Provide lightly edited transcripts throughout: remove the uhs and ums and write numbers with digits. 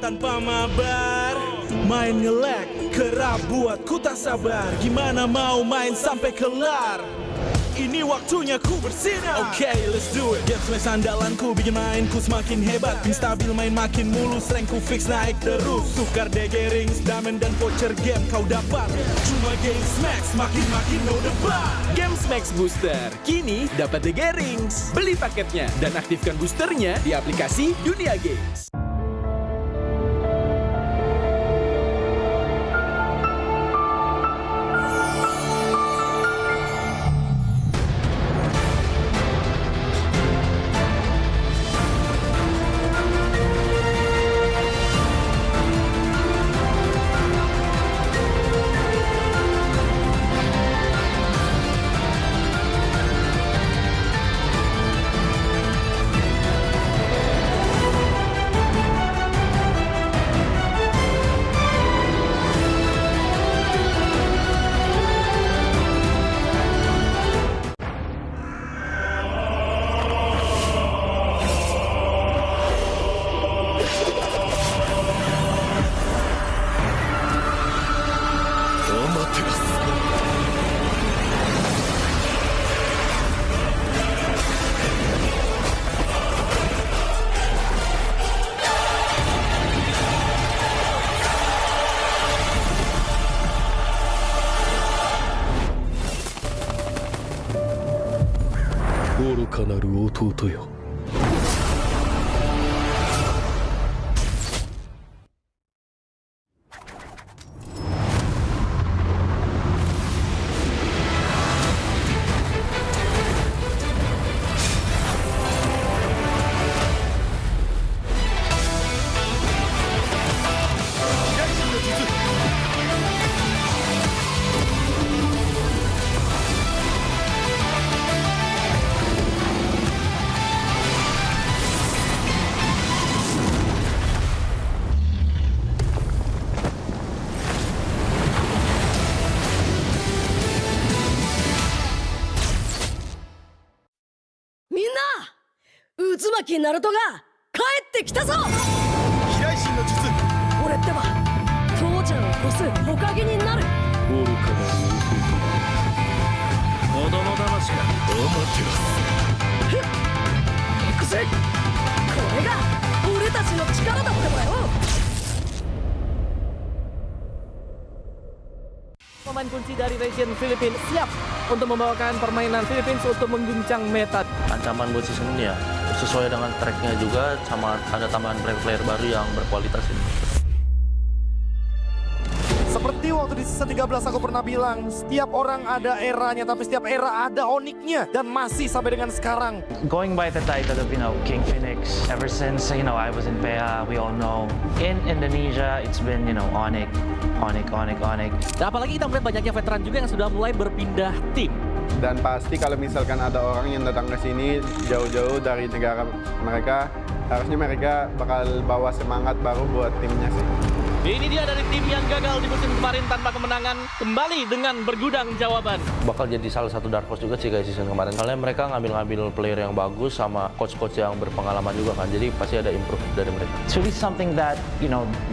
tanpa mabar. Main nge-lag, kerap buat ku tak sabar. Gimana mau main sampai kelar? Ini waktunya ku bersinar. Oke, let's do it. Game smash andalanku bikin mainku semakin hebat. Pin stabil main makin mulus, rankku fix naik terus. Tukar DG rings, diamond dan voucher game kau dapat. Cuma game smash makin no debat. Game Max Booster kini dapat DG rings. Beli paketnya dan aktifkan boosternya di aplikasi Dunia Games. Uzumaki Naruto が帰ってきたぞ。飛来神の術。俺ってば父ちゃんを越す火影になる。愚かな子供騙しか。ふっ行くぜ。これが俺たちの力だってばよ。Pemain kunci dari region Filipina siap untuk membawakan permainan Philippines untuk mengguncang meta. Ancaman buat season ini ya sesuai dengan tracknya juga, sama ada tambahan player-player baru yang berkualitas ini. Seperti waktu di season 13 aku pernah bilang, setiap orang ada eranya, tapi setiap era ada oniknya, dan masih sampai dengan sekarang. Going by the title of, King Phoenix, ever since, I was in PEA, we all know. In Indonesia, it's been, Onyx. Dan apalagi kita melihat banyaknya veteran juga yang sudah mulai berpindah tim. Dan pasti kalau misalkan ada orang yang datang ke sini jauh-jauh dari negara mereka, harusnya mereka bakal bawa semangat baru buat timnya sih. Ini dia dari tim yang gagal di musim kemarin tanpa kemenangan, kembali dengan bergudang jawaban. Bakal jadi salah satu dark horse juga sih kayak season kemarin. Soalnya mereka ngambil player yang bagus sama coach-coach yang berpengalaman juga kan. Jadi pasti ada improve dari mereka. It's really something that,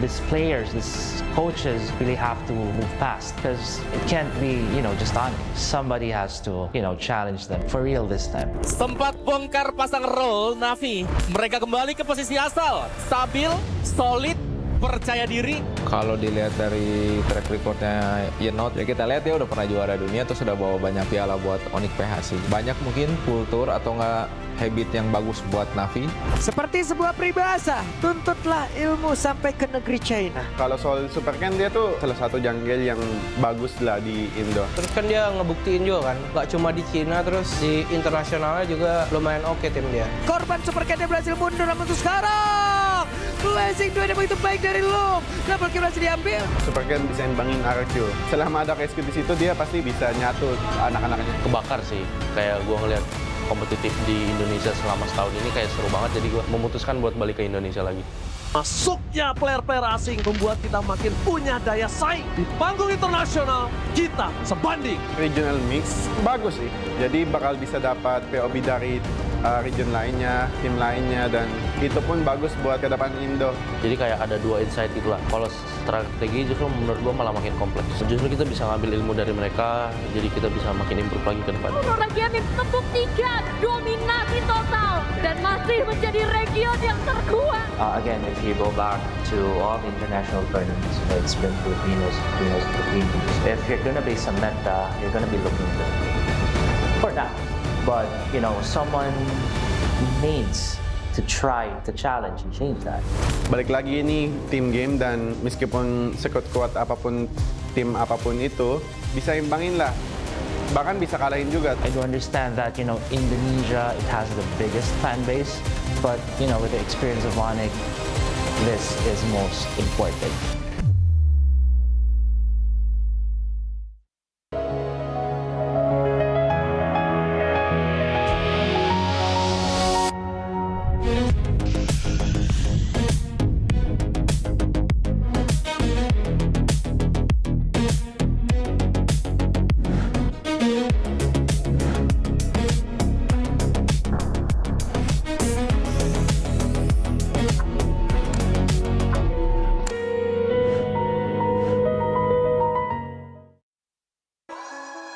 these players, these coaches really have to move past. Because it can't be, just on. Somebody has to, challenge them for real this time. Sempat bongkar pasang roll Navi. Mereka kembali ke posisi asal. Stabil, solid, percaya diri. Kalau dilihat dari track recordnya Yenot, ya kita lihat dia udah pernah juara dunia, terus sudah bawa banyak piala buat Onyx PH sih. Banyak mungkin kultur atau enggak habit yang bagus buat Navi. Seperti sebuah peribahasa, tuntutlah ilmu sampai ke negeri China. Kalau soal Super Ken, dia tuh salah satu jungle yang bagus lah di Indo. Terus kan dia ngebuktiin juga kan, gak cuma di Cina, terus di internasionalnya juga lumayan oke tim dia. Korban Super Ken berhasil mundur, namun untuk sekarang Blazing 2 yang begitu baik dari Loom. Double kill berhasil diambil. Super Ken bisa imbangin RQ. Selama ada KSQ di situ, dia pasti bisa nyatu anak-anaknya. Kebakar sih, kayak gua ngeliat kompetitif di Indonesia selama setahun ini kayak seru banget, jadi gue memutuskan buat balik ke Indonesia lagi. Masuknya player-player asing membuat kita makin punya daya saing. Di panggung internasional, kita sebanding. Regional mix bagus sih, jadi bakal bisa dapat POB dari region lainnya, tim lainnya, dan itu pun bagus buat ke depan Indo. Jadi kayak ada dua insight itulah. Kalau strategi justru menurut gue malah makin kompleks. Justru kita bisa ngambil ilmu dari mereka, jadi kita bisa makin improve lagi ke depan. Region membuktikan dominasi total dan masih menjadi region yang terkuat. Again, if you go back to all the international tournaments, it's been Filipinos. If you're going to be some meta, you're going to be looking for that. But, you know, someone needs to try to challenge and change that. Balik lagi ini tim game, dan meskipun sekuat-kuat apapun tim apapun itu, bisa imbangin lah. Bahkan bisa kalahin juga. I do understand that, you know, Indonesia, it has the biggest fan base, but, you know, with the experience of Onyx, this is most important.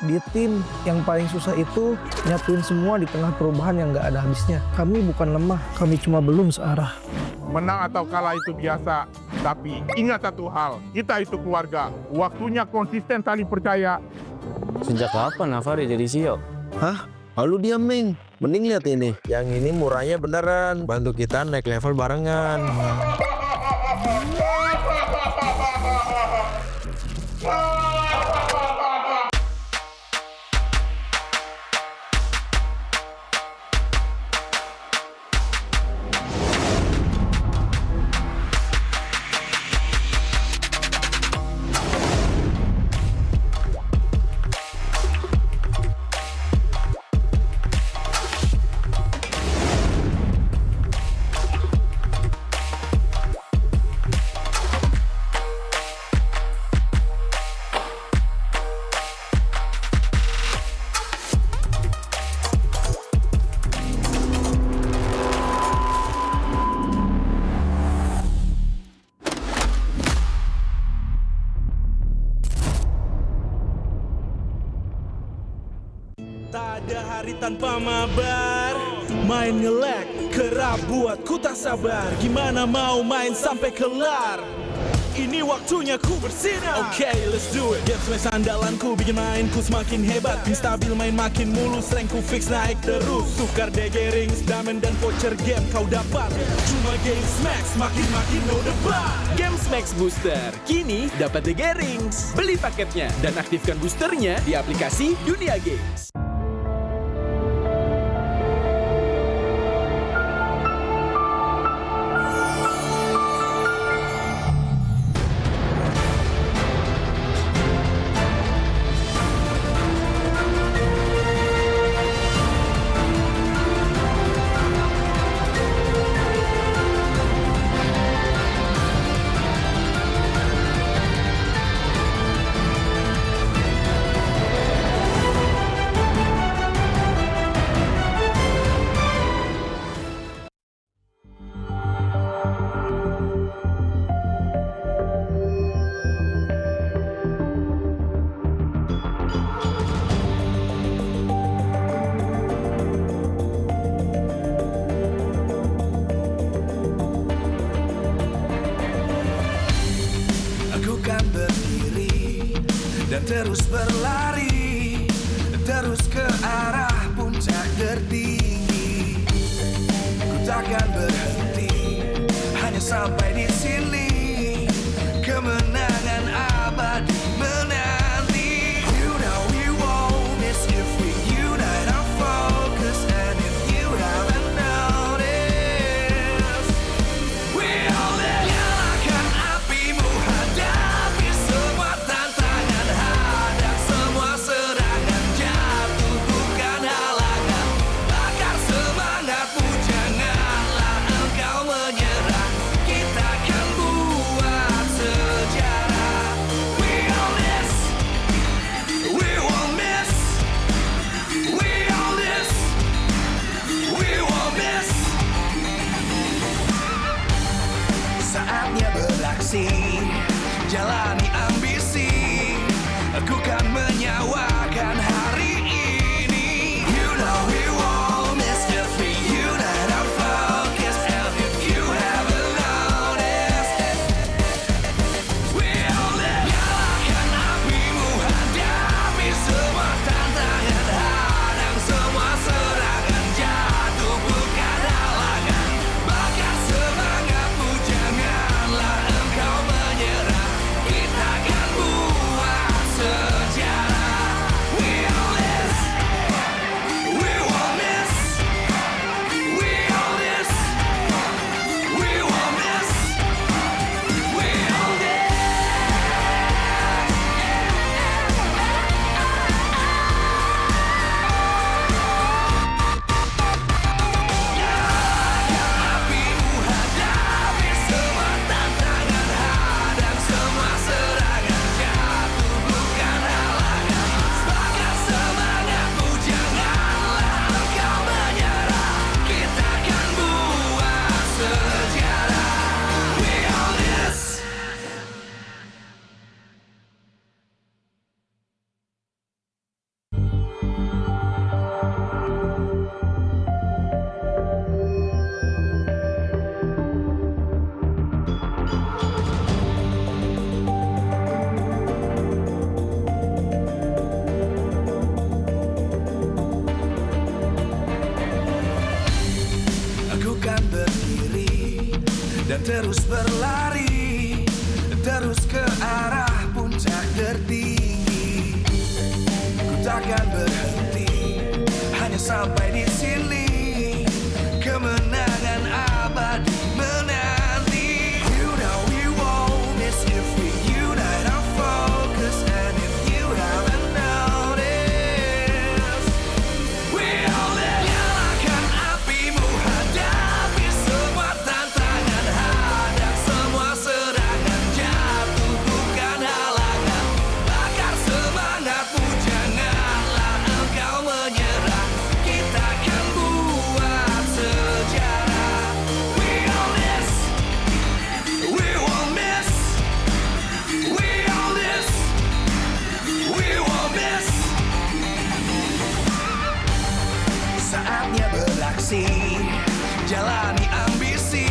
Di tim yang paling susah itu nyatuin semua di tengah perubahan yang nggak ada habisnya. Kami bukan lemah, kami cuma belum searah. Menang atau kalah itu biasa, tapi ingat satu hal, kita itu keluarga. Waktunya konsisten saling percaya. Sejak kapan Navari jadi CEO? Hah? Lalu diam, Ming. Mending lihat ini. Yang ini murahnya beneran. Bantu kita naik level barengan. Tak ada hari tanpa mabar. Main nge-lag, kerap buat ku tak sabar. Gimana mau main sampai kelar? Ini waktunya ku bersinar. Oke, let's do it. Game smash andalanku, bikin mainku semakin hebat. Pin stabil, main makin mulus, rankku fix naik terus. Tukar DG rings, diamond dan voucher game kau dapat. Cuma Game Max, makin no debat. Game Max Booster, kini dapat DG Rings. Beli paketnya dan aktifkan boosternya di aplikasi Dunia Games. Dan terus berlari, terus ke arah puncak tertinggi. Ku takkan berhenti, hanya sampai di sini. Kemenangan abadi menanti. You know we won't miss if we unite our focus. And if you haven't noticed, we all nyalakan apimu, hadapi semua tantangan, hadap semua serangan, jatuh bukan halangan, bakar semangatmu, janganlah engkau menyerah, kita akan buat sejarah. We all jalani ambisi, aku kan menyawakan hari ini. You know we won't miss if we unite our focus, and if you haven't noticed, we'll live. Nyalakan apimu, hadapi semua tantangan, hadang semua serangan, jatuh bukan halangan, bakar semangatmu, janganlah engkau menyerah, kita akan buat sejarah. We all this, we won't miss, we all this, we won't miss, we all this. Apimu, hadapi semua tantangan, hadang semua serangan, jatuh bukan halangan, bakar semangatmu, janganlah engkau menyerah, kita akan buat sejarah. We all this. Aku kan berdiri dan terus berlari, terus ke arah puncak tertinggi. Ku takkan berhenti, hanya sampai di sini. Kemenangan abadi menanti. You know we won't miss if we unite our focus, and if you haven't noticed, we all live. Nyalakan apimu, hadapi semua tantangan, hadang semua serangan, jatuh bukan halangan, bakar semangatmu, janganlah engkau menyerah, kita akan buat sejarah. We all this, we won't miss, we all this, we won't miss. Saatnya beraksi, jalani ambisi,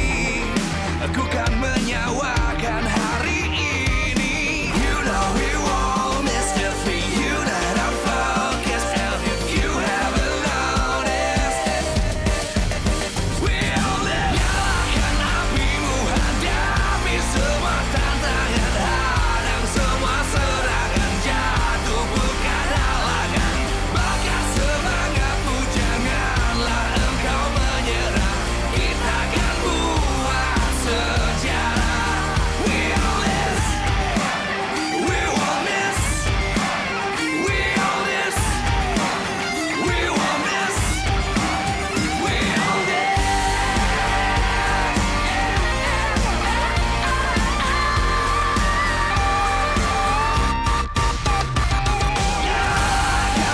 aku kan menyawakan hari ini. You know we won't miss if we unite our focus, and if you haven't noticed, we'll live. Nyalakan apimu, hadapi semua tantangan, hadang semua serangan, jatuh bukan halangan, bakar semangatmu, janganlah engkau menyerah, kita akan buat sejarah. We all this, we won't miss, we all this, we won't miss, we all this.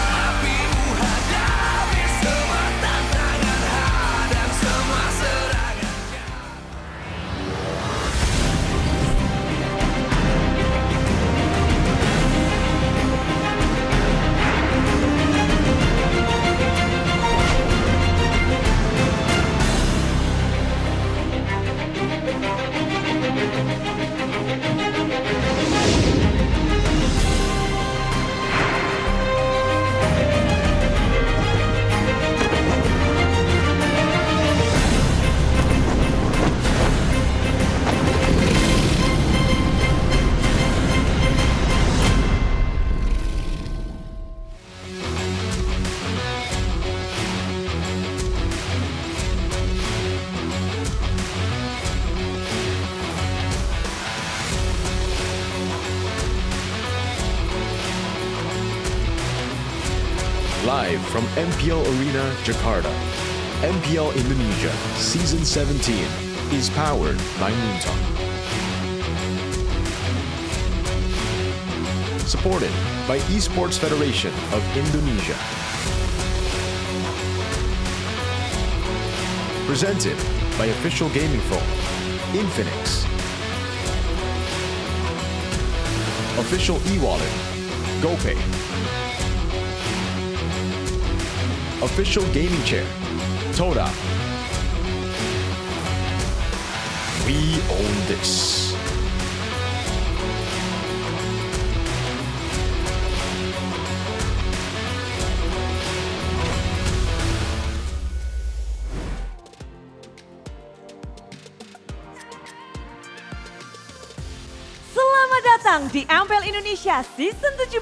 Apimu, hadapi semua tantangan, hadang semua serangan. Live from MPL Arena, Jakarta, MPL Indonesia Season 17 is powered by Moontalk. Supported by Esports Federation of Indonesia. Presented by official gaming phone, Infinix. Official e-wallet, GoPay. Official gaming chair, Toda. We own this. Selamat datang di MPL Indonesia Season 17,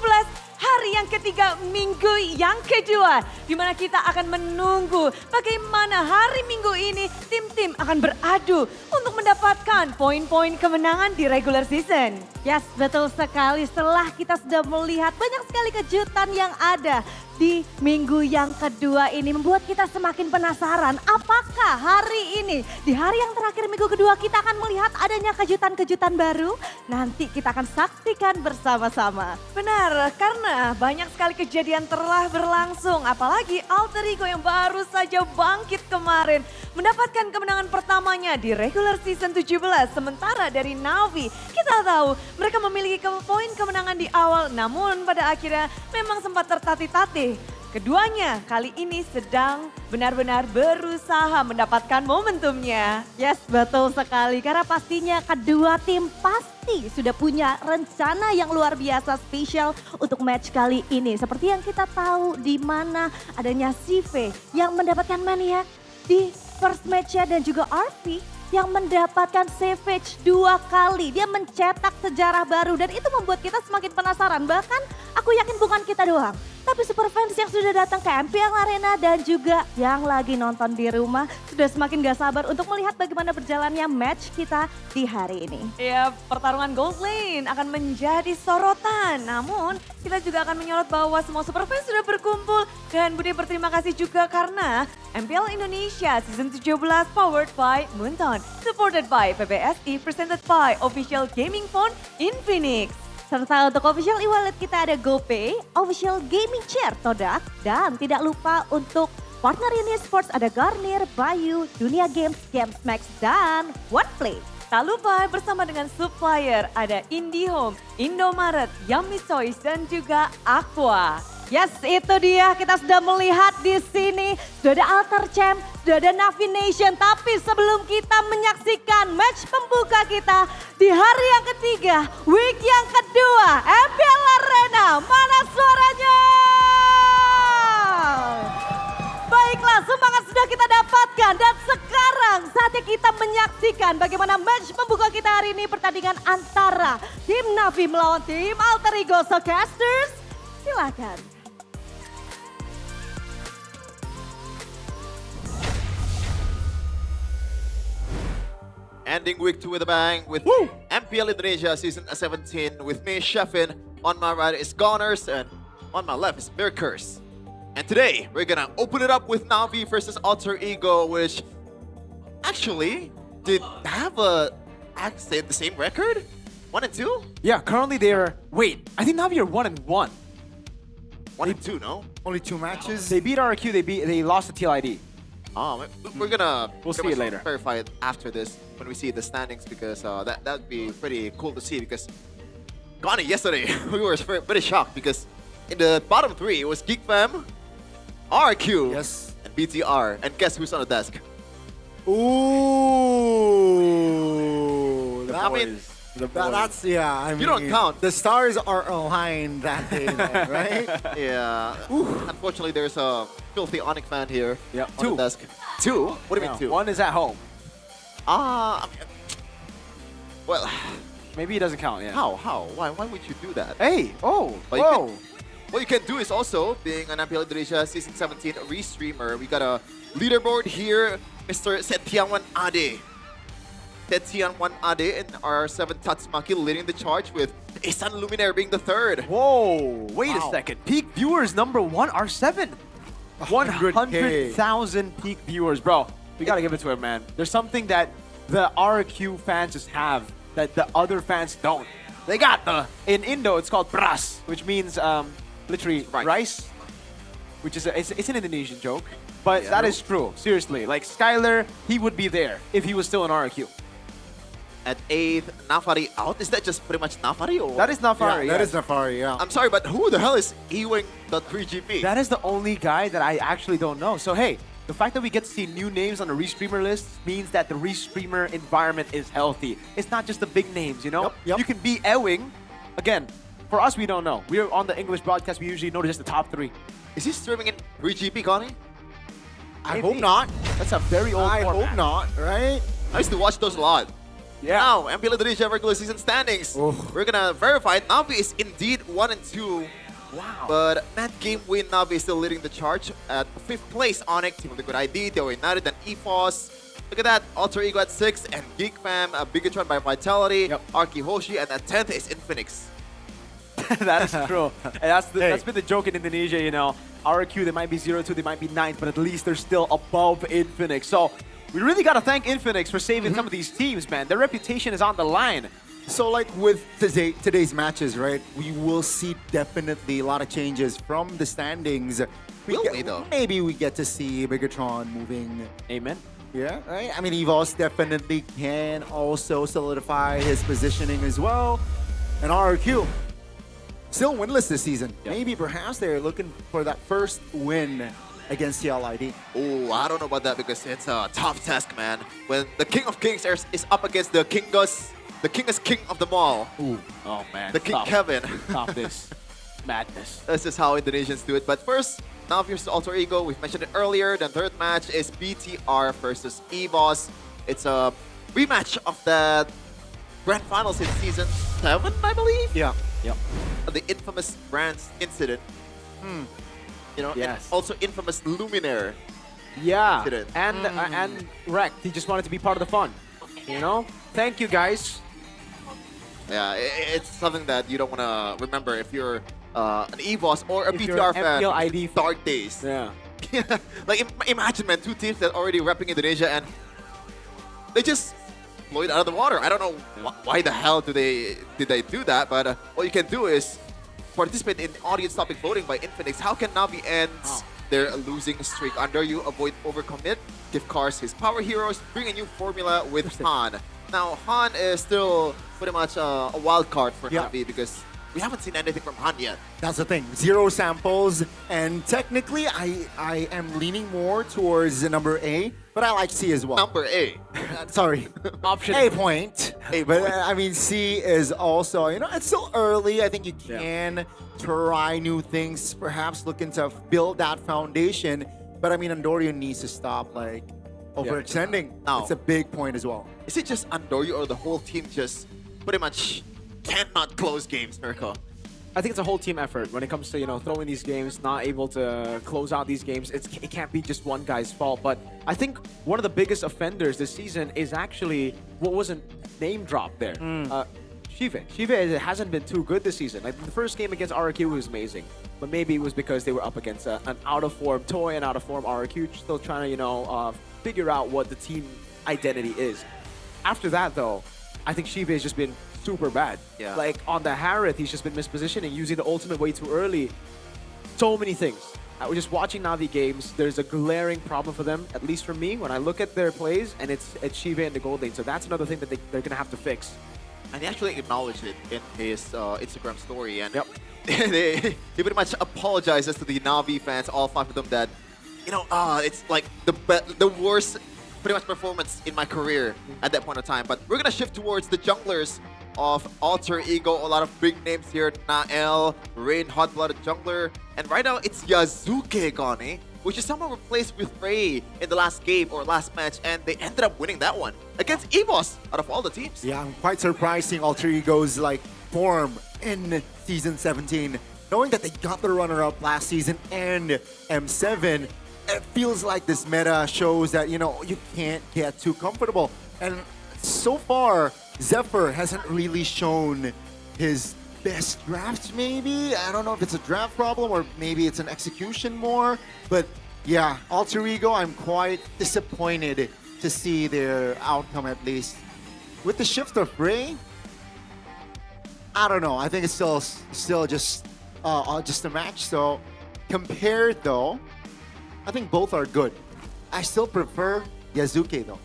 hari yang ketiga, minggu yang kedua. Di mana kita akan menunggu bagaimana hari minggu ini tim-tim akan beradu untuk mendapatkan poin-poin kemenangan di regular season. Yes, betul sekali. Setelah kita sudah melihat banyak sekali kejutan yang ada di minggu yang kedua ini, membuat kita semakin penasaran apakah hari ini, di hari yang terakhir minggu kedua, kita akan melihat adanya kejutan-kejutan baru. Nanti kita akan saksikan bersama-sama. Benar, karena banyak sekali kejadian telah berlangsung, apalagi Alter Ego yang baru saja bangkit kemarin mendapatkan kemenangan pertamanya di regular season 17. Sementara dari Navi, kita tahu mereka memiliki poin kemenangan di awal, namun pada akhirnya memang sempat tertatih-tatih. Keduanya kali ini sedang benar-benar berusaha mendapatkan momentumnya. Yes, betul sekali. Karena pastinya kedua tim pasti sudah punya rencana yang luar biasa spesial untuk match kali ini. Seperti yang kita tahu di mana adanya CV yang mendapatkan Maniac di first match-nya dan juga RV yang mendapatkan Savage 2 kali. Dia mencetak sejarah baru dan itu membuat kita semakin penasaran. Bahkan aku yakin bukan kita doang, tapi super fans yang sudah datang ke MPL Arena dan juga yang lagi nonton di rumah sudah semakin gak sabar untuk melihat bagaimana berjalannya match kita di hari ini. Ya, pertarungan Gold Lane akan menjadi sorotan. Namun kita juga akan menyorot bahwa semua super fans sudah berkumpul. Dan Budi berterima kasih juga karena MPL Indonesia Season 17 powered by Moonton, supported by PBSI, presented by official gaming phone Infinix. Serta untuk official e-wallet kita ada GoPay, official gaming chair Todak, dan tidak lupa untuk partner ini sports ada Garnier, Bayu, Dunia Games, Games Max, dan OnePlay. Tak lupa bersama dengan supplier ada IndiHome, Indomaret, Yummy Choice, dan juga Aqua. Yes, itu dia. Kita sudah melihat di sini. Sudah ada Alter Champ, sudah ada Navi Nation. Tapi sebelum kita menyaksikan match pembuka kita di hari yang ketiga, week yang kedua, MPL Arena. Mana suaranya? Baiklah, semangat sudah kita dapatkan. Dan sekarang saatnya kita menyaksikan bagaimana match pembuka kita hari ini. Pertandingan antara tim Navi melawan tim Alter Ego. So casters, silakan. Ending week 2 with a bang with MPL Indonesia Season 17 with me, Sheffin. On my right is Goners and on my left is Mirkers. And today, we're gonna open it up with Navi versus Alter Ego, which actually did have the same record? 1 and 2? Yeah, currently they're, wait, I think Navi are 1 and 1. 1 and 2, no? Only 2 matches? They beat RQ, they lost to TLID. We're gonna see it later. Verify it after this when we see the standings because that'd be pretty cool to see because Ghana yesterday we were pretty shocked because in the bottom 3 it was GeekFam, RQ, and BTR, and guess who's on the desk? Ooh, I mean, that's I mean, you don't count. The stars are aligned that day, then, right? Yeah. Unfortunately, there's a filthy Onyx fan here on the desk. 2? What do you mean 2? 1 is at home. Well, maybe it doesn't count. Yeah. How? Why would you do that? Hey, What you can do is also, being an MPL Indonesia Season 17 restreamer, we got a leaderboard here, Mr. Setiawan Ade. Setiawan Ade and R7 Tatsumaki leading the charge with Isan Luminaire being the third. Whoa, wait a second. Peak viewers number 1, R7. 100,000 peak viewers, bro. We gotta give it to him, man. There's something that the RQ fans just have that the other fans don't. They got in Indo, it's called beras, which means literally rice, which is it's an Indonesian joke, but that is true. Seriously, like Skylar, he would be there if he was still in RQ. At 8th, Nafari out. Is that just pretty much Nafari? Or? That is Nafari. That is Nafari, yeah. I'm sorry, but who the hell is Ewing the 3GP? That is the only guy that I actually don't know. So hey, the fact that we get to see new names on the restreamer list means that the restreamer environment is healthy. It's not just the big names, you know? Yep. You can be Ewing. Again, for us, we don't know. We're on the English broadcast. We usually know just the top 3. Is he streaming in 3GP, Connie? I hope not. That's a very old I format. hope not, right? I used to watch those a lot. Yeah. Now, MPL Indonesia regular season standings. We're gonna verify Navi is indeed 1 and 2. Wow. But that game win, Navi is still leading the charge at 5th place. Onyx, Team of the Good ID, Teo United, and EVOS. Look at that, Alter Ego at 6, and Geek Fam, Bigatron by Vitality, Arki Hoshi, and at 10th is Infinix. That is true. And that's been the joke in Indonesia, you know. RQ, they might be 0-2, they might be 9th, but at least they're still above Infinix. So we really got to thank Infinix for saving some of these teams, man. Their reputation is on the line. So like with today's matches, right, we will see definitely a lot of changes from the standings. Maybe we get to see Bigatron moving. Amen. Yeah, right? I mean, EVOS definitely can also solidify his positioning as well. And RRQ, still winless this season. Maybe perhaps they're looking for that first win against CLID. Oh, I don't know about that because it's a tough task, man. When the King of Kings is up against the Kingest King of them all. Ooh. Oh, man. The King Kevin. Stop this. Madness. This is how Indonesians do it. But first, Navi versus Alter Ego. We've mentioned it earlier. The third match is BTR versus EVOS. It's a rematch of the Grand Finals in Season 7, I believe? Yeah. Yep. The infamous Brands incident. You know, Yes. and also infamous Luminaire Yeah. incident. And Rekt, he just wanted to be part of the fun. You know? Thank you, guys. Yeah, it's something that you don't want to remember if you're an EVOS or a If you're BTR an fan. MPL ID Dark days. Yeah. Like, imagine, man, 2 teams that are already repping Indonesia and they just blow it out of the water. I don't know why the hell did they do that, but what you can do is participate in audience topic voting by Infinix. How can Navi end their losing streak under you? Avoid overcommit, give Cars his power heroes, bring a new formula with Han. Now, Han is still pretty much a wild card for Navi because we haven't seen anything from Han yet. That's the thing. 0 samples, and technically, I am leaning more towards the number A, but I like C as well. Number A. Sorry. Option A point. But I mean, C is also, you know, it's still early. I think you can try new things, perhaps looking to build that foundation. But I mean, Andorian needs to stop, like, overextending. Now, it's a big point as well. Is it just Andoryu or the whole team just pretty much cannot close games, Mirko? I think it's a whole team effort when it comes to, you know, throwing these games, not able to close out these games. It can't be just one guy's fault. But I think one of the biggest offenders this season is actually what wasn't name dropped there. Shive. Shive hasn't been too good this season. Like the first game against RRQ was amazing, but maybe it was because they were up against an out-of-form Toy and out-of-form RRQ, still trying to, you know, figure out what the team identity is. After that, though, I think Shive has just been super bad. Yeah. Like on the Harith, he's just been mispositioning, using the ultimate way too early. So many things. I was just watching Navi games. There's a glaring problem for them, at least for me, when I look at their plays, and it's Shive in the gold lane. So that's another thing that they're going to have to fix. And he actually acknowledged it in his Instagram story. And he pretty much apologizes to the Navi fans, all 5 of them, that, you know, it's like the worst pretty much performance in my career at that point of time. But we're going to shift towards the junglers of Alter Ego. A lot of big names here. Nael, Rain, Hot-Blooded Jungler. And right now, it's Yazuke Gane, which is someone replaced with Ray in the last game or last match, and they ended up winning that one against EVOS out of all the teams. Yeah, I'm quite surprised seeing Alter Ego's like form in Season 17. Knowing that they got the runner-up last season and M7, it feels like this meta shows that, you know, you can't get too comfortable. And so far, Zephyr hasn't really shown his best drafts, maybe? I don't know if it's a draft problem or maybe it's an execution more. But yeah, Alter Ego, I'm quite disappointed to see their outcome at least. With the shift of Ray, I don't know. I think it's still just a match. So compared though, I think both are good. I still prefer Yazuke though.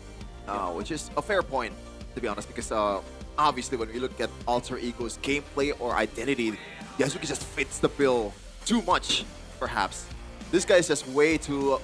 Which is a fair point. to be honest, because obviously when we look at Alter Ego's gameplay or identity, Yasuki just fits the bill too much, perhaps. This guy is just way too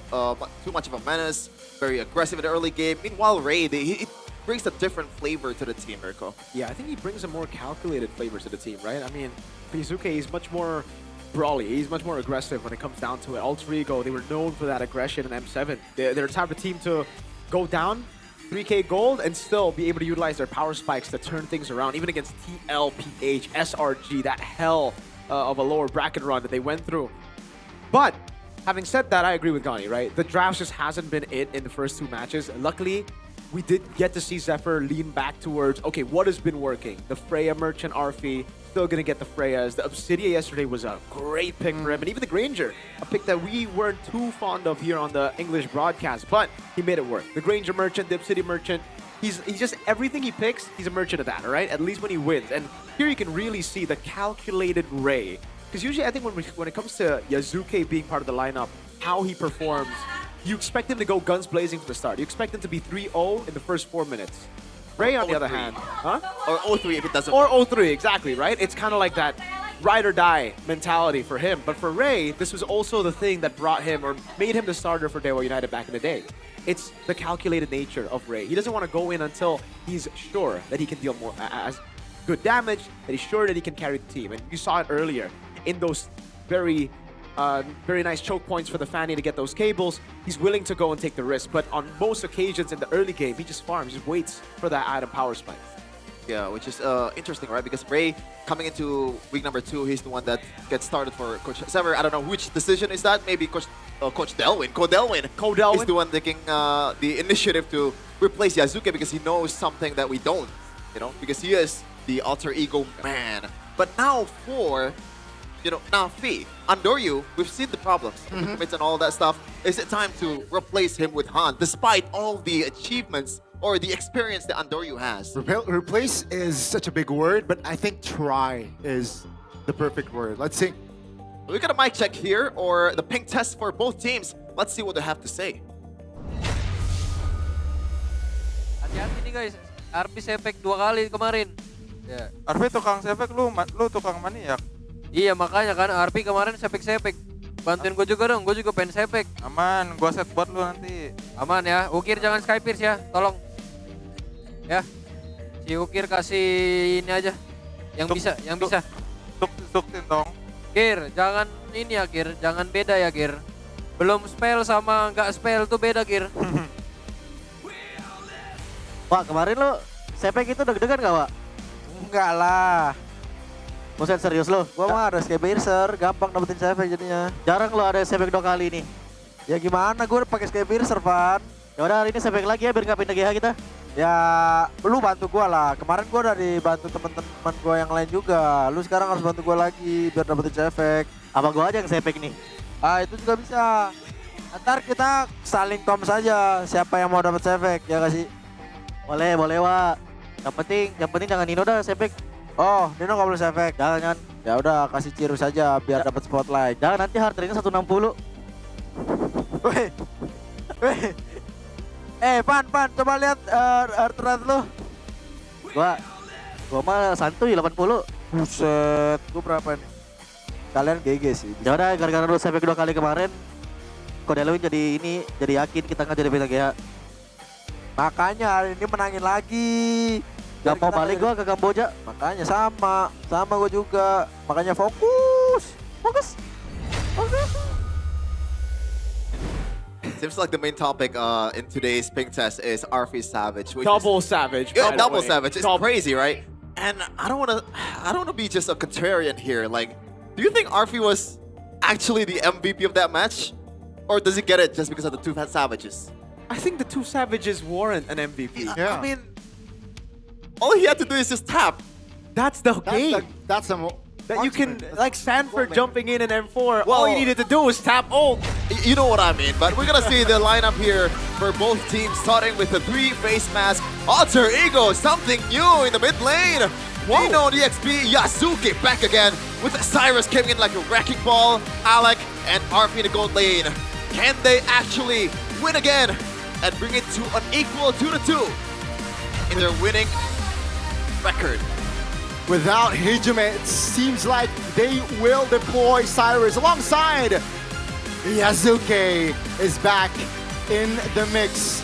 much of a menace, very aggressive in the early game. Meanwhile, Ray, he brings a different flavor to the team, Mirko. Yeah, I think he brings a more calculated flavor to the team, right? I mean, Yasuke is much more brawly. He's much more aggressive when it comes down to it. Alter Ego, they were known for that aggression in M7. They're the type of team to go down 3K gold and still be able to utilize their power spikes to turn things around, even against TLPH, SRG, that hell of a lower bracket run that they went through. But having said that, I agree with Gani, right? The draft just hasn't been it in the first 2 matches. Luckily, we did get to see Zephyr lean back towards, okay, what has been working? The Freya Merchant Arfi, still going to get the Freyas. The Obsidia yesterday was a great pick for him. And even the Granger, a pick that we weren't too fond of here on the English broadcast, but he made it work. The Granger Merchant, the Obsidia Merchant, he's just, everything he picks, he's a merchant of that, all right? At least when he wins. And here you can really see the calculated Ray. Because usually I think when it comes to Yasuke being part of the lineup, how he performs, you expect him to go guns blazing from the start. You expect him to be 3-0 in the first 4 minutes. Ray, on the other hand, or 0-3 if it doesn't. Or 0-3, exactly, right? It's kind of like that ride or die mentality for him. But for Ray, this was also the thing that brought him or made him the starter for Dewa United back in the day. It's the calculated nature of Ray. He doesn't want to go in until he's sure that he can deal more as good damage, that he's sure that he can carry the team. And you saw it earlier in those very nice choke points for the Fanny to get those cables. He's willing to go and take the risk, but on most occasions in the early game, he just farms, just waits for that item power spike. Yeah, which is interesting, right? Because Ray, coming into week number 2, he's the one that gets started for Coach Sever. I don't know which decision is that. Maybe Coach Delwin. Codelwin is the one taking the initiative to replace Yasuke because he knows something that we don't, you know, because he is the Alter Ego man. But now for Nafi, Andoryu, we've seen the problems, commits and all that stuff. Is it time to replace him with Han, despite all the achievements or the experience that Andoryu has? Replace is such a big word, but I think try is the perfect word. Let's see. We got a mic check here, or the pink test for both teams. Let's see what they have to say. Hati-hati nih guys, Arpi sepek 2 kali kemarin. Ya. Arpi tukang sepek, lu tukang maniak. Iya makanya kan Arpi kemarin sepek-sepek. Bantuin gue juga dong, gue juga pengen sepek. Aman, gue set buat lu nanti. Aman ya, Ukir jangan Skypierce ya, tolong. Ya, si Ukir kasih ini aja, yang bisa. Tuk-tukin dong. Kir, jangan ini ya Kir, jangan beda ya Kir. Belum spell sama nggak spell tuh beda Kir. Pak, kemarin lo sepek itu deg-degan gak, Pak? Enggak lah. Buset serius lo? Gua mah ada Skypiercer, gampang dapetin sepek jadinya. Jarang lo ada sepek 2 kali nih. Ya gimana, gue pakai Skypiercer, Pan. Ya udah hari ini sepek lagi ya biar nggak pindah GH kita. Ya, lu bantu gua lah. Kemarin gua udah dibantu teman-teman gua yang lain juga. Lu sekarang harus bantu gua lagi biar dapetin sepek. Apa gua aja yang sepek nih? Ah, itu juga bisa. Ntar kita saling kom saja siapa yang mau dapat sepek, ya gak sih? Boleh, Wak. Yang penting jangan Nino dah sepek. Oh, Nino nggak boleh sepek. Jangan. Ya udah, kasih Ciru saja biar dapat spotlight. Jangan nanti heart rate-nya 160. Weh. Pan, coba lihat heart rate lu. Gua mah santuy 80. Buset, gua berapa nih? Kalian GG sih. Ya udah, gara-gara lu sepek 2 kali kemarin, Codelwin jadi yakin kita nggak jadi beta GH. Makanya hari ini menangin lagi. Gak mau balik gua ke Kamboja. Makanya sama gua juga. Makanya fokus. Seems like the main topic in today's pink test is Arfi Savage. Double Savage. Yeah, double Savage. It's crazy, right? And I don't wanna be just a contrarian here. Like, do you think Arfi was actually the MVP of that match? Or does he get it just because of the 2 Savages? I think the 2 Savages warrant an MVP. Yeah. I mean, all he had to do is just tap. That's the game. That's the that you can, like Sanford jumping in M4, all you needed to do was tap ult. You know what I mean, but we're gonna see the lineup here for both teams, starting with the 3 face mask. Alter Ego, something new in the mid lane. Nino DXP, Yasuke back again, with Cyrus coming in like a wrecking ball, Alec and Arfi in the gold lane. Can they actually win again and bring it to an equal 2-2? in their winning record. Without Hijime, it seems like they will deploy Cyrus alongside Yasuke is back in the mix.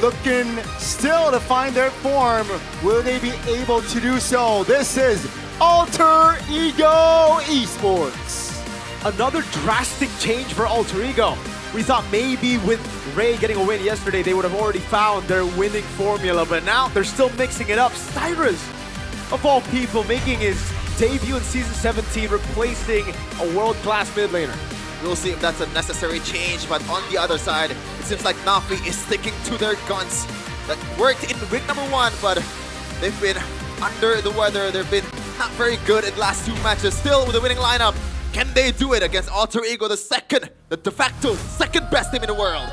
Looking still to find their form. Will they be able to do so? This is Alter Ego Esports. Another drastic change for Alter Ego. We thought maybe with Ray getting a win yesterday, they would have already found their winning formula, but now they're still mixing it up. Cyrus, of all people, making his debut in Season 17, replacing a world-class mid laner. We'll see if that's a necessary change, but on the other side, it seems like Navi is sticking to their guns. That worked in week number 1, but they've been under the weather. They've been not very good in the last 2 matches. Still with the winning lineup, can they do it against Alter Ego, the de facto second best team in the world?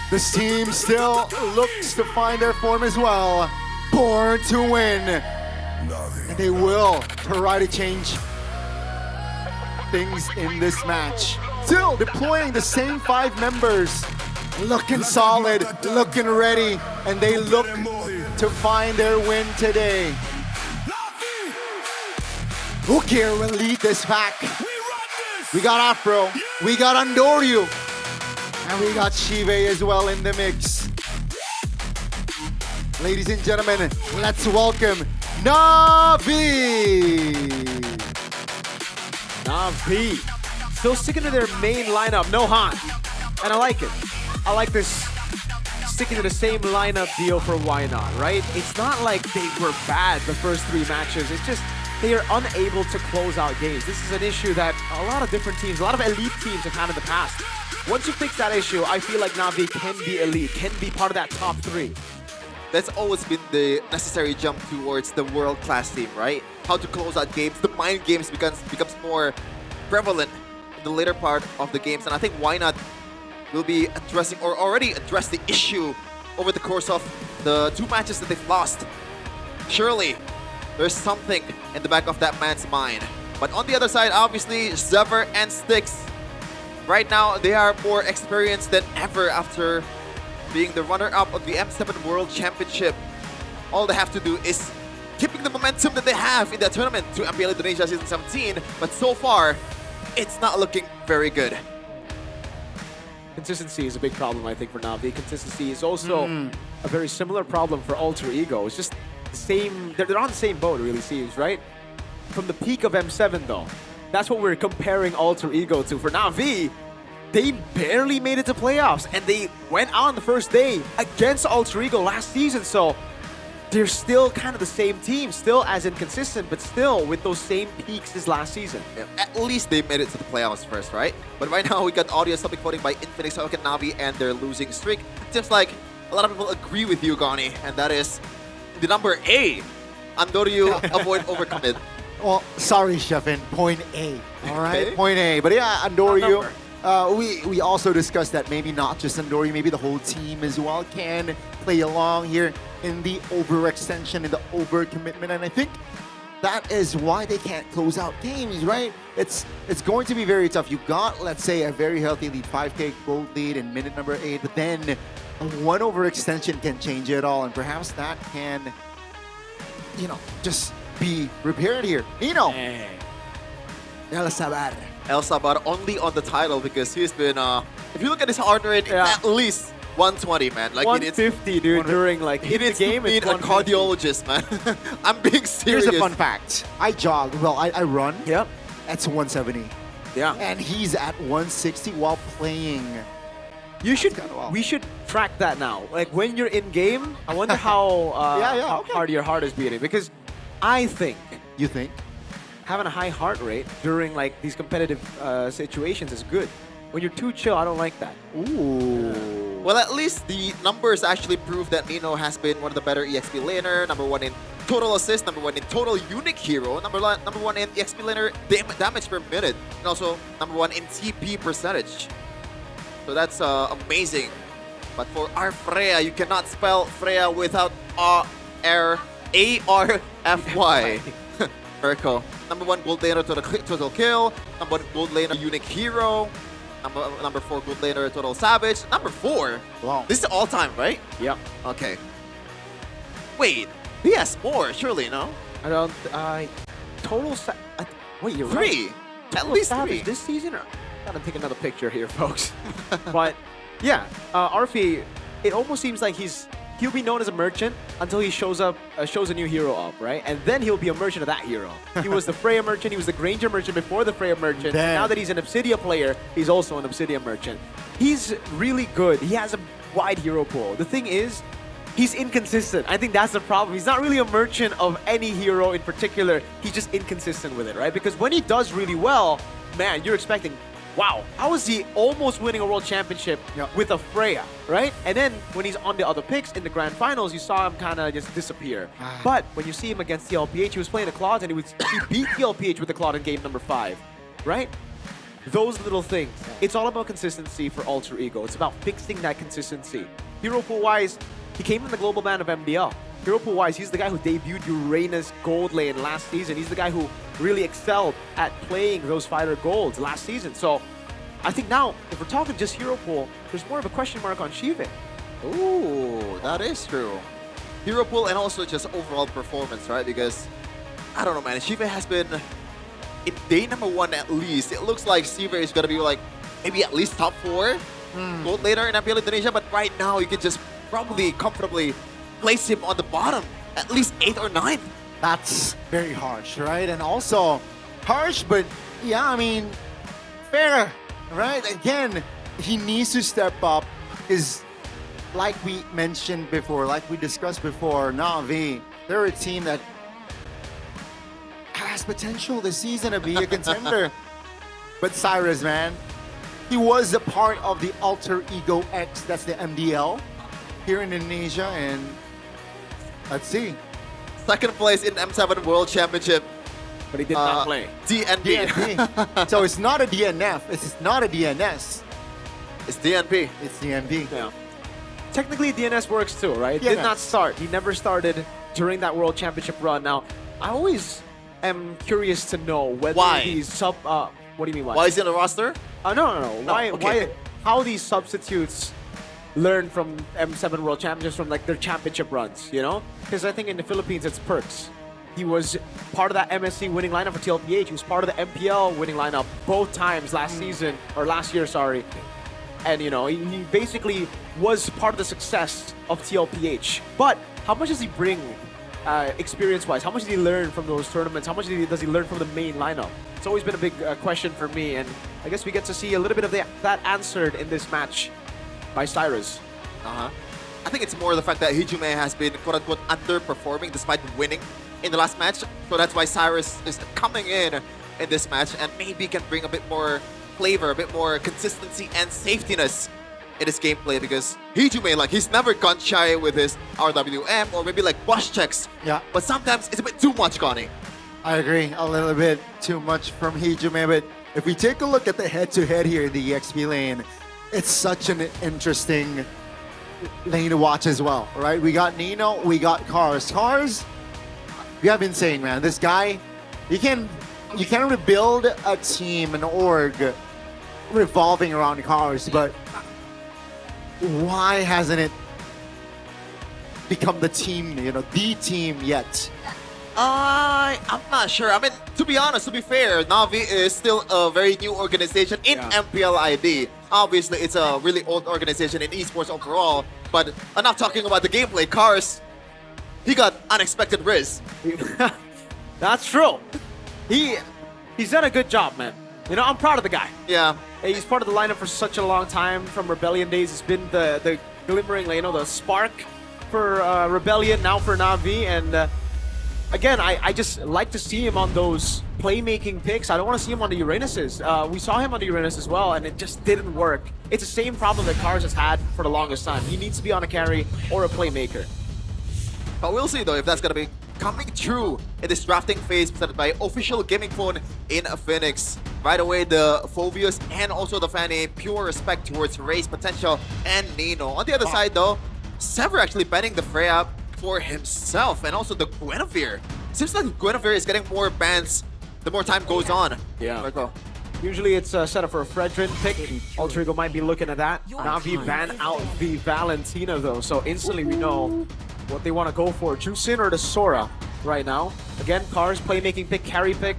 This team still looks to find their form as well. Born to win. And they will try to change things in this match. Still deploying the same 5 members. Looking solid, looking ready, and they look to find their win today. Ukir will lead this pack. We got Afro, we got Andoryu, and we got Shive as well in the mix. Ladies and gentlemen, let's welcome Navi. Navi, still sticking to their main lineup, no Han. And I like it. I like this sticking to the same lineup deal for why not, right? It's not like they were bad the first 3 matches. It's just they are unable to close out games. This is an issue that a lot of different teams, a lot of elite teams have had in the past. Once you fix that issue, I feel like Navi can be elite, can be part of that top 3. That's always been the necessary jump towards the world-class team, right? How to close out games. The mind games becomes more prevalent in the later part of the games, and I think why not will be addressing or already addressed the issue over the course of the 2 matches that they've lost. Surely, there's something in the back of that man's mind. But on the other side, obviously, Zever and Styx, right now, they are more experienced than ever after being the runner-up of the M7 World Championship. All they have to do is keeping the momentum that they have in that tournament to MPL Indonesia Season 17, but so far, it's not looking very good. Consistency is a big problem, I think, for Navi. Consistency is also a very similar problem for Alter Ego. It's just the same, they're on the same boat, it really seems, right? From the peak of M7, though, that's what we're comparing Alter Ego to. For Navi, they barely made it to playoffs, and they went out on the first day against Alter Ego last season, so they're still kind of the same team, still as inconsistent, but still with those same peaks as last season. Yeah, at least they made it to the playoffs first, right? But right now, we got audience topic voting by Infinix, Hoken, Navi, and their losing streak. It seems like a lot of people agree with you, Gani, and that is the number A. Andoryu, avoid overcommit. Well, sorry, Shefin, point A. All right, Okay. point A. But yeah, Andoryu, we also discussed that maybe not just Andoryu, maybe the whole team as well can play along here in the overextension, in the overcommitment, and I think that is why they can't close out games, right? It's going to be very tough. You got, let's say, a very healthy lead, 5K gold lead in minute number 8, but then one overextension can change it all, and perhaps that can, you know, just be repaired here. Nino. El Sabar. El Sabar only on the title because he's been, if you look at his heart rate, at least 120, man. Like 150, dude, during like he in the needs game. to meet a cardiologist, man. I'm being serious. Here's a fun fact. I jog, well, I run. Yep. That's 170. Yeah. And he's at 160 while playing. We should track that now. Like when you're in game, I wonder how, how hard your heart is beating. Because I think... You think? Having a high heart rate during like these competitive situations is good. When you're too chill, I don't like that. Ooh. Well, at least the numbers actually prove that Nino has been one of the better EXP laner. Number 1 in total assist, number 1 in total unique hero, number 1 in EXP laner damage per minute, and also number 1 in TP percentage. So that's amazing. But for our Freya, you cannot spell Freya without A-R-F-Y. Urko. Number 1 gold laner total kill. Number 1 gold laner unique hero. Number 4 gold laner total savage. Number 4. Wow. This is all time, right? Yep. Okay. Wait, he has more, surely, no? I don't. Total. Wait, you're Three. right. At Total least savage 3. this season. Gotta take another picture here, folks. But yeah, Arfi. It almost seems like he'll be known as a merchant until he shows a new hero up, right? And then he'll be a merchant of that hero. He was the Freya merchant, he was the Granger merchant before the Freya merchant. Damn. Now that he's an Obsidia player, he's also an Obsidia merchant. He's really good. He has a wide hero pool. The thing is, he's inconsistent. I think that's the problem. He's not really a merchant of any hero in particular. He's just inconsistent with it, right? Because when he does really well, man, you're expecting, wow, how is he almost winning a world championship with a Freya, right? And then when he's on the other picks in the grand finals, you saw him kind of just disappear. But when you see him against TLPH, he was playing the Claude and he beat TLPH with the Claude in game number 5, right? Those little things. It's all about consistency for Alter Ego. It's about fixing that consistency. Hero pool-wise, he came in the global ban of MDL. Hero pool-wise, he's the guy who debuted Uranus Gold Lane last season. He's the guy who really excelled at playing those fighter golds last season. So I think now, if we're talking just hero pool, there's more of a question mark on Shive. Ooh, that is true. Hero pool and also just overall performance, right? Because, I don't know, man, Shive has been, in day number 1 at least, it looks like Shive is going to be like, maybe at least top 4 gold later in MPL Indonesia, but right now you can just probably comfortably place him on the bottom, at least 8th or 9th. That's very harsh, right? And also harsh, but yeah, I mean, fair, right? Again, he needs to step up because like we mentioned before, like we discussed before, Na'Vi, they're a team that has potential this season to be a contender. But Cyrus, man, he was a part of the Alter Ego X, that's the MDL, here in Indonesia, and let's see. 2nd place in M7 World Championship. But he did not play. DNP. So it's not a DNF, it's not a DNS. It's DNP. It's DNP. Yeah. Technically, DNS works too, right? DNS. Did not start. He never started during that World Championship run. Now, I always am curious to know whether Why? these what do you mean why? Why is he on the roster? No. Why? okay. How these substitutes learn from M7 World Championships from like their championship runs, you know? Because I think in the Philippines it's perks. He was part of that MSC winning lineup for TLPH. He was part of the MPL winning lineup both times last season, or last year, sorry. And you know, he basically was part of the success of TLPH. But how much does he bring experience-wise? How much did he learn from those tournaments? How much does he learn from the main lineup? It's always been a big question for me, and I guess we get to see a little bit of that answered in this match by Cyrus. I think it's more the fact that Hijume has been quote-unquote underperforming despite winning in the last match. So that's why Cyrus is coming in this match and maybe can bring a bit more flavor, a bit more consistency and safetyness in his gameplay, because Hijume, like, he's never gone shy with his RWM or maybe like bush checks. Yeah. But sometimes it's a bit too much, Connie. I agree, a little bit too much from Hijume, but if we take a look at the head-to-head here in the EXP lane, it's such an interesting lane to watch as well, right? We got Nino, we got Cars. Cars, we have been saying, man, this guy, you can rebuild a team, an org, revolving around Cars, but why hasn't it become the team, you know, the team yet? I'm not sure. I mean, to be honest, to be fair, Na'Vi is still a very new organization in MPL ID. Obviously, it's a really old organization in esports overall, but I'm not talking about the gameplay. Cars, he got unexpected risk. That's true. He's done a good job, man. You know, I'm proud of the guy. Yeah. He's part of the lineup for such a long time. From Rebellion days, it's been the glimmering, you know, the spark for Rebellion, now for Na'Vi, and again, I just like to see him on those playmaking picks. I don't want to see him on the Uranuses. We saw him on the Uranus as well, and it just didn't work. It's the same problem that Cars has had for the longest time. He needs to be on a carry or a playmaker. But we'll see, though, if that's going to be coming true in this drafting phase presented by Official Gaming Phone in Infinix. Right away, the Phobius and also the Fanny, pure respect towards Ray's potential and Nino. On the other side, though, Sever actually banning the Freya for himself, and also the Guinevere. Seems like Guinevere is getting more bans the more time goes on. Yeah. Marco. Usually it's set up for a Fredrin pick. Alter Ego might be looking at that. Na'Vi ban out the Valentina though, so instantly we know what they want to go for. Jusin or the Sora right now. Again, Cars playmaking pick, carry pick.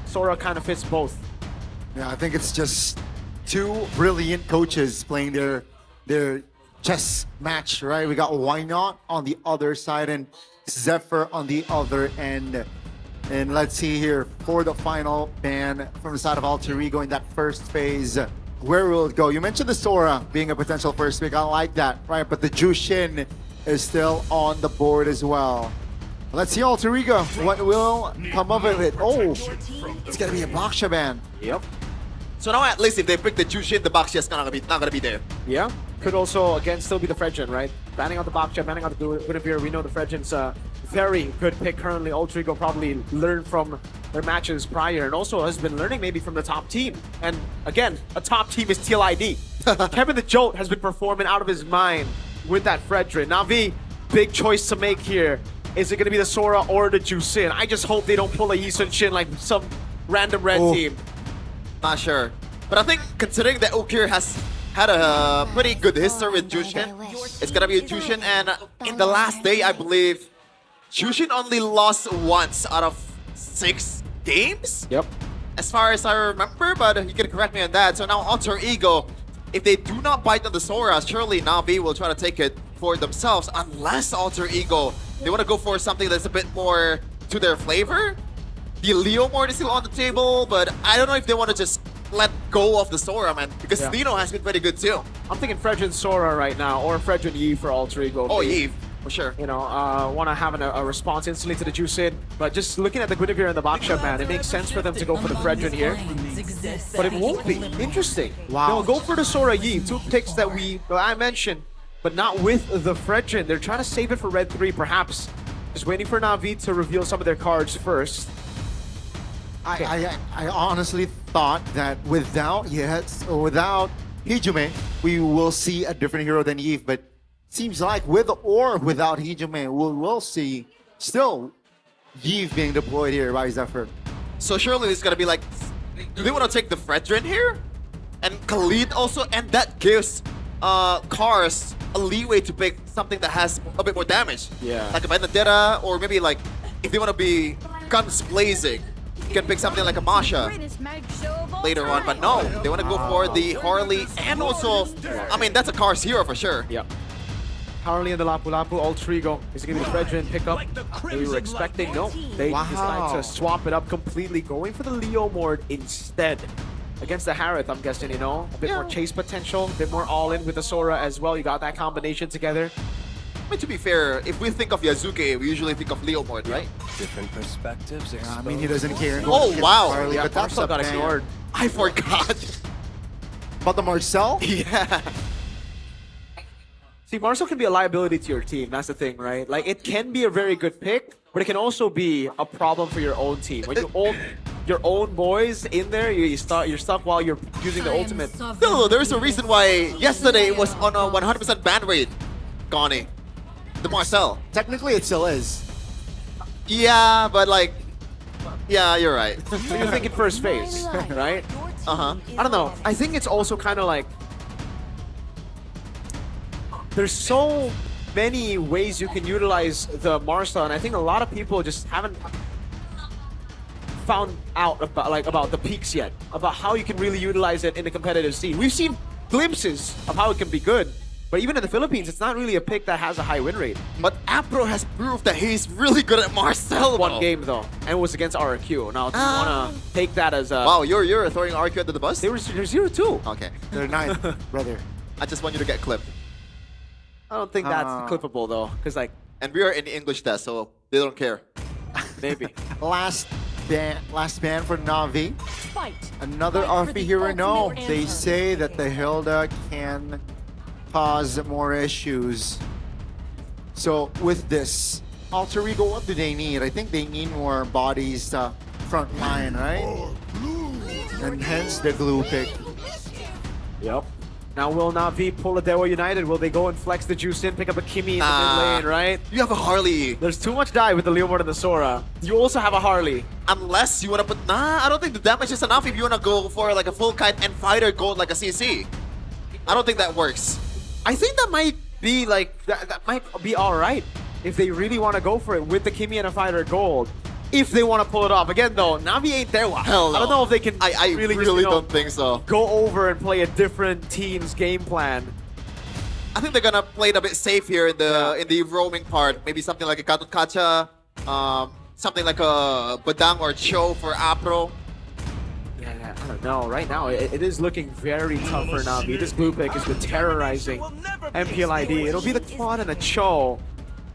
Sora kind of fits both. Yeah, I think it's just two brilliant coaches playing their chess match, right? We got Why Not on the other side and Zephyr on the other end. And let's see here for the final ban from the side of Alter Ego in that first phase. Where will it go? You mentioned the Sora being a potential first pick. I like that, right? But the Jushin is still on the board as well. Let's see Alter Ego. What will come of it? Oh, it's gonna be a Baksha ban. Yep. So now at least if they pick the Jushin, the Baksha is not gonna be there. Yeah. Could also, again, still be the Fredgen, right? Banning out the Baksha, banning out the Guinevere. We know the Fredgen's a very good pick currently. Alter Ego probably learned from their matches prior and also has been learning maybe from the top team. And again, a top team is TLID. Kevin the Jolt has been performing out of his mind with that Fredgen. Na'Vi, big choice to make here. Is it going to be the Sora or the Jusin? I just hope they don't pull a Yisun Shin like some random red team. Not sure. But I think considering that Ukir has had a pretty good history with Jushin, it's going to be a Jushin. And in the last day, I believe, Jushin only lost once out of 6 games? Yep. As far as I remember, but you can correct me on that. So now Alter Ego, if they do not bite on the Sora, surely Na'Vi will try to take it for themselves. Unless Alter Ego, they want to go for something that's a bit more to their flavor. The Leo Mord is still on the table, but I don't know if they want to just let go of the Sora, man. Because Lino has been very good too. I'm thinking Fredgen Sora right now, or Fredgen Yi for Alter Ego. Oh, Yi, for sure. You know, want to have a response instantly to the Jusin. But just looking at the Guinevere and the Baksha, man, it makes sense for them to go for the Fredgen here. But it won't be. Interesting. Wow. They'll go for the Sora Yi. 2 picks that I mentioned, but not with the Fredgen. They're trying to save it for Red 3, perhaps. Just waiting for Na'Vi to reveal some of their cards first. I honestly thought that without Hijume, we will see a different hero than Eve, but seems like with or without Hijume, we will see still Eve being deployed here by Zephyr. So surely it's gonna be like, do they want to take the Fredgen here? And Khalid also, and that gives Cars a leeway to pick something that has a bit more damage. Yeah. Like a Vendetta, or maybe like, if they want to be guns blazing, you can pick something like a Masha later on, but no, they want to go for the Harley, and also, I mean, that's a Cars hero for sure. Yep. Harley and the Lapu Lapu, Alter Ego. Is it going to be the Fredgen pickup we were expecting? No, they decided to swap it up completely, going for the Leo Mord instead. Against the Harith, I'm guessing, you know? A bit more chase potential, a bit more all-in with the Sora as well. You got that combination together. I mean, to be fair, if we think of Yazuke, we usually think of Leo Mord, right? Different perspectives. I mean, he doesn't care. Oh, wow. Harley, but that's Marcel got ban. ignored. I forgot. About the Marcel? Yeah. See, Marcel can be a liability to your team. That's the thing, right? Like, it can be a very good pick, but it can also be a problem for your own team. When you hold your own boys in there, you're stuck while you're using the ultimate. No, there's a reason why yesterday it was on a 100% ban rate, Gani. The Marcel. Technically, it still is. Yeah, but like, yeah, you're right. So you're thinking first phase, right? Uh-huh. I don't know. I think it's also kind of like, there's so many ways you can utilize the Marcel, and I think a lot of people just haven't found out about the peaks yet, about how you can really utilize it in the competitive scene. We've seen glimpses of how it can be good, but even in the Philippines, it's not really a pick that has a high win rate. But Apro has proved that he's really good at Marcel. One game though, and it was against RQ. Now, do you want to take that as a... Wow, you're throwing RQ under the bus? They're 0-2. Okay. They're 9, brother. I just want you to get clipped. I don't think that's clippable though, because like... And we are in the English test, so they don't care. Maybe. Last ban for Na'Vi. Another RP hero. No, they say that the Hilda can cause more issues. So with this, Alter Ego, what do they need? I think they need more bodies front line, right? And hence the glue pick. Yep. Now will Na'Vi pull a Dewa United? Will they go and flex the juice in, pick up a Kimi in the mid lane, right? You have a Harley. There's too much die with the Leomord and the Sora. You also have a Harley. Unless you want to put... Nah, I don't think the damage is enough if you want to go for like a full kite and fighter gold like a CC. I don't think that works. I think that might be like... That might be alright. if they really want to go for it with the Kimi and a fighter gold. If they want to pull it off. Again, though, Na'Vi ain't there. Hell no. I don't know if they can I really, really just, you know, don't think so. Go over and play a different team's game plan. I think they're gonna play it a bit safe here in the roaming part. Maybe something like a Katut Kacha, something like a Badang or Cho for Apro. Yeah, I don't know. Right now, it is looking very tough for Na'Vi. This blue pick has been terrorizing MPL ID. It'll be the Quad and a Cho.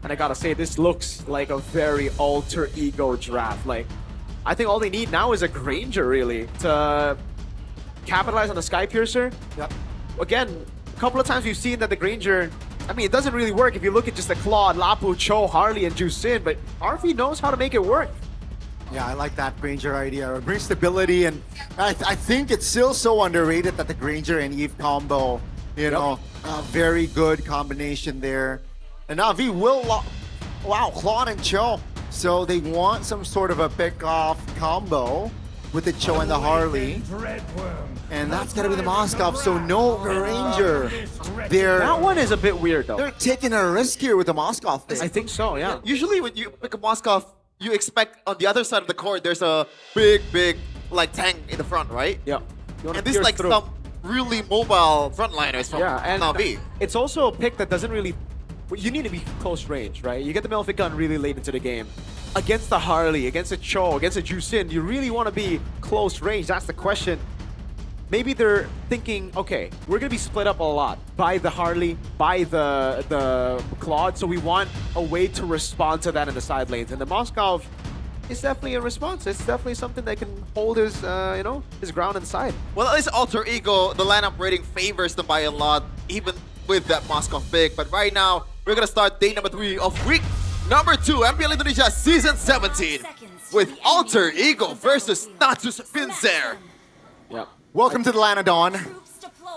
And I gotta say, this looks like a very alter ego draft. Like, I think all they need now is a Granger, really, to capitalize on the Sky Piercer. Yep. Again, a couple of times we've seen that the Granger, I mean, it doesn't really work if you look at just the Claude, Lapu, Cho, Harley, and Jusin, but RV knows how to make it work. Yeah, I like that Granger idea. It brings stability, and I think it's still so underrated that the Granger and Eve combo, you know, a very good combination there. And Na'Vi will, wow, Claude and Cho. So they want some sort of a pick-off combo with the Cho and the Harley. And that's gonna be the Moskov, so no Granger. That one is a bit weird, though. They're taking a risk here with the Moskov thing. I think so, yeah. Usually when you pick a Moskov, you expect on the other side of the court, there's a big, like, tank in the front, right? Yeah. And this is like some really mobile frontliners from Na'Vi. It's also a pick that doesn't really... You need to be close range, right? You get the Malefic gun really late into the game. Against the Harley, against a Cho, against a Jusin, you really want to be close range. That's the question. Maybe they're thinking, okay, we're going to be split up a lot by the Harley, by the Claude, so we want a way to respond to that in the side lanes. And the Moskov is definitely a response. It's definitely something that can hold his, you know, his ground inside. Well, at least Alter Ego, the lineup rating favors them by a lot, even with that Moskov pick. But right now, we're gonna start day number 3 of week number 2, MPL Indonesia Season 17, with Alter Ego versus Natus Pinzer. Yep. Welcome to the Lanadon.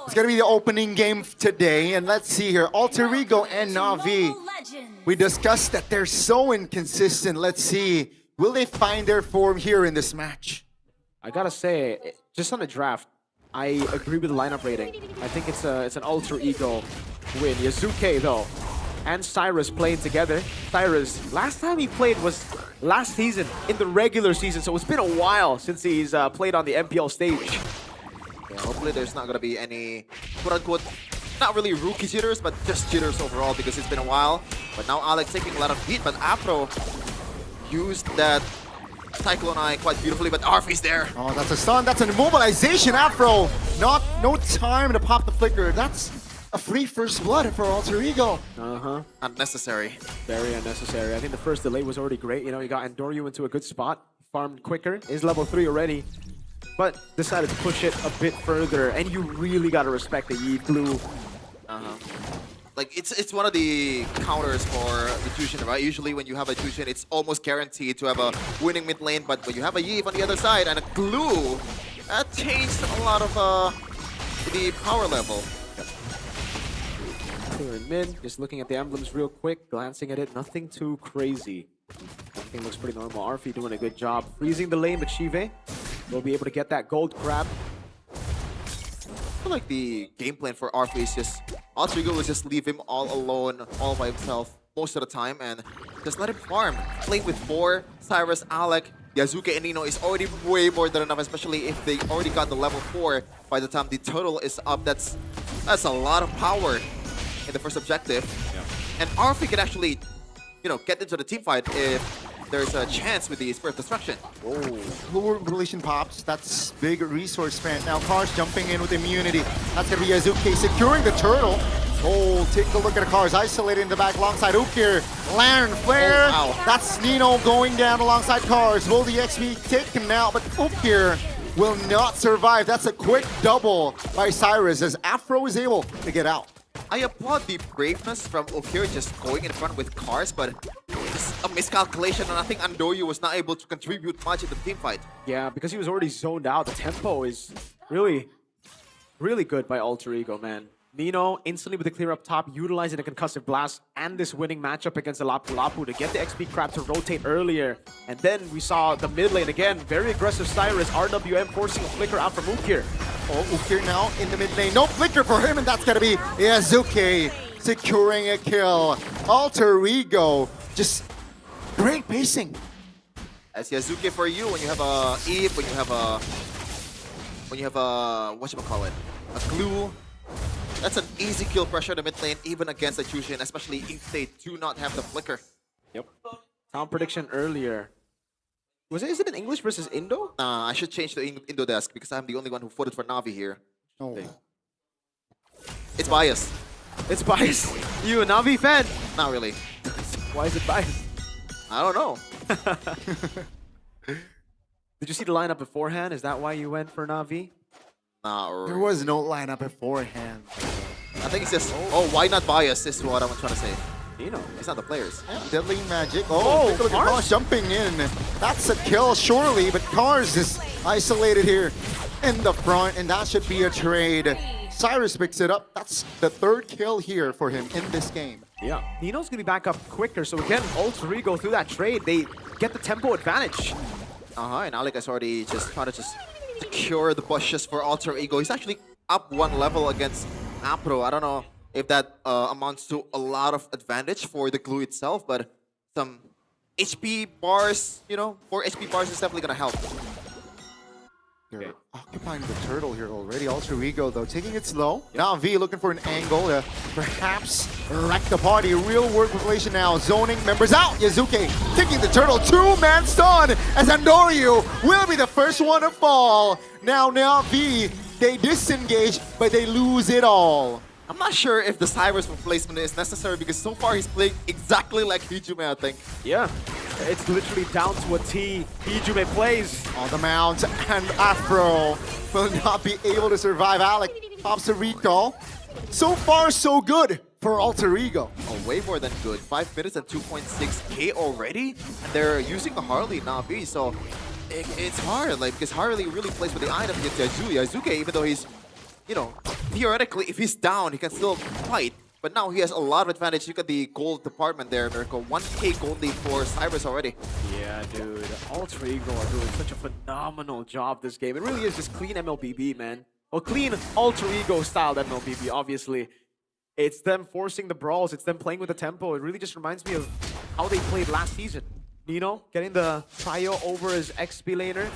It's gonna be the opening game today, and let's see here, Alter Ego and Na'Vi. We discussed that they're so inconsistent. Let's see, will they find their form here in this match? I gotta say, just on the draft, I agree with the lineup rating. I think it's an Alter Ego win. Yazuke, though, and Cyrus playing together. Cyrus, last time he played was last season in the regular season, so it's been a while since he's played on the MPL stage. Yeah, hopefully there's not going to be any, quote-unquote, not really rookie jitters, but just jitters overall because it's been a while. But now Alex taking a lot of heat, but Afro used that Cyclone Eye quite beautifully, but Arfi's there. Oh, that's a stun. That's an immobilization, Afro. No time to pop the flicker. That's a free first blood for Alter Ego. Unnecessary. Very unnecessary. I think the first delay was already great. You know, you got Andoryu into a good spot, farmed quicker, is level 3 already, but decided to push it a bit further. And you really got to respect the Yi Blue. Like, it's one of the counters for the Jushin, right? Usually when you have a Jushin, it's almost guaranteed to have a winning mid lane, but when you have a Yi on the other side and a Glue, that changed a lot of the power level. Clear in mid, just looking at the emblems real quick, glancing at it, nothing too crazy. Everything looks pretty normal. Arfi doing a good job freezing the lane, but Shive will be able to get that gold grab. I feel like the game plan for Arfi is just Alter Ego will just leave him all alone, all by himself most of the time, and just let him farm. Playing with 4, Cyrus, Alec, Yazuke, and Nino is already way more than enough, especially if they already got the level 4 by the time the total is up. That's a lot of power in the first objective. And Arfi can actually, you know, get into the team fight if there's a chance with the Spirit of Destruction. Blue relation pops. That's big resource spent. Now Cars jumping in with immunity. That's gonna be Yazuke securing the turtle. Oh, take a look at the Cars isolated in the back alongside Ukir. Lantern Flare. That's Nino going down alongside Cars. Will the XP take him now? But Ukir will not survive. That's a quick double by Cyrus as Afro is able to get out. I applaud the braveness from Ukir just going in front with Cars, but it's a miscalculation, and I think Andoryu was not able to contribute much in the team fight. Yeah, because he was already zoned out. The tempo is really, really good by Alter Ego, man. Nino instantly with the clear up top, utilizing the concussive blast and this winning matchup against the Lapu Lapu to get the XP crab to rotate earlier. And then we saw the mid lane again, very aggressive Cyrus, RWM forcing a flicker out from Ukir. Oh, Ukir now in the mid lane. No flicker for him, and that's gonna be Yazuke securing a kill. Alter Ego Just great pacing. As Yazuki for you, when you have a Eve, when you have a whatchamacallit, a glue, that's an easy kill pressure in the mid lane, even against the Chushin, especially if they do not have the flicker. Yep. Town prediction earlier. Is it in English versus Indo? I should change to Indo desk because I'm the only one who voted for Navi here. Oh. It's biased. It's biased? You a Navi fan? Not really. Why is it biased? I don't know. Did you see the lineup beforehand? Is that why you went for Navi? Nah, There was no lineup beforehand. I think it's just, oh, why not bias? This is what I'm trying to say. You know, it's not the players. Yeah, Deadly Magic. Oh, take a look at Cars jumping in. That's a kill, surely, but Cars is isolated here in the front, and that should be a trade. Cyrus picks it up. That's the third kill here for him in this game. Yeah, Nino's gonna be back up quicker, so again, Alter Ego through that trade, they get the tempo advantage. And Alec is already just trying to secure the bushes for Alter Ego. He's actually up one level against Apro. I don't know if that amounts to a lot of advantage for the glue itself, but some HP bars, you know, 4 HP bars is definitely gonna help. They're occupying the turtle here already. Alter Ego, though, taking it slow. Now V looking for an angle to perhaps wreck the party. Real world population now. Zoning members out. Yazuki taking the turtle. 2-man stun as Andoryu will be the first one to fall. Now V, they disengage, but they lose it all. I'm not sure if the Cyrus replacement is necessary because so far he's playing exactly like Hijume, I think. Yeah, it's literally down to a T. Hijume plays. On the mount, and Afro will not be able to survive. Alec pops a recall. So far, so good for Alter Ego. Oh, way more than good. 5 minutes and 2.6k already. And they're using the Harley Navi, so it's hard, like, because Harley really plays with the item against Yazuki, even though he's, you know, theoretically, if he's down, he can still fight. But now he has a lot of advantage. Look at the gold department there, Miracle. 1k gold lead for Cyrus already. Yeah, dude. Alter Ego are doing such a phenomenal job this game. It really is just clean MLBB, man. Well, clean Alter Ego style MLBB, obviously. It's them forcing the brawls. It's them playing with the tempo. It really just reminds me of how they played last season. Nino getting the trio over as XP laner.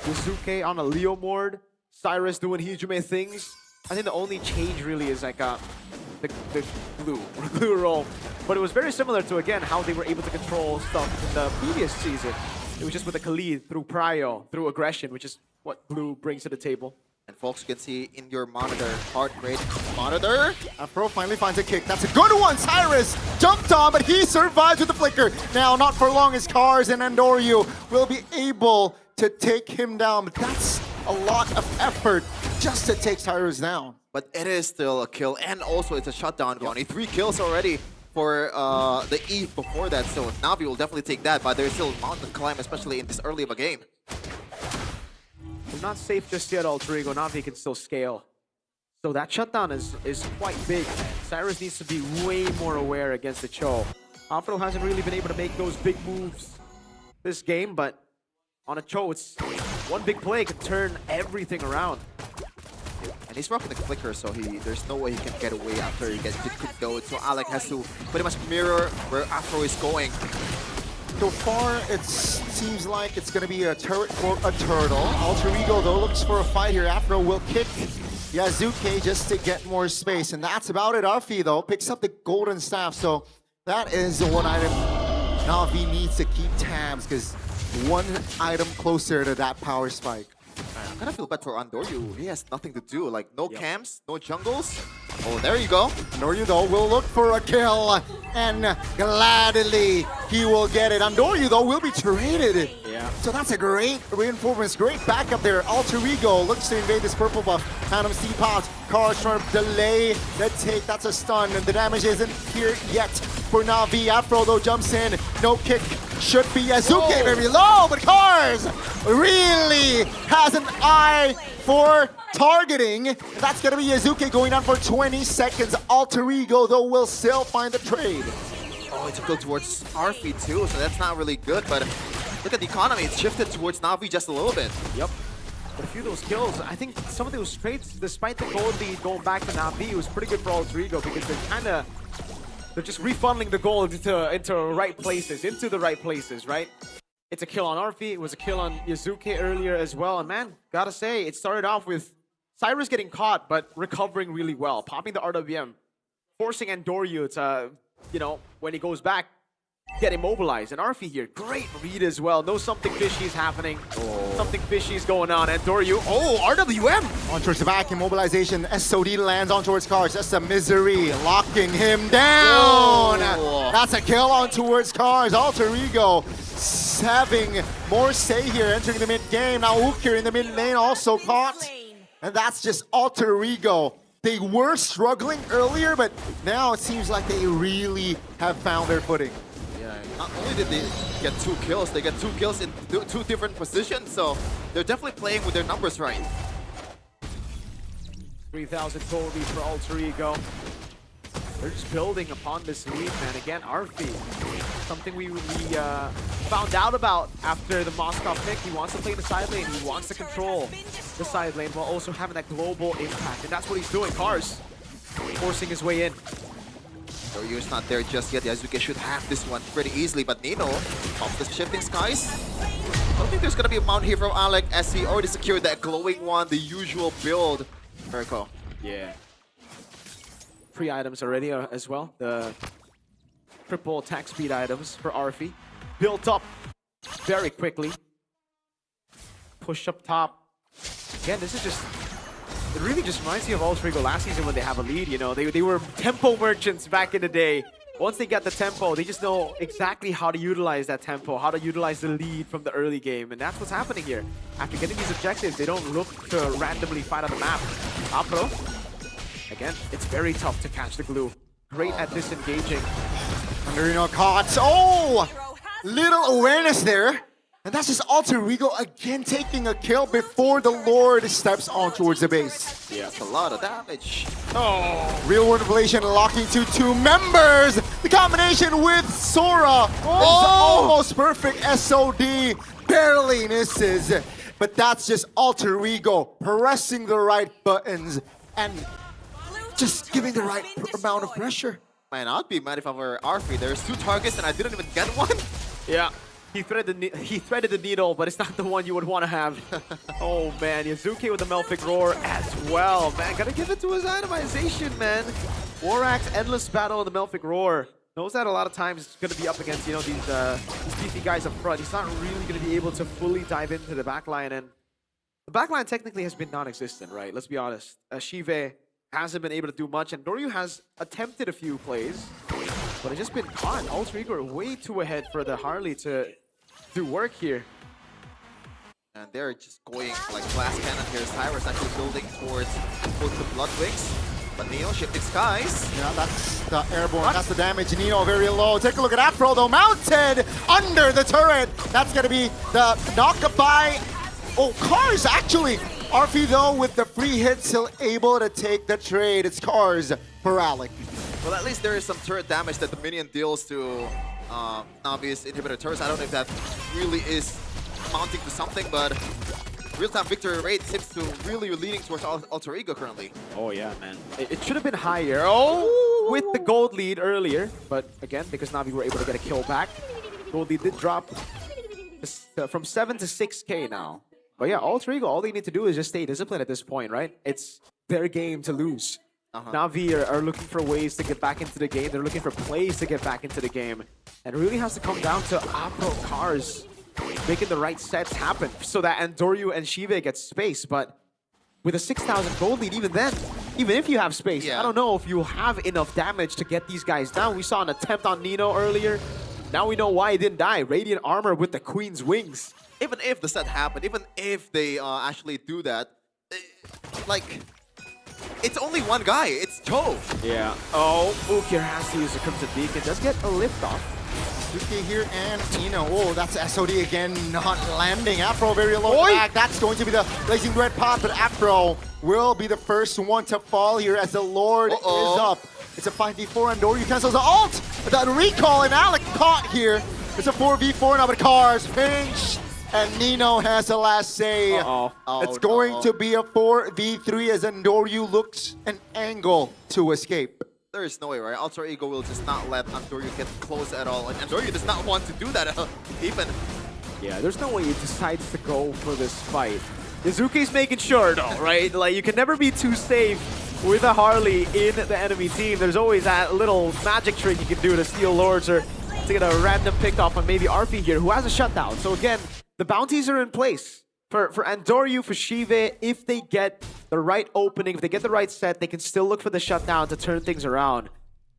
Yusuke on a Leo Mord. Cyrus doing Hijume things. I think the only change really is like the glue roll. But it was very similar to, again, how they were able to control stuff in the previous season. It was just with the Khalid, through Prio, through aggression, which is what Blue brings to the table. And folks, you can see in your monitor, heart rate monitor. Afro finally finds a kick. That's a good one. Cyrus jumped on, but he survives with the flicker. Now, not for long, as Cars and Andoryu will be able to take him down. But that's a lot of effort just to take Cyrus down. But it is still a kill, and also it's a shutdown, Goni. 3 kills already for the Eve before that, so Navi will definitely take that, but there's still mountain climb, especially in this early of a game. They're not safe just yet, Alter Ego. Navi can still scale. So that shutdown is quite big, man. Cyrus needs to be way more aware against the Cho. Afro hasn't really been able to make those big moves this game, but on a Cho, it's one big play can turn everything around. And he's rocking the flicker, so there's no way he can get away after he gets good go. So Alec has to pretty much mirror where Afro is going. So far, it seems like it's going to be a turret for a turtle. Alter Ego, though, looks for a fight here. Afro will kick Yazuki just to get more space. And that's about it. Afi, though, picks up the golden staff. So that is the one item Navi needs to keep tabs, because one item closer to that power spike. I kind of feel bad for Andoryu. He has nothing to do. Like, no camps, no jungles. Oh, there you go. Andoryu, though, will look for a kill. And gladly, he will get it. Andoryu, though, will be traded. Yeah. So that's a great reinforcement. Great backup there. Alter Ego looks to invade this purple buff. Phantom Steam Pods. Cars trying to delay the take. That's a stun. And the damage isn't here yet for Navi. Afro, though, jumps in. No kick. Should be Yazuki very low, but Cars really has an eye for targeting. That's going to be Yazuki going down for 20 seconds. Alter Ego, though, will still find the trade. Oh, it's a kill towards Arfi too, so that's not really good, but look at the economy. It's shifted towards Navi just a little bit. Yep. But a few of those kills, I think some of those trades, despite the gold lead going back to Navi, it was pretty good for Alter Ego because they're kind of They're just refunneling the gold into right places, into the right places, right? It's a kill on Arfi. It was a kill on Yazuke earlier as well. And man, gotta say, it started off with Cyrus getting caught, but recovering really well. Popping the RWM, forcing Andoryu to, you know, when he goes back, get immobilized. And Arfi here, great read as well. Knows something fishy is happening. Something fishy is going on. Andoryu, RWM! On towards the back, immobilization. SOD lands on towards Cars. That's a misery, locking him down. That's a kill on towards Cars. Alter Ego having more say here, entering the mid game. Now Ook here in the mid lane also caught. And that's just Alter Ego. They were struggling earlier, but now it seems like they really have found their footing. Yeah, not only did they get 2 kills, they get 2 kills in 2 different positions, so they're definitely playing with their numbers right. 3,000 gold lead for Alter Ego. They're just building upon this lead, man. Again, Arfi, something we found out about after the Moscow pick. He wants to play the side lane. He wants to control the side lane while also having that global impact. And that's what he's doing. Cars forcing his way in. Yoryu's not there just yet. Yazuke should have this one pretty easily, but Nino off the shifting skies. I don't think there's gonna be a mount here from Alec as he already secured that glowing one, the usual build. Mirko. Yeah. 3 items already as well. The triple attack speed items for Arfi. Built up very quickly. Push up top. Again, this is just... It really just reminds me of Alter Ego last season when they have a lead, you know. They were tempo merchants back in the day. Once they get the tempo, they just know exactly how to utilize that tempo, how to utilize the lead from the early game. And that's what's happening here. After getting these objectives, they don't look to randomly fight on the map. Apro. Again, it's very tough to catch the glue. Great at disengaging. Andoryu caught. Oh! Little awareness there. And that's just Alter Ego again taking a kill before the Lord steps on towards the base. Yeah, it's a lot of damage. Oh! Real world inflation locking to 2 members. The combination with Sora is almost perfect. SOD barely misses. But that's just Alter Ego pressing the right buttons and just giving the right amount of pressure. Man, I'd be mad if I were Arfi. There's 2 targets and I didn't even get one. Yeah. He threaded the needle, but it's not the one you would want to have. Oh man, Yazuki with the Melfic Roar as well. Man, gotta give it to his itemization, man. Warak's endless battle of the Melfic Roar. Knows that a lot of times it's gonna be up against, you know, these beefy guys up front. He's not really gonna be able to fully dive into the backline, and the backline technically has been non-existent, right? Let's be honest. Shive hasn't been able to do much, and Doryu has attempted a few plays, but it's just been caught. Alter Ego are way too ahead for the Harley to do work here. And they're just going like glass cannon here. Cyrus actually building towards both the Bloodwings. But Neo shifting skies. Yeah, that's the airborne. That's the damage. Nino very low. Take a look at Afro though. Mounted under the turret. That's going to be the knock by. Oh, Cars actually. Arfi though with the free hits still able to take the trade. It's Cars for Alec. Well, at least there is some turret damage that the minion deals to Navi's inhibitor turrets. I don't know if that really is amounting to something, but real-time victory rate seems to really be leaning towards Alter Ego currently. Oh yeah, man. It should have been higher. Oh, with the gold lead earlier, but again, because Navi were able to get a kill back, gold lead did drop from 7 to 6K now. But yeah, Alter Ego, all they need to do is just stay disciplined at this point, right? It's their game to lose. Navi are looking for ways to get back into the game. They're looking for plays to get back into the game. And it really has to come down to Apro Cars making the right sets happen so that Andoryu and Shive get space. But with a 6,000 gold lead, even then, even if you have space, I don't know if you have enough damage to get these guys down. We saw an attempt on Nino earlier. Now we know why he didn't die. Radiant armor with the Queen's wings. Even if the set happened, even if they actually do that, like, it's only one guy. It's Joe. Yeah. Oh, Ukir has to use the Crimson Beacon. Does get a lift off. Suki here and Nino. Oh, that's SOD again, not landing. Afro very low back. That's going to be the Blazing Red Pot, but Afro will be the first one to fall here as the Lord is up. It's a 5v4 and Doryu cancels the ult. The recall and Alec caught here. It's a 4v4 now, but Cars pinched. And Nino has the last say. It's going to be a 4v3 as Andoryu looks an angle to escape. there is no way, right? Alter Ego will just not let Andoryu get close at all, and Andoryu does not want to do that even. Yeah, there's no way he decides to go for this fight. Yazuki's making sure though, right? Like, you can never be too safe with a Harley in the enemy team. There's always that little magic trick you can do to steal Lords or to get a random pick off on maybe RP here, who has a shutdown. So again, the bounties are in place. For Andoryu, for Shive, if they get the right opening, if they get the right set, they can still look for the shutdown to turn things around.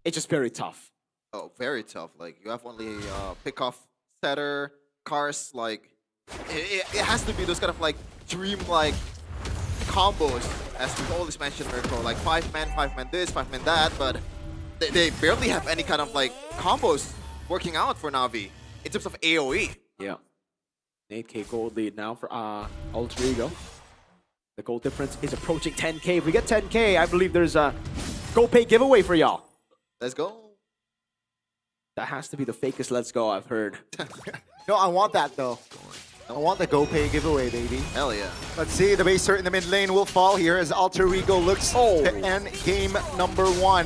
It's just very tough. Oh, very tough. Like, you have only pick-off setter, cars, like, it has to be those kind of, like, dream-like combos, as we've always mentioned, Mirko, like 5-man this, 5-man that, but they barely have any kind of, like, combos working out for Na'Vi in terms of AoE. Yeah. 8k gold lead now for Alter Ego. The gold difference is approaching 10k. If we get 10k, I believe there's a GoPay giveaway for y'all. Let's go. That has to be the fakest let's go I've heard. No, I want that though. I want the GoPay giveaway, baby. Hell yeah. Let's see, the base in the mid lane will fall here as Alter Ego looks to end game number 1.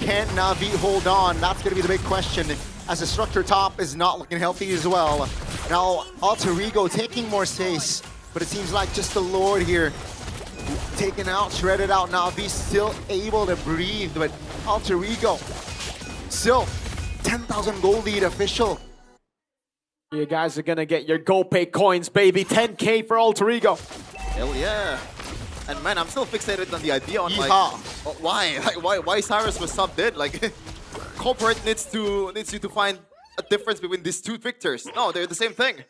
Can Na'Vi hold on? That's going to be the big question, as the structure top is not looking healthy as well. Now, Alter Ego taking more space, but it seems like just the Lord here taken out, shredded out. Na'Vi still able to breathe, but Alter Ego still 10,000 gold lead official. You guys are gonna get your GoPay coins, baby. 10k for Alter Ego. Hell yeah. And man, I'm still fixated on the idea on like, why? Like, why Cyrus was subbed in? Like, corporate needs you to find a difference between these two victors. No, they're the same thing.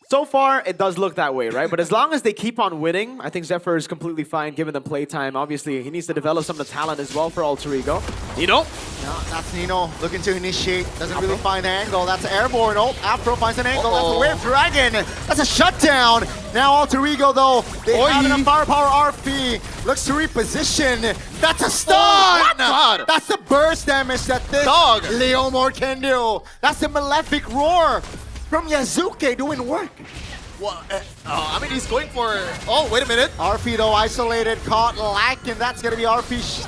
So far, it does look that way, right? But as long as they keep on winning, I think Zephyr is completely fine giving them playtime. Obviously, he needs to develop some of the talent as well for Alter Ego. Nino? No, that's Nino looking to initiate. Doesn't really find the angle. That's airborne. Oh, Afro finds an angle. That's a Wave Dragon. That's a shutdown. Now Alter Ego, though, they have enough firepower. RP looks to reposition. That's a stun. That's the burst damage that this Leomor can do. That's the Malefic Roar from Yazuki doing work. What? I mean, he's going for... Oh, wait a minute. RP, though, isolated, caught, lacking. That's going to be RP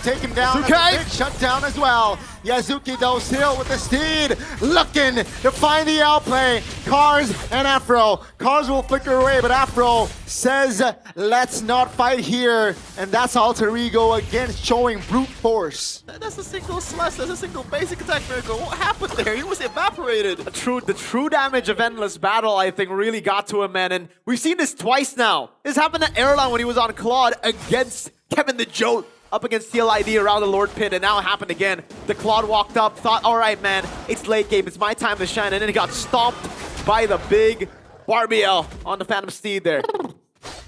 take him down. That's a big shutdown as well. Yazuki, though, still with the steed, looking to find the outplay. Cars and Afro. Cars will flicker away, but Afro says, let's not fight here. And that's Alter Ego again showing brute force. That's a single slash, that's a single basic attack, Mirko. What happened there? He was evaporated. The true damage of Endless Battle, I think, really got to him, man. And we've seen this twice now. This happened to Airline when he was on Claude against Kevin the Jote. Up against CLID around the Lord Pit, and now it happened again. The Claude walked up, thought, all right, man, it's late game, it's my time to shine, and then he got stomped by the big Barbiel on the Phantom Steed there.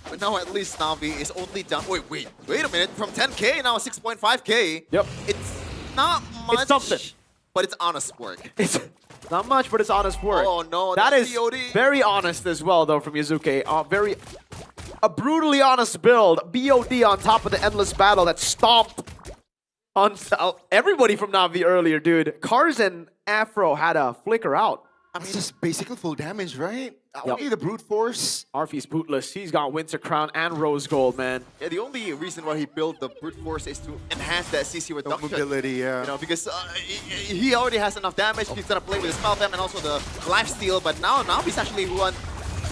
But now at least Na'Vi is only down. Wait a minute. From 10k now 6.5k. Yep. It's not much. It's something. But it's honest work. It's not much, but it's honest work. Oh no, that is COD. Very honest as well, though, from Yazuki. A brutally honest build. BOD on top of the Endless Battle that stomped on everybody from Na'Vi earlier, dude. Cars and Afro had a flicker out. I mean, just basically full damage, right? Only the brute force. Arfie's bootless. He's got Winter Crown and Rose Gold, man. Yeah, the only reason why he built the brute force is to enhance that CC reduction. Mobility, yeah. You know, because he already has enough damage. He's gonna play with the spell them and also the lifesteal. But now he's actually one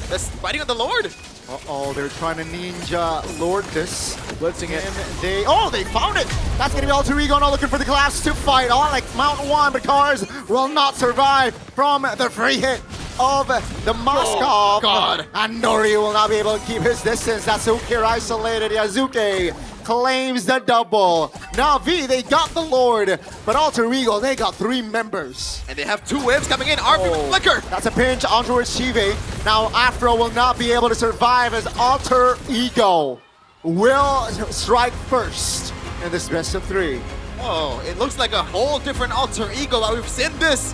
that's fighting on the Lord. Uh-oh, they're trying to ninja Lord this. Blitzing it. They found it! That's gonna be Alter Ego now looking for the collapse to fight on like Mount 1, but Cars will not survive from the free hit of the Moskov. Oh, God. And Nori will not be able to keep his distance. That's Ukir isolated. Yazuki claims the double. Na'Vi, they got the Lord, but Alter Ego, they got 3 members. And they have 2 waves coming in. RP with Flicker. That's a pinch on towards Shive. Now Afro will not be able to survive as Alter Ego will strike first in this best of 3. Whoa, it looks like a whole different Alter Ego. We've seen this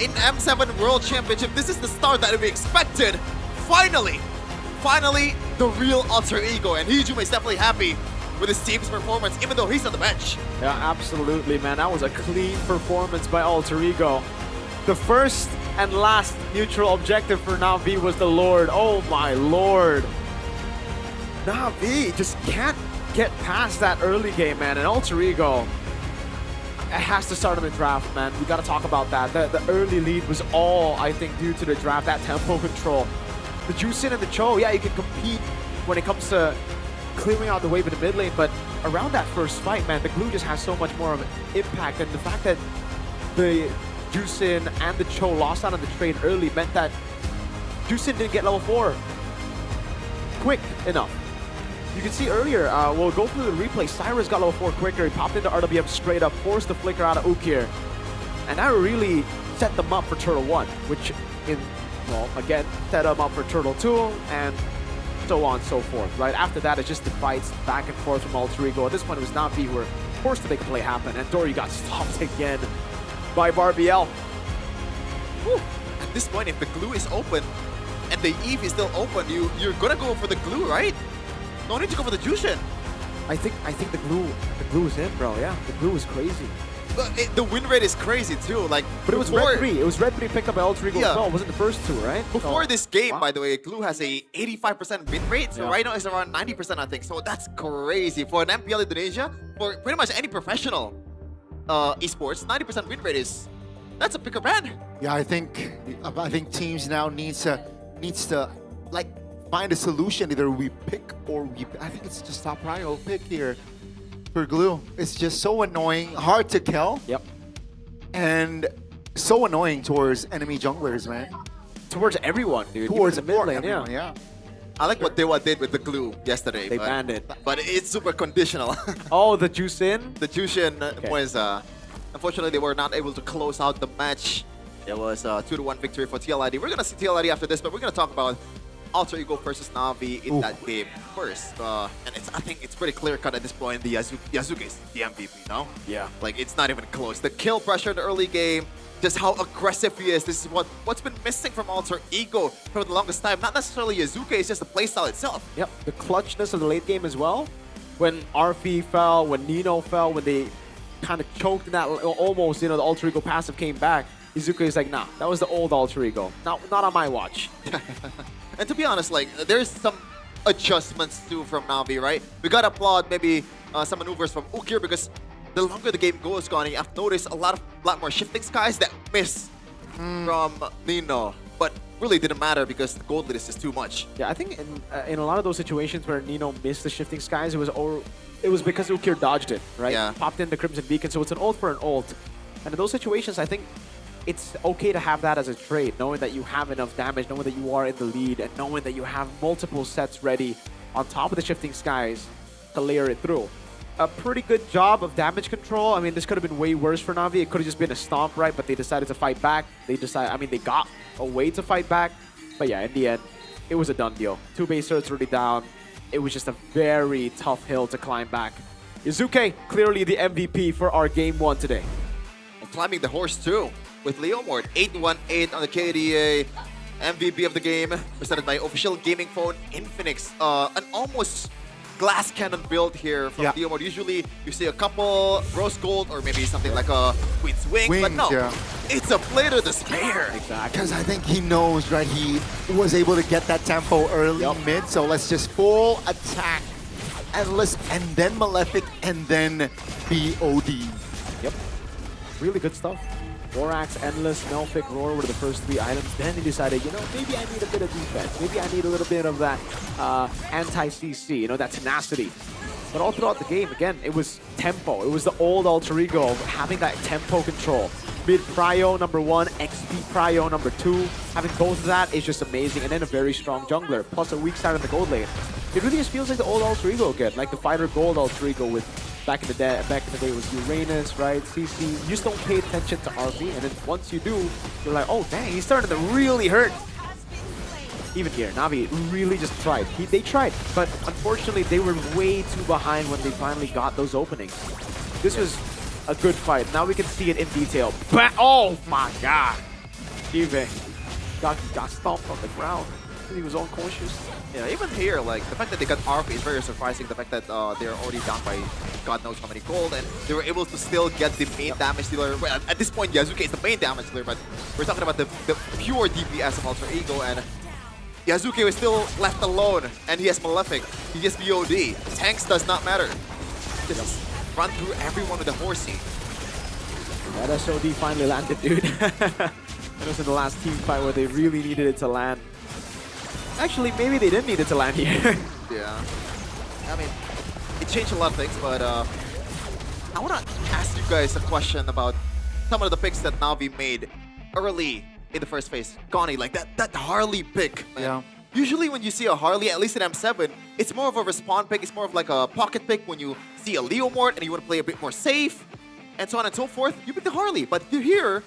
in M7 World Championship. This is the start that we expected. Finally, the real Alter Ego. And Hijuma is definitely happy with his team's performance, even though he's on the bench. Yeah, absolutely, man. That was a clean performance by Alter Ego. The first and last neutral objective for Na'Vi was the Lord. Oh my Lord. Na'Vi just can't get past that early game, man. And Alter Ego, has to start on the draft, man. We got to talk about that. The early lead was all, I think, due to the draft, that tempo control. The Juicin and the Cho, yeah, you can compete when it comes to clearing out the wave in the mid lane, but around that first fight, man, the glue just has so much more of an impact, and the fact that the Juicin and the Cho lost out on the trade early meant that Juicin didn't get level 4 quick enough. You can see earlier, we'll go through the replay, Cyrus got level 4 quicker, he popped into RWM straight up, forced the flicker out of Ukir, and that really set them up for Turtle 1, which, well, again, set them up for Turtle 2, and so on and so forth, right? After that, it's just the fights back and forth from Alter Ego. At this point, it was Navi who were forced to make a play happen, and Dory got stopped again by Barbiel. Whew. At this point, if the glue is open and the Eve is still open, you're gonna go for the glue, right? No need to go for the Jushin. I think the glue is in, bro. Yeah, the glue is crazy. But the win rate is crazy too. Like, but it was Red 3. It was Red 3 picked up by Alter Ego as well. It wasn't the first two, right? Before this game, by the way, Glue has a 85% win rate. So right now it's around 90%, I think. So that's crazy for an MPL Indonesia. For pretty much any professional esports, 90% win rate that's a bigger brand. Yeah, I think teams now needs to like find a solution. Either we pick or I think it's just top prio pick here for Glue. It's just so annoying, hard to kill. Yep. And so annoying towards enemy junglers, man. Towards everyone, dude. Towards the mid lane, yeah. I like what Dewa did with the glue yesterday. They banned it. But it's super conditional. Oh, the Juicin? The Juicin was, unfortunately, they were not able to close out the match. It was a 2-1 victory for TLID. We're going to see TLID after this, but we're going to talk about Alter Ego versus Navi in that game first. And I think it's pretty clear-cut at this point. The Yasuke is the MVP, no? Yeah. Like, it's not even close. The kill pressure in the early game, just how aggressive he is. This is what's been missing from Alter Ego for the longest time. Not necessarily Yasuke, it's just the playstyle itself. Yep, the clutchness of the late game as well. When RP fell, when Nino fell, when they kind of choked in that almost, the Alter Ego passive came back, Izuka is like, nah, that was the old Alter Ego. Not on my watch. And to be honest, like, there's some adjustments too from Navi, right? We gotta applaud maybe some maneuvers from Ukir, because the longer the game goes on, I've noticed a lot more shifting skies that miss from Nino. But really didn't matter because the gold lead is just too much. Yeah, I think in a lot of those situations where Nino missed the shifting skies, it was because Ukir dodged it, right? Yeah. Popped in the Crimson Beacon, so it's an ult for an ult. And in those situations, I think it's okay to have that as a trade, knowing that you have enough damage, knowing that you are in the lead, and knowing that you have multiple sets ready on top of the shifting skies to layer it through. A pretty good job of damage control. I mean, this could have been way worse for Navi. It could have just been a stomp, right? But they decided to fight back. They got a way to fight back. But yeah, in the end, it was a done deal. 2 base turrets already down. It was just a very tough hill to climb back. Izuke, clearly the MVP for our Game 1 today. And climbing the horse too, with Leomord, 818 on the KDA. MVP of the game, presented by official gaming phone Infinix. An almost glass cannon build here from Leomord. Usually you see a couple rose gold or maybe something like a Queen's Wing, but no, it's a Blade of Despair. Exactly. Because I think he knows, right, he was able to get that tempo early mid, so let's just full attack, Endless, and then Malefic, and then BOD. Yep, really good stuff. Borax, Endless, Malefic, Roar were the first 3 items. Then he decided, maybe I need a bit of defense. Maybe I need a little bit of that anti-CC, that tenacity. But all throughout the game, again, it was tempo. It was the old Alter Ego of having that tempo control. Mid prio number 1, XP prio number 2. Having both of that is just amazing. And then a very strong jungler, plus a weak side in the gold lane. It really just feels like the old Alter Ego again, like the fighter gold Alter Ego with back in the day it was Uranus, right? CC. You just don't pay attention to RP, and then once you do, you're like, oh dang, he's starting to really hurt. Even here, Navi really just tried. They tried, but unfortunately they were way too behind when they finally got those openings. This was a good fight. Now we can see it in detail. Oh my god! Eve got stomped on the ground. He was unconscious. Yeah, even here, like, the fact that they got RP is very surprising. The fact that they're already down by God knows how many gold, and they were able to still get the main damage dealer. Well, at this point, Yasuke is the main damage dealer, but we're talking about the pure DPS of Alter Ego, and Yasuke was still left alone, and he has Malefic, he has BOD. Tanks does not matter. Just run through everyone with the horsey. That SOD finally landed, dude. It was in the last team fight where they really needed it to land. Actually, maybe they didn't need it to land here. Yeah. I mean, it changed a lot of things, but I want to ask you guys a question about some of the picks that Navi made early in the first phase. Connie, like that Harley pick, man. Yeah. Usually when you see a Harley, at least in M7, it's more of a respawn pick. It's more of like a pocket pick when you see a Leo Mort and you want to play a bit more safe, and so on and so forth. You pick the Harley, but here,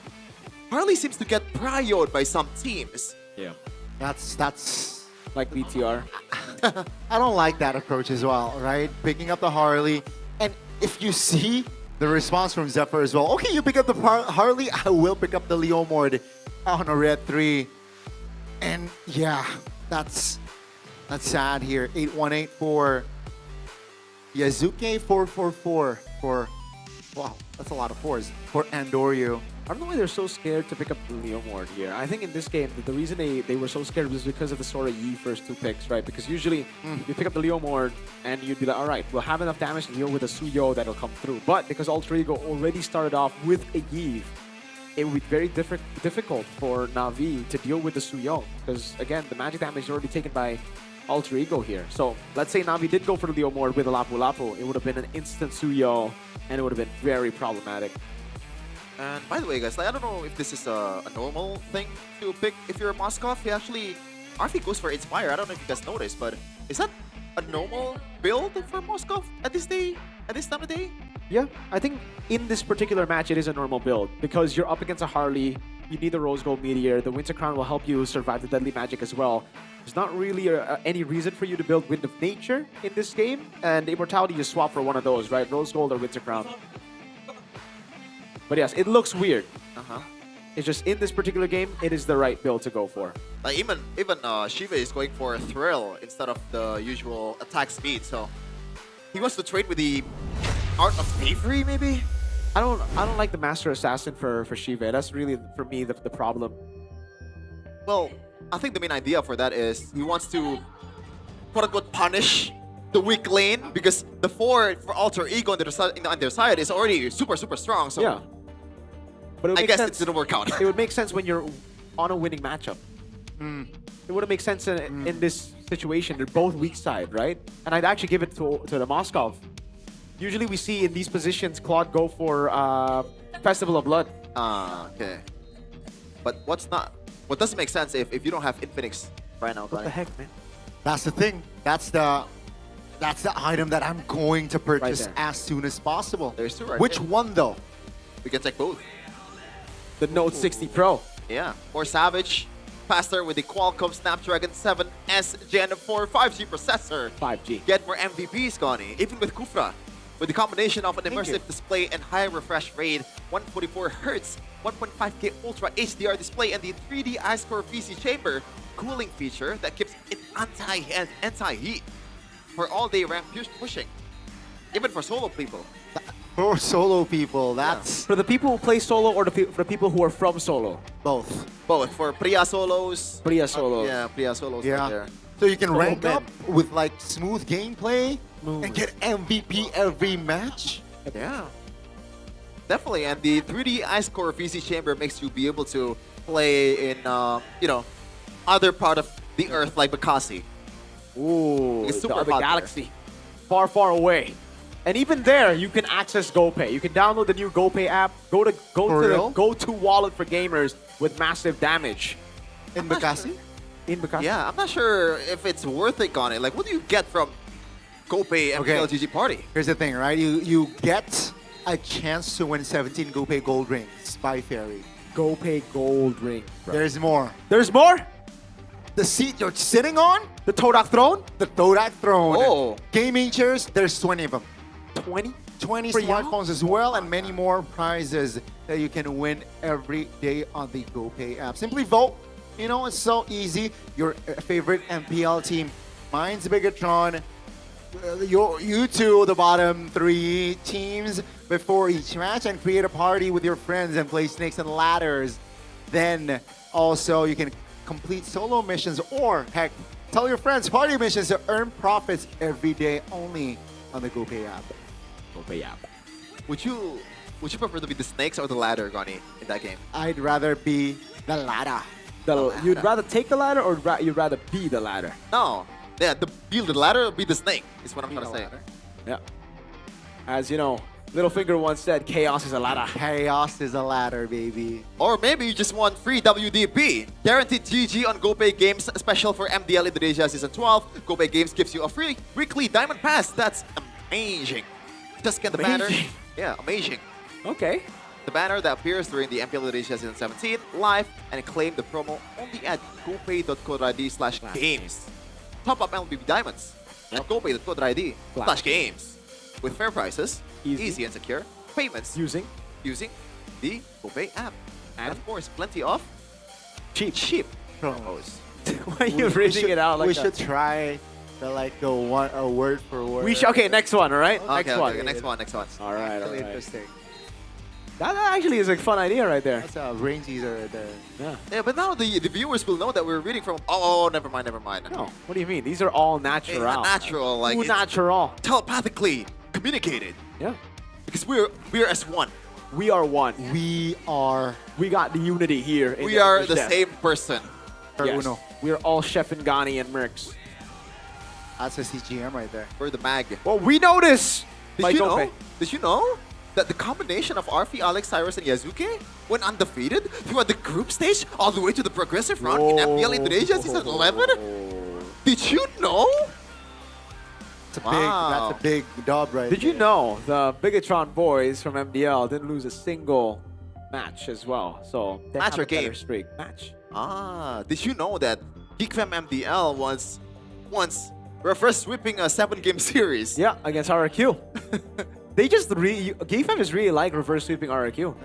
Harley seems to get prioed by some teams. Yeah. That's like BTR. I don't like that approach as well, right? Picking up the Harley, and if you see the response from Zephyr as well, okay, you pick up the Harley, I will pick up the Leo Mort on a red 3. And yeah, that's sad here. 818 for Yazuke, 444 for, wow, that's a lot of 4s for Andoryu. I don't know why they're so scared to pick up the Leo Mort here. I think in this game, the reason they were so scared was because of the Sora Yi first 2 picks, right? Because usually you pick up the Leo Mort and you'd be like, all right, we'll have enough damage to deal with a Suyo that'll come through. But because Alter Ego already started off with a Yi, it would be very difficult for Navi to deal with the Suyo. Because again, the magic damage is already taken by Alter Ego here. So let's say Navi did go for the Leo Mort with a Lapu Lapu. It would have been an instant Suyo and it would have been very problematic. And by the way, guys, like, I don't know if this is a normal thing to pick if you're a Moskov. He actually, RP goes for Inspire. I don't know if you guys noticed, but is that a normal build for Moskov at this time of day? Yeah, I think in this particular match, it is a normal build because you're up against a Harley. You need the Rose Gold Meteor. The Winter Crown will help you survive the Deadly Magic as well. There's not really any reason for you to build Wind of Nature in this game, and Immortality, you swap for one of those, right? Rose Gold or Winter Crown. But yes, it looks weird. It's just in this particular game, it is the right build to go for. Like even Shiva is going for a Thrill instead of the usual attack speed. So he wants to trade with the Art of Thievery, maybe. I don't like the Master Assassin for Shiva. That's really for me the problem. Well, I think the main idea for that is he wants to quote unquote punish the weak lane because the 4 for Alter Ego on their side is already super strong. So yeah. But I guess it didn't work out. It would make sense when you're on a winning matchup. It wouldn't make sense in this situation. They're both weak side, right? And I'd actually give it to the Moskov. Usually we see in these positions Claude go for Festival of Blood. Okay. But what doesn't make sense if you don't have Infinix right now, What the heck, man? That's the thing. That's the item that I'm going to purchase as soon as possible. There's 2 right Which there. one though? We can take both. The Note 60 Pro. Yeah. More Savage. Faster with the Qualcomm Snapdragon 7S Gen 4 5G processor. 5G. Get more MVPs, Connie. Even with Kufra. With the combination of an immersive display and high refresh rate, 144 Hz, 1.5K Ultra HDR display, and the 3D iScore PC chamber cooling feature that keeps it anti-heat for all-day rank pushing. Even for solo people. For solo people, that's... For the people who play solo or for the people who are from solo? Both. Both. For Priya solos. Priya solos. Yeah, Priya solos Yeah. right there. So you can Solo rank men. up with like smooth gameplay and get MVP every match. Yeah. Definitely. And the 3D iScore VC chamber makes you be able to play in, other part of the Earth like Bakassi. Ooh, It's super the other hot galaxy. Far, far away. And even there, you can access GoPay. You can download the new GoPay app. Go to the go-to wallet for gamers with massive damage. In Bakassi? In Bakassi. Yeah, I'm not sure if it's worth it, Connie. Like, what do you get from GoPay MPL GG Party? Here's the thing, right? You get a chance to win 17 GoPay Gold Rings by Fairy. GoPay Gold Ring. Bro. There's more. There's more? The seat you're sitting on? The Todak Throne? The Todak Throne. Oh. Gaming chairs, there's 20 of them. 20? 20 For smartphones as well, and many more prizes that you can win every day on the GoPay app. Simply vote. You know, it's so easy. Your favorite MPL team. Mine's Bigatron. You two, the bottom 3 teams before each match, and create a party with your friends and play snakes and ladders. Then also you can complete solo missions or heck, tell your friends party missions to earn profits every day only on the GoPay app. GoPay app. Would you would you prefer to be the snakes or the ladder, Gani, in that game? I'd rather be the ladder. You'd rather take the ladder or you'd rather be the ladder? No. Yeah, be the ladder or be the snake is what I'm trying to say. Yeah. As you know, Littlefinger once said, chaos is a ladder. Chaos is a ladder, baby. Or maybe you just want free WDP. Guaranteed GG on GoPay Games special for MDL Indonesia Season 12. GoPay Games gives you a free weekly Diamond Pass. That's amazing. Just get the banner. Yeah, amazing. Okay. The banner that appears during the MPL Indonesia Season 17 live and claim the promo only at gopay.co.id/games. Top up LBB Diamonds at gopay.co.id/games. With fair prices, easy and secure payments using the GoPay app. And of course, plenty of cheap promos. Why are you reading it out like we that? should try to go word for word. Okay, next one, all right? Okay, next one. All right, all right. Interesting. That actually is a fun idea right there. That's a brain teaser right there. Yeah, but now the viewers will know that we're reading from. Oh, never mind. No, what do you mean? These are all natural. Natural, like it's natural. Telepathically communicated. Yeah. Because we're as one. We are one. We got the unity here. We are the same person. Yes. We are all Chef and Gani and Mercs. That's a CGM right there. We're the mag. Well, we know this. Did you know that the combination of RF, Alex, Cyrus, and Yazuke went undefeated throughout the group stage all the way to the progressive round in MPL Indonesia Season 11? Did you know? That's a big dub right Did you know the Bigatron boys from MDL didn't lose a single match as well? So they Match have or a better game? streak. Match. Did you know that GeekFam MDL was once reverse sweeping a 7-game series? Yeah, against RRQ. They just GeekFam is really like reverse sweeping RRQ.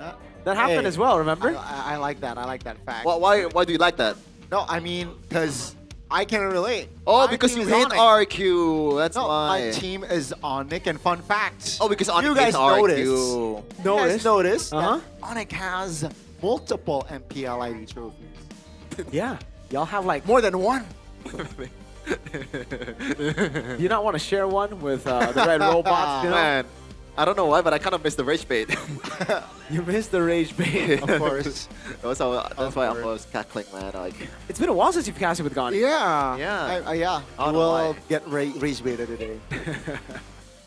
That happened as well, remember? I like that. I like that fact. Why do you like that? No, I mean, because I can relate. Oh, My because team you is hate Onyx. RQ. That's No, why. my team is Onyx, and fun fact. Oh, because Onyx you guys hates RQ. You guys notice Uh-huh. that Onyx has multiple MPL ID trophies. Yeah. Y'all have like More than one. you not want to share one with the red robots, you know? Man, I don't know why, but I kind of missed the rage bait. You missed the rage bait. Of course. that's why I was cackling, man. Like, It's been a while since you've casted with Gani. Yeah. Yeah. Yeah. I don't We know will why. get rage baited today.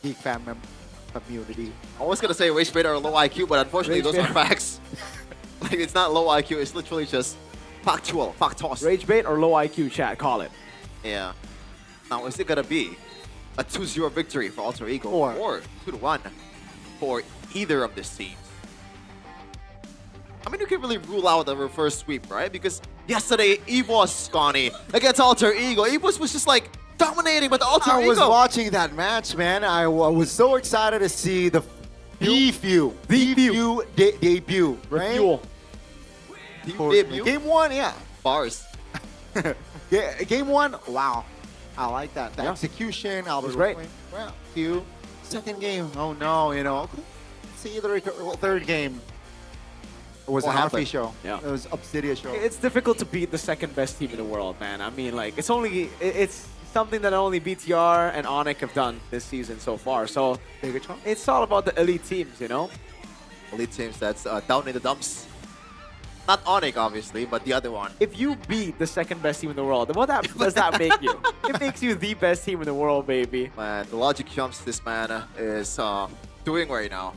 Geek fan community. I was gonna say rage bait or low IQ, but unfortunately Rage those are bait. facts. Like, it's not low IQ, it's literally just factual, factos. Rage bait or low IQ chat, call it. Yeah. Now, is it gonna be a 2-0 victory for Alter Ego Or 2-1 for either of these teams? I mean, you can really rule out a reverse sweep, right? Because yesterday, EVOS, Gani, against Alter Ego, EVOS was just like dominating, but Alter I Ego. was watching that match, man. I was so excited to see the debut, right? Refuel. Debut? Game 1, yeah. Bars. Game 1, wow. I like that. The execution, Albert was great. Well, second game, oh no, See the third game. It was What a Harpy happened? show. Yeah. It was Obsidia show. It's difficult to beat the second best team in the world, man. I mean, like, it's something that only BTR and Onyx have done this season so far. So Bigatron? it's all about the elite teams, you know? Elite teams that's down in the dumps. Not Onyx, obviously, but the other one. If you beat the second best team in the world, then what does that make you? It makes you the best team in the world, baby. Man, the logic jumps this man is doing right now.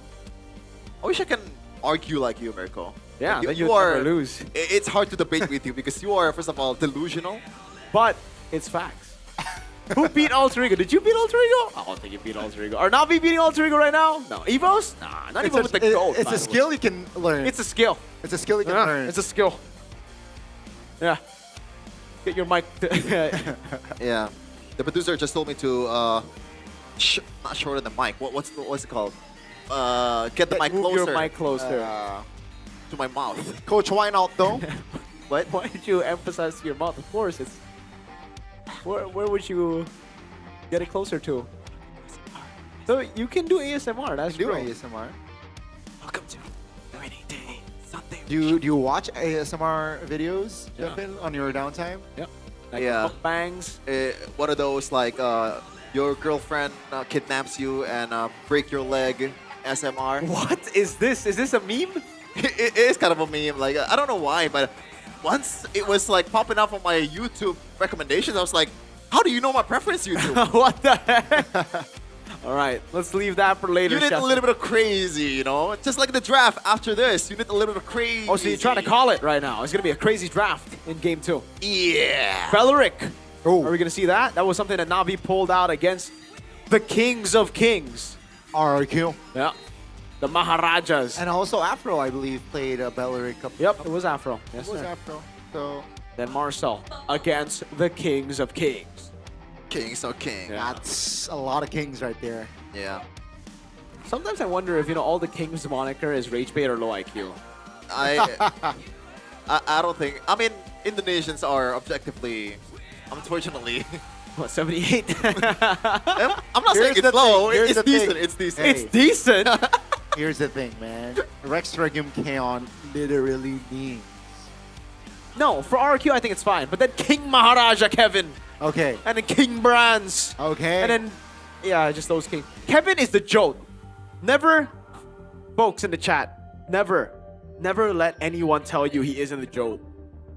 I wish I can argue like you, Mirko. Yeah, Like, then you'd never lose. It's hard to debate with you because you are, first of all, delusional. But it's facts. Who beat Alter Ego? Did you beat Alter Ego? I don't think you beat Alter Ego. Or not be beating Alter Ego right now? No. EVOS? Nah, not even with the gold. It's a skill you can learn. It's a skill. It's a skill you can learn. It's a skill. Yeah. Get your mic. Yeah. The producer just told me to not shorten the mic. What's it called? Get the mic Move closer. your mic closer. To my mouth. Coach Wineout though. What? Why did you emphasize to your mouth? Of course, it's. Where would you get it closer to? So you can do ASMR. That's Do true. ASMR. Welcome to Rainy Day Sunday. Do you watch ASMR videos, Jeffin, on your downtime? Yep. Like Yeah. bangs. One of those like your girlfriend kidnaps you and break your leg, SMR. What is this? Is this a meme? It is kind of a meme. Like, I don't know why, but once it was like popping up on my YouTube recommendations, I was like, how do you know my preference, YouTube? What the heck? All right, let's leave that for later. You need a little bit of crazy, you know? Just like the draft after this, you need a little bit of crazy. Oh, so you're trying to call it right now. It's going to be a crazy draft in game 2. Yeah. Beleric. Oh. Are we going to see that? That was something that Na'Vi pulled out against the Kings of Kings. RRQ. Yeah. The Maharajas. And also Afro, I believe, played a Beleric Cup. Yep, it was Afro. Yes, it was sir. Afro. So Then Marcel against the Kings of Kings. Kings of Kings. Yeah. That's a lot of kings right there. Yeah. Sometimes I wonder if, you know, all the Kings moniker is rage bait or low IQ. I don't think. I mean, Indonesians are objectively, unfortunately. What, 78? I'm not saying it's low. It's decent. It's decent. It's decent. Here's the thing, man. Rex Regum Kaon literally means. No, for RQ, I think it's fine. But then King Maharaja Kevin. Okay. And then King Brands. Okay. And then, yeah, just those kings. Kevin is the joke. Never, folks in the chat, never let anyone tell you he isn't the Joe.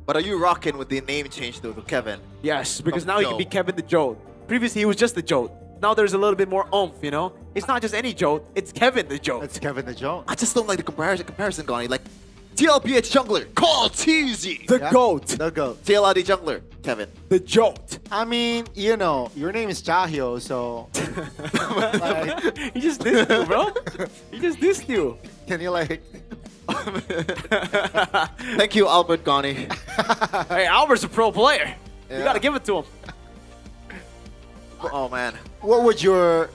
But are you rocking with the name change though to Kevin? Yes, because now Joe. he can be Kevin the Joe. Previously, he was just the Joe. Now there's a little bit more oomph, you know? It's not just any Joe, it's Kevin the Joe. It's Kevin the Joe. I just don't like the comparison, Goni. Like, TLBH jungler, call TZ. The GOAT. The GOAT. TLRD jungler, Kevin. The Jolt. I mean, you know, your name is Chahyo, so... like, he just dissed you, bro. He just dissed you. Can you, like... Thank you, Albert Goni. Hey, Albert's a pro player. You Yeah. gotta give it to him. Oh, man. What would your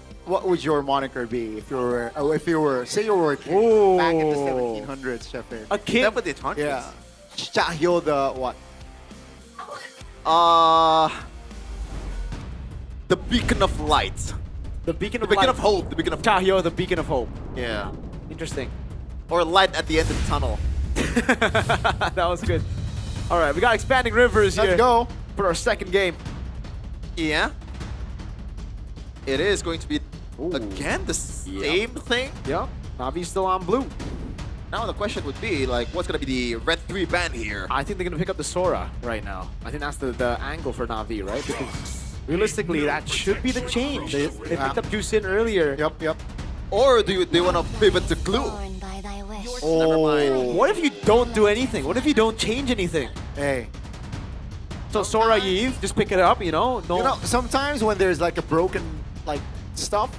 moniker be if you were say you were a king back in the 1700s, Sheffield? A king? 1700s? Yeah. Chahyo the what? The beacon of light. The beacon of The beacon light. of hope. The beacon of Chahyo, the beacon of hope. Yeah. Interesting. Or light at the end of the tunnel. That was good. All right, we got expanding rivers here. Let's go. For our second game. Yeah. It is going to be again the same thing. Yep. Navi's still on blue. Now the question would be like, what's gonna be the red 3 ban here? I think they're gonna pick up the Sora right now. I think that's the angle for Na'Vi, right? Because realistically, that should be the change. They picked up Juicin earlier. Yep. Or do they want to pivot to glue? Never mind. What if you don't do anything? What if you don't change anything? Hey. So Sora Eve, just pick it up, you know? No. You know, sometimes when there's like a broken like stuff,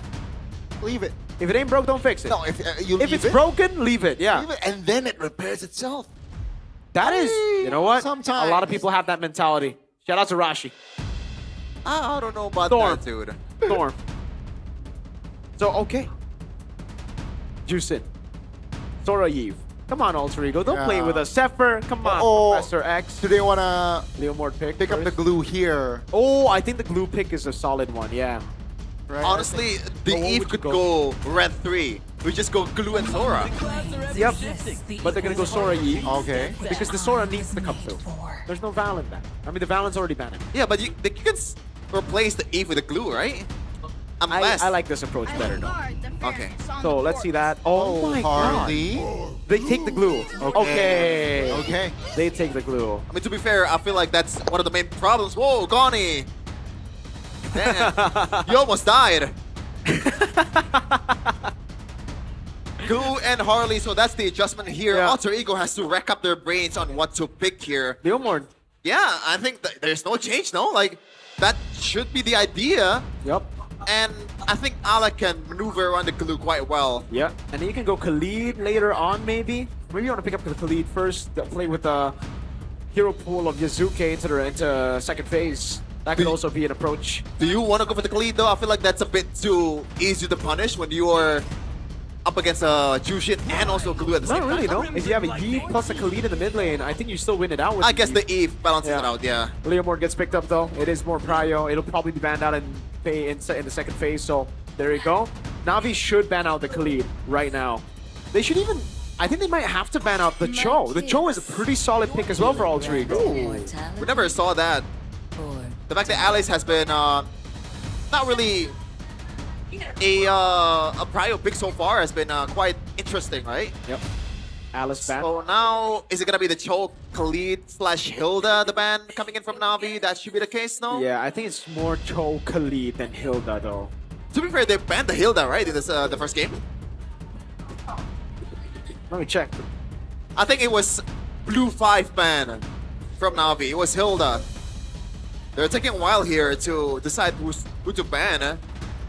leave it. If it ain't broke, don't fix it. No, if you If leave it's it, broken, leave it. Yeah. leave it, and then it repairs itself. That is, you know what? Sometimes. A lot of people have that mentality. Shout out to Rashi. I don't know about Storm. that, dude. Storm. So, okay. Juicin. Sora Eve. Come on, Alter Ego. Don't play with us. Zephyr, come on, Professor X. Do they want to Leomord pick up the glue here? Oh, I think the glue pick is a solid one, yeah. Right? Honestly, the But what Eve would you could go red 3. We just go glue and Sora. Yep. But they're going to go Sora Eve. Okay. Because the Sora needs to come through. There's no Val in that. I mean, the Valen's already banned. Yeah, but you can replace the Eve with the glue, right? Unless... I like this approach better, though. Okay. So, let's see that. Oh my Harley. god. They take the glue. Okay. Okay. They take the glue. I mean, to be fair, I feel like that's one of the main problems. Whoa, Goni! Damn, you almost died. Glue and Harley, so that's the adjustment here. Yeah. Alter Ego has to rack up their brains on what to pick here. Leomord. Yeah, I think there's no change, no? Like, that should be the idea. Yep. And I think Alec can maneuver around the glue quite well. Yeah. And then you can go Khalid later on, maybe. Maybe you want to pick up the Khalid first, play with the hero pool of Yazuke into second phase. That could also be an approach. Do you want to go for the Khalid though? I feel like that's a bit too easy to punish when you are up against Jushin and also glue at the same Not time. really, no. If you have a Yi plus a Khalid in the mid lane, I think you still win it out with I guess the Eve balances it out, yeah. Leomord gets picked up though. It is more prio. It'll probably be banned out in the second phase, so there you go. Na'Vi should ban out the Khalid right now. They should even... I think they might have to ban out the Cho. The Cho is a pretty solid pick as well for Alter Ego. We never saw that. The fact that Alice has been not really a prio pick so far has been quite interesting, right? Yep. Alice ban. So now, is it gonna be the Cho, Khalid / Hilda, the ban coming in from Na'Vi? That should be the case, no? Yeah, I think it's more Cho, Khalid than Hilda, though. To be fair, they banned the Hilda, right, in this the first game? Let me check. I think it was Blue 5 ban from Na'Vi. It was Hilda. They're taking a while here to decide who to ban.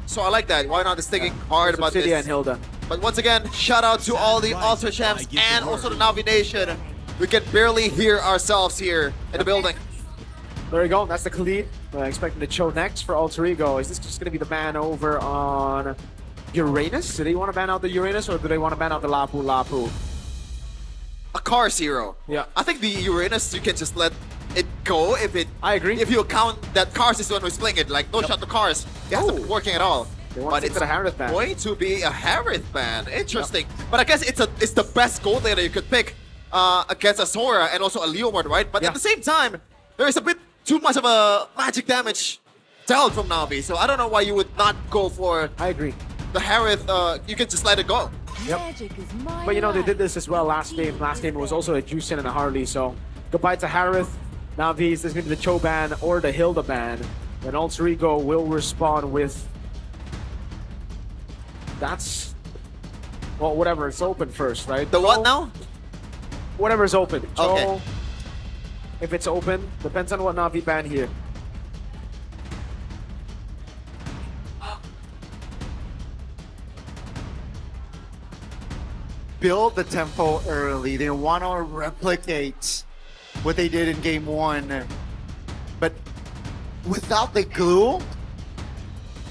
So I like that. Why not just thinking hard about this? and Hilda. But once again, shout out to all the Ultra Champs and also the Na'Vi Nation. We can barely hear ourselves here in the building. There we go. That's the Khalid. Expecting the Cho next for Alter Ego. Is this just going to be the ban over on Uranus? Do they want to ban out the Uranus or do they want to ban out the Lapu Lapu? A Cars hero. Yeah. I think the Uranus, you can just let it go if it... I agree. If you account that Cars is the one who's playing it. Like, no shot to Cars. It hasn't been working at all. But it's going to be a Harith ban. Interesting. But I guess it's the best gold laner you could pick against a Sora and also a Leomord, right? But at the same time, there is a bit too much of a magic damage dealt from Na'Vi. So I don't know why you would not go for... I agree. The Harith, you can just let it go. Yep. But you know, they did this as well last game. Last game it was also a Juicin and a Harley. So goodbye to Harith. Na'Vi, this is going to be the Cho ban or the Hilda ban. And Alter Ego will respond with... That's... Well, whatever, it's open first, right? The what now? Whatever's open. Cho, Okay. if it's open, depends on what Na'Vi ban here. Build the tempo early. They want to replicate what they did in game 1. But without the glue,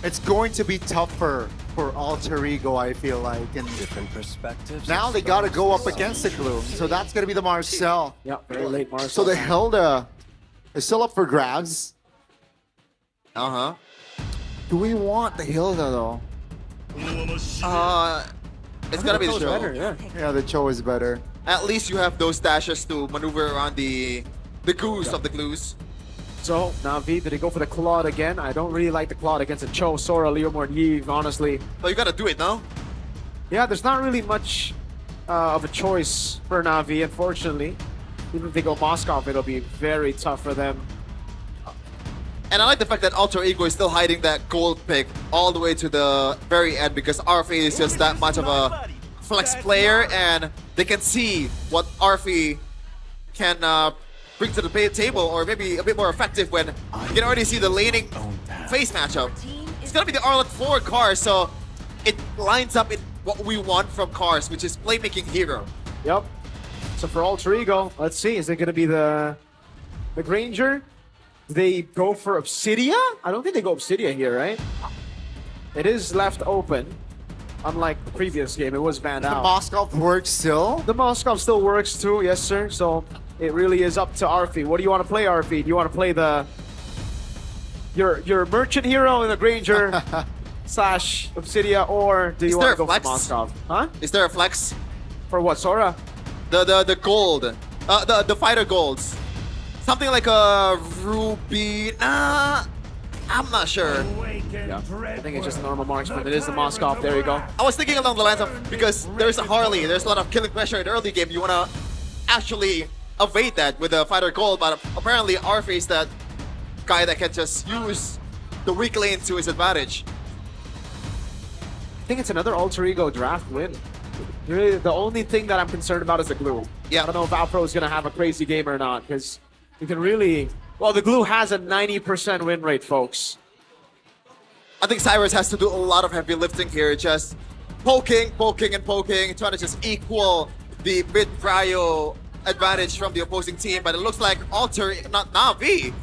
it's going to be tougher for Alter Ego, I feel like. And different perspectives. Now they got to go up against the glue. So that's going to be the Marcel. Yeah, very late Marcel. So the Hilda is still up for grabs. Uh-huh. Do we want the Hilda, though? It's gonna be the Cho. Better, yeah. Yeah, the Cho is better. At least you have those dashes to maneuver around the goose of the glues. So, Na'Vi, did he go for the Claude again? I don't really like the Claude against a Cho, Sora, Leomord, Yves, honestly. So you gotta do it now? Yeah, there's not really much of a choice for Na'Vi, unfortunately. Even if they go Moskov, it'll be very tough for them. And I like the fact that Alter Ego is still hiding that gold pick all the way to the very end because Arfi is just that much of a flex player and they can see what Arfi can bring to the table or maybe a bit more effective when you can already see the laning face matchup. It's gonna be the Arlet 4 Cars, so it lines up in what we want from Cars, which is playmaking hero. Yep. So for Alter Ego, let's see, is it gonna be the Granger? They go for Obsidia? I don't think they go Obsidia here, right? It is left open. Unlike the previous game, it was banned out. The Moskov works still? The Moskov still works too, yes sir. So it really is up to Arfi. What do you want to play, Arfi? Do you want to play your merchant hero in the Granger / Obsidia, or do you want to go for Moskov? Huh? Is there a flex? For what, Sora? The gold. The fighter golds. Something like a Ruby. I'm not sure. Yeah, I think it's just a normal marksman. It is the Moskov. There you go. I was thinking along the lines of because there's a Harley, there's a lot of killing pressure in the early game. You want to actually evade that with a fighter gold, but apparently Arfi is that guy that can just use the weak lane to his advantage. I think it's another Alter Ego draft win. Really, the only thing that I'm concerned about is the glue. Yeah. I don't know if Alpro is going to have a crazy game or not, because you can really... Well, the glue has a 90% win rate, folks. I think Cyrus has to do a lot of heavy lifting here, just poking, and poking, trying to just equal the mid-prio advantage from the opposing team, but it looks like Alter, not Na'Vi,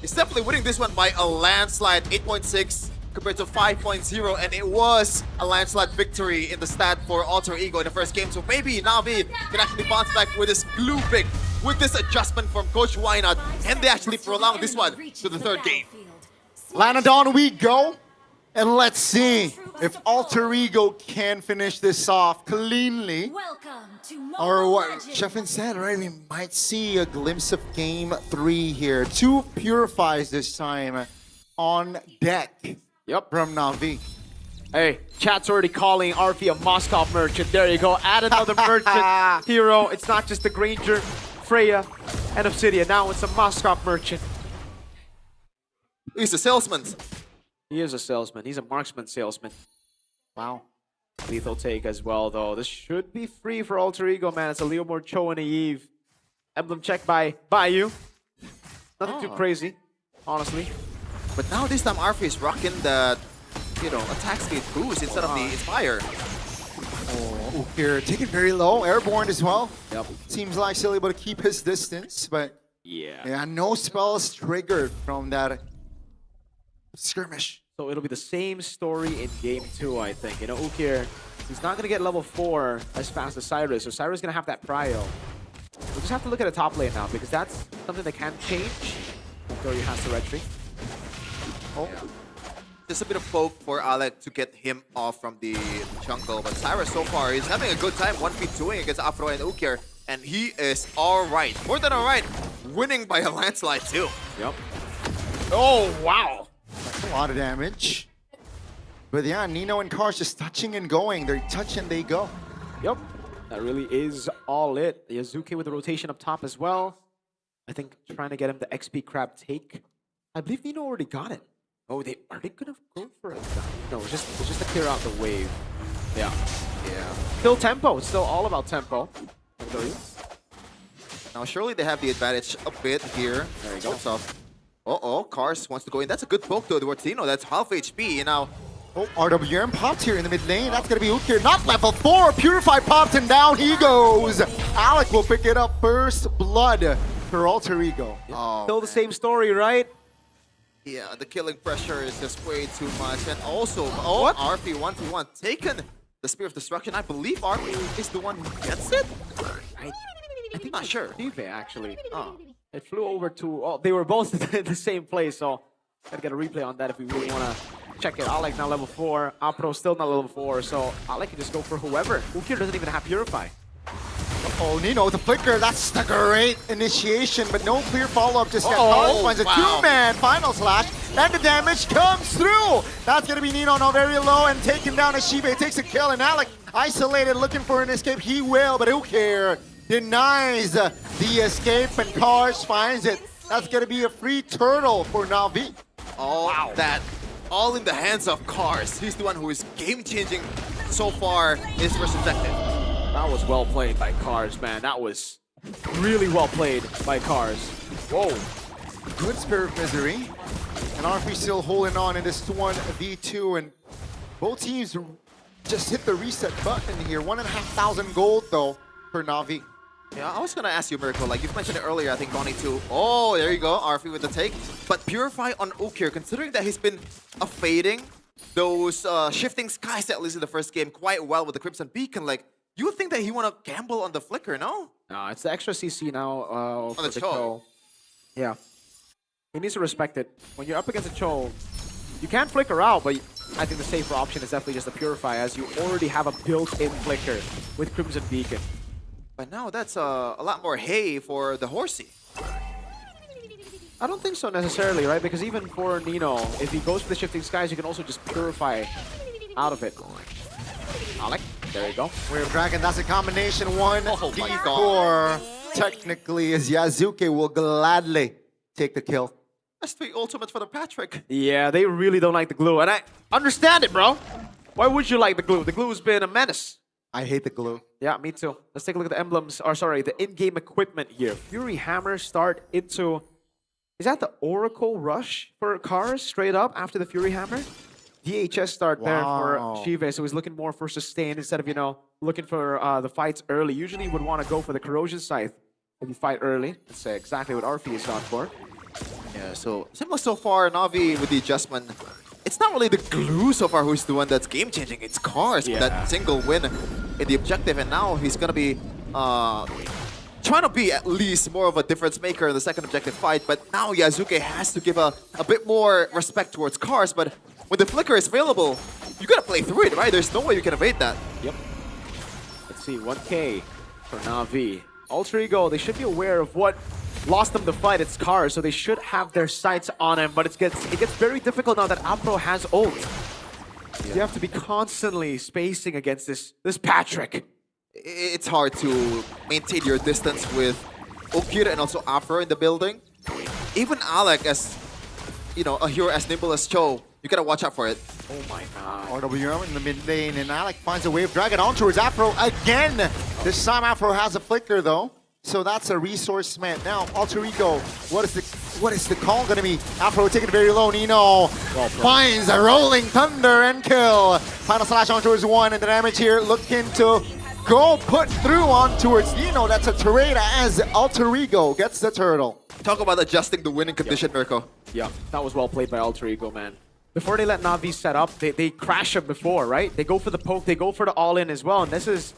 is definitely winning this one by a landslide, 8.6 compared to 5.0, and it was a landslide victory in the stat for Alter Ego in the first game, so maybe Na'Vi can actually bounce back with this glue pick, with this adjustment from Coach Wynot, and they actually prolong this one to the third game. Lanadon we go, and let's see if Alter Ego can finish this off cleanly. Or what Sheffin said, right? We might see a glimpse of game 3 here. 2 purifies this time on deck. Yep. From Na'Vi. Hey, chat's already calling RP a Moscow merchant. There you go. Add another merchant hero. It's not just the Granger, Freya, and Obsidian. Now it's a Moscow merchant. He's a salesman. He is a salesman. He's a marksman salesman. Wow. Lethal take as well, though. This should be free for Alter Ego, man. It's a Leomord, Cho, and a Eve. Emblem check by you. Nothing too crazy, honestly. But now this time RP is rocking the, attack speed boost instead of the Inspire. Oh, here, take it very low. Airborne as well. Yep. Seems like still able to keep his distance, but yeah, no spells triggered from that skirmish. So it'll be the same story in game 2, I think. Ukir, he's not going to get level 4 as fast as Cyrus, so Cyrus is going to have that prio. We'll just have to look at the top lane now, because that's something that can change. Though he has the red tree. Oh. Just a bit of poke for Alec to get him off from the jungle, but Cyrus so far is having a good time 1v2ing against Afro and Ukir, and he is alright. More than alright, winning by a landslide too. Yep. Oh, wow. That's a lot of damage. But yeah, Nino and Cars just touching and going. They touch and they go. Yep. That really is all it. Yazuki with the rotation up top as well. I think trying to get him the XP crab take. I believe Nino already got it. Oh, are they gonna go for it? No, it's just to clear out the wave. Yeah. Still tempo. It's still all about tempo. Now surely they have the advantage a bit here. There you go. Cars wants to go in. That's a good poke though towards Tino. That's half HP. And now RWM popped here in the mid lane. That's gonna be Ukir. Not level 4. Purify popped and down he goes. Alec will pick it up. First blood for Alter Ego. Still the same story, right? Yeah, the killing pressure is just way too much. And also, RP 1v1 taken the Spear of Destruction. I believe RP is the one who gets it? I think not sure. Steve, actually. It flew over to... they were both in the same place, so gotta get a replay on that if we really want to check it. Alec now level 4. Apro still not level 4, so Alec can just go for whoever. Ukir doesn't even have Purify. Oh, Nino with the flicker. That's the great initiation, but no clear follow-up just yet. Cars finds a two-man final slash, and the damage comes through. That's going to be Nino now very low and taking down Ashibe. Takes a kill, and Alec isolated, looking for an escape. He will, but Ukir denies the escape, and Cars finds it. That's going to be a free turtle for Na'Vi. All in the hands of Cars. He's the one who is game-changing so far in his first objective. That was well played by Cars, man. That was really well played by Cars. Whoa. Good Spirit of Misery. And RP still holding on in this 1v2. And both teams just hit the reset button here. 1,500 gold, though, for Na'Vi. Yeah, I was going to ask you, Miracle. Like you've mentioned it earlier, I think Bonnie too. Oh, there you go. RP with the take. But Purify on Ukir, considering that he's been fading those shifting skies, at least in the first game, quite well with the Crimson Beacon, like, you would think that he want to gamble on the flicker, no? No, it's the extra CC now on the Cho. Yeah. He needs to respect it. When you're up against a Cho, you can flicker out, but I think the safer option is definitely just to Purify, as you already have a built-in flicker with Crimson Beacon. But now that's a lot more hay for the Horsey. I don't think so necessarily, right? Because even for Nino, if he goes for the Shifting Skies, you can also just Purify out of it. Alec, there you go. We're Dragon, that's a combination 1v4. Technically, as Yazuki will gladly take the kill. That's the ultimate for the Patrick. Yeah, they really don't like the glue, and I understand it, bro. Why would you like the glue? The glue's been a menace. I hate the glue. Yeah, me too. Let's take a look at the emblems, or sorry, the in-game equipment here. Fury Hammer start into... Is that the Oracle Rush for Cars straight up after the Fury Hammer? DHS start there for Shive, so he's looking more for sustain instead of, looking for the fights early. Usually you would want to go for the Corrosion Scythe if you fight early. That's exactly what RP is gone for. Yeah, so similar so far, Na'Vi with the adjustment. It's not really the glue so far who's the one that's game-changing. It's Cars with that single win in the objective, and now he's going to be trying to be at least more of a difference maker in the second objective fight, but now Yazuki has to give a bit more respect towards Cars, but when the flicker is available, you gotta play through it, right? There's no way you can evade that. Yep. Let's see, 1K for Na'Vi. Alter Ego, they should be aware of what lost them the fight. It's Cars, so they should have their sights on him, but it gets very difficult now that Apro has ult. You have to be constantly spacing against this Patrick. It's hard to maintain your distance with Ukir and also Afro in the building. Even Alec, as you know, a hero as nimble as Cho, you gotta watch out for it. Oh my god. RWM in the mid lane, and Alec finds a wave dragon on towards Afro again. This time Afro has a flicker though, so that's a resource meant. Now Alter Ego, what is the call gonna be? Afro taking it very low. Nino finds a rolling thunder and kill. Final slash on towards one, and the damage here looking to go put through on towards Nino. That's a trade as Alter Ego gets the turtle. Talk about adjusting the winning condition, Mirko. Yeah, that was well played by Alter Ego, man. Before they let Na'Vi set up, they crash him before, right? They go for the poke, they go for the all-in as well, and this is...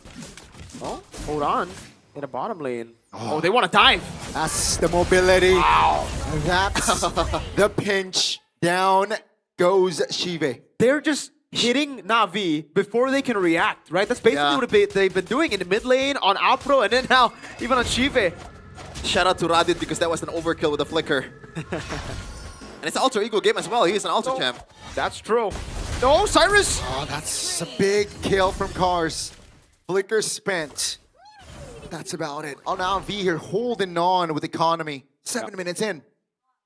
Oh, hold on. In the bottom lane. Oh, they want to dive! That's the mobility. Wow! That's the pinch. Down goes Shive. They're just hitting Na'Vi before they can react, right? That's basically what they've been doing in the mid lane, on Afro, and then now even on Shive. Shout out to Radit because that was an overkill with a flicker. And it's an Alter Ego game as well. He is an Alter champ. That's true. No, Cyrus! Oh, that's a big kill from Cars. Flicker spent. That's about it. Oh, now V here holding on with economy. 7 minutes in.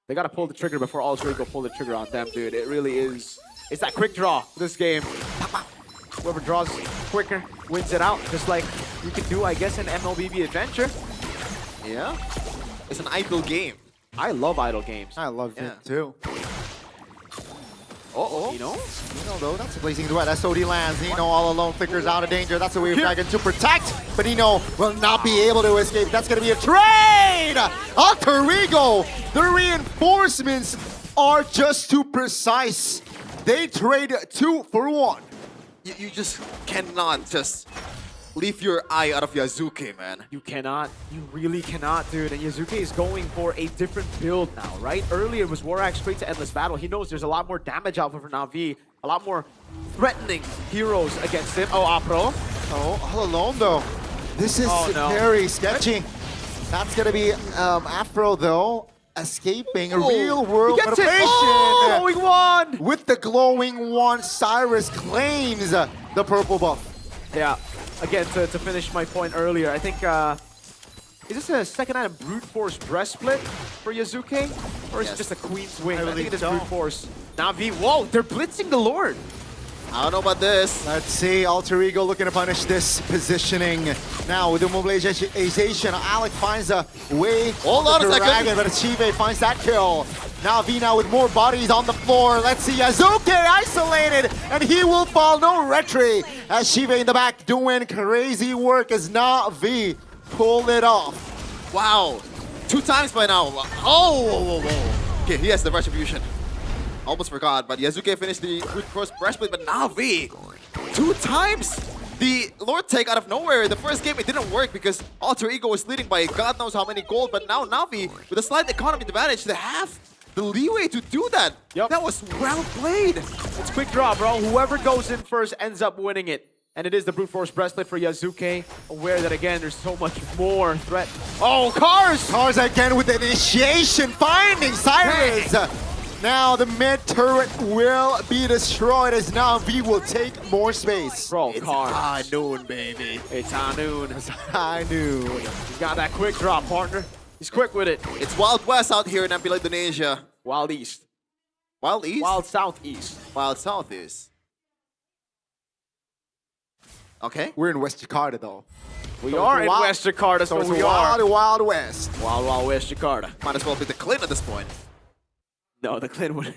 They gotta pull the trigger before Alter Ego pull the trigger on them, dude. It really is. It's that quick draw this game. Whoever draws quicker wins it out, just like you can do, I guess, in MLBB Adventure. Yeah. It's an idle game. I love idle games. I love it too. Nino though, that's a blazing threat. SOD lands. Nino all alone, flickers out of danger. That's a wave dragon to protect, but Nino will not be able to escape. That's going to be a trade! Alter Ego! The reinforcements are just too precise. They trade 2 for 1. You just cannot just leave your eye out of Yazuki, man. You cannot. You really cannot, dude. And Yazuki is going for a different build now, right? Earlier it was Warak straight to Endless Battle. He knows there's a lot more damage out for Na'Vi, a lot more threatening heroes against him. Oh, Afro. Oh, all alone though. This is very sketchy. That's gonna be Afro though, escaping a real world motivation. Glowing wand! With the glowing wand, Cyrus claims the purple buff. Yeah. Again, to finish my point earlier, I think, is this a second item Brute Force Breastplate for Yazuki? Or is it just a Queen's Wing? I think it is Brute Force. Na'Vi, whoa, they're blitzing the Lord. I don't know about this. Let's see, Alter Ego looking to punish this positioning. Now with the mobilization, Alec finds a way. Hold on a second. But Chive finds that kill. Now V now with more bodies on the floor. Let's see, Yazuki isolated, and he will fall. No retry. As Chive in the back doing crazy work as Na'Vi pulled it off. Wow, 2 times by now. Oh, whoa. Okay, he has the retribution. Almost forgot, but Yazuki finished the Brute Force Breastplate, but Na'Vi, 2 times! The Lord take out of nowhere. The first game, it didn't work because Alter Ego was leading by God knows how many gold, but now Na'Vi, with a slight economy advantage, they have the leeway to do that. Yep. That was well played. It's quick draw, bro. Whoever goes in first ends up winning it. And it is the Brute Force Breastplate for Yazuki. Aware that, again, there's so much more threat. Oh, Cars! Cars again with initiation, finding Cyrus. Now the mid turret will be destroyed as now V will take more space. Bro, it's Cars. high noon, baby. It's high noon. It's high noon. He's got that quick draw, partner. He's quick with it. It's Wild West out here in MPL Indonesia. Wild East. Wild East? Wild Southeast. Wild Southeast. Okay. We're in West Jakarta though. We are in West Jakarta, so we are. Wild West. Wild West Jakarta. Might as well be the Clint at this point. No, the Clint would.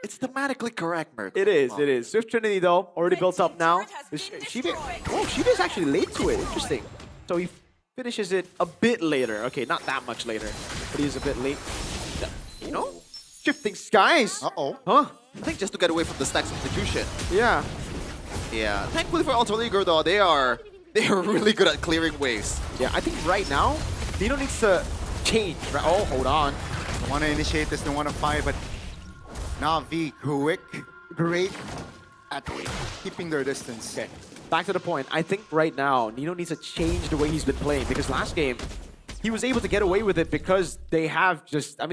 It's thematically correct, Merc. It is, it is. Swift Trinity, though, already built up now. Shiba's actually late to it. Interesting. So he finishes it a bit later. Okay, not that much later, but he's a bit late. You know? Shifting skies. Uh-oh. Huh? I think just to get away from the stack substitution. Yeah. Yeah. Thankfully for Alter Ego, though, they are really good at clearing waves. Yeah, I think right now, Nino needs to change. Right? Oh, hold on. Don't want to initiate this, don't want to fight, but Na'Vi quick, great at keeping their distance. Okay, back to the point. I think right now, Nino needs to change the way he's been playing because last game, he was able to get away with it because they have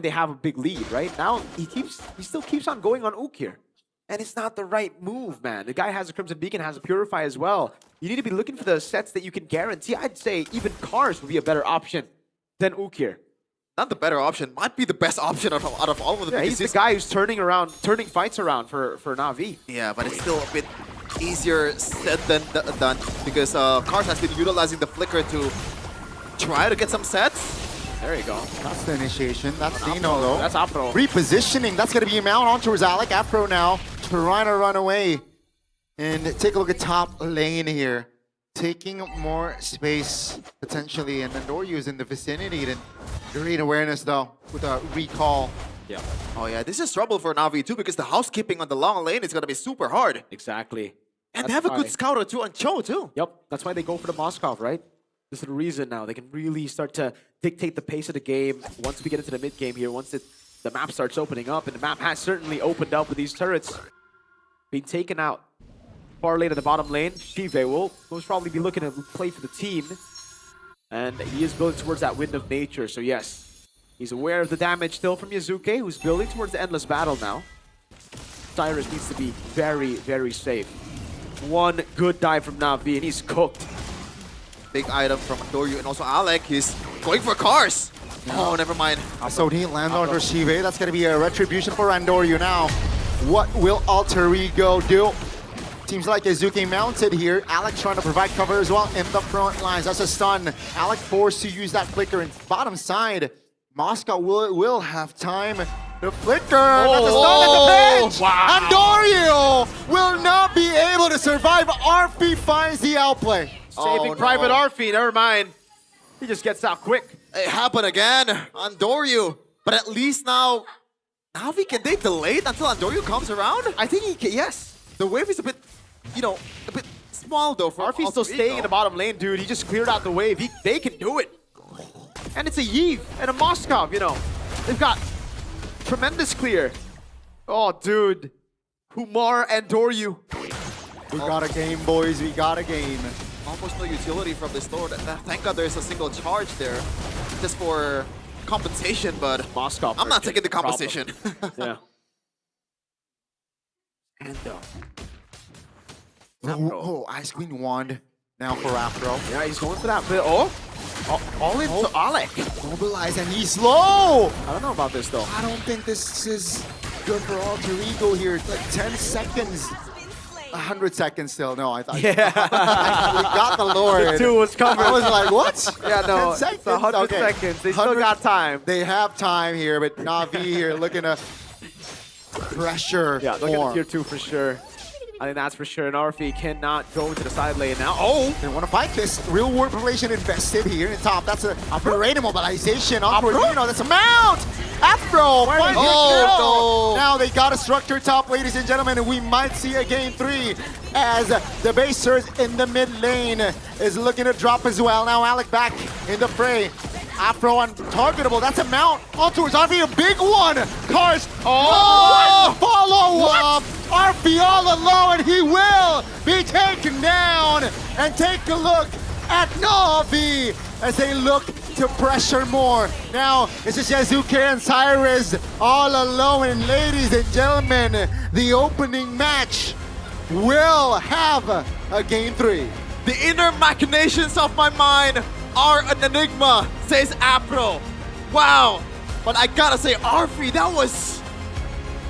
they have a big lead, right? Now, he still keeps on going on Ook here. And it's not the right move, man. The guy has a Crimson Beacon, has a Purify as well. You need to be looking for the sets that you can guarantee. I'd say even Cars would be a better option than Ukir. Not the better option, might be the best option out of all of them. Yeah, he's the guy who's turning fights around for Na'Vi. Yeah, but it's still a bit easier said than done because Cars has been utilizing the flicker to try to get some sets. There you go. That's the initiation. That's Dino, though. That's Afro. Repositioning. That's going to be a mount on towards Alec. Afro now trying to run away. And take a look at top lane here. Taking more space, potentially. And Andoryu is in the vicinity. And great awareness, though, with a recall. Yeah. Oh, yeah. This is trouble for Na'Vi, too, because the housekeeping on the long lane is going to be super hard. Exactly. And they have a good scouter, too, on Cho, too. Yep. That's why they go for the Moskov, right? This is the reason now. They can really start to dictate the pace of the game once we get into the mid-game here, once the map starts opening up. And the map has certainly opened up with these turrets being taken out. Far late at the bottom lane, Shive will most probably be looking to play for the team. And he is building towards that Wind of Nature, so yes. He's aware of the damage still from Yazuke, who's building towards the Endless Battle now. Cyrus needs to be very, very safe. One good dive from Na'Vi, and he's cooked. Big item from Andoryu, and also Alec, he's going for Cars. Oh, never mind. So he lands on Shive. That's going to be a retribution for Andoryu now. What will Alter Ego do? Seems like Yazuki mounted here. Alec trying to provide cover as well in the front lines. That's a stun. Alec forced to use that flicker in bottom side. Moscow will have time. The flicker, that's a stun at the bench. Wow. Andoryu will not be able to survive. Arfi finds the outplay. Saving Private Arfi, never mind. He just gets out quick. It happened again. Andoryu. But at least now, Na'Vi, can they delay it until Andoryu comes around? I think he can, yes. The wave is a bit, a bit small though for Arfi's still staying in the bottom lane, dude. He just cleared out the wave. They can do it. And it's a Yves and a Moskov, They've got tremendous clear. Oh, dude. Humar and Andoryu. We got a game, boys. We got a game. Almost no utility from this Lord. Thank God there's a single charge there. Just for compensation, but Moskov. I'm not taking the compensation. Yeah. And Ice Queen wand now for Afro. Yeah, he's going for that. But all into Alec. Mobilize, and he's slow. I don't know about this though. I don't think this is good for Alter Ego here. It's like 10 seconds. 100 seconds still. No, I thought. Yeah. We got the Lord. The 2 was covered. I was like, what? Yeah, no. 10 seconds? It's 100 seconds. They still got time. They have time here, but Na'Vi here looking to pressure. Yeah, they'll get a tier 2 for sure. I think that's for sure. And Arfi cannot go into the side lane now. Oh! They want to fight this. Real world population invested here in the top. That's a great immobilization. That's a mount! Afro! No. Now they got a structure top, ladies and gentlemen, and we might see a game 3 as the base surge in the mid lane is looking to drop as well. Now Alec back in the fray. Afro untargetable. That's a mount on towards Arfi, a big one. Cars. Oh! Follow up. Arfi all alone, and he will be taken down. And take a look at Na'Vi as they look to pressure more. Now, it's just Yazuke and Cyrus all alone. And ladies and gentlemen, the opening match will have a game 3. The inner machinations of my mind are an enigma, says Afro. Wow. But I gotta say, Arfi, that was...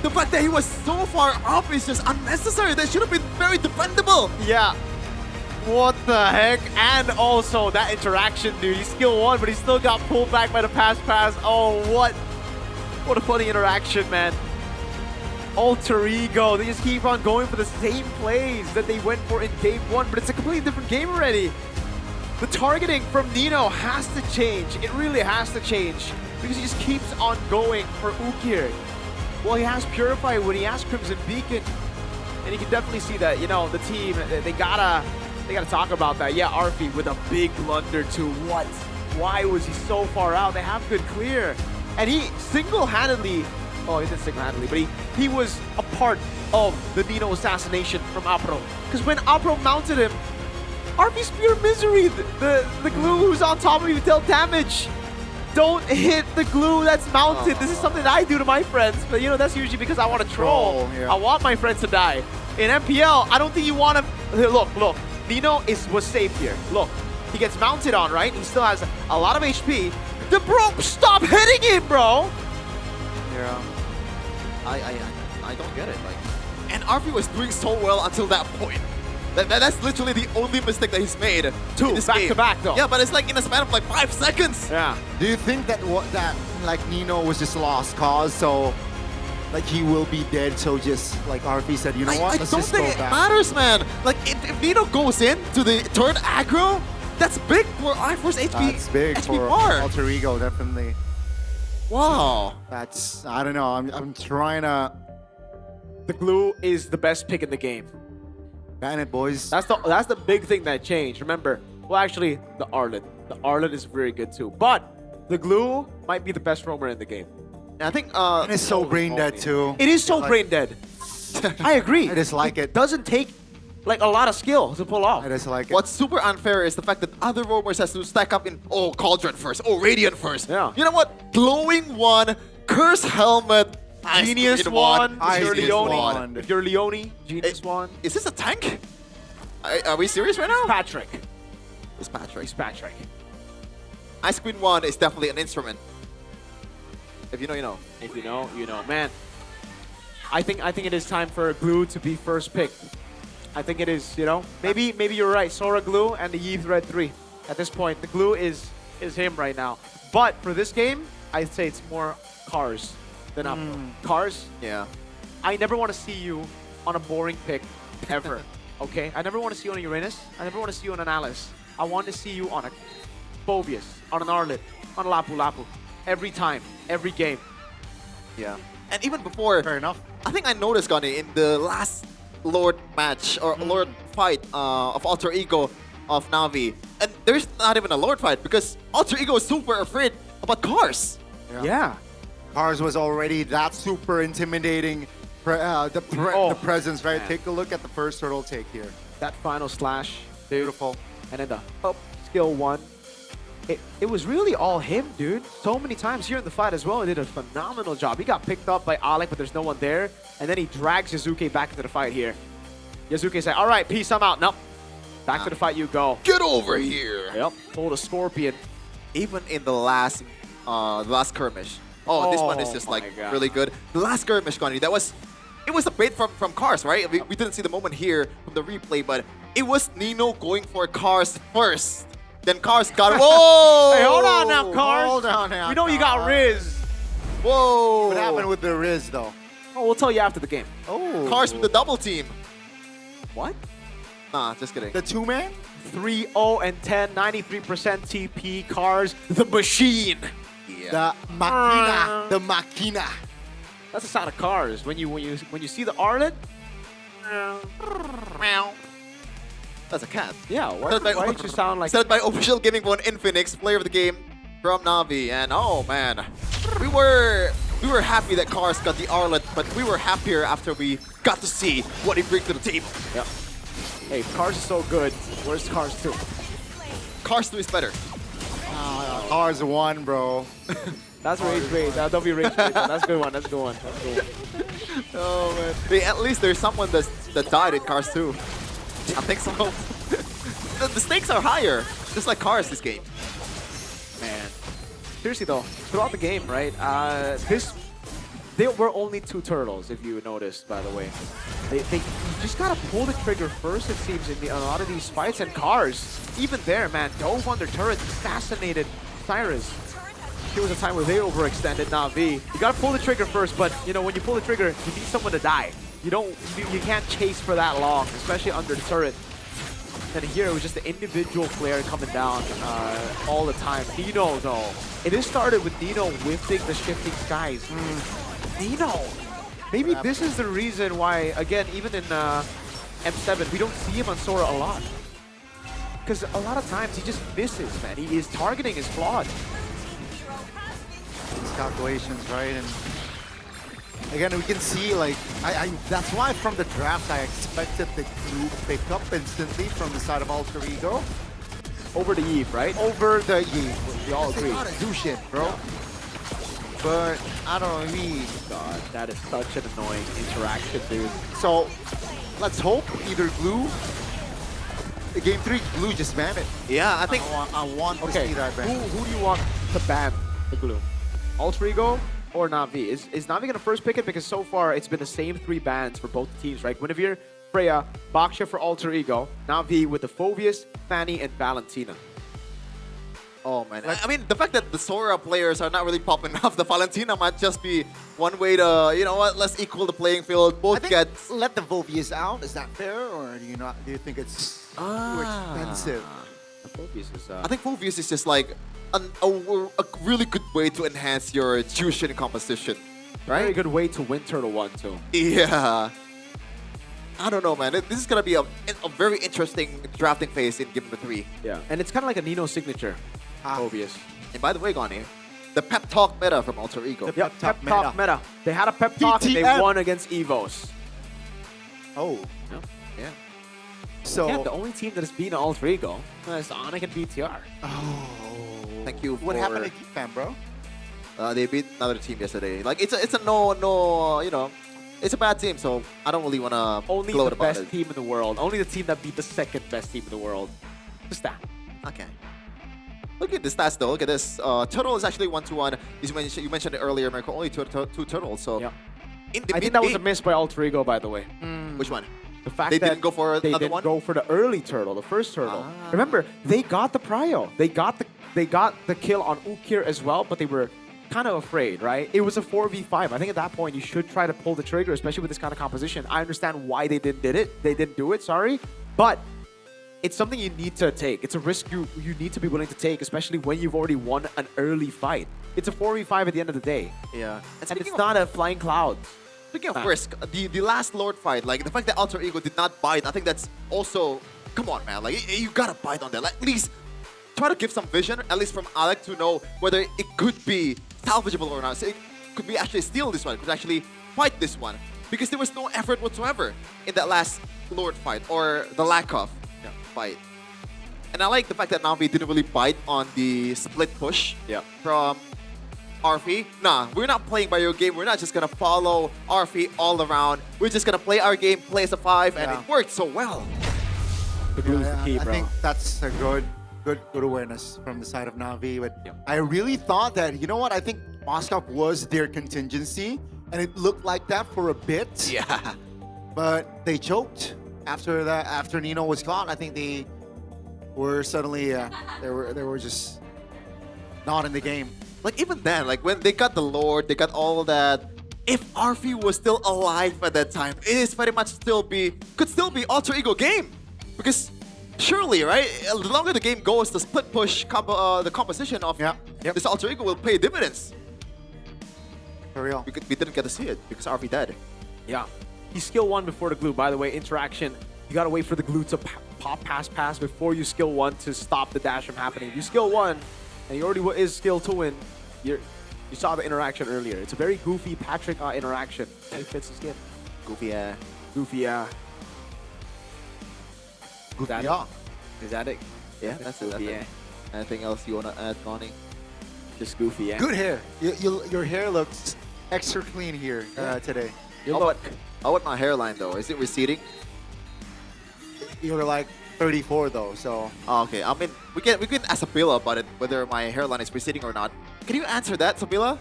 The fact that he was so far up is just unnecessary. That should have been very defendable. Yeah. What the heck? And also that interaction, dude. He's skill 1, but he still got pulled back by the pass. Oh, what a funny interaction, man. Alter Ego. They just keep on going for the same plays that they went for in game 1, but it's a completely different game already. The targeting from Nino has to change. It really has to change because he just keeps on going for Ukir. Well, he has Purify when he has Crimson Beacon, and you can definitely see that, the team, they gotta talk about that. Yeah, Arfi with a big blunder to what? Why was he so far out? They have good clear. And he single-handedly, oh, he didn't single-handedly, but he was a part of the Nino assassination from Apro. Because when Apro mounted him, Arfi's pure misery. The glue who's on top of you dealt damage. don't hit the glue that's mounted. This is something that I do to my friends, but you know, that's usually because I want to troll. Yeah. I want my friends to die. In MPL, I don't think you want to... Look. Nino was safe here. Look, he gets mounted on, right? He still has a lot of HP. The bro, stop hitting him, bro! Yeah. I don't get it. Like, and RP was doing so well until that point. That's literally the only mistake that he's made. Two, in this back game. to back, though. Yeah, but it's like in a span of like 5 seconds. Yeah. Do you think that like Nino was just lost cause, so like he will be dead, so just like RP said, you know what? I Let's don't just think go it back. matters, man. Like if Nino goes in to the turn aggro, that's big for iForce HP. That's big HP for bar. Alter Ego, definitely. Wow. That's, I don't know. I'm trying to. The glue is the best pick in the game. Ban it, boys. That's the big thing that changed. Remember, well, actually, the Arlet. The Arlet is very good too. But the glue might be the best roamer in the game. And I think it is so brain dead too. It is so brain dead. I agree. I just like it. It doesn't take like a lot of skill to pull off. I just like it. What's super unfair is the fact that other roamers has to stack up in Cauldron first, Radiant first. Yeah. You know what? Glowing one, Curse Helmet, Genius one. If you're Leone, Genius one. Is this a tank? Are we serious right now? Patrick. It's Patrick. He's Patrick. Ice Queen 1 is definitely an instrument. If you know, you know. If you know, you know. Man, I think it is time for Glue to be first pick. I think it is, you know. Maybe you're right. Sora Glue and the Yi Thread 3. At this point, the Glue is him right now. But for this game, I'd say it's more Cars than Apple. Cars? Yeah. I never want to see you on a boring pick ever. Okay? I never want to see you on a Uranus. I never want to see you on an Alice. I want to see you on a Phobius, on an Arlet, on a Lapu Lapu. Every time, every game. Yeah. And even before, fair enough. I think I noticed, Gani, in the last Lord match or Lord fight of Alter Ego of Na'Vi, and there's not even a Lord fight because Alter Ego is super afraid about Cars. Yeah. Cars was already that super intimidating. The presence, right? Man. Take a look at the first turtle take here. That final slash. Dude. Beautiful. And then the up skill 1. It was really all him, dude. So many times here in the fight as well. He did a phenomenal job. He got picked up by Alec, but there's no one there. And then he drags Yazuke back into the fight here. Yazuke said, all right, peace, I'm out. Nope. Back to the fight you go. Get over here. Yep. Pulled a Scorpion. Even in the last skirmish. This one is just like really good. The last skirmish, Gani, it was a bait from Cars, right? We didn't see the moment here from the replay, but it was Nino going for Cars first. Then Cars got whoa! Hey, hold on now, Cars. Hold on now. We know you got Riz. Whoa! What happened with the Riz though? Oh, we'll tell you after the game. Oh. Cars with the double team. What? Nah, just kidding. The 2-man? 3-0 and 10, 93% TP. Cars, the machine. Yeah. The Machina. The Machina. That's the sound of Cars. When you see the Arlet. Meow. That's a cat. Yeah, why did you sound like... Said by official gaming phone Infinix, player of the game from Na'Vi. And oh man, we were happy that Cars got the Arlet, but we were happier after we got to see what he brings to the team. Yep. Hey, Cars is so good. Where's Cars 2? Cars 2 is better. Cars 1, bro. That's rage bait. That'll be rage bait. That's a good one. That's a good one. That's a good one. Oh man. Hey, at least there's someone that died in Cars 2. I think so. The stakes are higher, just like Cars this game. Man. Seriously though, throughout the game, right? There were only 2 turtles, if you noticed, by the way. You just gotta pull the trigger first, it seems, in a lot of these fights. And Cars, even there, man, dove on their turret, assassinated Cyrus. There was a time where they overextended Na'Vi. You gotta pull the trigger first, but you know when you pull the trigger, you need someone to die. You can't chase for that long, especially under the turret. And here it was just the individual player coming down all the time. Nino, though, it has started with Nino whiffing the shifting skies. Nino, maybe this is the reason why, again, even in M7, we don't see him on Sora a lot. Because a lot of times he just misses, man. His targeting is flawed. These calculations, right? And again, we can see, like, that's why from the draft I expected the glue pick up instantly from the side of Alter Ego. over the Eve, right? Over the Eve. We all They agree. got a Zushin, bro. But I don't know, God, that is such an annoying interaction, dude. So let's hope either Glue. Game 3, Glue just ban it. Yeah, I think. I want to Okay, see that ban. who do you want to ban the Glue? Alter Ego or Na'Vi? Is Na'Vi gonna first pick it? Because so far it's been the same 3 bans for both teams, right? Guinevere, Freya, Baksha for Alter Ego, Na'Vi with the Phoveus, Fanny, and Valentina. Oh man, I mean the fact that the Sora players are not really popping off, the Valentina might just be one way to, you know what, let's equal the playing field. Both get. Let the Volvius out. Is that fair, or do you not? Do you think it's too expensive? The Phoveus is. I think Phoveus is just like a really good way to enhance your Jushin composition, right? Very good way to win Turtle 1 too. Yeah. I don't know, man. This is gonna be a very interesting drafting phase in game number 3. Yeah, and it's kind of like a Nino signature. Phoveus. And by the way, Gani, the pep talk meta from Alter Ego. Yep, pep talk meta. They had a pep talk and they PTM. won against EVOS. Oh. Yeah. So Yeah, the only team that has beaten Alter Ego is Onyx and BTR. Oh. Thank you. What for, happened to G-Fam, bro? They beat another team yesterday. Like it's a no, you know, it's a bad team. So I don't really wanna Only gloat the about best it. team in the world. Only the team that beat the second best team in the world. Just that. Okay. Look at the stats though. Look at this. Turtle is actually 1-1. You mentioned it earlier, Mirko. Only two turtles. So yeah. In the I think that was a miss by Alter Ego, by the way. Which one? The fact They that didn't go for they another didn't one? go for the early turtle, the first turtle. Remember, they got the prio. They got the kill on Ukir as well, but they were kind of afraid, right? It was a 4v5. I think at that point you should try to pull the trigger, especially with this kind of composition. I understand why they didn't do it, sorry. But it's something you need to take. It's a risk you need to be willing to take, especially when you've already won an early fight. It's a 4v5 at the end of the day. Yeah. And it's not a flying cloud. Speaking of risk, the last Lord fight, like the fact that Alter Ego did not bite, I think that's also, come on, man. Like you gotta bite on that. Like, at least try to give some vision, at least from Alec, to know whether it could be salvageable or not. So it could be actually steal this one, could actually fight this one, because there was no effort whatsoever in that last Lord fight, or the lack of fight. And I like the fact that Na'Vi didn't really bite on the split push from RF. Nah, we're not playing by your game. We're not just gonna follow RF all around. We're just gonna play our game, play as a 5, and it worked so well. The glue's the key, I bro. think that's a good awareness from the side of Na'Vi. But I really thought that, you know what? I think Moscow was their contingency, and it looked like that for a bit. Yeah. But they choked after that. After Nino was caught, I think they were suddenly they were just not in the game. Like even then, like when they got the Lord, they got all of that. If RF was still alive at that time, it is very much could still be Alter Ego game, because surely, right? The longer the game goes, the split push, the composition of this Alter Ego will pay dividends. For real. We didn't get to see it because RF died. Yeah. He skill 1 before the glue. By the way, interaction, you gotta wait for the glue to pop pass before you skill 1 to stop the dash from happening. You skill 1, and you already is skill to win. You saw the interaction earlier. It's a very goofy Patrick interaction. It fits his skin. Goofy, yeah. Goofy, yeah. Goofy, yeah. Is that it? Yeah, that's it. Goofy, yeah. Anything else you wanna add, Connie? Just goofy, yeah. Good hair. Your hair looks extra clean here today. How about my hairline though? Is it receding? You're like 34 though, so. Oh, okay. I mean, we can ask Sabila about it, whether my hairline is receding or not. Can you answer that, Sabila?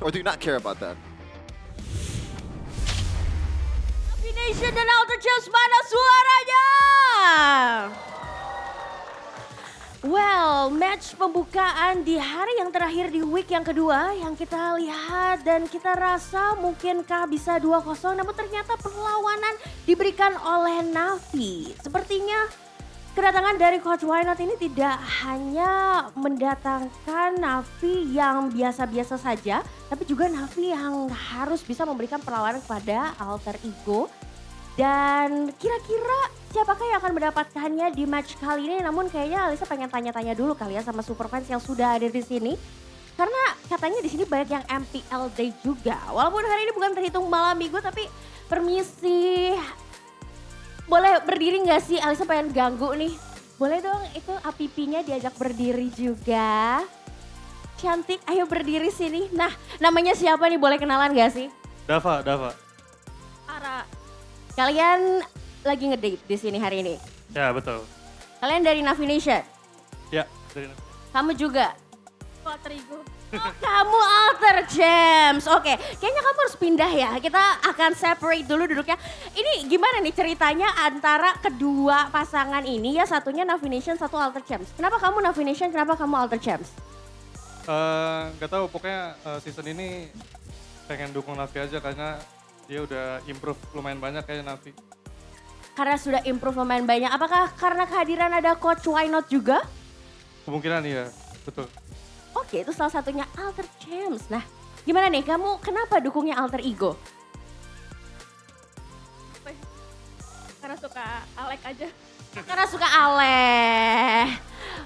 Or do you not care about that? Nation dan Alter Champs, mana suaranya? Well, match pembukaan di hari yang terakhir di week yang kedua yang kita lihat dan kita rasa mungkinkah bisa 2-0, namun ternyata perlawanan diberikan oleh Na'Vi. Sepertinya kedatangan dari Coach Why Not ini tidak hanya mendatangkan Na'Vi yang biasa-biasa saja, tapi juga Na'Vi yang harus bisa memberikan perlawanan kepada Alter Ego. Dan kira-kira siapakah yang akan mendapatkannya di match kali ini? Namun kayaknya Alisa pengen tanya-tanya dulu kali ya sama super fans yang sudah ada di sini. Karena katanya di sini banyak yang MPL Day juga. Walaupun hari ini bukan terhitung malam minggu, tapi permisi. Boleh berdiri nggak sih? Alisa pengen ganggu nih. Boleh dong itu APP-nya diajak berdiri juga. Cantik, ayo berdiri sini. Nah, namanya siapa nih? Boleh kenalan gak sih? Dava. Para. Kalian lagi ngedate di sini hari ini? Ya, betul. Kalian dari Navi Nation? Ya, dari Kamu juga? Alter Ego. Oh, kamu Alter Gems. Oke, kayaknya kamu harus pindah ya. Kita akan separate dulu duduknya. Ini gimana nih ceritanya antara kedua pasangan ini ya, satunya Navi Nation, satu Alter Gems. Kenapa kamu Navi Nation, kenapa kamu Alter Gems? Gak tahu, pokoknya season ini pengen dukung Navi aja karena dia udah improve lumayan banyak kayak Navi. Karena sudah improve lumayan banyak. Apakah karena kehadiran ada Coach Why Not juga? Kemungkinan iya, betul. Oke, itu salah satunya Alter Gems. Nah, gimana nih kamu kenapa dukungnya Alter Ego? Karena suka Alek aja. Karena suka Alek.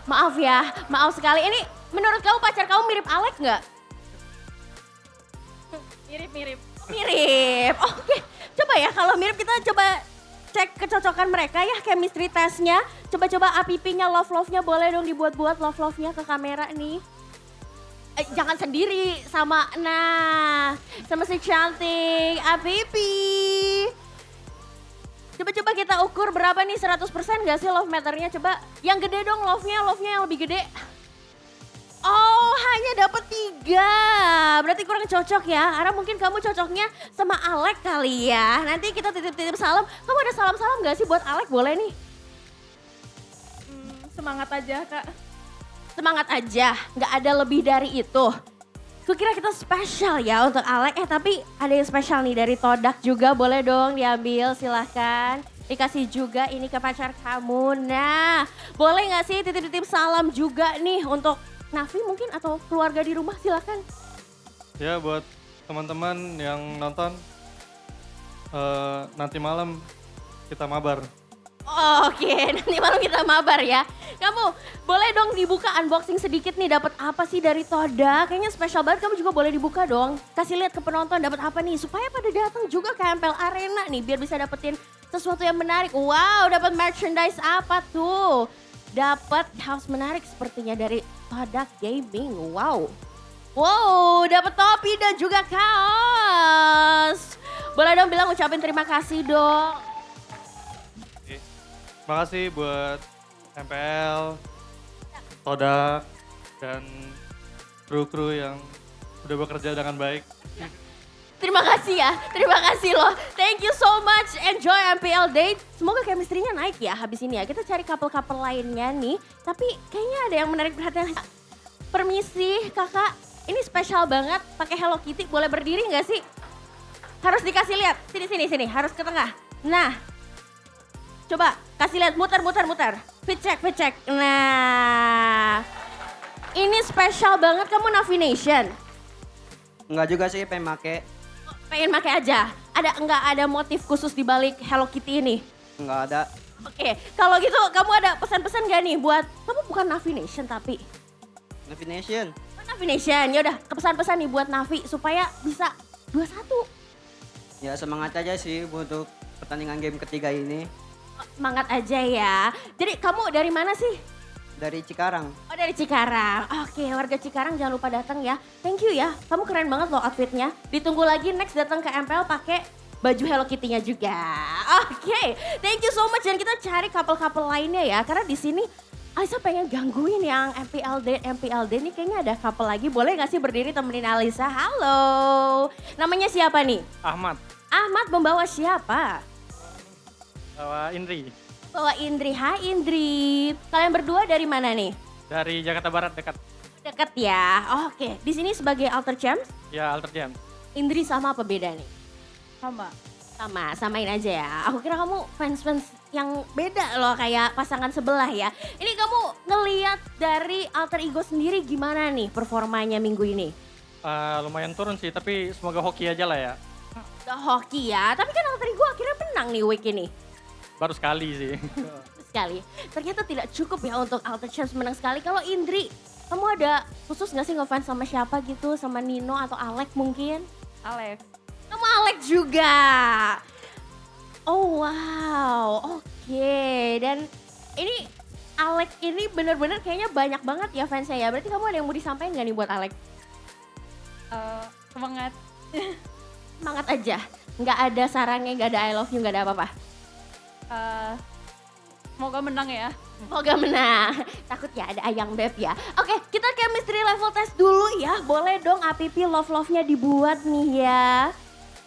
Maaf ya, maaf sekali. Ini menurut kamu pacar kamu mirip Alek nggak? Mirip-mirip. Mirip, oke. Coba ya kalau mirip kita coba cek kecocokan mereka ya, chemistry testnya. Coba-coba APP-nya, love-love-nya boleh dong dibuat-buat love-love-nya ke kamera nih. Jangan sendiri sama si cantik APP. Coba-coba kita ukur berapa nih 100% gak sih love meternya? Coba yang gede dong love-nya yang lebih gede. Oh, hanya dapat 3. Berarti kurang cocok ya. Karena mungkin kamu cocoknya sama Alek kali ya. Nanti kita titip-titip salam. Kamu ada salam-salam gak sih buat Alek? Boleh nih. Semangat aja, Kak. Semangat aja, nggak ada lebih dari itu. Kukira kita spesial ya untuk Alek. Tapi ada yang spesial nih dari Todak juga. Boleh dong diambil, silahkan. Dikasih juga ini ke pacar kamu. Nah, boleh nggak sih titip-titip salam juga nih untuk Navi mungkin atau keluarga di rumah, silahkan. Ya, buat teman-teman yang nonton, nanti malam kita mabar. Oke, nanti malam kita mabar ya. Kamu boleh dong dibuka unboxing sedikit nih, dapat apa sih dari Toda? Kayaknya spesial banget, kamu juga boleh dibuka dong. Kasih lihat ke penonton dapat apa nih, supaya pada datang juga ke MPL Arena nih, biar bisa dapetin sesuatu yang menarik. Wow, dapat merchandise apa tuh? Dapat kaos menarik sepertinya dari Toda Gaming. Wow. Wow, dapat topi dan juga kaos. Boleh dong bilang ucapin terima kasih dong. Makasih buat MPL, Todak, dan kru-kru yang udah bekerja dengan baik. Terima kasih ya, terima kasih loh. Thank you so much, enjoy MPL Date. Semoga chemistry-nya naik ya habis ini ya. Kita cari couple-couple lainnya nih. Tapi kayaknya ada yang menarik perhatian. Permisi kakak, ini spesial banget pakai Hello Kitty. Boleh berdiri nggak sih? Harus dikasih lihat, sini, harus ke tengah. Nah, coba kasih lihat, muter. Fit check. Nah, ini spesial banget, kamu Navi Nation. Enggak juga sih, pengen make. Pengen make aja? Enggak ada motif khusus di balik Hello Kitty ini? Enggak ada. Oke, kalau gitu kamu ada pesan-pesan gak nih buat, kamu bukan Navi Nation tapi? Navi Nation. Oh, Navi Nation, yaudah kepesan-pesan nih buat Navi supaya bisa 2-1. Ya semangat aja sih untuk pertandingan game ketiga ini. Semangat aja ya. Jadi kamu dari mana sih? Dari Cikarang. Oh dari Cikarang. Oke, warga Cikarang jangan lupa datang ya. Thank you ya. Kamu keren banget loh outfitnya. Ditunggu lagi next datang ke MPL pakai baju Hello Kitty-nya juga. Oke, thank you so much. Dan kita cari couple-couple lainnya ya. Karena di sini Alisa pengen gangguin yang MPL Day nih. Kayaknya ada couple lagi. Boleh gak sih berdiri temenin Alisa? Halo. Namanya siapa nih? Ahmad. Ahmad membawa siapa? Bawa Indri. Bawa Indri. Hai Indri. Kalian berdua dari mana nih? Dari Jakarta Barat, dekat. Dekat ya. Oke, di sini sebagai Alter Gems. Ya, Alter Gems. Indri sama apa beda nih? Sama. Samain aja ya. Aku kira kamu fans yang beda loh kayak pasangan sebelah ya. Ini kamu ngeliat dari Alter Ego sendiri gimana nih performanya minggu ini? Lumayan turun sih, tapi semoga hoki aja lah ya. Udah hoki ya, tapi kan Alter Ego akhirnya menang nih week ini. Baru sekali sih. Sekali. Ternyata tidak cukup ya untuk Alter Champs menang sekali. Kalau Indri, kamu ada khusus gak sih ngefans sama siapa gitu? Sama Nino atau Alek mungkin? Alex. Kamu Alek juga. Oh wow, oke. Dan ini Alek ini bener-bener kayaknya banyak banget ya fansnya ya. Berarti kamu ada yang mau disampaikan gak nih buat Alek? Semangat. Semangat aja. Nggak ada sarangnya, nggak ada I love you, nggak ada apa-apa. Semoga menang ya. Semoga menang. Takut ya ada ayang beb ya. Oke, kita chemistry level test dulu ya. Boleh dong APP love-love-nya dibuat nih ya.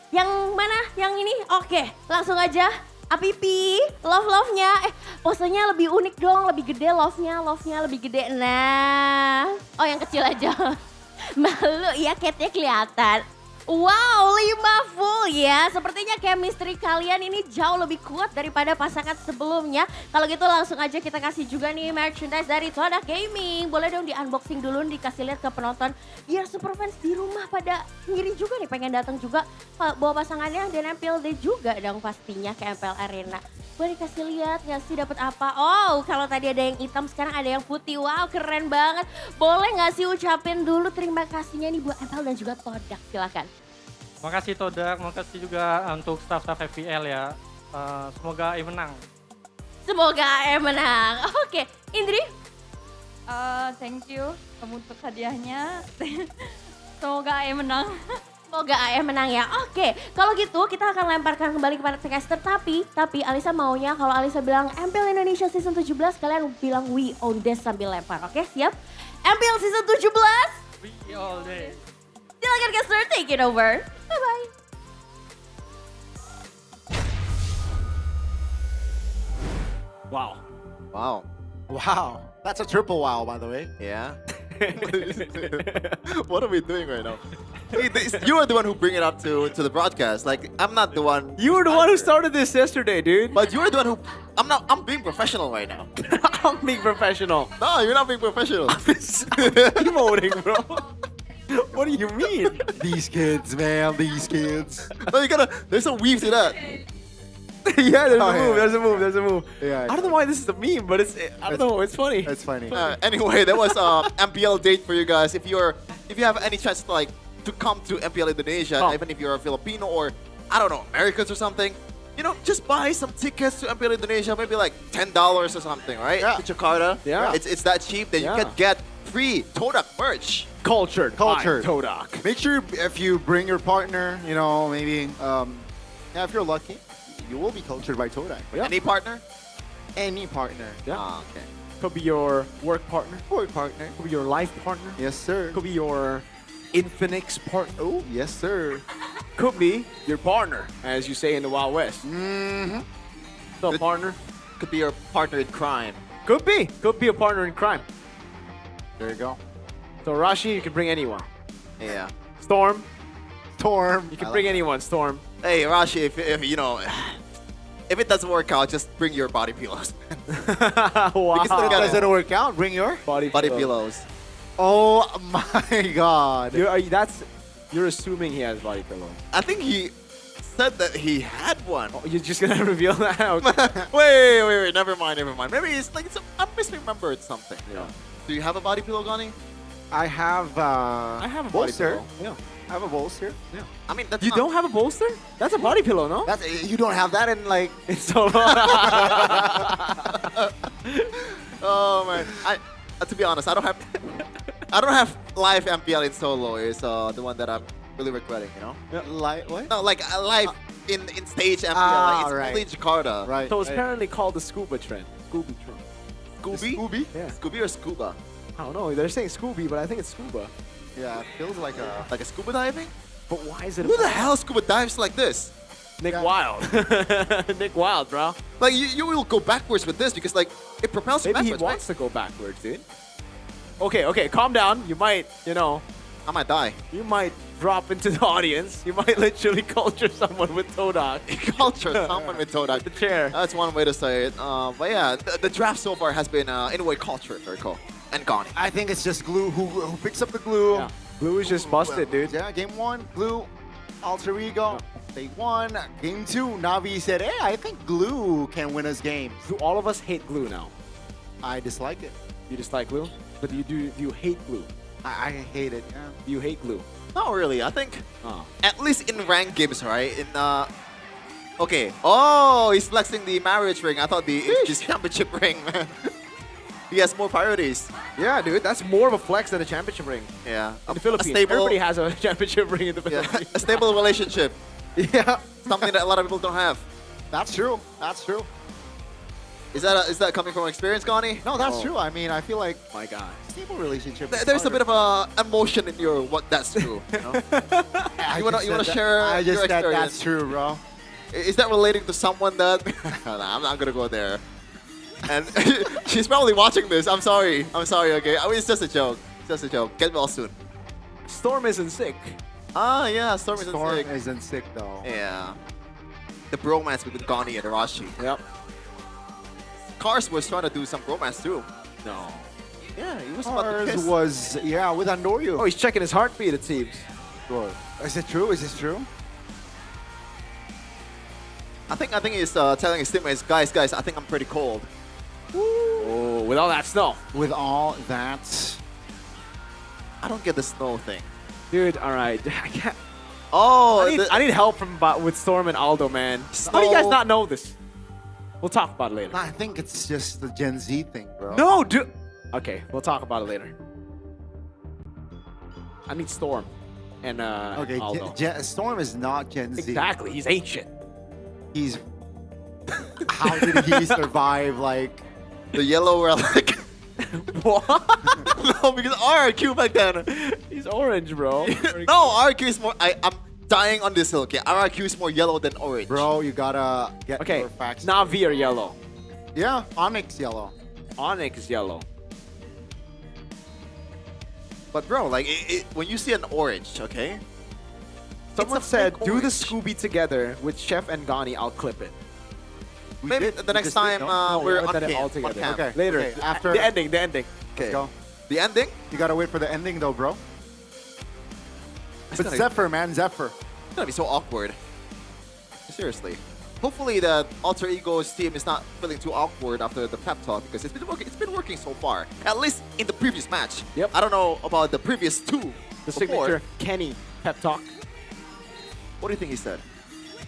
Yang mana? Yang ini? Oke, langsung aja. APP, love-love-nya. Posenya lebih unik dong, lebih gede love-nya lebih gede. Nah, oh yang kecil aja. Malu ya, catnya kelihatan. Wow, 5 full ya. Sepertinya chemistry kalian ini jauh lebih kuat daripada pasangan sebelumnya. Kalau gitu langsung aja kita kasih juga nih merchandise dari Todak Gaming. Boleh dong di unboxing dulu, dikasih lihat ke penonton. Biar super fans di rumah pada ngiri juga nih, pengen datang juga bawa pasangannya dan MPL ID juga dong pastinya ke MPL Arena. Boleh dikasih lihat nggak sih dapat apa? Oh, kalau tadi ada yang hitam, sekarang ada yang putih. Wow, keren banget. Boleh nggak sih ucapin dulu terima kasihnya nih buat MPL dan juga Todak, silakan. Makasih Todak, makasih juga untuk staff-staff FPL ya. Semoga menang. Semoga menang. Oke, Indri? Thank you untuk hadiahnya. Semoga menang. Semoga menang ya. Oke, kalau gitu kita akan lemparkan kembali kepada TKster. Tapi Alisa maunya kalau Alisa bilang MPL Indonesia Season 17, kalian bilang we own this sambil lempar. Oke, siap? MPL Season 17. We all day. Silakan caster, take it over. Bye-bye. Wow. Wow. Wow. That's a triple wow, by the way. Yeah. What are we doing right now? Hey, you are the one who bring it up to the broadcast. Like, I'm not the one. You were the one who started this yesterday, dude. But you're the one who. I'm being professional right now. I'm being professional. No, you're not being professional. I'm emoting, bro. What do you mean? These kids, man, these kids. No, you gotta. There's a weave to that. Yeah, there's a move. Yeah. I don't know why this is a meme, but I don't know, it's funny. It's funny. Anyway, that was MPL date for you guys. If you have any chance to come to MPL Indonesia, even if you're a Filipino or I don't know, Americans or something, just buy some tickets to MPL Indonesia, maybe like $10 or something, right? Yeah. To Jakarta. Yeah. It's that cheap that you can get free Todak merch. Cultured. Todak. Make sure if you bring your partner, maybe, if you're lucky, you will be cultured by Todak. Yeah. Any partner? Any partner. Yeah. Okay. Could be your work partner. Work partner. Could be your life partner. Yes, sir. Could be your Infinix partner. Oh, yes, sir. Could be your partner, as you say in the Wild West. Mm-hmm. So, partner. Could be your partner in crime. Could be a partner in crime. There you go. So, Rashi, you can bring anyone. Yeah. Storm. Storm. You can bring anyone, Storm. Hey, Rashi, if if it doesn't work out, just bring your body pillows. Wow. If it doesn't work out, bring your body pillows. Oh my God. You're assuming he has body pillows. I think he said that he had one. Oh, you're just gonna reveal that out. wait. Never mind. Maybe it's like I misremembered something. Yeah. Do you have a body pillow, Gani? I have a body bolster. pillow. Yeah. I have a bolster. Yeah. I mean, that's You don't have a bolster? That's a body pillow, no? You don't have that in like. It's so long. Oh man, to be honest, I don't have live MPL in solo. Is the one that I'm really regretting, Like what? No, like live in stage MPL. It's right. only in Jakarta. Right. So it's apparently called the scuba trend. Scooby trend. Scooby? Scooby? Yeah. Scooby or scuba? I don't know. They're saying Scooby, but I think it's scuba. Yeah, it feels like a. Scuba diving? But why is it? Who the hell scuba dives like this? Nick Wild. Nick Wild, bro. Like you will go backwards with this because like it propels you Maybe he backwards. wants to go backwards, dude. Okay, calm down. You might, I might die. You might drop into the audience. You might literally culture someone with Todak. Culture someone with Todak. The chair. That's one way to say it. But yeah, the draft so far has been in a way cultured, very cool. And gone. I think it's just Glue who picks up the glue. Yeah. Glue is just busted, dude. Yeah, game 1, Glue, Alter Ego. They won. Game 2, Navi said, hey, I think Glue can win us games. Do all of us hate Glue now? I dislike it. You dislike Glue? But do you hate Glue? I hate it, yeah. You hate Glue? Not really. I think Oh. at least in ranked games, right? Okay. Oh, he's flexing the marriage ring. I thought the championship ring, man. He has more priorities. Yeah, dude, that's more of a flex than a championship ring. Yeah. In the Philippines, stable, everybody has a championship ring in the yeah, Philippines. a stable relationship. Yeah. Something that a lot of people don't have. That's true. That's true. Is that coming from experience, Gani? No, that's true. I mean, I feel like my God, stable relationship. There's a bit of a emotion in your what that's true. You know? you wanna share I your just said experience? that's true, bro. Is that relating to someone that? Nah, I'm not gonna go there. And she's probably watching this. I'm sorry. Okay, I mean, it's just a joke. It's just a joke. Get well soon. Storm isn't sick. Ah, yeah, Storm isn't sick. Storm isn't sick though. Yeah. The bromance between Gani and Arashi. Yep. Cars was trying to do some bromance too. No. Yeah, he was about to Ours kiss. was with Andoryu. Oh, he's checking his heartbeat, it seems. Bro, is it true? Is this true? I think he's telling his teammates, guys, I think I'm pretty cold. Oh, with all that snow. With all that. I don't get the snow thing. Dude, all right. I can't. Oh, I need help with Storm and Aldo, man. How do you guys not know this? We'll talk about it later. I think it's just the Gen Z thing, bro. No, dude. Okay, we'll talk about it later. I need Storm and Okay, Aldo. Storm is not Gen Z. Exactly, he's ancient. He's. How did he survive? Like the yellow relic. What? No, because RRQ back then. He's orange, bro. No, RRQ is more. I'm dying on this hill. Okay, RRQ is more yellow than orange. Bro, you gotta get your facts. Navi are yellow. Yeah, Onyx yellow. Onyx is yellow. But bro, like when you see an orange, okay? Someone said, do the Scooby together with Chef and Gani. I'll clip it. Maybe the next time we're on it all cam. together. Okay, Later. okay, after the ending. Okay. Let's go. The ending? You gotta wait for the ending though, bro. But gonna- Zephyr, man, Zephyr. It's gonna be so awkward. Seriously. Hopefully the Alter Ego's team is not feeling too awkward after the pep talk because it's been working so far. At least in the previous match. Yep. I don't know about the previous two. The before. signature Kenny pep talk. What do you think he said?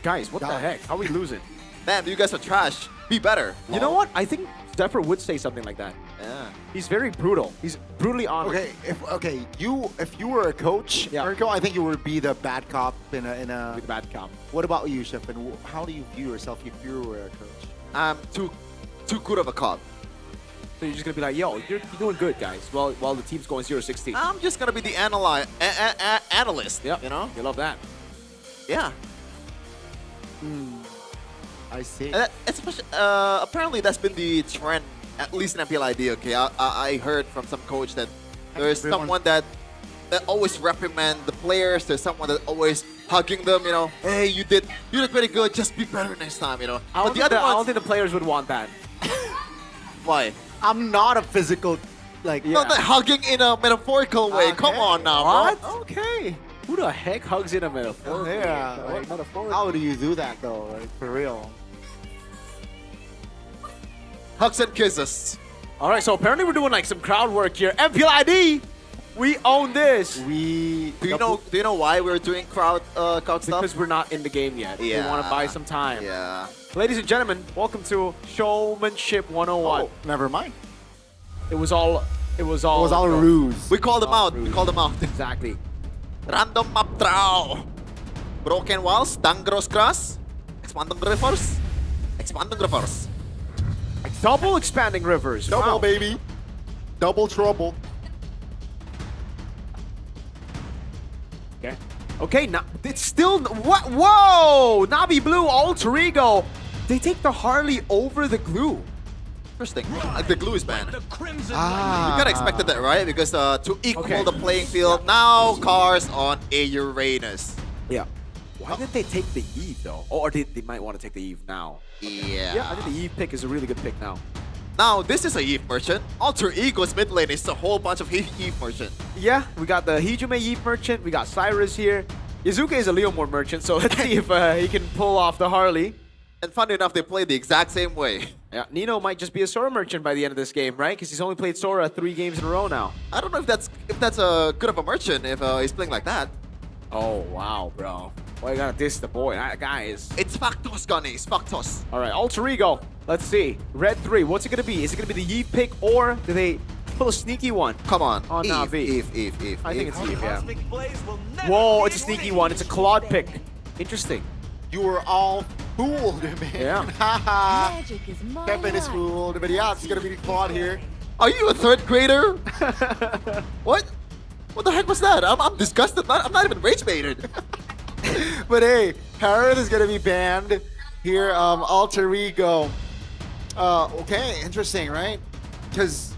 Guys, what the heck? How are we losing? Man, you guys are trash. Be better. You know what? I think Zephyr would say something like that. Yeah. He's very brutal. He's brutally honest. Okay, if you were a coach, Eriko, I think you would be the bad cop in a Be the bad cop. What about you, Chef? And how do you view yourself if you were a coach? I'm too good of a cop. So you're just gonna be like, yo, you're doing good, guys. While the team's going 0-16. I'm just gonna be the analyst. Yep. You know? You love that. Yeah. I see. Especially, apparently that's been the trend, at least in MPL ID. Okay, I heard from some coach that there's someone that always reprimand the players. There's someone that always hugging them. You know, hey, you did pretty good. Just be better next time. You know. I don't think the players would want that. Why? I'm not a physical, like. Not that hugging in a metaphorical way. Come on now, What? bro. Okay. Who the heck hugs in a metaphor? Yeah. Like, how do you do that though? Like, for real. Hugs and kisses. All right, so apparently we're doing like some crowd work here. MPL ID, we own this. Do you know why we're doing crowd stuff? Because we're not in the game yet. Yeah. We want to buy some time. Yeah. Ladies and gentlemen, welcome to Showmanship 101. Oh, never mind. It was all a ruse. We called them out. We called them out. Exactly. Random map draw. Broken walls, Dangros grass, expanding rivers, expanding rivers. Double expanding rivers. Double, Wow. baby. Double trouble. Okay. Okay, now it's still what? Whoa! Navi Blue Alter Ego. They take the Harley over the glue. Interesting. Like the glue is banned. You Ah. kind of expected that, right? Because to equal the playing field, now cars on a Uranus. Yeah. Why didn't they take the Eve though? Or they might want to take the Eve now. Yeah. Yeah, I think the Eve pick is a really good pick now. Now, this is a Eve merchant. Alter Ego's mid lane is a whole bunch of Eve merchant. Yeah, we got the Hijume Eve merchant. We got Cyrus here. Yazuka is a Leomore merchant, so let's see if he can pull off the Harley. And funny enough, they play the exact same way. Yeah, Nino might just be a Sora merchant by the end of this game, right? Because he's only played Sora 3 games in a row now. I don't know if that's a good of a merchant if he's playing like that. Oh, wow, bro. Why you gotta diss the boy, guys? It's Factos, Gunny. It's Factos. All right, Alter Ego. Let's see. Red 3, what's it gonna be? Is it gonna be the Eve pick, or do they pull a sneaky one? Come on. On Na'Vi. Eve. I think it's Eve, yeah. Whoa, it's a sneaky one. It's a Claude pick. Interesting. You were all fooled, man. Yeah. Kevin is fooled, but yeah, it's gonna be Claude here. Are you a third grader? What? What the heck was that? I'm disgusted. I'm not even rage baited. But hey, Harrod is gonna be banned here. Alter Ego. Okay, interesting, right? Because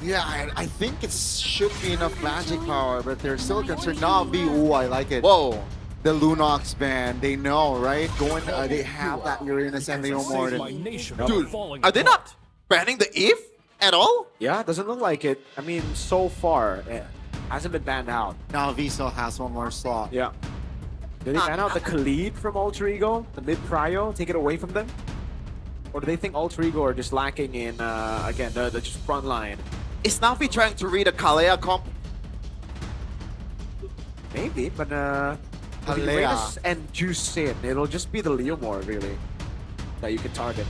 yeah, I think it should be enough magic power, but they're still concerned. Na'Vi, ooh, I like it. Whoa. The Lunox ban, they know, right? They have that Uranus and they know more than. Dude, are they not banning the Eve at all? Yeah, it doesn't look like it. I mean, so far, it hasn't been banned out. Na'Vi still has one more slot. Yeah. Do they ban out the Khalid from Alter Ego, the mid-prio, take it away from them? Or do they think Alter Ego are just lacking in, again, the just front line? Is Na'Vi trying to read a Kalea comp? Maybe, but with Kalea. Uranus and Juice in, it'll just be the Leomore, really, that you can target.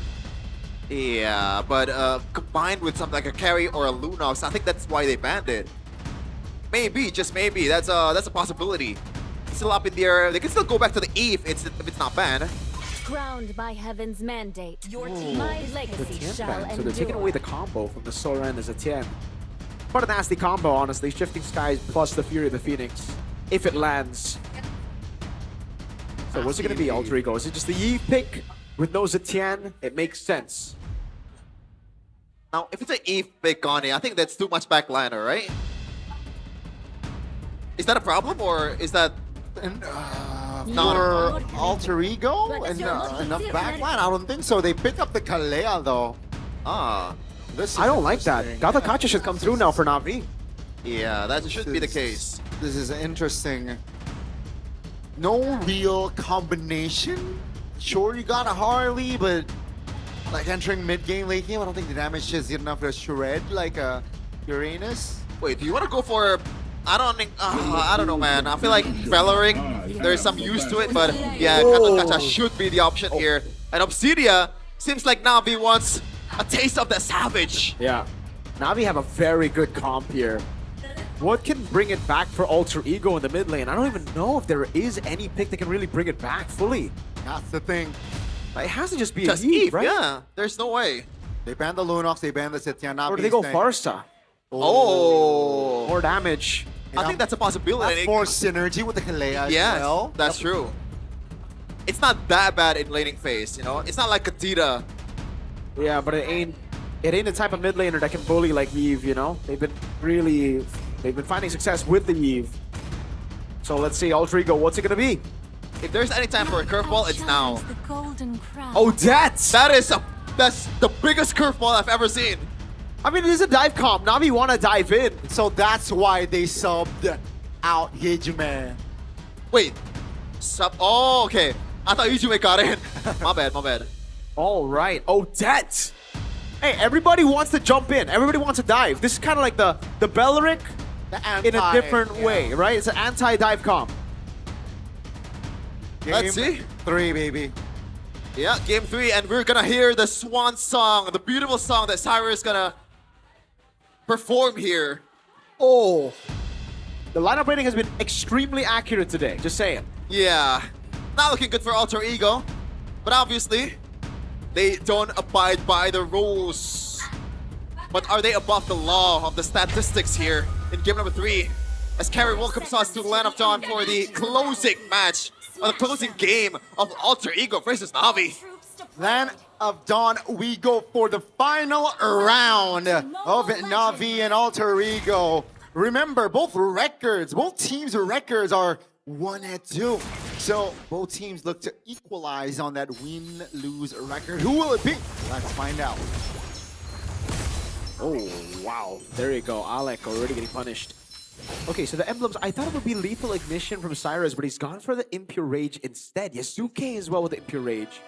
Yeah, but combined with something like a carry or a Lunox, I think that's why they banned it. Maybe, just maybe. That's a possibility. It's still up in the air. They can still go back to the Eve if it's not banned. Crowned by heaven's mandate, your Ooh, my the legacy Tien shall ban. endure. So they're taking away the combo from the Sora and the Zatien. Quite a nasty combo, honestly. Shifting Skies plus the Fury of the Phoenix, if it lands. So what's it going to be, Alter Ego? Is it just the Yi pick with no Zatien? It makes sense. Now, if it's an Eve pick, Gani, I think that's too much backliner, right? Is that a problem, or is that... For Alter Ego and enough backline? I don't think so. They pick up the Kalea though. This I don't like that. Gata Kacha should come through now for Na'Vi. Yeah, that should be the case. This is interesting. No real combination. Sure, you got a Harley, but like entering mid game, late game, I don't think the damage is enough to shred like a Uranus. Wait, do you want to go for... I don't know, man. I feel like Bellering, there's some use to it, but yeah, Kata should be the option here. And Obsidia seems like Na'Vi wants a taste of that savage. Yeah. Na'Vi have a very good comp here. What can bring it back for Alter Ego in the mid lane? I don't even know if there is any pick that can really bring it back fully. That's the thing. It has to just be Just Eve, Eve, right? yeah. There's no way. They banned the Lunox, they banned the Setien. Or do they go Farsa? Oh. More damage. I think that's a possibility. That's more synergy with the Kalea as Yeah, well. that's true. It's not that bad in laning phase, you know? It's not like Katita. Yeah, but it ain't the type of mid laner that can bully like Eve, you know? They've been finding success with the Eve. So let's see, Alter Ego, what's it gonna be? If there's any time for a curveball, it's now. The golden crown. Oh, that's the biggest curveball I've ever seen. I mean, it is a dive comp. Na'Vi want to dive in. So that's why they subbed out Hijime. Wait. Oh, okay. I thought Hijime got in. My bad. All right. Oh, that's... Hey, everybody wants to jump in. Everybody wants to dive. This is kind of like the Belleric in a different way, right? It's an anti-dive comp. Let's see. 3, baby. Yeah, game 3, and we're gonna hear the swan song, the beautiful song that Cyrus is gonna perform here. Oh. The lineup rating has been extremely accurate today, just saying. Yeah. Not looking good for Alter Ego, but obviously, they don't abide by the rules. But are they above the law of the statistics here in game number 3? As Carrie welcomes us to the Land of Dawn for the closing match, or the closing game of Alter Ego versus Na'Vi. Land of Dawn, we go for the final round of Na'Vi and Alter Ego. Remember, both teams' records are 1-2. So both teams look to equalize on that win-lose record. Who will it be? Let's find out. Oh, wow. There you go. Alec already getting punished. Okay, so the emblems, I thought it would be Lethal Ignition from Cyrus, but he's gone for the Impure Rage instead. Yasuke as well with the Impure Rage.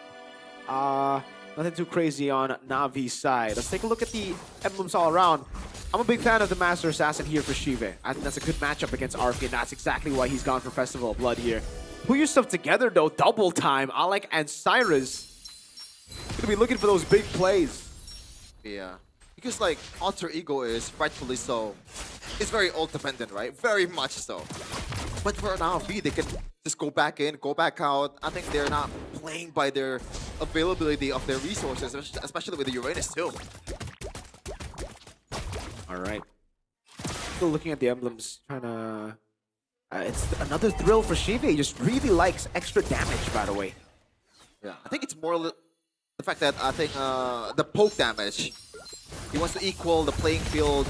Nothing too crazy on Na'Vi's side. Let's take a look at the emblems all around. I'm a big fan of the Master Assassin here for Shive. I think that's a good matchup against Arfi, and that's exactly why he's gone for Festival of Blood here. Put yourself together though, double time. Alec and Cyrus gonna be looking for those big plays. Yeah, because like Alter Ego is rightfully so. It's very ult dependent, right? Very much so. But for now, they can just go back in, go back out. I think they're not playing by their availability of their resources, especially with the Uranus too. All right. Still looking at the emblems, trying to. It's another thrill for Shive. He just really likes extra damage, by the way. Yeah, I think it's more the fact that I think the poke damage. He wants to equal the playing field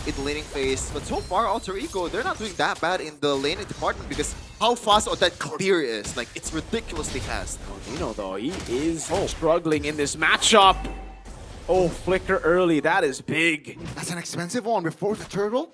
in the laning phase. But so far, Alter Ego, they're not doing that bad in the laning department because how fast that clear is. Like, it's ridiculously fast. Nino, though, he is struggling in this matchup. Oh, flicker early. That is big. That's an expensive one before the turtle.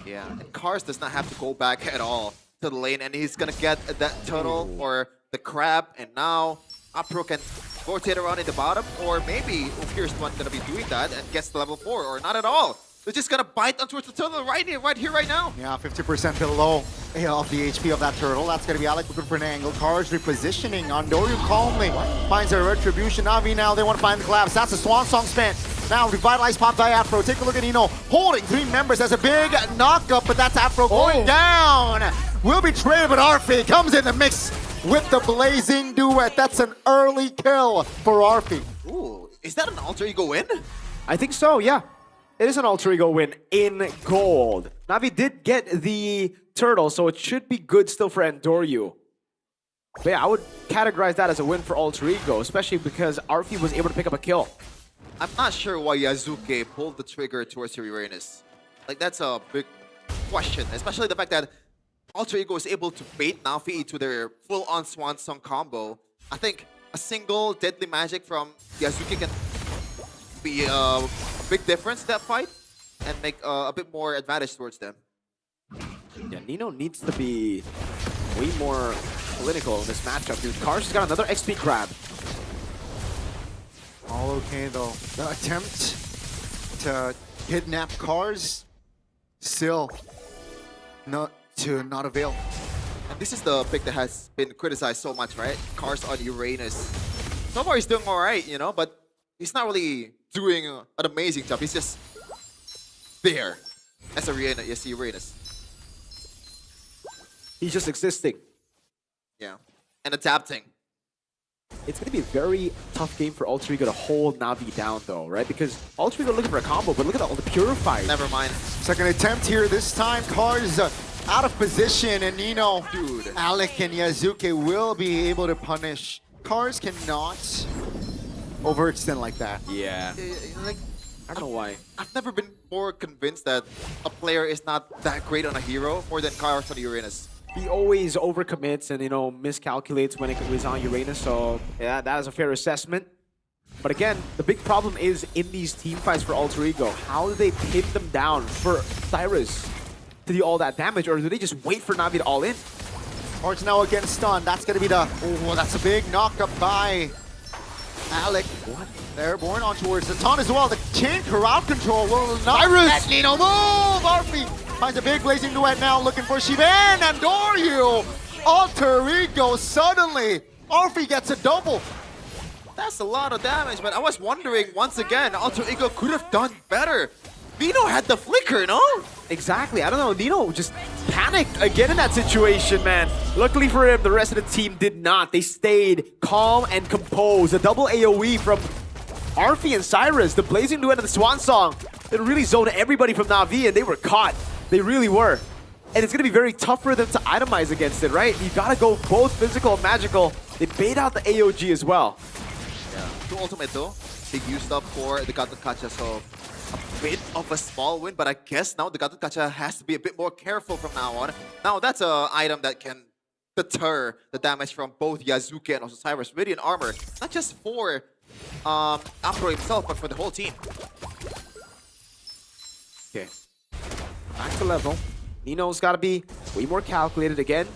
Yeah, and Cars does not have to go back at all to the lane, and he's gonna get that turtle or the crab, and now Apro can rotate around in the bottom, or maybe Ukir's the one gonna be doing that and gets to level 4, or not at all. They're just gonna bite onto the turtle right here, right now. Yeah, 50% below of the HP of that turtle. That's gonna be Alec looking for an angle. Cars repositioning. Andoryu calmly finds a retribution. Navi now, they want to find the collapse. That's a swan song spent. Now, revitalized pop by Afro. Take a look at Nino holding 3 members as a big knock-up, but that's Afro going down. Will be traded, but Arfi comes in the mix with the blazing duet. That's an early kill for Arfi. Ooh, is that an Alter Ego win? I think so, yeah. It is an Alter Ego win in gold. Navi did get the turtle, so it should be good still for Andoryu. But yeah, I would categorize that as a win for Alter Ego, especially because Arfi was able to pick up a kill. I'm not sure why Yazuke pulled the trigger towards Uranus. Like, that's a big question, especially the fact that Alter Ego is able to bait Navi to their full-on Swan Song combo. I think a single deadly magic from Yazuke can be a big difference in that fight and make a bit more advantage towards them. Yeah, Nino needs to be way more political in this matchup, dude. Cars has got another XP grab. All okay though. The attempt to kidnap Cars still not avail. And this is the pick that has been criticized so much, right? Cars on Uranus. So far he's doing alright, you know, but he's not really doing an amazing job. He's just there as a Uranus. He's just existing. Yeah, and adapting. It's going to be a very tough game for Alter Ego to hold Navi down, though, right? Because Alter Ego looking for a combo, but look at all the purifiers. Never mind. Second attempt here. This time, Cars out of position, and Nino, dude, Alec and Yazuke will be able to punish. Cars cannot overextend like that. Yeah. Like, I don't know why. I've never been more convinced that a player is not that great on a hero more than Cars on Uranus. He always overcommits and, you know, miscalculates when it is on Uranus, so yeah, that is a fair assessment. But again, the big problem is in these team fights for Alter Ego. How do they pin them down for Cyrus to do all that damage, or do they just wait for Navi to all in? Cars now again stunned. That's going to be the... Oh, that's a big knock-up by Alec. What? They're born on towards the taunt as well. The chain crowd control will not let Nino move. Arfi finds a big blazing duet now, looking for Shivan and Andoryu. Alter Ego suddenly. Arfi gets a double. That's a lot of damage, but I was wondering once again, Alter Ego could have done better. Nino had the flicker, no? Exactly. I don't know. Nino just panicked again in that situation, man. Luckily for him, the rest of the team did not. They stayed calm and composed. A double AoE from Arfi and Cyrus, the blazing duet of the Swan Song. It really zoned everybody from Navi, and they were caught. They really were. And it's going to be very tough for them to itemize against it, right? You got to go both physical and magical. They bait out the AOG as well. Yeah. To ultimate though, they used up for the Gato Kacha, so a bit of a small win, but I guess now the Gato Kacha has to be a bit more careful from now on. Now that's an item that can deter the damage from both Yazuke and also Cyrus. Radiant Armor, not just for Apro himself, but for the whole team. Okay. Back to level. Nino's got to be way more calculated again.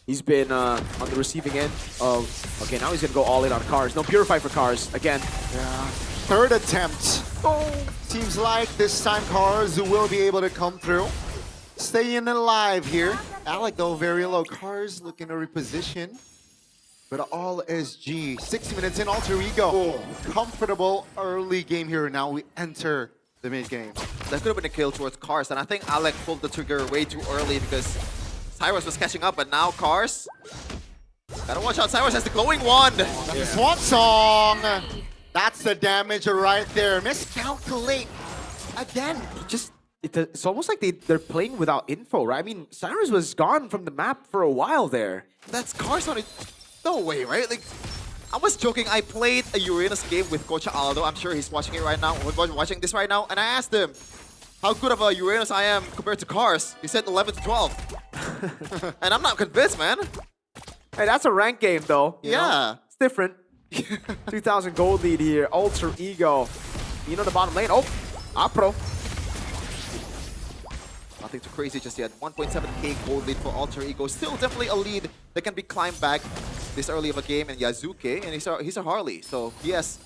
He's been on the receiving end of... Okay, now he's going to go all in on Cars. No Purify for Cars again. Yeah. Third attempt. Oh, seems like this time Cars will be able to come through. staying alive here. Alec, though, very low. Cars looking to reposition. But all SG. 60 minutes in, Alter Ego. Comfortable early game here. Now we enter the mid game. That could have been a kill towards Cars, and I think Alec pulled the trigger way too early because Cyrus was catching up, but now Cars. Gotta watch out, Cyrus has the glowing wand. The Swan Song. That's the damage right there. Miscalculate again. It's almost like they're playing without info, right? I mean, Cyrus was gone from the map for a while there. That's Cars on it. No way, right? Like, I was joking. I played a Uranus game with Coach Aldo. I'm sure he's watching it right now. Watching this right now, and I asked him how good of a Uranus I am compared to Cars. He said 11 to 12, and I'm not convinced, man. Hey, that's a rank game, though. Yeah, it's different. 2,000 gold lead here. Alter Ego. You know the bottom lane. Oh, Apro. Nothing too crazy just yet. 1.7k gold lead for Alter Ego. Still definitely a lead that can be climbed back this early of a game. And Yazuke, and he's a Harley, so yes,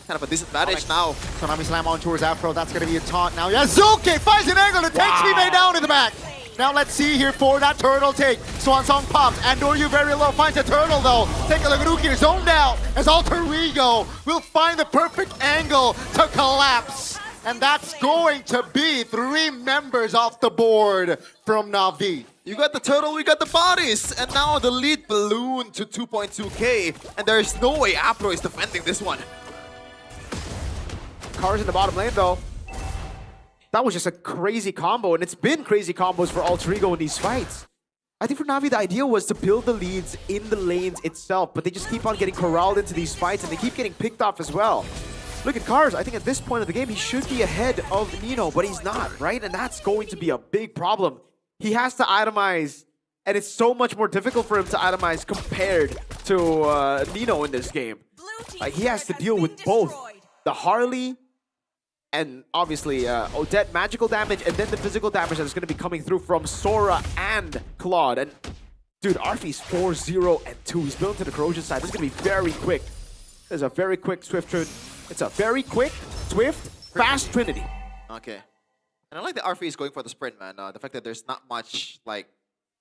kind of a disadvantage now. Konami slam on towards Afro. That's going to be a taunt now. Yazuke finds an angle to take teammate down in the back. Now let's see here for that turtle take. Swan Song pops. Andoryu very low. Finds a turtle though. Take a look at Ukir. Zoned out as Alter Ego will find the perfect angle to collapse. And that's going to be 3 members off the board from Na'Vi. You got the turtle, we got the bodies. And now the lead ballooned to 2.2k. And there is no way Apro is defending this one. Cars in the bottom lane, though. That was just a crazy combo, and it's been crazy combos for Alter Ego in these fights. I think for Na'Vi, the idea was to build the leads in the lanes itself, but they just keep on getting corralled into these fights, and they keep getting picked off as well. Look at Cars. I think at this point of the game, he should be ahead of Nino, but he's not, right? And that's going to be a big problem. He has to itemize, and it's so much more difficult for him to itemize compared to Nino in this game. Like, he has to deal with both the Harley and obviously Odette magical damage, and then the physical damage that's going to be coming through from Sora and Claude. And dude, Arfi's 4-0 and 2. He's built into the corrosion side. This is going to be very quick. There's a very quick Swift. It's a very quick, swift, fast Trinity. Okay. And I like that Arfi is going for the sprint, man. The fact that there's not much like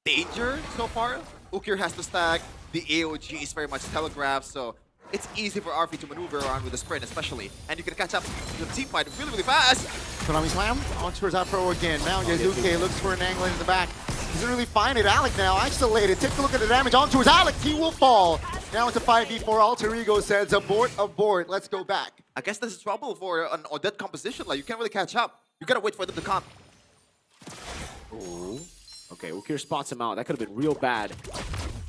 danger so far. Ukir has to stack. The AOG is very much telegraphed, so it's easy for Arfi to maneuver around with the sprint, especially. And you can catch up to the team fight really, really fast. Konami slam on towards Afro again. Now Yazuke looks for an angle in the back. Doesn't really find it. Alec now isolated. Take a look at the damage on towards Alec. He will fall. Now it's a 5v4. Alter Ego says abort, abort. Let's go back. I guess this is trouble for an Odette composition. Like, you can't really catch up. You gotta wait for them to come. Ooh. Okay, Ukir spots him out. That could have been real bad.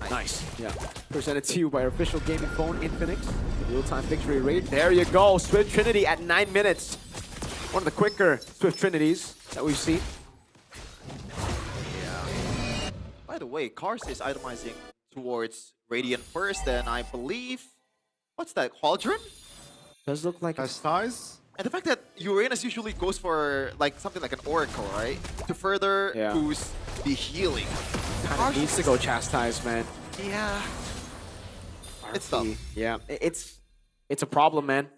Nice. Yeah. Presented to you by our official gaming phone, Infinix. Real-time victory rate. There you go. Swift Trinity at 9 minutes. One of the quicker Swift Trinities that we've seen. Yeah. By the way, Cars is itemizing towards Radiant first, and I believe... What's that? Cauldron? Does look like Chastise. And the fact that Uranus usually goes for like something like an Oracle, right? To further boost the healing. Kind of needs to go Chastise, man. Yeah. It's tough. Yeah, it's a problem, man.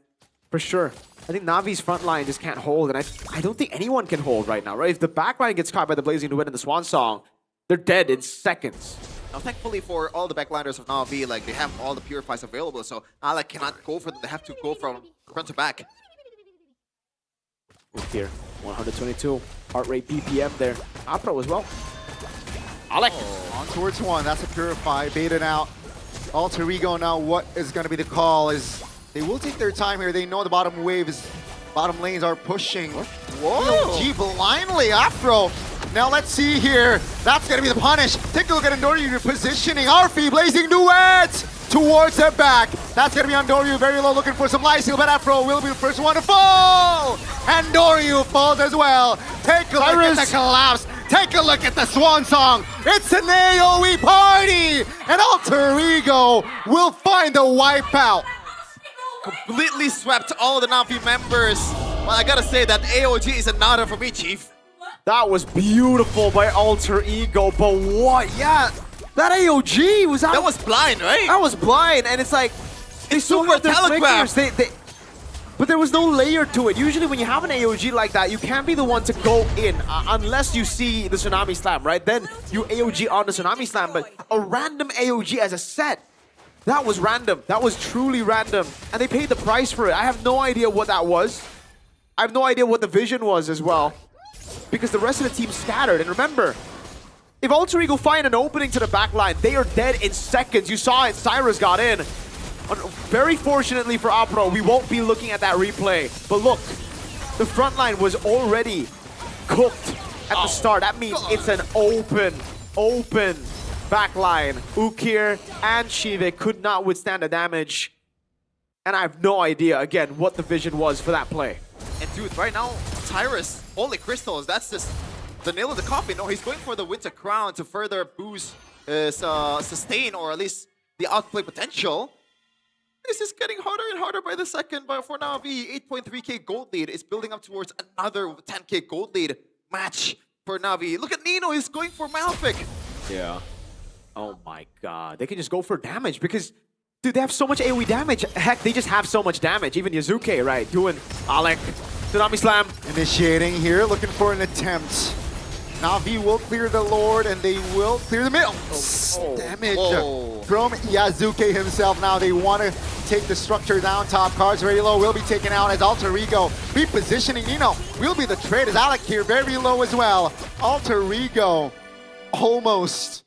For sure. I think Navi's front line just can't hold, and I don't think anyone can hold right now, right? If the back line gets caught by the Blazing Duet and the Swan Song, they're dead in seconds. Now, thankfully for all the backliners of Na'Vi, like they have all the Purifies available, so Alec cannot go for them. They have to go from front to back. Here, 122 heart rate BPM there. Apro as well. Alec on towards one. That's a Purify. Baited out. Alter Ego now. What is going to be the call? Is they will take their time here. They know the bottom waves, bottom lanes are pushing. Whoa! G blindly Afro. Now let's see here. That's going to be the punish. Take a look at Andoryu positioning. Arfi Blazing Duet towards the back. That's going to be Andoryu very low, looking for some life steal, but Afro will be the first one to fall. Andoryu falls as well. Take a look at the collapse. Take a look at the Swan Song. It's an AoE party. And Alter Ego will find the wipeout. Completely swept all the Na'Vi members. Well, I gotta say that AOG is a nada for me, Chief. That was beautiful by Alter Ego, but what? Yeah, that AOG was out. That was blind, right? That was blind, and it's like they super telegraphed. But there was no layer to it. Usually when you have an AOG like that, you can't be the one to go in unless you see the Tsunami Slam, right? Then you AOG on the Tsunami Slam, but a random AOG as a set, that was random. That was truly random. And they paid the price for it. I have no idea what that was. I have no idea what the vision was as well. Because the rest of the team scattered. And remember, if Alter Ego find an opening to the backline, they are dead in seconds. You saw it, Cyrus got in. Very fortunately for Apro, we won't be looking at that replay. But look, the front line was already cooked at the start. That means it's an open backline. Ukir and Shive could not withstand the damage. And I have no idea, again, what the vision was for that play. And dude, right now, Cyrus, holy crystals, that's just the nail of the coffin. No, he's going for the Winter Crown to further boost his sustain, or at least the outplay potential. This is getting harder and harder by the second, but for Na'Vi, 8.3k gold lead is building up towards another 10k gold lead match for Na'Vi. Look at Nino, he's going for Malefic. Yeah. Oh my god. They can just go for damage because, dude, they have so much AoE damage. Heck, they just have so much damage. Even Yazuke, right? Doing Alec. Tsunami Slam. Initiating here, looking for an attempt. Na'Vi will clear the Lord, and they will clear the middle. Damage from Yazuke himself. Now they want to take the structure down top. Cards very low, will be taken out as Alter Ego repositioning. Nino will be the trade as Alec here very low as well. Alter Ego almost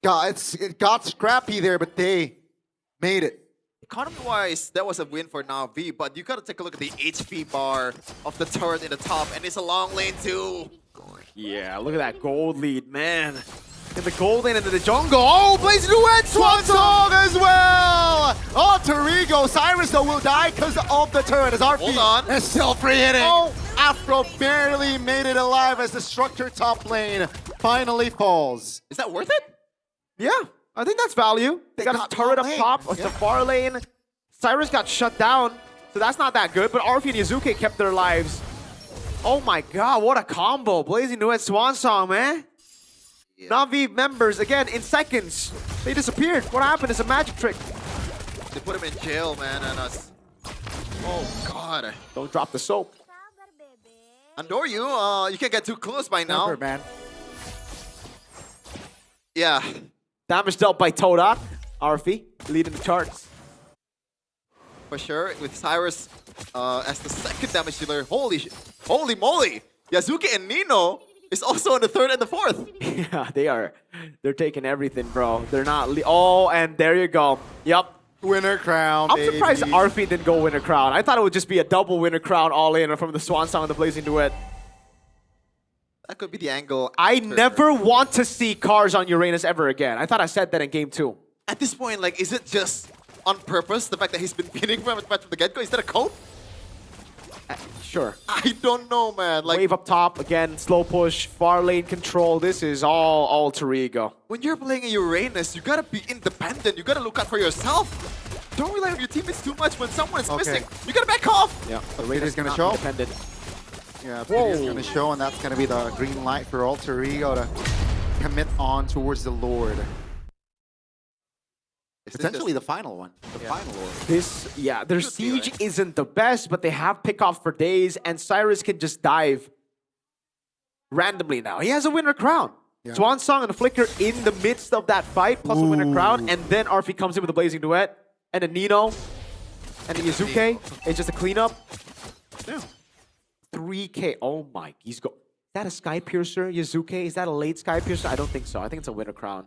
it got scrappy there, but they made it. Economy-wise, that was a win for Na'Vi, but you gotta take a look at the HP bar of the turret in the top, and it's a long lane too. Yeah, look at that gold lead, man. In the gold lane into the jungle. Oh, Blaze Duet Swan Song as well! Alter Ego, Cyrus though will die because of the turret as RP is still free hitting. Oh, Afro barely made it alive as the structure top lane finally falls. Is that worth it? Yeah, I think that's value. They got a turret up top, the far lane. Cyrus got shut down, so that's not that good, but RP and Yazuke kept their lives. Oh my god, what a combo. Blazing Duet Swan Song, man. Yeah. Na'Vi members, again, in seconds, they disappeared. What happened? It's a magic trick. They put him in jail, man, and oh god. Don't drop the soap. Andor, you can't get too close by now. Remember, man. Yeah. Damage dealt by Todak. Arfi leading the charts. For sure, with Cyrus as the second damage dealer. Holy moly! Yazuke and Nino is also in the third and the fourth. Yeah, they are. They're taking everything, bro. They're not. Oh, and there you go. Yup. Winner crown. I'm surprised Arfi didn't go winner crown. I thought it would just be a double winner crown all in from the Swan Song and the Blazing Duet. That could be the angle. I never want to see cars on Uranus ever again. I thought I said that in game 2. At this point, like, is it just on purpose, the fact that he's been beating from the get-go? Is that a code? Sure. I don't know, man. Like, wave up top, again, slow push, far lane control. This is all Alter Ego. When you're playing a Uranus, you gotta be independent. You gotta look out for yourself. Don't rely on your teammates too much when someone is missing. You gotta back off. Yeah, the leader is gonna show. Independent. Yeah, the leader is gonna show, and that's gonna be the green light for Alter Ego to commit on towards the Lord. Potentially the final one. The final Lord. Their siege isn't the best, but they have pick-off for days, and Cyrus can just dive randomly now. He has a winner crown. Yeah. Swan Song and a Flicker in the midst of that fight, plus a winner crown, and then Arfi comes in with a Blazing Duet, and a Nino, and a Yazuke. It's just a cleanup. Yeah. 3K. Oh my, is that a Sky Piercer, Yazuke? Is that a late Sky Piercer? I don't think so. I think it's a winner crown.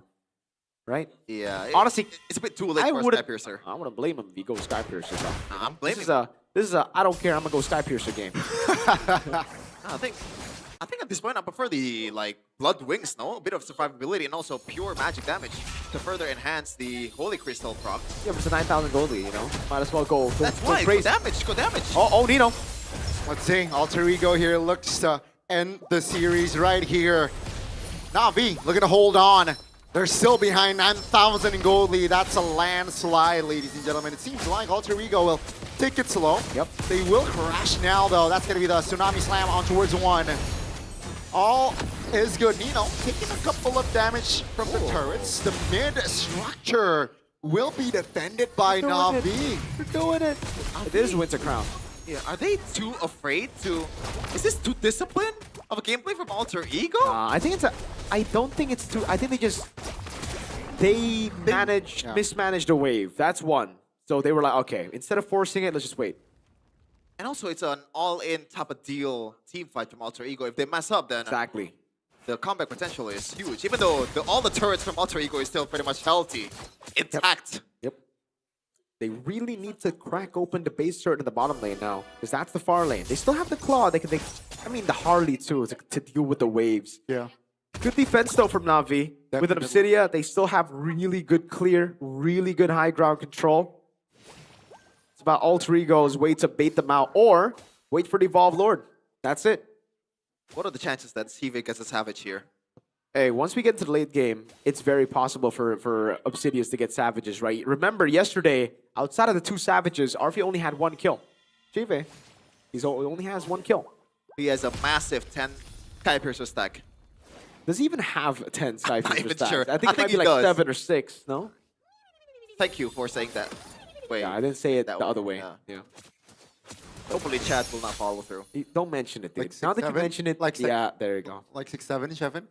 Right? Yeah. Honestly, it's a bit too late for Sky Piercer. I wouldn't blame him if he goes Sky Piercer. I'm blaming This is a I don't care, I'm gonna go Sky Piercer game. I think at this point I prefer the Blood Wings, no? A bit of survivability and also pure magic damage to further enhance the Holy Crystal proc. Yeah, but it's a 9,000 gold lead, you know? Might as well go. That's why. Go damage. Oh, Nino. Let's see. Alter Ego here looks to end the series right here. Na'Vi looking to hold on. They're still behind 9,000 in gold lead. That's a landslide, ladies and gentlemen. It seems like Alter Ego will take it slow. Yep. They will crash now, though. That's going to be the Tsunami Slam on towards 1. All is good. Nino taking a couple of damage from the turrets. The mid structure will be defended by Na'Vi. They're doing it. It is Winter Crown. Yeah, are they too afraid to... Is this too disciplined of a gameplay from Alter Ego? I think it's a... I don't think it's too... I think they just... They mismanaged the wave. That's one. So they were like, okay, instead of forcing it, let's just wait. And also, it's an all-in type of deal team fight from Alter Ego. If they mess up, then exactly the comeback potential is huge. Even though all the turrets from Alter Ego is still pretty much healthy, intact. Yep. They really need to crack open the base turret in the bottom lane now, because that's the far lane. They still have the claw. I mean, the Harley too, to deal with the waves. Yeah. Good defense though from Na'Vi. With an Obsidia, they still have really good clear, really good high ground control. It's about Alter Ego's way to bait them out, or wait for the Evolved Lord. That's it. What are the chances that CV gets a Savage here? Hey, once we get into the late game, it's very possible for Obsidians to get Savages, right? Remember, yesterday, outside of the 2 Savages, RV only had 1 kill. Chive, he only has 1 kill. He has a massive 10 Skypiercer stack. Does he even have 10 Skypiercer I'm not even stacks? sure. I think it might be he like does. 7 or 6, no? Thank you for saying that. Wait, Yeah, I didn't say it the other way. Yeah. Hopefully chat will not follow through. Don't mention it, dude. Like Now that you 6, 7? mention it, Like yeah, there you go. Like 6, 7, Shevin?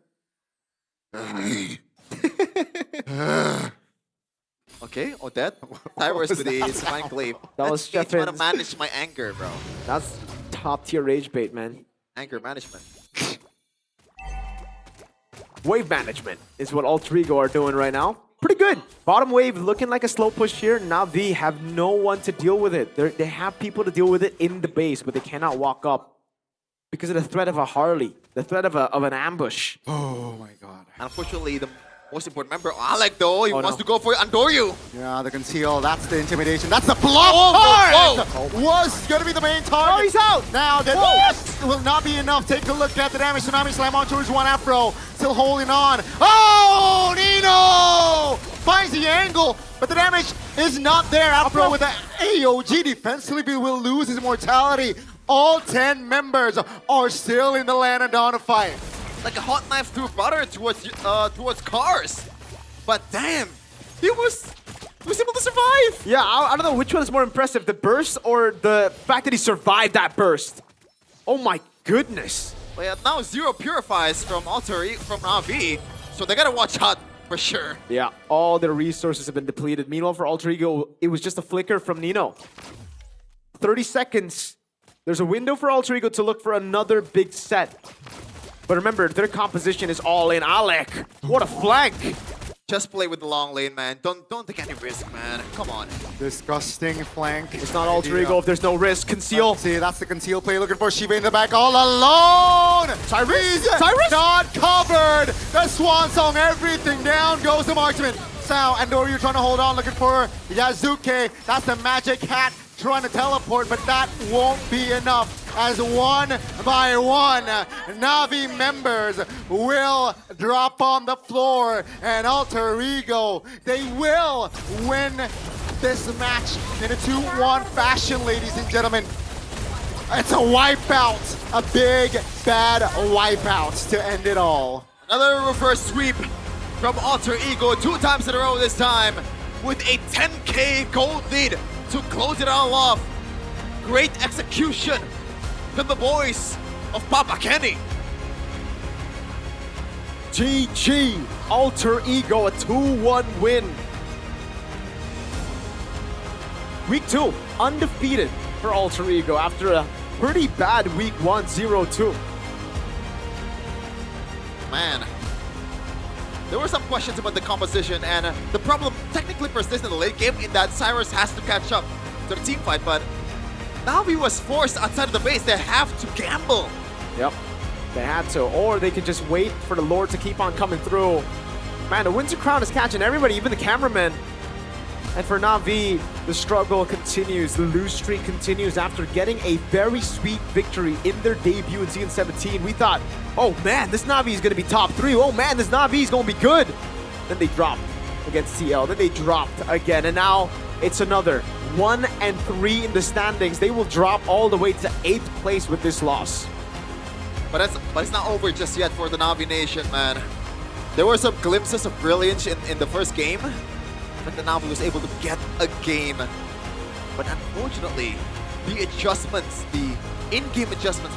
Okay, Odette. Tyrus with the Divine Glaive. That was Trying to Sheffin's... manage my anger, bro. That's top tier rage bait, man. Anger management. Wave management is what Alter Ego are doing right now. Pretty good. Bottom wave looking like a slow push here. Na'Vi have no one to deal with it. They have people to deal with it in the base, but they cannot walk up because of the threat of a Harley, the threat of an ambush. Oh my god. Unfortunately, the most important member, Alec, though, he Oh, wants no. to go for Andoryu. Yeah, the conceal, that's the intimidation, that's the bluff part! Was gonna be the main target. Oh, he's out! Now that will not be enough. Take a look at the damage. Tsunami slam on towards 1 Afro. Still holding on. Oh, Nino! Finds the angle, but the damage is not there. Afro with the AOG defensively will lose his immortality. All 10 members are still in the land of Dawn to fight. Like a hot knife through butter towards cars. But damn, he was able to survive. Yeah, I don't know which one is more impressive, the burst or the fact that he survived that burst. Oh my goodness. Well, now 0 purifies from from Na'Vi, so they gotta watch out for sure. Yeah, all their resources have been depleted. Meanwhile, for Alter Ego, it was just a flicker from Nino. 30 seconds. There's a window for Alter Ego to look for another big set. But remember, their composition is all in. Alec, what a flank. Just play with the long lane, man. Don't take any risk, man. Come on. Disgusting flank. It's not Alter Ego if there's no risk. Conceal. See, that's the conceal play. Looking for Shiva in the back all alone. Tyrus? Tyrus not covered. The swan song, everything down goes the marksman. Sao and Andoryu trying to hold on, looking for Yazuke. That's the magic hat trying to teleport, but that won't be enough. As 1 by 1, Na'Vi members will drop on the floor, and Alter Ego, they will win this match in a 2-1 fashion, ladies and gentlemen. It's a wipeout, a big, bad wipeout to end it all. Another reverse sweep from Alter Ego 2 times in a row this time with a 10k gold lead to close it all off. Great execution from the boys of Papa Kenny. GG, Alter Ego, a 2-1 win. Week 2, undefeated for Alter Ego after a pretty bad week 1, 0-2. Man, there were some questions about the composition, and the problem technically persists in the late game in that Cyrus has to catch up to the team fight, but Na'Vi was forced outside of the base. They have to gamble. Yep, they had to, or they could just wait for the Lord to keep on coming through. Man, the Winter Crown is catching everybody, even the cameramen. And for Na'Vi, the struggle continues. The lose streak continues after getting a very sweet victory in their debut in Season 17. We thought, oh man, this Na'Vi is going to be top 3. Oh man, this Na'Vi is going to be good. Then they dropped against CL. Then they dropped again. And now it's another 1 and 3 in the standings. They will drop all the way to 8th place with this loss. But it's not over just yet for the Na'Vi Nation, man. There were some glimpses of brilliance in the first game, but the Na'Vi was able to get a game. But unfortunately, the adjustments, the in-game adjustments,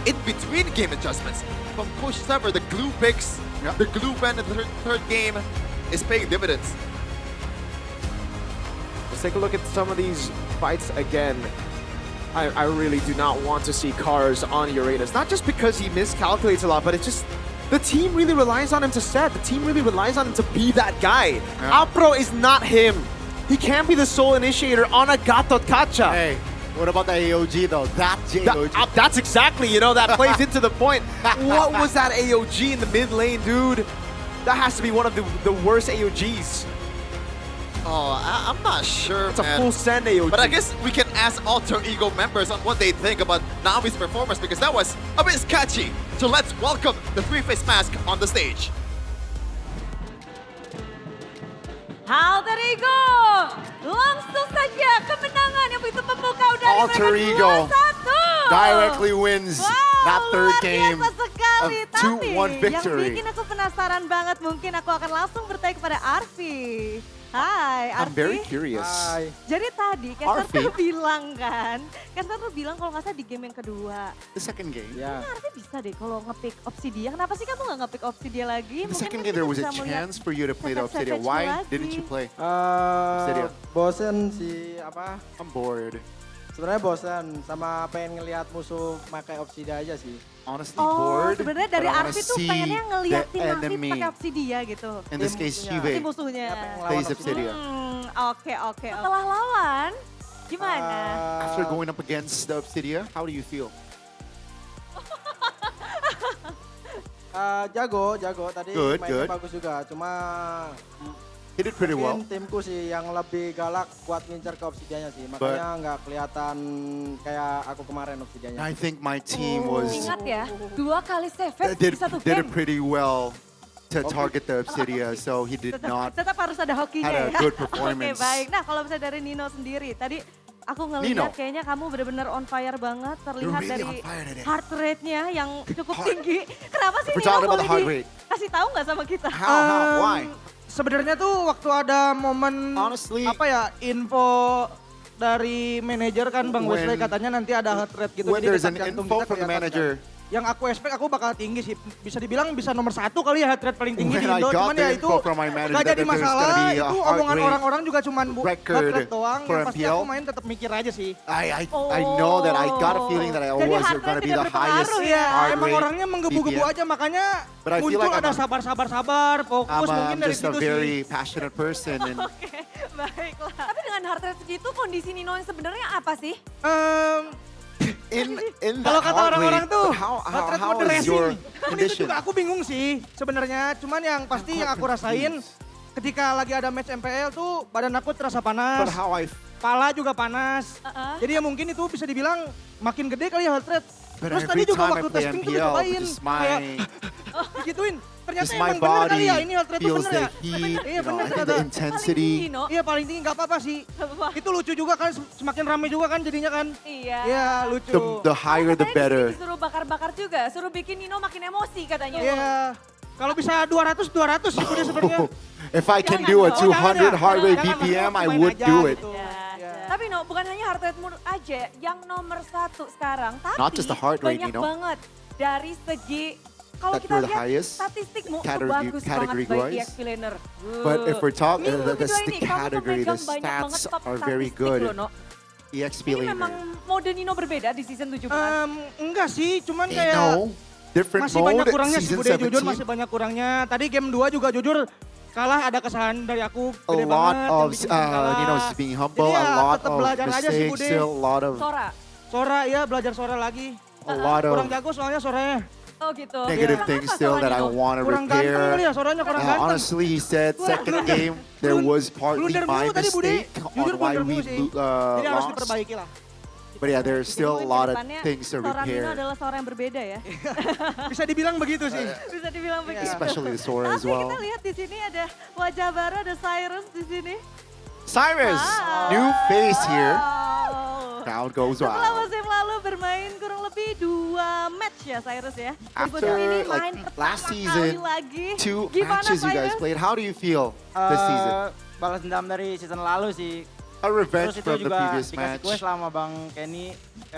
in-between game adjustments from Coach Sever, the glue picks, the glue pen in the third game is paying dividends. Let's take a look at some of these fights again. I really do not want to see Cars on Uranus. Not just because he miscalculates a lot, but it's just the team really relies on him to set. The team really relies on him to be that guy. Apro is not him. He can't be the sole initiator on a Gatot Kacha. Hey, what about the AOG though? That's AOG. That's exactly, that plays into the point. What was that AOG in the mid lane, dude? That has to be one of the worst AOGs. Oh, I'm not sure, It's a full send AOG. But I guess we can ask Alter Ego members on what they think about Naomi's performance because that was a bit sketchy. So let's welcome the three-face mask on the stage. Alter Ego, langsung saja kemenangan yang begitu memukau dari Alter mereka Ego 2-1. directly wins that third game Biasa sekali, of 2-1 victory. Yang bikin aku penasaran banget, mungkin aku akan langsung bertanya kepada Arfi. Hai, Arfi. I'm very curious. Jadi tadi Arfi. Kester tuh bilang kan, Kester tuh bilang kalau nggak salah di game yang kedua. The second game. Kayaknya Arfi bisa deh kalau nge-pick Obsidia. Kenapa sih kamu nggak nge-pick Obsidia lagi? The second game there was a chance for you to play the Obsidia. Why didn't you play? Obsidia. Bosen sih I'm bored. Sebenarnya bosen sama pengen ngelihat musuh pakai Obsidia aja sih. Honestly, Oh, bored. sebenarnya dari but I wanna Arfi tuh see pengennya ngeliat the tim Arfi enemy. pakai Obsidia gitu. In this case, Tim Juve musuhnya. plays Obsidia. Oke. Setelah lawan, gimana? After going up against the Obsidia, how do you feel? Jago tadi Good, mainnya good. bagus juga. Cuma He did pretty well. mungkin timku sih yang lebih galak buat ngincer ke Obsidianya sih. Makanya nggak kelihatan kayak aku kemarin Obsidianya. I think my team was Ingat ya, 2 kali save di did 1 it game. pretty well to target the Obsidia, so he did not. Tetap harus ada hokinya had a ya. good Oke, performance. baik. Nah, kalau misalnya dari Nino sendiri, tadi aku ngelihat kayaknya kamu benar-benar on fire banget. Terlihat really dari on fire today. heart rate-nya yang cukup tinggi. Kenapa sih We're Nino talking about boleh the heart rate. kasih tahu nggak sama kita? How? Why? Sebenarnya tuh waktu ada momen info dari manajer kan Bang Wesley katanya nanti ada heart rate gitu. When Jadi there's detak an jantung info kita from the kelihatan manager. kan. Yang aku expect aku bakal tinggi sih. Bisa dibilang bisa nomor 1 kali ya heart rate paling tinggi When di I Indo. got Cuman the ya itu info from my manager gak that jadi there's masalah. gonna be a Itu heart omongan rate orang-orang juga cuman heart record rate doang. for Yang pasti MPL. aku main tetap mikir aja sih. I know that I got a feeling that I Jadi was heart going to rate be tidak the highest berpengaruh ya. heart Emang rate orangnya menggebu-gebu BPM. aja makanya But I feel muncul like ada sabar, fokus mungkin I'm dari just a situ very sih. passionate person and Baiklah. Tapi dengan heart rate segitu, kondisi Nino yang sebenarnya apa sih? in Kalau that kata heart orang-orang rate, tuh, how heart rate is your moderation. Itu condition? juga aku bingung sih sebenarnya. Cuman yang pasti yang aku rasain ketika lagi ada match MPL tuh badan aku terasa panas. But how I Pala juga panas. Jadi ya mungkin itu bisa dibilang makin gede kali ya heart rate. But Terus every tadi juga time I waktu play testing tuh MPL, dicobain. just Kayak digituin. Ternyata just my emang bener kali body ya ini heart rate tuh feels bener the ya. heat, Iya you know, bener I think ternyata. the intensity. Iya paling tinggi nggak apa-apa sih. Itu lucu juga kan semakin rame juga kan jadinya kan. Iya. Iya lucu. The higher the better. Disuruh bakar-bakar juga, suruh bikin Nino makin emosi katanya. Iya. Kalau bisa 200 sih udah sebenarnya. If I can do a 200 heart rate BPM, I would do it. Tapi no, bukan hanya heart rate aja yang nomor 1 sekarang, tapi Not just the heart rate, banyak you know. banget dari segi kalau That kita we're the lihat highest statistikmu itu category- bagus category banget by wise. EXP Laner. But if we're talking, Minggu the kedua ini kamu category, the memegang banyak banget stats top are very statistik good. loh, No. EXP Ini memang laner. mode Nino berbeda di season 17. Enggak sih, cuman You kayak know, different masih banyak mode, kurangnya sih season Bude, jujur 17. masih banyak kurangnya. Tadi game 2 juga jujur kalah ada kesalahan dari aku A gede lot banget. of, yang bikin kalah. you know, just being humble, Jadi ya, a lot tetap of belajar aja sih, mistakes, Bude. still a lot of Sora ya, belajar Sora lagi. A lot of Kurang jago soalnya Soranya. Oh gitu. negative things still that I want to Kurang ganteng kali repair. ya, Soranya kurang ganteng. Honestly, he said second game there was partly Blunder my mulu tadi, Bude. mistake Jujur on why blunder we mulu sih. Jadi harus lost. diperbaiki lah. But yeah, there's still a lot of Kedepannya, things to Sora Nino repair, adalah Sora yang berbeda ya. Bisa dibilang begitu sih. Bisa dibilang begitu. especially the Sora as Tapi well. kita lihat di sini ada wajah baru, ada Cyrus di sini. Cyrus, new face here. Crowd goes Setelah wild. musim lalu bermain kurang lebih 2 match ya Cyrus ya. Dan After musim ini like main last pertama season, kali lagi. 2 Gimana matches you guys Cyrus? played. How do you feel this season? Balas dendam dari season lalu sih. A revenge Terus itu from the juga previous dikasih match. quest sama Bang Kenny,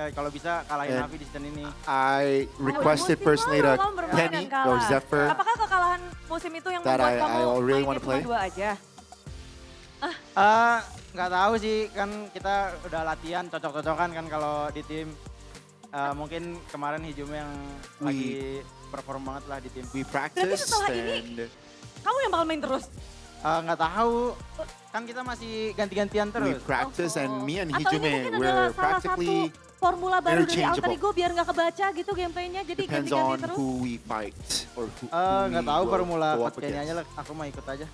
kalau bisa kalahin And Navi di season ini. I requested personally to Kamu bermain Kenny dan or kalah. Zephyr Apakah kekalahan musim itu yang that membuat kamu I really mainnya want to cuma play. 2 aja? Nggak tahu sih, kan kita udah latihan cocok-cocokan kan kalau di tim. Mungkin kemarin Hijume yang lagi perform banget lah di tim. We Berarti practiced setelah ini, and kamu yang bakal main terus? Nggak tahu, kan kita masih ganti-gantian we terus. practice and me and Atau ini Hijume mungkin adalah we're salah satu practically formula baru dari Alter interchangeable. Ego biar nggak kebaca gitu gameplaynya, jadi Depends ganti-ganti on terus? who we fight or who Nggak we tahu will formula go Coach up Kenny against. aja lah, aku mau ikut aja.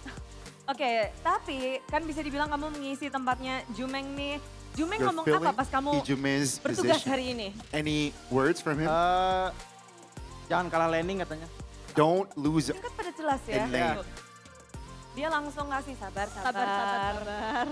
Oke, tapi kan bisa dibilang kamu mengisi tempatnya Jumeng nih. Jumeng You're ngomong apa filling pas kamu Hijume's bertugas position. hari ini? Any words from him? Jangan kalah landing katanya. Don't lose Kan pada jelas ya. in lane. Dia langsung ngasih sabar. Sabar.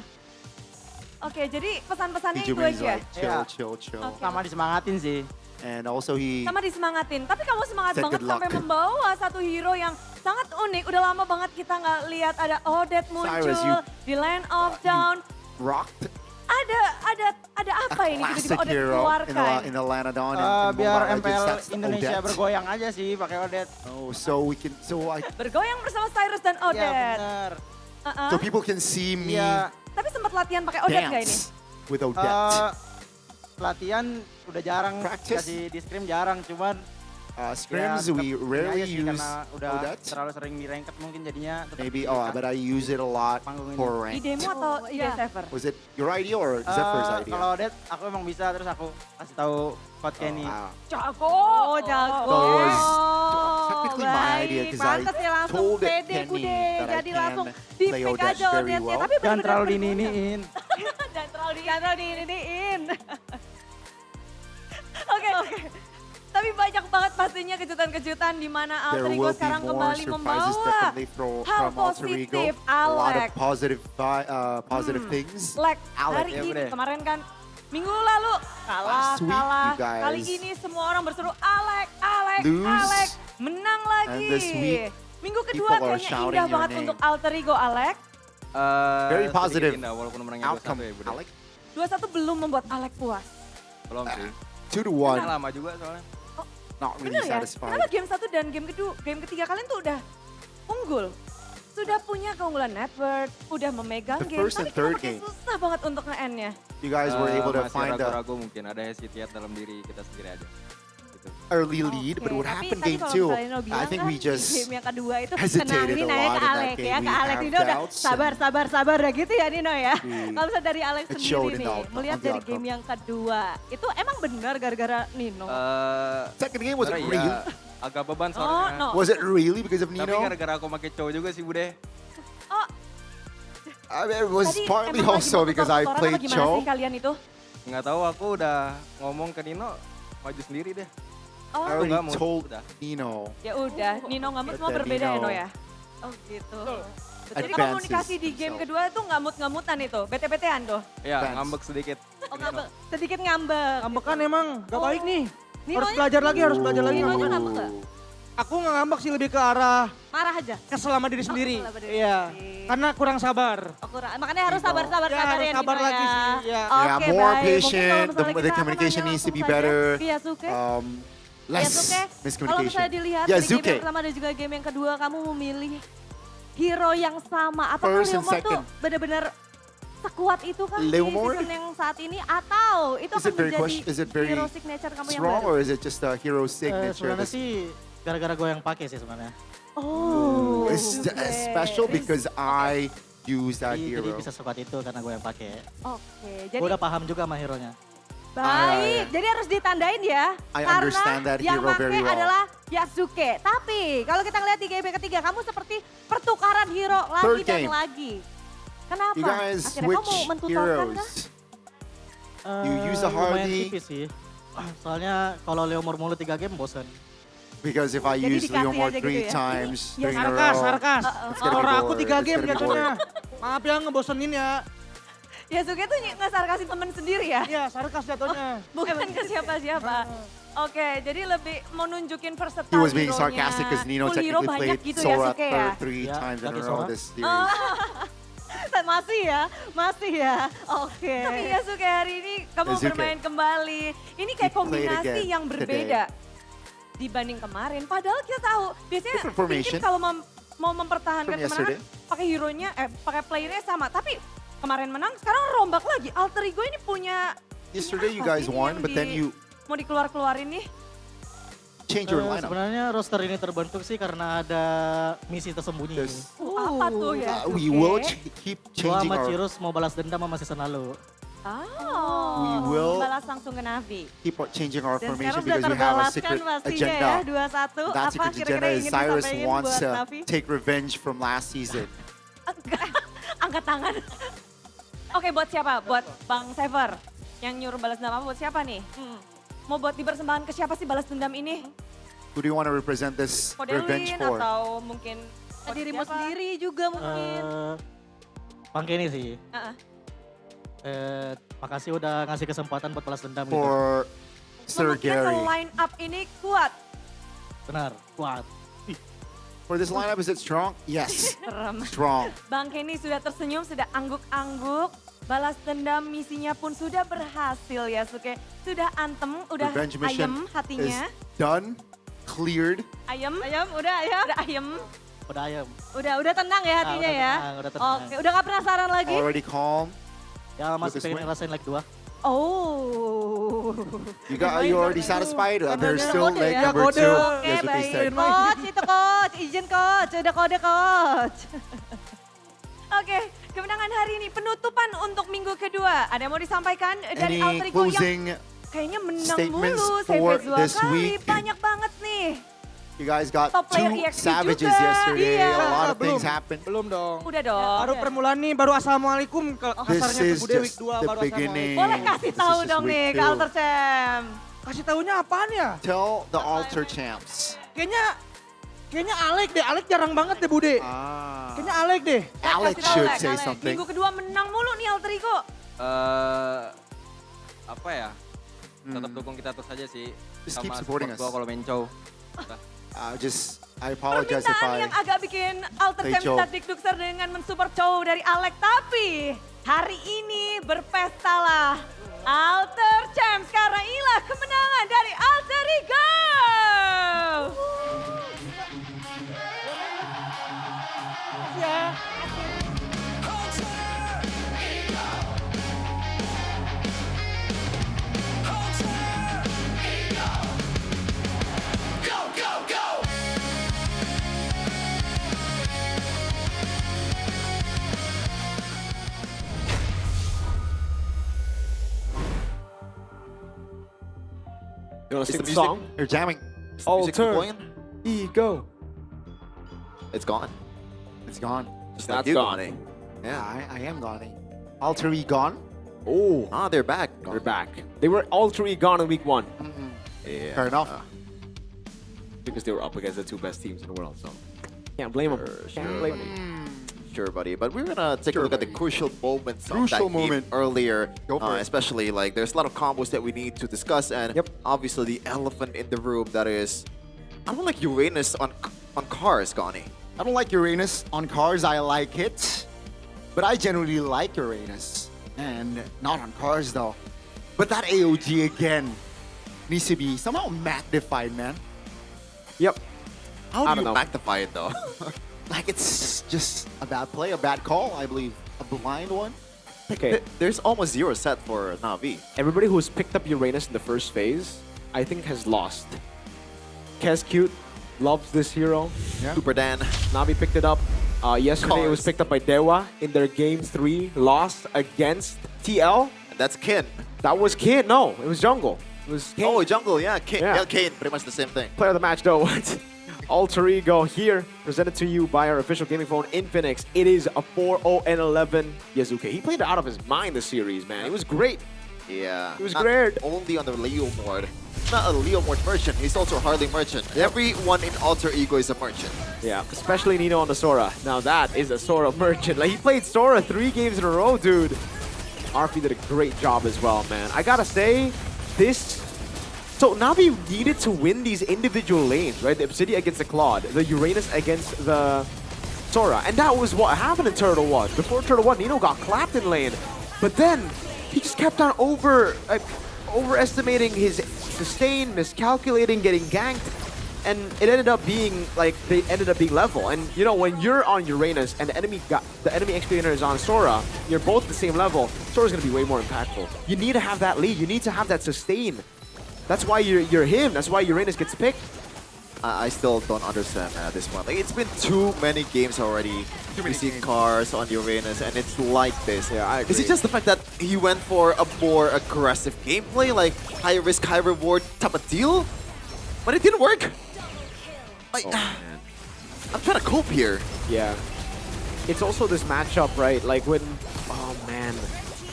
Oke, jadi pesan-pesannya itu Hijume's aja. like chill. Sama disemangatin sih. And also he Sama disemangatin. Tapi kamu semangat Said banget good luck. sampai membawa satu hero yang sangat unik. Udah lama banget kita nggak lihat ada Odette muncul Cyrus, you- di Land of Dawn. rocked Ada apa ini classic tiba-tiba Odette hero keluarkan? in the Lanadon Biar and MPL that's Indonesia Odette. bergoyang aja sih pakai Odette. Oh, so I Bergoyang bersama Cyrus dan Iya Odette. benar. Uh-uh. so people can see me Iya. Tapi sempat latihan pakai Odette nggak ini? dance with Odette. Latihan udah jarang, Practice? kasih di scrim jarang, cuman Scrims we tetep rarely ini aja sih, use karena udah Odette. terlalu sering di ranked mungkin jadinya tetep Maybe, dilihat. but I use it a lot Panggung ini. for Di rank. demo atau di server? Was it your idea or Zephyr's idea? Kalau Odette aku emang bisa, terus aku kasih tahu Coach Kenny. Wow. Jago. Oh, jago. So it was technically my idea because I Pantes ya langsung told pede Kenny kude. that I Jadi langsung can di play pick Odette aja very Odette-nya. well. Tapi Jangan benar-benar terlalu berguna. diiniin. Jangan terlalu diiniin. Oke. Tapi banyak banget pastinya kejutan-kejutan di mana There Alter Ego will be sekarang more kembali surprises membawa definitely hal from Alter Ego. positif. A lot of Alek. positive things. Like Alec, hari ya, ini Bre. kemarin kan minggu lalu Last week, you guys Kali ini semua orang berseru Alek, lose. Alek, menang lagi. And this week, Minggu kedua people are kayaknya shouting indah your banget name. untuk Alter Ego, Alek. Very positive walaupun menangnya outcome, 2-1 ya, Bude. Alec. 2-1 belum membuat Alek puas. Belum sih. 2-1, Lama juga soalnya. not really Bener ya? satisfied. Kenapa game 1 dan game ketiga kalian tuh udah unggul? Sudah punya keunggulan network, udah memegang The game, first tapi and third kenapa kayak game. susah banget untuk nge-end-nya? You guys were able to Masih find a ragu-ragu mungkin ada hesitate dalam diri kita sendiri aja. Gitu. early lead, but what Tapi happened tadi game kalau 2? misalnya Nino bilang I think kan, we just game yang kedua itu hesitated tenang, ini a nanya lot ke in that Alek ya, game. ke We Alek have Nino udah doubts sabar ya gitu ya Nino ya. We- Kalau misalnya dari Alek it sendiri showed in nih, the outcome, melihat on the dari outcome. game yang kedua, itu emang benar gara-gara Nino? Second game was it Sebenarnya real? ya, agak beban Oh, soalnya. no. Was it really because of Tapi Nino? gara-gara aku pakai cowok juga sih, Bude. I mean, it was Tadi partly emang lagi also because I motor-motoran played apa gimana Cho. sih kalian itu? Nggak tahu, aku udah ngomong ke Nino, maju sendiri deh. Oh, I already Nggak mau. told Udah. Nino. ya udah, Nino ngamut semua That berbeda ya Nino No ya? Oh gitu. Jadi advances komunikasi di game himself. kedua tuh ngamut-ngamutan itu, bete-betean tuh. Ya, Fans. ngambek sedikit. Oh ngambek, sedikit ngambek. Ngambekan emang gak baik nih. Ninonya- Harus belajar lagi, harus belajar lagi. Ninonya ngambek. ngambek nggak? Aku nggak ngambek sih, lebih ke arah Marah aja. kesel sama diri sendiri. kesel sama diri Iya, sendiri. karena kurang sabar. Oh, makanya harus sabar-sabar Ya, sabar harus ya sabar Nino lagi ya. sih, ya. Oke, Yeah, more baik. Mungkin kalau patient, misalnya the kita akan communication nanya needs to be langsung saja. better. Iya, Suke. Less Yasuke, kalau miscommunication. misalnya dilihat Yeah, dari game Zuke. yang pertama dan juga game yang kedua, kamu memilih hero yang sama. Apakah First and Leomord tuh second. benar-benar sekuat itu kan Leomord? di season yang saat ini? Atau itu Is akan it very menjadi is it very hero signature kamu yang strong baru? or is it just a hero signature? Sebenarnya This- sih gara-gara gue yang pakai sih sebenarnya. Oh, It's special because I use that Jadi hero. bisa sekuat itu karena gue yang pakai. Oke, jadi Gue udah paham juga sama hero-nya. baik. Jadi harus ditandain ya. I karena understand that yang hero very pakai well. adalah Yasuke. Tapi kalau kita ngeliat di game yang ketiga, kamu seperti pertukaran hero lagi Third dan game. lagi. Kenapa? You guys Akhirnya switch kamu mentutorkan kah? heroes. You use a Lumayan Harley tipis sih. Soalnya kalau Leomord mulu 3 game bosen. because if I Jadi use dikasih Leomord aja gitu 3 ya? times, Ya, 3 in a Sarkas, row, sarkas. it's gonna be Orang aku bored. 3 It's game gonna be jatuhnya. bored. Maaf ya ngebosenin ya. Yasuke tuh nge-sarkasin temen sendiri ya? Iya, sarkas jatuhnya. Bukan ke siapa-siapa. Oke, jadi lebih mau nunjukin versatile He was being hero-nya. sarcastic because Nino Full hero technically banyak played gitu Sora Yasuke ya? 3 Ya, times in a lagi row Sora. this series. masih ya. Oke. Tapi Yasuke hari ini kamu Yasuke. bermain kembali. Ini kayak You played kombinasi again yang berbeda dibanding kemarin. Padahal kita tahu biasanya Different formation mungkin kalau mau mempertahankan from kemenangan pakai hero-nya, pakai playernya sama. Tapi kemarin menang, sekarang rombak lagi. Alter Ego ini punya Yesterday you apa guys sih won, yang but then you mau dikeluar-keluarin nih. change your lineup. Sebenarnya roster ini terbentuk sih karena ada misi tersembunyi. Apa tuh ya? We will keep Gua changing sama our Cirrus mau balas dendam sama season lalu. We will balas langsung ke Navi. keep on changing our Dan formation sekarang because sudah we have a terbalaskan secret pastinya agenda. ya, 2-1. That Apa secret kira-kira agenda yang is ingin Cyrus disampaikan wants buat to Navi? take revenge from last season. Angkat tangan. Oke, buat siapa? Buat Bang Sever. Yang nyuruh balas dendam apa buat siapa nih? Mau buat dipersembahkan ke siapa sih balas dendam ini? Who do you want to represent this revenge Kodelin for? atau mungkin dirimu sendiri juga mungkin. Bang Kenny sih. Heeh. Makasih udah ngasih kesempatan buat balas dendam gitu. For Sir Membuktikan Gary. kalau line up ini kuat. Benar, kuat. For this lineup, is it strong? Yes, Serem. strong. Bang Kenny sudah tersenyum, sudah angguk-angguk. Balas dendam misinya pun sudah berhasil ya Suke. Sudah antem, udah Revenge mission ayem hatinya. is done, cleared. Ayem, udah ya. Udah ayem. Udah ayam. Udah tenang ya hatinya ya. Udah tenang. Oke, udah gak penasaran lagi? Already calm. Ya masih With this pengen win. ngerasain leg 2. Oh. You already satisfied? There's still Kode leg ya? number 2. Oke, Yes, what they baik. said. Coach, itu coach. Izin coach, udah kode coach. Oke, kemenangan hari ini penutupan untuk minggu kedua. Ada yang mau disampaikan dari Any Alter Ego closing yang kayaknya menang statements mulu. for Save 2 this kali, week? banyak banget nih. You guys got Top player 2 EXP savages juga. yesterday. Iya. A lot of Belum. things happened. Belum dong. Udah dong. Baru permulaan nih, baru assalamualaikum ke This kasarnya is ke Bude week just 2 the baru beginning. assalamualaikum. Boleh kasih This tahu is just dong week nih ke 2. Alter Champ. Kasih tahunya apaan ya? Tell the altar champs. Kayaknya Alek deh, Alek jarang banget deh Bude. Kayaknya Alek deh. Alex Kasih tahu, should Lek, say Alek. something. Minggu kedua menang mulu nih Alter Ego. Apa ya? Tetap dukung kita terus aja sih. Just keep Sama supporting support gua us. kalau main cow. I apologize if Permintaan yang I agak bikin Alter Hey, Champ Chow. minta dikdukser dengan mensupport cowok dari Alek. Tapi hari ini berpestalah Alter Champ karena inilah kemenangan dari Alter Ego. Ya. You want to sing Is the the song? music- You're jamming. Is the music Alter playing? Ego. It's gone. It's gone. Just That's like you, gone. Gone. Yeah, I am gone. Alter E gone? Oh. Ah, they're back. They're back. They were all three gone in week 1. Yeah. Fair enough. Because they were up against the 2 best teams in the world, so can't blame them. Can't blame them. Sure, buddy. But we're gonna take a look at the crucial moments of Crucial that game moment. earlier. Go for it. Especially like there's a lot of combos that we need to discuss, and obviously the elephant in the room that is, I don't like Uranus on cars, Gani. I don't like Uranus on cars. I like it. But I generally like Uranus. And not on cars, though. But that AOG again needs to be somehow magnified, man. Yep. How I do don't you know. magnify it though? Like, it's just a bad play, a bad call, I believe. A blind one. Okay. There's almost 0 set for Na'Vi. Everybody who's picked up Uranus in the first phase, I think has lost. Kez Cute loves this hero. Super Dan. Navi picked it up. Yesterday it was Cars. picked up by Dewa in their game 3 loss against TL. That's Kin. That was Kin. No, it was Jungle. It was Kane. Oh, Jungle, yeah. Kin. Yeah. Yeah, Kane. Pretty much the same thing. Player of the match though. Alter Ego here, presented to you by our official gaming phone, Infinix. It is a 4-0-11 Yazuke. He played out of his mind this series, man. It was great. Yeah. It was Not great. Only on the Leo mode. Not a Leo mode merchant. He's also a Harley merchant. Everyone in Alter Ego is a merchant. Yeah, especially Nino on the Sora. Now that is a Sora merchant. Like, he played Sora 3 games in a row, dude. RP did a great job as well, man. I gotta say, this... So Navi needed to win these individual lanes, right? The Obsidian against the Claude, the Uranus against the Sora. And that was what happened in Turtle 1. Before Turtle 1, Nino got clapped in lane. But then, he just kept on overestimating his sustain, miscalculating, getting ganked. And it ended up being, they ended up being level. And, you know, when you're on Uranus and the enemy XP laner is on Sora, you're both at the same level, Sora's going to be way more impactful. You need to have that lead. You need to have that sustain. That's why you're him. That's why Uranus gets picked. I still don't understand at this point. Like, it's been too many games already. We see cars on Uranus, and it's like this. Yeah, I agree. Is it just the fact that he went for a more aggressive gameplay, like high risk, high reward type of deal? But it didn't work. Like, I'm trying to cope here. Yeah. It's also this matchup, right? Like when, oh man,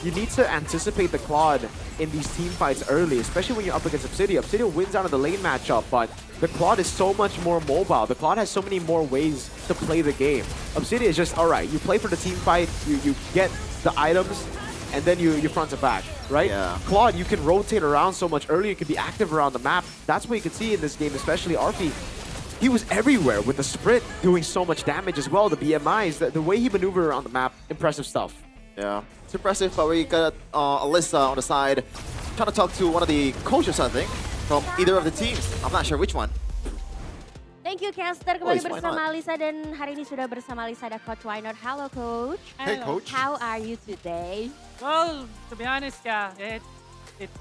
you need to anticipate the Claude in these team fights early, especially when you're up against Obsidian. Obsidian wins out of the lane matchup, but the Claude is so much more mobile. The Claude has so many more ways to play the game. Obsidian is just, all right, you play for the team fight, you get the items, and then you front to back, right? Yeah. Claude, you can rotate around so much earlier, you can be active around the map. That's what you can see in this game, especially Arfi. He was everywhere with the sprint, doing so much damage as well. The BMIs, the way he maneuvered around the map, impressive stuff. Yeah, it's impressive, but we got Alyssa on the side trying to talk to one of the coaches, I think, from either of the teams. I'm not sure which one. Thank you, Caster. Kembali Why bersama Lisa dan hari ini sudah bersama Lisa ada Coach Why Not. Hello, Coach. Hey, Coach. How are you today? Well, to be honest, yeah, it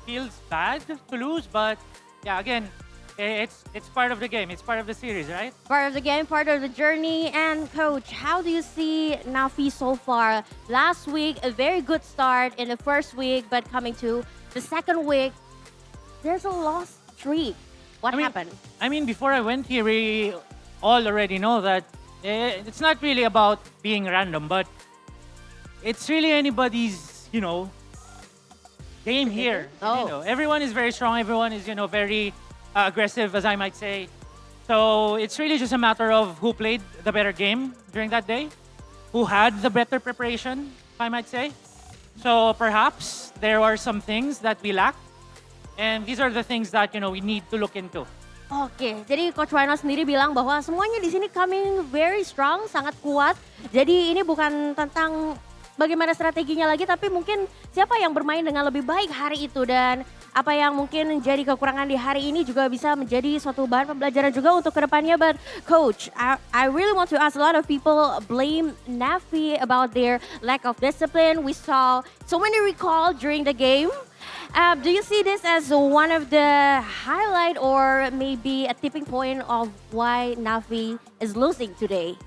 feels bad to lose, but yeah, again, it's part of the game. It's part of the series, right? Part of the game, part of the journey. And Coach, how do you see Navi so far? Last week, a very good start in the first week, but coming to the second week, there's a lost streak. What happened? I mean, before I went here, we all already know that it's not really about being random, but it's really anybody's, game here. Oh. Everyone is very strong. Everyone is, very aggressive, as I might say. So it's really just a matter of who played the better game during that day, who had the better preparation, if I might say. So perhaps there are some things that we lack, and these are the things that we need to look into. Oke, jadi Coach Wino sendiri bilang bahwa semuanya di sini coming very strong, sangat kuat. Jadi ini bukan tentang bagaimana strateginya lagi, tapi mungkin siapa yang bermain dengan lebih baik hari itu dan apa yang mungkin menjadi kekurangan di hari ini juga bisa menjadi suatu bahan pembelajaran juga untuk kedepannya. But Coach, I really want to ask, a lot of people blame Navi about their lack of discipline. We saw so many recall during the game. Do you see this as one of the highlight or maybe a tipping point of why Navi is losing today?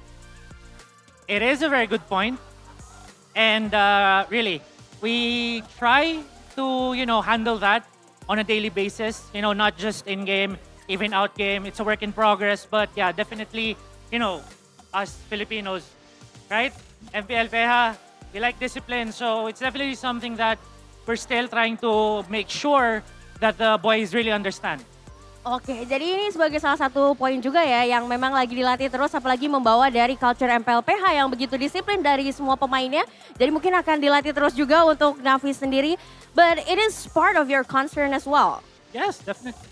It is a very good point. And really, we try to, handle that on a daily basis, not just in-game, even out-game. It's a work in progress. But yeah, definitely, us Filipinos, right? MPL PH, we like discipline. So it's definitely something that we're still trying to make sure that the boys really understand. Oke, jadi ini sebagai salah satu poin juga ya yang memang lagi dilatih terus, apalagi membawa dari culture MPL PH yang begitu disiplin dari semua pemainnya. Jadi mungkin akan dilatih terus juga untuk Navi sendiri. But it is part of your concern as well. Yes, definitely.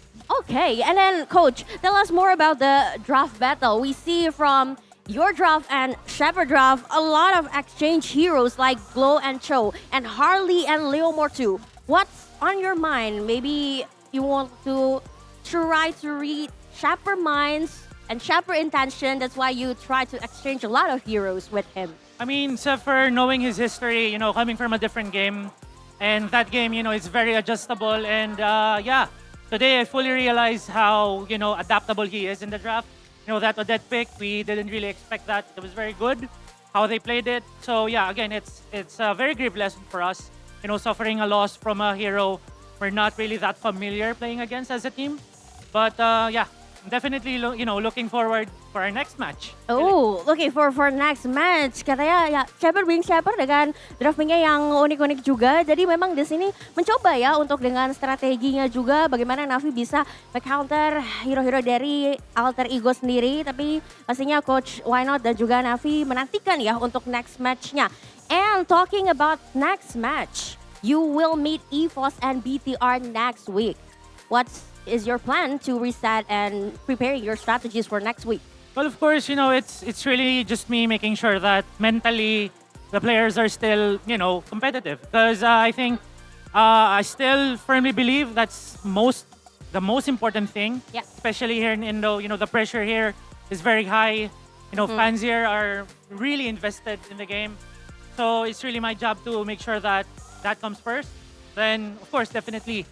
Okay, and then Coach, tell us more about the draft battle. We see from your draft and Shepard draft, a lot of exchange heroes like Glow and Cho, and Harley and Leomore too. What's on your mind? Maybe you want to try to read Shepard minds and Shepard intention. That's why you try to exchange a lot of heroes with him. I mean, Zephyr, knowing his history, coming from a different game, and that game, is very adjustable. And yeah, today I fully realized how, adaptable he is in the draft. That Odette pick, we didn't really expect that. It was very good how they played it. So yeah, again, it's a very grave lesson for us. Suffering a loss from a hero we're not really that familiar playing against as a team. But yeah, definitely, looking forward for our next match. Oh, looking for next match. Katanya ya Shepard being Shepard dengan draftingnya yang unik-unik juga. Jadi memang di sini mencoba ya untuk dengan strateginya juga bagaimana Navi bisa counter hero-hero dari alter ego sendiri. Tapi pastinya Coach Why Not dan juga Navi menantikan ya untuk next match-nya. And talking about next match, you will meet EVOS and BTR next week. What is your plan to reset and preparing your strategies for next week? Well, of course, it's really just me making sure that mentally the players are still, competitive. Because I think I still firmly believe that's the most important thing. Yeah. Especially here in Indo, the pressure here is very high. Fans here are really invested in the game. So it's really my job to make sure that comes first. Then, of course, definitely,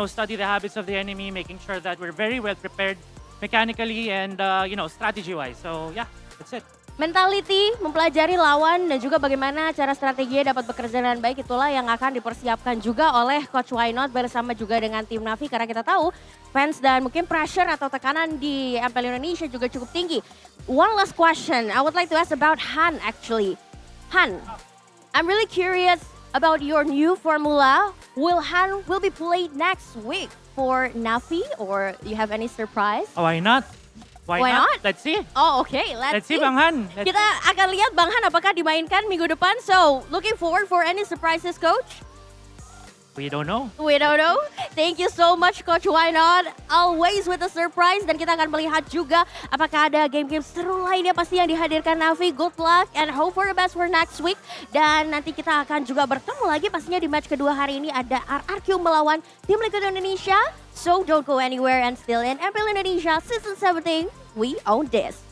study the habits of the enemy, making sure that we're very well prepared mechanically and, strategy-wise. So, yeah, that's it. Mentality, mempelajari lawan dan juga bagaimana cara strateginya dapat bekerja dengan baik, itulah yang akan dipersiapkan juga oleh Coach Why Not bersama juga dengan tim Navi. Karena kita tahu fans dan mungkin pressure atau tekanan di MPL Indonesia juga cukup tinggi. One last question, I would like to ask about Han actually. Han, I'm really curious about your new formula. Will be played next week for Navi or you have any surprise? Oh, why not? Why not? Let's see. Oh, okay. Let's see. Bang Han. Kita akan lihat Bang Han apakah dimainkan minggu depan. So, looking forward for any surprises, Coach? We don't know. We don't know. Thank you so much, Coach Why Not. Always with a surprise. Dan kita akan melihat juga apakah ada game-game seru lainnya pasti yang dihadirkan Navi. Good luck and hope for the best for next week. Dan nanti kita akan juga bertemu lagi pastinya di match kedua hari ini ada RRQ melawan tim Liquid Indonesia. So don't go anywhere and still in MPL Indonesia Season 17. We own this.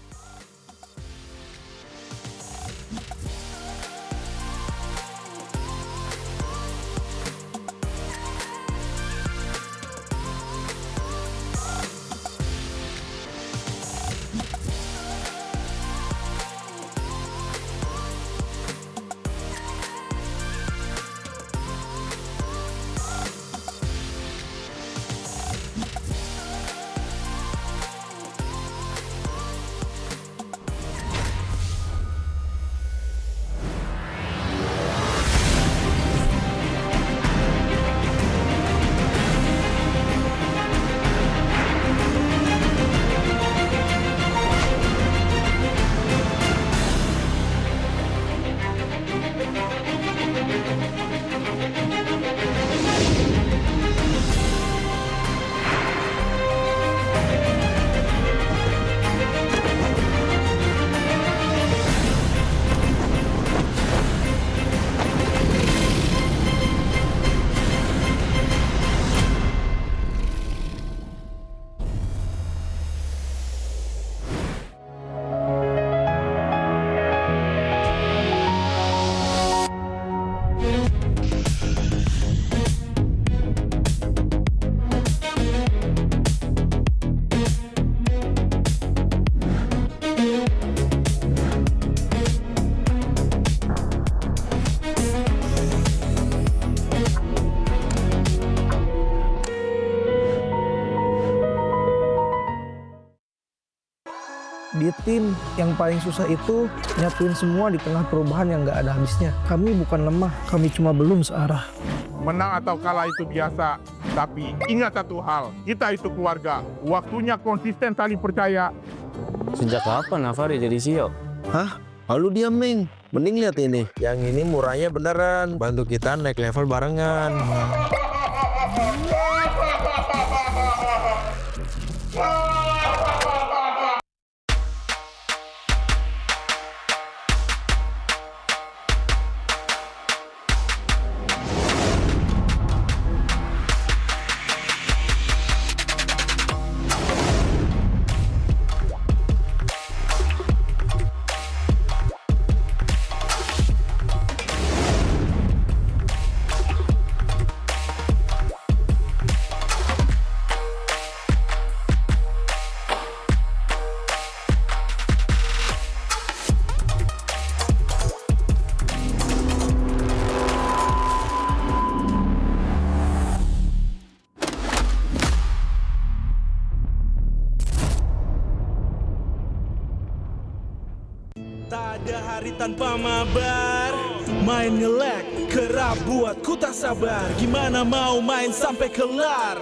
Di tim yang paling susah itu nyatuin semua di tengah perubahan yang nggak ada habisnya. Kami bukan lemah, kami cuma belum searah. Menang atau kalah itu biasa, tapi ingat satu hal, kita itu keluarga. Waktunya konsisten saling percaya. Sejak kapan Navari jadi CEO? Hah? Lalu dia Ming. Mending lihat ini. Yang ini murahnya beneran. Bantu kita naik level barengan. Tak ada hari tanpa mabar. Main nge-lag, kerap buatku tak sabar. Gimana mau main sampai kelar?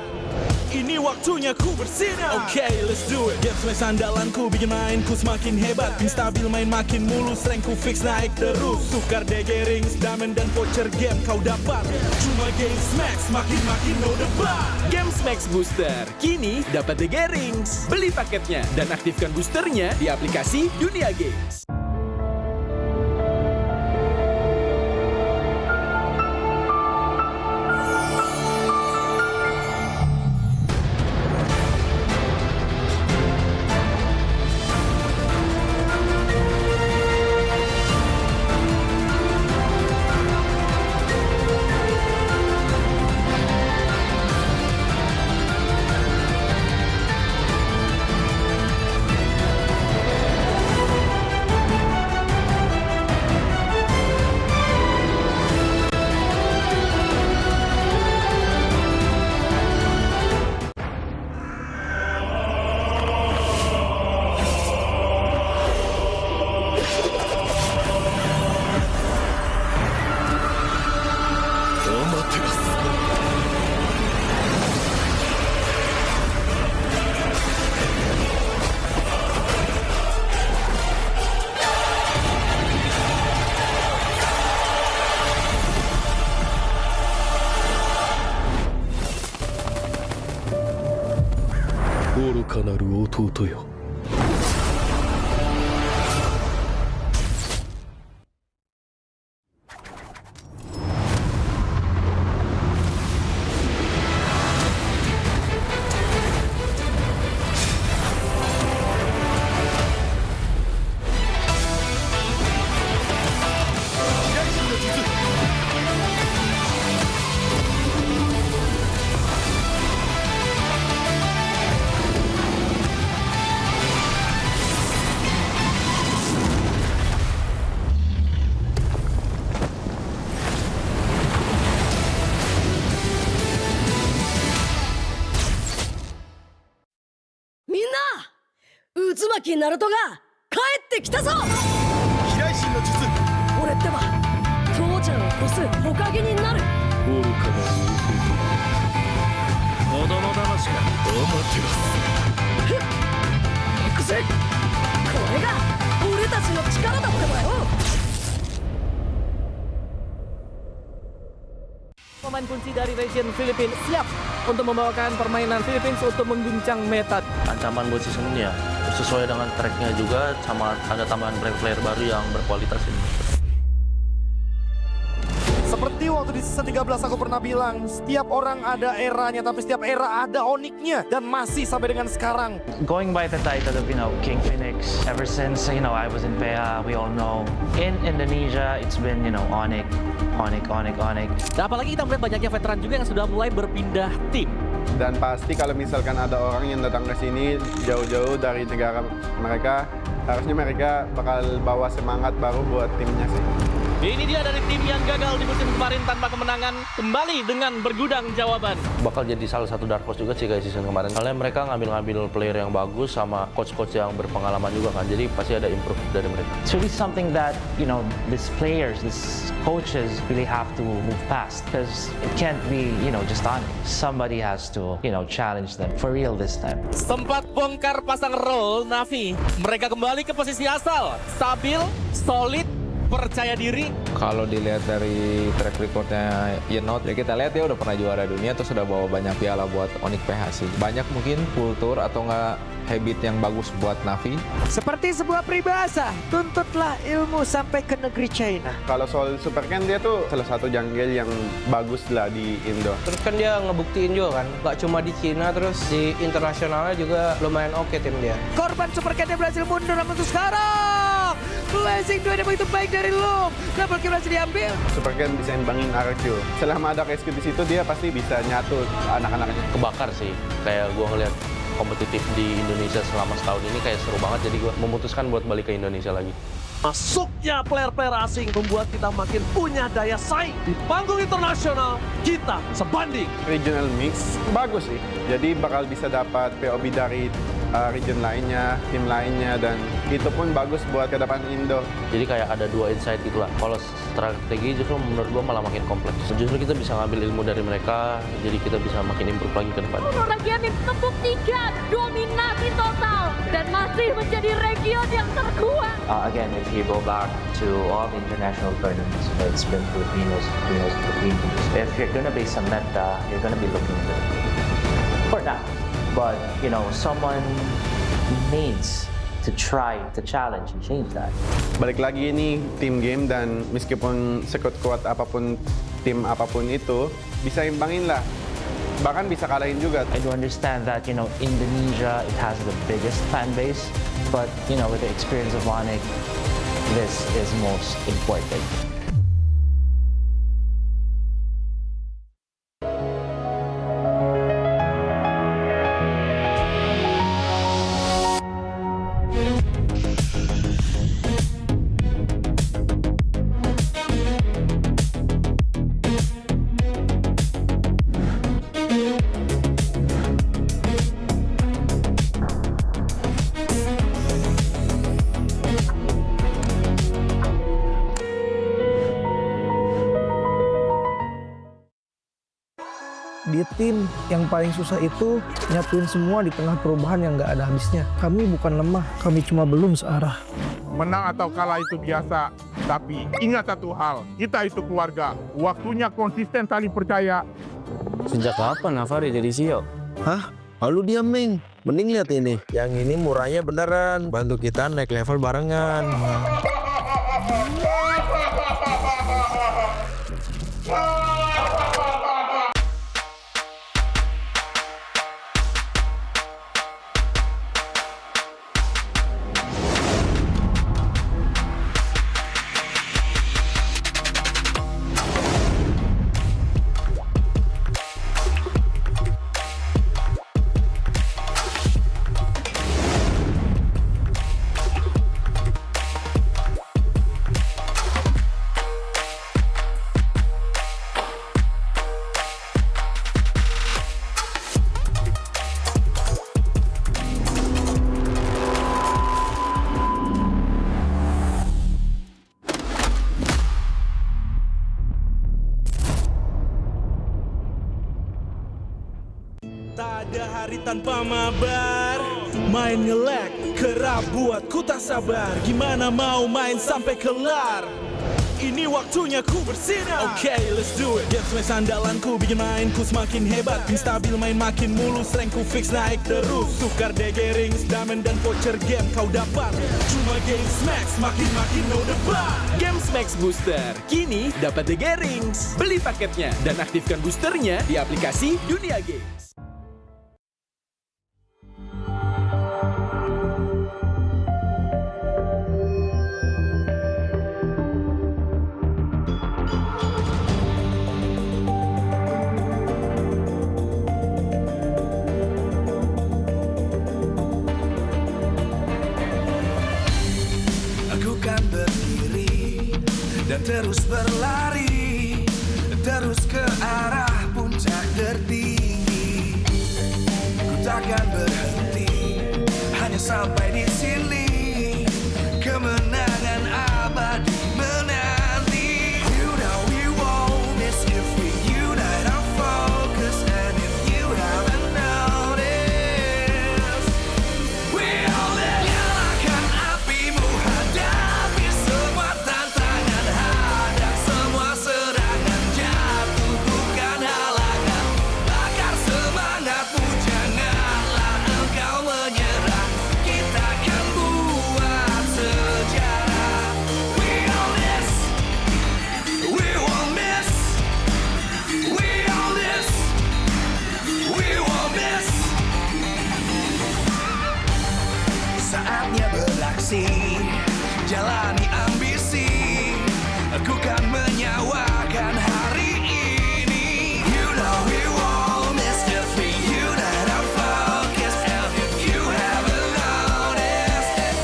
Ini waktunya ku bersinar. Oke, let's do it. Game smash andalanku bikin mainku semakin hebat. Tim stabil main makin mulus, rankku fix naik terus. Tukar DG rings, diamond dan voucher game kau dapat. Cuma game smash makin no debat. Game Smash Booster kini dapat DG Rings. Beli paketnya dan aktifkan boosternya di aplikasi Dunia Games. Pemain kunci dari region Filipina siap untuk membawakan permainan Philippines untuk mengguncang meta. Ancaman buat season ini ya sesuai dengan tracknya juga, sama ada tambahan player baru yang berkualitas ini. Seperti waktu di season 13 aku pernah bilang, setiap orang ada eranya, tapi setiap era ada oniknya. Dan masih sampai dengan sekarang. Going by the title of, King Infinix, ever since, I was in PH, we all know. In Indonesia, it's been, Onyx. Dan apalagi kita melihat banyaknya veteran juga yang sudah mulai berpindah tim. Dan pasti kalau misalkan ada orang yang datang ke sini jauh-jauh dari negara mereka, harusnya mereka bakal bawa semangat baru buat timnya sih. Ini dia dari tim yang gagal di musim kemarin tanpa kemenangan, kembali dengan bergudang jawaban. Bakal jadi salah satu dark horse juga sih kayak season kemarin. Soalnya mereka ngambil player yang bagus sama coach-coach yang berpengalaman juga kan. Jadi pasti ada improve dari mereka. It's really something that, these players, these coaches really have to move past. Because it can't be, just on it. Somebody has to, challenge them for real this time. Sempat bongkar pasang roll Navi. Mereka kembali ke posisi asal. Stabil, solid, percaya diri. Kalau dilihat dari track recordnya Yenot, ya kita lihat dia udah pernah juara dunia, terus udah bawa banyak piala buat Onyx PH sih. Banyak mungkin kultur atau enggak habit yang bagus buat Navi. Seperti sebuah peribahasa, tuntutlah ilmu sampai ke negeri China. Kalau soal Super Ken, dia tuh salah satu jungle yang bagus lah di Indo. Terus kan dia ngebuktiin juga kan, gak cuma di Cina, terus di internasionalnya juga lumayan oke tim dia. Korban Super Ken berhasil mundur, namun untuk sekarang blessing 2 yang begitu baik dari Loom. Double kill berhasil diambil. Super Ken bisa imbangin RQ. Selama ada KSQ di situ, dia pasti bisa nyatu anak-anaknya. Kebakar sih, kayak gua ngeliat kompetitif di Indonesia selama setahun ini kayak seru banget, jadi gue memutuskan buat balik ke Indonesia lagi. Masuknya player-player asing membuat kita makin punya daya saing. Di panggung internasional, kita sebanding. Regional mix bagus sih, jadi bakal bisa dapat POB dari region lainnya, tim lainnya, dan itu pun bagus buat ke depan Indo. Jadi kayak ada dua insight gitu lah. Kalau strategi justru menurut gua malah makin kompleks. Justru kita bisa ngambil ilmu dari mereka, jadi kita bisa makin improve lagi ke depan. Region membuktikan dominasi total dan masih menjadi region yang terkuat. Again, if you go back to all the international tournaments, it's been Filipinos. If you're gonna base a meta, you're gonna be looking good for that. But someone needs to try to challenge and change that. Balik lagi ini tim game, dan meskipun sekuat-kuat apapun tim apapun itu, bisa imbangin lah. Bahkan bisa kalahin juga. I do understand that Indonesia, it has the biggest fan base, but with the experience of Onyx, this is most important. Di tim yang paling susah itu nyatuin semua di tengah perubahan yang nggak ada habisnya. Kami bukan lemah, kami cuma belum searah. Menang atau kalah itu biasa, tapi ingat satu hal, kita itu keluarga. Waktunya konsisten saling percaya. Sejak kapan Navari jadi CEO? Hah? Lalu dia Ming. Mending lihat ini. Yang ini murahnya beneran. Bantu kita naik level barengan. Tak ada hari tanpa mabar. Main nge-lag, kerap buat ku tak sabar. Gimana mau main sampai kelar? Ini waktunya ku bersinar. Okay, let's do it. Game smash andalanku bikin mainku semakin hebat. Tim stabil main makin mulus, rank ku fix naik terus. Tukar DG rings, diamond dan voucher game kau dapat. Cuma Game Smash makin no debat. Game Max Booster, kini dapat DG Rings. Beli paketnya dan aktifkan boosternya di aplikasi Dunia Games. Aku kan berdiri dan terus berlari, terus ke arah puncak tertinggi. Ku takkan berhenti, hanya sampai di sini. Kemenangan abadi menanti. You know we won't miss if we unite our focus. And if you haven't noticed, we all live. Nyalakan apimu, hadapi semua tantangan, hadang semua serangan, jatuh bukan halangan. Bakar semangatmu, janganlah engkau menyerah. Kita akan buat sejarah. We all this, we won't miss. We all this, we won't miss. Saatnya beraksi, jalani ambisi. Aku kan menyawakan hari ini. You know we won't miss if we unite our focus. And if you haven't noticed,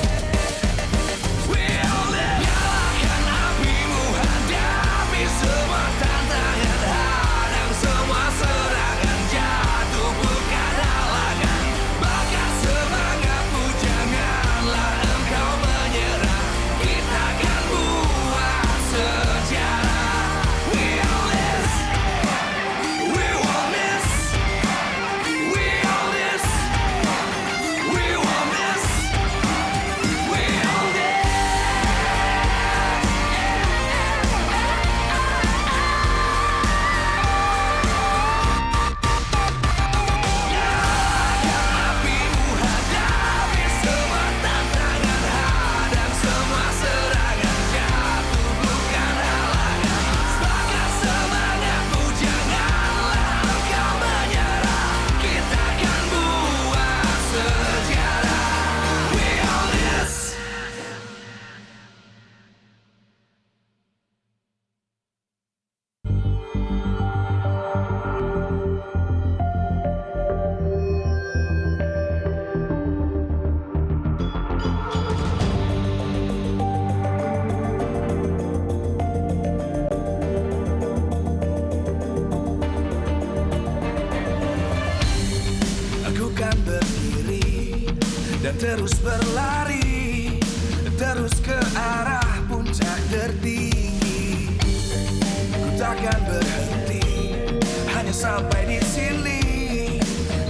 we all live. Nyalakan apimu, hadapi semua tantangan, hadang semua serangan, jatuh bukan halangan. Bakar semangat. terus berlari, terus ke arah puncak tertinggi. Ku takkan berhenti, hanya sampai di sini.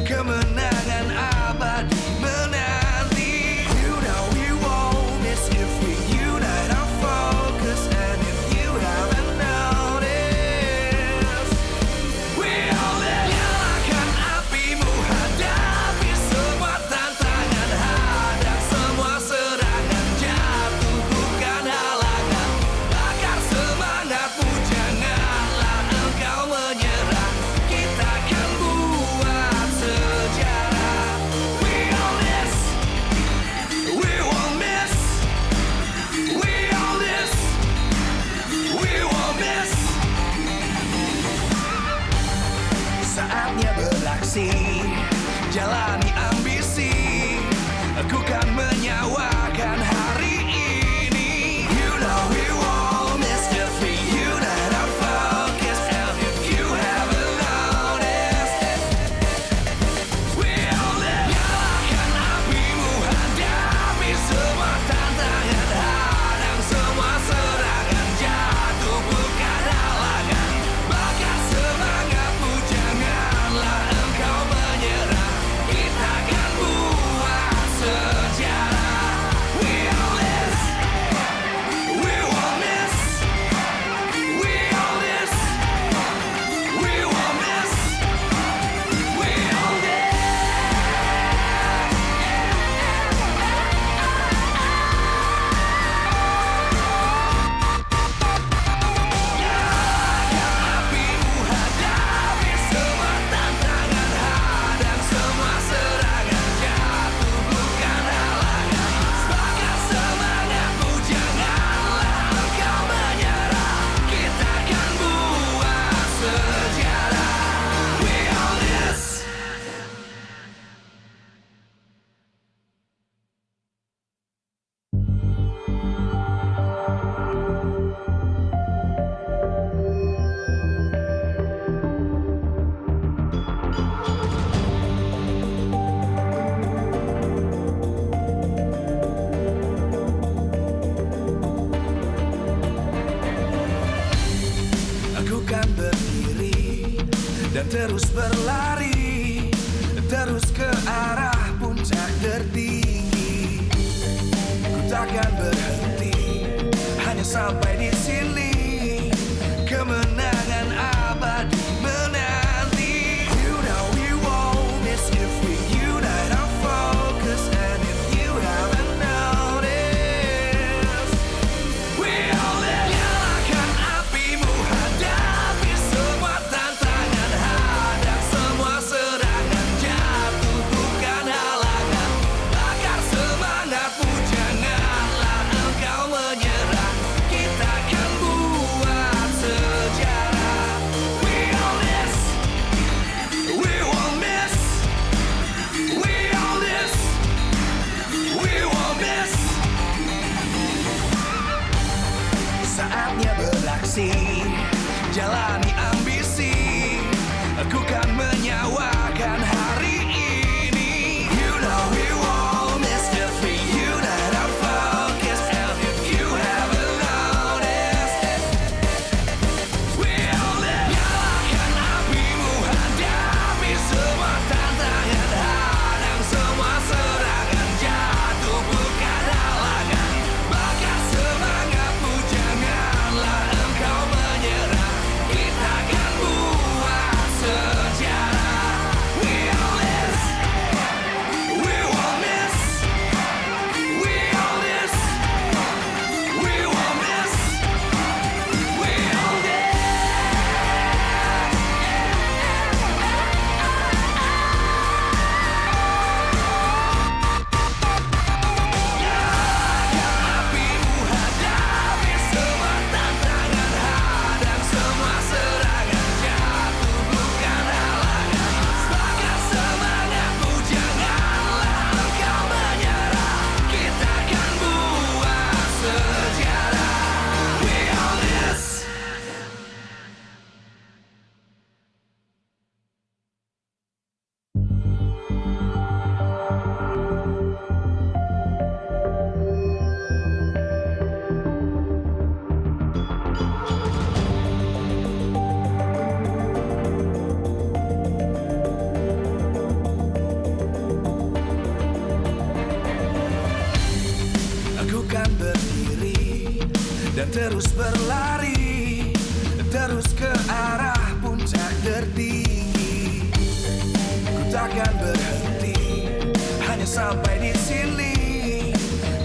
Kemenangan abadi menanti. You know we won't miss if we unite our focus. And if you haven't noticed, we all in. Nyalakan apimu, hadapi semua tantangan, hadang semua serangan, jatuh bukan halangan. Bakar semangatmu, janganlah engkau menyerah. Kita akan buat sejarah. We all this, we won't miss. We all this, we won't miss. Saatnya beraksi, jalani ambisi. Aku kan menyawakan hari ini. You know we won't miss if we unite our focus. And if you haven't noticed, we all live. Nyalakan apimu, hadapi semua tantangan, hadang semua serangan, jatuh bukan halangan. Bakar semangatmu, janganlah engkau menyerah. Kita akan buat sejarah. We all this, we won't miss. We all this, we won't miss. We all this. Apimu, hadapi semua tantangan, hadang semua serangan, jatuh bukan halangan. Bakar semangatmu, janganlah engkau menyerah. Kita akan buat sejarah. We all this. Aku kan berdiri dan terus berlari, terus ke arah puncak tertinggi. Ku takkan berhenti, hanya sampai di sini. Kemenangan abadi menanti. You know we won't miss if we unite our focus. And if you haven't noticed, we all live. Nyalakan apimu, hadapi semua tantangan, hadang semua serangan, jatuh bukan halangan. Bakar semangatmu, janganlah engkau menyerah. Kita akan buat sejarah. We all this, we won't miss. We all this, we won't miss. Saatnya beraksi, jalani ambisi. Aku kan menyawakan hari ini. You know we won't miss if we unite our focus. And if you haven't noticed, we all live. Nyalakan apimu, hadapi semua tantangan, hadang semua serangan, jatuh bukan halangan. Bakar semangatmu, janganlah engkau menyerah. Kita akan buat sejarah. terus berlari, terus ke arah puncak tertinggi. Ku takkan berhenti, hanya sampai di sini.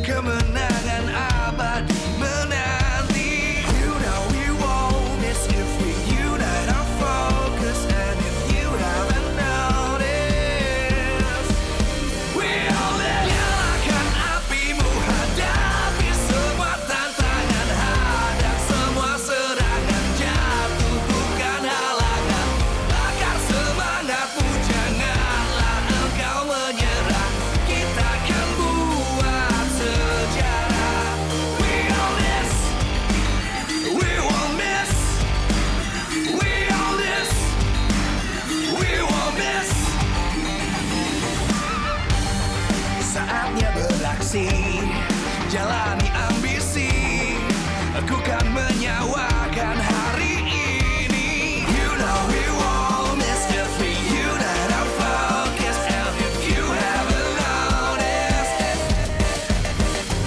Kemenangan abadi menanti. You know we won't miss if we unite our focus. And if you haven't noticed, we all live. Nyalakan apimu, hadapi semua tantangan, hadang semua serangan, jatuh bukan halangan. Bakar semangatmu, janganlah engkau menyerah. Kita akan buat sejarah. We all this, we won't miss. We all this, we won't miss. Saatnya beraksi, jalani ambisi. Aku kan menyawakan hari ini. You know we won't miss if we unite our focus. And if you haven't noticed,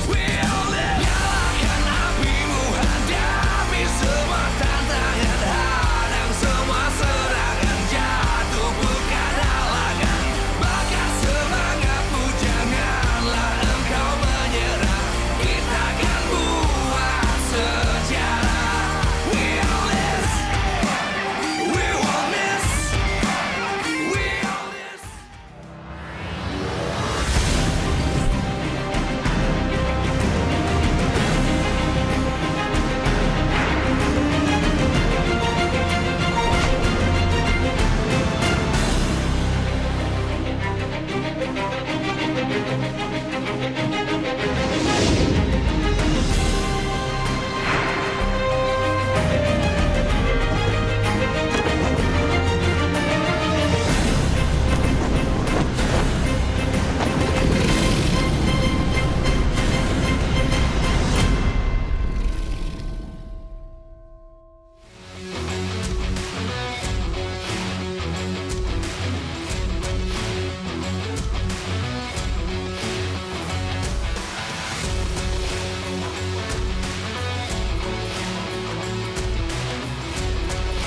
we all live. Nyalakan apimu, hadapi semua tantangan, hadang semua serangan, jatuh bukan halangan. Bakar semangatmu, janganlah engkau menyerah. Kita akan buat sejarah. We all this, we won't miss. We all this.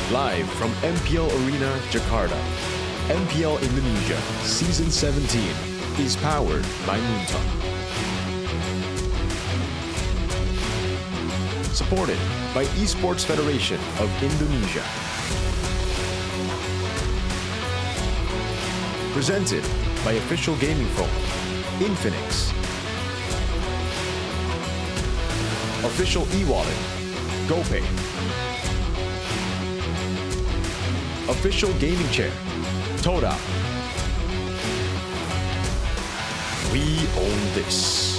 Live from MPL Arena, Jakarta, MPL Indonesia Season 17 is powered by Moonton. Supported by Esports Federation of Indonesia. Presented by official gaming phone, Infinix. Official e-wallet, GoPay. Official gaming chair, Toda. We own this.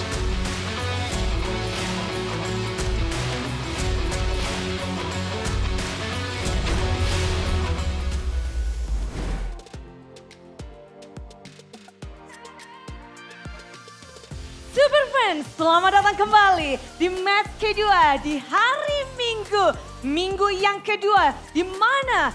Super fans, selamat datang kembali di match kedua di hari Minggu. Minggu yang kedua di mana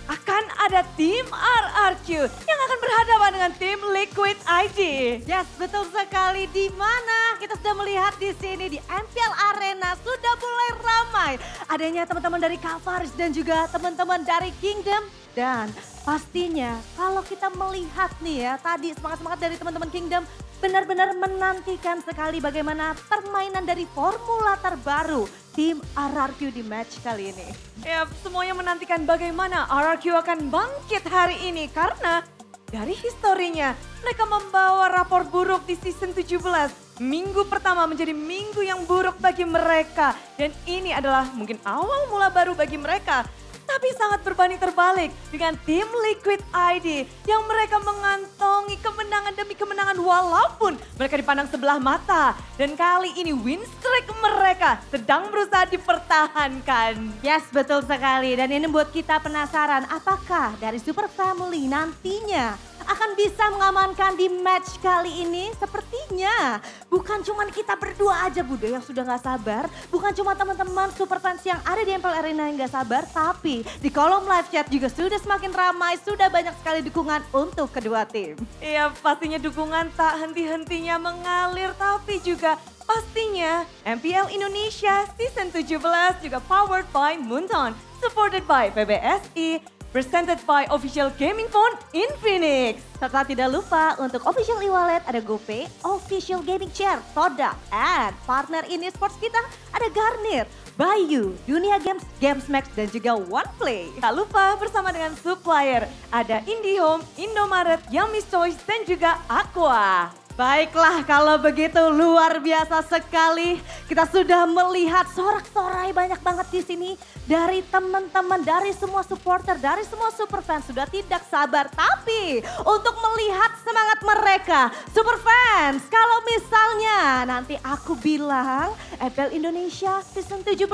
akan ada tim RRQ yang akan berhadapan dengan tim Liquid ID. Yes, betul sekali. Di mana kita sudah melihat di sini di MPL Arena sudah mulai ramai. Adanya teman-teman dari Rivalries dan juga teman-teman dari Kingdom. Dan pastinya kalau kita melihat nih ya tadi semangat-semangat dari teman-teman Kingdom benar-benar menantikan sekali bagaimana permainan dari formula terbaru tim RRQ di match kali ini. Ya, semuanya menantikan bagaimana RRQ akan bangkit hari ini karena dari historinya mereka membawa rapor buruk di season 17. Minggu pertama menjadi minggu yang buruk bagi mereka dan ini adalah mungkin awal mula baru bagi mereka. Tapi sangat berbanding terbalik dengan tim Liquid ID yang mereka mengantongi kemenangan demi kemenangan walaupun mereka dipandang sebelah mata. Dan kali ini win streak mereka sedang berusaha dipertahankan. Yes, betul sekali. Dan ini buat kita penasaran apakah dari Super Family nantinya akan bisa mengamankan di match kali ini? Sepertinya bukan cuma kita berdua aja Bude yang sudah gak sabar. Bukan cuma teman-teman super fans yang ada di MPL Arena yang gak sabar. Tapi di kolom live chat juga sudah semakin ramai. Sudah banyak sekali dukungan untuk kedua tim. Iya, pastinya dukungan tak henti-hentinya mengalir tapi juga Pastinya MPL Indonesia Season 17 juga powered by Moonton, supported by PBSI, presented by official gaming phone Infinix. Serta tidak lupa untuk official e-wallet ada GoPay, official gaming chair, Toda, and partner in esports kita ada Garnier, Bayu, Dunia Games, Gamesmax, dan juga OnePlay. Tak lupa bersama dengan supplier ada IndiHome, Indomaret, Yummy's Choice, dan juga Aqua. Baiklah, kalau begitu luar biasa sekali. Kita sudah melihat sorak-sorai banyak banget di sini. Dari teman-teman, dari semua supporter, dari semua superfans sudah tidak sabar. Tapi untuk melihat semangat mereka, superfans, kalau misalnya nanti aku bilang MPL Indonesia Season 17,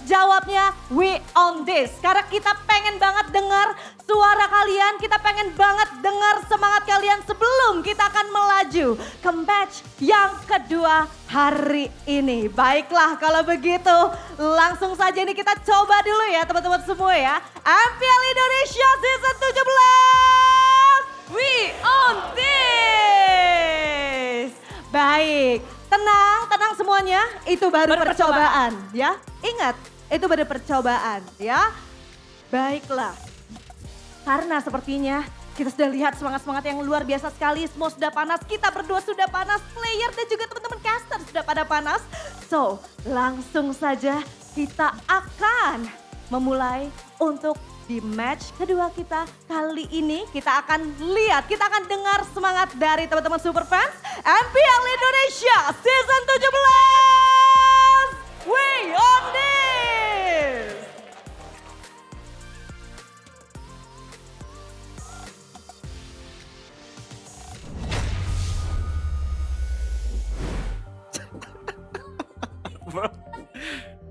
jawabnya we on this. Karena kita pengen banget dengar suara kalian, kita pengen banget dengar semangat kalian sebelum kita akan melaju ke match yang kedua hari ini. Baiklah, kalau begitu langsung saja ini kita coba dulu ya teman-teman semua ya. MPL Indonesia Season 17, we on this. Baik, tenang semuanya, itu baru percobaan ya. Ingat, itu baru percobaan ya. Baiklah, karena sepertinya kita sudah lihat semangat-semangat yang luar biasa sekali. Semua sudah panas, kita berdua sudah panas, player dan juga teman-teman caster sudah pada panas. So, langsung saja kita akan memulai untuk di match kedua kita. Kali ini kita akan lihat, kita akan dengar semangat dari teman-teman superfans MPL Indonesia Season 17. We on this!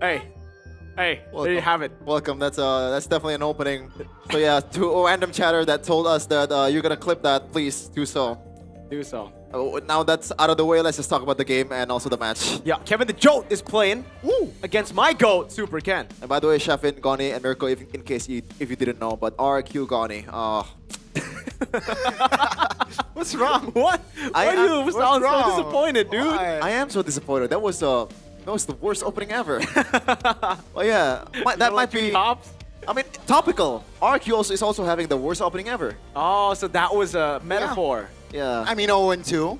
Hey, Welcome. there you have it. Welcome. That's definitely an opening. So yeah, to a random chatter that told us that you're gonna clip that, please do so. Do so. Now that's out of the way, let's just talk about the game and also the match. Yeah, Kevin the Jote is playing against my GOAT, Super Ken. And by the way, Shafin, Goni, and Mirko, in case if you didn't know, but RQ Goni. What's wrong? What? Why do you sound so disappointed, dude? I am so disappointed. That was the worst opening ever. Well, yeah, that might be. Tops? I mean, topical. RQ is also having the worst opening ever. Oh, so that was a metaphor. Yeah. I mean 0-2,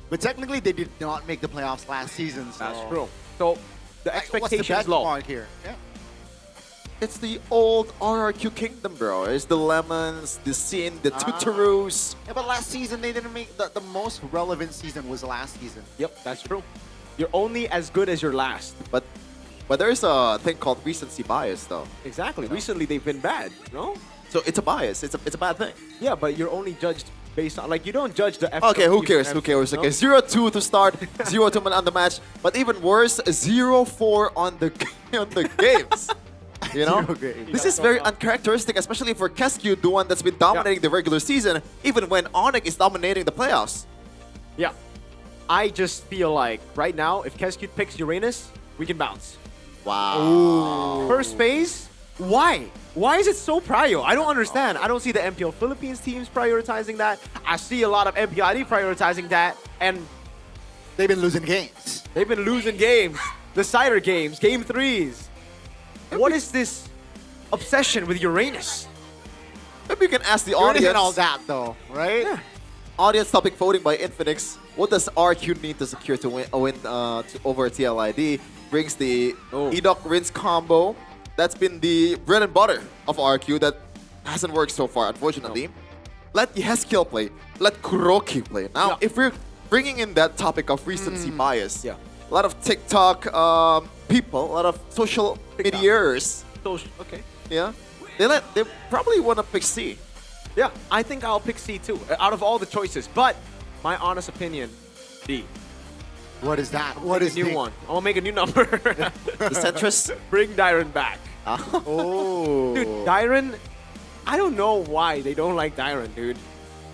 but technically they did not make the playoffs last season. So. That's true. So the expectation is low. What's the benchmark here? Yeah. It's the old RRQ kingdom, bro. It's the lemons, the sin, the tutorus. Yeah, but last season they didn't make the most relevant season was last season. Yep, that's true. You're only as good as your last. But there's a thing called recency bias, though. Exactly. You know? Recently they've been bad, no? So it's a bias. It's a bad thing. Yeah, but you're only judged based on, like, you don't judge the Okay, who cares? Who cares? No? Okay, 0-2 to start, 0-2 on the match, but even worse, 0-4 on the games. You know, this is very uncharacteristic, especially for Kescue, the one that's been dominating the regular season, even when Onyx is dominating the playoffs. Yeah, I just feel like right now, if Kescue picks Uranus, we can bounce. Wow. Ooh. First phase? Why? Why is it so prio? I don't understand. I don't see the MPL Philippines teams prioritizing that. I see a lot of MPL ID prioritizing that, and they've been losing games. They've been losing games. The cider games, game 3s. What is this obsession with Uranus? Maybe you can ask the Uranus audience. and all that, though, right? Yeah. Audience topic voting by Infinix. What does RQ need to secure to win over TLID? Brings the Edok Rinse combo. That's been the bread and butter of RQ that hasn't worked so far, unfortunately. Let Yeskiel play. Let Kuroki play. Now, if we're bringing in that topic of recency bias, a lot of TikTok people, a lot of social mediaers. Okay. Yeah. They probably want to pick C. Yeah, I think I'll pick C too, out of all the choices. But my honest opinion, D. What is that? What is new one? I'm gonna make a new number. The centrist? Bring Dyron back. Oh. Dude, Dyron, I don't know why they don't like Dyron, dude.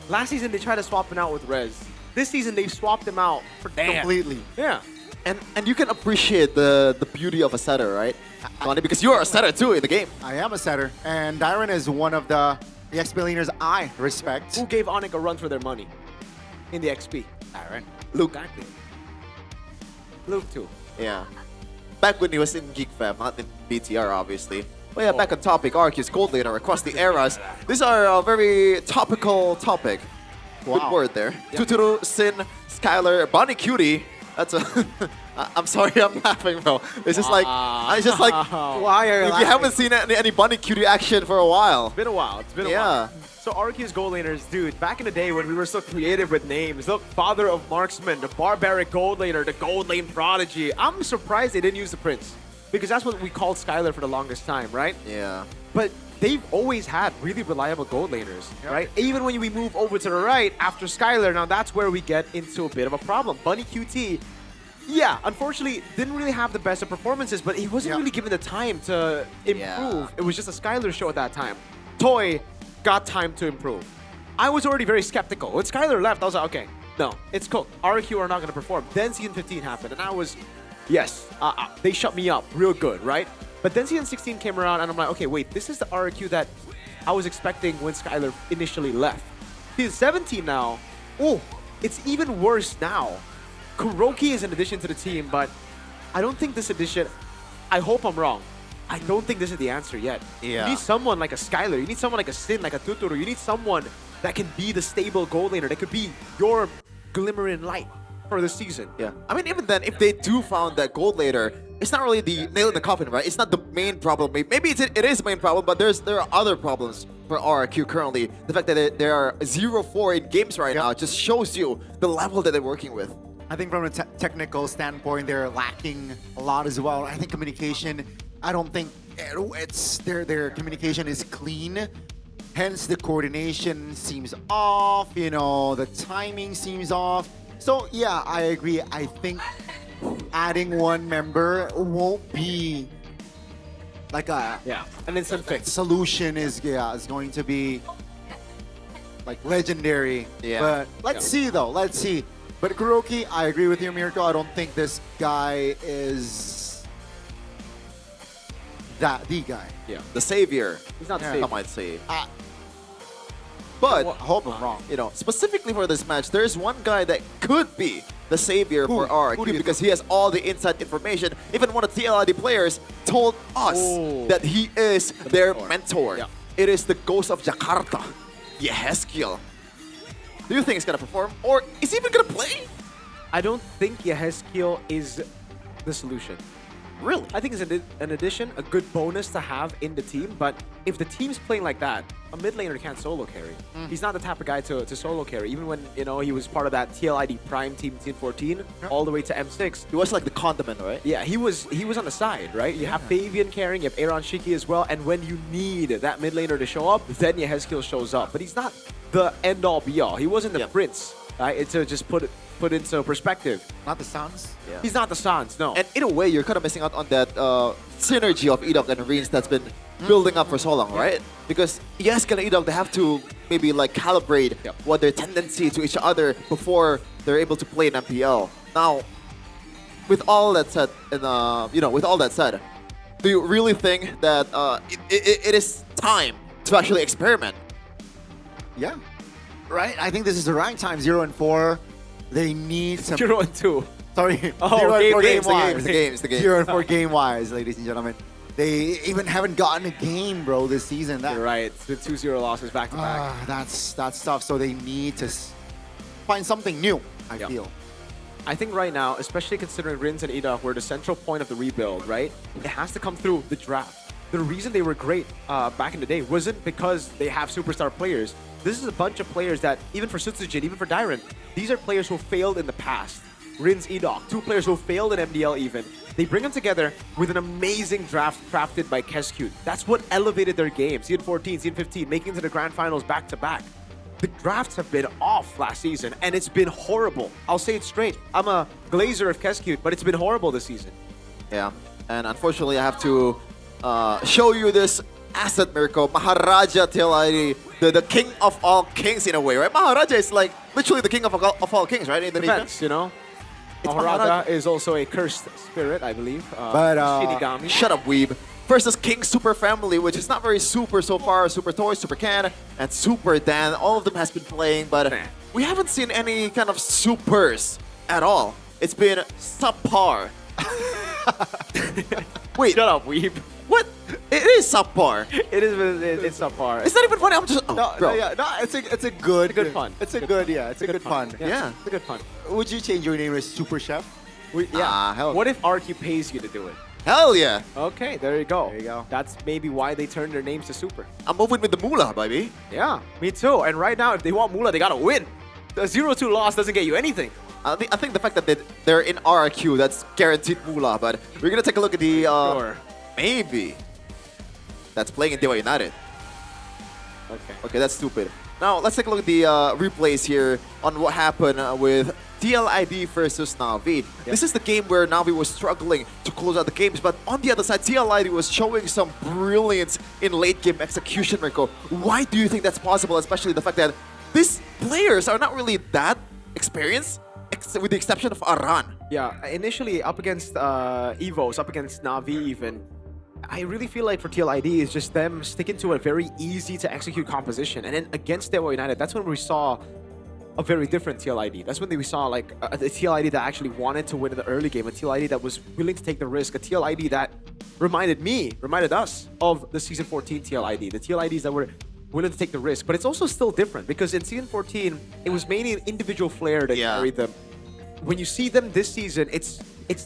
Last season they tried to swap him out with Rez. This season they've swapped him out for completely. Yeah. And you can appreciate the beauty of a setter, right? Connie, because you're a setter too in the game. I am a setter, and Dyron is one of the XP laners I respect. Who gave Onyx a run for their money in the XP? Dyron. Luke. Exactly. Luke too. Yeah. Back when he was in Geek Fam, not in BTR, obviously. But yeah, back on topic, RQ's gold laner across the eras. These are a very topical topic. Good word there. Tuturu, Sin, Skylar, Bonnie Cutie. That's a... I'm sorry, I'm laughing, bro. It's just like... Why are you laughing? You haven't seen any Bonnie Cutie action for a while. It's been a while. It's been a while. So RQ's gold laners, dude, back in the day when we were so creative with names, look, Father of Marksman, the Barbaric Gold Laner, the Gold Lane Prodigy. I'm surprised they didn't use the Prince, because that's what we called Skylar for the longest time, right? Yeah. But they've always had really reliable gold laners, right? Even when we move over to the right after Skylar, now that's where we get into a bit of a problem. Bunny QT, yeah, unfortunately, didn't really have the best of performances, but he wasn't really given the time to improve. It was just a Skylar show at that time. Toy got time to improve. I was already very skeptical. When Skylar left, I was like, okay, no, it's cooked. RQ are not going to perform. Then Season 15 happened, and I was, yes, they shut me up real good, right? But then Season 16 came around, and I'm like, okay, wait, this is the RQ that I was expecting when Skylar initially left. Season 17 now, oh, it's even worse now. Kuroki is an addition to the team, but I don't think this addition, I hope I'm wrong, I don't think this is the answer yet. Yeah. You need someone like a Skylar, you need someone like a Sin, like a Tuturu, you need someone that can be the stable gold laner, that could be your glimmering light for the season. Yeah. I mean, even then, if they do found that gold later, it's not really the nail in the coffin, right? It's not the main problem. Maybe it is the main problem, but there are other problems for RQ currently. The fact that they are 0-4 in games right now just shows you the level that they're working with. I think from a technical standpoint, they're lacking a lot as well. I think communication, I don't think it's their communication is clean. Hence, the coordination seems off, you know, the timing seems off. So, yeah, I agree. I think adding one member won't be like a an instant fix. Solution is going to be like legendary. Yeah. But let's see though. Let's see. But Kuroki, I agree with you, Mirko. I don't think this guy is the guy. Yeah. The savior. He's not the savior. I might say. But I hope I'm wrong. You know, specifically for this match, there's one guy that could be the savior for RQ because he has all the inside information. Even one of the TL ID players told us that he is their mentor. Yeah. It is the ghost of Jakarta, Yehezkiel. Do you think he's gonna perform, or is he even gonna play? I don't think Yehezkiel is the solution. Really? I think it's an addition, a good bonus to have in the team, but if the team's playing like that, a mid laner can't solo carry. He's not the type of guy to solo carry. Even when, you know, he was part of that TLID Prime team, Team 14, all the way to M6. He was like the condiment, right? Yeah, he was on the side, right? You have Fabian carrying, you have Aaron Shiki as well, and when you need that mid laner to show up, then Yehezkiel shows up. But he's not the end-all be-all. He wasn't the prince, right? It's to just put into perspective. Not the Suns? Yeah. He's not the Suns, no. And in a way, you're kind of missing out on that synergy of Edok and Reens that's been building up for so long, right? Because Yehezkiel and Edok, they have to maybe like calibrate what their tendency to each other before they're able to play in MPL. Now, with all that said, and with all that said, do you really think that it is time to actually experiment? Yeah. Right? I think this is the right time. 0-4. They need some... 0-2. Sorry. Oh, 0-4 the games. 0-4 game-wise, ladies and gentlemen. They even haven't gotten a game, bro, this season. You're right. It's been 2-0 losses back-to-back. That's tough. So they need to find something new, I feel. I think right now, especially considering Rins and Edok were the central point of the rebuild, right? It has to come through the draft. The reason they were great back in the day wasn't because they have superstar players. This is a bunch of players that, even for Sutsujin, even for Dairon, these are players who failed in the past. Rins, Edok, two players who failed in MDL even. They bring them together with an amazing draft crafted by Keskute. That's what elevated their game. Season 14, Season 15, making it to the grand finals back-to-back. The drafts have been off last season, and it's been horrible. I'll say it straight. I'm a glazer of Keskute, but it's been horrible this season. Yeah, and unfortunately, I have to show you this asset, Mirko. Maharaja TLID, the king of all kings in a way, right? Maharaja is like literally the king of all kings, right? In Indonesia? Depends, you know? Maharaja is also a cursed spirit, I believe. But Shinigami. Shut up, weeb. Versus King Super Family, which is not very super so far. Super Toy, Super Can, and Super Dan. All of them has been playing, but we haven't seen any kind of supers at all it's been subpar. Wait. Shut up, weeb. What? It is subpar. It's subpar. It's not even funny. I'm just. Oh, No, bro. no, yeah, no, it's a good fun. It's a good, yeah, it's a good fun. Yeah. It's a good fun. Would you change your name to Super Chef? Hell. What if RQ pays you to do it? Hell yeah. Okay, there you go. There you go. That's maybe why they turned their names to Super. I'm moving with the moolah, baby. Yeah, me too. And right now, if they want Moolah, they gotta win. The 0-2 loss doesn't get you anything. I think the fact that they're in RRQ, that's guaranteed moolah. But we're gonna take a look at the maybe that's playing in Dewa United. Okay, that's stupid. Now let's take a look at the replays here on what happened with TLID versus Navi. This is the game where Navi was struggling to close out the games, but on the other side, TLID was showing some brilliance in late game execution, Rico. Why do you think that's possible, especially the fact that these players are not really that experienced, with the exception of Aran? Yeah, initially up against EVOS, up against Navi even, I really feel like for TLID is just them sticking to a very easy to execute composition. And then against Dewa United, that's when we saw a very different TLID. That's when we saw like a TLID that actually wanted to win in the early game, a TLID that was willing to take the risk, a TLID that reminded us of the Season 14 TLID, the TLIDs that were willing to take the risk. But it's also still different because in Season 14, it was mainly an individual flair that carried them. When you see them this season, it's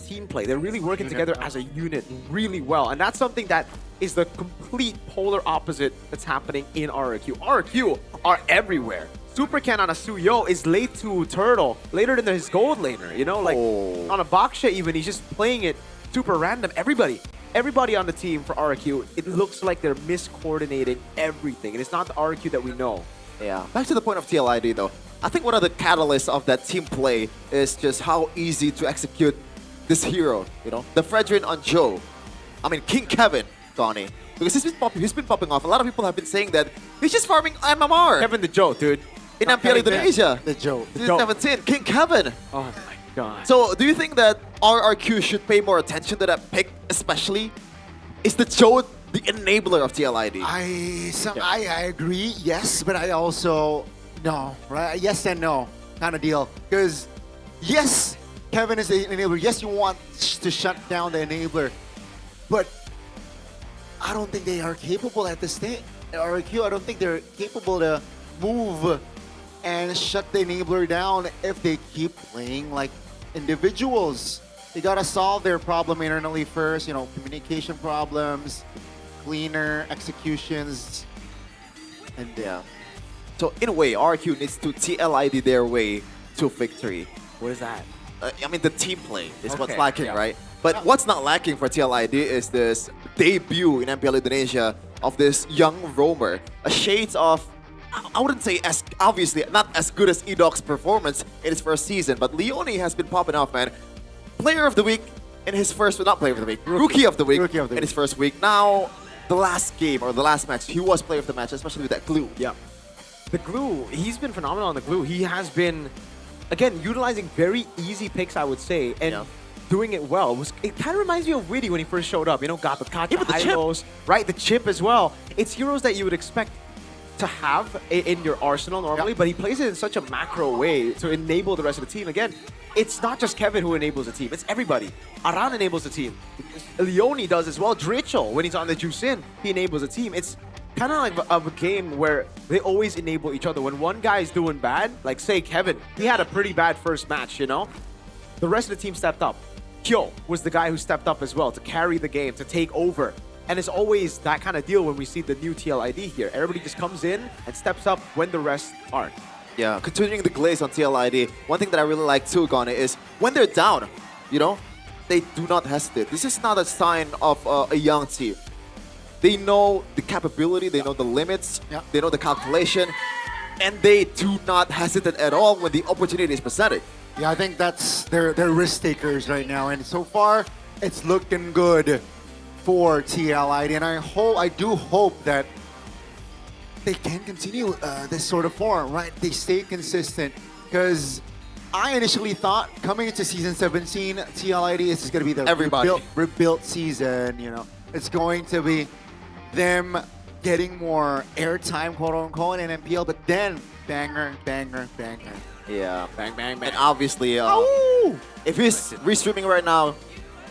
team play. They're really working together as a unit really well. And that's something that is the complete polar opposite that's happening in RRQ. RRQ are everywhere. Super Ken on a Suyo is late to Turtle, later than his gold laner, you know? Like, on a Baksha even, he's just playing it super random. Everybody on the team for RRQ, it looks like they're miscoordinating everything. And it's not the RRQ that we know. Yeah. Back to the point of TLID though. I think one of the catalysts of that team play is just how easy to execute this hero, you know? The Fredrin on Joe. I mean, King Kevin, Donnie. Because he's been popping off. A lot of people have been saying that he's just farming MMR. Kevin the Joe, dude. In MPL Indonesia. The Joe. S17, King Kevin. Oh my god. So, do you think that RRQ should pay more attention to that pick, especially? Is the Joe the enabler of TLID? I agree, yes, but I also no, right? Yes and no kind of deal. Because yes, Kevin is the enabler. Yes, you want to shut down the enabler, but I don't think they are capable at this stage. RRQ, I don't think they're capable to move and shut the enabler down if they keep playing like individuals. They gotta solve their problem internally first, you know, communication problems, cleaner executions, and yeah. So in a way, RQ needs to TLID their way to victory. What is that? I mean, the team play is what's lacking, right? But what's not lacking for TLID is this debut in MPL Indonesia of this young roamer. A shades of, I wouldn't say as, obviously, not as good as Edoc's performance in his first season, but Leone has been popping off, man. Player of the week in his first, not player of the week, rookie of the week in his first week. Now, the last game or the last match, he was player of the match, especially with that glue. Yeah. The glue, he's been phenomenal on the glue. He has been, again, utilizing very easy picks, I would say, and doing it well. It kind of reminds me of Witty when he first showed up. You know, got the Kacha, the chip. Right, the chip as well. It's heroes that you would expect to have in your arsenal normally, but he plays it in such a macro way to enable the rest of the team. Again, it's not just Kevin who enables the team, it's everybody. Aran enables the team. Leone does as well. Dritchel, when he's on the juice in, he enables the team. It's kind of like a game where they always enable each other. When one guy is doing bad, like say Kevin, he had a pretty bad first match, you know? The rest of the team stepped up. Kyo was the guy who stepped up as well to carry the game, to take over. And it's always that kind of deal when we see the new TLID here. Everybody just comes in and steps up when the rest aren't. Yeah, continuing the glaze on TLID, one thing that I really like too, Gone, is when they're down, you know, they do not hesitate. This is not a sign of a young team. They know the capability, they know the limits, they know the calculation, and they do not hesitate at all when the opportunity is presented. Yeah, I think that's they're risk takers right now, and so far it's looking good for TLID, and I do hope that they can continue this sort of form, right? They stay consistent, because I initially thought coming into Season 17, TLID is just going to be the rebuilt season, you know. It's going to be them getting more airtime, quote unquote, in MPL, but then banger, banger, banger. Yeah. Bang, bang, bang. And obviously, if he's restreaming right now,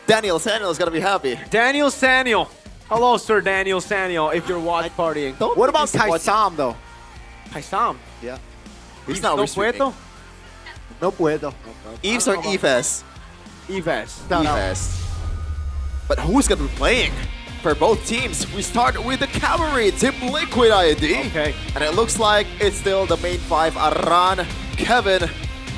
Daniel is gonna be happy. Daniel Saniel. Hello, Sir Daniel Saniel, if you're watch partying. What about Kaisam, though? Kaisam? Yeah. He's not no restreaming. puedo? No puedo. Eves or EVOS? EVOS. EVOS. But who's gonna be playing? For both teams, we start with the Cavalry, Team Liquid ID. Okay. And it looks like it's still the main five, Aran, Kevin,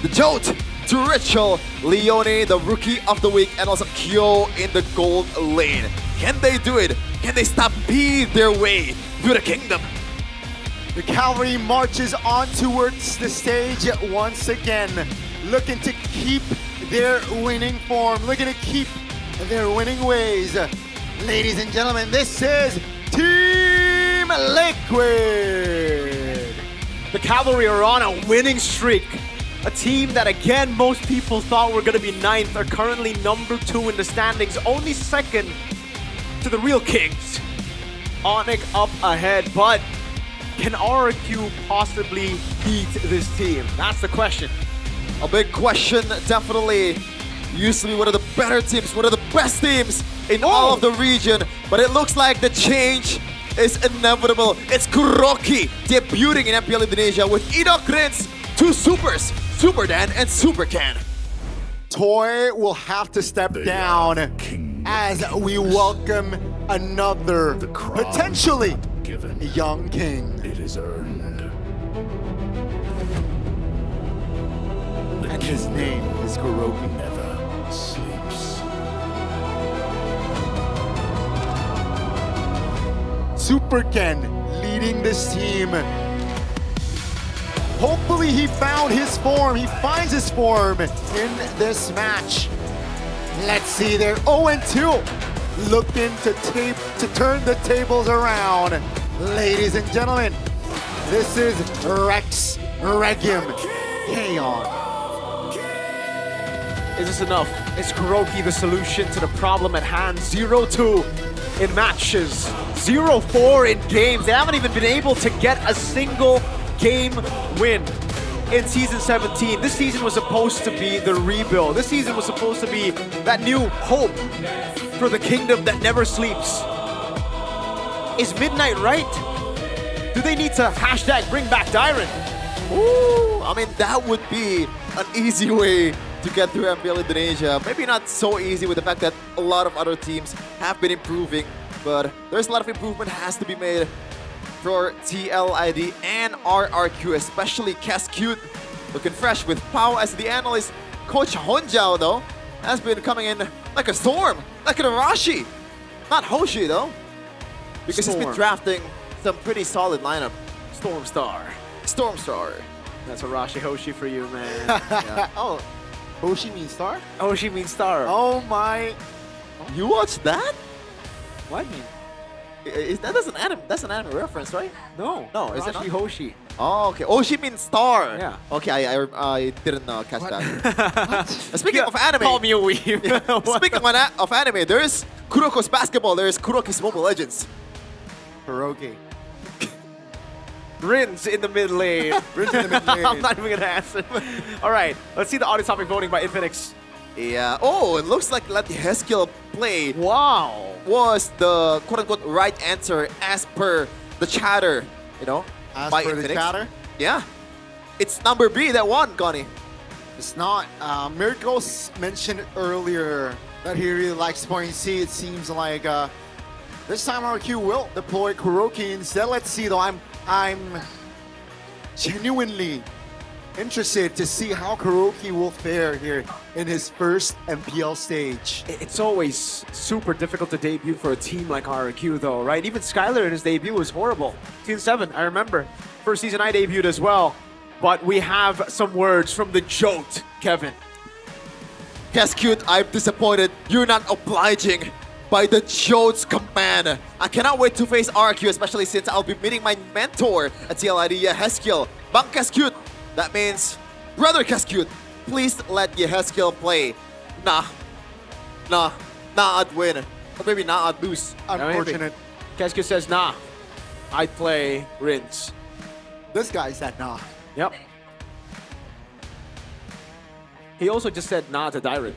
the Jote, Ritual, Leone, the Rookie of the Week, and also Kyo in the gold lane. Can they do it? Can they stampede their way through the kingdom? The Cavalry marches on towards the stage once again, looking to keep their winning form, looking to keep their winning ways. Ladies and gentlemen, this is Team Liquid. The Cavalry are on a winning streak. A team that, again, most people thought were going to be 9th are currently number 2 in the standings, only second to the real Kings. Onyx up ahead, but can RRQ possibly beat this team? That's the question. A big question, definitely. Used to be one of the better teams, one of the best teams in all of the region, but it looks like the change is inevitable. It's Kuroki debuting in MPL Indonesia with Enoch Rins, 2 supers, Super Dan and Super Ken. Toy will have to step down as we welcome another potentially young king. It is earned. And his name is Kuroki. Never sleeps. Super Ken leading this team. Hopefully he found his form. He finds his form in this match. Let's see, they're 0-2. Looking to turn the tables around. Ladies and gentlemen, this is Rex Regim Kaon. Is this enough? Is Kuroki the solution to the problem at hand? 0-2 in matches, 0-4 in games. They haven't even been able to get a single game win in Season 17. This season was supposed to be the rebuild. This season was supposed to be that new hope for the kingdom that never sleeps. Is Midnight right? Do they need to hashtag bring back Dyron? Ooh, I mean, that would be an easy way to get through MPL Indonesia. Maybe not so easy with the fact that a lot of other teams have been improving, but there's a lot of improvement has to be made for TLID and RRQ, especially Cascute, looking fresh with Pao as the analyst. Coach Honjao, though, has been coming in like a storm, like an Arashi. Not Hoshi, though, because he's been drafting some pretty solid lineup. Stormstar. That's Arashi Hoshi for you, man. Yeah. Oh, Hoshi means star? Hoshi means star. Oh my. You watched that? What? That's an anime reference, right? No. No, is it not? Arashi Hoshi. Oh, okay. Hoshi means star. Yeah. Okay, I didn't catch that. Speaking of anime. Call me a weeb. Speaking of anime, there's Kuroko's basketball. There's Kuroki's Mobile Legends. Kuroki. Rins in the mid lane. Rins in the mid lane. I'm not even gonna answer. All right, let's see the audience topic voting by Infinix. Yeah. Oh, it looks like Let the Heskill play. Wow. Was the quote-unquote right answer as per the chatter, you know, as by per Infinix. the chatter? Yeah. It's number B that won, Connie. It's not. Miracles mentioned earlier that he really likes Point C. It seems like this time RQ will deploy Kuroki instead. Let's see though. I'm genuinely interested to see how Kuroki will fare here in his first MPL stage. It's always super difficult to debut for a team like RRQ though, right? Even Skylar in his debut was horrible. Season 7, I remember. First season I debuted as well. But we have some words from the Jote, Kevin. Cascute, I'm disappointed. You're not obliging by the Jote's command. I cannot wait to face RQ, especially since I'll be meeting my mentor at TLID, Yeheskiel. Bang Cascute, that means brother Cascute, please let Yeheskiel play. Nah, I'd win. Or maybe nah, I'd lose. Unfortunate. Cascute says nah, I'd play Rins. This guy said nah. Yep. He also just said nah to Dairon,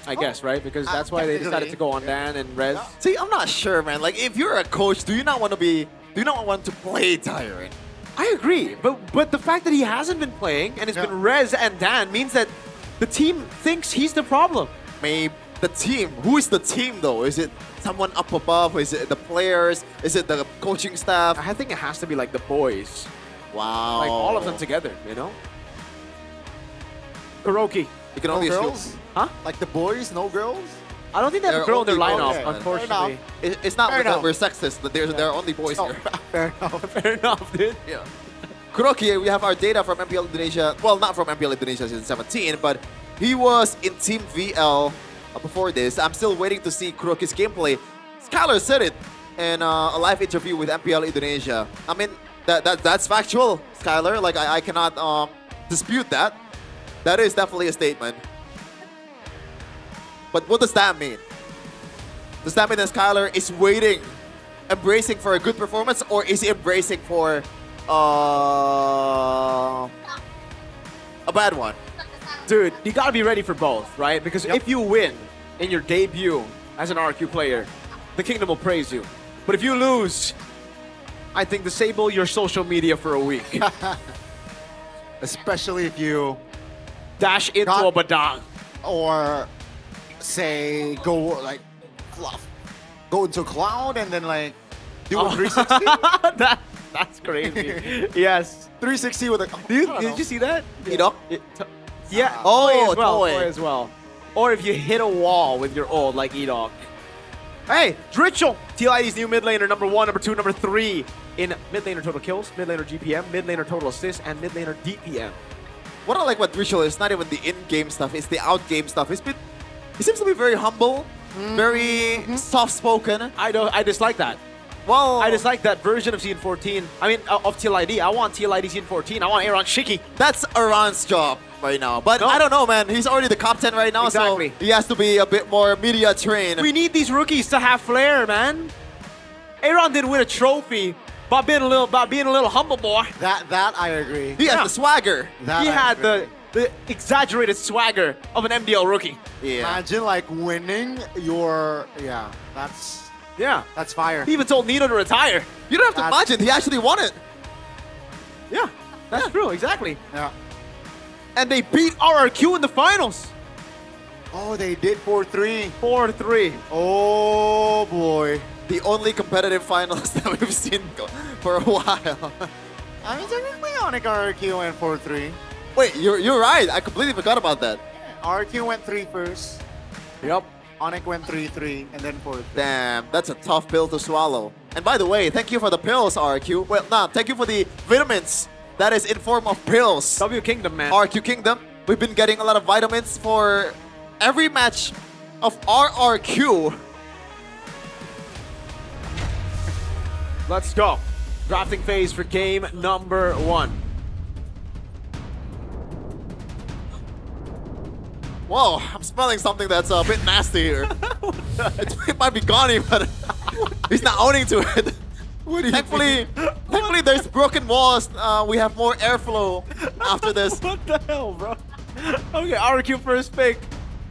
I guess, right? Because that's why they decided to go on Dan and Rez. See, I'm not sure, man. Like, if you're a coach, do you not want to play Dairon? I agree, but the fact that he hasn't been playing and it's been Rez and Dan means that the team thinks he's the problem. Maybe the team. Who is the team, though? Is it someone up above? Is it the players? Is it the coaching staff? I think it has to be like the boys. Wow. Like all of them together, you know? Kuroki. You can only girls? Huh? Like the boys, no girls? I don't think they have a girl in their lineup, okay. unfortunately. It's not because we're sexist, but there are only boys here. Fair enough. Fair enough, dude. Yeah. Kuroki, we have our data from MPL Indonesia. Well, not from MPL Indonesia season 17, but he was in Team VL before this. I'm still waiting to see Kuroki's gameplay. Skylar said it in a live interview with MPL Indonesia. I mean, that's factual, Skylar. Like, I cannot dispute that. That is definitely a statement. But what does that mean? Does that mean that Skylar is waiting, embracing for a good performance, or is he embracing for a bad one? Dude, you gotta be ready for both, right? Because if you win in your debut as an RQ player, the Kingdom will praise you. But if you lose, I think disable your social media for a week. Especially if you dash into a badang. Or say go into cloud and then like do a 360. That's crazy. Yes. 360 with a Did you see that? EVOS? Yeah. Oh, toy as well. Or if you hit a wall with your ult like EVOS. Hey, Dritchel! TLID's new mid laner, number 1, number 2, number 3 in mid laner total kills, mid laner GPM, mid laner total assists, and mid laner DPM. What I like about Dritchel is not even the in-game stuff, it's the out-game stuff. He seems to be very humble, very soft-spoken. I dislike that. Well, I dislike that version of Scene 14. I mean, of TLID. I want TLID Scene 14. I want Aaron Shiki. That's Aran's job right now. But I don't know, man. He's already the captain right now, Exactly. so he has to be a bit more media trained. We need these rookies to have flair, man. Aaron didn't win a trophy by being a little humble boy. That I agree. He has the swagger. He had the exaggerated swagger of an MDL rookie. Yeah. Imagine like winning your that's fire. He even told Nino to retire. You don't have to imagine, he actually won it. Yeah, that's true, exactly. Yeah. And they beat RRQ in the finals. Oh, they did 4-3. 4-3. Oh boy. The only competitive finals that we've seen for a while. I mean, technically Onyx RRQ went 4-3. Wait, you're right. I completely forgot about that. RRQ went 3 first. Yep. Onyx went 3-3 and then 4-3. Damn, that's a tough pill to swallow. And by the way, thank you for the pills, RQ. Well, no, thank you for the vitamins. That is in form of pills. W Kingdom, man. RQ Kingdom. We've been getting a lot of vitamins for every match of RRQ. Let's go. Drafting phase for game number 1. Whoa, I'm smelling something that's a bit nasty here. It might be Gani, but he's not owning to it. Thankfully, there's broken walls. We have more airflow after this. What the hell, bro? Okay, RQ first pick.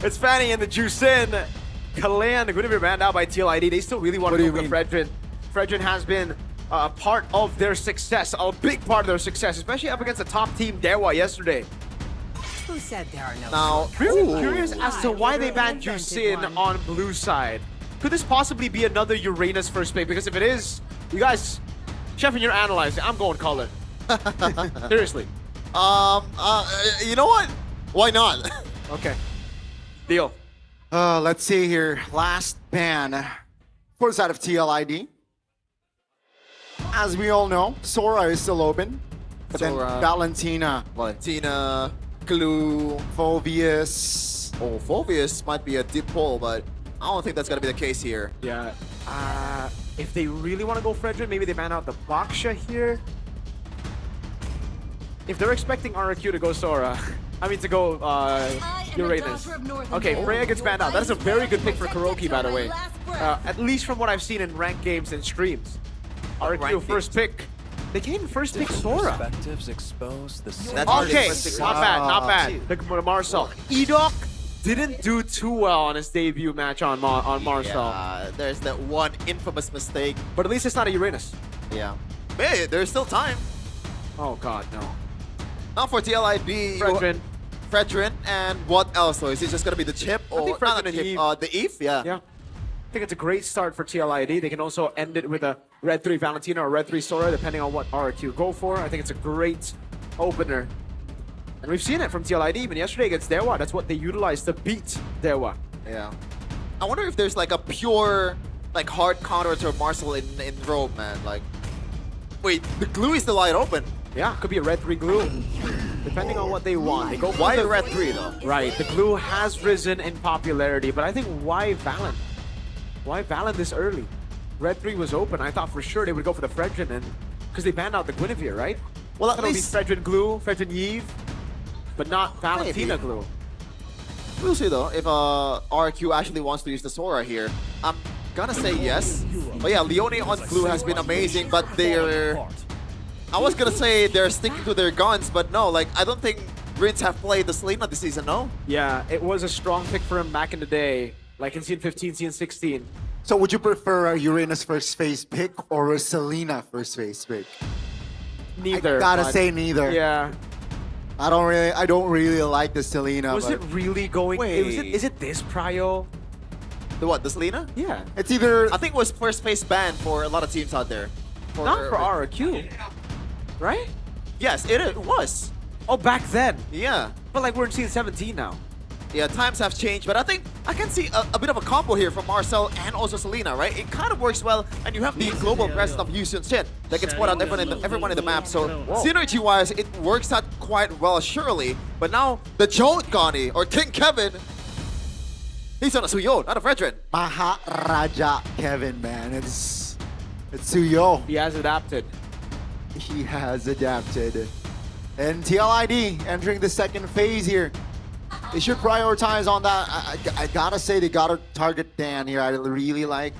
It's Fanny and the Juicin. Kalan, the Guinevere banned out by TLID. They still really want to go with Fredrin. Fredrin has been part of their success, a big part of their success, especially up against the top team, Dewa, yesterday. Who said there are no Now, Curious as to why they banned Juicin on blue side. Could this possibly be another Uranus first pick? Because if it is, you guys, Chef, you're analyzing. I'm going color. Seriously. You know what? Why not? Okay. Deal. Let's see here. Last ban for the side of TLID. As we all know, Sora is still open. But then Valentina, Glue, Phoveus. Oh, Phoveus might be a deep pull, but I don't think that's gonna be the case here. Yeah. If they really want to go Fredrin, maybe they ban out the Baksha here. If they're expecting RRQ to go Sora, I mean to go Uranus. Okay, Freya gets banned out. That is a very good pick for Kuroki, by the way. At least from what I've seen in ranked games and streams. RRQ first pick. They came first pick Sora. That's Okay, realistic. not bad, not bad. Look at Marcel. Edok didn't do too well on his debut match on Marcel. Yeah, there's that one infamous mistake. But at least it's not a Uranus. Yeah. Hey, there's still time. Oh god, no. Now for TLID. Fredrin, and what else though? Is it just gonna be the chip or think not Fredrin the and chip? Eve. The Eve, yeah. Yeah. I think it's a great start for TLID. They can also end it with a Red 3 Valentina or Red 3 Sora, depending on what RQ go for. I think it's a great opener. And we've seen it from TLID even yesterday against Dewa. That's what they utilized to beat Dewa. Yeah. I wonder if there's like a pure, like hard counter to Marcel in Rome, man. Like, wait, the glue is still wide open. Yeah, could be a Red 3 glue. Depending on what they want. They go Why the Red 3 though? Right, the glue has risen in popularity, but I think why Valen? Why Valen this early? Red 3 was open. I thought for sure they would go for the Fredrin, and because they banned out the Guinevere, right? Well, at least Fredrin glue, Fredrin Eve, but not Valentina glue. We'll see though if RQ actually wants to use the Sora here. I'm gonna say yes. But yeah, Leone on glue has been amazing, but they're... I was gonna say they're sticking to their guns, but no, like I don't think Brins have played the Selena this season, no? Yeah, it was a strong pick for him back in the day, like in Scene 15, Scene 16. So would you prefer a Uranus first phase pick or a Selena first phase pick? Neither. I gotta say neither. Yeah. I don't really like the Selena. Was but it really going? Is it this prio? The what? The Selena? Yeah. It's either... I think it was first phase ban for a lot of teams out there. Not for RQ. Right? Yes, it was. Oh, back then. Yeah. But like we're in Scene 17 now. Yeah, times have changed, but I think I can see a bit of a combo here from Marcel and also Selena, right? It kind of works well, and you have the global presence of Yu Sun Shin that can spot out everyone in the map. So synergy-wise, it works out quite well, surely. But now the Joe Gani or King Kevin, he's on a Suyo, not a Fredrin. Maharaja Kevin, man. It's Suyo. He has adapted. He has adapted. And TLID entering the second phase here. They should prioritize on that. I gotta say they gotta target Dan here. I really like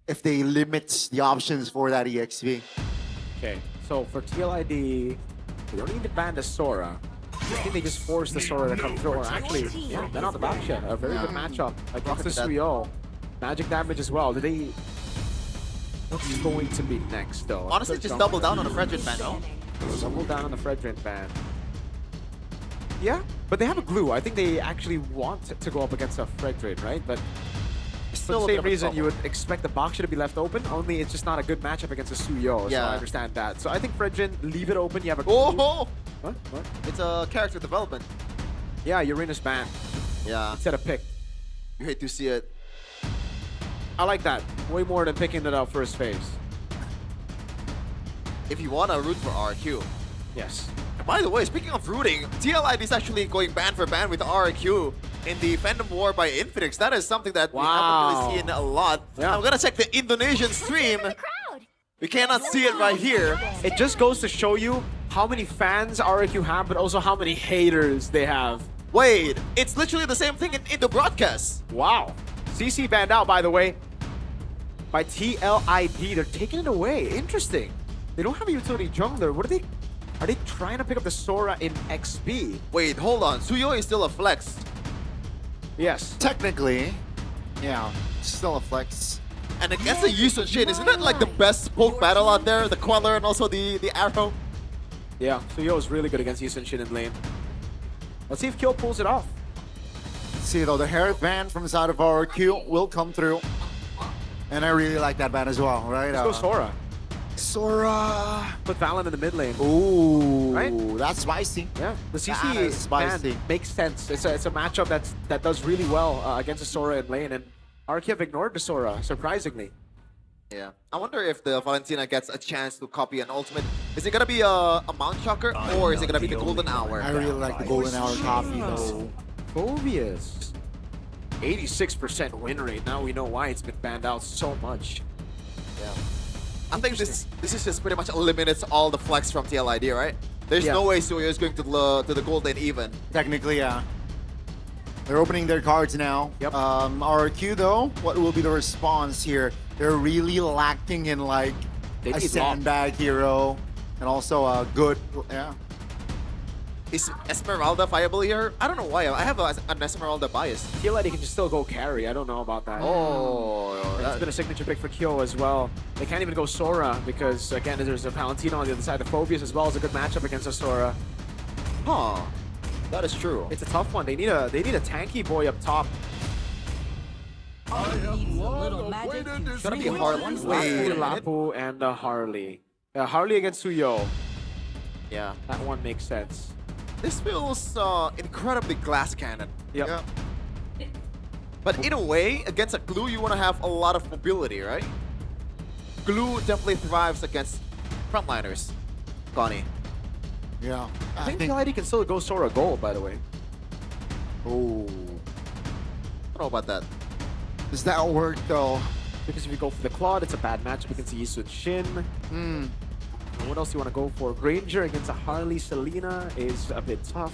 if they limit the options for that EXP. Okay, so for TLID, they don't need to ban the Sora. I think they just force the Sora to come through. Or actually, yeah, they're not the back shot. A very good matchup against the Suyo. Magic damage as well. Do they... What's going to be next, though? Honestly, just double down on the Fredrin ban, no? Double down on the Fredrin ban. Yeah, but they have a glue. I think they actually want to go up against a Fredrin, right? But for the same reason, you would expect the box to be left open, only it's just not a good matchup against a Suyo, so I understand that. So I think Fredrin, leave it open. You have a glue. Oh! What? It's a character development. Yeah, Uranus ban. Yeah. Instead of pick. You hate to see it. I like that. Way more than picking it up first phase. If you want to root for RQ. Yes. By the way, speaking of rooting, TLID is actually going ban for ban with RQ in the Fandom War by Infinix. That is something that we haven't really seen a lot. Yeah. I'm gonna check the Indonesian stream. We cannot see it right here. It just goes to show you how many fans RQ have, but also how many haters they have. Wait, it's literally the same thing in the broadcast. Wow. CC banned out, by the way, by TLID. They're taking it away. Interesting. They don't have a utility jungler. What are they? Are they trying to pick up the Sora in XP? Wait, hold on. Suyo is still a flex. Yes. Technically, yeah, still a flex. And against the Yu Sun Shin, isn't that like the best poke battle out there? The Queller and also the arrow? Yeah, Suyo is really good against Yu Sun Shin in lane. Let's see if Kyo pulls it off. Let's see though, the Herald ban from the side of RQ will come through. And I really like that ban as well, right? Let's go Sora. Sora. Put Valen in the mid lane. Ooh, right? That's spicy. Yeah, the CC ban makes sense. It's a matchup that does really well against the Sora in lane, and RQ have ignored the Sora, surprisingly. Yeah. I wonder if the Valentina gets a chance to copy an ultimate. Is it gonna be a Mount Shocker or is it gonna be the Golden Hour? I really like the Golden Hour copy though. Phobias. 86% win rate. Now we know why it's been banned out so much. Yeah. I think this is just pretty much eliminates all the flex from TLID, right? There's no way Suyo is going to the golden even. Technically, yeah. They're opening their cards now. Yep. RQ though, what will be the response here? They're really lacking in like They a need sandbag hero, and also a good, yeah. Is Esmeralda viable here? I don't know why. I have an Esmeralda bias. Feel like he can just still go carry. I don't know about that. Oh, That's been a signature pick for Kyo as well. They can't even go Sora because, again, there's a Valentino on the other side. The Phobias as well is a good matchup against a Sora. Huh. That is true. It's a tough one. They need a tanky boy up top. It's gonna be Harley. Wait, Lapu and Harley. Harley against Suyo. Yeah, that one makes sense. This feels incredibly glass cannon. Yep. Yeah. But in a way, against a glue, you want to have a lot of mobility, right? Glue definitely thrives against frontliners. Connie. Yeah. I think PL ID can still go Sora gold, by the way. Oh. I don't know about that. Does that work though? Because if you go for the Claude, it's a bad matchup against Yisun Shin. What else do you want to go for? Granger against a Harley Selena is a bit tough.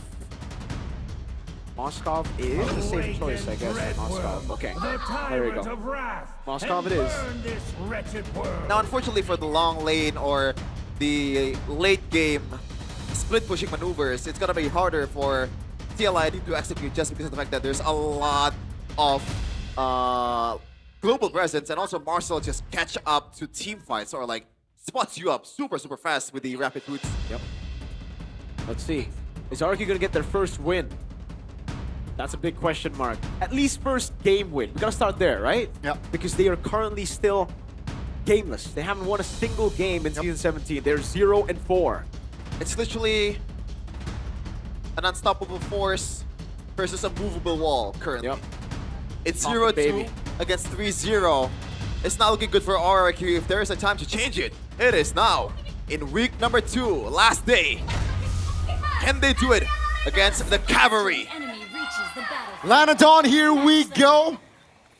Moskov is the safe choice, I guess. Moskov. Okay, there we go. Moskov it is. Now, unfortunately for the long lane or the late game split pushing maneuvers, it's gonna be harder for TL ID to execute just because of the fact that there's a lot of global presence, and also Marcel just catch up to team fights or like spots you up super fast with the rapid boots. Yep. Let's see. Is RQ gonna get their first win? That's a big question mark. At least first game win. We gotta start there, right? Yep. Because they are currently still gameless. They haven't won a single game in Season 17. They're 0-4. It's literally an unstoppable force versus a movable wall currently. Yep. It's Pop it, 0-2 against 3-0. It's not looking good for RRQ. If there is a time to change it, it is now. In week number 2, last day. Can they do it against the Cavalry? Lanadon, here we go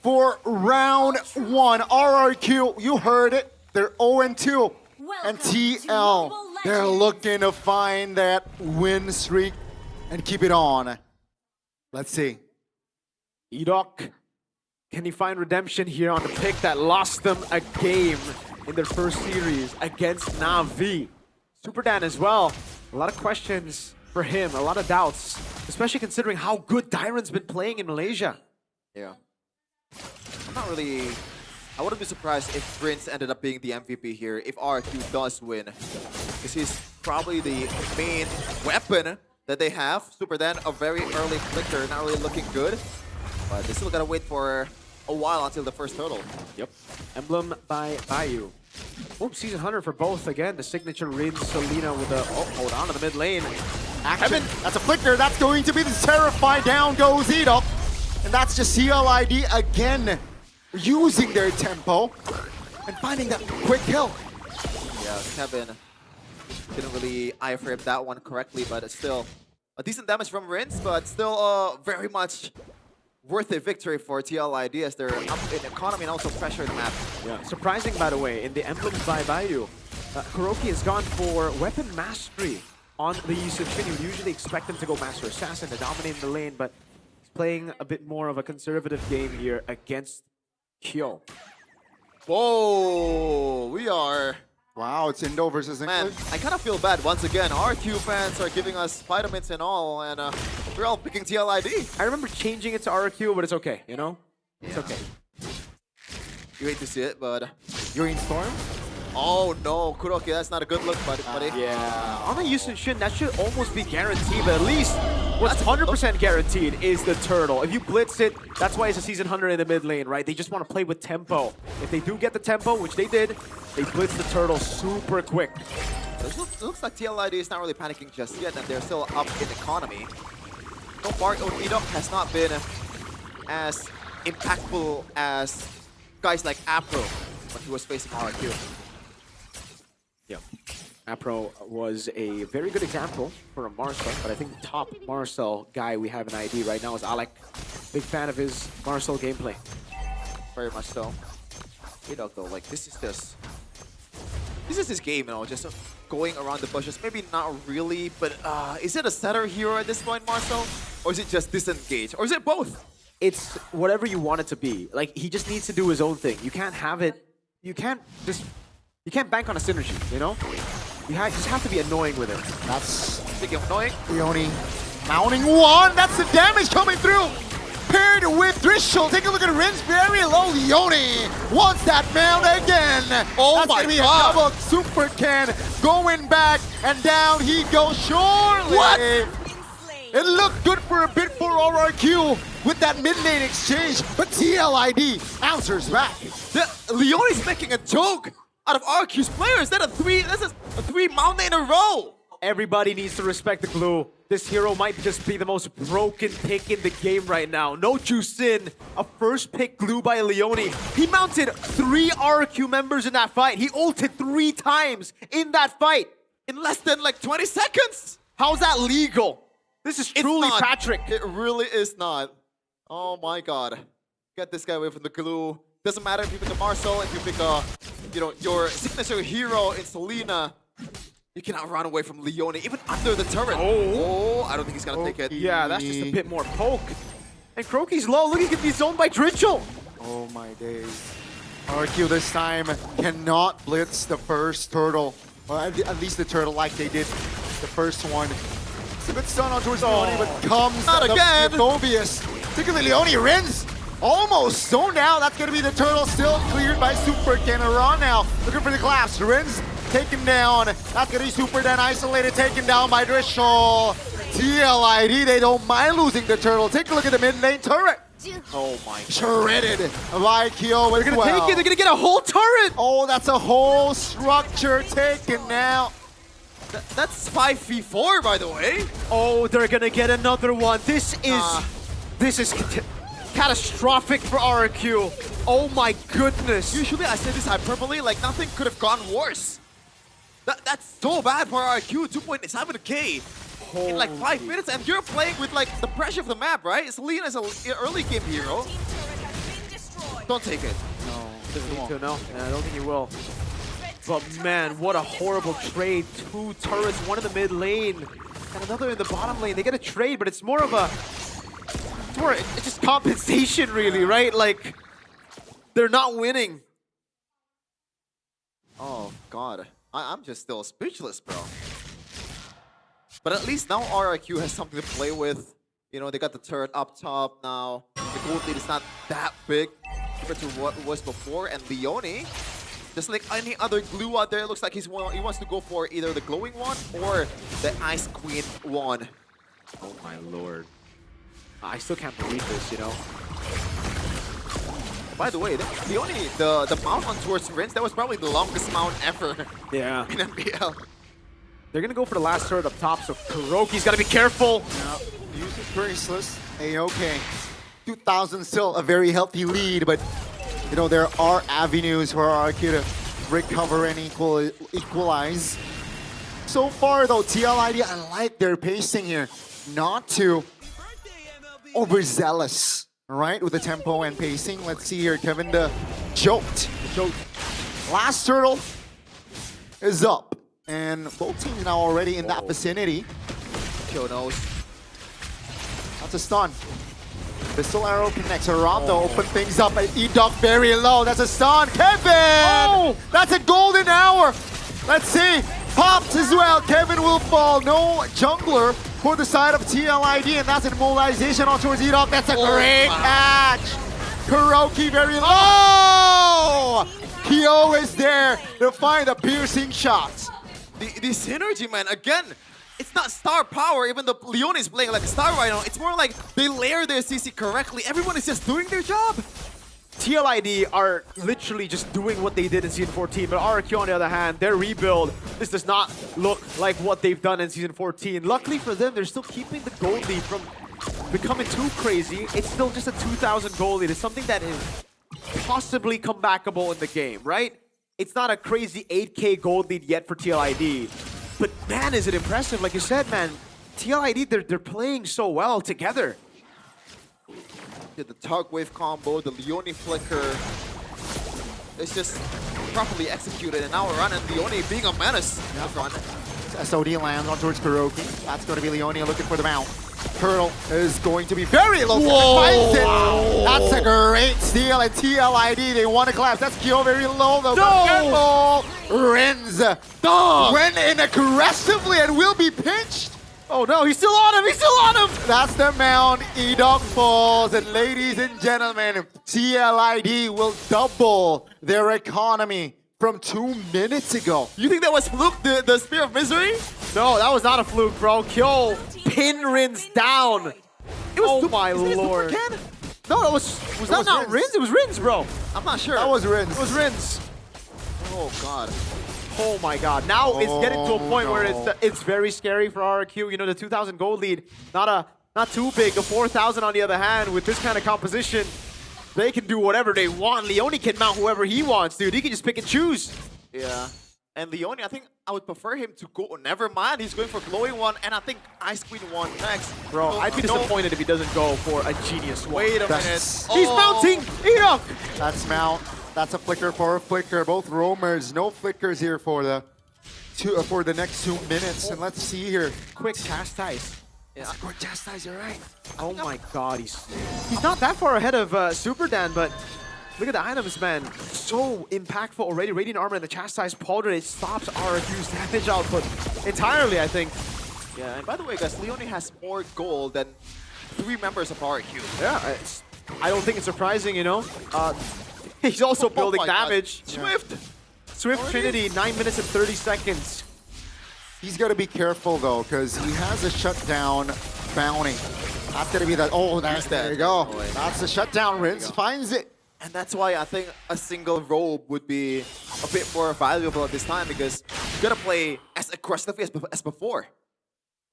for round 1. RRQ, you heard it. They're 0-2. And TL, they're looking to find that win streak and keep it on. Let's see. Edok, can he find redemption here on the pick that lost them a game in their first series against Na'Vi? Super Dan as well. A lot of questions for him, a lot of doubts, especially considering how good Dyron's been playing in Malaysia. Yeah. I'm not really... I wouldn't be surprised if Prince ended up being the MVP here if RQ does win. Because he's probably the main weapon that they have. Super Dan, a very early flicker, not really looking good. But they still gotta wait for a while until the first hurdle. Yep. Emblem by Bayou. Oh, Season Hunter for both again. The signature Rin Selena with a hold on to the mid lane. Action. That's a flicker. That's going to be the Terrify. Down goes Edok. And that's just CL ID again using their tempo and finding that quick kill. Yeah, Kevin didn't really eye-frame that one correctly, but it's still a decent damage from Rins, but still very much worth a victory for TL ID as they're up in economy and also pressure in the map. Yeah. Surprising, by the way, in the emblems by Bayou, Kuroki has gone for weapon mastery on the Yisun Shin. You usually expect him to go Master Assassin to dominate the lane, but he's playing a bit more of a conservative game here against Kyo. Whoa, we are... Wow, it's Indo versus English. Man, I kind of feel bad once again. RQ fans are giving us vitamins and all, and we're all picking TL ID. I remember changing it to RQ, but it's okay, you know? It's okay. You hate to see it, but... You're in Storm? Oh no, Kuroki, that's not a good look, buddy. Yeah, on the Yisun Shin, that should almost be guaranteed, but at least what's 100% guaranteed is the turtle. If you blitz it, that's why it's a Season Hunter in the mid lane, right? They just want to play with tempo. If they do get the tempo, which they did, they blitz the turtle super quick. It looks like TL ID is not really panicking just yet, and they're still up in economy. So far, Edok has not been as impactful as guys like Apro when he was facing RQ. Yeah, Apro was a very good example for a Marcel, but I think the top Marcel guy we have in ID right now is Alec. Big fan of his Marcel gameplay. Very much so. Edok though, like this is his game, you know, just going around the bushes. Maybe not really, but is it a setter hero at this point, Marcel? Or is it just disengage? Or is it both? It's whatever you want it to be. Like, he just needs to do his own thing. You can't have it, you can't just You can't bank on a synergy, you know? You just have to be annoying with it. That's Speaking of annoying, Leone mounting one. That's the damage coming through. Paired with Threshold. Take a look at Rin's very low. Leone wants that mount again. Oh That's my gonna be God. a double super can going back and down he goes surely. What? It looked good for a bit for RRQ with that mid lane exchange, but TLID answers back. Leone's making a joke out of RQ's players. That's a three mountain in a row. Everybody needs to respect the glue. This hero might just be the most broken pick in the game right now. No Jusin, a first pick glue by Leone. He mounted 3 RQ members in that fight. He ulted 3 times in that fight. In less than like 20 seconds. How's that legal? This is truly not. Patrick. It really is not. Oh my God. Get this guy away from the glue. Doesn't matter if you pick a Marcel, if you pick a, your signature hero in Selena. You cannot run away from Leone, even under the turret. Oh, I don't think he's gonna take it. Yeah, that's just a bit more poke. And Croaky's low. Look, he can be zoned by Dritchel. Oh my days. RQ this time cannot blitz the first turtle. Well, at least the turtle like they did the first one. It's a good stun on towards Leone, but comes Not again. Phobius. Particularly Leone Rins almost zoned out. That's gonna be the turtle still cleared by Super Cannon now. Looking for the collapse. Rins taken down. That's gonna be Super then isolated, taken down by Driscoll. TLID, they don't mind losing the turtle. Take a look at the mid lane turret. Oh my. Shredded by Kyo as They're gonna well. take it. They're gonna get a whole turret. Oh, that's a whole structure taken now. That's 5v4, by the way. Oh, they're gonna get another one. This is catastrophic for RQ. Oh my goodness. Usually I say this hyperbole, like nothing could have gone worse. That's so bad for RQ, 2.7k in like 5 minutes, and you're playing with like the pressure of the map, right? Selena is an early game hero. Don't take it. No, doesn't need to, no. Yeah, I don't think he will. But man, what a horrible trade. 2 turrets, one in the mid lane, and another in the bottom lane. They get a trade, but it's more of a... It's just compensation, really, right? Like, they're not winning. Oh, God. I'm just still speechless, bro. But at least now RRQ has something to play with. You know, they got the turret up top now. The gold lead is not that big compared to what it was before. And Leone, just like any other glue out there, it looks like he wants to go for either the glowing one or the Ice Queen one. Oh my lord. I still can't believe this, you know? By the way, the mount on towards Rins, that was probably the longest mount ever. Yeah. In MPL. They're gonna go for the last turret up top, so Kuroki's gotta be careful. Yeah, uses Graceless. A-okay. 2,000 still a very healthy lead, but you know, there are avenues for RRQ to recover and equalize. So far though, TLID, I like their pacing here. Not too overzealous, right? With the tempo and pacing. Let's see here, Kevin the choked. Last turtle is up. And both teams now already in that vicinity. Kyo knows. That's a stun. Pistol arrow connects. Rondo open things up and E-Dog very low. That's a stun. Kevin! Oh! That's a golden hour. Let's see. Pops as well. Kevin will fall. No jungler for the side of TLID, and that's an immobilization on towards E-Dog. That's a great catch. Kuroki very low. Kyo is there to find the piercing shots. The synergy, man, again, it's not star power, even though Leone is playing like a star right now. It's more like they layer their CC correctly. Everyone is just doing their job. TLID are literally just doing what they did in Season 14, but RRQ on the other hand, their rebuild, this does not look like what they've done in Season 14. Luckily for them, they're still keeping the gold lead from becoming too crazy. It's still just a 2,000 gold lead. It's something that is possibly comebackable in the game, right? It's not a crazy 8k gold lead yet for TLID, but man, is it impressive. Like you said, man, TLID, they're playing so well together. The tug wave combo, the Leone flicker. It's just properly executed, and now we're running Leone being a menace. SOD lands on towards Kuroki. That's going to be Leone looking for the mount. Turtle is going to be very low. Whoa. Finds it. That's a great steal. And TLID, they want to collapse. That's Kyo very low though. No. Rins went in aggressively and will be pinched. Oh no, he's still on him. He's still on him. That's the Mount. E-Dog falls. And ladies and gentlemen, TLID will double their economy from 2 minutes ago. You think that was fluke, the Spear of Misery? No, that was not a fluke, bro. Kyo pin Rins down. It was oh my lord. No, that was that not Rins? It was Rins, bro. I'm not sure. That was Rins. It was Rins. Oh god. Oh my god. Now it's getting to a point where it's very scary for RRQ. You know, the 2,000 gold lead, not too big. The 4,000 on the other hand, with this kind of composition, they can do whatever they want. Leone can mount whoever he wants, dude. He can just pick and choose. Yeah. And Leone, I think I would prefer him to go. Never mind, he's going for glowing one, and I think Ice Queen one next. Bro, So, I'd be disappointed if he doesn't go for a genius one. Wait a minute. He's mounting! Enoch! That's Mount. That's a flicker for a flicker. Both roamers, no flickers here for the next 2 minutes. And let's see here. Quick chastise. Yeah. Quick chastise, you're right. Oh my god, he's not that far ahead of Super Dan, but look at the items, man. So impactful already. Radiant Armor and the Chastise Powder, it stops RRQ's damage output entirely, I think. Yeah, and by the way, guys, Leone has more gold than 3 members of RRQ. Yeah, I don't think it's surprising, you know. He's also building my God. damage. Swift Trinity, 9 minutes and 30 seconds. He's got to be careful, though, because he has a shutdown bounty. That's going to be that. Oh, there you go. Oh, that's the shutdown. Rins finds it. And that's why I think a single robe would be a bit more valuable at this time, because you're going to play as aggressively as before.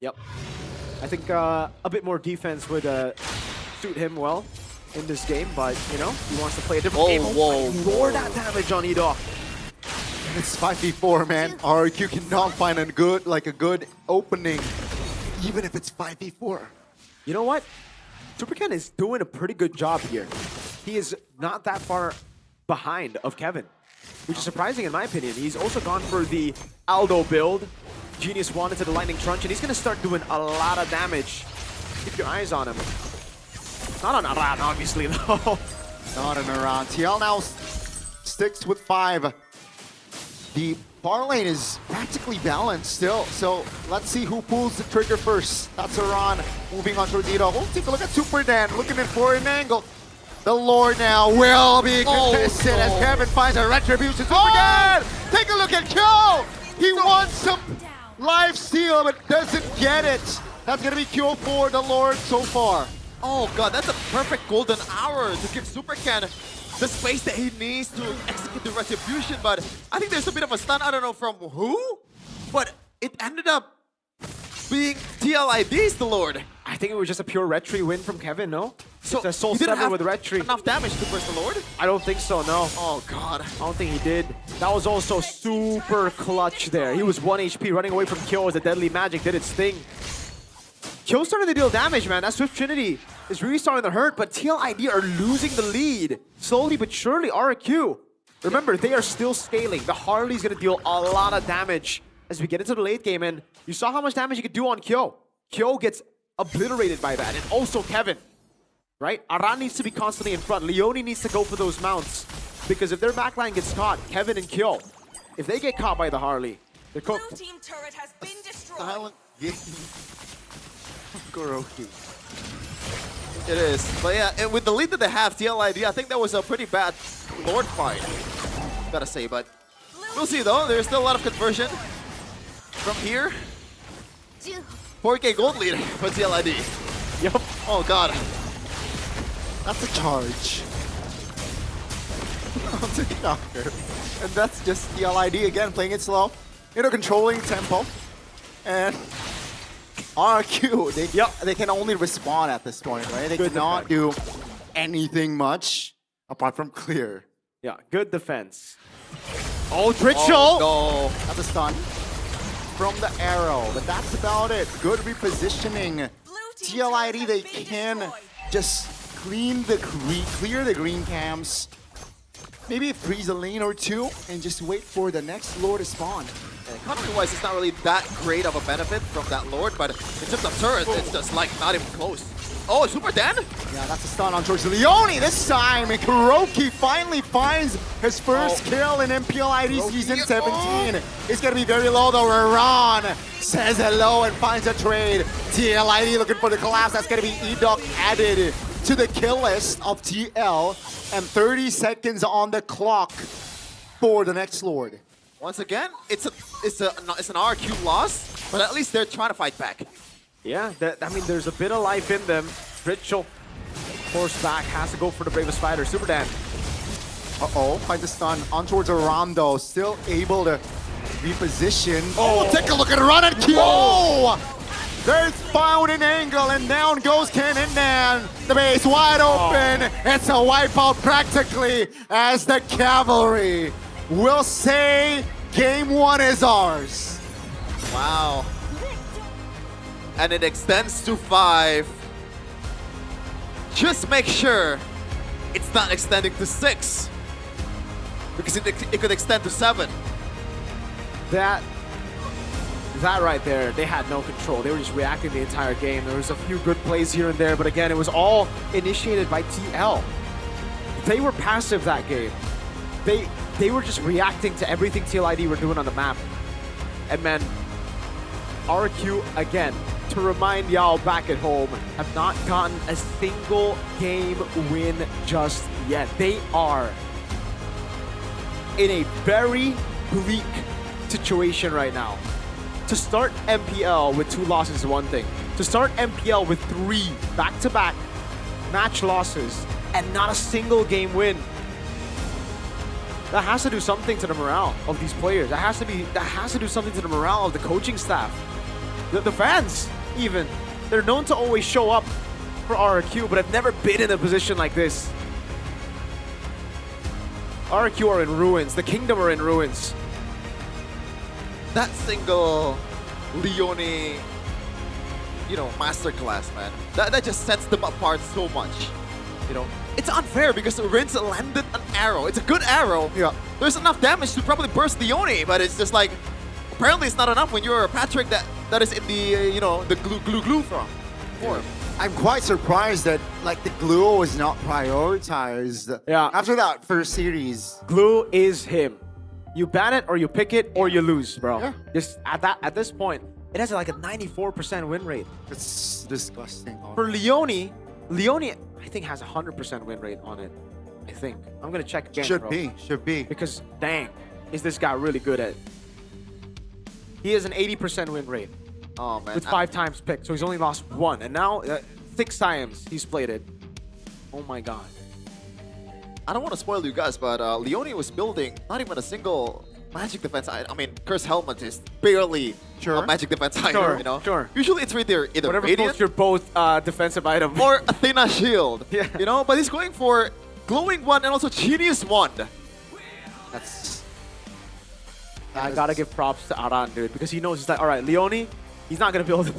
Yep. I think a bit more defense would suit him well in this game, but, you know, he wants to play a different game. Whoa. Roar that damage on Edo. It's 5v4, man. RQ cannot find a good opening, even if it's 5v4. You know what? Superken is doing a pretty good job here. He is not that far behind of Kevin, which is surprising in my opinion. He's also gone for the Aldo build. Genius wanted to the Lightning Trunch, and he's going to start doing a lot of damage. Keep your eyes on him. Not on Aran, obviously, though. Not an Aran. TL now sticks with 5. The bar lane is practically balanced still, so let's see who pulls the trigger first. That's Aran moving on towards Edo. We'll take a look at Super Dan, looking in for an angle. The Lord now will be contested as Kevin finds a retribution. Super Dan! Take a look at Kyo! He wants some life steal, but doesn't get it. That's gonna be Kyo for the Lord so far. Oh god, that's a perfect golden hour to give Superken the space that he needs to execute the retribution, but I think there's a bit of a stun, I don't know from who, but it ended up being TLID's the Lord. I think it was just a pure retry win from Kevin, no? So it's a soul he didn't sever have with retry. enough damage to burst the Lord? I don't think so, no. Oh god. I don't think he did. That was also super clutch there. He was 1 HP running away from Kyo as the deadly magic did its thing. Kyo started to deal damage, man. That Swift Trinity is really starting to hurt, but TLID are losing the lead. Slowly but surely, RQ. Remember, they are still scaling. The Harley's gonna deal a lot of damage as we get into the late game, and you saw how much damage he could do on Kyo. Kyo gets obliterated by that, and also Kevin, right? Aran needs to be constantly in front. Leone needs to go for those mounts, because if their backline gets caught, Kevin and Kyo, if they get caught by the Harley, they're cooked. Team turret has been destroyed. Silent game. Goroki. It is. But yeah, and with the lead that they have, TLID, I think that was a pretty bad Lord fight. Gotta say, but we'll see though. There's still a lot of conversion from here. 4K gold lead for TLID. Yep. Oh god. That's a charge. That's a counter. And that's just TLID again, playing it slow. You know, controlling tempo. And RQ, they can only respond at this point, right? They cannot do anything much apart from clear. Yeah, good defense. Oh, Dritchel! Oh, no. That's a stun from the arrow, but that's about it. Good repositioning. TLID, they can just clear the green cams. Maybe freeze a lane or two and just wait for the next Lord to spawn. economy-wise, it's not really that great of a benefit from that Lord, but in terms of turrets, it's just like not even close. Oh, Super Dan? Yeah, that's a stun on George Leone this time. And Kuroki finally finds his first kill in MPL ID Season 17. It's going to be very low though. Iran says hello and finds a trade. TLID looking for the collapse. That's going to be EDOC added to the kill list of TL. And 30 seconds on the clock for the next Lord. Once again, it's an RQ loss, but at least they're trying to fight back. Yeah, I mean, there's a bit of life in them. Ritual, force back, has to go for the bravest fighter, Super Dan. Uh-oh, find the stun on towards Arando, still able to reposition. Oh, take a look at run and kill! There's found an angle, and down goes Kenan. The base wide open. It's a wipeout practically as the cavalry will say game 1 is ours. Wow. And it extends to 5. Just make sure it's not extending to 6. Because it could extend to 7. That right there, they had no control. They were just reacting the entire game. There was a few good plays here and there, but again, it was all initiated by TL. They were passive that game. They were just reacting to everything TLID were doing on the map. And man, RQ again, to remind y'all back at home, have not gotten a single game win just yet. They are in a very bleak situation right now. To start MPL with 2 losses is one thing. To start MPL with 3 back-to-back match losses and not a single game win, that has to do something to the morale of these players. That has to do something to the morale of the coaching staff. The fans, even. They're known to always show up for RQ, but have never been in a position like this. RQ are in ruins. The Kingdom are in ruins. That single Leone, masterclass, man. That just sets them apart so much. It's unfair because Rince landed an arrow. It's a good arrow. Yeah. There's enough damage to probably burst Leone, but it's just like, apparently it's not enough when you're Patrick that is in the, the glue form. I'm quite surprised that the glue was not prioritized. Yeah. After that first series. Glue is him. You ban it or you pick it or you lose, bro. Yeah. Just at this point, it has like a 94% win rate. It's disgusting. For Leone, I think has a 100% win rate on it. I think. I'm gonna check again, Should be. Because dang, is this guy really good at it? He has an 80% win rate. Oh man. With 5 times picked, so he's only lost 1, and now 6 times he's played it. Oh my god. I don't want to spoil you guys, but Leone was building not even a single magic defense item. I mean, Curse Helmet is barely a magic defense item, Sure. Usually it's either Whatever Radiant floats your both defensive item. or Athena Shield. Yeah. But he's going for Glowing Wand and also Genius Wand. I gotta give props to Aran, dude, because he knows he's like, all right, Leone, he's not gonna build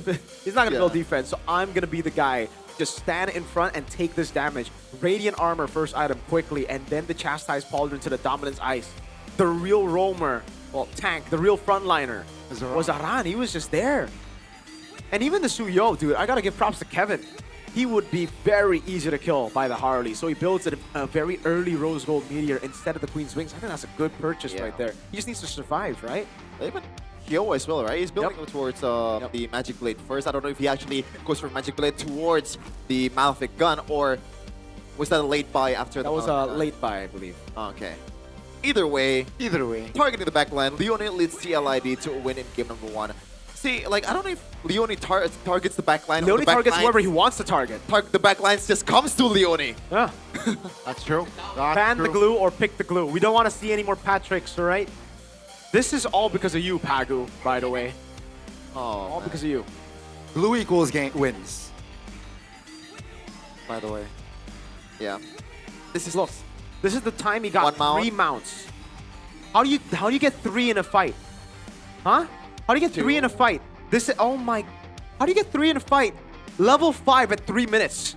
build defense, so I'm gonna be the guy. Just stand in front and take this damage. Radiant Armor first item quickly, and then the Chastise Pauldron to the Dominance Ice. The real roamer, tank, the real frontliner was Aran. He was just there. And even the Suyo, dude, I gotta give props to Kevin. He would be very easy to kill by the Harley, so he builds a very early Rose Gold Meteor instead of the Queen's Wings. I think that's a good purchase right there. He just needs to survive, right? Even Hyo as well, right? He's building towards the Magic Blade first. I don't know if he actually goes for Magic Blade towards the Malefic Gun, or was that a late buy after that was a late buy, I believe. Okay. Either way, targeting the backline, Leone leads TLID to a win in game number 1. See, I don't know if Leone targets the backline. Leone targets whoever he wants to target. The backlines just comes to Leone. Yeah. That's true. Ban the glue or pick the glue. We don't want to see any more Patricks, all right? This is all because of you, Pagu, by the way. All because of you. Glue equals wins. By the way. Yeah. This is the time he got 3 mounts. How do you get 3 in a fight? Huh? How do you get 3 in a fight? How do you get 3 in a fight? Level 5 at 3 minutes.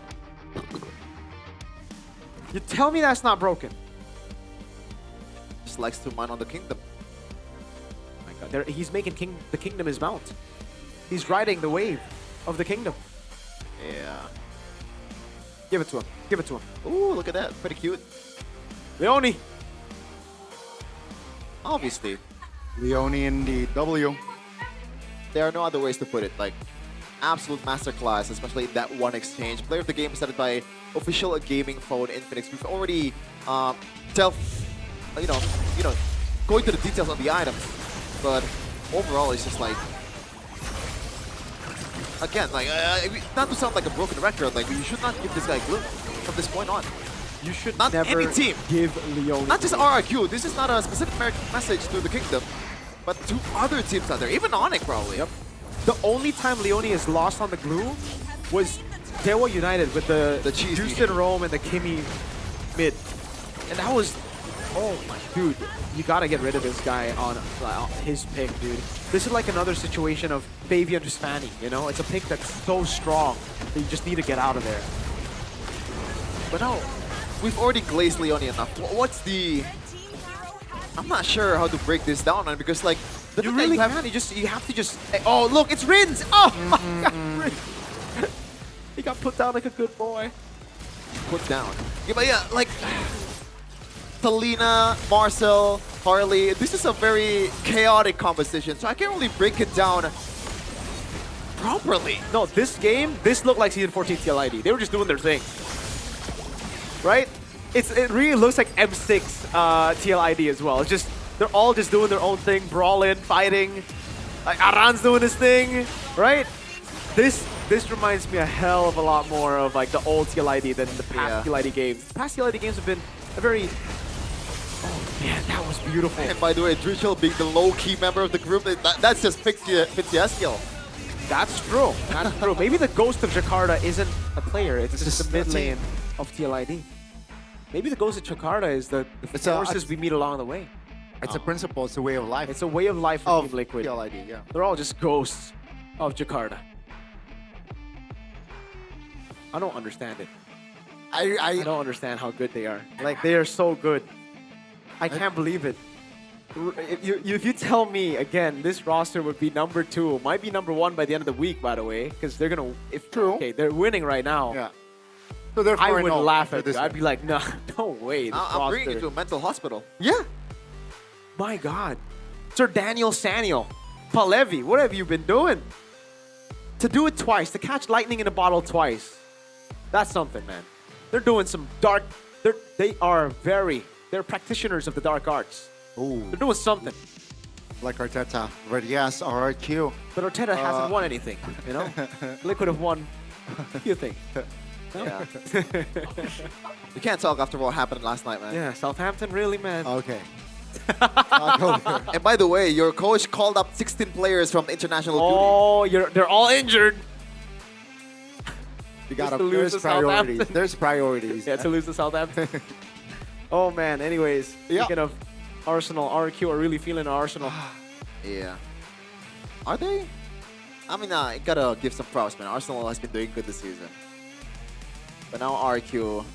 You tell me that's not broken. Just likes to mine on the Kingdom. My god. He's making the kingdom his mount. He's riding the wave of the kingdom. Yeah. Give it to him. Give it to him. Ooh, look at that. Pretty cute. Leone. Obviously. Leone in the W. There are no other ways to put it. Like, absolute masterclass, especially that one exchange. Player of the game presented by official gaming phone Infinix. We've already delved, you know, going to the details of the items, but overall, it's just like, again, like, not to sound like a broken record, like, you should not give this guy glue from this point on. You should not never any team give Leone. Not just RRQ. This is not a specific message to the kingdom, but to other teams out there, even Onyx probably. Yep. The only time Leone is lost on the glue was Dewa United with the Houston Rome and the Kimmy mid. And that was, oh my dude, you gotta get rid of this guy on his pick, dude. This is like another situation of Fabian just fanning, you know? It's a pick that's so strong that you just need to get out of there. But no, we've already glazed Leone enough. What's the... I'm not sure how to break this down, man, because like... You really can. You have to just... Oh, look, it's Rins! Oh my god, Rins! He got put down like a good boy. Put down. Yeah, but yeah, like... Selena, Marcel, Harley, this is a very chaotic composition, so I can't really break it down properly. No, this game, this looked like Season 14 TLID. They were just doing their thing. Right? It really looks like M6 TLID as well. It's just, they're all just doing their own thing, brawling, fighting. Like Aran's doing his thing, right? This reminds me a hell of a lot more of like the old TLID than the past TLID games. The past TLID games have been a very... Oh man, that was beautiful. And by the way, Drichel being the low-key member of the group, that's just Fitzyaskiel. That's true. That's true. Maybe the Ghost of Jakarta isn't a player. It's just the mid lane of TLID. Maybe the Ghost of Jakarta is the forces we meet along the way. It's a principle. It's a way of life. It's a way of life for Team Liquid. TLID, yeah. They're all just ghosts of Jakarta. I don't understand it. I don't understand how good they are. Like, they are so good. I can't believe it. If you tell me, again, this roster would be number 2, might be number 1 by the end of the week, by the way, because they're going to... Okay, they're winning right now. Yeah. So they're I would laugh at this. I'd be like, no, no way. I'm bringing you to a mental hospital. Yeah. My God. Sir Daniel Saniel. Palevi, what have you been doing? To do it twice, to catch lightning in a bottle twice. That's something, man. They're doing some dark... They're practitioners of the dark arts. Ooh. They're doing something. Like Arteta. But yes, RRQ. But Arteta hasn't won anything, you know? Liquid have won a few things. No? Yeah. You can't talk after what happened last night, man. Yeah, Southampton, really, man. Okay. And by the way, your coach called up 16 players from international duty. They're all injured. You gotta lose the priorities. There's priorities. Yeah, to lose to Southampton. Oh man, anyways, speaking of Arsenal, RQ are really feeling Arsenal. Yeah. Are they? I mean, you gotta give some props, man. Arsenal has been doing good this season. But now RQ,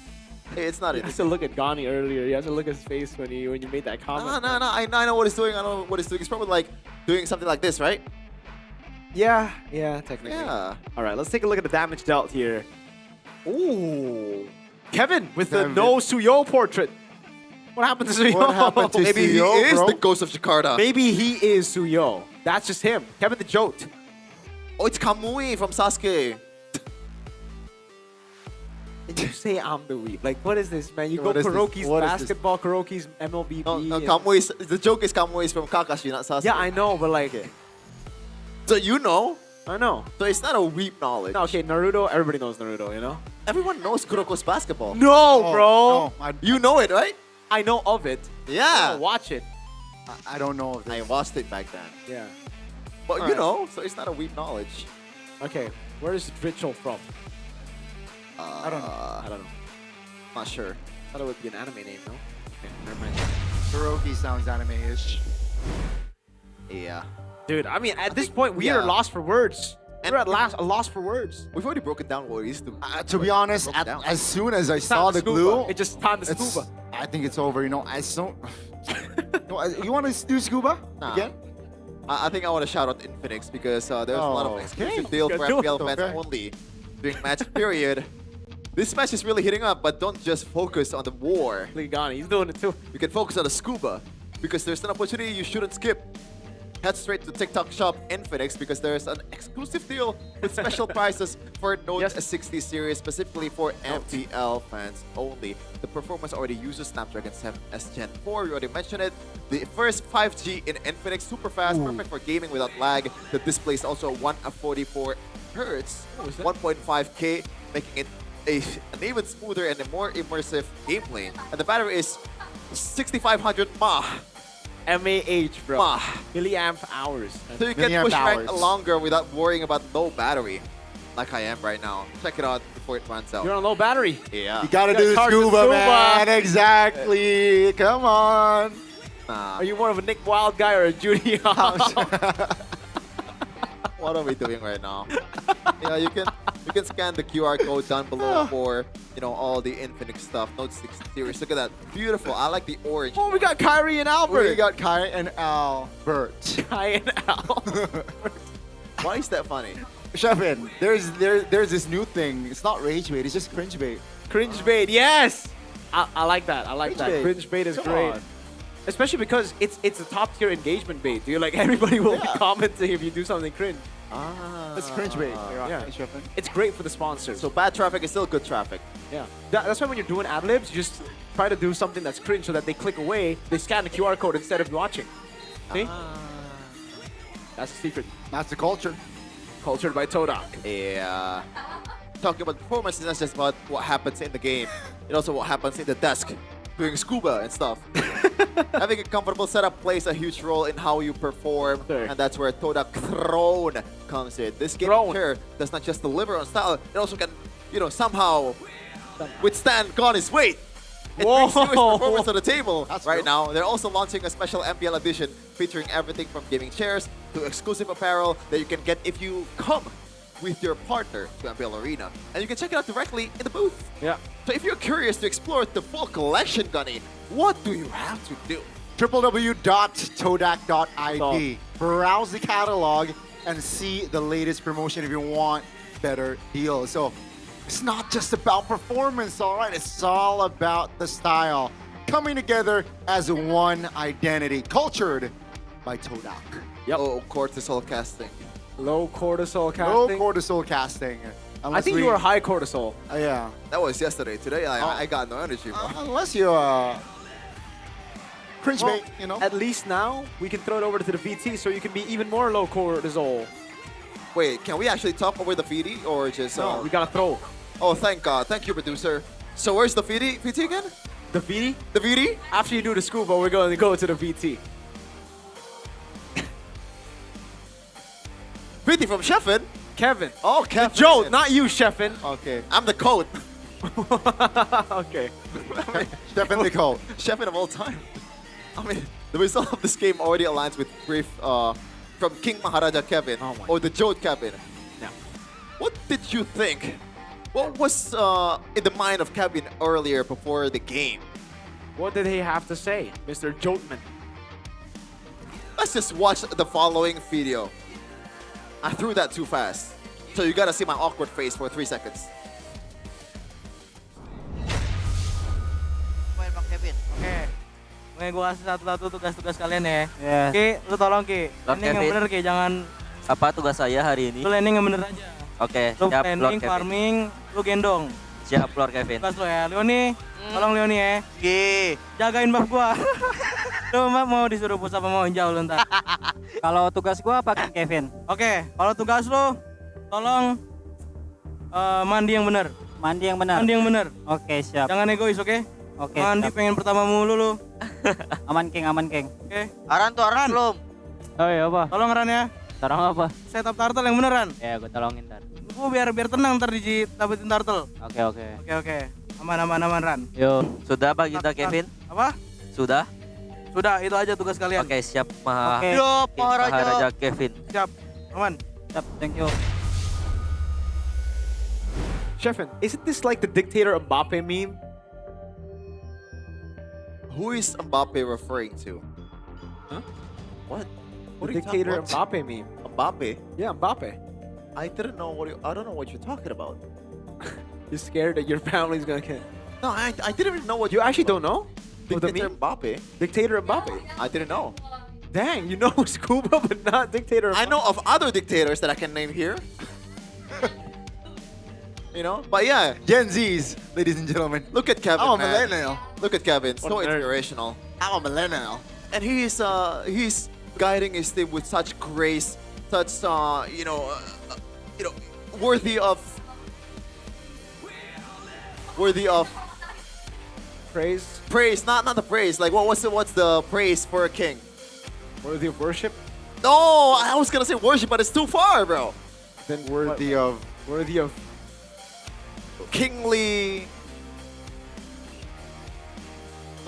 it's not it. You have to look at Gani earlier. You have to look at his face when you made that comment. No. I know what he's doing. I know what he's doing. He's probably like doing something like this, right? Yeah, technically. Yeah. All right, let's take a look at the damage dealt here. Ooh. Kevin with the no Suyo portrait. What happened to Suyo? What happened to Maybe Suyo, he is bro? the Ghost of Jakarta. Maybe he is Suyo. That's just him. Kevin the Jote. Oh, it's Kamui from Sasuke. Did you say I'm the weeb? Like, what is this, man? You go Kuroki's basketball, Kuroki's MLB. No, Kamui's, the joke is Kamui's from Kakashi, not Sasuke. Yeah, I know, but like... So you know? I know. So it's not a weep knowledge. No, okay, Naruto, everybody knows Naruto, you know? Everyone knows Kuroko's basketball. No, bro! No, you know it, right? I know of it. Yeah. I don't watch it. I don't know of this. I watched it back then. Yeah. But you know, so it's not a weep knowledge. Okay, where is Drichel from? I don't know. I don't know. Not sure. Thought it would be an anime name, no? Okay, never mind. Kuroki sounds anime-ish. Yeah. Dude, I mean, at this point, we are lost for words. We're at a loss for words. We've already broken down what it is to be honest, as soon as I saw the glue, it just time to scuba. I think it's over. You know, as soon. You want to do scuba again? I think I want to shout out Infinix because there's a lot of exclusive deal for MPL fans only during match period. This match is really hitting up, but don't just focus on the war. Ligani, he's doing it too. You can focus on the scuba because there's an opportunity you shouldn't skip. Head straight to TikTok shop Infinix because there's an exclusive deal with special prices for Note 60 series, specifically for MPL fans only. The performance already uses Snapdragon 7S Gen 4, we already mentioned it. The first 5G in Infinix, super fast, perfect for gaming without lag. The display is also 144 Hz, 1.5K, making it an even smoother and a more immersive gameplay. And the battery is 6500 mAh. MAH, bro. Milliamp hours. So you can push rank longer without worrying about low battery, like I am right now. Check it out before it runs out. You're on low battery. Yeah. You gotta do the scuba, man. Exactly. Come on. Are you more of a Nick Wild guy or a Judy Hobbs? What are we doing right now? Yeah, you can scan the QR code down below for all the Infinix stuff. Note 60 series. Look at that, beautiful. I like the orange. Oh, we got Kyrie and Albert. We got Kai and Albert. Kai and Albert. Why is that funny? Shevin, there's this new thing. It's not rage bait. It's just cringe bait. Cringe bait, yes. I like that. I like that. Cringe bait is great. on. Especially because it's a top tier engagement bait, dude. Like everybody will be commenting if you do something cringe. That's cringe bait. Yeah. It's great for the sponsors. So bad traffic is still good traffic. Yeah. That's why when you're doing ad-libs, you just try to do something that's cringe so that they click away, they scan the QR code instead of watching. See? That's the secret. That's the culture. Cultured by Todak. Yeah. Talking about performance is not just about what happens in the game. It's also what happens in the desk, doing scuba and stuff. Having a comfortable setup plays a huge role in how you perform, and that's where Todak Throne comes in. This gaming chair does not just deliver on style, it also can, somehow withstand Connie's weight. It brings serious performance on the table right now. They're also launching a special MPL edition featuring everything from gaming chairs to exclusive apparel that you can get if you come with your partner to MPL Arena. And you can check it out directly in the booth. Yeah. So if you're curious to explore the full collection, Gunny, what do you have to do? www.todak.id. Browse the catalog and see the latest promotion if you want better deals. So it's not just about performance, all right? It's all about the style. Coming together as one identity. Cultured by Todak. Yep. Oh, cortisol casting. Low cortisol casting. Low cortisol casting. I think you were high cortisol. Yeah. That was yesterday. Today, I got no energy, bro. Unless you cringe bait, At least now, we can throw it over to the VT so you can be even more low cortisol. Wait, can we actually talk over the VT or just... No, we gotta throw. Oh, thank God. Thank you, producer. So where's the VT again? The VT? The VT? After you do the scuba, we're going to go to the VT. VT from Sheffin? Kevin. Oh, Kevin. Joe, not you, Sheffin. Okay. I'm the code. Okay. Sheffin the code. Sheffin of all time. I mean, the result of this game already aligns with brief from King Maharaja Kevin or the Jode Kevin. Yeah. What did you think? What was in the mind of Kevin earlier before the game? What did he have to say, Mr. Joteman? Let's just watch the following video. I threw that too fast. So you gotta see my awkward face for 3 seconds. Bang Kevin. Oke. Gue kasih satu-satu tugas-tugas kalian ya. Yes. Ki, lu tolong Ki. Lord Landing yang Kevin. bener Ki, jangan... Apa tugas saya hari ini? Lu landing yang bener aja. Oke, Lu siap Lord landing, Kevin. farming, lu gendong. Siap Lord Kevin. Tugas lu ya. Leoni, tolong Leoni ya. Oke. Jagain buff gua. Lu mau disuruh push apa mau jauh lu ntar. Kalau tugas gua pakai Kevin. Oke, kalau tugas lu, tolong mandi yang bener. Mandi yang benar. Mandi yang bener. Oke, siap. Jangan egois, oke? Oke. Mandi siap. pengen pertama mulu lu. Aman King, aman King. Oke. Aran tuh Aran belum. Oh iya apa? Tolong Ran ya. Tolong apa? Setup turtle yang beneran. Ya, gua tolongin ntar. Gua biar tenang ntar dapetin turtle. Oke, oke. Oke. Aman Ran. Yuk. Sudah Pak kita Kevin? Apa? Sudah? Sudah, itu aja tugas kalian. Oke, siap Oke. Maharaja Kevin. Siap. Aman. Siap, thank you. Sheffin, isn't this like the dictator Mbappe meme? Who is Mbappe referring to? Huh? What? The dictator Mbappe meme. Mbappe? Yeah, Mbappe. I don't know what you're talking about. You're scared that your family's gonna get... No, I didn't even know what You actually don't know? Dictator Mbappe. Dictator Mbappe. I didn't know. Dang, you know Scuba, but not Dictator Mbappe. I know of other dictators that I can name here. You know? But yeah. Gen Zs, ladies and gentlemen. Look at Kevin, I'm a man. millennial. Look at Kevin. So What a nerd. inspirational. I'm a millennial. And he's guiding his team with such grace, such worthy of praise. Praise, not the praise. Like what's the praise for a king? Worthy of worship? No, I was gonna say worship, but it's too far, bro. Then Worthy of Kingly.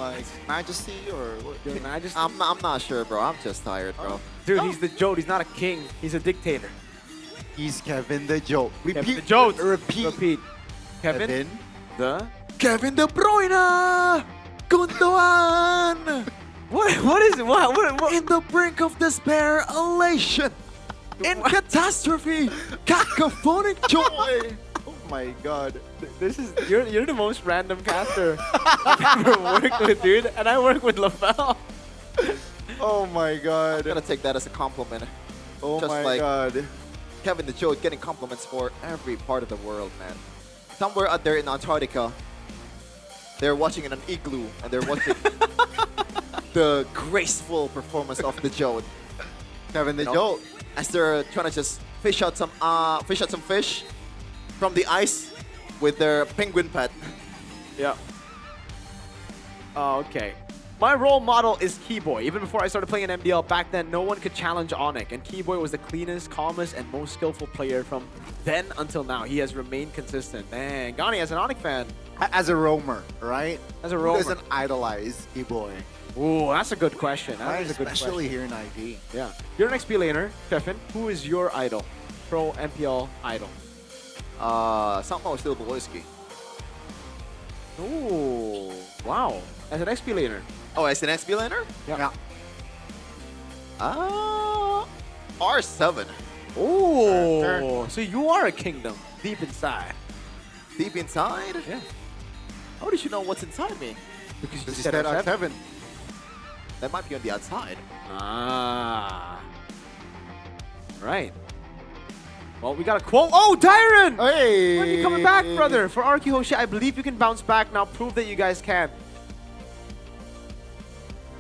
like majesty or what? Your Majesty? I'm not sure, bro. I'm just tired, bro. Dude, he's the Joe. He's not a king. He's a dictator. He's Kevin the Joke. Kevin Repeat. the Joe. Repeat. Kevin the... Kevin De Bruyne! Gundogan! What is it? What? In the brink of despair, elation! In catastrophe, cacophonic joy! Oh my god. This is... You're the most random caster I've ever worked with, dude. And I work with LaFell. Oh my god. I'm gonna take that as a compliment. Oh Just my like god. Kevin the Joe getting compliments for every part of the world, man. Somewhere out there in Antarctica, they're watching in an igloo and they're watching the graceful performance of the Joe. Kevin the Joke. As they're trying to just fish out some fish from the ice with their penguin pet. Yeah. Oh, okay. My role model is Keyboy. Even before I started playing in MDL, back then, no one could challenge Onic. And Keyboy was the cleanest, calmest, and most skillful player from then until now. He has remained consistent. Dang, Gani, as an Onic fan. As a roamer, right? As a roamer. Who doesn't idolize E-Boy? Ooh, that's a good question. That is a good Especially question. here in ID. Yeah. You're an XP laner, Stefan. Who is your idol? Pro MPL idol. Somehow still Boloski. Ooh, wow. As an XP laner. Oh, as an XP laner? Yeah. R7. Ooh, so you are a kingdom deep inside. Deep inside? Yeah. How did you know what's inside me? Because you Just said said R7. R7. That might be on the outside. Ah. Right. Well, we got a quote. Oh, Tyron! Hey! When are you coming back, brother? For Arky Hoshi, I believe you can bounce back. Now prove that you guys can.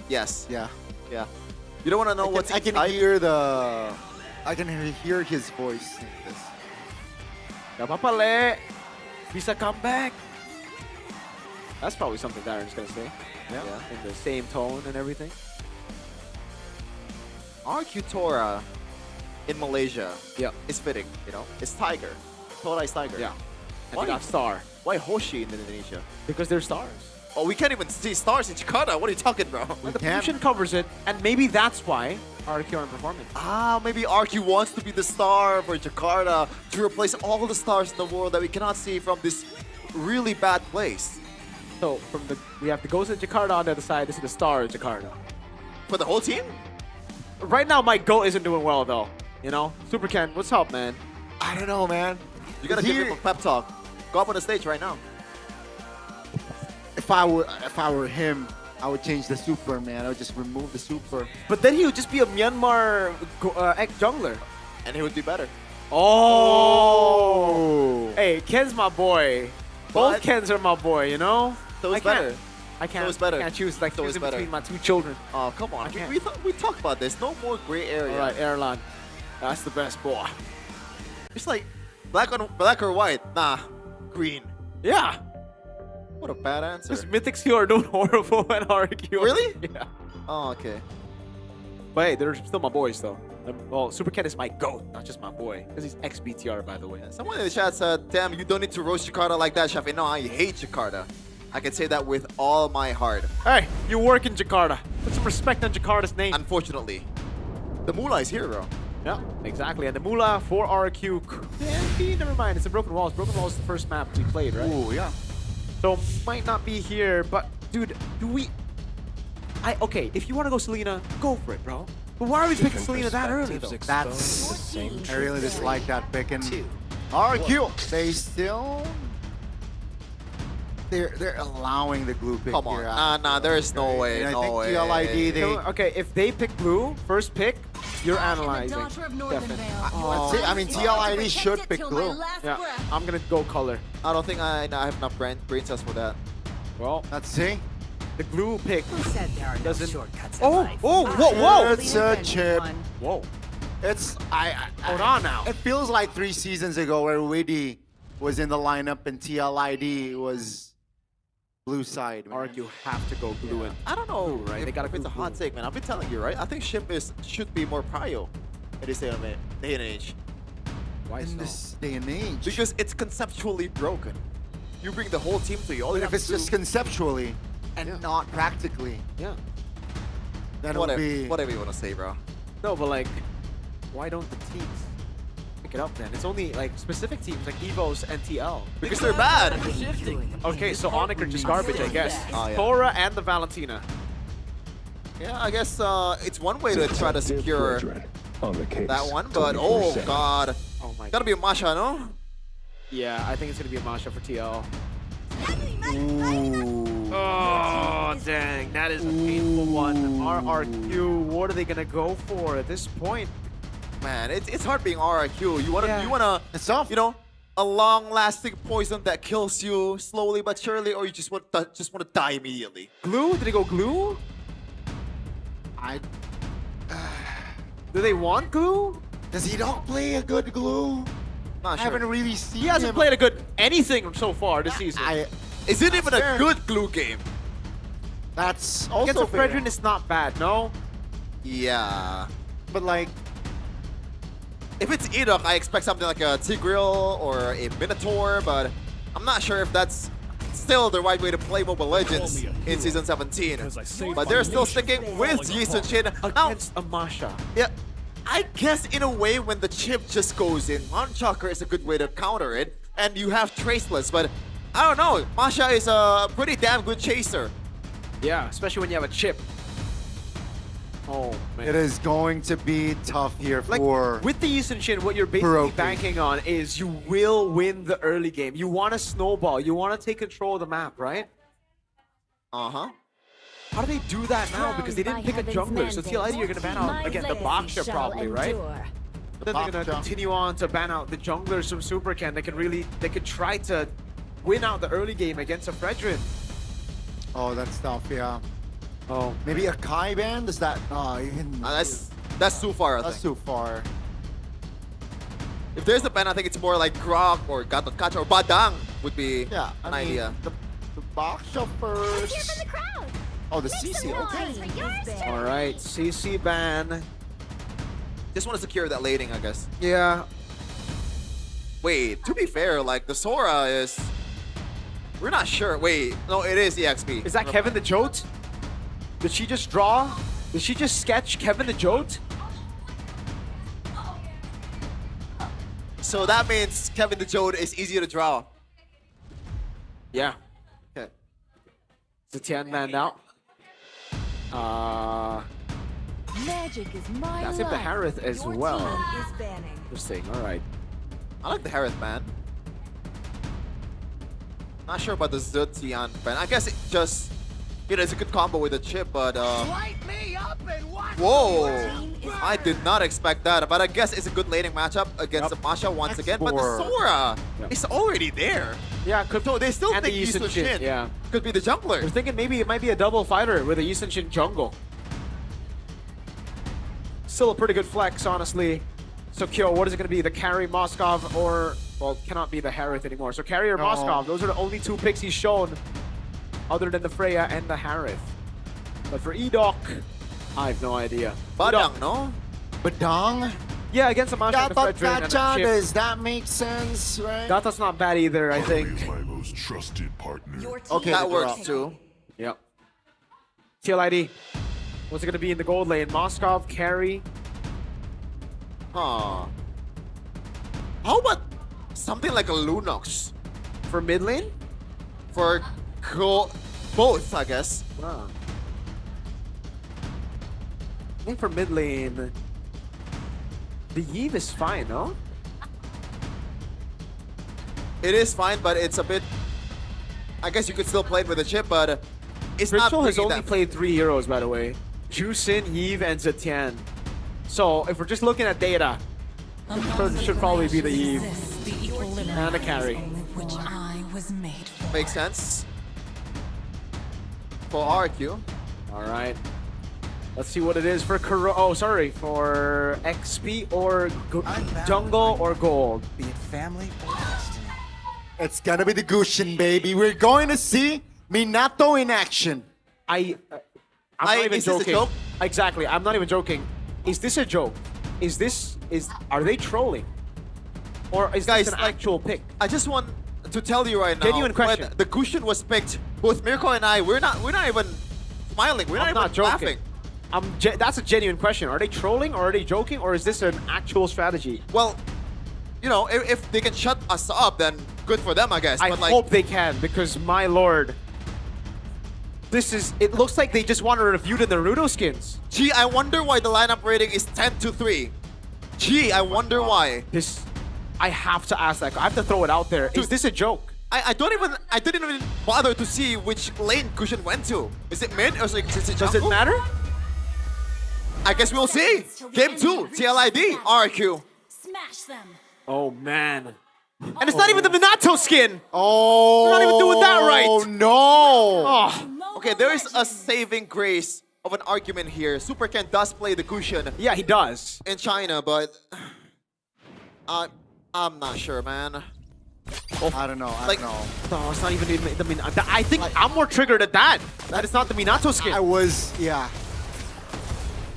Yes. Yeah. Yeah. You don't want to know what's I can inside? I can hear his voice in this. Gak apa-apa, Le. Bisa come back. That's probably something Darren's gonna say. Yeah. In the same tone and everything. RQ Tora in Malaysia is fitting, you know? It's Tiger. Tora is Tiger. Yeah. And Why they got Star. Why Hoshi in Indonesia? Because they're stars. Oh, we can't even see stars in Jakarta. What are you talking, bro? The pollution covers it, and maybe that's why RQ aren't performing. Maybe RQ wants to be the star for Jakarta to replace all the stars in the world that we cannot see from this really bad place. So we have the Ghost of Jakarta on the other side. This is the Star of Jakarta. For the whole team? Right now, my GOAT isn't doing well, though. You know? Super Ken, what's up, man? I don't know, man. You gotta give him a pep talk. Go up on the stage right now. If I were him, I would change the super, man. I would just remove the super. But then he would just be a Myanmar jungler. And he would do better. Oh! Hey, Ken's my boy. Both Kens are my boy, you know? So it's better. I can't. So it's better. I can't choose. Like, So it's choosing better. between my two children. Oh, come on. We talked about this. No more gray area. All right, Erlan. That's the best boy. It's like black or white. Nah, green. Yeah. What a bad answer. This Mythics here are doing horrible at RQ. Really? Yeah. Oh, okay. But hey, they're still my boys, though. Well, Super Ken is my GOAT, not just my boy. Because he's ex-BTR, by the way. Someone in the chat said, damn, you don't need to roast Jakarta like that, Shafi. No, I hate Jakarta. I can say that with all my heart. Hey, you work in Jakarta. Put some respect on Jakarta's name. Unfortunately. The Mullah is here, bro. Yeah, exactly. And the Mullah for RQ. Yeah, never mind. It's a Broken Walls. Broken Walls is the first map we played, right? Ooh, yeah. So might not be here, but dude, do we Okay, if you want to go Selena, go for it, bro. But why are we picking Selena that early, though? That's... I really dislike that pick. And RQ, they still... They're allowing the glue pick. Come on. Here. Nah, there is no way. And No I think way. PLID, they... Okay, if they pick blue, first pick, you're analyzing. Definitely. Let's see. I mean, TLID should pick blue. Yeah, I'm gonna go color. I don't think I have enough brain cells for that. Well, let's see. The glue pick doesn't. Shortcuts in Oh, life. whoa! It's a chip. Whoa. It's Hold on now. It feels like 3 seasons ago where Widdy was in the lineup and TLID was blue side. Man. RQ have to go blue in. I don't know, right? If, They gotta if it's a hot take, man. I've been telling you, right? I think Ship should be more prio in this day and age. Why in this day and age? Because it's conceptually broken. You bring the whole team to you. All But you if have it's to just do- conceptually and not practically, Yeah. then it'll be... Whatever you want to say, bro. No, but like, why don't the teams pick it up then? It's only like specific teams like EVOS and TL. Because they're bad. Okay, so Onyx are just garbage, I guess. Oh, yeah. Thora and the Valentina. Yeah, I guess it's one way to try to secure that one, but oh god. Oh my Gotta be a Masha, no? Yeah, I think it's gonna be a Masha for TL. Ooh. Oh, dang. That is a painful one. RRQ, what are they going to go for at this point? Man, it's hard being RRQ. You wanna, It's tough. you know, a long-lasting poison that kills you slowly but surely, or you just want to die immediately. Glue? Did they go glue? Do they want glue? Does he not play a good glue? Not I sure. haven't really seen He hasn't him. played a good anything so far this season. Is it even a good glue game? That's also Against a fair. Fredrin, it's not bad, no? Yeah. But like, If it's Edok, I expect something like a Tigreal or a Minotaur, but I'm not sure if that's still the right way to play Mobile Legends in Season 17. But they're still sticking with Yisun Shin. Against a Masha. Yeah, I guess in a way when the chip just goes in, Munchakra is a good way to counter it, and you have Traceless, but I don't know, Masha is a pretty damn good chaser. Yeah, especially when you have a chip. Oh, man. it is going to be tough here Like, for... with the Yisun Shin, what you're basically Hiroki. banking on is you will win the early game. You want to snowball. You want to take control of the map, right? Uh-huh. How do they do that now? Because they didn't pick a jungler. So TLID, you're going to ban out, again, the Baksha probably, right? But then they're going to continue on to ban out the junglers from Supercan. They could try to win out the early game against a Fredrin. Oh, that's tough, yeah. Oh, Maybe a Kai ban? Does that... That's too far, I That's think. too far. If there's a ban, I think it's more like Grok or Gatotkacha or Badang would be an idea. The Baksha first. Oh, the CC, okay. all right. CC ban. Just want to secure that laning, I guess. Yeah. Wait, to be fair, like the Sora is... We're not sure. Wait, no, it is EXP. Is that Kevin the Jote? Did she just draw? Did she just sketch Kevin the Jote? So that means Kevin the Jode is easier to draw. Yeah. Okay. It's a 10-man now. Magic is my That's him the Harith as well. is banning. Interesting. All right. I like the Harith, man. Not sure about the Zutian ban. I guess it just... You know, it's a good combo with the chip, but... Whoa! I did not expect that, but I guess it's a good laning matchup against Masha once again. But the Sora is already there. Yeah, could, So they still and think the Yisun Yisun Shin, Shin yeah. could be the jungler. We're thinking maybe it might be a double fighter with a Yisun Shin jungle. Still a pretty good flex, honestly. So Kyo, what is it going to be? The carry Moskov or... Well, it cannot be the Harith anymore. So carry or Moskov, those are the only two picks he's shown other than the Freya and the Harith. But for Edok, I have no idea. Badang, no? Badang? Yeah, against a Masha and the Fredrin and a chip. Does that make sense, right? Data's not bad either, I think. My most trusted partner. Okay, That works too. Yep. TLID. What's it going to be in the gold lane? Moskov, carry. Huh. How about something like a Lunox? For mid lane? For both, I guess. Wow. I think for mid lane, the Eve is fine, no? It is fine, but it's a bit... I guess you could still play it with a chip, but it's not Ritual has bringing only that- played 3 heroes, by the way. Jusin, Eve, and Zetian. So if we're just looking at data, it should probably be the Eve and the carry. Which I was made for. Makes sense. For RQ. All right. Let's see what it is for for XP or jungle or gold. Be it family or destiny. It's gonna be the Gushin, baby. We're going to see Minato in action. I'm not even is this a joking. joke? Exactly. I'm not even joking. Is this a joke? Are they trolling? Or is Guys, this an like, actual pick? I just want to tell you right now. Genuine question. When the Gushin was picked, both Mirko and I, we're not even smiling. We're I'm not not even joking. laughing. That's a genuine question. Are they trolling or are they joking or is this an actual strategy? Well, you know, if they can shut us up, then good for them, I guess. I But like, hope they can because my lord, it looks like they just want to review the Naruto skins. gee, I wonder why the lineup rating is 10-3. Gee, I wonder why. I have to ask that. I have to throw it out there. Is this a joke? I didn't even bother to see which lane Gushin went to. Is it mid or is it jungle? Does it matter? I guess we'll see. Game 2, TLID, RQ. Smash them. Oh man. And it's not even the Minato skin. Oh, we're not even doing that right. Oh no. Oh. Okay, there is a saving grace of an argument here. Super Ken does play the Gushin. Yeah, he does. In China, but I'm not sure, man. I don't know. No, it's not even the Minato. I think I'm more triggered at that. That is not the Minato skin. Yeah.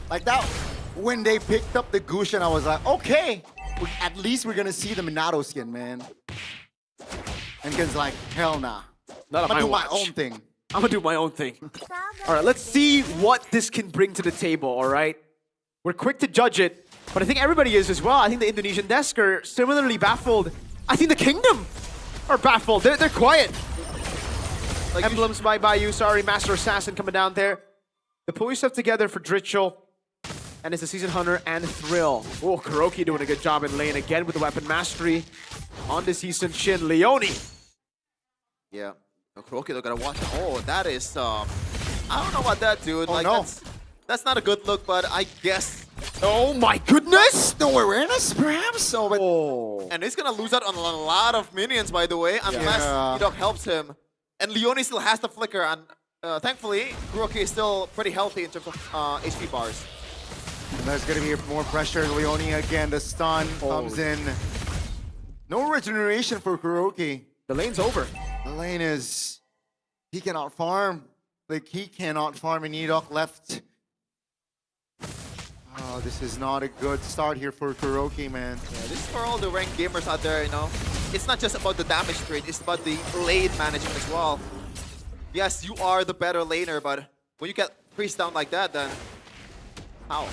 Like that, when they picked up the Gushin, I was like, okay, at least we're gonna see the Minato skin, man. And Ken's like, hell nah. Not I'm on gonna do my my watch. own thing. I'm gonna do my own thing. All right, let's see what this can bring to the table, all right? We're quick to judge it, but I think everybody is as well. I think the Indonesian desk are similarly baffled. I think the Kingdom are baffled. They're quiet. Like Emblems by Bayou, sorry, Master Assassin coming down there. They pull yourself together for Dritchel. And it's the Season Hunter and Thrill. Oh, Kuroki doing a good job in lane again with the weapon mastery on the Season Shin. Leone. Yeah. Kuroki, they're gonna watch. Oh, that is I don't know about that, dude. Oh, like no. that's not a good look, but I guess. Oh my goodness! No awareness, perhaps? And he's gonna lose out on a lot of minions, by the way, unless Edok helps him. And Leone still has the flicker, and thankfully, Kuroki is still pretty healthy in terms of HP bars. And there's gonna be more pressure. Leone again, the stun comes in. No regeneration for Kuroki. The lane's over. The lane is, he cannot farm. Like, he cannot farm, and Edok left. Oh, this is not a good start here for Kuroki, man. Yeah, this is for all the ranked gamers out there, you know. It's not just about the damage trade, it's about the lane management as well. Yes, you are the better laner, but when you get freeze down like that, then how?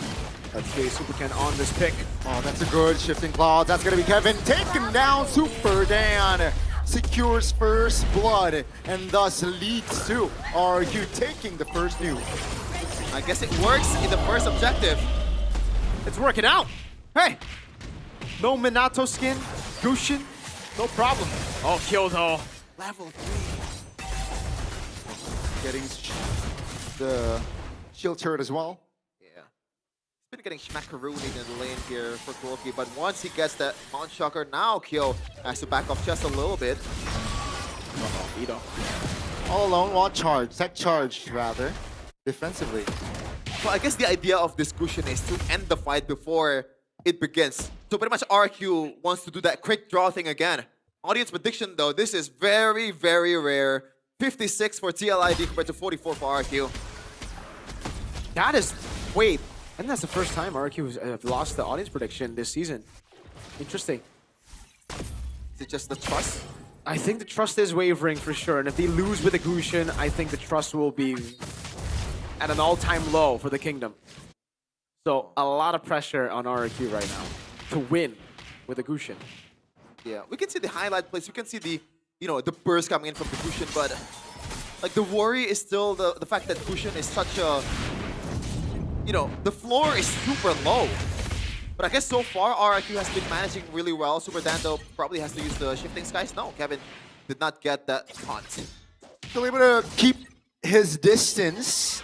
Let's see Super Ken on this pick. Oh, that's a good shifting claw. That's gonna be Kevin taken down. Super Dan secures first blood and thus leads to RQ taking the first nuke. I guess it works in the first objective. It's working out. Hey, no Minato skin, Gushin, no problem. Oh, kill though. Level 3. Getting the shield turret as well. Been getting schmackaroonied in the lane here for Kuroki, but once he gets that Mount Shocker, now Kyo has to back off just a little bit. Ito. All alone, one charge, tech charge rather, defensively. Well, I guess the idea of this Gushin is to end the fight before it begins. So pretty much RQ wants to do that quick draw thing again. Audience prediction though, this is very, very rare. 56 for TLID compared to 44 for RQ. That is, wait. And that's the first time RQ has lost the audience prediction this season. Interesting. Is it just the trust? I think the trust is wavering for sure. And if they lose with the Gushin, I think the trust will be at an all-time low for the Kingdom. So a lot of pressure on RQ right now to win with the Gushin. Yeah, we can see the highlight plays. We can see the, you know, the burst coming in from the Gushin, but like the worry is still the fact that Gushin is such a you know, the floor is super low. But I guess so far, RRQ has been managing really well. Super Dando probably has to use the shifting skies. No, Kevin did not get that taunt. Still able to keep his distance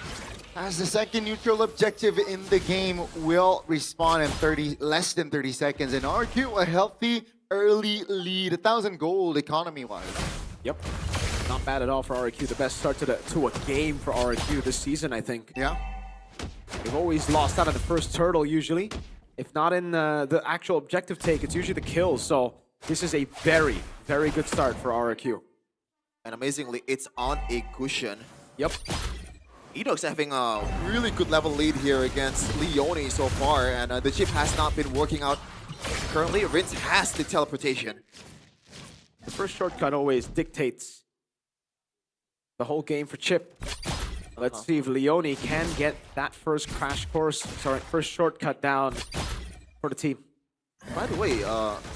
as the second neutral objective in the game will respawn in less than 30 seconds. And RQ, a healthy early lead, 1,000 gold economy-wise. Yep. Not bad at all for RRQ. The best start to a game for RRQ this season, I think. Yeah. They've always lost out of the first turtle, usually. If not in the actual objective take, it's usually the kills. So this is a very, very good start for RRQ. And amazingly, it's on a cushion. Yep. Enox having a really good level lead here against Leone so far, and the chip has not been working out. Currently, Rince has the teleportation. The first shortcut always dictates the whole game for Chip. Let's see if Leone can get that first first shortcut down for the team. By the way,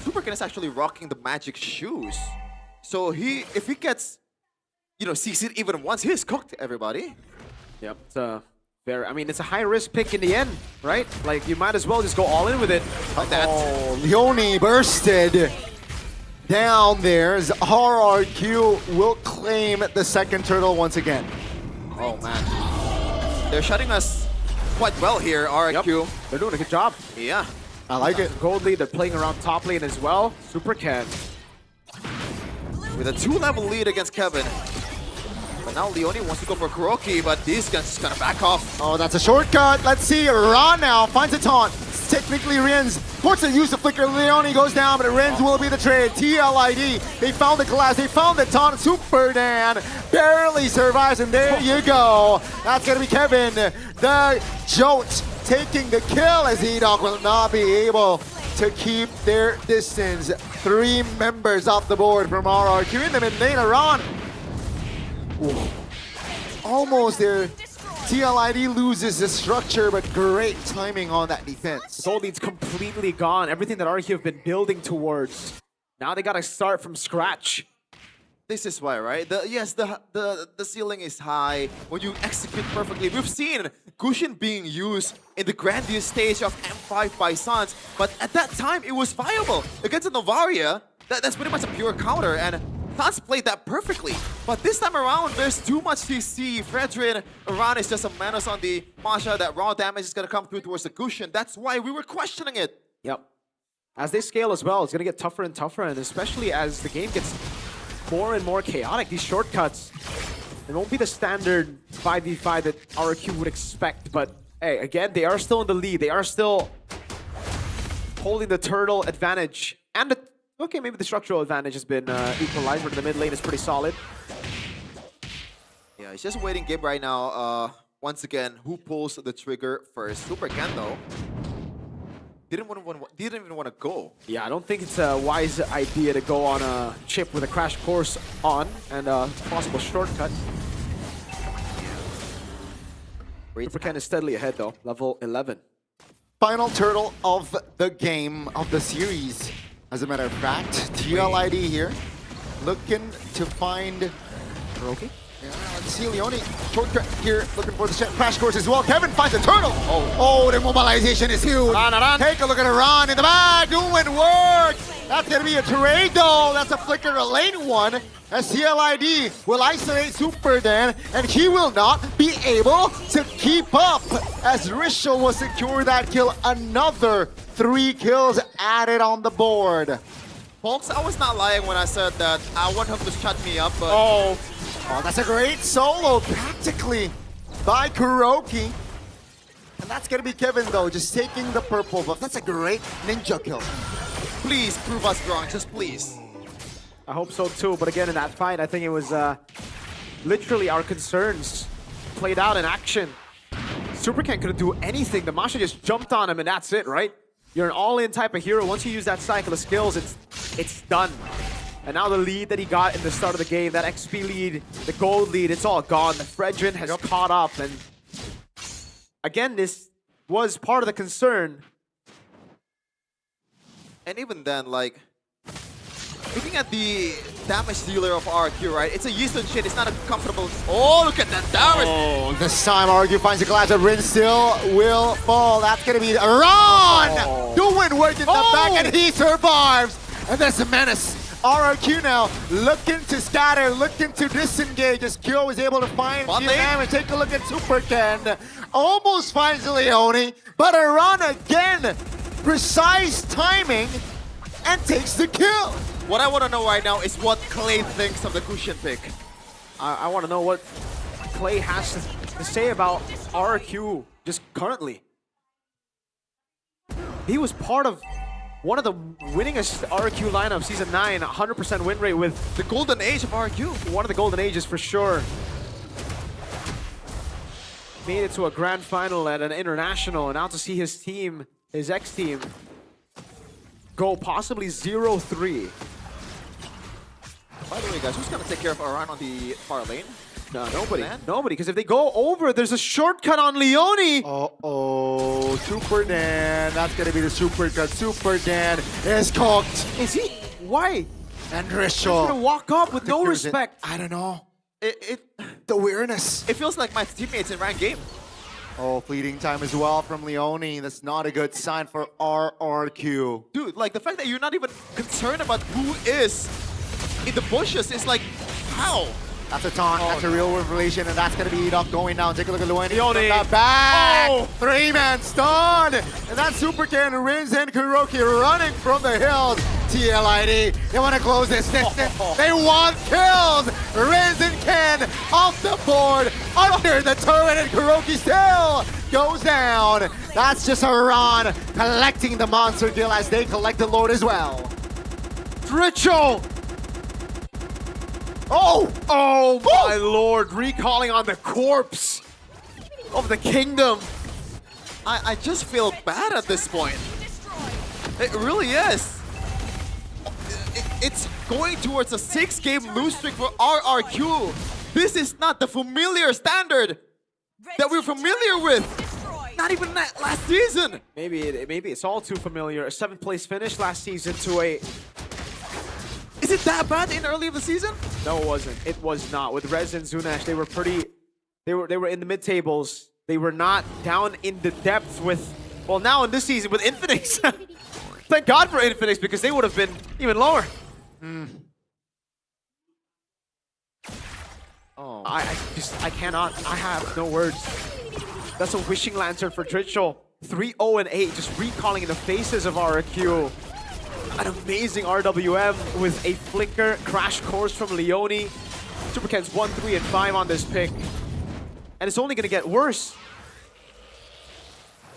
Superkin is actually rocking the magic shoes. So if he gets, you know, CC'd even once, he's cooked, everybody. Yep, it's a high-risk pick in the end, right? Like, you might as well just go all in with it. Like that. Oh, Leone bursted down there as RRQ will claim the second turtle once again. Oh, man. They're shutting us quite well here, RRQ. Yep. They're doing a good job. Yeah. I like it. Gold lead, they're playing around top lane as well. Supercan. With a 2-level lead against Kevin. But now Leone wants to go for Kuroki, but these guys just gonna back off. Oh, that's a shortcut. Let's see. Ron now finds a taunt. It's technically Ren's. Forced to use the flicker. Leone goes down, but Ren's will be the trade. TLID. They found the collapse. They found the taunt. Super Dan barely survives, and there you go. That's gonna be Kevin. The Jolt taking the kill as Edok will not be able to keep their distance. 3 members off the board from RRQ in the mid lane. Ron. Ooh. Almost there. TLID loses the structure, but great timing on that defense. Gold lead's completely gone. Everything that RRQ have been building towards. Now they gotta start from scratch. This is why, right? The ceiling is high when you execute perfectly. We've seen Cushion being used in the grandiose stage of M5 by Suns, but at that time it was viable. Against the Novaria, that's pretty much a pure counter, and Suns played that perfectly. But this time around, there's too much CC. Fredrin around is just a menace on the Masha. That raw damage is gonna come through towards the Cushion. That's why we were questioning it. Yep. As they scale as well, it's gonna get tougher and tougher, and especially as the game gets more and more chaotic, these shortcuts, it won't be the standard 5v5 that RRQ would expect, but hey, again, they are still in the lead. They are still holding the turtle advantage. And okay, maybe the structural advantage has been equalized, but the mid lane is pretty solid. Yeah, it's just a waiting game right now. Once again, who pulls the trigger first? Super Ken, though, didn't even want to go. Yeah, I don't think it's a wise idea to go on a chip with a crash course on and a possible shortcut. Supercan is steadily ahead though, level 11. Final turtle of the game, of the series. As a matter of fact, TLID here, looking to find Kuroki. Yeah, let's see Leone, shortcut here, looking for the crash course as well. Kevin finds the turtle. Oh, the mobilization is huge. Take a look at Iran in the back, doing work. That's gonna be a trade though. That's a flicker to lane 1. As TLID will isolate Super Dan, and he will not be able to keep up. As Rishal will secure that kill, another 3 kills added on the board. Folks, I was not lying when I said that I want him to shut me up, but... Oh, that's a great solo, practically, by Kuroki. And that's gonna be Kevin, though, just taking the purple buff. That's a great ninja kill. Please prove us wrong, just please. I hope so too, but again, in that fight, I think it was literally our concerns played out in action. Supercan couldn't do anything. The Masha just jumped on him, and that's it, right? You're an all-in type of hero. Once you use that cycle of skills, it's done. And now the lead that he got in the start of the game, that XP lead, the gold lead, it's all gone. The Fredrin has caught up, and again, this was part of the concern. And even then, like, looking at the damage dealer of RQ, right? It's a Houston shit. It's not a comfortable. Oh, look at that damage. Oh, this time RQ finds the collapse, but Rin still will fall. That's gonna be Ron doing work in the back, and he survives. And there's a menace. RQ now looking to scatter, looking to disengage as Kyo is able to find the damage. Take a look at Super Ken. Almost finds Leone, but Iran again, precise timing, and takes the kill. What I want to know right now is what Clay thinks of the cushion pick. I want to know what Clay has to say about RQ just currently. He was part of one of the winningest RQ lineup, Season 9, 100% win rate with the golden age of RQ. One of the golden ages for sure. Made it to a grand final at an international, and now to see his team, his ex-team, go possibly 0-3. By the way, guys, who's going to take care of Iran on the far lane? No, nobody. Nobody, because if they go over, there's a shortcut on Leone. Oh, Super Dan. That's going to be the super cut. Super Dan is cooked. Is he? Why? And He's going to walk up with no There's respect. I don't know. The awareness. It feels like my teammates in ranked game. Oh, fleeting time as well from Leone. That's not a good sign for RRQ. Dude, like the fact that you're not even concerned about who is in the bushes is like, how? That's a taunt. That's a real revelation, and that's going to be Edok going down. Take a look at Leone. Leone. From the back. Three-man stun. And that Super Ken, Rins, and Kuroki running from the hills. TLID, they want to close this distance. They want kills. Rins and Ken off the board, under the turret, and Kuroki still goes down. That's just Iran collecting the monster kill as they collect the Lord as well. Dricho! Oh my lord, recalling on the corpse of the kingdom. I just feel bad at this point. It really is. It's going towards a 6-game lose streak for RRQ. This is not the familiar standard that we're familiar with. Not even that last season. Maybe it's all too familiar. A 7th place finish last season to a... Is it that bad in early of the season? No, it wasn't. It was not. With Rez and Zunash, they were pretty... They were in the mid-tables. They were not down in the depth with... Well, now in this season with Infinix. Thank God for Infinix, because they would have been even lower. Oh. I cannot. I have no words. That's a wishing lantern for Dritchel. 3-0-8, just recalling in the faces of RQ. An amazing RWM with a flicker crash course from Leone. Superken's 1, 3, and 5 on this pick. And it's only going to get worse.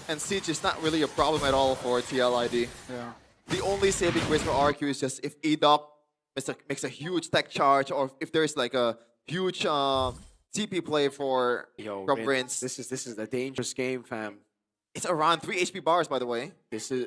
And Siege is not really a problem at all for TLID. Yeah. The only saving grace for RQ is just if Edok makes a huge tech charge, or if there's like a huge TP play from Rins. This is a dangerous game, fam. It's around 3 HP bars, by the way. This is...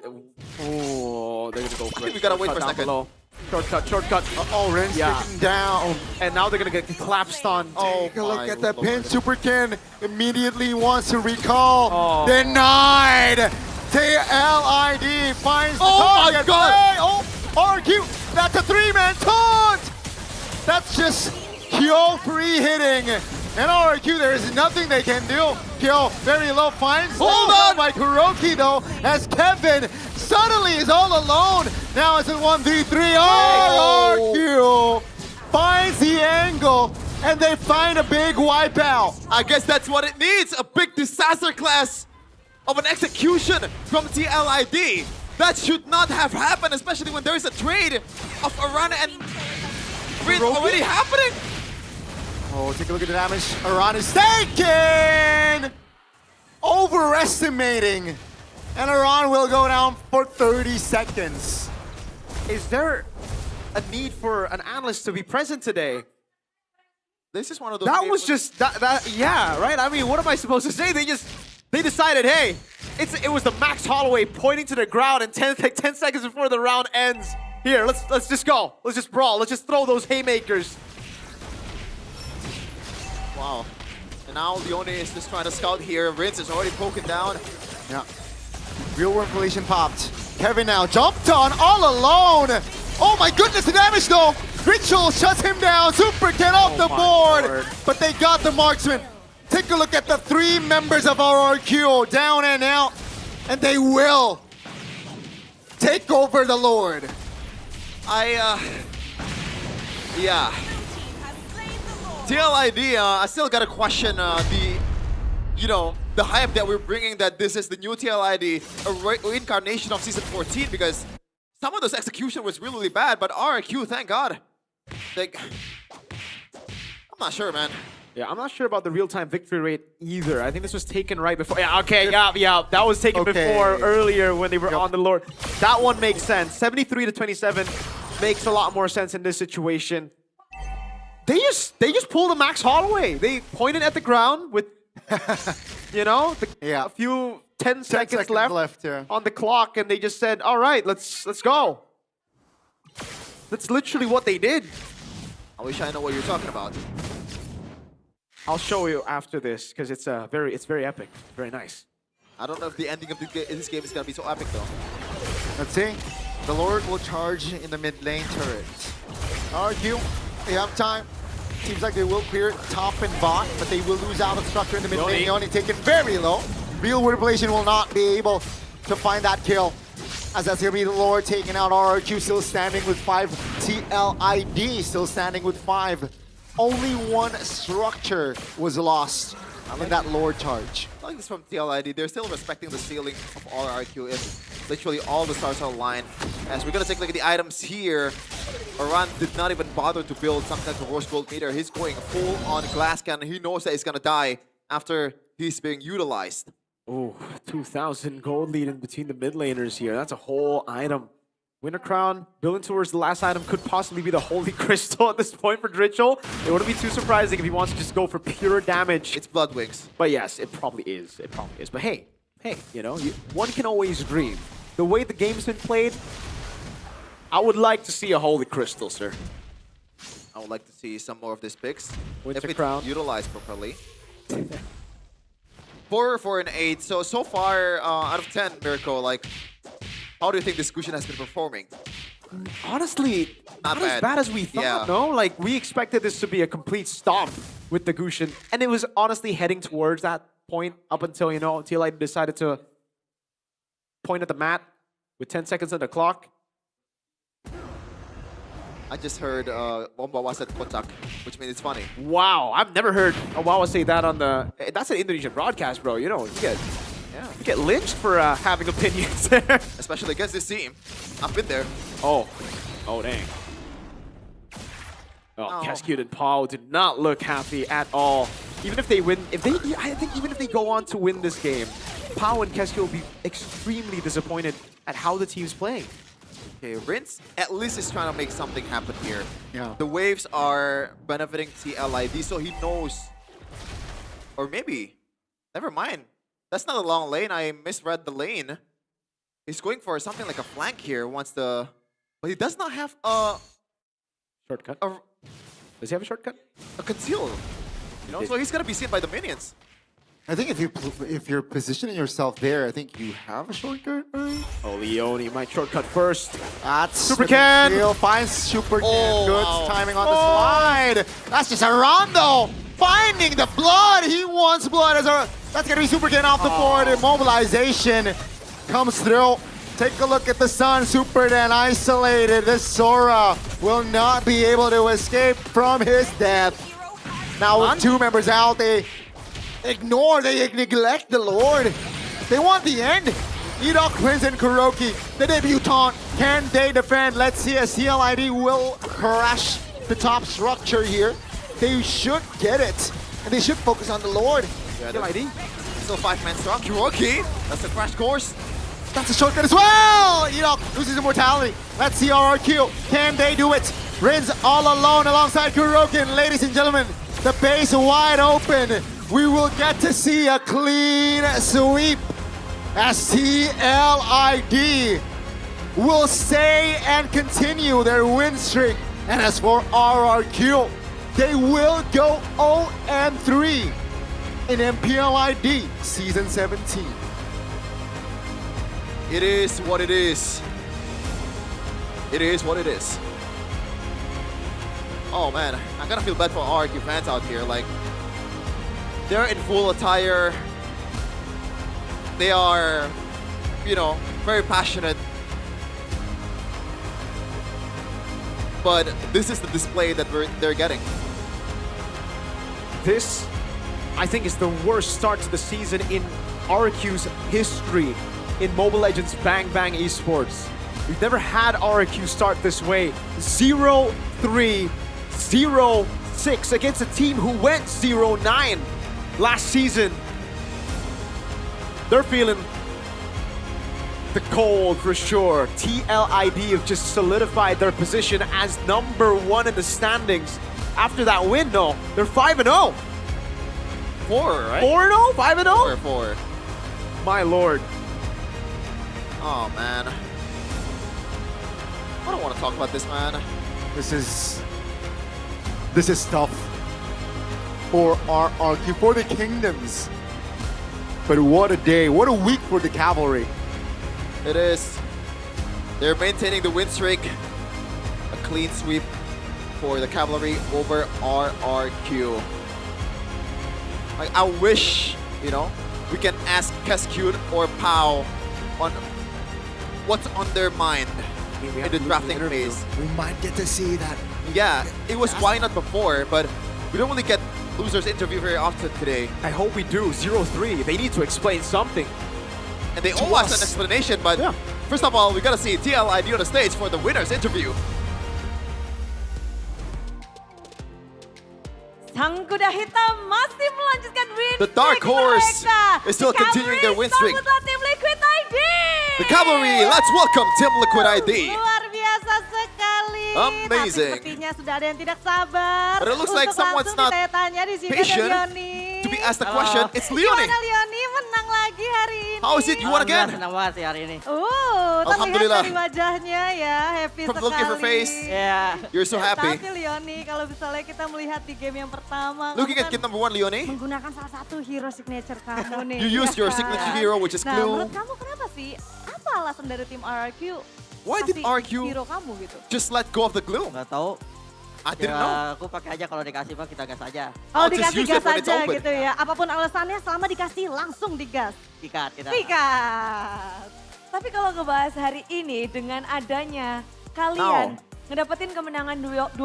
Oh, they're going to go for it. I think we got to wait for a second. Below. Shortcut. Oh, Rins taking down. And now they're going to get collapsed on. Take a look at the pin. Super Ken immediately wants to recall. Denied. TLID finds the target. My God. Oh, RQ. That's a 3-man taunt. That's just Kyo free hitting. And RQ, there is nothing they can do. Kyo very low, finds hold on by Kuroki though, as Kevin suddenly is all alone. Now it's a 1v3. RQ finds the angle, and they find a big wipeout. I guess that's what it needs, a big disaster class of an execution from TLID. That should not have happened, especially when there is a trade of Arana and Rin already happening. Oh, take a look at the damage. Iran is taken! Overestimating. And Iran will go down for 30 seconds. Is there a need for an analyst to be present today? This is one of those That games was just, yeah, right? I mean, what am I supposed to say? They decided, hey, it was the Max Holloway pointing to the ground and 10 seconds before the round ends. Here, let's just go. Let's just brawl. Let's just throw those haymakers. Wow. And now Leone is just trying to scout here. Rins is already poking down. Yeah. Real world collision popped. Kevin now jumped on all alone. Oh my goodness, the damage though. Ritual shuts him down. Super get off the board. But they got the marksman. Take a look at the 3 members of RRQ down and out. And they will take over the Lord. Yeah. TLID, I still gotta question the hype that we're bringing that this is the new TLID, a reincarnation of Season 14, because some of those execution was really, really bad, but RRQ, thank God. Like, I'm not sure, man. Yeah, I'm not sure about the real-time victory rate either. I think this was taken right before. Yeah, okay, yeah. That was taken before, earlier when they were on the Lord. That one makes sense. 73 to 27 makes a lot more sense in this situation. They just pulled a Max Holloway. They pointed at the ground with, a few 10 seconds left on the clock, and they just said, "All right, let's go." That's literally what they did. I wish I know what you're talking about. I'll show you after this because it's very epic, very nice. I don't know if the ending of this game is gonna be so epic though. Let's see. The Lord will charge in the mid lane turrets. RRQ, they have time. Seems like they will clear top and bot, but they will lose out of structure in the mid lane. Yoni taken very low. Real World Relation will not be able to find that kill. As that's gonna be the Lord taking out RRQ, still standing with 5. TLID still standing with 5. Only 1 structure was lost in that Lord charge. I like this from TLID. They're still respecting the ceiling of RRQ, and literally all the stars are aligned. As we're gonna take a look at the items here, Aran did not even bother to build some kind of rose gold meter. He's going full on glass cannon. He knows that he's gonna die after he's being utilized. Oh, 2,000 gold lead in between the mid laners here. That's a whole item. Winter Crown, building towards the last item, could possibly be the Holy Crystal at this point for Dritchel. It wouldn't be too surprising if he wants to just go for pure damage. It's Blood Wings. But yes, it probably is. It probably is. But hey, one can always dream. The way the game's been played, I would like to see a Holy Crystal, sir. I would like to see some more of these picks. Winter if Crown. It's utilized properly. 4 and 8. So far, out of 10, Miracle, like, how do you think this Gusion has been performing? Honestly, not as bad as we thought, Yeah. no? Like, we expected this to be a complete stomp with the Gusion, and it was honestly heading towards that point up until, TLID decided to point at the mat with 10 seconds on the clock. I just heard Bombawa said Kotak, which means it's funny. Wow, I've never heard Awawa say that on the... That's an Indonesian broadcast, bro. You get lynched for having opinions there. Especially against this team. I've been there. Oh, dang. Cascade and Paul did not look happy at all. Even if they win, I think even if they go on to win this game, Pao and Cascade will be extremely disappointed at how the team's playing. Okay, Rince at least is trying to make something happen here. Yeah. The waves are benefiting TLID, so he knows. Or maybe, never mind. That's not a long lane. I misread the lane. He's going for something like a flank here. But he does not have a shortcut. Does he have a shortcut? A conceal. So he's gonna be seen by the minions. I think if you're positioning yourself there, I think you have a shortcut, right? Oh, Leone might shortcut first. That's Super Can! Finds Super Can. Good timing on the slide. That's just a Rondo finding the blood. He wants blood. That's going to be Super Can off the board. Immobilization comes through. Take a look at the sun. Super Can isolated. This Sora will not be able to escape from his death. Now with 2 members out, they neglect the Lord. They want the end. Edok, Prince, and Kuroki, the debutant. Can they defend? Let's see as TLID will crash the top structure here. They should get it. And they should focus on the Lord. Yeah, TLID. Still 5-man strong. Kuroki. That's a crash course. That's a shortcut as well. Edok loses immortality. Let's see RRQ. Can they do it? Rin's all alone alongside Kuroki. And ladies and gentlemen, the base wide open. We will get to see a clean sweep as TLID will stay and continue their win streak. And as for RRQ, they will go 0-3 in MPL ID Season 17. It is what it is. It is what it is. Oh man, I kind of feel bad for RRQ fans out here. Like, they're in full attire. They are, you know, very passionate. But this is the display that they're getting. This, I think, is the worst start to the season in RQ's history in Mobile Legends Bang Bang Esports. We've never had RQ start this way. 0-3, 0-6 against a team who went 0-9 last season. They're feeling the cold for sure. TLID have just solidified their position as #1 in the standings. After that win, no, they're 5-0. 4, right? 4-0? 5-0? 4. My lord. Oh man. I don't want to talk about this, man. This is tough for RRQ, for the Kingdoms. But what a day, what a week for the Cavalry. It is. They're maintaining the win streak. A clean sweep for the Cavalry over RRQ. Like, I wish, you know, we can ask Cascune or Pau on what's on their mind in the drafting phase. We might get to see that. Yeah, it was why not before, but we don't really get losers interview very often today. I hope we do. 0-3. They need to explain something. And they owe us an explanation, but first of all, we gotta see TLID on the stage for the winners interview. Sang kuda hitam masih melanjutkan win The Dark streak Horse mereka. is still The continuing their win streak. Sambutlah tim Liquid ID. The Cavalry, let's welcome Team Liquid ID. Luar biasa sekali. Amazing. Tapi sepertinya sudah ada yang tidak sabar. But it looks like untuk someone's langsung not ditanya-tanya di sini patient ada Leoni. to be asked the question. It's Leoni. Gimana Leoni menang lagi hari ini? How is it? You won again? Senang banget sih hari ini. Terlihat Alhamdulillah. dari wajahnya ya, happy From sekali. the look of your face, you're so happy. Tapi Leoni, kalau misalnya kita melihat di game yang pertama, Looking kamu at kit #1, Leoni. menggunakan salah satu hero signature kamu nih. You used ya your kan? signature hero, which is Nah, Glue. menurut kamu kenapa sih? Apa alasan dari tim RRQ? Why did kasih RQ hero kamu gitu? just let go of the glue? Nggak tahu. I didn't know. Aku pakai aja kalau dikasih mah kita gas aja. Kalau I'll just dikasih use it gas when it's aja open. gitu ya. Apapun alasannya selama dikasih langsung digas. Sikat kita. Sikat. Tapi kalau ngebahas hari ini dengan adanya kalian ngedapetin kemenangan 2-0,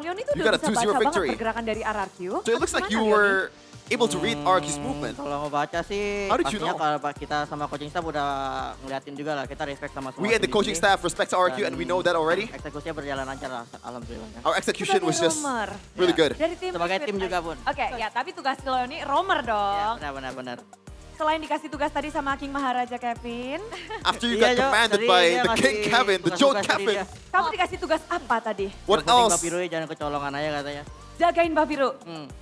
Leon itu You udah got a bisa 2-0 baca banget victory. pergerakan dari RRQ. So it looks like you Gimana, Leoni? were able to read RQ's movement. Kalau ngebaca sih, How did you pastinya know? kalau kita sama coaching staff udah ngeliatin juga lah. Kita respect sama semua. We and the tim di coaching sini. staff respect RQ and we know that already. Eksekusinya berjalan lancar lah, alhamdulillah. Our execution was just roamer. really good. Dari tim Sebagai Liquid tim juga ID. pun. Oke, ya tapi tugas Leoni roamer dong. Benar. Selain dikasih tugas tadi sama King Maharaja Kevin, After you Iya, got Jo, commanded tadi by dia the ngasih King Kevin, the Joe tugas-tugas tadi Kevin, dia. kamu dikasih tugas apa tadi? what Yang penting else Bapiru jangan kecolongan aja katanya. Jagain Mbak Biru.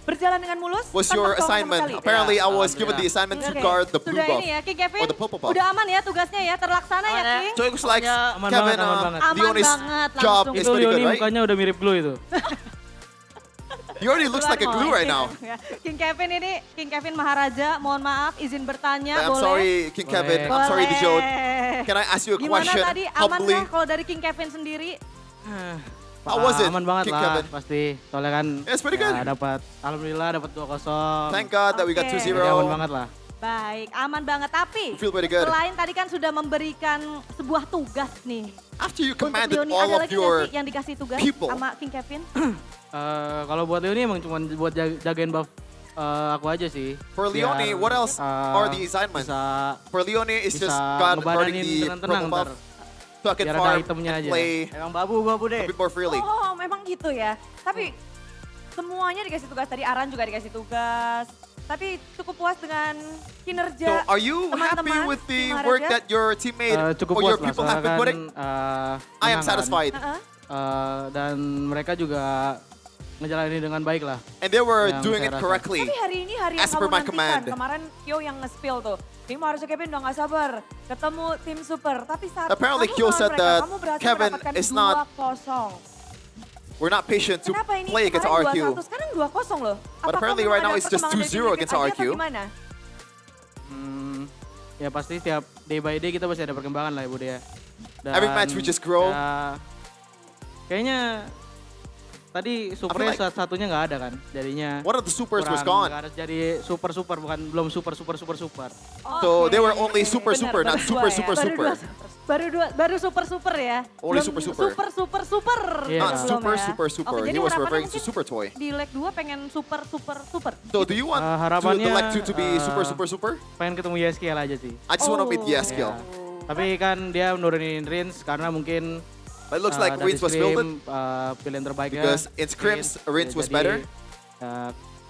Berjalan dengan mulus? was tanpa your kecolongan sama assignment? sekali? Apparently, I was Alhamdulillah. given the assignment to Oke. guard the blue Sudah buff ini ya, King Kevin. or the purple buff. Udah aman ya tugasnya ya, terlaksana ya King? So it looks like Aman Kevin, banget, aman banget. Aman Leoni's banget, job langsung. is Itu pretty good, Leoni right? mukanya udah mirip glue itu. He already looks like a glue right now. Ya, King Kevin ini, King Kevin Maharaja, mohon maaf izin bertanya, I'm boleh? sorry, King Kevin. I'm sorry, the Joe. Can I ask you a Gimana question tadi, aman humbly? nggak kalau dari King Kevin sendiri? How was it, Aman banget King lah, Kevin? pasti. Soalnya kan It's pretty good. dapat, alhamdulillah dapat 2-0. Thank God that we got Oke. 2-0. Jadi aman banget lah. Baik, aman banget. Tapi We feel pretty good. selain tadi kan sudah memberikan sebuah tugas nih. After you Untuk commanded Leoni, all ada of lagi nggak your sih yang dikasih tugas people. sama King Kevin? Kalau buat Leoni emang cuma buat jagain buff aku aja sih. For Leoni, Biar, what else are the assignments? Bisa For Leoni, it's bisa just guarding ngebadanin the tenang-tenang purple buff ntar. so I can Biar ada farm itemnya and aja. play Emang babu deh. a bit more freely. Oh, memang gitu ya. Tapi semuanya dikasih tugas tadi, Aran juga dikasih tugas. Tapi cukup puas dengan So kinerja are you happy teman-teman with the Tim work Maharaja? that your teammate cukup or puas your lah, people soalnya have been kan, putting? I am menang kan. satisfied. Dan mereka juga ngejalanin dengan baik lah. And they were Yang doing saya it rasa. correctly. Tapi hari ini hari yang As per kamu my nantikan. command. Kemarin Kyo yang nge-spill tuh. Tim harusnya Kevin udah gak sabar. Ketemu tim super. Tapi saat Apparently kamu Kyo lawan said mereka, that kamu berhasil Kevin mendapatkan is not 2-0. We're not patient to Kenapa ini play against kemarin RQ. 2-1, sekarang 2-0 loh. But apparently right now it's just 2-0 against RQ. Gimana? Ya pasti tiap day by day kita pasti ada perkembangan lah ya Budi ya. Every match we just grow. Ya, kayaknya tadi supernya like satunya nggak ada kan, jadinya. one of the supers was gone. Nggak ada, jadi super belum super. So they were only super, not super. Baru super ya. Only Belum super. Super. Yeah. Not Belum super. Oke, He jadi was harapannya referring to mungkin super toy. Di leg 2 pengen super. So do you want harapannya, the leg 2 to be super? Pengen ketemu YSKL aja sih. I just want to meet Yaskiel. Tapi kan dia nurunin Rins karena mungkin But it looks like dari Rins was Scream, filled pilihan terbaiknya. because in scrims Rins was better.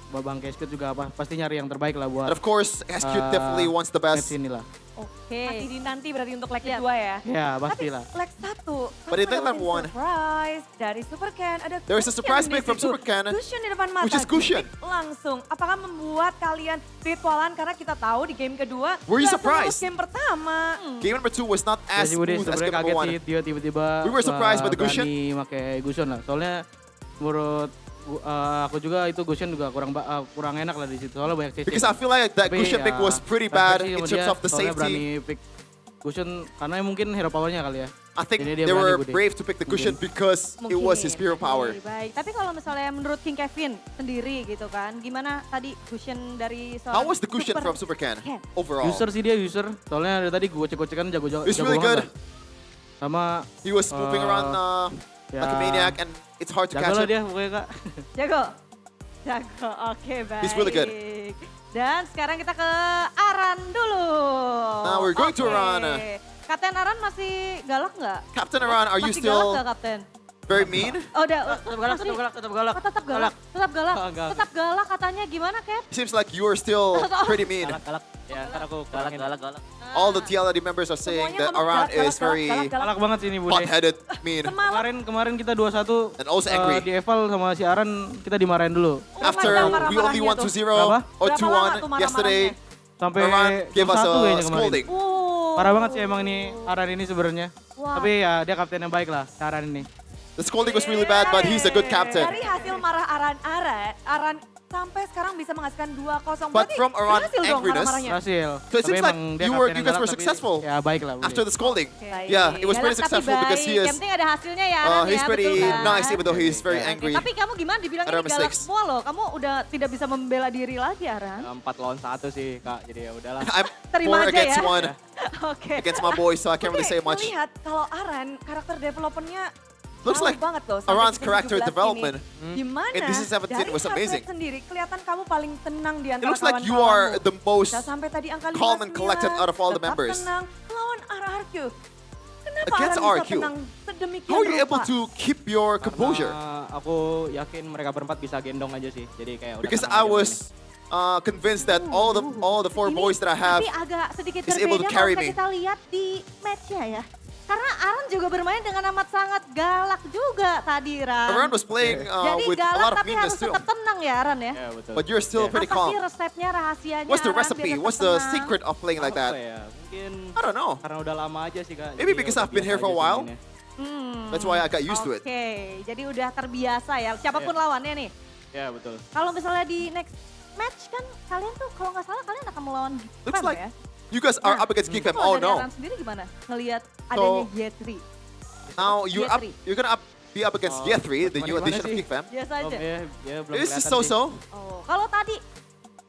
Babang Keskut juga pasti nyari yang terbaik lah buat. And of course, SQ definitely wants the best. Inilah. Oke. Nanti berarti untuk leg kedua ya. Ya, pastilah. Leg 1, But in leg 1, surprise dari Supercan ada there is a surprise pick from Supercan, Gushin di depan mata. which is Gushin. Langsung, apakah membuat kalian ritualan karena kita tahu di game kedua Were you nggak sebagus surprised? game pertama. Game number 2 was not as smooth as game number 1. Kaget sih dia tiba-tiba We were surprised by the Gushin. berani pakai Gushin lah. Soalnya menurut aku juga itu Gushin juga kurang enak lah di situ. Soalnya banyak CC. Because I feel like that Gushin pick was pretty bad in terms of the soalnya berani safety. pick Gushin karena mungkin hero powernya kali ya. I think Jadi dia they berani were Bude. brave to pick the Gushin because it was his hero power. Baik, tapi kalau misalnya menurut King Kevin sendiri gitu kan, gimana tadi Gushin dari How was the Gushin from Supercan overall? User sih dia user. Soalnya dari tadi gocek-gocekan jago It's really good. Sama He was moving around like a maniac and it's hard to catch jago lah him. dia pokoknya Kak. Jago, oke baik. He's really good. Dan sekarang kita ke Aran dulu. Now we're going to Oke. Aran. Kapten Aran masih galak nggak? Captain Aran, are you Masih still galak nggak Kapten? very mean? Oh udah, Tetap galak. Oh, tetap galak. Enggak. Tetap galak katanya gimana Cap? Seems like you are still pretty mean. Galak. Ya, ntar aku galak. All the TLD members are saying that Aran is very Galak banget sih ini Bude. hot-headed, mean. Kemarin kita 2-1 And also angry. di eval sama si Aran kita dimarahin dulu. After we only won 2-0 or 2-1 yesterday, Sampai Aran gave us 1 a kayaknya kemarin. scolding. Parah banget sih emang ini Aran ini sebenarnya. Wah. Tapi ya dia kapten yang baik lah, si Aran ini. The scolding was really bad, but he's a good captain. Dari hasil marah Aran sampai sekarang bisa menghasilkan 2-0. But from Aran berhasil dong angriness, marah-marahnya. Berhasil. so it seems Tapi like emang dia you kapten yang guys were galak, tapi successful Ya baik lah. after the scolding. Baik. Yeah, it was pretty Galak tapi successful because he baik. is Yang penting ada hasilnya ya Aran he's ya, pretty betul kan? nice even though he's very angry. Tapi kamu gimana dibilang Ada ini galak mistakes. semua loh. Kamu udah tidak bisa membela diri lagi Aran. 4 lawan 1 sih Kak, jadi ya udahlah. I'm Terima 4 aja against ya. 1 Oke. against my boys, so I can't really say much. Melihat kalau Aran karakter developmentnya Looks jauh like banget loh. sampai Aran's season character 17 development ini. Gimana? in this 17 Dari was heart amazing. rate sendiri kelihatan kamu paling tenang di It antara looks like you kawan-kawanmu. are the most Bisa sampai tadi angka calm and 59, collected out of all the tetap members. tenang melawan RRQ. Kenapa Against Aran bisa RRQ? tenang sedemikian How are you able rupa? to keep your composure? Aku yakin mereka berempat bisa gendong aja sih. Jadi kayak udah Because tenang I aja was convinced that all the 4 boys that I have Tapi agak sedikit is able to berbeda carry kalau me. kita lihat di matchnya ya. Karena Aran juga bermain dengan amat sangat galak juga tadi Ran. Aran was playing Jadi with a galak lot of tapi meanness harus too. tetap tenang ya Aran ya. But you're still pretty Apa sih calm. resepnya, rahasianya What's the Aran biar recipe? tetap What's the tenang? secret of playing like that? Apa ya? Mungkin I don't know. karena udah lama aja sih Kak. Maybe Jadi because udah I've been here biasa for a aja while. sih mainnya. That's why I got used to it. Oke, jadi udah terbiasa ya. Siapapun lawannya nih. Ya betul. Kalau misalnya di next match kan kalian tuh kalau nggak salah kalian akan melawan Looks Fam like ya. you guys are up against Geek Fam. Kalau Oh dari no. Aran sendiri gimana? Ngelihat adanya G3. Now you're gonna be up against Gear 3, the new gimana addition of sih? Geek Fam. Biasa aja. Belum This is kelihatan sih. so-so. Oh, kalau tadi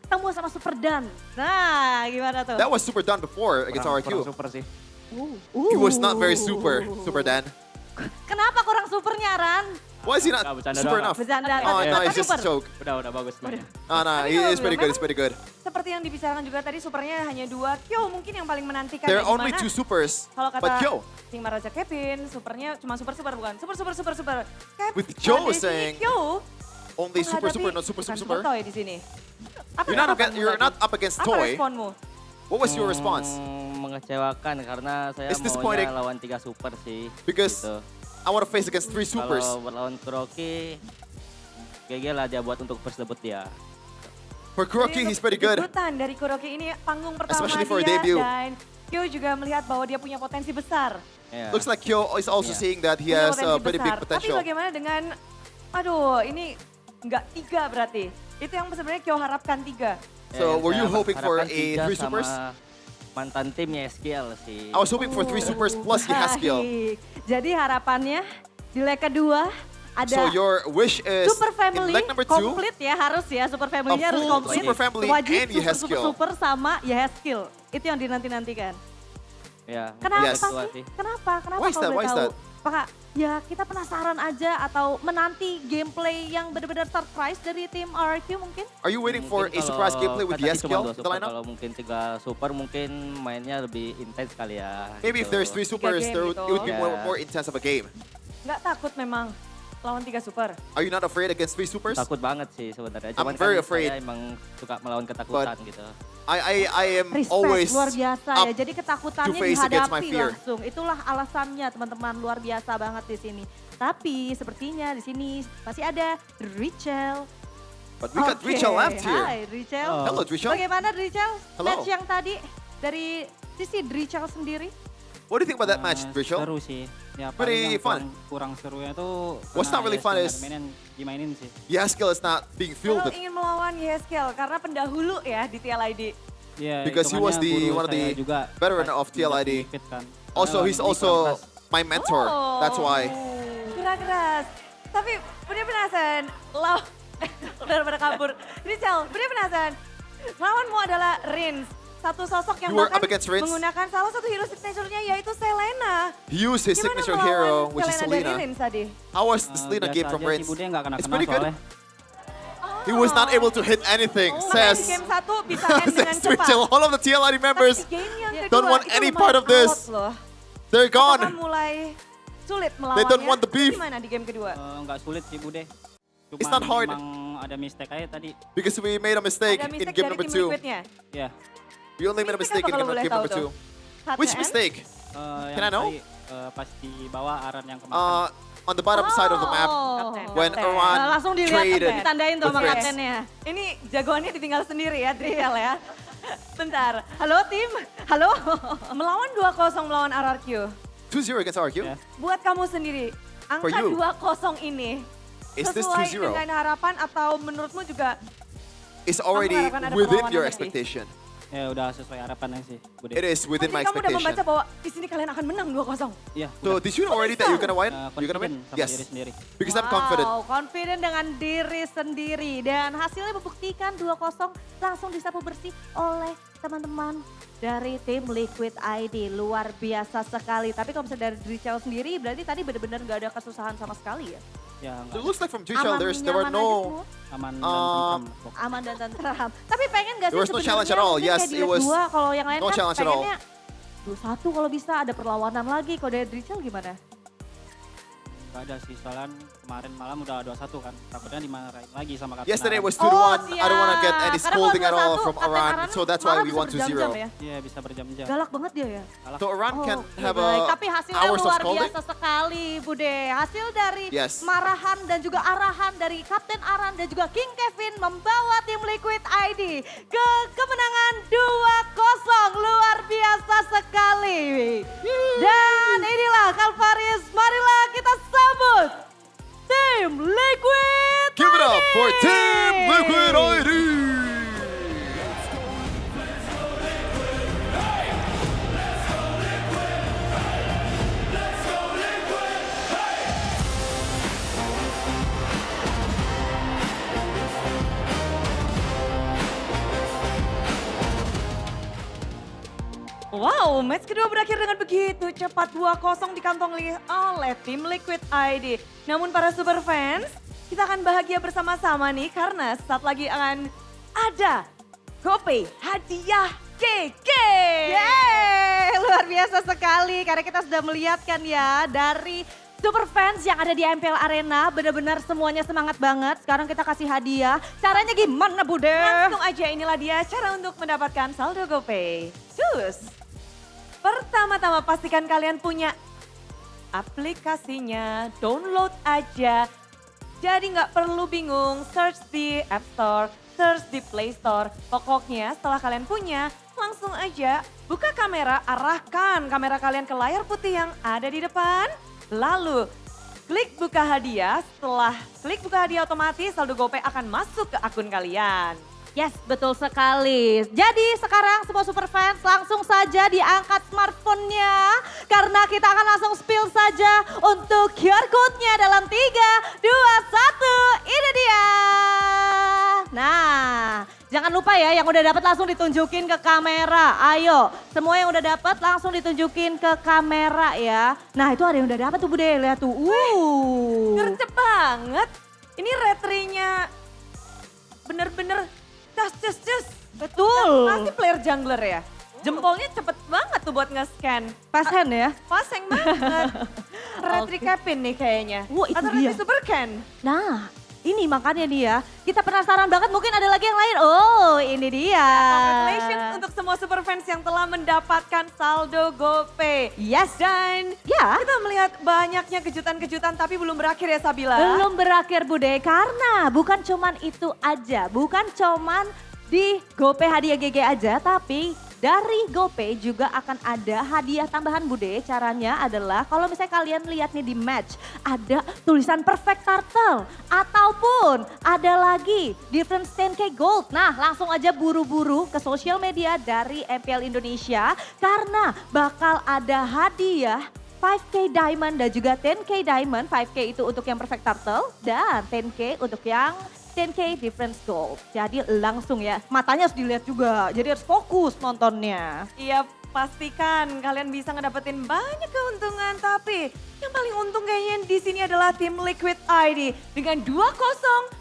ketemu sama Super Dan. Nah, gimana tuh? That was super done before against Kurang RQ. super sih. He was not very super Dan. Kenapa kurang supernya Aran? Why is he not bercanda super doang. enough? Bercanda. Oh no, Tapi it's just a super. joke. Udah bagus. Oh no, Tapi he kalau is pretty good. It's memang pretty good. Seperti yang dibicarakan juga tadi, supernya hanya 2. Kyo mungkin yang paling menantikan. There are ya, only dimana 2 supers, Kalau kata but Kyo, Sing Maraja Kevin, supernya cuma super bukan. Super. Kev, with Joe pada saying sini Kyo only super, menghadapi not super. bukan Toy di sini. Apa You're not tanggapanmu you're tadi? not up against Apa Toy. responmu? What was your response? Mengecewakan karena saya It's disappointing. maunya lawan 3 super sih. Because gitu. I want to face against 3 supers. Kalau berlawan Kuroki, GG lah dia buat untuk first debut dia. For Kuroki, he's pretty good. Debutan dari Kuroki ini panggung pertama Especially for a dia debut. dan Kyo juga melihat bahwa dia punya potensi besar. Yeah. Looks like Kyo is also seeing that he Punya has a potensi pretty big besar. potential. Tapi bagaimana dengan, aduh ini nggak 3 berarti. Itu yang sebenarnya Kyo harapkan 3. So were you hoping for a 3 3 supers? Mantan timnya SKL sih. I was hoping for 3 supers plus Yaskiel. Baik. Jadi harapannya di leg kedua Ada So your wish is Super Family in leg number 2. komplit ya, harus ya. Super Family-nya harus full komplit. Super Family Wajib and you have super, skill. super sama ya has skill. Itu yang dinanti-nantikan. Ya. Kenapa Yes. sih? Kenapa? Kenapa Why is that? kalau Why boleh is tahu? that? Apakah ya kita penasaran aja atau menanti gameplay yang benar-benar surprise dari tim RQ mungkin? Are you waiting for a surprise gameplay with the skill in the lineup? Kalau mungkin 3 super mungkin mainnya lebih intens kali ya. Maybe if there's 3 supers, game there gitu. it would be more intense of a game. Nggak takut memang lawan 3 super? Are you not afraid against 3 supers? Takut banget sih sebenarnya. I'm very afraid. Saya emang suka melawan ketakutan gitu. I am Respect, always luar biasa ya. Jadi ketakutannya to face against my dihadapi fear. langsung. Itulah alasannya teman-teman, luar biasa banget di sini. Tapi sepertinya di sini masih ada Richel. But we got Richel left here. Hai Richel. Hello Richel. Bagaimana Richel? Hello. Match yang tadi dari sisi Richel sendiri? What do you think about that match, Richel? Seru sih. Ya, Pretty paling yang fun. kurang serunya tuh What's not really fun is dimainin sih. skill is not being Kalau fielded ingin melawan Yeskel karena pendahulu ya di TLID. Yeah, because he was one of the veteran of TLID. Also, he's also my mentor. That's why. Keras. Tapi bener penasaran, udah pada kabur. Richel, bener penasaran. Lawanmu adalah Rins. Satu sosok yang You were bahkan up against Rins? menggunakan salah satu hero signature-nya yaitu Selena. He used his Gimana signature melawan hero, which is Selena dari Selena. Rins tadi? How was the Selena game from Rins? It's pretty good. Soalnya. He was not able to hit anything, Makanya says di game 1 bisa end dengan says cepat. Richel. All of the TLID members Game yang kedua, don't want itu any lumayan part of this. alot loh. They're Apakah gone. mulai sulit melawannya? They don't want the beef. Gimana di game kedua? Enggak sulit sih Bude. It's not hard. Memang ada mistake aja tadi. Because we made a mistake Ada in mistake game dari number Team 2. Liquidnya? Ya. We only made a mistake in Mistake apa kalau boleh game tahu number 2. tuh? Which HCM? mistake? Can I know? Tadi, pas di bawah Aran yang kemarin. On the bottom side of the map, when Kapten. Iran Langsung dilihat traded kapten, ditandain tuh with sama Rins. kaptennya. Ini jagoannya ditinggal sendiri ya, Driel ya. Bentar, halo tim, halo. Melawan 2-0 melawan RRQ. 2-0 against RQ. Buat kamu sendiri, For angka you. 2-0 ini Is this sesuai 2-0? dengan harapan atau menurutmu juga It's already mengharapkan ada within perlawanan your lebih? expectation. Ya udah sesuai harapannya sih Bude. It is within my kamu udah membaca expectation. bahwa di sini kalian akan menang 2-0? Iya. So did you know already that you're gonna win? You're gonna win? Confident sama Yes. diri sendiri. Because I'm confident. Wow, confident dengan diri sendiri. Dan hasilnya membuktikan 2-0 langsung disapu bersih oleh teman-teman dari tim Liquid ID. Luar biasa sekali. Tapi kalau misalnya dari Richel sendiri, berarti tadi benar-benar nggak ada kesusahan sama sekali ya? Ya, So it looks like from Richel, there were Nyaman aja no aman Aman dan tentram. Tapi pengen nggak sih There was no challenge sebenarnya at all. mungkin Yes, kayak di it leg was 2, kalau yang lain no kan challenge at all. pengennya 2-1 kalau bisa ada perlawanan lagi. Kalau dari Richel gimana? Gak ada sih, soalnya kemarin malam udah 2-1 kan. Takutnya dimarahin lagi sama kapten. Yesterday Aran. was 2-1. I don't want to get any Karena kalau scolding at all 2-1, from Kapten Iran. Aran So that's why malah we bisa won 2-0. berjam-jam ya? Iya bisa berjam-jam. Galak banget dia ya? So Iran can have baik. a Tapi hasilnya hours of luar scolding. biasa sekali, Bude. Hasil dari Yes. marahan dan juga arahan dari Kapten Aran dan juga King Kevin membawa tim Liquid ID ke kemenangan 2-0. Luar biasa sekali. Dan inilah Kalvaris, marilah kita sambut tim Liquid Give it up ID. for Team Liquid ID. Wow, match kedua berakhir dengan begitu cepat 2-0 dikantongi oleh tim Liquid ID. Namun para super fans, kita akan bahagia bersama-sama nih karena saat lagi akan ada GoPay hadiah GG. Yeay, luar biasa sekali karena kita sudah melihatkan ya dari super fans yang ada di MPL Arena, benar-benar semuanya semangat banget. Sekarang kita kasih hadiah. Caranya gimana, Bude? Langsung aja, inilah dia cara untuk mendapatkan saldo GoPay. Cus! Pertama-tama pastikan kalian punya aplikasinya, download aja. Jadi nggak perlu bingung, search di App Store, search di Play Store. Pokoknya setelah kalian punya, langsung aja buka kamera, arahkan kamera kalian ke layar putih yang ada di depan. Lalu klik buka hadiah, setelah klik buka hadiah otomatis saldo GoPay akan masuk ke akun kalian. Yes, betul sekali. Jadi sekarang semua super fans langsung saja diangkat smartphone-nya. Karena kita akan langsung spill saja untuk QR code-nya dalam 3, 2, 1. Ini dia. Nah, jangan lupa ya yang udah dapat langsung ditunjukin ke kamera. Ayo, semua yang udah dapat langsung ditunjukin ke kamera ya. Nah itu ada yang udah dapat tuh Bude, lihat tuh. Gercep banget. Ini retrinya bener-bener cus. Betul. Pasti player jungler ya. Jempolnya cepet banget tuh buat nge-scan. Fast hand ya? Fast hand banget. Retri Kevin nih kayaknya. Itu atau dia. Retri Super Ken. Nah, ini makanya dia. Kita penasaran banget mungkin ada lagi yang lain. Oh, ini dia. Congratulations untuk semua super fans yang telah mendapatkan saldo GoPay. Yes. Dan kita melihat banyaknya kejutan-kejutan tapi belum berakhir ya Sabila. Belum berakhir Bude, karena bukan cuman itu aja. Bukan cuman di GoPay hadiah GG aja, tapi dari GoPay juga akan ada hadiah tambahan Bude. Caranya adalah kalau misalnya kalian lihat nih di match, ada tulisan perfect turtle ataupun ada lagi different 10k gold. Nah langsung aja buru-buru ke sosial media dari MPL Indonesia karena bakal ada hadiah 5k diamond dan juga 10k diamond. 5k itu untuk yang perfect turtle dan 10k untuk yang 10k difference gold. Jadi langsung ya, matanya harus dilihat juga. Jadi harus fokus nontonnya. Iya, pastikan kalian bisa ngedapetin banyak keuntungan. Tapi yang paling untung kayaknya di sini adalah tim Liquid ID. Dengan 2-0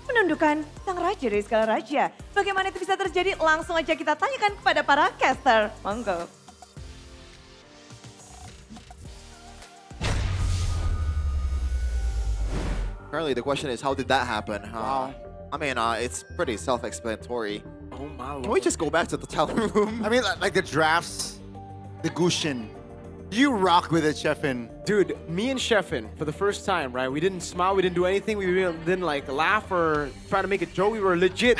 menundukkan sang raja dari segala raja. Bagaimana itu bisa terjadi? Langsung aja kita tanyakan kepada para caster. Monggo. Apparently the question is, how did that happen? I mean, it's pretty self-explanatory. Oh my lord. Can we just go back to the talent room? I mean, like the drafts, the Gushin. You rock with it, Sheffin. Dude, me and Sheffin, for the first time, right? We didn't smile, we didn't do anything, we didn't like laugh or try to make a joke. We were legit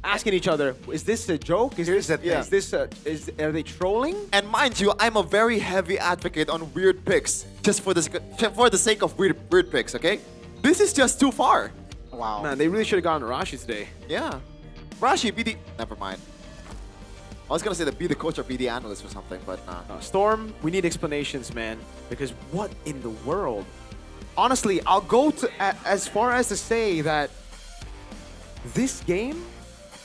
asking each other, is this a joke? Are they trolling? And mind you, I'm a very heavy advocate on weird picks, just for the sake of weird picks, okay? This is just too far. Wow. Man, they really should have gotten Rashi today. Yeah. Rashi, be the... Never mind. I was gonna say be the coach or be the analyst or something, but nah. Storm, we need explanations, man. Because what in the world? Honestly, I'll go to as far as to say that this game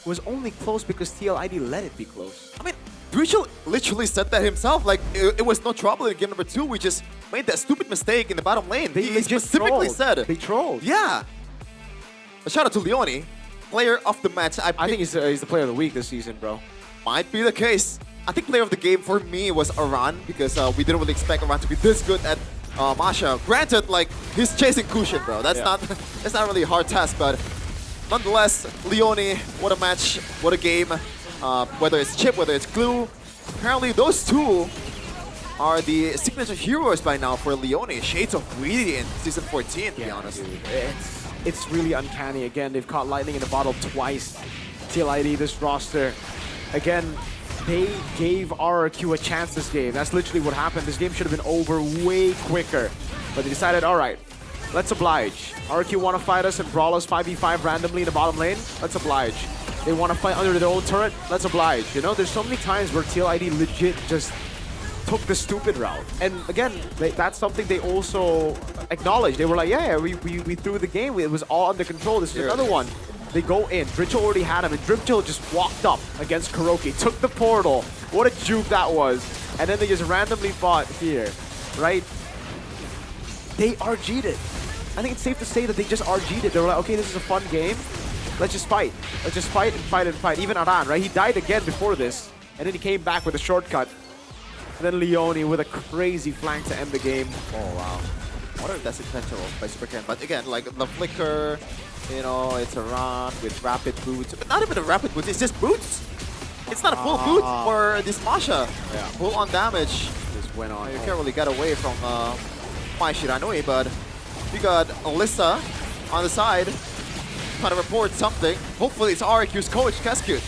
was only close because TLID let it be close. I mean, Rachel literally said that himself. Like, it was no trouble in game number 2. We just made that stupid mistake in the bottom lane. He specifically said. They trolled. Yeah. A shout out to Leone, player of the match. I think he's the player of the week this season, bro. Might be the case. I think player of the game for me was Aran because we didn't really expect Aran to be this good at Masha. Granted, like he's chasing Cushion, bro. That's not really a hard task, but nonetheless, Leone, what a match, what a game. Whether it's Chip, whether it's Glue, apparently those two are the signature heroes by now for Leone. Shades of Greedy in Season 14, to be honest. Dude, it's really uncanny. Again, they've caught lightning in the bottle twice. TLID, this roster. Again, they gave RRQ a chance this game. That's literally what happened. This game should have been over way quicker. But they decided, all right, let's oblige. RRQ want to fight us and brawl us 5v5 randomly in the bottom lane? Let's oblige. They want to fight under their own turret? Let's oblige. You know, there's so many times where TLID legit just took the stupid route. And again, that's something they also acknowledged. They were like, yeah, we threw the game. It was all under control. This is another one. They go in. Dritchel already had him, and Dritchel just walked up against Kuroki, took the portal. What a juke that was. And then they just randomly fought here, right? They RG'd it. I think it's safe to say that they just RG'd it. They were like, okay, this is a fun game. Let's just fight. Let's just fight and fight and fight. Even Aran, right? He died again before this, and then he came back with a shortcut. And then Leone with a crazy flank to end the game. Oh, wow. I wonder if that's intentional by Supercan. But again, like the flicker, you know, it's a run with rapid boots. But not even a rapid boots, it's just boots. It's not a full boot for this Masha. Yeah. Full on damage. Just went on. You can't really get away from my Shiranui, but you got Alyssa on the side trying to report something. Hopefully it's RQ's coach, Cascute.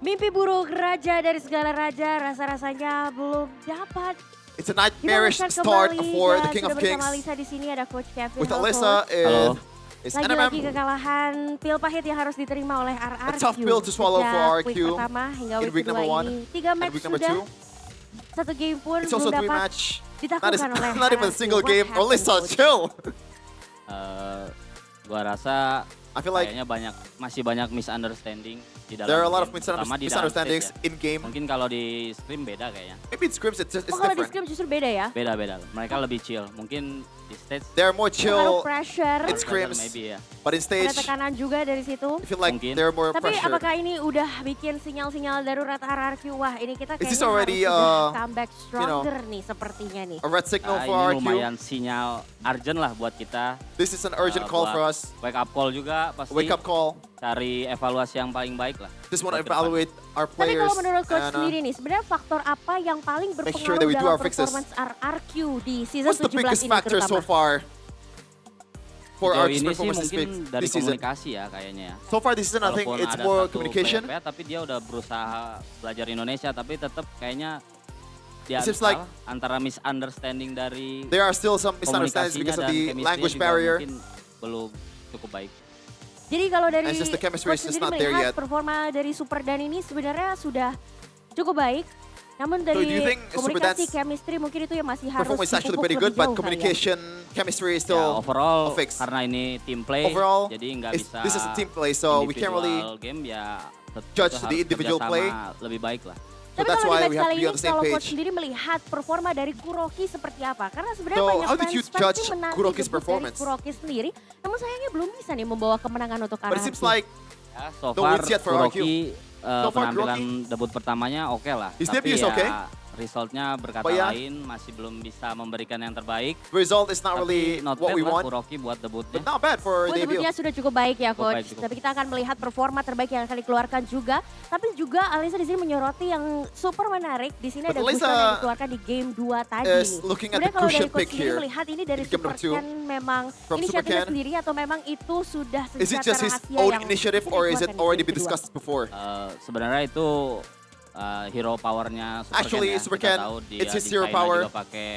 Mimpi buruk raja dari segala raja rasa-rasanya belum dapat. It's a nightmarish start for the King of Kings. Bersama Alisa di sini ada Coach Kevin. With Alyssa in is Lagi-lagi NMM. kekalahan pil pahit yang harus diterima oleh RRQ. A tough pill to swallow for Sejak RRQ week pertama hingga in week week number kedua 1 ini. 3 and match week number sudah, 2. satu game pun It's belum also 3 dapat match. ditaklukkan oleh Not even a RRQ. single What game, only happened, so coach? chill. Gua rasa I feel like kayaknya masih banyak misunderstanding di dalam there are a lot of game, terutama di dalam misunderstandings stage in game. Mungkin kalau di scrim beda kayaknya. Maybe in scrims it's Oh, kalau di different. scrim justru beda ya? Beda-beda. Mereka lebih chill. Mungkin di stage They're more Pengaruh chill pressure. in scrims, maybe ya. but in stage Ada tekanan juga dari situ. I feel like they're more Tapi pressure. apakah ini udah bikin sinyal-sinyal darurat RRQ? Wah, ini kita Is this kayaknya already, harus sudah you comeback know, stronger nih sepertinya nih. A red signal for Ini RQ. lumayan sinyal urgent lah buat kita. This is an urgent call buat for us. Wake up call juga pasti. Wake up call. Cari evaluasi yang paling baik lah. Just want to buat ke depan. evaluate our Tapi players. kalau menurut coach and, sendiri nih, sebenarnya faktor apa yang paling make berpengaruh sure that we do dalam our fixes. performance RRQ di season What's the 17 biggest ini factor terutama? so far for Sejauh RQ's ini sih performance mungkin dari this season? komunikasi ya kayaknya ya. So far this season, I think Walaupun it's ada more satu communication. player, tapi dia udah berusaha belajar Indonesia, tapi tetap kayaknya dia It seems like antara misunderstanding dari there are still some misunderstandings because of the language barrier. Mungkin belum cukup baik. Jadi kalau dari It's just the chemistry coach is just sendiri not there melihat yet. performa dari Super Dan ini sebenarnya sudah cukup baik. Namun do you dari think Super komunikasi, Dan's chemistry mungkin itu yang masih harus Performance is actually dipupuk pretty lebih good, but jauh communication, chemistry is still Ya, overall a fix. karena ini team play, Overall, jadi nggak bisa this is a team play, so we can't really individual game ya judge itu the harus individual kerjasama play. lebih baik lah. So Tapi that's kalau why di we match have to kali be ini, on the same kalau coach page. sendiri melihat performa dari Kuroki seperti apa? Karena sebenarnya So, banyak how did you fans judge pasti menanti Kuroki's debut performance? dari Kuroki sendiri. Namun sayangnya belum bisa nih membawa kemenangan untuk But it RRQ. seems like Ya, so no far wins yet for Kuroki So far, penampilan debut pertamanya oke lah. His Tapi debut is ya okay. resultnya berkata But yeah. lain masih belum bisa memberikan yang terbaik. result is not really Tapi not what bad we lah want, Kuroki buat debutnya. but not bad for Buat debut. debutnya sudah cukup baik ya Cukup coach. baik, cukup. Tapi kita akan melihat performa terbaik yang akan dikeluarkan juga. Tapi juga Alisa di sini menyoroti yang super menarik. Di sini But ada Alisa Gusion yang dikeluarkan di game 2 tadi is nih. looking at Sebenarnya the kalau dari cushion coach pick sendiri here melihat ini dari in game Super number 2. Ken memang From Super inisiatifnya Ken. sendiri atau memang itu sudah Is it senjata just his rahasia own yang initiative or is it dikeluarkan di already game been kedua? discussed before? Sebenarnya itu hero powernya Super Actually, Ken ya. Super Kita Ken, tahu dia it's his di hero China power. juga pakai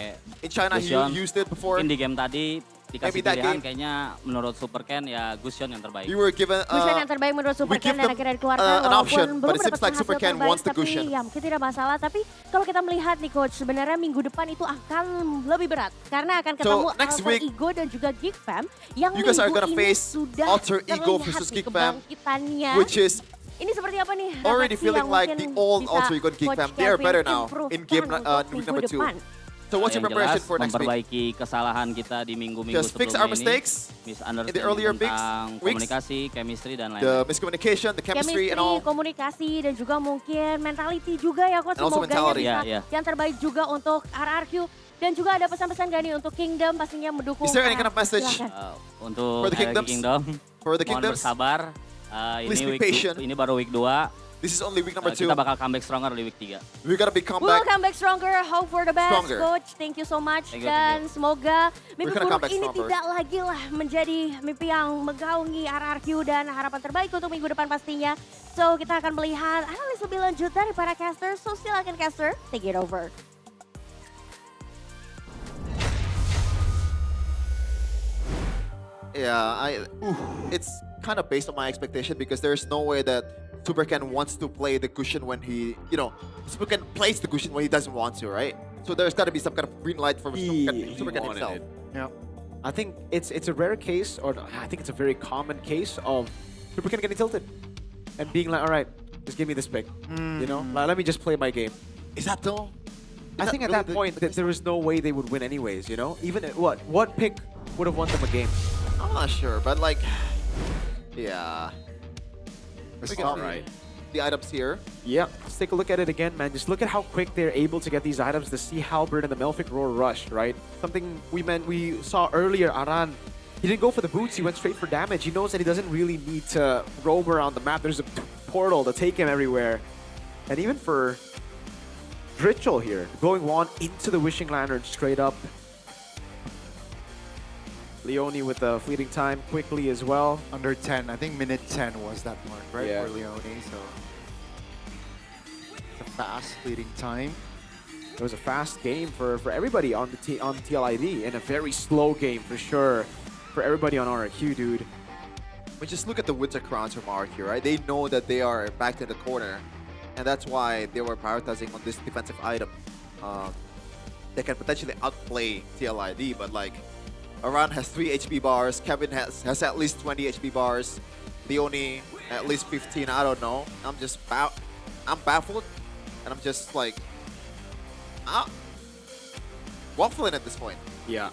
In China, he Gusion. used it before. Mungkin di game tadi dikasih Maybe that pilihan game. kayaknya menurut Super Ken ya Gusion yang terbaik. We were given Gusion yang terbaik menurut Super we give Ken dan them, akhirnya dikeluarkan an walaupun option, belum but it seems mendapatkan like Super hasil Ken terbaik, wants the tapi Gusion. ya mungkin tidak masalah. Tapi kalau kita melihat nih coach, sebenarnya minggu depan itu akan lebih berat karena akan ketemu next Alter week, Ego dan juga Geek Fam yang you guys are minggu gonna ini face sudah Alter Ego terlihat versus nih Geek Fam, kebangkitannya. which is Ini seperti apa nih? already refleksi feeling yang like mungkin the old bisa Alter Ego and Geek Coach Fam. They are Kevin better now in game improve-kan week untuk number minggu 2. depan. So what's your Yang preparation jelas for next week? memperbaiki kesalahan kita di minggu-minggu Just fix sebelumnya our mistakes ini. in the Misunderstanding earlier weeks, tentang komunikasi, chemistry dan the lain-lain. miscommunication, the chemistry, and all. Komunikasi dan juga mungkin mentality juga ya coach. And also Semoga mentality. bisa Yeah, yeah. yang terbaik juga untuk RRQ. Dan juga ada pesan-pesan gak nih untuk Kingdom pastinya mendukung. Is there any kind of RRQ? message Silakan. Untuk for the Kingdoms? Kingdom, For the mohon Kingdoms? bersabar. Please be Ini patient. ini baru week 2. This is only week number 2. Kita bakal comeback stronger di week 3. We gotta be We'll comeback. come back stronger, hope for the best Stronger. coach. Thank you so much. Thank you, Dan semoga mimpi We're gonna come buruk back ini stronger. tidak lagi lah menjadi mimpi yang menggaungi RRQ dan harapan terbaik untuk minggu depan pastinya. So kita akan melihat analis lebih lanjut dari para caster. So silakan caster, take it over. Yeah, it's kind of based on my expectation because there's no way that Super Ken wants to play the cushion when he, Super Ken plays the cushion when he doesn't want to, right? So there's got to be some kind of green light from Super Ken wanted himself. it. Yeah. I think it's a rare case, or I think it's a very common case of Super Ken getting tilted and being like, all right, just give me this pick. Like, let me just play my game. Is that though? I think at that point that there was no way they would win anyways, Even what pick would have won them a game? I'm not sure, but like, yeah. It's We can all see right. the items here. Yeah, let's take a look at it again, man. Just look at how quick they're able to get these items. The Sea Halberd and the Melfic Roar Rush, right? Something we saw earlier, Aran. He didn't go for the boots, he went straight for damage. He knows that he doesn't really need to roam around the map. There's a portal to take him everywhere. And even for Dritchel here, going one into the Wishing Lantern straight up. Leone with the fleeting time quickly as well. Under 10, I think minute 10 was that mark, right, Yeah. for Leone, so it's a fast fleeting time. It was a fast game for everybody on the TLID and a very slow game for sure. for everybody on RQ, dude. We just look at the winter crowns from RQ, right? They know that they are backed in the corner, and that's why they were prioritizing on this defensive item. They can potentially outplay TLID, but like, Aran has 3 HP bars, Kevin has at least 20 HP bars, Leone at least 15, I don't know. I'm baffled, and I'm just like, waffling at this point. Yeah,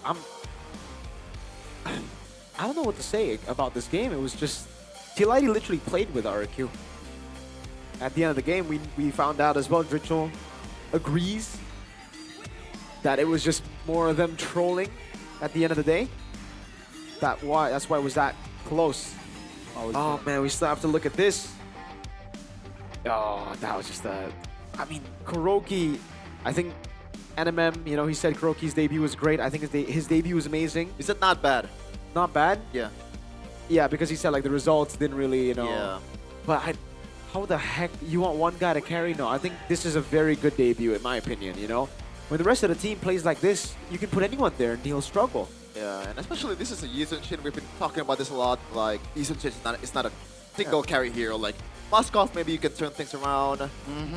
I don't know what to say about this game. It was just, TLID literally played with RQ. At the end of the game, we found out as well, Ritual agrees that it was just more of them trolling at the end of the day. That's why it was that close. Oh man, we still have to look at this. Oh, that was just I mean, Kuroki, I think NMM, you know, he said Kuroki's debut was great. I think his debut was amazing. Is it not bad? Not bad? Yeah. Yeah, because he said like the results didn't really, you know. Yeah. But how the heck you want one guy to carry? No, I think this is a very good debut in my opinion, you know. When the rest of the team plays like this, you can put anyone there and he'll struggle. Yeah, and especially this is a Yi Sun-shin. We've been talking about this a lot. Like, Yi Sun-shin is not a single carry hero. Like, Moskov, maybe you can turn things around.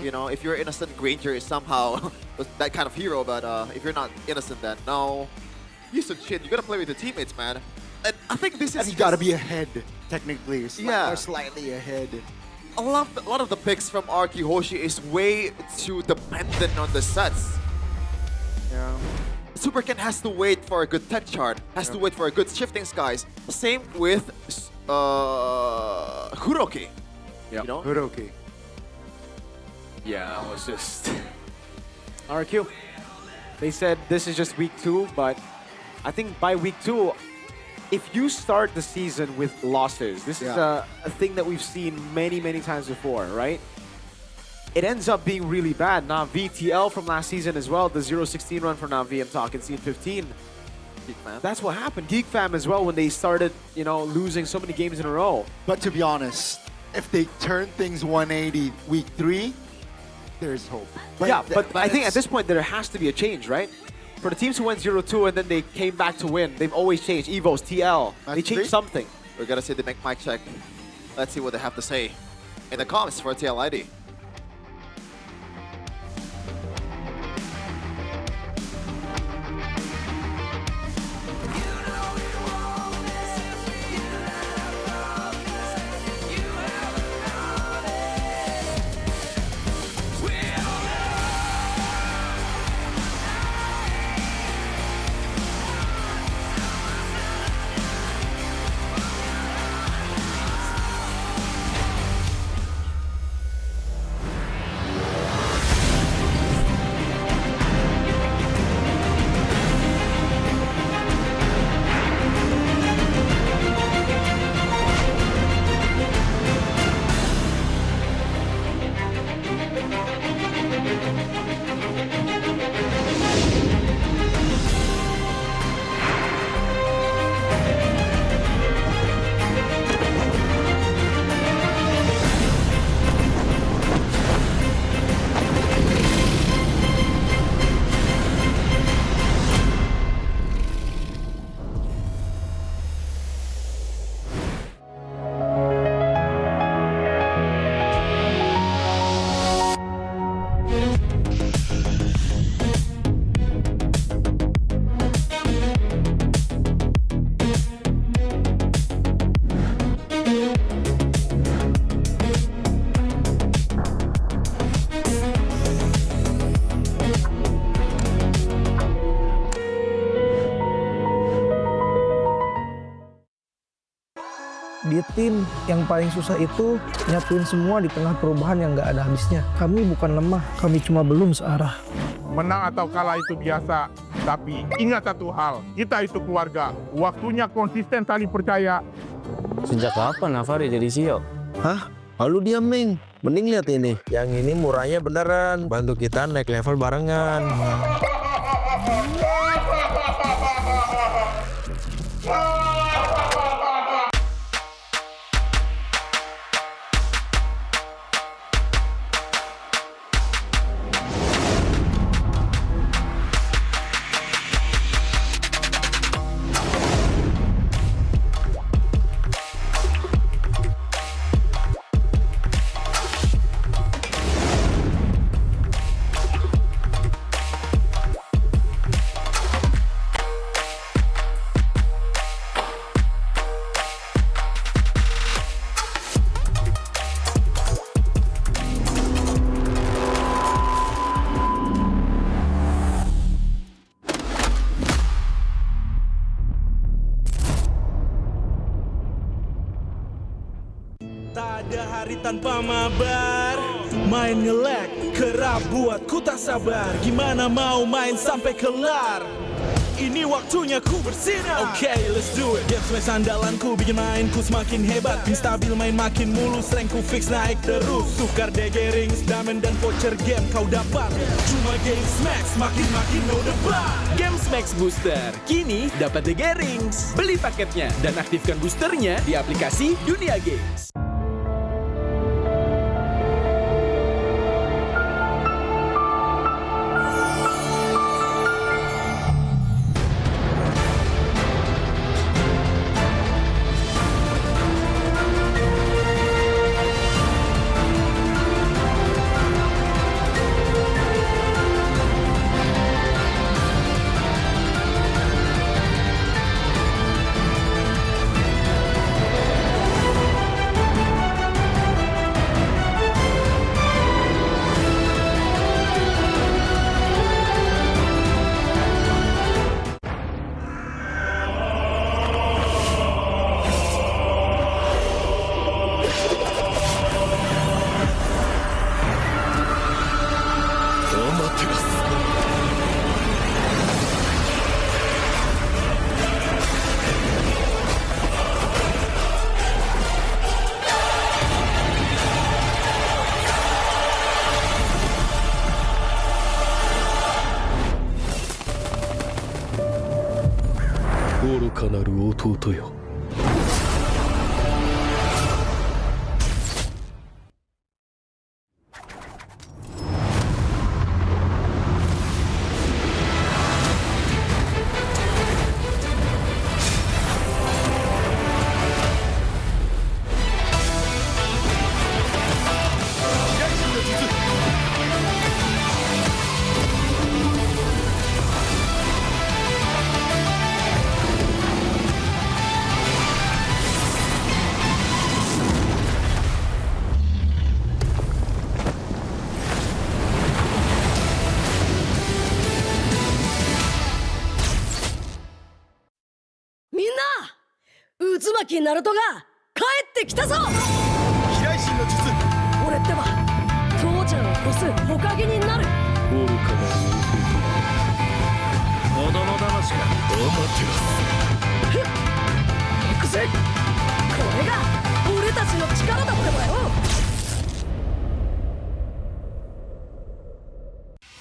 You know, if you're innocent, Granger is somehow that kind of hero. But if you're not innocent, then no. Yi Sun-shin, you gotta play with your teammates, man. And I think this is. And you gotta be ahead, technically. Yeah. Or slightly ahead. A lot of the picks from RQ Hoshi is way too dependent on the sets. Yeah. Superken has to wait for a good tech chart, has to wait for a good shifting skies. Same with Kuroki. Yeah, you know? Kuroki. Yeah, it was just RQ. They said this is just week 2, but I think by week 2, if you start the season with losses, this is a thing that we've seen many times before, right? It ends up being really bad. Na'Vi, TL from last season as well, the 0-16 run for Na'Vi, I'm talking Scene 15. That's what happened. Geek Fam as well when they started, you know, losing so many games in a row. But to be honest, if they turn things 180 week 3, there's hope. But yeah, but I think at this point there has to be a change, right? For the teams who went 0-2 and then they came back to win, they've always changed. EVOS, TL, they changed something. We're gonna see the mic check. Let's see what they have to say in the comments for TLID. Di tim yang paling susah itu nyatuin semua di tengah perubahan yang nggak ada habisnya. Kami bukan lemah, kami cuma belum searah. Menang atau kalah itu biasa, tapi ingat satu hal, kita itu keluarga. Waktunya konsisten saling percaya. Sejak kapan Navari jadi CEO? Hah? Lalu dia Ming. Mending lihat ini. Yang ini murahnya beneran. Bantu kita naik level barengan. hari tanpa mabar. Main nge-lag, kerap buat ku tak sabar. Gimana mau main sampai kelar? Ini waktunya ku bersinar. Okay, let's do it. Game smash andalanku bikin mainku semakin hebat. Pin stabil main makin mulus, rankku fix naik terus. Tukar DG rings, diamond dan voucher game kau dapat. Cuma game smash makin no debat. Game Max Booster, kini dapat DG rings. Beli paketnya dan aktifkan boosternya di aplikasi Dunia Games.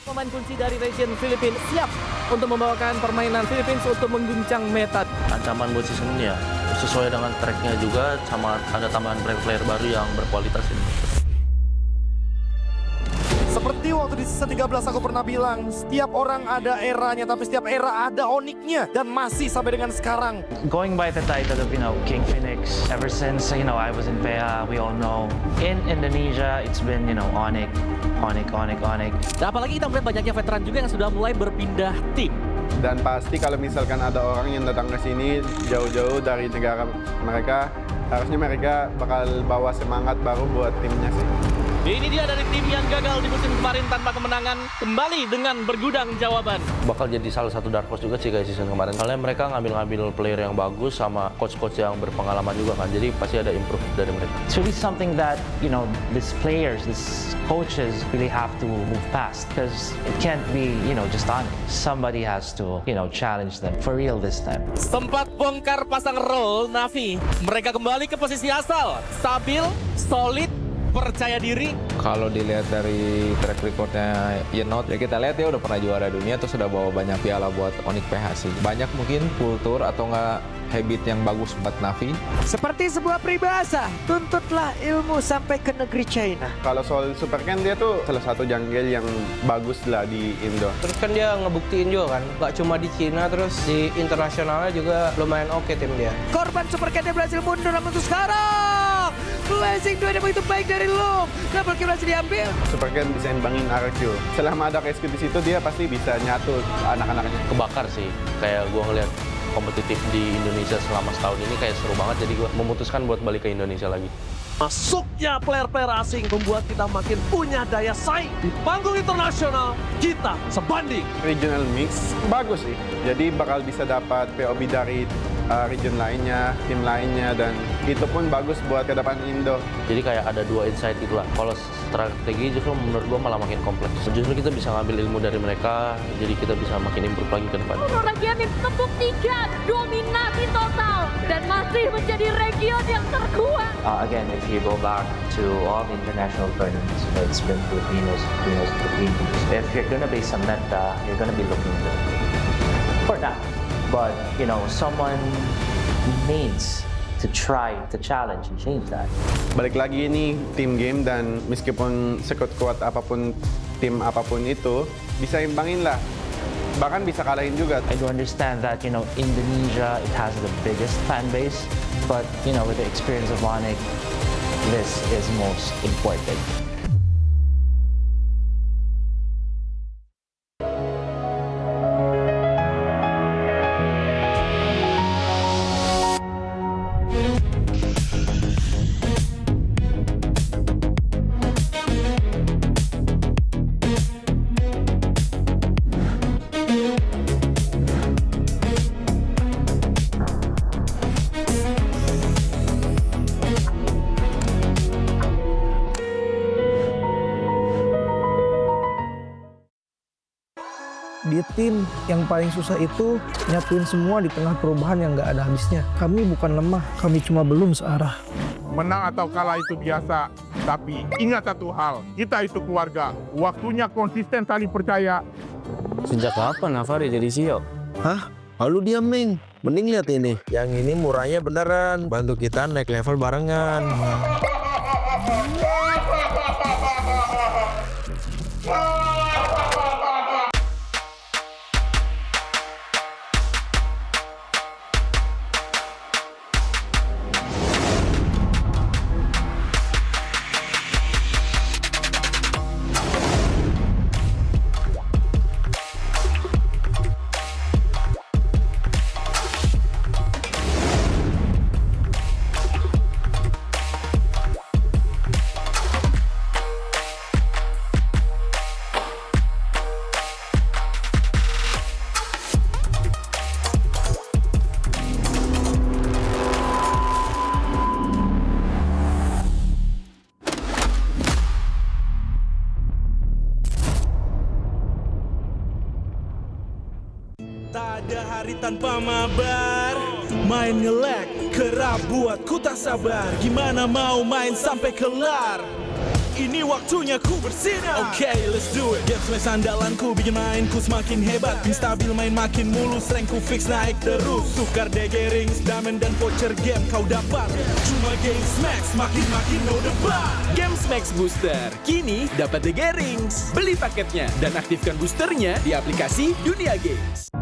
Pemain kunci dari region Filipina siap untuk membawakan permainan Philippines untuk mengguncang meta. Ancaman buat season ini ya sesuai dengan tracknya juga, sama ada tambahan player baru yang berkualitas ini. Seperti waktu di season 13 aku pernah bilang, setiap orang ada eranya, tapi setiap era ada oniknya, dan masih sampai dengan sekarang. Going by the title of, King Phoenix, ever since, I was in PA, we all know. In Indonesia, it's been, Onyx. Dan apalagi kita melihat banyaknya veteran juga yang sudah mulai berpindah tim. Dan pasti kalau misalkan ada orang yang datang ke sini jauh-jauh dari negara mereka, harusnya mereka bakal bawa semangat baru buat timnya sih. Ini dia dari tim yang gagal di musim kemarin tanpa kemenangan, kembali dengan bergudang jawaban. Bakal jadi salah satu dark horse juga sih kayak season kemarin. Soalnya mereka ngambil player yang bagus sama coach-coach yang berpengalaman juga kan. Jadi pasti ada improve dari mereka. It's really something that, these players, these coaches really have to move past. Because it can't be, just on it. Somebody has to, challenge them for real this time. Sempat bongkar pasang roll Navi. Mereka kembali ke posisi asal. Stabil, solid, percaya diri. Kalau dilihat dari track recordnya Yenot, ya kita lihat ya udah pernah juara dunia, terus sudah bawa banyak piala buat Onyx PH sih. Banyak mungkin kultur atau enggak habit yang bagus buat Navi. Seperti sebuah peribahasa, tuntutlah ilmu sampai ke negeri China. Kalau soal Supercan, dia tuh salah satu jungle yang bagus lah di Indo. Terus kan dia ngebuktiin juga kan, gak cuma di Cina, terus di internasionalnya juga lumayan oke tim dia. Korban Supercan-nya berhasil mundur, namun untuk sekarang blazing 2 yang begitu baik dari Loom. Double kill berhasil diambil. Supercan bisa imbangin RQ. Selama ada KSQ di situ, dia pasti bisa nyatu anak-anaknya. Kebakar sih, kayak gua ngeliat kompetitif di Indonesia selama setahun ini kayak seru banget, jadi gue memutuskan buat balik ke Indonesia lagi. Masuknya player-player asing membuat kita makin punya daya saing. Di panggung internasional, kita sebanding. Regional mix bagus sih, jadi bakal bisa dapat POB dari region lainnya, tim lainnya, dan itu pun bagus buat ke depan Indo. Jadi kayak ada dua insight gitu lah. Kalau strategi justru menurut gua malah makin kompleks. Justru kita bisa ngambil ilmu dari mereka, jadi kita bisa makin improve lagi ke depan. Game membuktikan dominasi total dan masih menjadi region yang terkuat. Again, if you go back to all the international tournaments, it's been Filipinos. If you're gonna be some meta, you're gonna be looking good for that. But someone needs to try to challenge and change that. Balik lagi ini tim game, dan meskipun sekuat-kuat apapun tim apapun itu, bisa imbangin lah. Bahkan bisa kalahin juga. I do understand that Indonesia, it has the biggest fan base, but with the experience of Onyx, this is most important. Di tim yang paling susah itu nyatuin semua di tengah perubahan yang nggak ada habisnya. Kami bukan lemah, kami cuma belum searah. Menang atau kalah itu biasa, tapi ingat satu hal, kita itu keluarga. Waktunya konsisten saling percaya. Sejak kapan Navari jadi CEO? Hah? Lalu diam, Ming. Mending lihat ini. Yang ini murahnya beneran. Bantu kita naik level barengan. Tak ada hari tanpa mabar, main nge-lag, kerap buat ku tak sabar. Gimana mau main sampai kelar? Ini waktunya ku bersinar. Okay, let's do it. Game smash andalanku, bikin mainku semakin hebat. Pin stabil, main makin mulus, rankku fix naik terus. Tukar DG rings, diamond dan voucher game kau dapat. Cuma game smash, makin no debat. Game Max Booster, kini dapat DG rings. Beli paketnya dan aktifkan boosternya di aplikasi Dunia Games.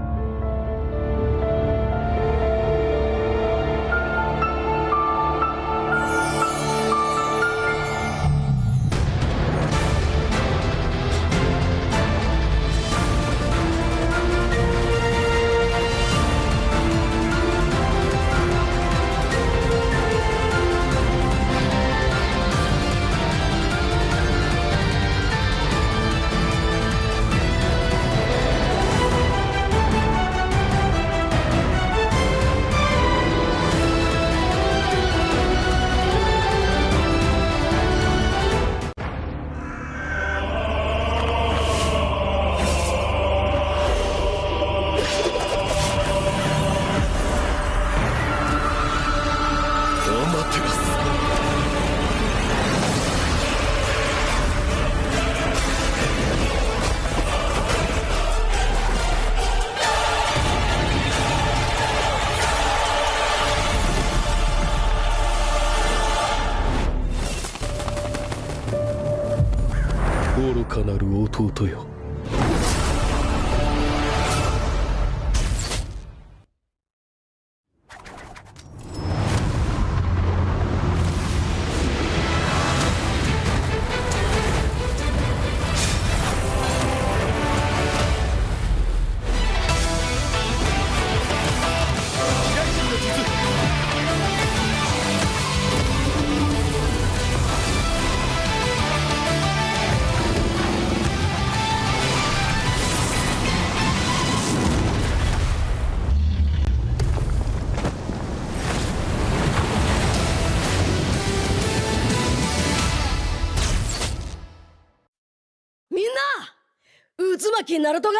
渦巻きナルトが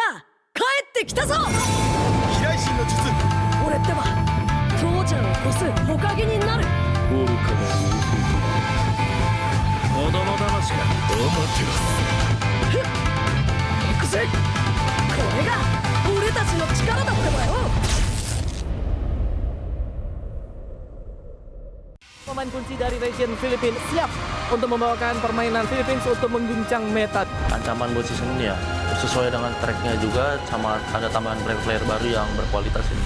帰ってきたぞ。飛来神の術。俺ってば父ちゃんを越す火影になる。愚かな子供騙しか。ふっ行くぜ。これが俺たちの力だってばよ。Pemain kunci dari region Filipina siap untuk membawakan permainan Philippines untuk mengguncang meta. Ancaman buat season ini ya sesuai dengan tracknya juga, sama ada tambahan player-player baru yang berkualitas ini.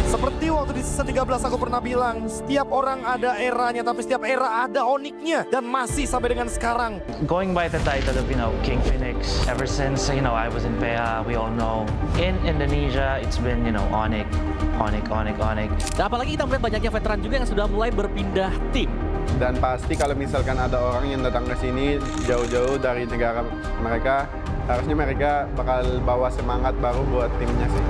Seperti waktu di season 13 aku pernah bilang, setiap orang ada eranya, tapi setiap era ada oniknya. Dan masih sampai dengan sekarang. Going by the title of, King Phoenix, ever since, I was in PH, we all know. In Indonesia, it's been, Onyx. Dan apalagi kita melihat banyaknya veteran juga yang sudah mulai berpindah tim. Dan pasti kalau misalkan ada orang yang datang ke sini jauh-jauh dari negara mereka, harusnya mereka bakal bawa semangat baru buat timnya sih.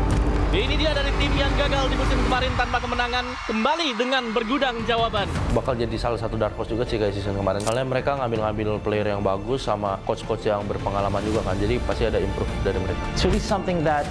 Ini dia dari tim yang gagal di musim kemarin tanpa kemenangan, kembali dengan bergudang jawaban. Bakal jadi salah satu dark horse juga sih guys season kemarin. Soalnya mereka ngambil player yang bagus sama coach-coach yang berpengalaman juga kan. Jadi pasti ada improve dari mereka. It's really something that,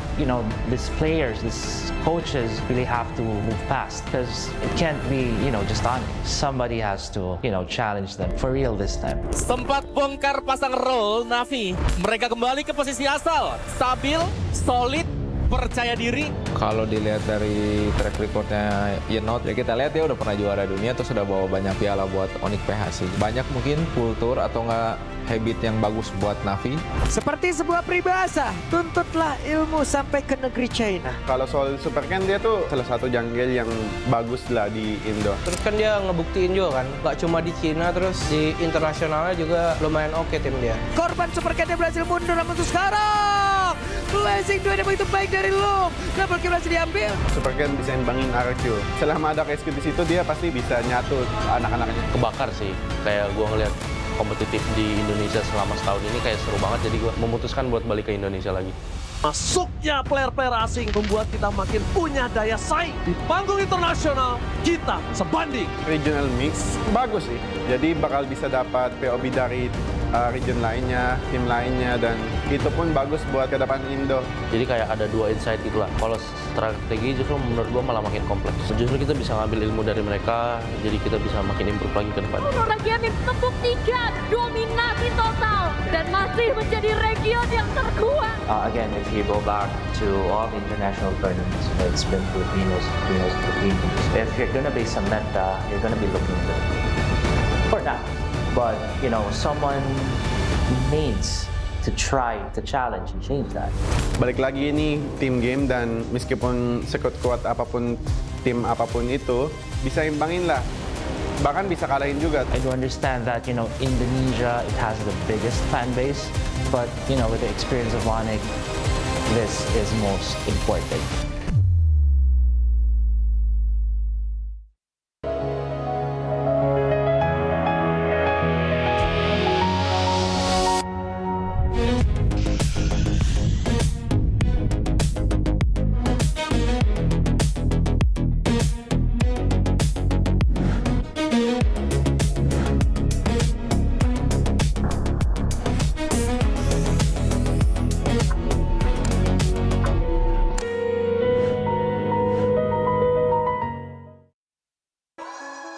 these players, these coaches really have to move past. Because it can't be, just on. Somebody has to, challenge them for real this time. Sempat bongkar pasang roll Navi. Mereka kembali ke posisi asal. Stabil, solid, percaya diri. Kalau dilihat dari track recordnya Yenot, ya kita lihat ya udah pernah juara dunia, terus sudah bawa banyak piala buat Onyx PH sih. Banyak mungkin kultur atau enggak habit yang bagus buat Navi. Seperti sebuah peribahasa, tuntutlah ilmu sampai ke negeri China. Kalau soal Supercan, dia tuh salah satu jungle yang bagus lah di Indo. Terus kan dia ngebuktiin juga kan, gak cuma di Cina, terus di internasionalnya juga lumayan oke tim dia. Korban Supercan berhasil mundur, namun untuk sekarang blessing 2 yang begitu baik dari lu. Double kill berhasil diambil. Supercan bisa imbangin RQ. Selama ada KSQ di situ, dia pasti bisa nyatu anak-anaknya. Kebakar sih, kayak gua ngeliat kompetitif di Indonesia selama setahun ini kayak seru banget, jadi gue memutuskan buat balik ke Indonesia lagi. Masuknya player-player asing membuat kita makin punya daya saing. Di panggung internasional, kita sebanding. Regional mix bagus sih, jadi bakal bisa dapat POB dari region lainnya, tim lainnya, dan itu pun bagus buat ke depan Indo. Jadi kayak ada dua insight gitu lah. Kalau strategi justru menurut gue malah makin kompleks. Justru kita bisa ngambil ilmu dari mereka, jadi kita bisa makin improve lagi ke depan. Region ini membuktikan dominasi total dan masih menjadi region yang terkuat. Again, if you go back to all the international tournaments, it's been Filipinos. If you're gonna be some meta, you're gonna be looking good. For now. But, someone needs to try to challenge and change that. Balik lagi ini team game, dan meskipun sekuat-kuat apapun tim apapun itu, bisa imbangin lah. Bahkan bisa kalahin juga. I do understand that, Indonesia, it has the biggest fan base, but, with the experience of Onyx, this is most important.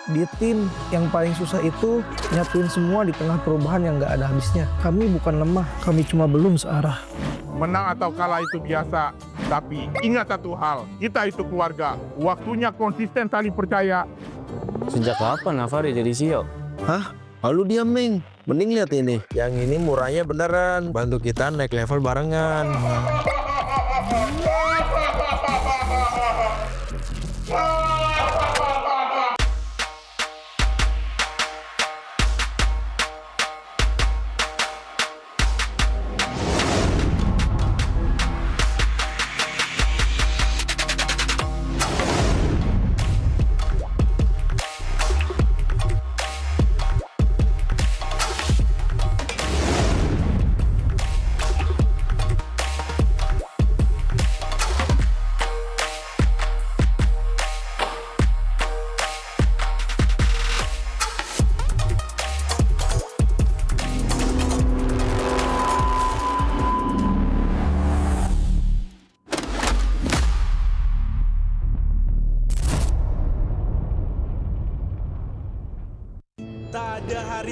Di tim yang paling susah itu nyatuin semua di tengah perubahan yang nggak ada habisnya. Kami bukan lemah, kami cuma belum searah. Menang atau kalah itu biasa, tapi ingat satu hal, kita itu keluarga. Waktunya konsisten saling percaya. Sejak kapan Navari jadi CEO? Hah? Lalu diam, Ming. Mending lihat ini. Yang ini murahnya beneran. Bantu kita naik level barengan.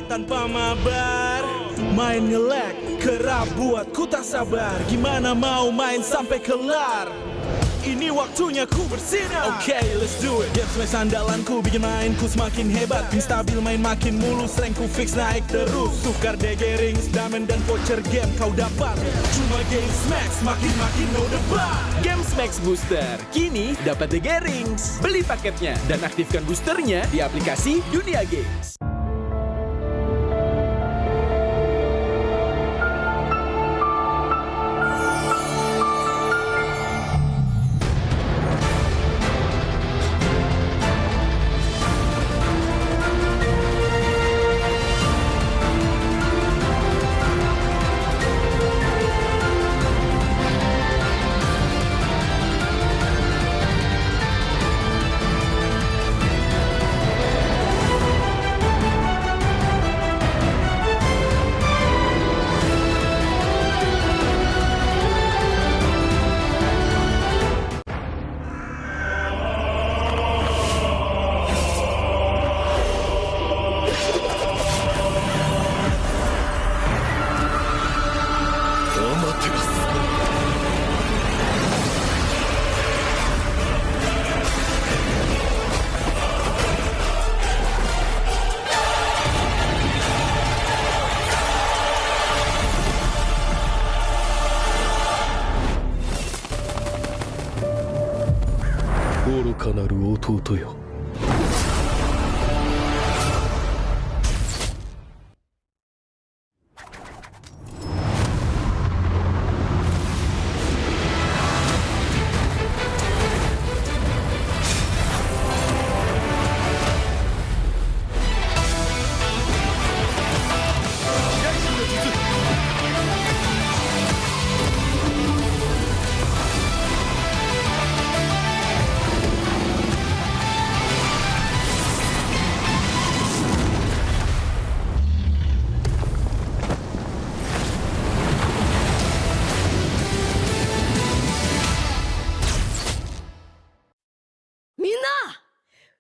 tanpa mabar, main nge-lag, kerap buatku tak sabar. Gimana mau main sampai kelar? Ini waktunya ku bersinar. Okay, let's do it. Game smash andalanku bikin mainku semakin hebat. Pin stabil main makin mulus, rankku fix naik terus. Tukar DG rings, diamond dan voucher game kau dapat. Cuma game smash makin no debat. Game Max Booster, kini dapat DG Rings. Beli paketnya dan aktifkan boosternya di aplikasi Dunia Games.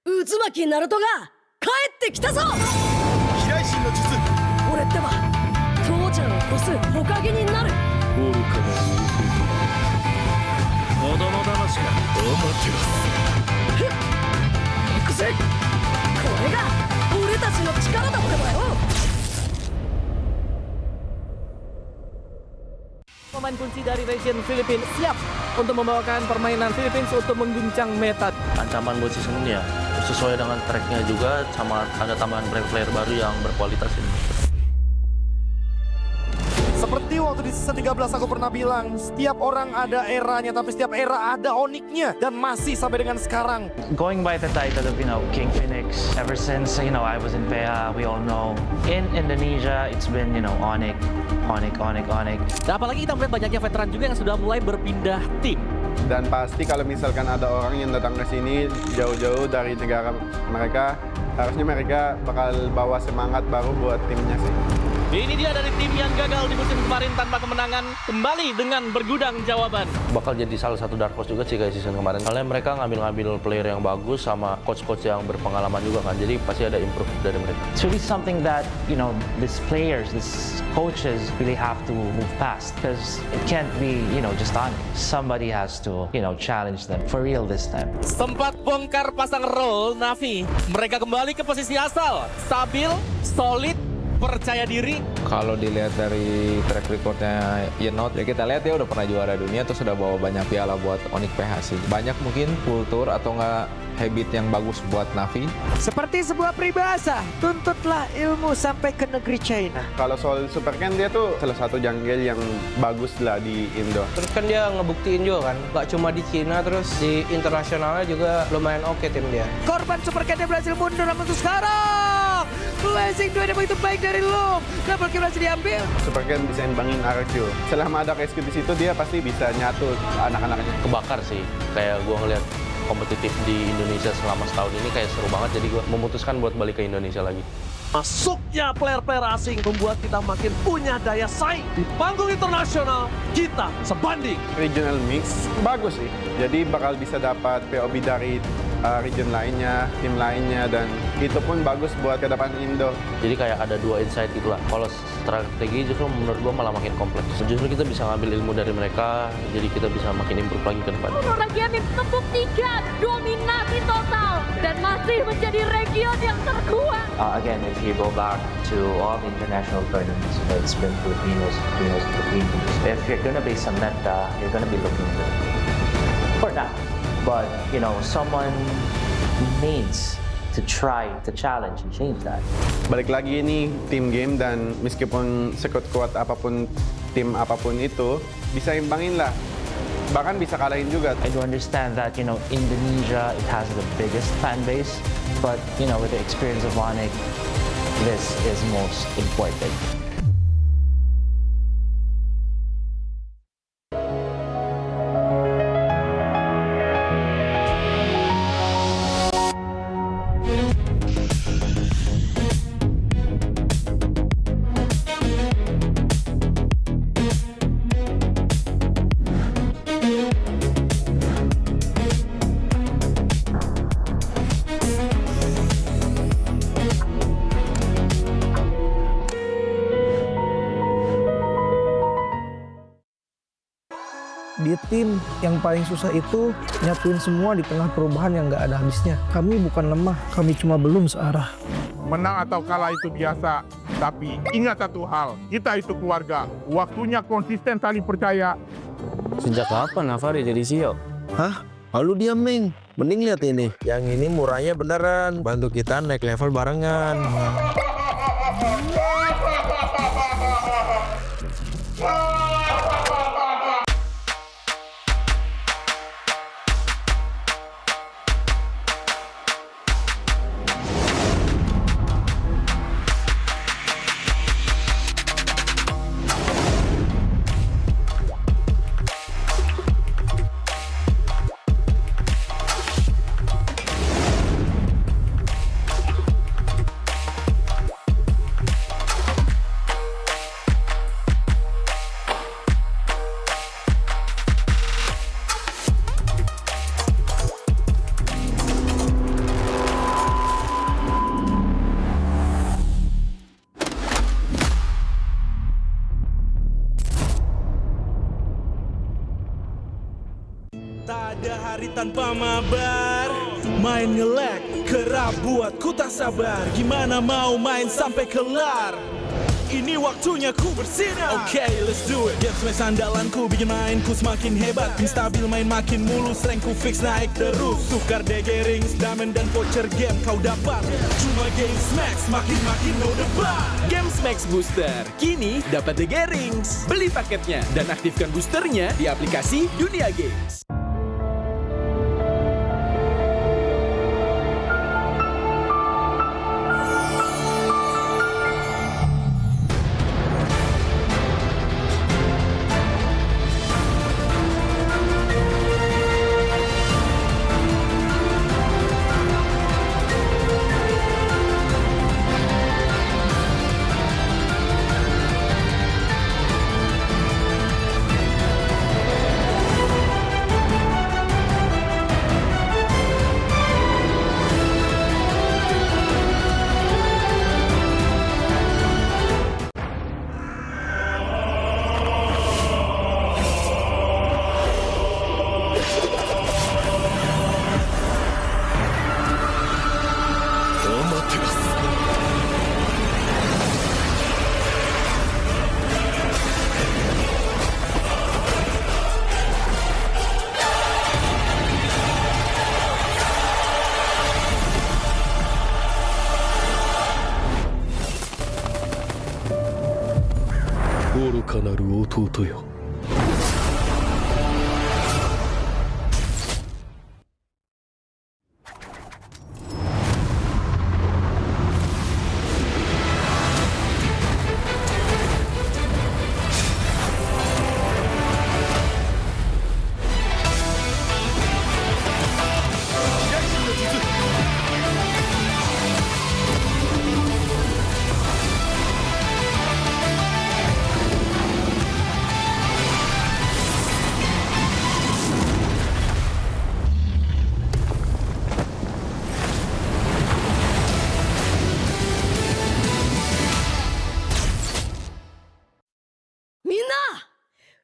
Uzumaki Naruto が帰ってきたぞ。飛来神の術。俺ってば父ちゃんを越す火影になる。愚かな子供騙しか。ふっ行くぜ。これが俺たちの力だってばよ。Pemain kunci dari region Filipina siap untuk membawakan permainan Philippines untuk mengguncang meta. Ancaman buat season ini ya sesuai dengan tracknya juga, sama ada tambahan player baru yang berkualitas ini. Seperti waktu di season 13 aku pernah bilang, setiap orang ada eranya, tapi setiap era ada oniknya. Dan masih sampai dengan sekarang. Going by the title of, King Infinix, ever since, I was in PH, we all know. In Indonesia, it's been, Onyx. Dan apalagi kita melihat banyaknya veteran juga yang sudah mulai berpindah tim. Dan pasti kalau misalkan ada orang yang datang ke sini jauh-jauh dari negara mereka, harusnya mereka bakal bawa semangat baru buat timnya sih. Ini dia dari tim yang gagal di musim kemarin tanpa kemenangan, kembali dengan bergudang jawaban. Bakal jadi salah satu dark horse juga sih kayak season kemarin. Soalnya mereka ngambil player yang bagus sama coach-coach yang berpengalaman juga kan. Jadi pasti ada improve dari mereka. It's really something that, these players, these coaches really have to move past. Because it can't be, just on. Somebody has to, challenge them for real this time. Sempat bongkar pasang roll Navi. Mereka kembali ke posisi asal. Stabil, solid, percaya diri. Kalau dilihat dari track recordnya Yenot, ya kita lihat ya udah pernah juara dunia, terus sudah bawa banyak piala buat Onyx PH sih. Banyak mungkin kultur atau enggak habit yang bagus buat Navi. Seperti sebuah peribahasa, tuntutlah ilmu sampai ke negeri China. Kalau soal Super Ken, dia tuh salah satu jungle yang bagus lah di Indo. Terus kan dia ngebuktiin juga kan, gak cuma di Cina, terus di internasionalnya juga lumayan oke tim dia. Korban Super Ken berhasil mundur, namun untuk sekarang Blazing 2 begitu baik dari Loom. Double kill berhasil diambil. Super Ken bisa imbangin RQ. Selama ada rescue di situ, dia pasti bisa nyatu anak-anaknya. Kebakar sih, kayak gua ngeliat kompetitif di Indonesia selama setahun ini kayak seru banget, jadi gue memutuskan buat balik ke Indonesia lagi. Masuknya player-player asing membuat kita makin punya daya saing. Di panggung internasional, kita sebanding. Regional mix bagus sih, jadi bakal bisa dapat POB dari region lainnya, tim lainnya, dan itu pun bagus buat ke depan Indo. Jadi kayak ada dua insight gitu lah. Kalau strategi justru menurut gua malah makin kompleks. Justru kita bisa ngambil ilmu dari mereka, jadi kita bisa makin improve lagi ke depan. Region membuktikan dominasi total dan masih menjadi region yang terkuat. Again, if you go back to all the international tournaments, it's been Filipinos. If you're gonna be Samantha, you're gonna be looking good for now. But you know, someone needs to try to challenge and change that. Balik lagi ini team game, dan meskipun sekuat-kuat apapun tim apapun itu, bisa imbangin lah. Bahkan bisa kalahin juga. I do understand that, you know, Indonesia, it has the biggest fan base, but you know, with the experience of Onyx, this is most important. Di tim yang paling susah itu nyatuin semua di tengah perubahan yang nggak ada habisnya. Kami bukan lemah, kami cuma belum searah. Menang atau kalah itu biasa, tapi ingat satu hal, kita itu keluarga. Waktunya konsisten saling percaya. Sejak kapan Avari jadi CEO? Hah? Lalu dia Ming. Mending lihat ini. Yang ini murahnya beneran. Bantu kita naik level barengan. Tak ada hari tanpa mabar, main nge-lag, kerap buat ku tak sabar. Gimana mau main sampai kelar? Ini waktunya ku bersinar. Oke, let's do it. Games main sandalanku, bikin mainku semakin hebat. Tim stabil main makin mulus, rankku fix naik terus. Tukar DG rings, diamond dan voucher game kau dapat. Cuma Games Max, makin-makin no debat. Games Max Booster, kini dapat DG Rings. Beli paketnya dan aktifkan boosternya di aplikasi Dunia Games.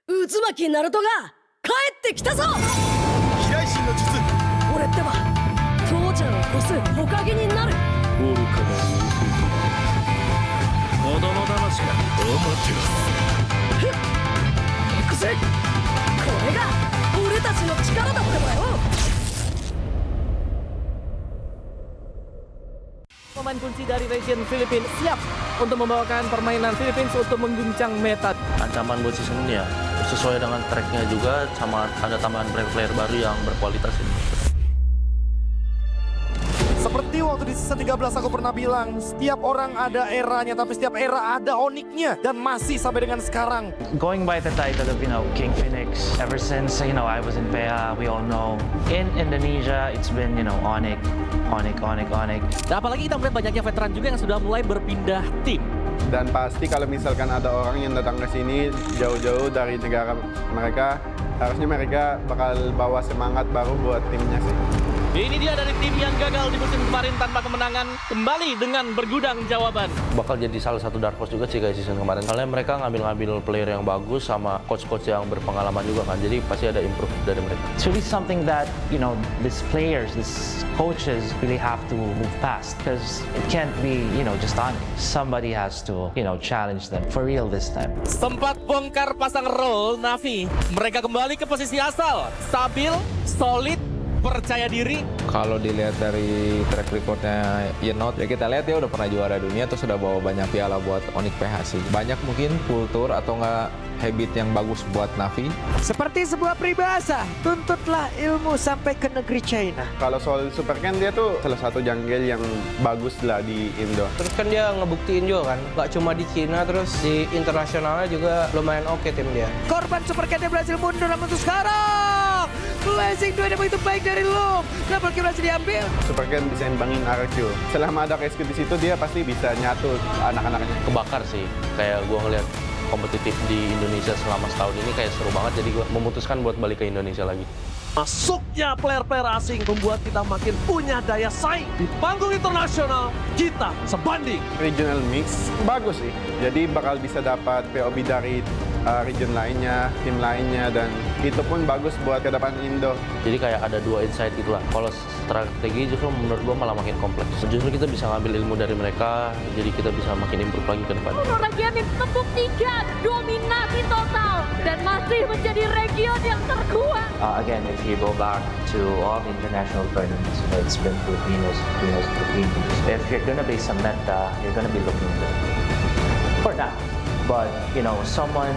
渦巻きナルトが帰ってきたぞ。飛来神の術。俺ってば父ちゃんを越す火影になる。愚かな子供騙しが頑張ってます。行くぜ。これが俺たちの力だってばよ。Pemain kunci dari region Filipina siap untuk membawakan permainan Filipina untuk mengguncang meta. Ancaman buat season ini ya sesuai dengan tracknya juga, sama ada tambahan player baru yang berkualitas ini. Seperti waktu di season 13 aku pernah bilang, setiap orang ada eranya, tapi setiap era ada oniknya. Dan masih sampai dengan sekarang. Going by the title of, King Phoenix, ever since, I was in PEA, we all know. In Indonesia, it's been, Onyx. Dan apalagi kita melihat banyaknya veteran juga yang sudah mulai berpindah tim. Dan pasti kalau misalkan ada orang yang datang ke sini jauh-jauh dari negara mereka, harusnya mereka bakal bawa semangat baru buat timnya sih. Ini dia dari tim yang gagal di musim kemarin tanpa kemenangan, kembali dengan bergudang jawaban. Bakal jadi salah satu dark horse juga sih kayak season kemarin. Soalnya mereka ngambil player yang bagus sama coach-coach yang berpengalaman juga kan. Jadi pasti ada improve dari mereka. It's really something that, these players, these coaches really have to move past. Because it can't be, just on it. Somebody has to, challenge them for real this time. Sempat bongkar pasang roll Navi. Mereka kembali ke posisi asal. Stabil, solid, percaya diri. Kalau dilihat dari track recordnya Yenot, ya kita lihat dia udah pernah juara dunia, terus udah bawa banyak piala buat Onyx PH sih. Banyak mungkin kultur atau nggak habit yang bagus buat Navi. Seperti sebuah peribahasa, tuntutlah ilmu sampai ke negeri China. Kalau soal Super Ken, dia tuh salah satu jungle yang bagus lah di Indo. Terus kan dia ngebuktiin juga kan, nggak cuma di Cina, terus di internasionalnya juga lumayan oke tim dia. Korban Super Ken berhasil mundur, namun untuk sekarang Blazing 2 yang begitu baik dari Loom. Double kill berhasil diambil. Super Ken bisa imbangin RQ. Selama ada KSQ di situ, dia pasti bisa nyatu anak-anaknya. Kebakar sih, kayak gua ngeliat kompetitif di Indonesia selama setahun ini kayak seru banget, jadi gue memutuskan buat balik ke Indonesia lagi. Masuknya player-player asing membuat kita makin punya daya saing. Di panggung internasional, kita sebanding. Regional mix bagus sih, jadi bakal bisa dapat POB dari region lainnya, tim lainnya, dan itu pun bagus buat ke depan Indo. Jadi kayak ada dua insight gitu lah. Kalau strategi justru menurut gue malah makin kompleks. Justru kita bisa ngambil ilmu dari mereka, jadi kita bisa makin improve lagi ke depan. Orang Gaming membuktikan dominasi total dan masih menjadi region yang terkuat. Again, if you go back to all the international tournaments, it's been Filipinos. If you're gonna be some meta, you're gonna be looking good for that. But, someone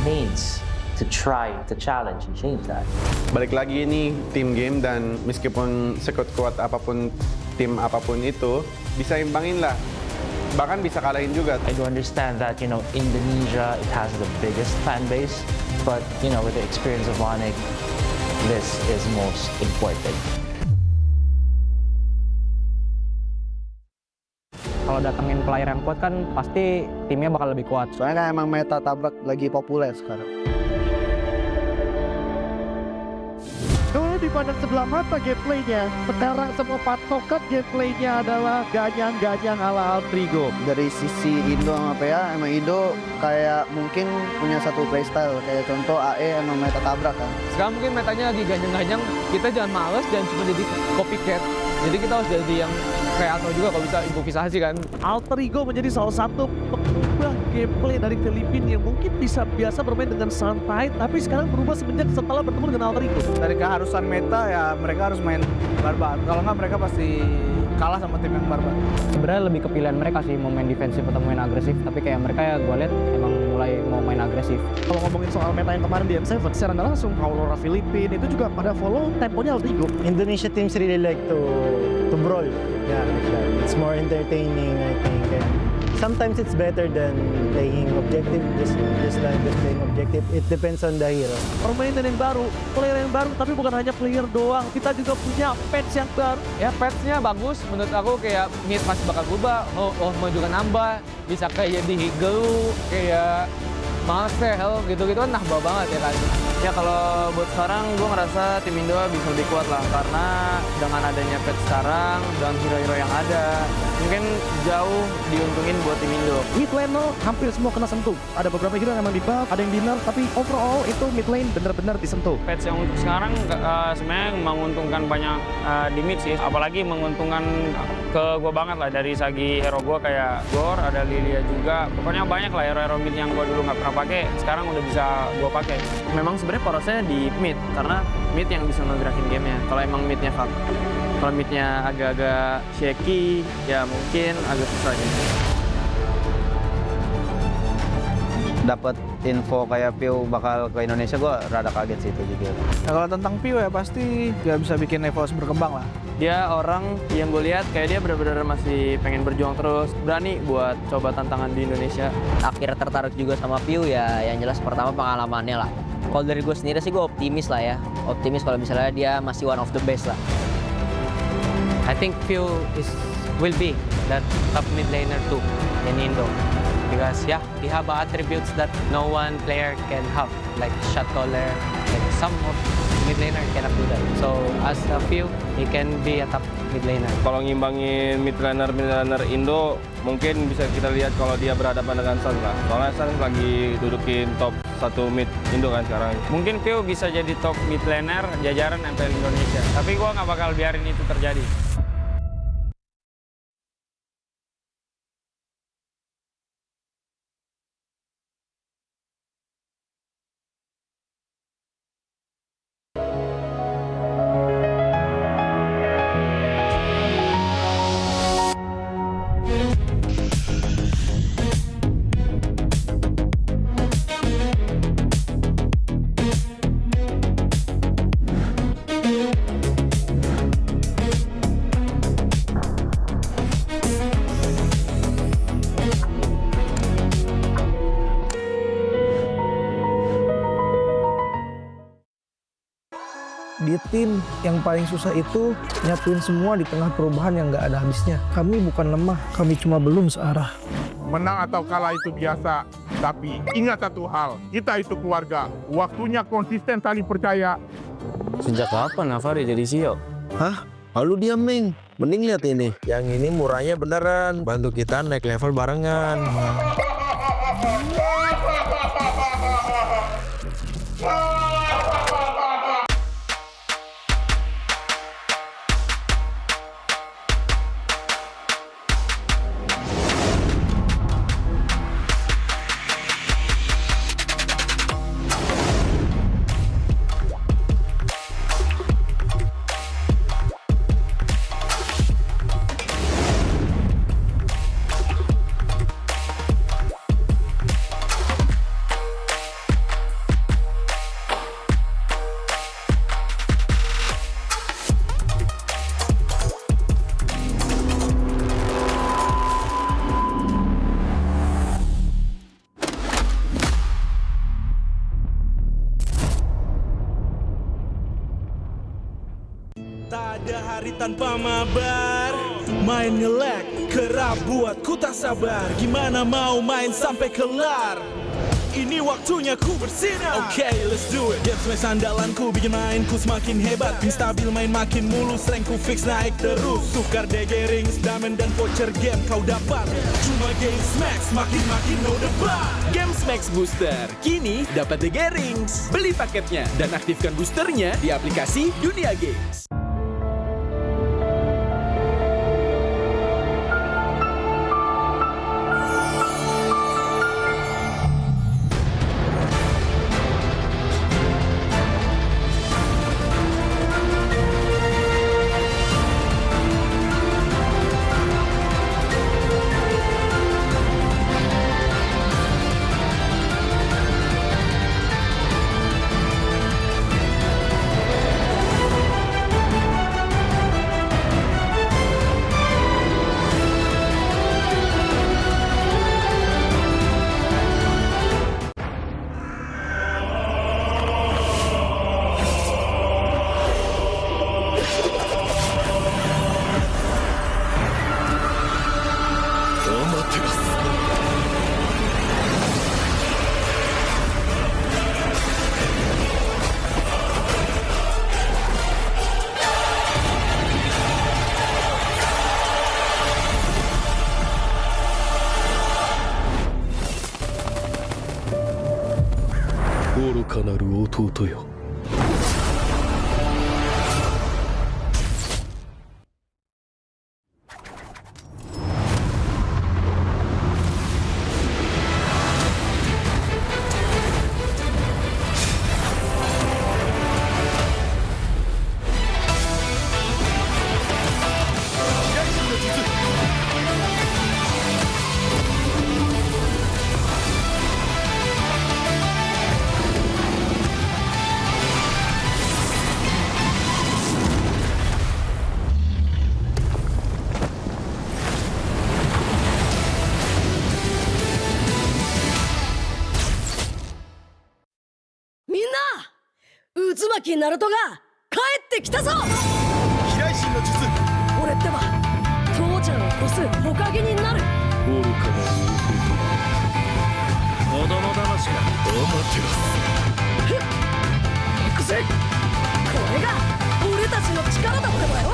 needs to try to challenge and change that. Balik lagi ini team game, dan meskipun sekuat-kuat apapun tim apapun itu, bisa imbangin lah. Bahkan bisa kalahin juga. I do understand that, Indonesia, it has the biggest fan base, but, with the experience of Onyx, this is most important. Kalau datengin player yang kuat kan pasti timnya bakal lebih kuat. Soalnya kan emang meta tabrak lagi populer sekarang. Dulu dipandang sebelah mata gameplaynya, sekarang semua patokan gameplaynya adalah ganyang-ganyang ala Altrigo. Dari sisi Indo sama PA, emang Indo kayak mungkin punya satu playstyle. Kayak contoh AE emang meta tabrak kan. Sekarang mungkin metanya lagi ganyang-ganyang, kita jangan males, jangan cuma jadi copycat. Jadi kita harus jadi yang kreator juga kalau bisa improvisasi kan. Alter Ego menjadi salah satu pengubah gameplay dari Filipina yang mungkin bisa biasa bermain dengan santai, tapi sekarang berubah semenjak setelah bertemu dengan Alter Ego. Dari keharusan meta ya mereka harus main barbar. Kalau nggak mereka pasti kalah sama tim yang barbar. Sebenarnya lebih ke pilihan mereka sih mau main defensif atau main agresif, tapi kayak mereka ya gue lihat emang mulai mau main agresif. Kalau ngomongin soal meta yang kemarin di M7, secara nggak langsung Aurora Filipina itu juga pada follow temponya Alter Ego. Indonesia teams really like to brawl. Yeah, like that. It's more entertaining, I think. And sometimes it's better than playing objective, just playing objective. It depends on the hero. Permainan yang baru, player yang baru, tapi bukan hanya player doang. Kita juga punya patch yang baru. Ya patch-nya bagus, menurut aku kayak mid masih bakal berubah, mau juga nambah, bisa kayak jadi Higelu, kayak Marcel gitu-gitu kan nambah banget ya kan. Ya kalau buat sekarang gue ngerasa tim Indo bisa lebih kuat lah, karena dengan adanya patch sekarang, dengan hero-hero yang ada, mungkin jauh diuntungin buat tim Indo. Mid lane hampir semua kena sentuh. Ada beberapa hero yang emang di-buff, ada yang di-nerf, tapi overall itu mid lane benar-benar disentuh. Patch yang untuk sekarang sebenarnya menguntungkan banyak di mid sih, apalagi menguntungkan ke gue banget lah dari segi hero gue kayak Gor, ada Lilia juga. Pokoknya banyak lah hero-hero mid yang gue dulu nggak pernah pakai, sekarang udah bisa gue pakai. Memang sebenarnya porosnya di mid, karena mid yang bisa ngegerakin gamenya. Kalau emang midnya fuck, kalau midnya agak-agak shaky, ya mungkin agak susah gitu. Dapat info kayak Piu bakal ke Indonesia, gue rada kaget sih itu juga. Nah, kalau tentang Piu ya pasti dia bisa bikin EVOS berkembang lah. Dia orang yang gue lihat kayak dia benar-benar masih pengen berjuang terus, berani buat coba tantangan di Indonesia. Akhirnya tertarik juga sama Piu ya, yang jelas pertama pengalamannya lah. Kalau dari gue sendiri sih gue optimis lah ya, optimis kalau misalnya dia masih one of the best lah. I think Piu will be that top mid laner too in Indo. Because yeah, he have attributes that no one player can have, like shot caller, like some of mid laner cannot do that. So as a few, he can be a top mid laner. Kalau ngimbangin mid laner Indo, mungkin bisa kita lihat kalau dia berhadapan dengan Sun lah. Soalnya Sun lagi dudukin top 1 mid Indo kan sekarang. Mungkin Piu bisa jadi top mid laner jajaran MPL Indonesia. Tapi gua nggak bakal biarin itu terjadi. Di tim yang paling susah itu nyatuin semua di tengah perubahan yang nggak ada habisnya. Kami bukan lemah, kami cuma belum searah. Menang atau kalah itu biasa, tapi ingat satu hal, kita itu keluarga. Waktunya konsisten saling percaya. Sejak kapan Navari jadi CEO? Hah? Lalu diam, Ming. Mending lihat ini. Yang ini murahnya beneran. Bantu kita naik level barengan. Tak ada hari tanpa mabar. Main nge-lag, kerap buat ku tak sabar. Gimana mau main sampai kelar? Ini waktunya ku bersinar. Okay, let's do it. Game smash andalanku, bikin mainku semakin hebat. Pin stabil, main makin mulus, rankku fix naik terus. Tukar DG rings, diamond dan voucher game kau dapat. Cuma game smash, makin no debat. Game Max Booster, kini dapat DG Rings. Beli paketnya dan aktifkan boosternya di aplikasi Dunia Games. 愚かなる弟よ。みんな渦巻きナルトが帰ってきたぞ。飛来神の術。俺ってば父ちゃんを越す火影になる。愚かなる弟。子供騙しがアマテラス。行くぜ。これが俺たちの力だってばよ。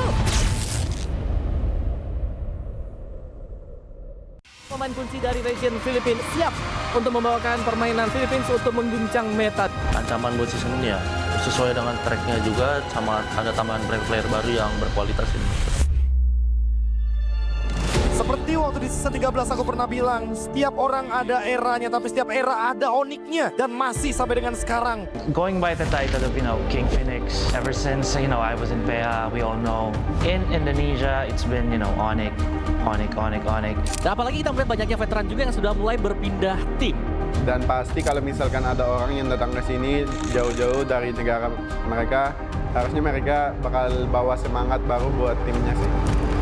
Pemain kunci dari region Filipina siap untuk membawakan permainan Philippines untuk mengguncang meta. Ancaman buat season ini ya sesuai dengan tracknya juga, sama ada tambahan player baru yang berkualitas ini. Seperti waktu di season 13 aku pernah bilang, setiap orang ada eranya, tapi setiap era ada oniknya. Dan masih sampai dengan sekarang. Going by the title of, King Infinix, ever since, I was in PA, we all know. In Indonesia, it's been, Onyx. Dan apalagi kita melihat banyaknya veteran juga yang sudah mulai berpindah tim. Dan pasti kalau misalkan ada orang yang datang ke sini jauh-jauh dari negara mereka, harusnya mereka bakal bawa semangat baru buat timnya sih.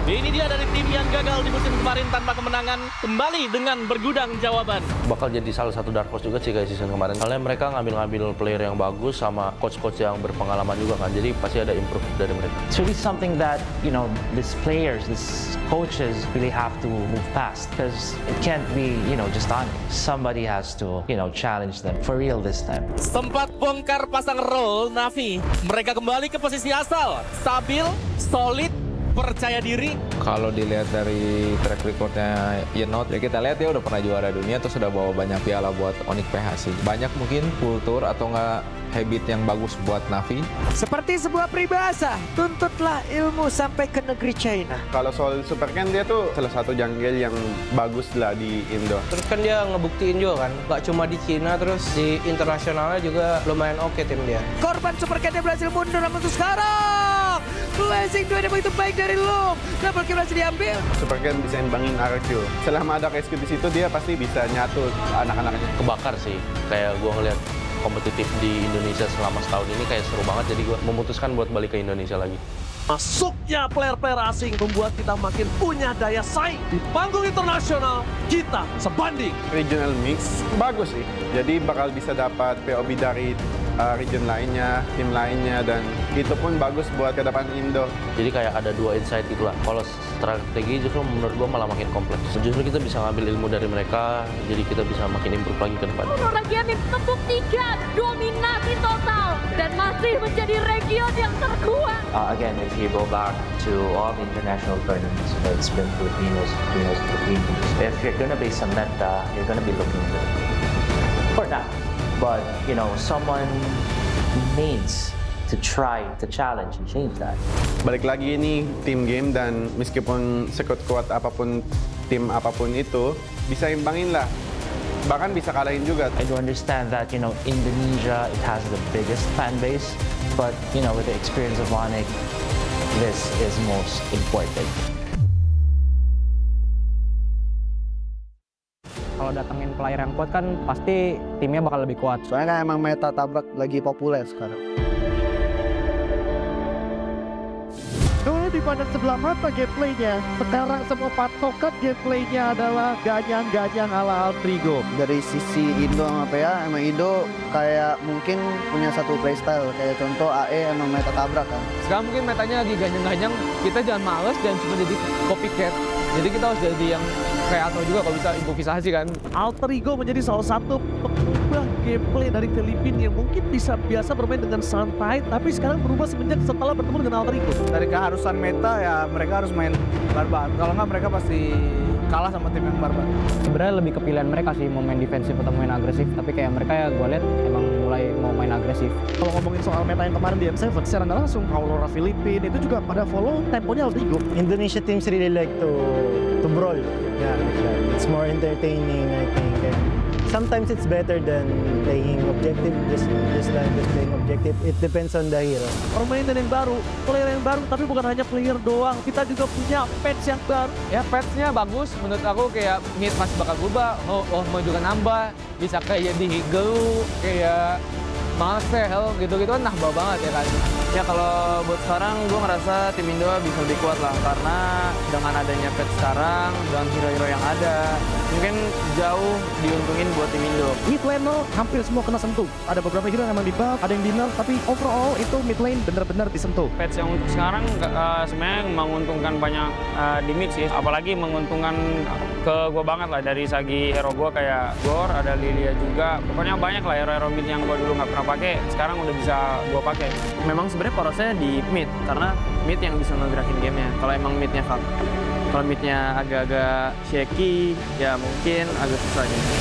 Ini dia dari tim yang gagal di musim kemarin tanpa kemenangan, kembali dengan bergudang jawaban. Bakal jadi salah satu dark horse juga sih kayak season kemarin. Soalnya mereka ngambil player yang bagus sama coach-coach yang berpengalaman juga kan. Jadi pasti ada improve dari mereka. It's really something that, these players, these coaches really have to move past. Because it can't be, just on. Somebody has to, challenge them for real this time. Sempat bongkar pasang roll Navi. Mereka kembali ke posisi asal. Stabil, solid, percaya diri. Kalau dilihat dari track recordnya Yenot, ya kita lihat dia udah pernah juara dunia, terus sudah bawa banyak piala buat Onyx PH sih. Banyak mungkin kultur atau enggak habit yang bagus buat Navi. Seperti sebuah peribahasa, tuntutlah ilmu sampai ke negeri China. Kalau soal Super kan dia tuh salah satu jungle yang bagus lah di Indo. Terus kan dia ngebuktiin juga kan, gak cuma di Cina, terus di internasionalnya juga lumayan oke tim dia. Korban Super Cat berhasil mundur, namun untuk sekarang Blazing 2 yang begitu baik dari Loom. Double kill berhasil diambil. Super kan bisa imbangin RQ. Selama ada RQ di situ dia pasti bisa nyatu anak-anaknya. Kebakar sih, kayak gue ngeliat kompetitif di Indonesia selama setahun ini kayak seru banget, jadi gue memutuskan buat balik ke Indonesia lagi. Masuknya player-player asing membuat kita makin punya daya saing. Di panggung internasional, kita sebanding. Regional mix bagus sih, jadi bakal bisa dapat POB dari region lainnya, tim lainnya, dan itu pun bagus buat ke depan Indo. Jadi kayak ada dua insight gitu lah. Kalau strategi justru menurut gue malah makin kompleks. Justru kita bisa ngambil ilmu dari mereka, jadi kita bisa makin improve lagi ke depan. Region membuktikan dominasi total dan masih menjadi region yang terkuat. Again, if you go back to all the international tournaments, it's been Filipinos. If you're gonna be some meta, you're gonna be looking good. For now. But, someone needs to try to challenge and change that. Balik lagi ini tim game, dan meskipun sekuat-kuat apapun tim apapun itu, bisa imbangin lah. Bahkan bisa kalahin juga. I do understand that, Indonesia, it has the biggest fan base. But, with the experience of Onyx, this is most important. Kalau datengin player yang kuat kan pasti timnya bakal lebih kuat. Soalnya kan emang meta tabrak lagi populer sekarang. Dulu di pada sebelah mata gameplaynya, sekarang semua patokan gameplaynya adalah ganyang-ganyang ala Altrigo. Dari sisi Indo sama PA, emang Indo kayak mungkin punya satu playstyle. Kayak contoh AE emang meta tabrak kan. Sekarang mungkin metanya lagi ganyang-ganyang, kita jangan males, jangan cuma jadi copycat. Jadi kita harus jadi yang kreator juga kalau bisa improvisasi kan. Altrigo menjadi salah satu pengubah gameplay dari Filipina yang mungkin bisa biasa bermain dengan santai, tapi sekarang berubah semenjak setelah bertemu dengan Altrigo. Dari keharusan meta ya mereka harus main barbar. Kalau nggak mereka pasti kalah sama tim yang barbar. Sebenarnya lebih ke pilihan mereka sih mau main defensif atau main agresif, tapi kayak mereka ya gue lihat emang mulai mau main agresif. Kalau ngomongin soal meta yang kemarin di M7, secara nggak langsung Aurora Filipina itu juga pada follow temponya harus tinggi. Indonesia teams really like to brawl. Yeah, like that. It's more entertaining, I think. And sometimes it's better than playing objective, just playing objective. It depends on the hero. Permainan yang baru, player yang baru, tapi bukan hanya player doang. Kita juga punya patch yang baru. Ya patch-nya bagus, menurut aku kayak mid masih bakal berubah. Mau juga nambah, bisa kayak di Higelu, kayak Marcel gitu-gitu kan nambah banget ya kan. Ya kalau buat sekarang gue ngerasa tim Indo bisa lebih kuat lah, karena dengan adanya patch sekarang, dengan hero-hero yang ada, mungkin jauh diuntungin buat tim Indo. Mid lane hampir semua kena sentuh. Ada beberapa hero yang emang di buff, ada yang di nerf, tapi overall itu mid lane benar-benar disentuh. Patch yang untuk sekarang sebenarnya menguntungkan banyak di mid sih, apalagi menguntungkan ke gue banget lah dari segi hero gue kayak Gor, ada Lilia juga. Pokoknya banyak lah hero-hero mid yang gue dulu nggak pernah pakai, sekarang udah bisa gue pakai. Memang sebenarnya porosnya di mid, karena mid yang bisa ngegerakin gamenya. Kalau emang midnya fuck, kalau midnya agak-agak shaky, ya mungkin agak susah gitu.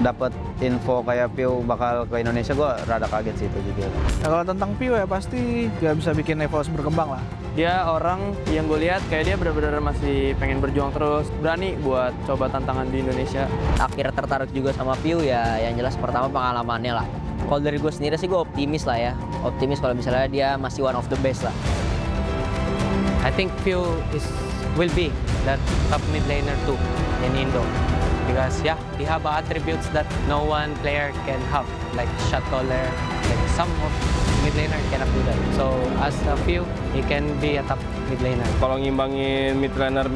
Dapat info kayak Piu bakal ke Indonesia, gue rada kaget sih itu juga. Nah, kalau tentang Piu ya pasti dia bisa bikin EVOS berkembang lah. Dia orang yang gue lihat kayak dia benar-benar masih pengen berjuang terus, berani buat coba tantangan di Indonesia. Akhirnya tertarik juga sama Piu ya, yang jelas pertama pengalamannya lah. Kalau dari gue sendiri sih gue optimis lah ya, optimis kalau misalnya dia masih one of the best lah. I think Piu will be that top mid laner too in Indo. Because yeah, he have attributes that no one player can have, like shot caller, like some of mid laner cannot do that. So as a few, he can be a top mid laner. Kalau ngimbangin mid laner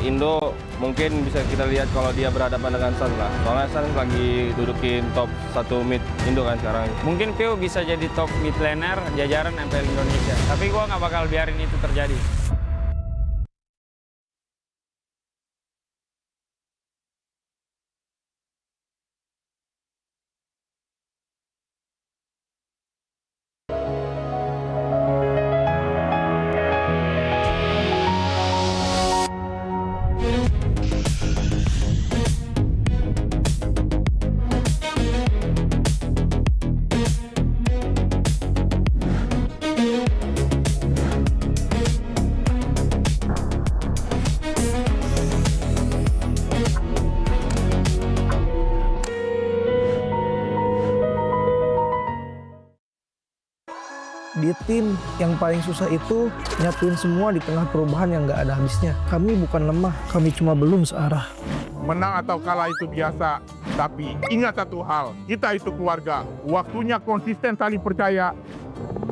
Indo, mungkin bisa kita lihat kalau dia berhadapan dengan Sun lah. Soalnya Sun lagi dudukin top 1 mid Indo kan sekarang. Mungkin Pio bisa jadi top mid laner jajaran MPL Indonesia. Tapi gua nggak bakal biarin itu terjadi. Di tim yang paling susah itu nyatuin semua di tengah perubahan yang nggak ada habisnya. Kami bukan lemah, kami cuma belum searah. Menang atau kalah itu biasa, tapi ingat satu hal, kita itu keluarga. Waktunya konsisten saling percaya.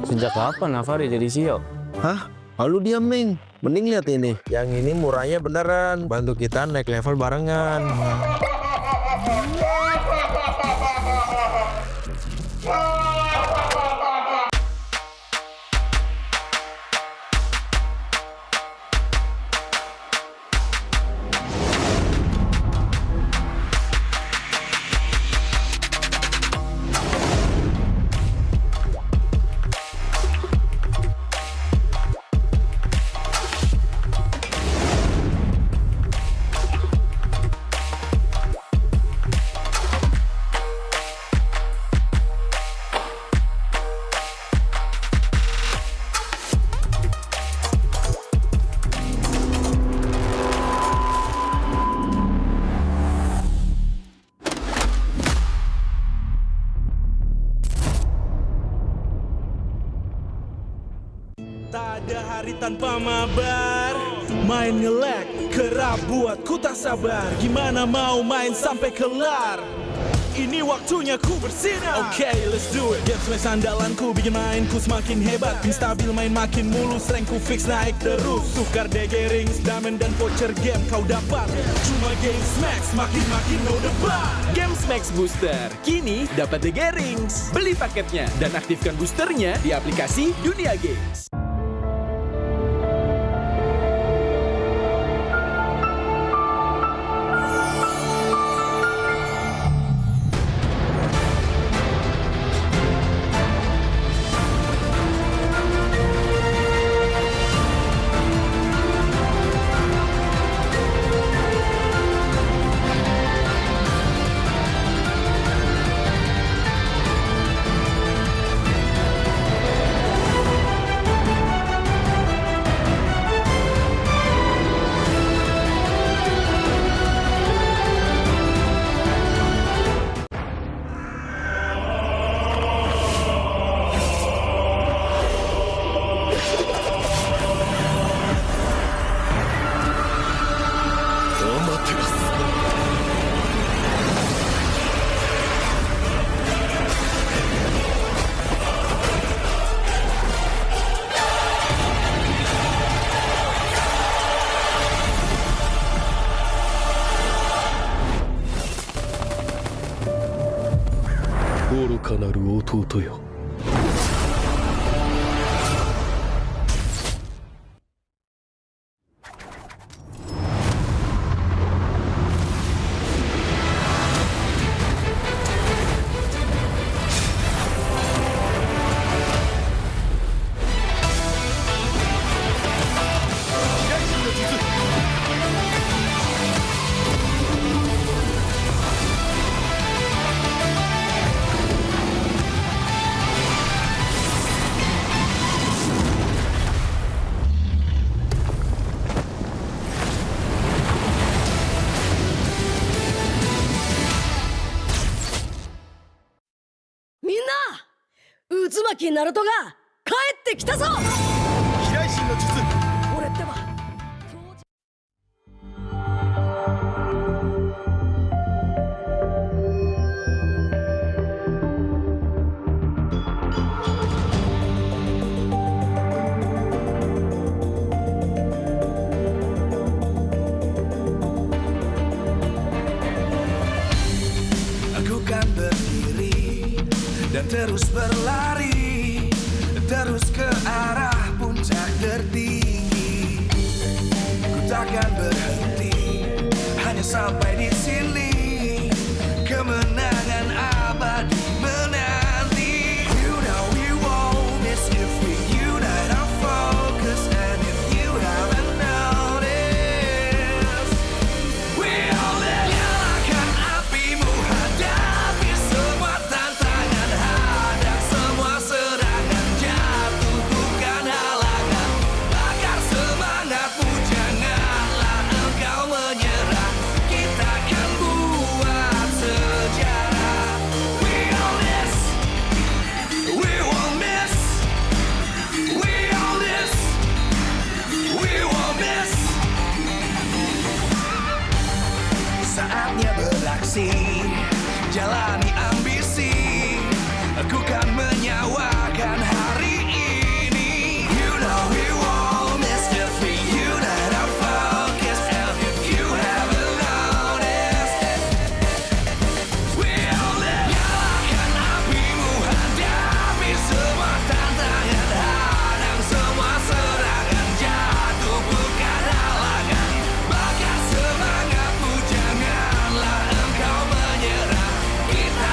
Sejak kapan Navari jadi CEO? Hah? Lalu diam, Ming. Mending lihat ini. Yang ini murahnya beneran. Bantu kita naik level barengan. Tak ada hari tanpa mabar, main nge-lag, kerap buatku tak sabar. Gimana mau main sampai kelar? Ini waktunya ku bersinar. Okay, let's do it. Game smash andalanku, bikin mainku semakin hebat. Pin stabil, main makin mulus, rankku fix naik terus. Tukar DG rings, diamond dan voucher game kau dapat. Cuma game smash, makin no debat. Game Max Booster, kini dapat DG Rings. Beli paketnya dan aktifkan boosternya di aplikasi Dunia Games. 愚かなる弟よ。渦巻きナルトが帰ってきたぞ。飛来神の術。俺ってばAku kan berdiri dan terus berlari, terus ke arah puncak tertinggi. Ku takkan berhenti, hanya sampai di sini. Kemenangan abadi menanti. You know we won't miss if we unite our focus. And if you haven't noticed, we all nyalakan apimu, hadapi semua tantangan, hadang semua serangan, jatuh bukan halangan, bakar semangatmu, janganlah engkau menyerah, kita akan buat sejarah. We all this, we won't miss, we all this, we won't miss. Saatnya beraksi, jalani ambisi, aku kan menyawakan hari ini. You know we won't miss if we unite our focus. And if you haven't noticed, we all live. Nyalakan apimu, hadapi semua tantangan, hadang semua serangan, jatuh bukan halangan, bakar semangatmu, janganlah engkau menyerah, kita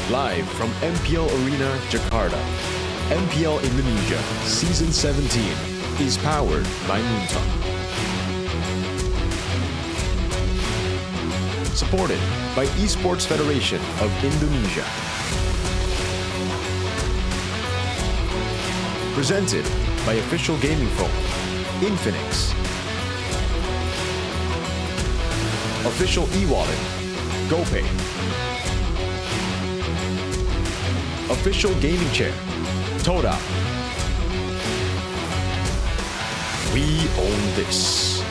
Live from MPL Arena, Jakarta. MPL Indonesia Season 17 is powered by Moonton. Supported by Esports Federation of Indonesia. Presented by official gaming phone, Infinix. Official e-wallet, GoPay. Official gaming chair, Toda. We own this.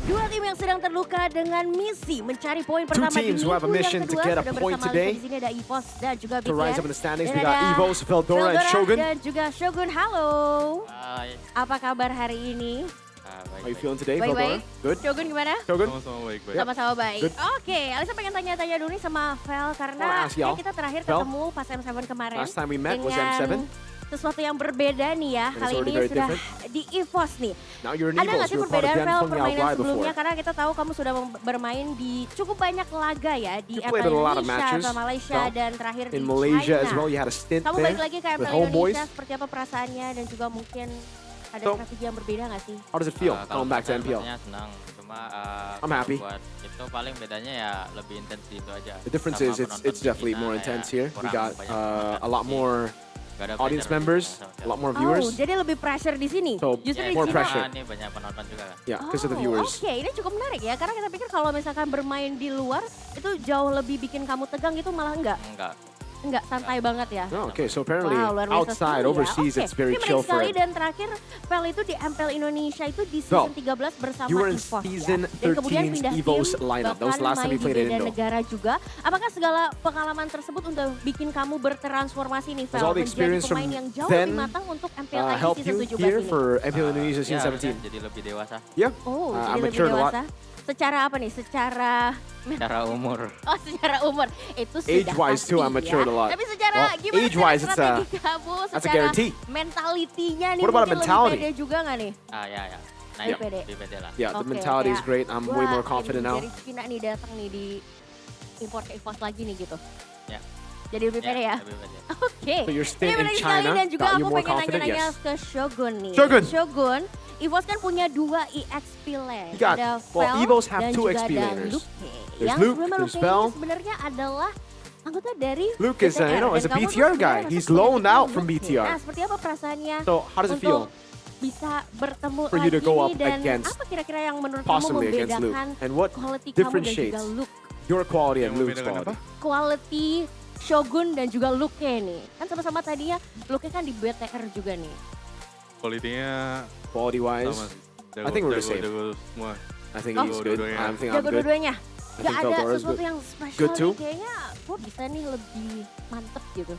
Dua tim yang sedang terluka dengan misi mencari poin pertama di teams who have a minggu mission yang to kedua. get a Sudah point bersama today di sini ada EVOS dan juga to rise up in BTR. the standings. Dan We got ada EVOS, Veldora, and Shogun. dan juga Shogun. Halo. Hai. Apa kabar hari ini? How you feeling today, Baik-baik. Veldora? Good. Shogun gimana? Shogun? Sama-sama baik-baik. Sama-sama baik. Good. Oke, Alisa pengen tanya-tanya dulu nih sama Vel karena Wanna ask y'all? kita terakhir Vel? ketemu pas M7 kemarin. Last time we met was dengan M7. sesuatu yang berbeda nih ya. And it's Kali already ini very sudah different. di EVOS nih. Now you're in Ada nggak EVOS. sih You were part of perbedaan Vel Danfeng permainan Yaoguai sebelumnya? before. Karena kita tahu kamu sudah bermain di cukup banyak laga ya. Di You MPL played in a lot of Indonesia matches, atau Malaysia Vel. dan terakhir In di Malaysia China. as well, you had a stint Kamu there balik lagi ke with MPL Homeboys. Indonesia, seperti apa perasaannya dan juga mungkin ada So, strategi yang berbeda nggak sih? How does it feel Kalau going back to MPL? pastinya senang, cuma I'm happy. buat itu paling bedanya ya lebih intens itu aja. The difference Sama is it's penonton definitely kita more kayak intense here. We kurang got banyak a lot more Gak ada audience pressure members, a lot more viewers. Oh, jadi lebih pressure di sini. So, Justru di more Cina. pressure. Ini banyak penonton juga kan. Yeah, because of the viewers. Oke, ini cukup menarik ya. Karena kita pikir kalau misalkan bermain di luar itu jauh lebih bikin kamu tegang, itu malah enggak. Enggak, santai banget ya. Oh, okay, so apparently Wow, luar biasa outside, sekali ya. overseas, Oke, it's very ini chill menarik for sekali. it. Dan terakhir, Vel itu di MPL Indonesia itu di season 13 bersama you were in EVOS season ya. Dan kemudian 13's pindah EVOS tim, lineup. That was bahkan the last time main you di played in beda Indo. negara juga. Apakah segala pengalaman tersebut untuk bikin kamu bertransformasi nih, Has Vel? all the Menjadi experience pemain from yang jauh then lebih matang untuk MPL ID help season you 17 here ini? for MPL Indonesia season 17? Jadi lebih dewasa. Yeah, Oh, I jadi lebih matured a lot. dewasa. Secara apa nih? Secara Secara umur. Oh, secara umur. Itu sudah Age-wise pasti too, I matured ya. a lot. Tapi secara Well, gimana age-wise, secara it's a- strategi kamu, that's a secara guarantee. mentalitinya nih What about a mungkin mentality? lebih pede juga nggak nih? Ya. Nah, Lebih pede. lebih pede lah. Yeah, the Oke, mentality is kayak, great. I'm way wah, more confident ini now. Dari Cina nih datang nih di import ke EVOS lagi nih gitu. Ya. Jadi lebih pede ya? Lebih pede. Oke. So your stint Ini in menarik sekali China dan juga got you aku more pengen confident? nanya-nanya Yes. ke Shogun nih. Shogun. Shogun, EVOS kan punya 2 EXP lane. You got- Ada well, Vel EVOS have dan 2 juga XP ada laners. Luke. There's Yang Luke, sebelumnya there's Luke ini Vel. sebenarnya adalah anggota dari Luke is, BTR, is a dan kamu tuh BTR guy. sebenarnya He's masuk loaned ke out Luke from nih. BTR. Nah, seperti apa perasaannya So, how does it feel untuk bisa bertemu for you to lagi go nih up dan against- apa kira-kira yang menurut kamu possibly against Luke? membedakan And what quality kamu dan juga differentiates Luke? your quality and Luke's quality? Quality Shogun dan juga Luke nih. Kan sama-sama tadinya Luke kan di BTR juga nih. Quality-nya Quality wise, sama sih. I think we're the same. Jago semua. I think Oh. he's good. Dua-duanya. I think I'm Jago good. dua-duanya. I Gak think ada Veldora is sesuatu good. yang spesial Good too? nih, kayaknya gue bisa nih lebih mantep gitu.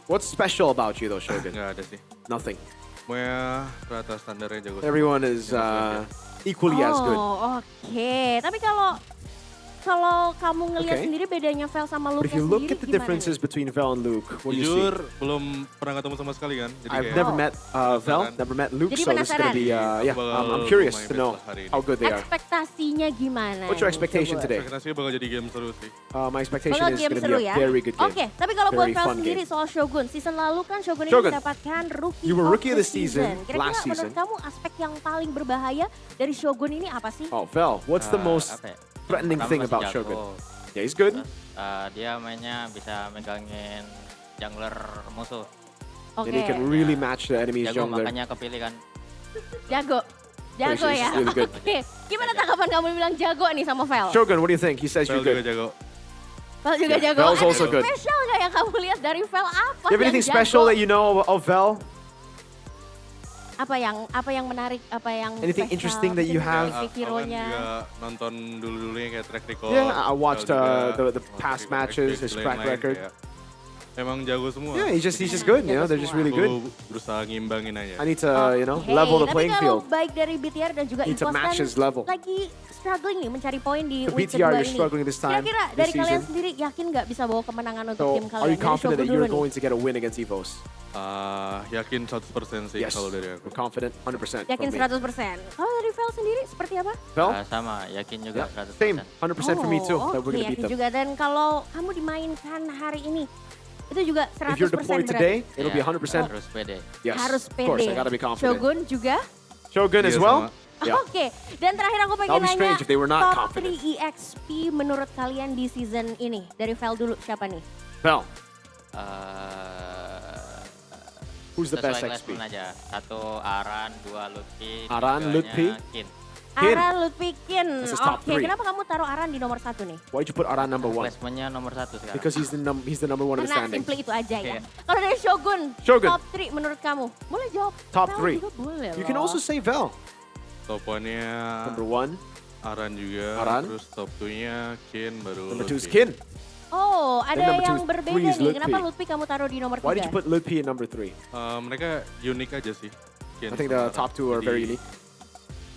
What's special about you though, Shogun? Nggak ada sih. Nothing. Semuanya rata standarnya jago. semua. Everyone is equally as good. Oh, oke. Tapi kalau kamu ngelihat Okay. sendiri bedanya Vel sama But Luke if you look sendiri at the gimana differences between Vel and Luke, what do you see? Jujur belum pernah ketemu sama sekali kan. Jadi I've kayak never met Vel, never met Luke, Jadi so this is gonna be penasaran. I'm curious to know how good they are. Ekspektasinya gimana? What's your nih, expectation Shogun? today? Ekspektasinya bakal jadi game seru sih. My expectation Bakal is game going to seru be ya? a very good game. Oke, tapi kalau buat Very Vel fun sendiri game. soal Shogun, season lalu kan Shogun ini Shogun, mendapatkan rookie you were of rookie of the the season, Kira-kira last menurut season. kamu aspek yang paling berbahaya dari Shogun ini apa sih? Oh, Vel, what's the most apa ya? threatening Pertama thing masih about jago. Shogun? Yeah, he's good. Dia mainnya bisa megangin jungler musuh. Oke. And he can really match the enemy's Jago jungler. makanya kepilih kan. Jago. Jago he's ya. really good. Oke, gimana tanggapan kamu bilang jago nih sama Vel? Shogun, what do you think? He says you're Vel good. juga jago. Vel juga Yeah, jago. Vel's Ada also good. spesial nggak yang kamu lihat dari Vel apa? You have anything special that you know of Vel? Apa yang menarik? Apa yang Anything spesial? interesting that you have? Spesifik hero-nya? Juga nonton dulunya kayak track record. Yeah, I watched Vel juga the past matches, his track record. Emang jago semua. Yeah, he's just good, you know. They're just really good. Gua berusaha ngimbangin aja. I need to, you know, level the playing tapi kalau field. baik dari BTR dan juga Need to EVOS match kan his level. lagi struggling nih mencari poin di The week BTR, kedua you're ini. struggling this time, Kira-kira this dari kalian season. sendiri yakin nggak bisa bawa kemenangan untuk So, tim are kalian? you confident Dari that Shogun you're dulu nih. going to get a win against EVOS? Yakin 100% sih Yes, kalau dari aku. we're confident 100%. Yakin from me. 100%. Kalau dari Vel sendiri seperti apa? Vel? Sama, yakin juga Yeah, 100%. same, 100% for me too. That we're Oke, gonna beat yakin them. juga. Dan kalau kamu dimainkan hari ini, itu juga 100% If you're deployed today, it'll be 100%. Harus pede. Yes, Harus of course, pede. I gotta be confident. Shogun juga? Shogun as Iya, well? sama. Yeah. Oke, dan terakhir aku pengen That would be nanya strange if they were not top confident. 3 EXP menurut kalian di season ini. Dari Vel dulu, siapa nih? Vel. Who's the best Sesuai XP? classment aja. 1 Aran, 2 Lutfi, Aran, 3-nya Lutfi. Kin. Aran, Lutfi, Kin. That's his top Oke, three. kenapa kamu taruh Aran di nomor 1 nih? Why'd you put Aran number 1? Classmentnya nomor 1 sekarang. Because he's the number 1 in the Karena standings. simple itu aja ya. Oke. Kalau dari Shogun, Shogun. top 3 menurut kamu? Boleh jawab. Top Vel 3. juga boleh You can loh. also say Vel. Top 1-nya Number 1. Aran juga. Aran. Terus top 2-nya Kin, baru Number 2 is Lutfi. Kin. Oh, ada number two yang is berbeda three is nih. Kenapa Lutfi. Lutfi kamu taruh di nomor 3? Why did you put Lutfi in number 3? Mereka unik aja sih. Kin I think sama the top 2 are Aran. very Jadi, unique.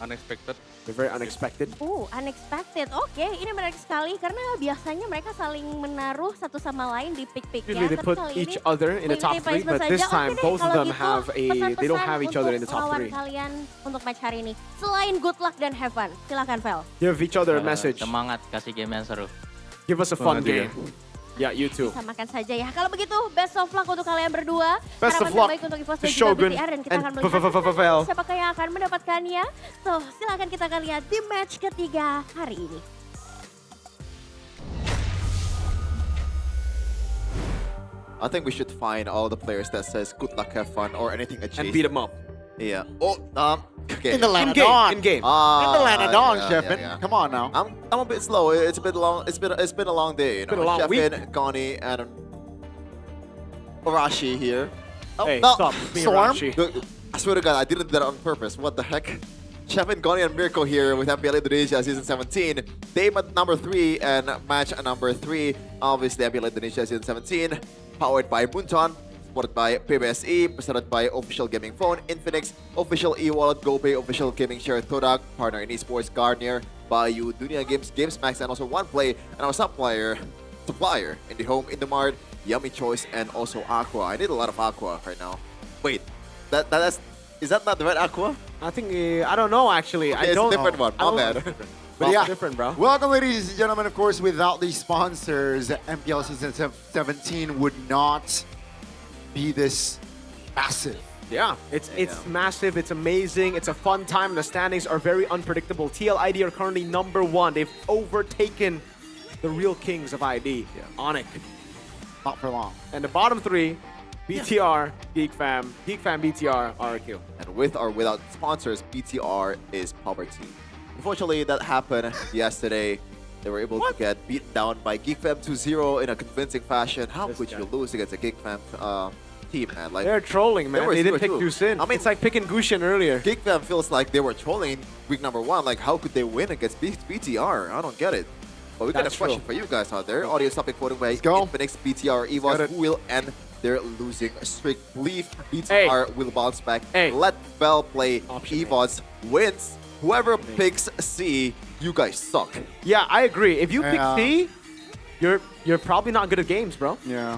Unexpected. They're very unexpected. Unexpected. Oke, ini menarik sekali karena biasanya mereka saling menaruh satu sama lain di pick-pick ya. Usually they Tapi put kali each ini other in the top mengikuti 3, but placement this saja. time Oke deh, both of kalau them gitu, have they don't pesan-pesan have each other in the untuk top lawan 3. kalian untuk match hari ini. Selain good luck dan have fun, silakan Vel. Give each other a message. Semangat, kasih game yang seru. Give us a fun Semangat game. Yeah, you too. Samakan saja ya. Kalau begitu, best of luck untuk kalian berdua. Best of Harapan luck terbaik untuk EVOS to dan juga Shogun BTR dan kita and akan melihat Vel. siapakah yang akan mendapatkannya. So, silakan kita akan lihat di match ketiga hari ini. I think we should find all the players that says good luck, have fun, or anything adjacent. And beat them up. Yeah. Oh, okay. In the land of In-game, dawn. in-game. In the land of dawn, yeah, Sheffin. yeah. Come on now. I'm a bit slow. It's a bit long. It's been a long day. You know. been a long Sheffin, Gani, and Arashi here. Oh, Hey, no. stop being Storm. Arashi. Look, I swear to God, I didn't do that on purpose. What the heck? Sheffin, Gani, and Mirko here with MPL Indonesia Season 17. Game at number 3 and match at number 3. Obviously, MPL Indonesia Season 17. Powered by Bunton. Supported by PBSE, presented by Official Gaming Phone, Infinix, Official E-Wallet, GoPay, Official Gaming Share, Todak, Partner in Esports, Garnier, Bayou, Dunia Games, GamesMax, and also OnePlay, and our supplier, in the home, Indomart, Yummy Choice, and also Aqua. I need a lot of Aqua right now. Wait, is that not the red Aqua? I think, I don't know actually. Okay, I don't it's a different one. I My don't- bad. But yeah, different, bro. Welcome, ladies and gentlemen. Of course, without these sponsors, MPL Season 17 would not be this massive. Yeah, it's massive, it's amazing, it's a fun time, the standings are very unpredictable. TL ID are currently number 1. They've overtaken the real kings of ID, Onic. Not for long. And the bottom 3, BTR, GeekFam, BTR, RQ. And with or without sponsors, BTR is poverty. Unfortunately, that happened yesterday. They were able to get beaten down by GeekFam 2-0 in a convincing fashion. How could you lose against a GeekFam team, man? Like, They're trolling, man. They didn't pick Dusin. I mean, it's like picking Gushin earlier. GeekFam feels like they were trolling week number 1. Like, how could they win against BTR? I don't get it. But we got a That's question true. for you guys out there. Audience topic voting by Infinix, BTR, EVOS. Who will end their losing streak? Believe BTR will bounce back. Let Vel play. EVOS wins. Whoever picks C, you guys suck. Yeah, I agree. If you Yeah. pick C, you're probably not good at games, bro. Yeah.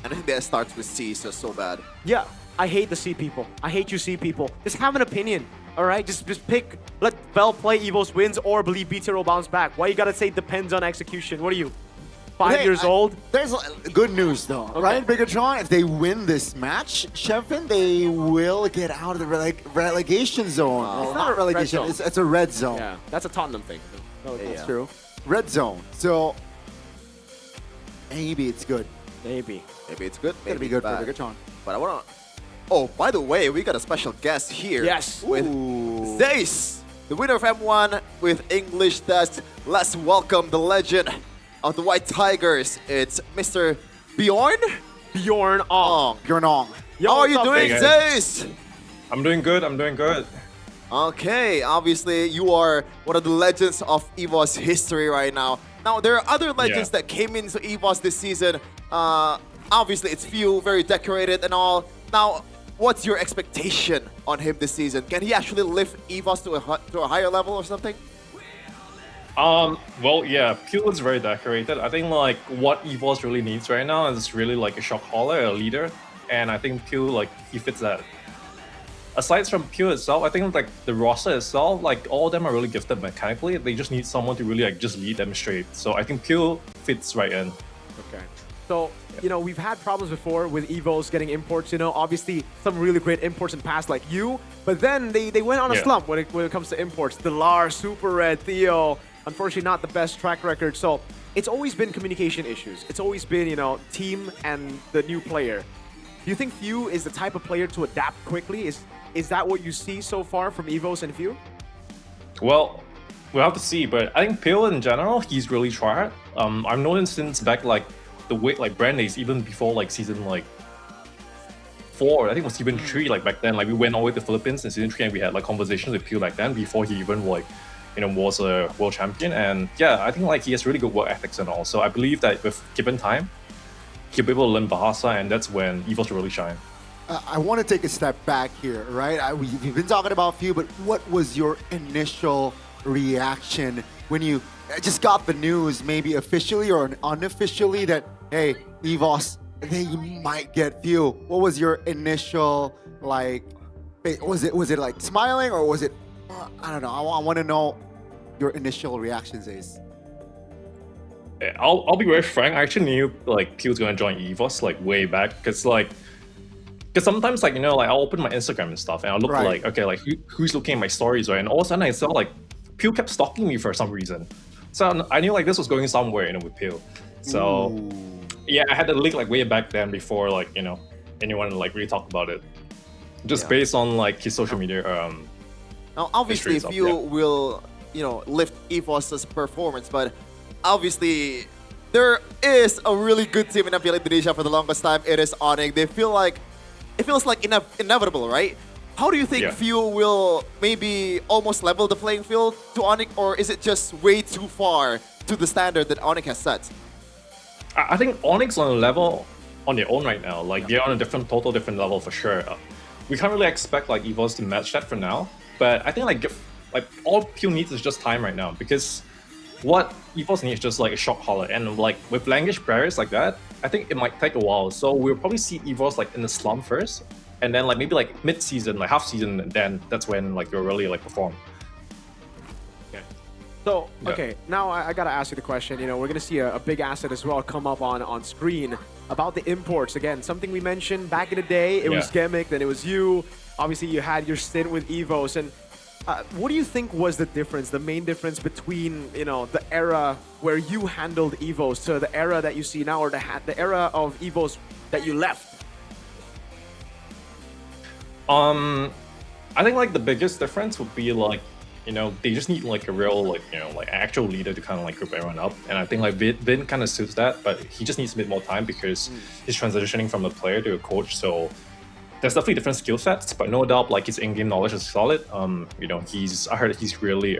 And I think that starts with C, so bad. Yeah, I hate the C people. I hate you C people. Just have an opinion, all right? Just pick. Let Vel play, EVOS wins, or believe BTR will bounce back. Why you gotta say depends on execution? What are you, 5 years old? There's good news though, right? Bigatron, if they win this match, Sheffin, they will get out of the relegation zone. It's not a relegation, red zone. it's a red zone. Yeah, that's a Tottenham thing. That's true. Red zone. So maybe it's good. Maybe it's good. Maybe Maybe good bad. for Bigatron. But I wanna. Oh, by the way, we got a special guest here. Yes. With Zace, the winner of M1 with English test. Let's welcome the legend of the White Tigers. It's Mr. Bjorn. Bjorn Ong. Bjorn Ong. How are you doing, Hey, guys. Zace? I'm doing good. I'm doing good. Okay, obviously you are one of the legends of EVOS history right now. Now there are other legends that came into EVOS this season. obviously it's few, very decorated and all. Now, what's your expectation on him this season? Can he actually lift EVOS to a higher level or something? Well, yeah, Pew is very decorated. I think like what EVOS really needs right now is really like a shot caller, a leader, and I think Pew like he fits that. Aside from Pew itself, I think like the roster itself, like all of them are really gifted mechanically. They just need someone to really like just lead them straight. So I think Pew fits right in. Okay. So, you know, we've had problems before with EVOS getting imports, you know, obviously some really great imports in past like you, but then they went on a slump when it comes to imports. Delar, Super Red, Theo, unfortunately not the best track record. So it's always been communication issues. It's always been, you know, team and the new player. Do you think Few is the type of player to adapt quickly? Is that what you see so far from EVOS and Few? Well, we'll have to see, but I think Pew in general, he's really tried. I've noticed since back like the way like brand days, even before like season like 4, I think it was season 3, like back then, like we went all the way to the Philippines in season 3 and we had like conversations with Pew back then before he even like, you know, was a world champion. And yeah, I think like he has really good work ethics and all. So I believe that with given time, he'll be able to learn Bahasa, and that's when EVOS will really shine. I want to take a step back here, right? We've been talking about Few, but what was your initial reaction when you just got the news, maybe officially or unofficially, that, hey, EVOS, they might get Few? What was your initial, like, was it like smiling, or was it, I don't know, I want to know your initial reactions, Ace. I'll be very frank, I actually knew like Pew was gonna join EVOS like way back, because sometimes like, you know, like I'll open my Instagram and stuff and I'll look like, okay, like who's looking at my stories, right? And all of a sudden I saw like Pew kept stalking me for some reason. So I knew like this was going somewhere, you know, with Pew. So yeah, I had the link like way back then before like, you know, anyone like really talked about it. Just based on like his social media now obviously Few will, you know, lift EVOS's performance, but obviously there is a really good team in MPL Indonesia for the longest time. It is Onyx. It feels like inevitable, right? How do you think Few will maybe almost level the playing field to Onyx, or is it just way too far to the standard that Onyx has set? I think Onyx on a level on their own right now. Like they're on a total different level for sure. We can't really expect like EVOS to match that for now. But I think like all Pew needs is just time right now, because what EVOS needs is just like a shot caller, and like with language barriers like that, I think it might take a while. So we'll probably see EVOS like in the slump first, and then like maybe like mid-season, like half-season, and then that's when like you'll really like perform. So, okay, now I gotta ask you the question. You know, we're gonna see a big asset as well come up on screen about the imports. Again, something we mentioned back in the day, it was Gimmick, then it was you. Obviously, you had your stint with EVOS. And what do you think was the difference, the main difference between, you know, the era where you handled EVOS to the era that you see now, or the era of EVOS that you left? I think like the biggest difference would be like, you know, they just need like a real like, you know, like actual leader to kind of like group everyone up. And I think like Vin kind of suits that, but he just needs a bit more time because he's transitioning from a player to a coach. So there's definitely different skill sets, but no doubt like his in-game knowledge is solid. You know, I heard he's really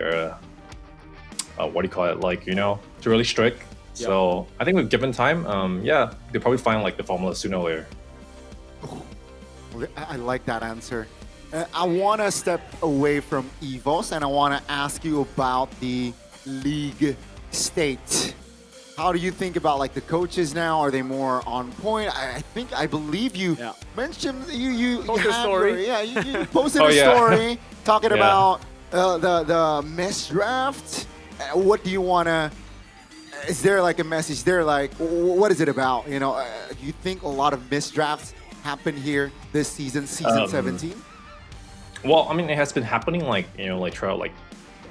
what do you call it? Like, you know, he's really strict. So I think with given time, yeah, they'll probably find like the formula sooner or later. I like that answer. I want to step away from EVOS and I want to ask you about the league state. How do you think about like the coaches now? Are they more on point? I believe you mentioned you posted a story. You posted a story talking about the mess draft. What do you want to? Is there like a message there? Like, what is it about? You know, do you think a lot of misdrafts happen here this season, season 17? Well, I mean, it has been happening like, you know, like throughout like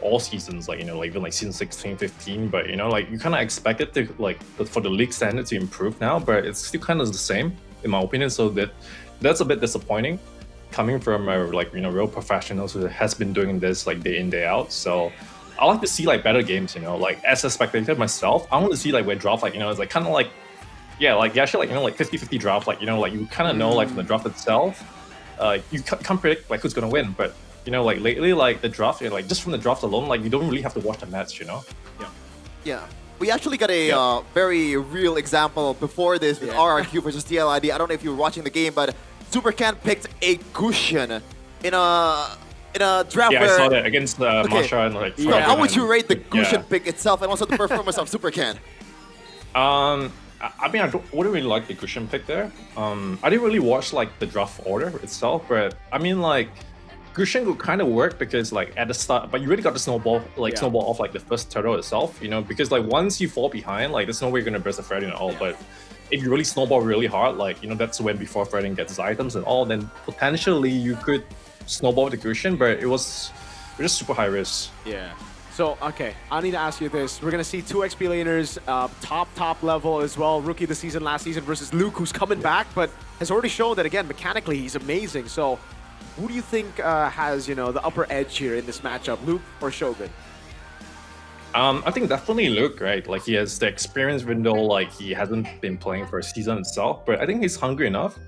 all seasons, like, you know, like even like season 16, 15, but you know, like you kind of expect it to like for the league standard to improve now, but it's still kind of the same in my opinion. So that's a bit disappointing coming from like, you know, real professionals who has been doing this like day in, day out. So I like to see like better games, you know, like as a spectator myself, I want to see like where draft, like, you know, it's like kind of like, yeah, like actually like, you know, like 50-50 draft, like, you know, like you kind of know like from the draft itself, you can't predict like who's gonna win, but you know, like lately, like the draft, you know, like just from the draft alone, like you don't really have to watch the match, you know. Yeah. We actually got a very real example before this with RRQ versus TLID. I don't know if you were watching the game, but Supercan picked a cushion in a draft Yeah, where... I saw that against Masha and like... So how would you rate the cushion pick itself and also the performance of Supercan? I mean, wouldn't really like the cushion pick there. I didn't really watch like the draft order itself, but I mean like cushion would kind of work because like at the start, but you really got the snowball off like the first turtle itself, you know, because like once you fall behind, like there's no way you're gonna burst the threading at all. But if you really snowball really hard, like you know, that's when before threading gets his items and all, then potentially you could snowball the cushion, but it was just super high risk. Yeah. So, okay, I need to ask you this. We're going to see two XP laners, top level as well. Rookie of the season last season versus Luke, who's coming back, but has already shown that, again, mechanically, he's amazing. So, who do you think has, you know, the upper edge here in this matchup, Luke or Shogun? I think definitely Luke, right? Like, he has the experience, even though, like, he hasn't been playing for a season itself, but I think he's hungry enough.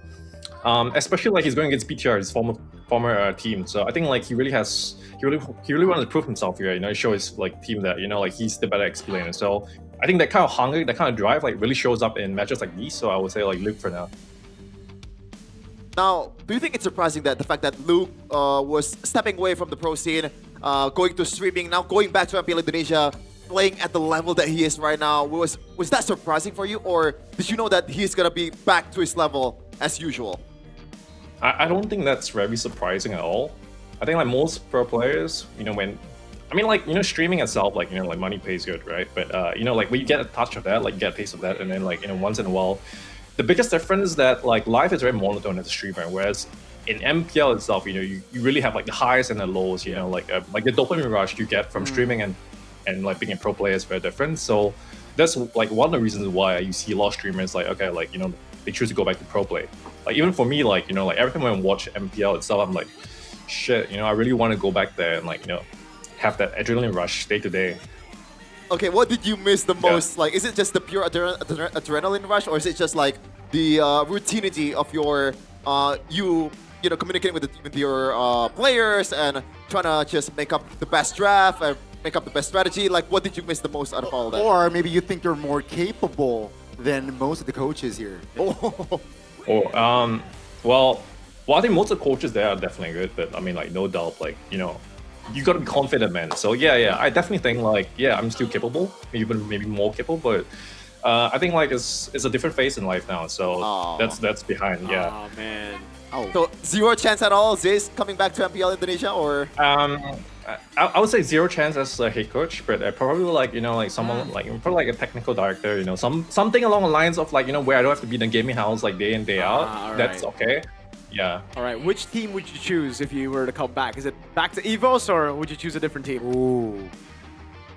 Especially, like, he's going against BTR, his former team. So, I think, like, he really wanted to prove himself here, you know, show his like team that, you know, like he's the better explainer. So I think that kind of hunger, that kind of drive, like really shows up in matches like these. So I would say like Luke for now. Now, do you think it's surprising that the fact that Luke was stepping away from the pro scene, going to streaming, now going back to MPL Indonesia, playing at the level that he is right now, was that surprising for you, or did you know that he's gonna be back to his level as usual? I don't think that's very surprising at all. I think like most pro players, you know, streaming itself, like, you know, like money pays good, right? But, you know, like when you get a touch of that, like you get a taste of that, and then like, you know, once in a while, the biggest difference is that like life is very monotone as a streamer, whereas in MPL itself, you know, you really have like the highs and the lows, you know, like the dopamine rush you get from streaming and like being a pro player is very different. So that's like one of the reasons why you see a lot of streamers like, okay, like, you know, they choose to go back to pro play. Like even for me, like, you know, like every time I watch MPL itself, I'm like, shit, you know, I really want to go back there and like, you know, have that adrenaline rush day to day. Okay, what did you miss the most? Like, is it just the pure adrenaline rush, or is it just like the routinity of your you know, communicating with your players and trying to just make up the best draft and make up the best strategy? Like, what did you miss the most out of all that? Or maybe you think you're more capable than most of the coaches here. Well, I think most of the coaches there are definitely good, but I mean, like, no doubt, like, you know, you gotta be confident, man. So yeah, I definitely think like, yeah, I'm still capable, maybe more capable, but I think like it's a different phase in life now. So that's behind, yeah. Oh man. So zero chance at all, Ziz coming back to MPL Indonesia, or? I would say zero chance as a head coach, but probably like, you know, like someone like probably like a technical director, you know, something along the lines of like, you know, where I don't have to be in the gaming house like day in day out. That's okay. Yeah. All right. Which team would you choose if you were to come back? Is it back to EVOS, or would you choose a different team? Ooh.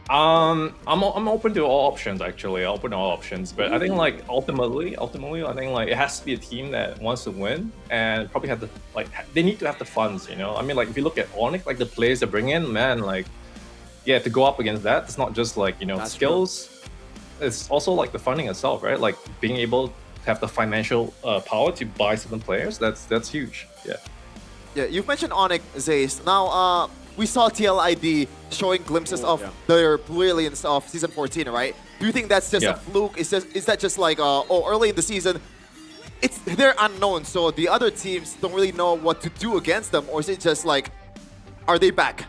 I'm open to all options actually. I'm open to all options, but I think like ultimately, I think like it has to be a team that wants to win and probably have the they need to have the funds, you know. I mean, like if you look at Onyx, like the players they bring in, man, like yeah, to go up against that, it's not just like, you know, that's skills. True. It's also like the funding itself, right? Like being able to have the financial power to buy certain players. That's huge. Yeah. Yeah, you've mentioned Onyx, Zace. Now, we saw TLID showing glimpses of their brilliance of Season 14, right? Do you think that's just a fluke? Is that just like, early in the season, they're unknown, so the other teams don't really know what to do against them? Or is it just like, are they back?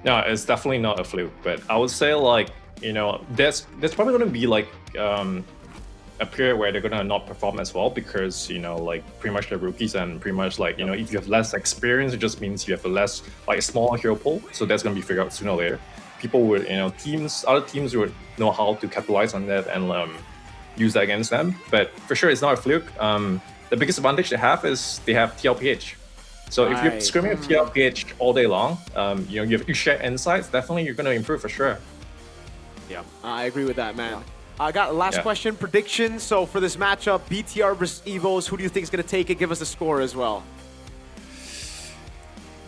No, it's definitely not a fluke, but I would say like, you know, there's probably going to be like a period where they're gonna not perform as well because, you know, like pretty much they're rookies and pretty much like, you know, if you have less experience, it just means you have a less like a smaller hero pool. So that's gonna be figured out sooner or later. People would, you know, other teams would know how to capitalize on that and use that against them. But for sure, it's not a fluke. The biggest advantage they have is they have TLPH. So if you're screaming at TLPH all day long, you know, you share insights, definitely you're gonna improve for sure. Yeah, I agree with that, man. I got a last question, prediction. So for this matchup, BTR versus EVOS, who do you think is going to take it? Give us a score as well.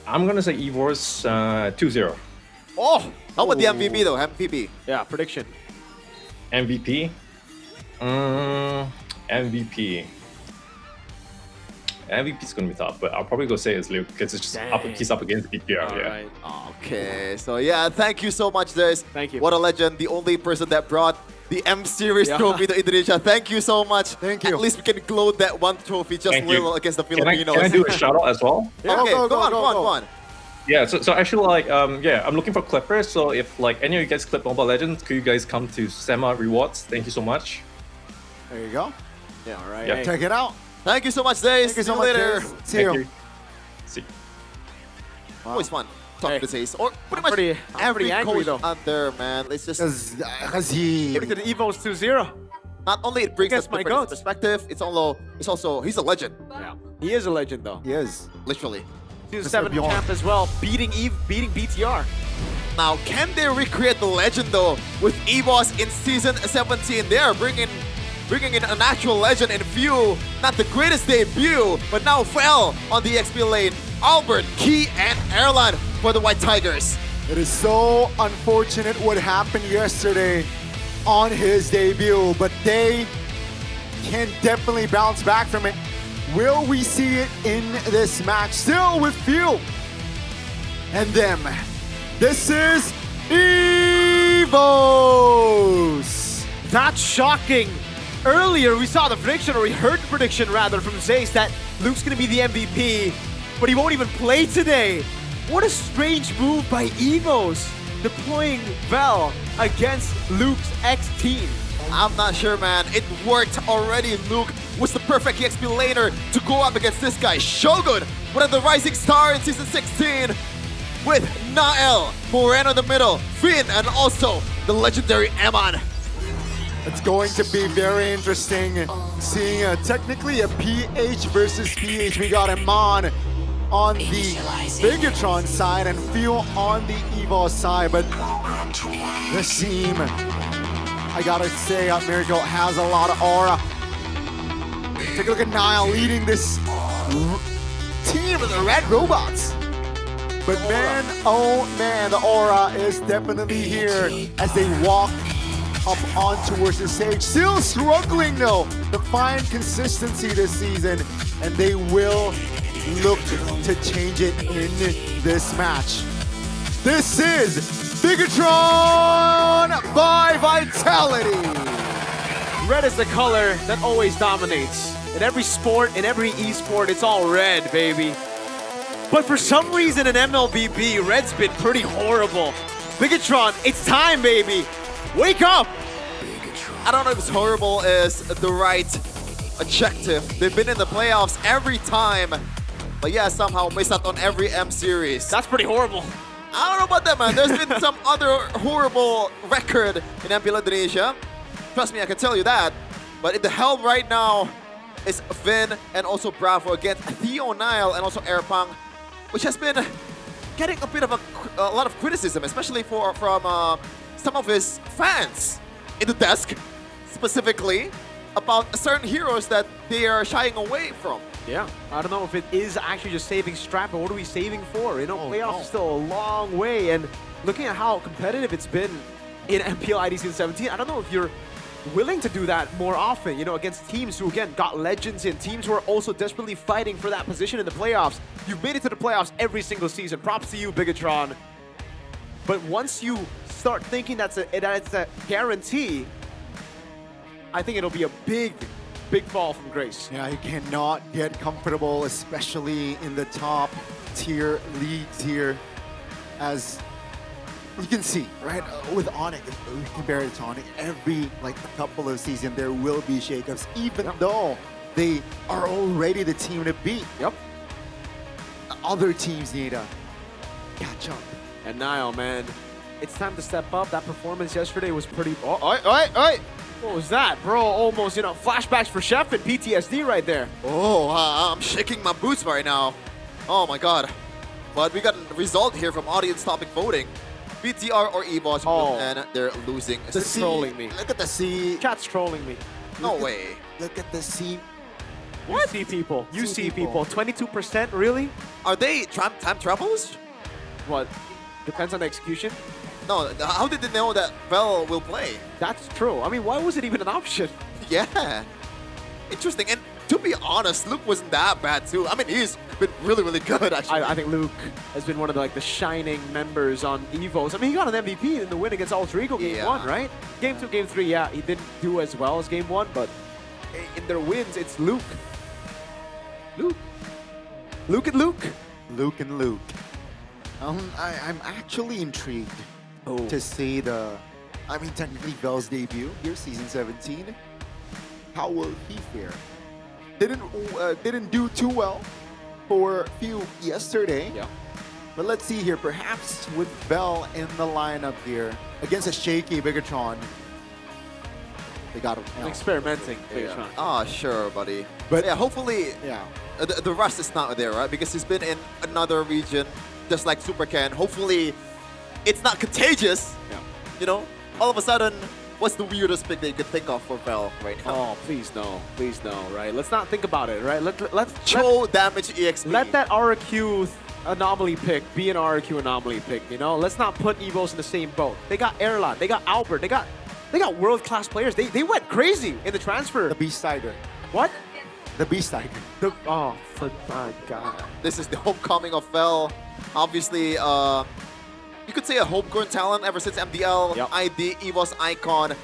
I'm going to say EVOS 2-0. Oh, how about the MVP though? MVP. Yeah, prediction. MVP? MVP. MVP is going to be tough, but I'll probably go say it's Luke because it's just he's up against BPR. Yeah. Okay, so yeah, thank you so much, guys. Thank you. What a legend, the only person that brought the M Series trophy to Indonesia. Thank you so much. Thank you. At least we can gloat that one trophy just Thank little you. against the Can I Filipinos. do a shout out as well? Okay, go on. Yeah, so actually, like, yeah, I'm looking for clippers. So if like any of you guys clip Mobile Legends, could you guys come to SEMA Rewards? Thank you so much. There you go. Yeah, all right. Yeah. Check it out. Thank you so much, Days. Thank you See so you much, later. Days. See you. See. Always fun talking to Days. Or pretty much pretty every angry, coach though. out there, man. It's just Because he... Maybe to the EVOS 2-0. not only it brings us Against my different goats. perspective, it's also he's a legend. Yeah. He is a legend, though. He is. Literally. Season 7 champ as well, beating BTR. Now, can they recreate the legend though with EVOS in Season 17? They are bringing in an actual legend in view. Not the greatest debut, but now fell on the XP lane. Albert, Key, and Erlan for the White Tigers. It is so unfortunate what happened yesterday on his debut, but they can definitely bounce back from it. Will we see it in this match? Still with Fuel and them. This is EVOS. That's shocking. Earlier, we saw the prediction, or we heard the prediction rather, from Zace that Luke's gonna be the MVP, but he won't even play today. What a strange move by EVOS, deploying Vel against Luke's ex-team. I'm not sure, man. It worked already. Luke was the perfect EXP laner to go up against this guy. Shogun, one of the rising stars in Season 16, with Nael, Moreno in the middle, Finn, and also the legendary Eman. It's going to be very interesting seeing technically a PH versus PH. We got Eman on the Bigatron side and Fuel on the EVOS side, but this team, I gotta say, Miracle has a lot of aura. Take a look at Niall leading this team of the Red Robots. But man, oh man, the aura is definitely here as they walk up on towards the stage. Still struggling though to find consistency this season, and they will look to change it in this match. This is Bigatron by Vitality. Red is the color that always dominates. In every sport, in every esport, it's all red, baby. But for some reason in MLBB, red's been pretty horrible. Bigatron, it's time, baby. Wake up! I don't know if it's horrible is the right adjective. They've been in the playoffs every time, but yeah, somehow missed out on every M series. That's pretty horrible. I don't know about that, man. There's been some other horrible record in MPL Indonesia. Trust me, I can tell you that. But in the helm right now is Vin and also Bravo against Theo Nile and also Airpang, which has been getting a bit of a lot of criticism, especially from some of his fans in the desk, specifically about certain heroes that they are shying away from. Yeah, I don't know if it is actually just saving Strap, but what are we saving for? You know, playoffs is still a long way, and looking at how competitive it's been in MPL ID Season 17, I don't know if you're willing to do that more often, you know, against teams who, again, got legends in, teams who are also desperately fighting for that position in the playoffs. You've made it to the playoffs every single season. Props to you, Bigatron. But once you start thinking that it's a guarantee, I think it'll be a big fall from grace. Yeah, you cannot get comfortable, especially in the top tier leagues here, as you can see, right? With Onyx, if we compare it to Onyx, every couple of seasons there will be shakeups, even though they are already the team to beat. Yep. Other teams need to catch up. And Niall, man, it's time to step up. That performance yesterday was pretty... What was that, bro? Almost, you know, flashbacks for Chef and PTSD right there. Oh, I'm shaking my boots right now. Oh my god. But we got a result here from audience topic voting. BTR or EVOS, and they're losing. That's trolling me. Look at the C. Chat's trolling me. No way. Look at the C. What? You see people. You see people. 22%, really? Are they time travelers? What? Depends on the execution. No, how did they know that Vel will play? That's true. I mean, why was it even an option? Yeah. Interesting. And to be honest, Luke wasn't that bad too. I mean, he's been really good actually. I think Luke has been one of the shining members on EVOS. I mean, he got an MVP in the win against Alter Ego game 1, right? Game 2, game 3, yeah, he didn't do as well as game 1, but in their wins, it's Luke. Luke and Luke. Luke and Luke. I'm actually intrigued to see technically Vel's debut here, season 17. How will he fare? Didn't do too well for few yesterday. Yeah. But let's see here, perhaps with Vel in the lineup here against a shaky Bigatron. They got him. Experimenting. Yeah. Oh, sure, buddy. But yeah, hopefully, the rust is not there, right? Because he's been in another region, just like Super Ken. Hopefully, it's not contagious. Yeah. You know, all of a sudden, what's the weirdest pick that you could think of for Vel right now? Oh, please no, right? Let's not think about it, right? Let's Cho damage EXP. Let that RQ anomaly pick be an RQ anomaly pick. You know, let's not put EVOS in the same boat. They got Erlan, they got Albert, they got world-class players. They went crazy in the transfer. The Beast Tiger. What? The Beast Tiger. Oh, for my God. This is the homecoming of Vel. Obviously, you could say a homegrown talent ever since MPL ID, EVOS icon.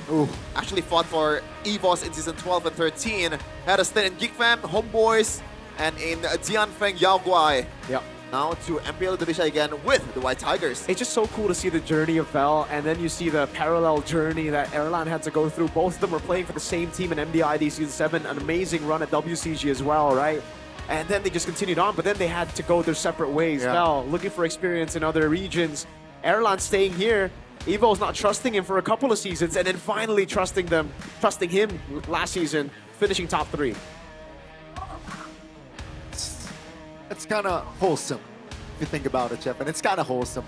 Actually fought for EVOS in season 12 and 13. Had a stint in Geek Fam, Homeboys, and in Jianfeng Yaoguai. Yep. Now to MPL Indonesia again with the White Tigers. It's just so cool to see the journey of Vel, and then you see the parallel journey that Erlan had to go through. Both of them were playing for the same team in MPL ID Season 7, an amazing run at WCG as well, right? And then they just continued on, but then they had to go their separate ways. Vel looking for experience in other regions. Erlan staying here. EVO's not trusting him for a couple of seasons, and then finally trusting him last season, finishing top 3. It's kind of wholesome, if you think about it, Jeff. And it's kind of wholesome.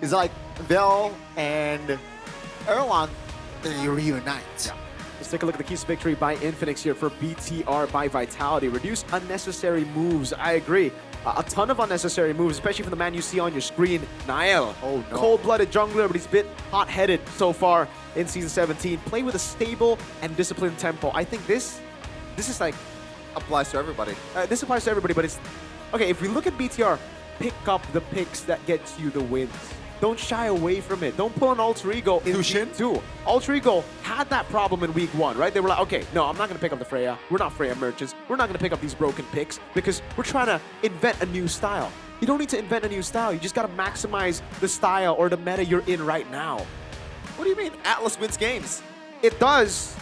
It's like Vel and Erlan, they reunite. Yeah. Let's take a look at the keys to victory by Infinix here for BTR by Vitality. Reduce unnecessary moves. I agree. A ton of unnecessary moves, especially from the man you see on your screen, Nael. Oh, no. Cold-blooded jungler, but he's a bit hot-headed so far in Season 17. Playing with a stable and disciplined tempo. I think this is like... Applies to everybody. This applies to everybody, but it's... Okay, if we look at BTR, pick up the picks that gets you the wins. Don't shy away from it. Don't pull an Alter Ego in Season 2. Alter Ego had that problem in Week 1, right? They were like, okay, no, I'm not going to pick up the Freya. We're not Freya merchants. We're not going to pick up these broken picks because we're trying to invent a new style. You don't need to invent a new style. You just got to maximize the style or the meta you're in right now. What do you mean Atlas wins games? It does.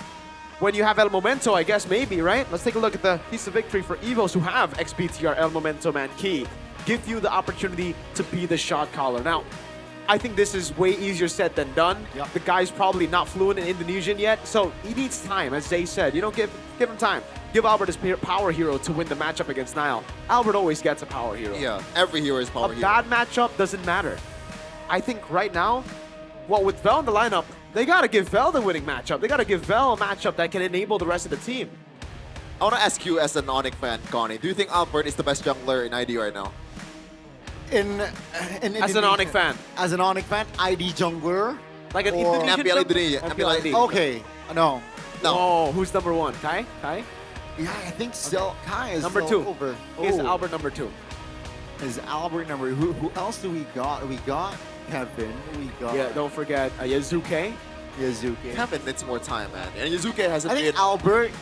When you have El Momento, I guess maybe, right? Let's take a look at the piece of victory for EVOS who have XBTR El Momento Man Key. Give you the opportunity to be the shot caller. Now, I think this is way easier said than done. Yep. The guy's probably not fluent in Indonesian yet, so he needs time, as Zay said. You know, give him time. Give Albert his power hero to win the matchup against Nile. Albert always gets a power hero. Yeah, every hero is power hero. A bad matchup doesn't matter. I think right now, well, with Vel in the lineup, they got to give Vel the winning matchup. They got to give Vel a matchup that can enable the rest of the team. I want to ask you as an Onyx fan, Connie, do you think Albert is the best jungler in ID right now? As an Onyx fan. As an Onyx fan, ID jungler. Like an Or Indonesian MPL Indonesia. MPL ID. Okay, no. Oh, who's number 1? Kai? Yeah, I think so. Kai is number still 2. over. Is Albert number 2? Is Albert number? Who else do we got? We got Kevin. We got. Yeah, don't forget Yazuke. Yazuke. Kevin needs more time, man. And Yazuke hasn't I think been... Albert,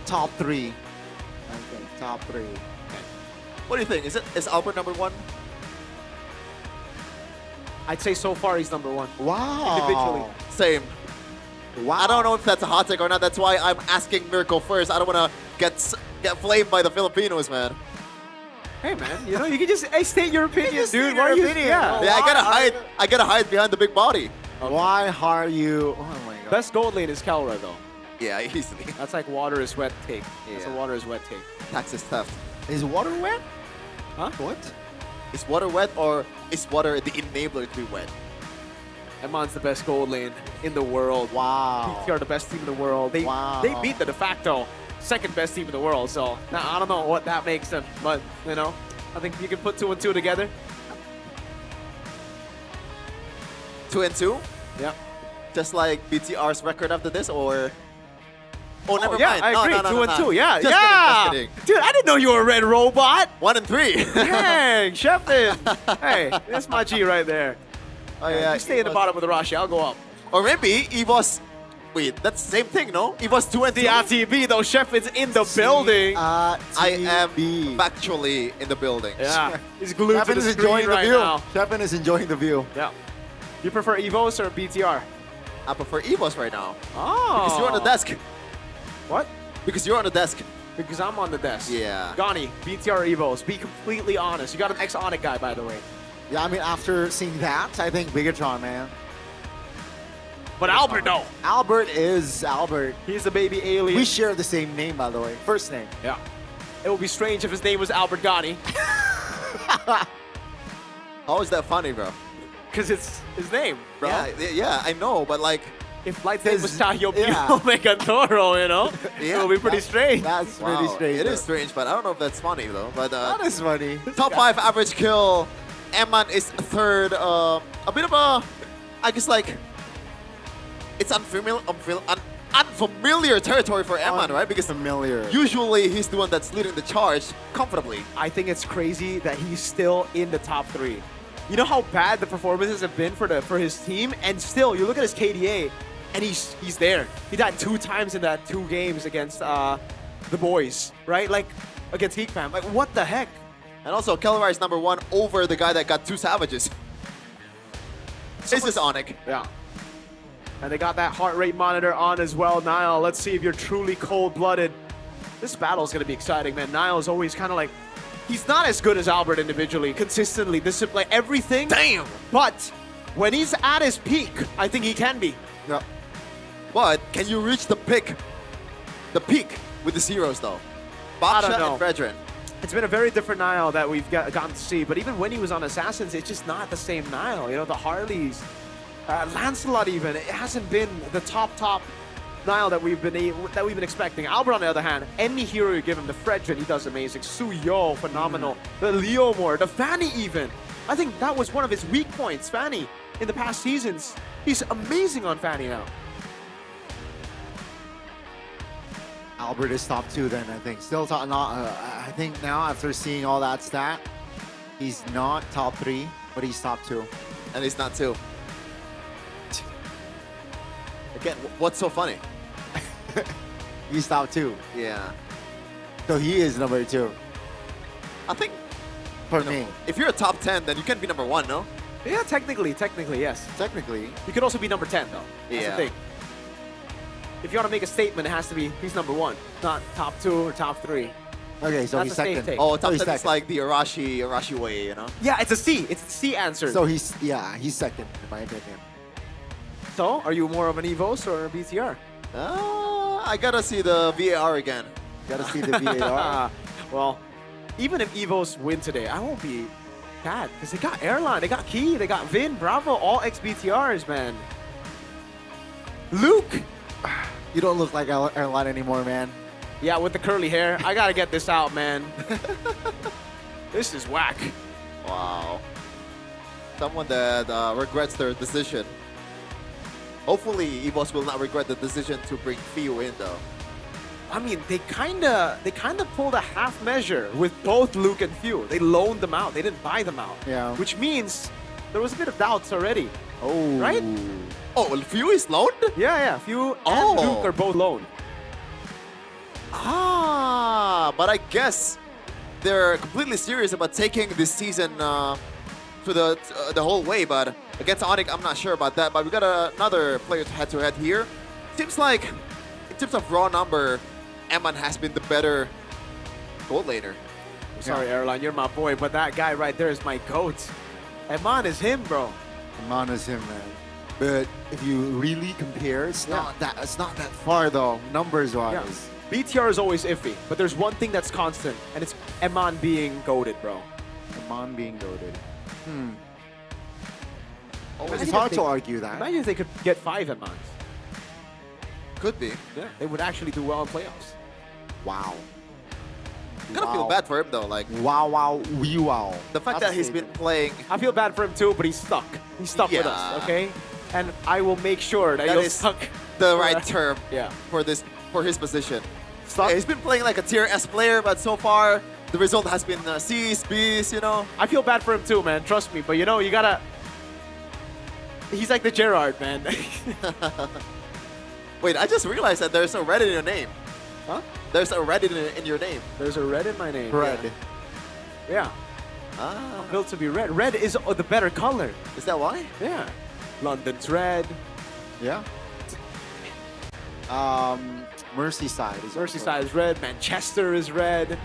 top 3. Okay, top 3. What do you think? Is Albert number 1? I'd say so far he's number 1. Wow. Individually. Same. Wow. I don't know if that's a hot take or not. That's why I'm asking Miracle first. I don't want to get flamed by the Filipinos, man. Hey, man, you know, you can just state your opinion, dude. Why Why are you? Yeah, I gotta hide behind the big body. Why are you? Oh my god. Best gold lane is Kelra, though. Yeah, easily. That's like water is wet take. That's a Yeah. water is wet take. Taxes theft. Is water wet? Huh? What? Is water wet or is water the enabler to be wet? Emon's the best gold lane in the world. Wow. They are the best team in the world. They beat the de facto second best team in the world. So now I don't know what that makes them, but you know, I think you can put 2 and 2 together. 2 and 2? Yeah. Just like BTR's record after this, or Oh, never yeah, mind. I agree. No, no, 2 no, and no. 2. Yeah, Just yeah. kidding, just Dude, I didn't know you were a red robot. 1 and 3. Dang, Shepard. Hey, that's my G right there. Oh, yeah. You stay in the bottom with the Rashi. I'll go up. Or maybe EVOS. Wait, that's the same thing, no? EVOS 2 and 2. The RTB, though, Shepard's in the building. I am factually in the building. Yeah, he's glued Shepard to the is screen enjoying the right view. now. Shepard is enjoying the view. Yeah. You prefer EVOS or BTR? I prefer EVOS right now. Oh. Because you're on the desk. What? Because you're on the desk. Because I'm on the desk. Yeah. Gani, BTR or EVOS? Be completely honest. You got an ex-Onic guy, by the way. Yeah, I mean, after seeing that, I think Bigatron, man. But Albert, no. Albert is Albert. He's the baby alien. We share the same name, by the way. First name. Yeah. It would be strange if his name was Albert Gani. How is that funny, bro? Because it's his name, bro. Yeah, I know, but like... If Light's name was Tahyo Megantoro, you know? Yeah, it would be pretty strange. That's Wow, pretty strange. It is strange, but I don't know if that's funny, though. But That is funny. top 5 average kill. Eman is third. A bit of a... I guess, like... It's unfamiliar territory for Eman, right? Because usually he's the one that's leading the charge comfortably. I think it's crazy that he's still in the top 3. You know how bad the performances have been for his team, and still, you look at his KDA, and he's there. He died 2 times in that 2 games against the boys, right? Like against Geek Fam. Like what the heck? And also, Kellerai is number 1 over the guy that got 2 savages. This is Onic. Yeah. And they got that heart rate monitor on as well. Niall, let's see if you're truly cold-blooded. This battle is going to be exciting, man. Niall is always kind of like, he's not as good as Albert individually, consistently, like everything. Damn! But when he's at his peak, I think he can be. Yeah. But can you reach the peak with the zeros, though? Baksha and Fredrin. It's been a very different Niall that we've gotten to see. But even when he was on Assassins, it's just not the same Niall. You know, the Harleys, Lancelot even, it hasn't been the top Niall that we've been expecting. Albert, on the other hand, any hero you give him, the Fredrin, he does amazing. Suyo, phenomenal. The Leomore, the Fanny even. I think that was one of his weak points, Fanny, in the past seasons. He's amazing on Fanny now. Albert is top 2 then, I think. Still top, I think now, after seeing all that stat, he's not top 3, but he's top 2. And he's not 2. Again, what's so funny? He's top 2. Yeah. So he is number 2. I think, for me. If you're a top 10, then you can be number 1, no? Yeah, technically, yes. Technically. You could also be number 10, though. That's the thing. If you want to make a statement, it has to be he's number 1, not top 2 or top 3. Okay, so That's he's a safe second. take. Oh, top 10 is second. like the Arashi way, you know? Yeah, it's a C. It's a C answer. So he's second, in my opinion. So, are you more of an EVOS or a BTR? I gotta see the VAR again. Gotta see the VAR. Well, even if EVOS win today, I won't be bad because they got Airline, they got Key, they got Vin, Bravo, all ex-BTRs, man. Luke! You don't look like Airline anymore, man. Yeah, with the curly hair. I gotta get this out, man. This is whack. Wow. Someone that regrets their decision. Hopefully, EVOS will not regret the decision to bring Fiu in, though. I mean, they kinda pulled a half measure with both Luke and Fiu. They loaned them out. They didn't buy them out. Yeah. Which means there was a bit of doubts already. Oh. Right? Oh, well, Fiu is loaned? Yeah. Fiu and Luke are both loaned. But I guess they're completely serious about taking this season to the whole way. But against Onic, I'm not sure about that. But we got another player head-to-head here. Seems like, in terms of raw number, Eman has been the better gold laner. Sorry, Airline, you're my boy, but that guy right there is my goat. Eman is him, bro. Eman is him, man. But if you really compare, it's not that far though, numbers wise. Yeah. BTR is always iffy, but there's one thing that's constant, and it's Eman being goated, bro. Eman being goated. Imagine It's hard if to they- argue that. Imagine if they could get 5 Emans. Could be. Yeah, they would actually do well in playoffs. Wow. I'm gonna feel bad for him though. Like wow. the fact that he's been playing. I feel bad for him too, but he's stuck. He's stuck with us, okay? And I will make sure that That you're is stuck. the right term Yeah. for this for his position. Yeah, he's been playing like a tier S player, but so far the result has been C's, B's, you know. I feel bad for him too, man. Trust me. But you know, you gotta. He's like the Gerard, man. Wait, I just realized that there's a red in your name. Huh? There's a red in your name. There's a red in my name. Red. Yeah. I'm built to be red. Red is the better color. Is that why? Yeah. London's red. Yeah. Merseyside is Merseyside is red. Manchester is red.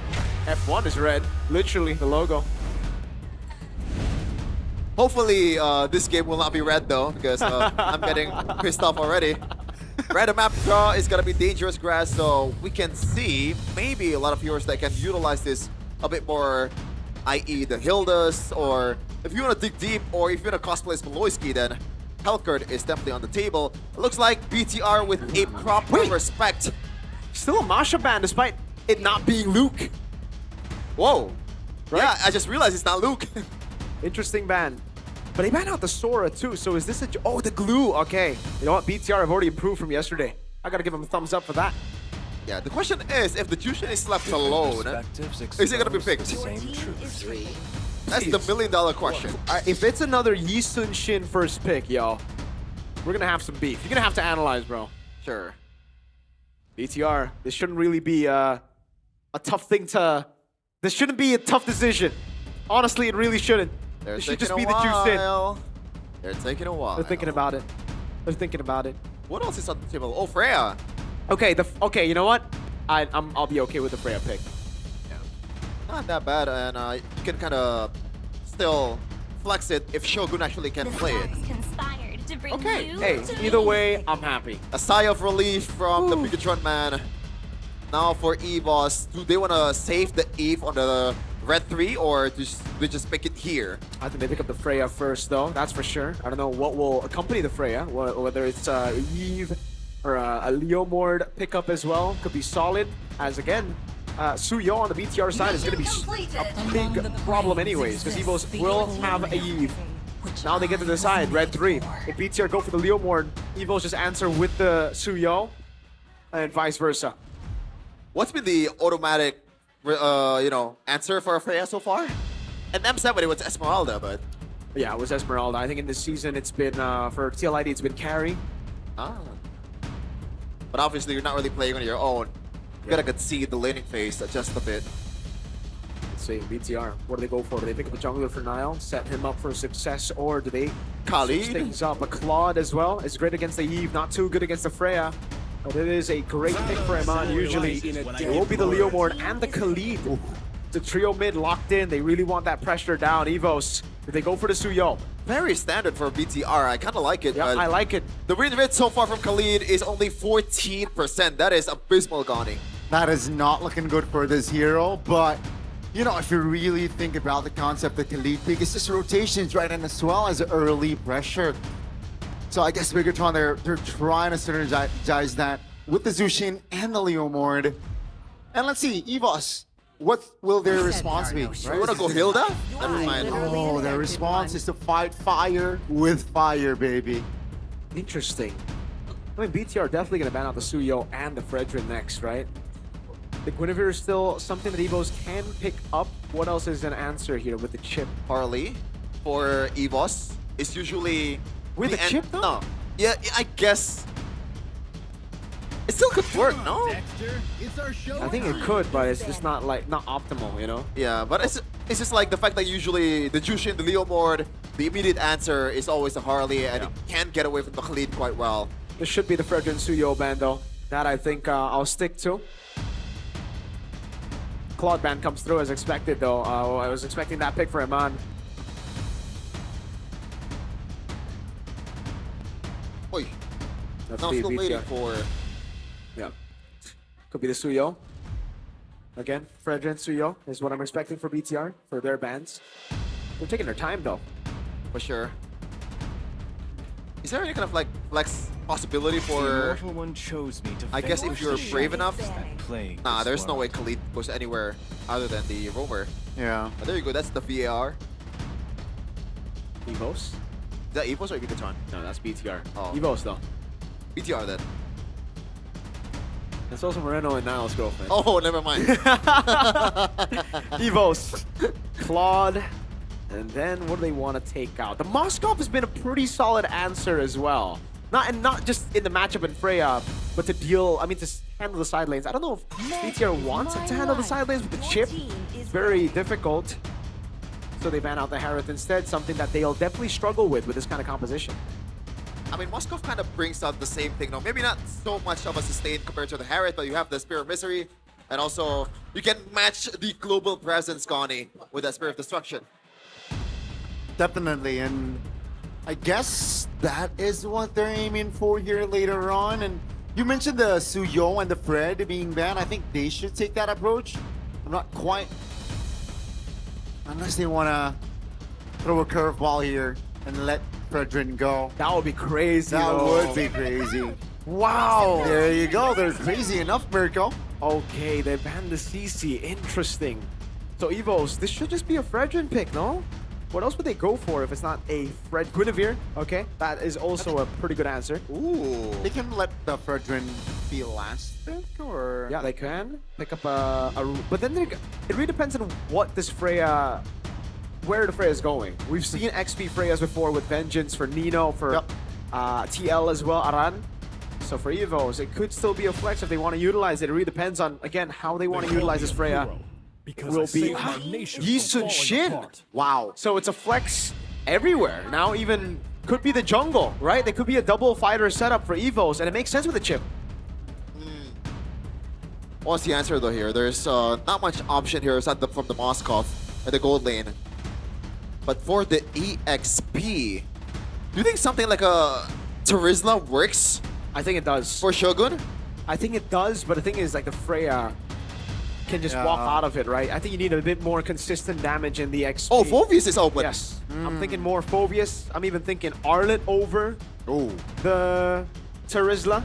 F1 is red. Literally, the logo. Hopefully, this game will not be red though, because I'm getting pissed off already. Random map draw is gonna be dangerous grass, so we can see maybe a lot of viewers that can utilize this a bit more, i.e. the Hildas, or if you want to dig deep, or if you want to cosplay as Maloyski, then Helkert is definitely on the table. It looks like BTR with a proper respect. Still a Masha ban despite it not being Luke. Whoa. Right? Yeah, I just realized it's not Luke. Interesting ban. But he banned out the Sora too, so is this a... Oh, the glue, okay. You know what, BTR have already improved from yesterday. I gotta give him a thumbs up for that. Yeah, the question is, if the Jushin is left alone, is it gonna be picked? That's the million-dollar question. If it's another Yi Sun Shin first pick, yo, we're gonna have some beef. You're gonna have to analyze, bro. Sure. BTR, this shouldn't really be a tough thing to... This shouldn't be a tough decision. Honestly, it really shouldn't. It should just be the Jushin. They're taking a while. They're thinking about it. They're thinking about it. What else is on the table? Oh, Freya. Okay, okay, you know what? I'll be okay with the Freya pick. Not that bad, and you can kind of still flex it if Shogun actually can play it. Okay, hey, either way, I'm happy. A sigh of relief from the Bigatron man. Now for EVOS, do they want to save the Eve on the red 3, or they just pick it here? I think they pick up the Freya first, though, that's for sure. I don't know what will accompany the Freya, whether it's Eve or a Leomord pickup as well. Could be solid, as again, Suyo on the BTR side is going to be a big problem anyways, because EVOS will have a Eve. Now they get to decide, red 3. If BTR go for the Leomord, EVOS just answer with the Suyo, and vice versa. What's been the automatic, answer for Freya so far? And M7, it was Esmeralda, but... Yeah, it was Esmeralda. I think in this season it's been, for TL ID, it's been carry. But obviously you're not really playing on your own. You gotta concede the laning phase just a bit. Let's see, BTR, what do they go for? Do they pick up a jungler for Nile, set him up for success, or do they Khalid? switch things up? A Claude as well is great against the Eve, not too good against the Freya. But it is a great pick for Eman. Usually, it will be the Leomord and the Khalid. The trio mid locked in. They really want that pressure down. EVOS, did they go for the Suyo? Very standard for BTR. I kind of like it. Yeah, I like it. The win rate so far from Khalid is only 14%. That is abysmal, Gani. That is not looking good for this hero, but you know, if you really think about the concept of Khalid pick, it's just rotations, right? And as well as early pressure. So I guess Bigatron, they're trying to synergize that with the Zushin and the Leomord. And let's see, EVOS, what will their response be? Right? You wanna go Hilda? Never mind. Oh, their response is to fight fire with fire, baby. Interesting. I mean, BTR definitely gonna ban out the Suyo and the Fredrin next, right? The Guinevere is still something that EVOS can pick up. What else is an answer here with the chip? Harley for EVOS is usually... With the chip though? No. Yeah, I guess... It still could work, no? I think it could, but it's just not optimal, you know? Yeah, but it's just like the fact that usually the Jushin, the Leomord, the immediate answer is always the Harley, and it can get away from the Khalid quite well. This should be the Fredrin Suyo ban though. That I think I'll stick to. Claude ban comes through as expected though. I was expecting that pick for Eman. Oi. That's now still waiting for... Yeah. Could be the Suyo. Again, Fredrin Suyo is what I'm expecting for BTR, for their bans. They're taking their time though. For sure. Is there any kind of like flex possibility for... One chose me to I guess if you're brave enough... Nah, there's no way Khalid goes anywhere other than the roamer. Yeah. But there you go, that's the VAR. EVOS? Is that EVOS or Bigatron? No, that's BTR. Oh. EVOS though. BTR then. It's also Moreno and Niall's girlfriend. Oh, never mind. EVOS, Claude, and then what do they want to take out? The Moskov has been a pretty solid answer as well. Not just in the matchup in Freya, but to deal, I mean, to handle the side lanes. I don't know if BTR wants to handle the side lanes with the chip. It's very difficult. So they ban out the Harith instead, something that they'll definitely struggle with this kind of composition. I mean, Moskov kind of brings out the same thing now. Maybe not so much of a sustain compared to the Harith, but you have the Spear of Misery, and also you can match the global presence, Connie, with that Spear of Destruction. Definitely, and I guess that is what they're aiming for here later on. And you mentioned the Suyo and the Fred being banned. I think they should take that approach. I'm not quite... Unless they want to throw a curveball here and let Fredrin go. That would be crazy. That would be crazy. Wow. There you go. They're crazy enough, Mirko. Okay, they banned the CC. Interesting. So EVOS, this should just be a Fredrin pick, no? What else would they go for if it's not a Fred Guinevere? Okay, that is also a pretty good answer. Ooh. They can let the Fredrin be last pick, or... Yeah, they can pick up a but then it really depends on what this Freya, where the Freya is going. We've seen XP Freyas before with Vengeance for Nino, for TL as well, Aran. So for EVOS, it could still be a flex if they want to utilize it. It really depends on, again, how they want to utilize this Freya. Will be Yi Sun Shin. Wow. So it's a flex everywhere. Now even could be the jungle, right? They could be a double fighter setup for EVOS, and it makes sense with the chip. What's the answer though here? There's not much option here aside from the Moskov at the gold lane. But for the EXP, do you think something like a Terizla works? I think it does. For Shogun? I think it does, but the thing is, like, the Freya can just walk out of it, right? I think you need a bit more consistent damage in the XP. Oh, Phoveus is open. Yes. I'm thinking more Phoveus. I'm even thinking Arlet over the Terizla.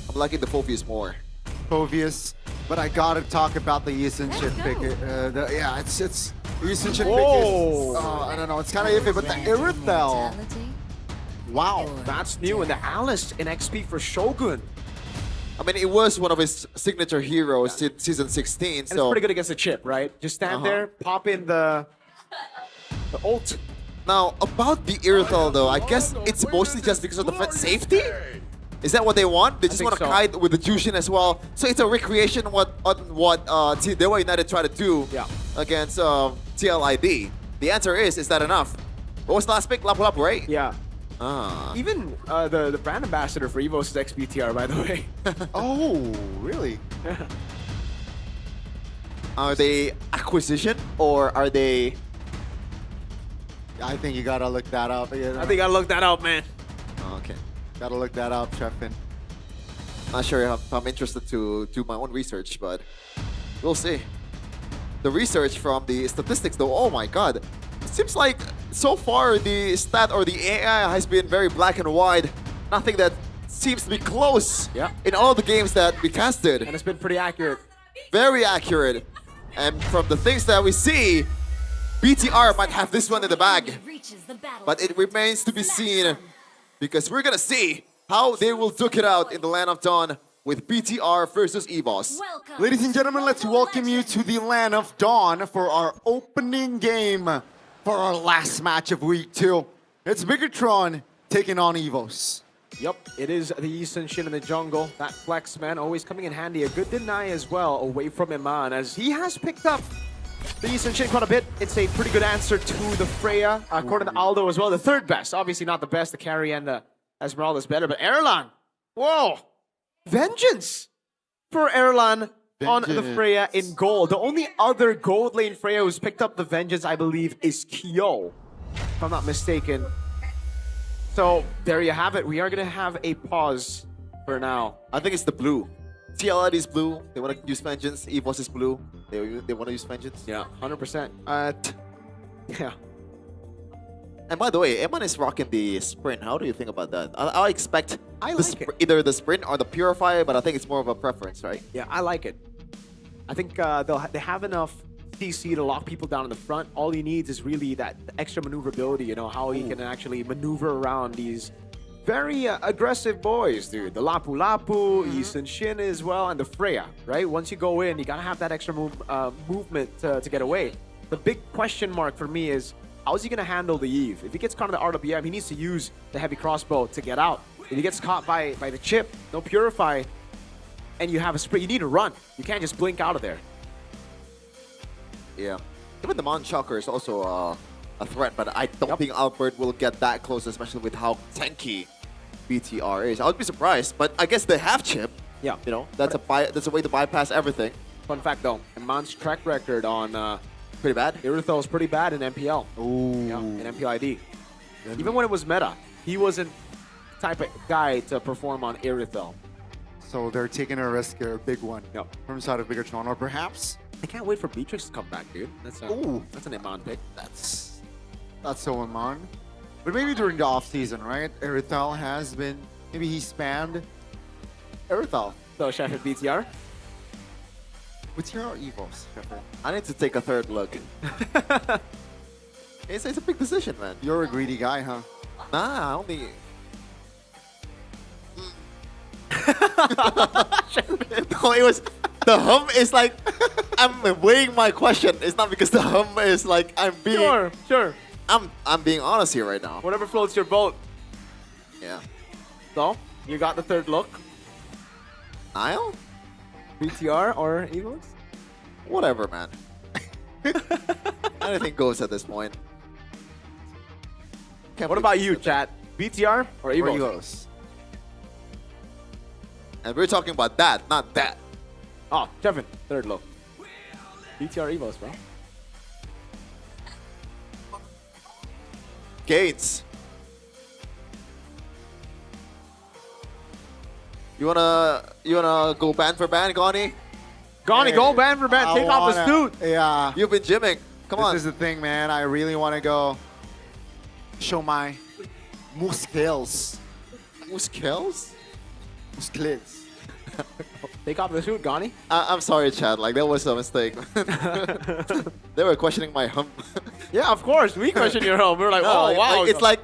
I'm liking the Phoveus more. Phoveus, but I gotta talk about the Yi Sun Shin pick. Yeah, it's Yi Sun Shin pick is, I don't know, it's kind of iffy, but the Irithel. Wow, that's new, and the Alice in XP for Shogun. I mean, it was one of his signature heroes in Season 16, and so... it's pretty good against the chip, right? Just stand there, pop in the ult. Now, about the Irithel though, I guess it's mostly just because of the safety? Is that what they want? They just want to kite with the Jushin as well. So it's a recreation on what Dewa United tried to do against TLID. The answer is that enough? What was the last pick? Lapu Lapu, right? Yeah. Even the brand ambassador for EVOS is XBTR, by the way. Oh, really? Are they acquisition or are they... I think you gotta look that up. I think you gotta look that up, man. Okay. Gotta look that up, Chefin. Not sure if I'm interested to do my own research, but we'll see. The research from the statistics though, oh my god. It seems like so far the stat or the AI has been very black and white. Nothing that seems to be close in all the games that we casted. And it's been pretty accurate. Very accurate. And from the things that we see, BTR might have this one in the bag. But it remains to be seen, because we're gonna see how they will duke it out in the Land of Dawn with BTR versus EVOS. Ladies and gentlemen, let's welcome you to the Land of Dawn for our opening game for our last match of Week 2. It's Bigatron taking on EVOS. Yep, it is the Yi Sun Shin in the jungle. That flex, man, always coming in handy. A good deny as well away from Iman, as he has picked up the Yi Sun Shin quite a bit. It's a pretty good answer to the Freya, according to Aldo as well. The third best, obviously not the best. The carry and the Esmeralda's better, but Erlan, whoa! Vengeance for Erlan on the Freya in gold. The only other gold lane Freya who's picked up the Vengeance, I believe, is Kyo, if I'm not mistaken. So there you have it. We are going to have a pause for now. I think it's the blue. TLID is blue. They want to use Vengeance. EVOS is blue. They want to use Vengeance. Yeah, 100%. Yeah. And by the way, Eman is rocking the Sprint. How do you think about that? I expect either the Sprint or the Purify, but I think it's more of a preference, right? Yeah, I like it. I think they have enough CC to lock people down in the front. All he needs is really that extra maneuverability, you know, how he can actually maneuver around these very aggressive boys, dude. The Lapu Lapu, Yisun Shin as well, and the Freya, right? Once you go in, you gotta have that extra movement to get away. The big question mark for me is, how is he gonna handle the Eve? If he gets caught in the RWM, he needs to use the heavy crossbow to get out. If he gets caught by the chip, no Purify, and you have a spray, you need to run. You can't just blink out of there. Yeah. Even the Mount Shocker is also a threat, but I don't think Albert will get that close, especially with how tanky BTR is. I would be surprised, but I guess they have chip. Yeah. You know, that's a way to bypass everything. Fun fact though, Mount's track record on pretty bad. Irithyll was pretty bad in MPL. Ooh. Yeah, in MPL ID. Even when it was meta, he wasn't the type of guy to perform on Irithyll. So they're taking a risk here, a big one. Yep. From side of Bigger Toronto, perhaps. I can't wait for Beatrix to come back, dude. That's an Iman pick. That's so Iman. But maybe during the off season, right? Irithyll has been, maybe he spammed Irithyll. So Chef at BTR? BTR or EVOS, Chef? I need to take a third look. It's a big decision, man. You're a greedy guy, huh? Nah, I only... No, it was... The hum is like... I'm weighing my question. It's not because the hum is like I'm being... Sure. I'm being honest here right now. Whatever floats your boat. Yeah. So, you got the third look. Isle? BTR or EVOS? Whatever, man. Anything goes at this point. What about you, chat? BTR or EVOS? And we're talking about that, not that. Oh, Kevin, third look. BTR EVOS, bro. Gates. You wanna go band for band, Gani? Gani, go band for band. Take off the suit. Yeah. You've been gymming. Come on. This is the thing, man. I really want to go show my muscles. Muscles? Muscles. Take off the suit, Gani. I'm sorry, Chad. Like, that was a mistake. They were questioning my hump. Yeah, of course. We question your hump. We're like, No, oh, wow. Like, it's like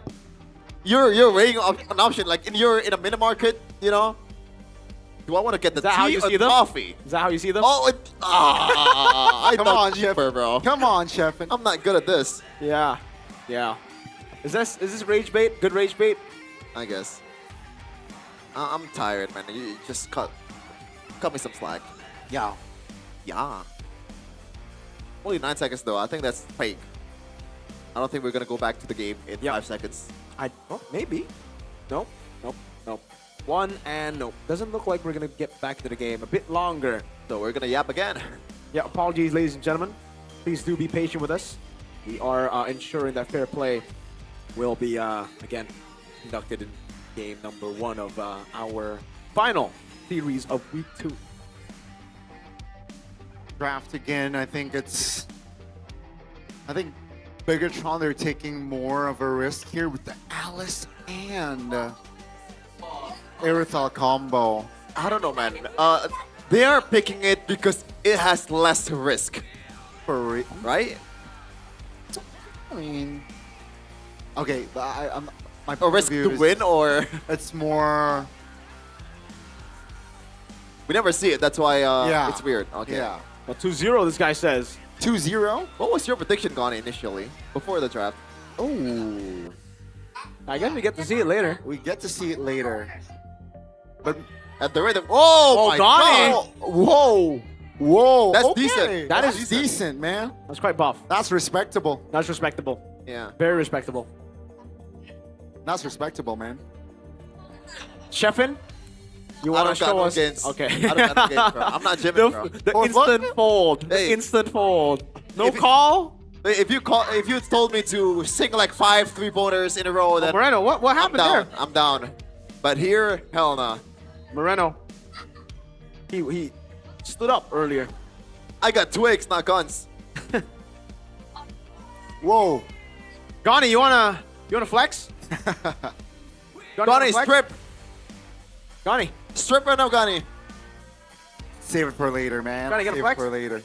you're weighing an option. Like, in a mini market, you know. Do I want to get the tea or coffee? Is that how you see them? Oh, I Come thought on, Chef. bro. Come on, Chef. I'm not good at this. Yeah. Yeah. Is this rage bait? Good rage bait? I guess. I'm tired, man. You just cut me some slack. Yeah. Yeah. Only 9 seconds though. I think that's fake. I don't think we're gonna go back to the game in 5 seconds. Maybe. Nope. Nope. Nope. 1 and nope. Doesn't look like we're gonna get back to the game a bit longer. So we're gonna yap again. Yeah. Apologies, ladies and gentlemen. Please do be patient with us. We are ensuring that fair play will be again conducted in game number 1 of our final series of week 2. Draft again. I think Bigatron, they're taking more of a risk here with the Alice and Irithyll combo. I don't know, man. They are picking it because it has less risk. Right? I mean, okay. My or risk to win, or it's more. We never see it. That's why it's weird. Okay. Yeah. Well, 2-0, this guy says. 2-0? What was your prediction, Gani, initially, before the draft? Oh. I guess we get to see it later. We get to see it later. But at the rhythm. Oh, my Gani! God. Whoa. Whoa. That's okay. decent. That is decent, man. That's quite buff. That's respectable. That's respectable. Yeah. Very respectable. That's respectable, man. Chefin, you want to show us? Gains. Okay. I don't got no gains, bro. I'm not gymming, bro. The instant fold. The instant fold. No call? If you told me to sing like 5 3-pointers in a row, then Moreno, what happened there? I'm down. But here, hell nah. Moreno. He stood up earlier. I got twigs, not guns. Whoa. Gani, you wanna flex? Gani, strip. Gani. Strip right now, Gani. Save it for later, man. Gani, get a Save flex? it for later.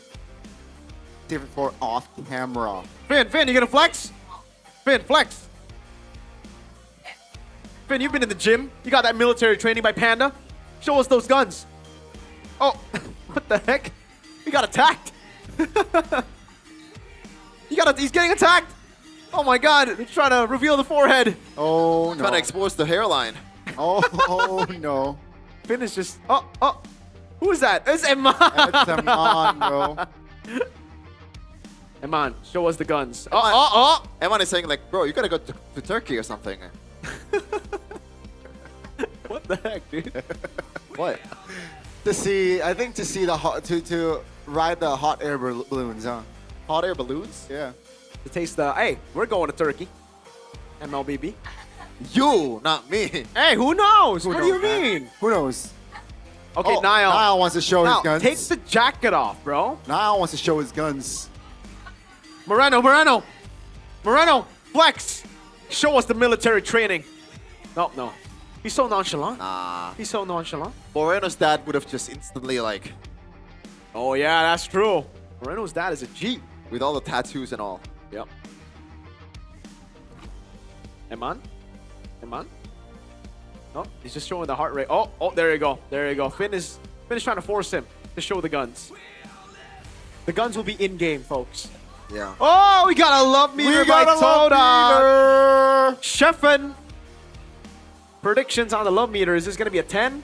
Save it for off camera. Finn, you gonna flex? Finn, flex. Finn, you've been in the gym. You got that military training by Panda. Show us those guns. Oh, what the heck? He got attacked. He's getting attacked. Oh my God, they're trying to reveal the forehead. Oh no. Trying to expose the hairline. Oh no. Finn is just, who is that? It's Eman. That's Eman, bro. Eman, show us the guns. Eman is saying like, bro, you gotta go to Turkey or something. What the heck, dude? What? I think to see the to ride the hot air balloons, huh? Hot air balloons? Yeah. To taste the, hey, we're going to Turkey. MLBB. You, not me. Hey, who knows? Who What knows, do you man? mean? Who knows? Okay, Oh, Niall. Niall wants to show his Now, guns. take the jacket off, bro. Niall wants to show his guns. Moreno, flex. Show us the military training. No. He's so nonchalant. Nah. He's so nonchalant. Moreno's dad would have just instantly like... Oh yeah, that's true. Moreno's dad is a G. With all the tattoos and all. Yep. Eman? No, he's just showing the heart rate. Oh, there you go. Finn is trying to force him to show the guns. The guns will be in-game, folks. Yeah. Oh, we got a love meter by Toda. Sheffen. Predictions on the love meter. Is this going to be a 10?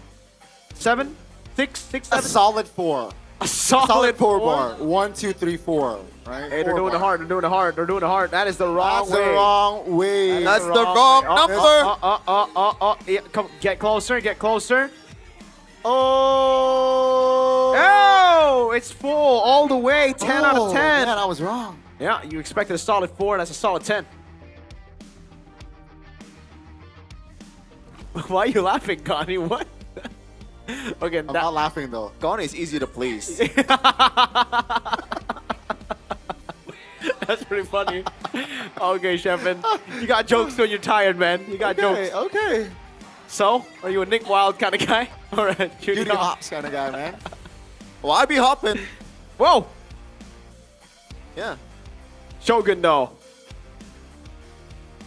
7? 6? 6, 7? A solid 4. A solid 4 bar. 1, 2, 3, 4. Right? Hey, they're doing the hard. That is the wrong way. That's the wrong way. That's the wrong number. Yeah, come, get closer. Oh, it's full all the way. 10 out of 10. Man, I was wrong. Yeah, you expected a solid 4. That's a solid 10. Why are you laughing, Connie? What? Okay, I'm not laughing though. Connie is easy to please. That's pretty funny. Okay, Sheffen. You got jokes when you're tired, man. You got jokes. Okay. So, are you a Nick Wilde kind of guy? Or a Judy Hops kind of guy, man. Well, I be hopping. Whoa! Yeah. Shogun, though.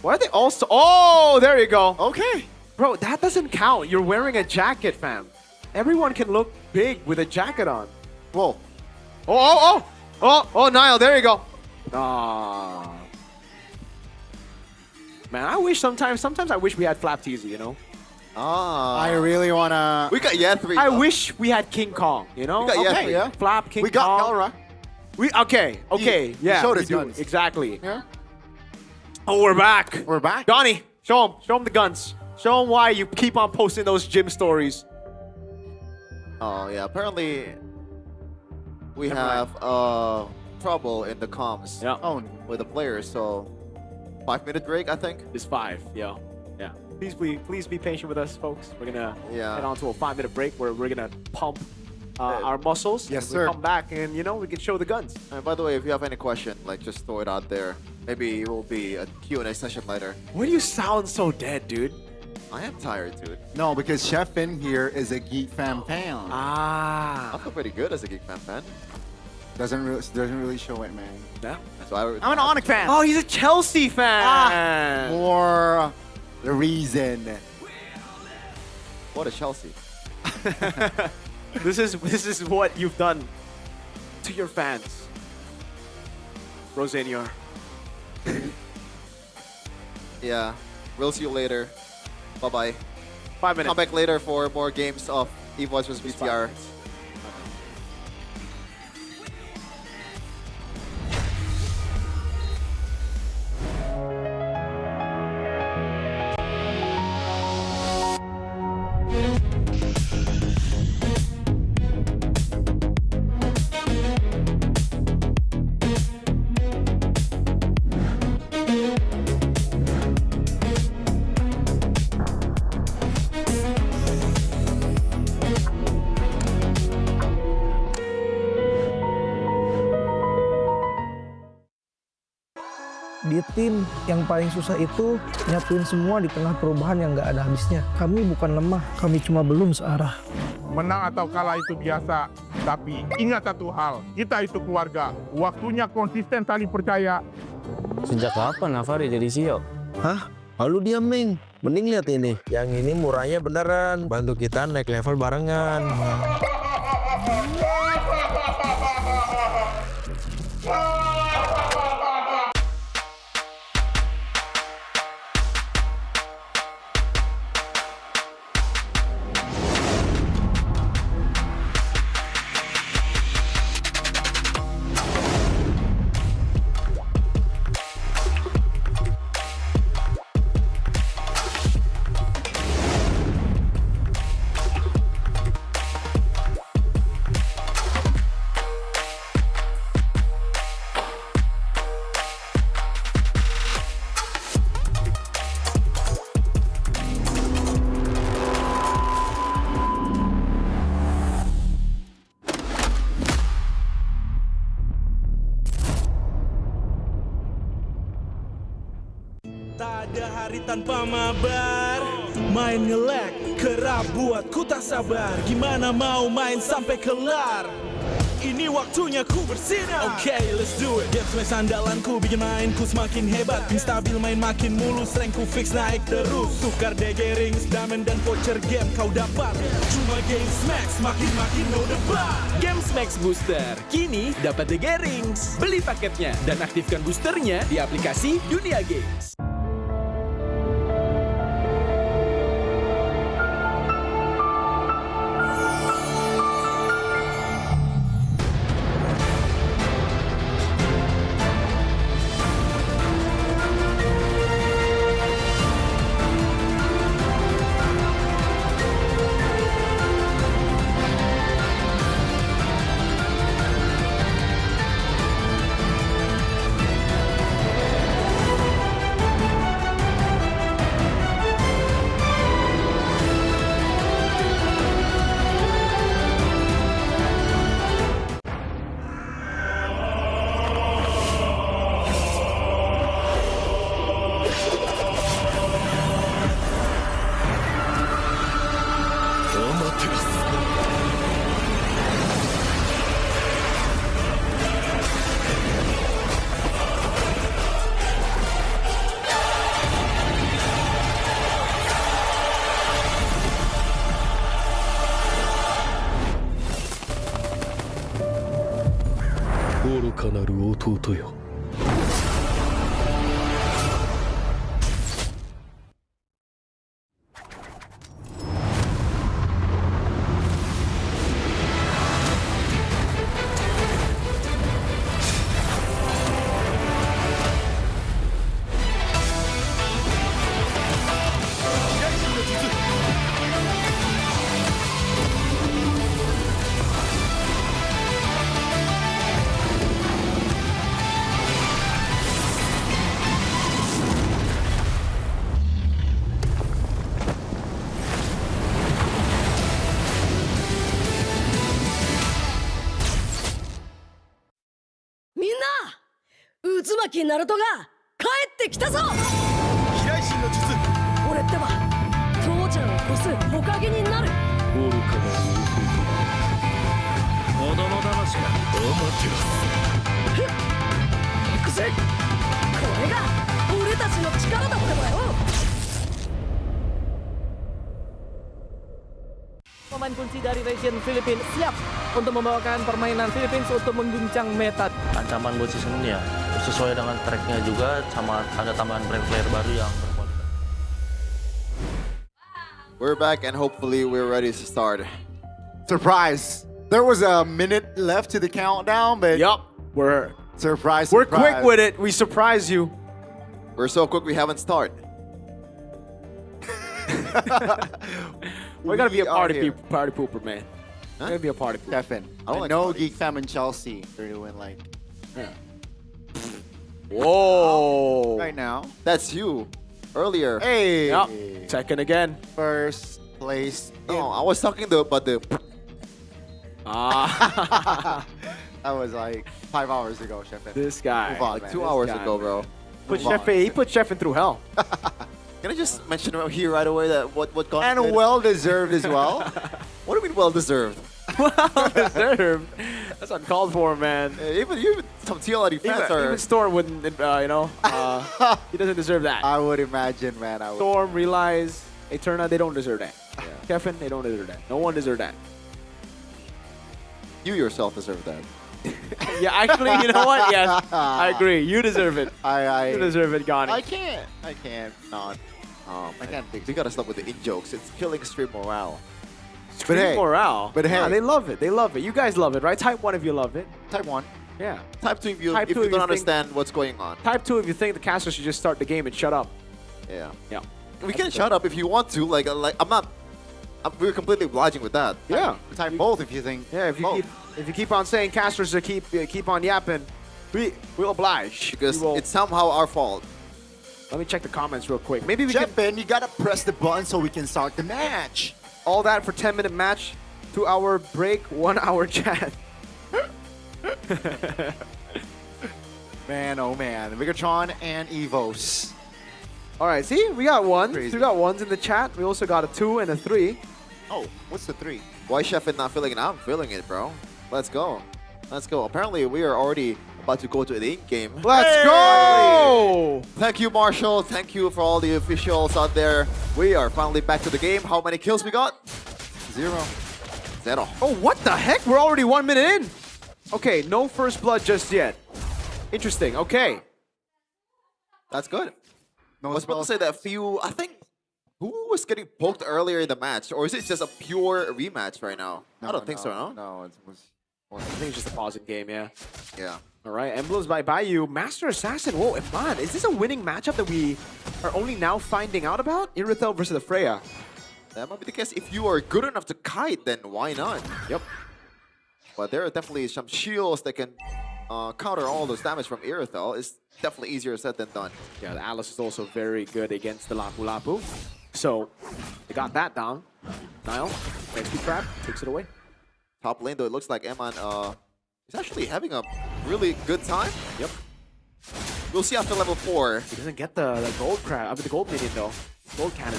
Why are they also... Oh, there you go. Okay. Bro, that doesn't count. You're wearing a jacket, fam. Everyone can look big with a jacket on. Whoa. Oh, Niall, there you go. Ah. Man, I wish sometimes I wish we had Flap Teasy, you know? I really want to... We got Yethri. I wish we had King Kong, you know? We got Okay, yeah. Flap, King We got Kong. Kelra. Okay, He showed we his do. guns. Exactly. Yeah. Oh, we're back. We're back. Donnie, show him the guns. Show him why you keep on posting those gym stories. Oh, yeah. Apparently, we Never have trouble in the comms with the players, so 5-minute break, I think. It's 5, yeah. Please be patient with us, folks. We're gonna head on to a 5-minute break where we're gonna pump our muscles. Yes, and sir. We'll come back and we can show the guns. And by the way, if you have any question, like just throw it out there. Maybe it will be a Q&A session later. Why do you sound so dead, dude? I am tired, dude. No, because Chef Finn here is a Geek fan. Ah. I feel pretty good as a Geek fan. Doesn't really show it, man. Yeah. That's why I'm an Onyx fan. Oh, he's a Chelsea fan. For the reason. What a Chelsea. This is what you've done to your fans. Rosenior. Yeah. We'll see you later. Bye-bye. 5 minutes. Come back later for more games of EVOS vs BTR. Di tim yang paling susah itu nyatuin semua di tengah perubahan yang nggak ada habisnya. Kami bukan lemah, kami cuma belum searah. Menang atau kalah itu biasa, tapi ingat satu hal, kita itu keluarga. Waktunya konsisten saling percaya. Sejak kapan Navari jadi CEO? Hah? Lalu dia, Meng. Mending lihat ini, yang ini murahnya beneran, bantu kita naik level barengan. Tak ada hari tanpa mabar, main nge-lag, kerap buat ku tak sabar. Gimana mau main sampai kelar? Ini waktunya ku bersinar. Oke, let's do it. Game smash andalanku bikin mainku semakin hebat. Pin stabil main makin mulus, rankku fix naik terus. Tukar DG rings, diamond dan voucher game kau dapat. Cuma game smash makin no debat. Game Max Booster, kini dapat DG Rings. Beli paketnya dan aktifkan boosternya di aplikasi Dunia Games. Minna! 渦巻きナルトが帰ってきたぞ。飛来神の術。俺ってば父ちゃんを越す火影になる。愚かな子供騙しがふっ行くぜ。これが俺たちの力だってばよ。Pemain kunci dari region Filipina siap untuk membawakan permainan Philippines untuk mengguncang meta. Ancaman buat season ini ya sesuai dengan tracknya juga, sama ada tambahan player baru yang berkualitas. We're back and hopefully we're ready to start. Surprise! There was a minute left to the countdown, but we're surprise. We're quick with it. We surprise you. We're so quick we haven't started. We're gonna be a party pooper, man. We're gonna be a party pooper. Stefan, I don't I like know parties. Geek Fam and Chelsea are doing like Whoa! right now. That's you. Earlier. Hey! Yep. Second again. First place. No, I was talking about the... Ah. That was like 5 hours ago, Stefan. This guy. Move on, Like man. 2 This hours guy, ago, man. bro. He put Sheffin through hell. Can I just mention here right away that what got And well deserved as well. What do you mean well deserved? Well deserved. That's uncalled for, man. Even some TLID fans are... Even Storm wouldn't, he doesn't deserve that. I would imagine, man. Storm, Realize, Eterna, they don't deserve that. Kevin, they don't deserve that. No one deserves that. You yourself deserve that. Yeah, actually, you know what? Yes, I agree. You deserve it. You deserve it, Gani. I can't not. I can't think. You gotta stop with the in-jokes. It's killing stream morale. Stream morale. But hey, yeah, they love it. They love it. You guys love it, right? Type 1 if you love it. Type 1. Yeah. Type 2 if you don't understand what's going on. Type 2 if you think the caster should just start the game and shut up. Yeah. Yeah. We can shut up if you want to. Like I'm not. We're completely obliging with that. Yeah. Type both if you think. Yeah. If you keep on saying casters to keep on yapping, we'll oblige. Because it's somehow our fault. Let me check the comments real quick. Maybe we can. You gotta press the button so we can start the match. All that for 10-minute match, 2-hour break, 1-hour chat. Man, oh man, Megatron and EVOS. All right, see, we got ones. We got ones in the chat. We also got a 2 and a 3. Oh, what's the 3? Why Chef is not feeling it? I'm feeling it, bro. Let's go. Let's go. Apparently, we are already about to go to the in-game. Let's go! Thank you, Marshall. Thank you for all the officials out there. We are finally back to the game. How many kills we got? 0. Oh, what the heck? We're already 1 minute in. Okay, no first blood just yet. Interesting. Okay. That's good. I was about to say that few, I think, who was getting poked earlier in the match? Or is it just a pure rematch right now? I don't think so, no? No, it was... I think it's just a pausing game, yeah. Yeah. All right, Emblems by Bayou. Master Assassin. Whoa, man, is this a winning matchup that we are only now finding out about? Irithel versus the Freya. That might be the case. If you are good enough to kite, then why not? Yep. But there are definitely some shields that can counter all those damage from Irithel. It's definitely easier said than done. Yeah, the Alice is also very good against the Lapu Lapu. So, they got that down. Nile, XP Crab, takes it away. Top lane, though, it looks like Eman is actually having a really good time. Yep. We'll see after level 4. He doesn't get the gold crab, the gold minion though. Gold cannon.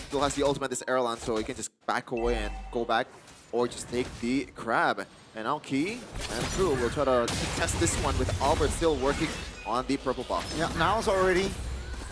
Still has the ultimate this Erlan, so he can just back away and go back, or just take the crab. And now Key and True will try to test this one with Albert still working on the purple buff. Yeah, Niles already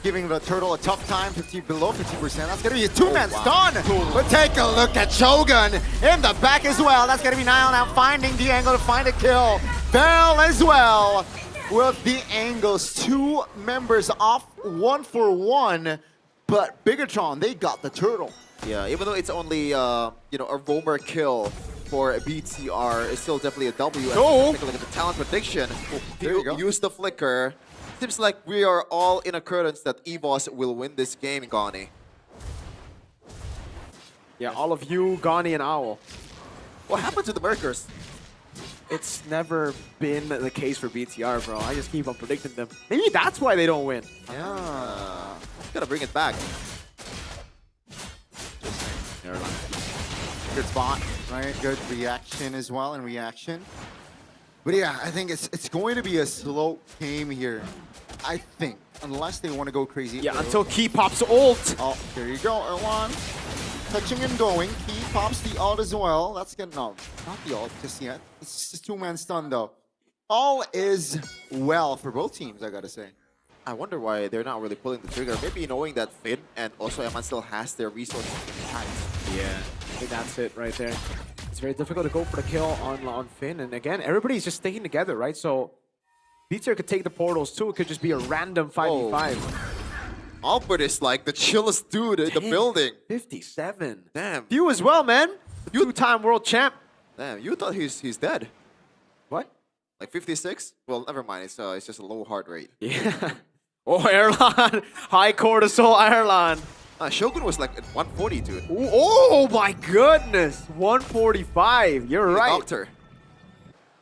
giving the turtle a tough time, below 50%. That's gonna be a 2-man stun. But take a look at Shogun in the back as well. That's gonna be Nile now finding the angle to find a kill. Bell as well with the angles. 2 members off 1 for 1. But Bigatron, they got the turtle. Yeah, even though it's only a roamer kill for a BTR, it's still definitely a W. Oh! Take a look at the talent prediction. There you go. Use the flicker. Seems like we are all in accordance that EVOS will win this game, Gani. Yeah, all of you, Gani and Owl. What happened to the Merkers? It's never been the case for BTR, bro. I just keep on predicting them. Maybe that's why they don't win. Yeah. Gotta bring it back. Good spot, right? Good reaction as well, and reaction. But yeah, I think it's going to be a slow game here. I think, unless they want to go crazy. Yeah, until Key pops ult. Oh, there you go, Erwan. Touching and going. Key pops the ult as well. That's good. No, not the ult just yet. It's just 2-man stun though. All is well for both teams, I gotta say. I wonder why they're not really pulling the trigger. Maybe knowing that Finn and also Eman still has their resources intact. Yeah, I think that's it right there. It's very difficult to go for the kill on Finn. And again, everybody's just staying together, right? So BTR could take the portals too. It could just be a random 5v5. Albert is like the chillest dude in the building. 57. Damn. You as well, man. Two-time world champ. Damn, you thought he's dead. What? Like 56? Well, never mind. It's just a low heart rate. Yeah. Oh, Erlan. High cortisol Erlan. Shogun was like at 140, dude. Ooh, oh my goodness. 145. You're right. Doctor.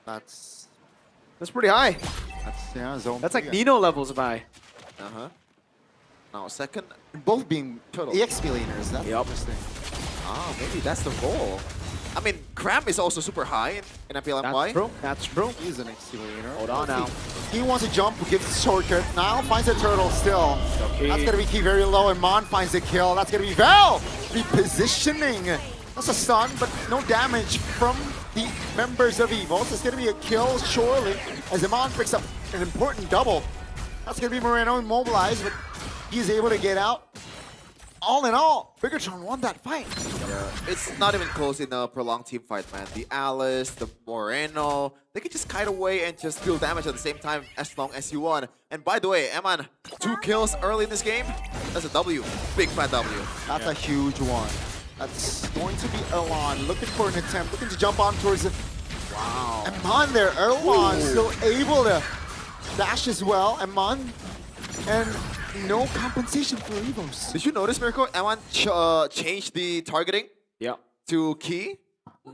That's pretty high. That's like Nino levels of high. Uh-huh. Now second. Both being turtle. EXP laners. That's interesting. Ah, maybe that's the role. I mean, Cram is also super high in MPL That's true. That's true. He's an XP laner. Hold on now. He wants to jump, gives the shortcut. Nile finds the turtle still. Okay. That's going to be Key very low, and Mon finds the kill. That's going to be Val repositioning That's a stun, but no damage from the members of EVOS. It's going to be a kill, surely, as Iman picks up an important double. That's going to be Moreno immobilized, but he's able to get out. All in all, Bigatron won that fight. Yeah, it's not even close in a prolonged team fight, man. The Alice, the Moreno, they can just kite away and just deal damage at the same time as long as you won. And by the way, Eman, 2 kills early in this game. That's a W. Big fat W. That's a huge one. That's going to be Erlan looking for an attempt, looking to jump on towards it. Wow. Eman there, Erlan still able to dash as well. Eman, and no compensation for EVOS. Did you notice, Mirko? Eman changed the targeting to Key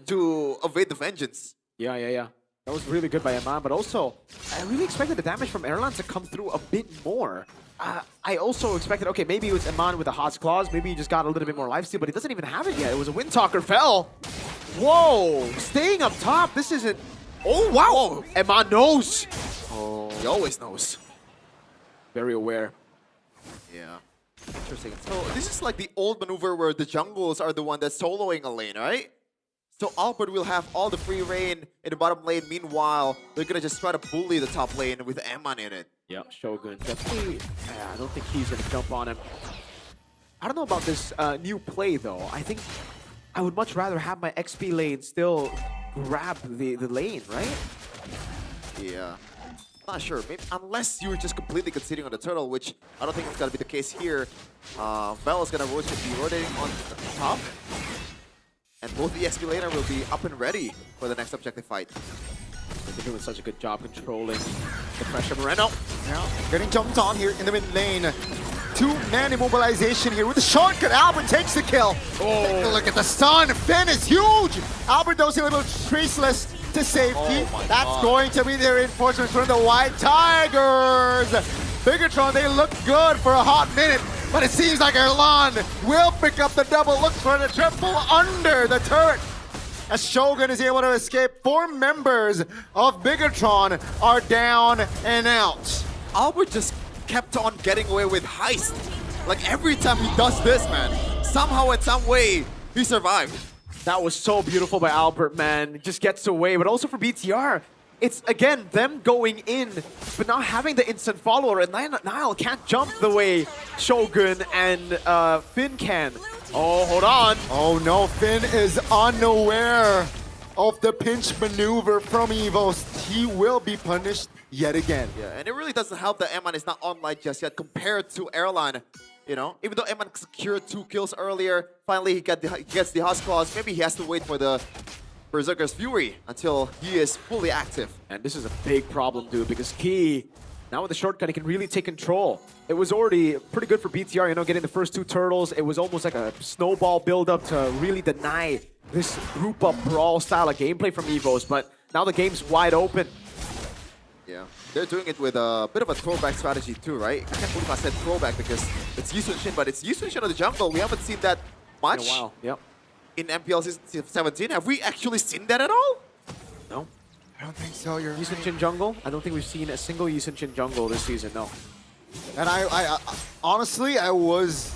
to evade the vengeance. Yeah. That was really good by Eman, but also, I really expected the damage from Erlan to come through a bit more. I also expected, okay, maybe it was Eman with the Hot's Claws, maybe he just got a little bit more lifesteal, but he doesn't even have it yet. It was a Windtalker fell. Whoa, staying up top, this isn't... Oh, wow, Eman knows. Oh, he always knows. Very aware. Yeah. Interesting. So this is like the old maneuver where the jungles are the one that's soloing a lane, right? So Albert will have all the free reign in the bottom lane. Meanwhile, they're gonna just try to bully the top lane with Eman in it. Yeah, Shogun. Definitely, I don't think he's gonna jump on him. I don't know about this new play though. I think I would much rather have my XP lane still grab the lane, right? Yeah. Not sure. Maybe unless you're just completely conceding on the turtle, which I don't think it's gonna be the case here. Bell is gonna be rotating on the top. And both the XP laner will be up and ready for the next objective fight. They're doing such a good job controlling the pressure. Moreno. Yeah, getting jumped on here in the mid lane. 2-man immobilization here with the shortcut. Albert takes the kill. Take a look at the stun. Finn is huge. Albert does a little traceless to safety. That's going to be the reinforcements from the White Tigers. Bigatron, they look good for a hot minute, but it seems like Erlan will pick up the double. Looks for the triple under the turret. As Shogun is able to escape, 4 members of Bigatron are down and out. Albert just kept on getting away with heist. Like every time he does this, man, somehow in some way, he survived. That was so beautiful by Albert, man. Just gets away, but also for BTR, it's, again, them going in, but not having the instant follower, and Nile can't jump the way Shogun and Finn can. Oh, hold on. Oh no, Finn is unaware of the pinch maneuver from EVOS. He will be punished yet again. Yeah, and it really doesn't help that Eman is not online just yet compared to Erlan. You know, even though Eman secured 2 kills earlier, finally he gets the Hot's Claws. Maybe he has to wait for the Berserker's Fury until he is fully active. And this is a big problem, dude, because Key, now with the shortcut, he can really take control. It was already pretty good for BTR, you know, getting the first 2 turtles. It was almost like a snowball build-up to really deny this group-up brawl style of gameplay from EVOS, but now the game's wide open. Yeah, they're doing it with a bit of a throwback strategy too, right? I can't believe I said throwback because it's Yi Sun-shin, but it's Yi Sun-shin on the jungle. We haven't seen that much in a while. Yep. In MPL Season 17. Have we actually seen that at all? No. I don't think so. You're Yi Sun-shin jungle? I don't think we've seen a single Yi Sun-shin jungle this season, no. And I honestly, I was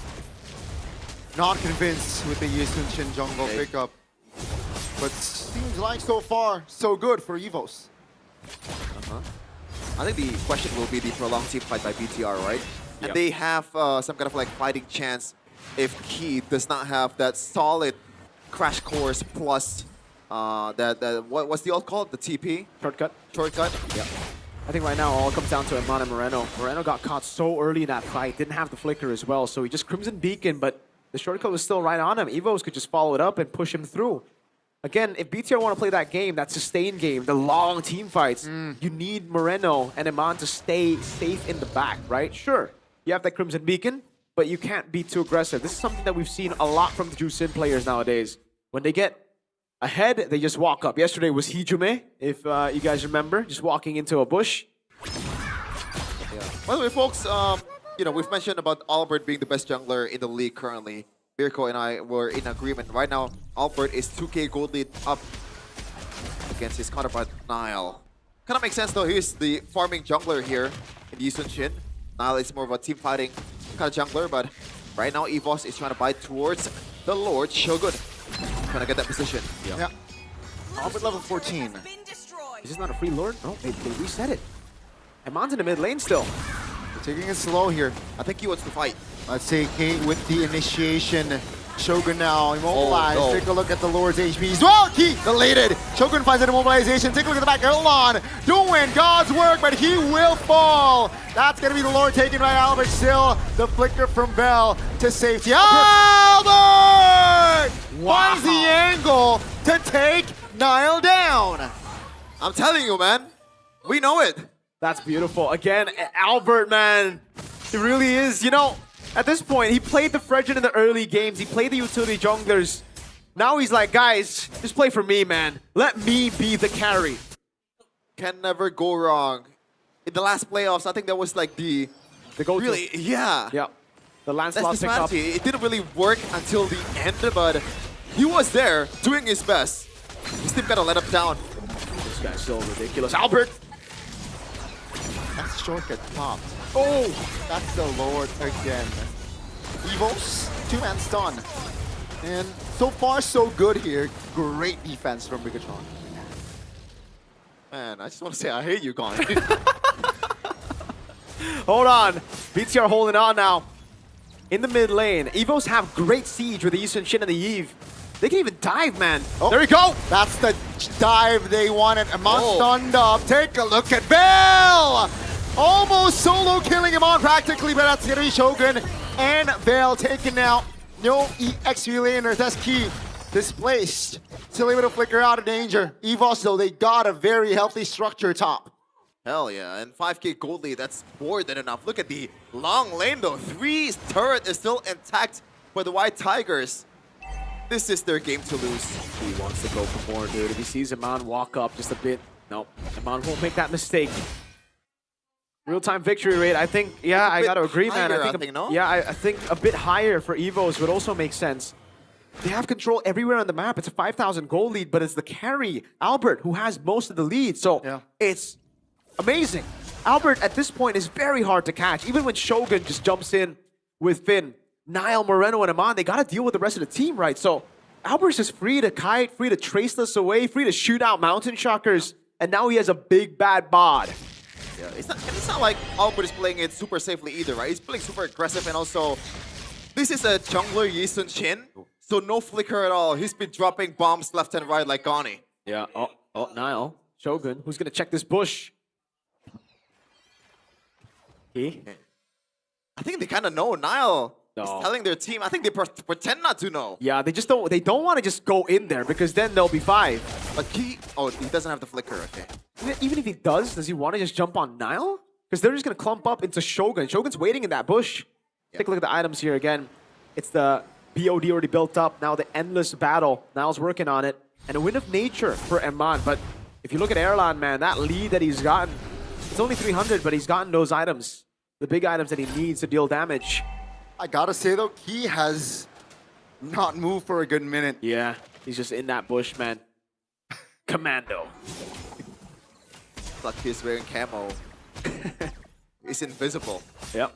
not convinced with the Yi Sun-shin jungle pickup. But seems like so far, so good for EVOS. I think the question will be the prolonged team fight by BTR, right? And Yep. they have some kind of like fighting chance if Key does not have that solid crash course plus what's the alt called? The TP? Shortcut. Shortcut? Yeah. I think right now all comes down to Eman and Moreno. Moreno got caught so early in that fight, didn't have the flicker as well, so he just Crimson Beacon, but the shortcut was still right on him. EVOS could just follow it up and push him through. Again, if BTR want to play that game, that sustained game, the long team fights, you need Moreno and Eman to stay safe in the back, right? Sure, you have that Crimson Beacon, but you can't be too aggressive. This is something that we've seen a lot from the Jusin players nowadays. When they get ahead, they just walk up. Yesterday was Hijume, if you guys remember, just walking into a bush. Yeah. By the way, folks, you know, we've mentioned about Albert being the best jungler in the league currently. Mirko and I were in agreement. Right now, Albert is 2k gold lead up against his counterpart, Nile. Kind of makes sense though, he's the farming jungler here in Yi Sun-shin. Nile is more of a team fighting kind of jungler, but right now EVOS is trying to bite towards the Lord Shogun. trying to get that position. Yeah. Albert level 14. Is this not a free lord? No, they reset it. Eman's in the mid lane still. They're taking it slow here. I think he wants to fight. Let's see, Kate with the initiation. Shogun now immobilized. Oh, no. Take a look at the Lord's HP as well. Key deleted. Shogun finds an immobilization. Take a look at the back. Erlon doing God's work, but he will fall. That's going to be the Lord taken by Albert still. The flicker from Bell to safety. Albert finds the angle to take Nile down. I'm telling you, man. We know it. That's beautiful. Again, Albert, man. It really is. You know, at this point, he played the Fredgen in the early games. He played the utility junglers. Now he's like, guys, just play for me, man. Let me be the carry. Can never go wrong. In the last playoffs, I think that was like the go-to. Really, yeah. Yeah. The That's Lancelot the pickup. strategy. It didn't really work until the end, but he was there doing his best. His team gotta let him down. This guy's so ridiculous. Albert! That's shortcut popped. Oh, that's the Lord again. EVOS, 2-man stun. And so far, so good here. Great defense from Bigatron. Man, I just want to say I hate you, Connie. Hold on. BTR holding on now. In the mid lane, EVOS have great siege with the Yisun Shin and the Eve. They can even dive, man. Oh, there we go. That's the dive they wanted. Amon stunned up. Take a look at Bell. Almost solo killing him on practically, but that's going to be Shogun and Bell taken out. No EX laners. That's key. Displaced. Still able to flicker out of danger. EVOS, though, they got a very healthy structure top. Hell yeah, and 5k gold lead, that's more than enough. Look at the long lane though. 3's turret is still intact for the White Tigers. This is their game to lose. He wants to go for more, dude. If he sees Iman walk up just a bit, no, Iman won't make that mistake. Real-time victory rate, I think, yeah, I gotta agree, man. I think, no? Yeah, I think a bit higher for EVOS would also make sense. They have control everywhere on the map. It's a 5,000 gold lead, but it's the carry, Albert, who has most of the lead. So it's amazing. Albert, at this point, is very hard to catch. Even when Shogun just jumps in with Finn, Nile, Moreno, and Aman, they got to deal with the rest of the team, right? So Albert's just free to kite, free to traceless away, free to shoot out mountain shockers, and now he has a big bad bod. Yeah, it's not like Albert is playing it super safely either, right? He's playing super aggressive, and also this is a jungler Yisun Shin, so no flicker at all. He's been dropping bombs left and right like Gani. Yeah. Oh, Nile, Shogun, who's gonna check this bush? He? I think they kind of know. Nile is No. telling their team. I think they pretend not to know. Yeah, they don't want to just go in there because then they'll be 5. But he doesn't have the flicker, okay. Even if he does he want to just jump on Nile? Because they're just going to clump up into Shogun. Shogun's waiting in that bush. Take a look at the items here again. It's the BOD already built up. Now the endless battle. Nile's working on it. And a win of nature for Eman. But if you look at Erlan, man, that lead that he's gotten, it's only 300, but he's gotten those items. The big items that he needs to deal damage. I gotta say, though, he has not moved for a good minute. Yeah, he's just in that bush, man. Commando. Like he's wearing camo. He's invisible. Yep.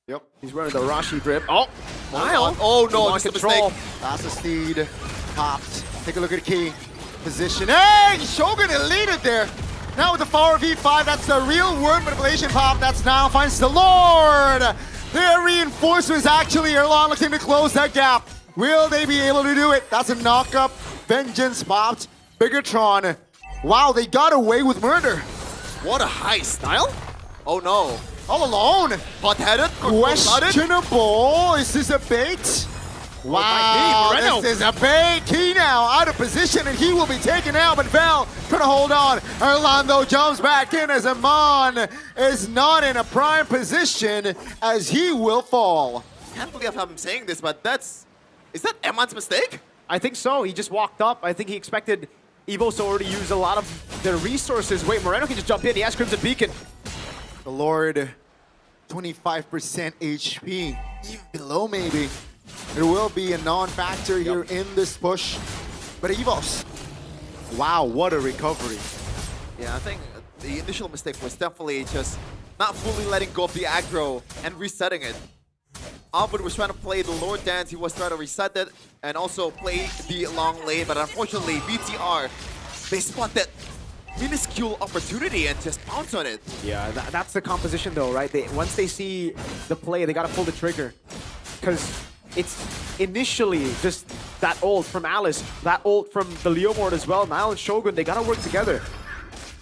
Yep. He's wearing the Rashi drip. Oh, Nile. Oh no, this just a control. mistake. That's a steed. Popped. Take a look at the key. Position. Hey! Shogun eluded there. Now with the 4v5, that's the real word manipulation pop. That's now finds the Lord. Their reinforcements actually Erlon looking to close that gap. Will they be able to do it? That's a knock-up. Vengeance popped. Bigatron. Wow, they got away with murder. What a heist, Nile. Oh no. All alone. Hot-headed. Questionable. Is this a bait? Wow, this is a bait. Key now out of position, and he will be taken out, but Val trying to hold on. Erlando jumps back in as Amon is not in a prime position as he will fall. Can't believe I'm saying this, but is that Eman's mistake? I think so. He just walked up. I think he expected EVOS to already use a lot of their resources. Wait, Moreno can just jump in. He has Crimson Beacon. The Lord, 25% HP, even below maybe. There will be a non-factor here in this push. But EVOS, wow, what a recovery. Yeah, I think the initial mistake was definitely just not fully letting go of the aggro and resetting it. Albert was trying to play the Lord Dance. He was trying to reset it and also play the long lane. But unfortunately, BTR, they spot that minuscule opportunity and just bounce on it. Yeah, that's the composition though, right? Once they see the play, they gotta pull the trigger. Because it's initially just that ult from Alice, that ult from the Leomord as well, Nile and Shogun, they gotta work together.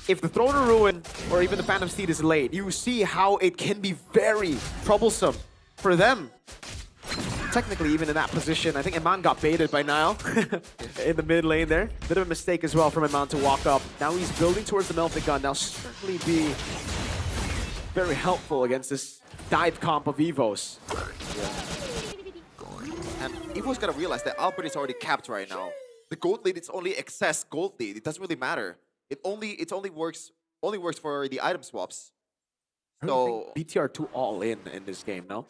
If the Throne of Ruin or even the Phantom Steed is late, you see how it can be very troublesome for them. Technically, even in that position, I think Iman got baited by Nile in the mid lane there. Bit of a mistake as well from Iman to walk up. Now he's building towards the Melting Gun. Now certainly be very helpful against this dive comp of EVOS. And EVOS gotta realize that Albert is already capped right now. The gold lead is only excess gold lead. It doesn't really matter. It only works for the item swaps. So BTR too all in this game, no?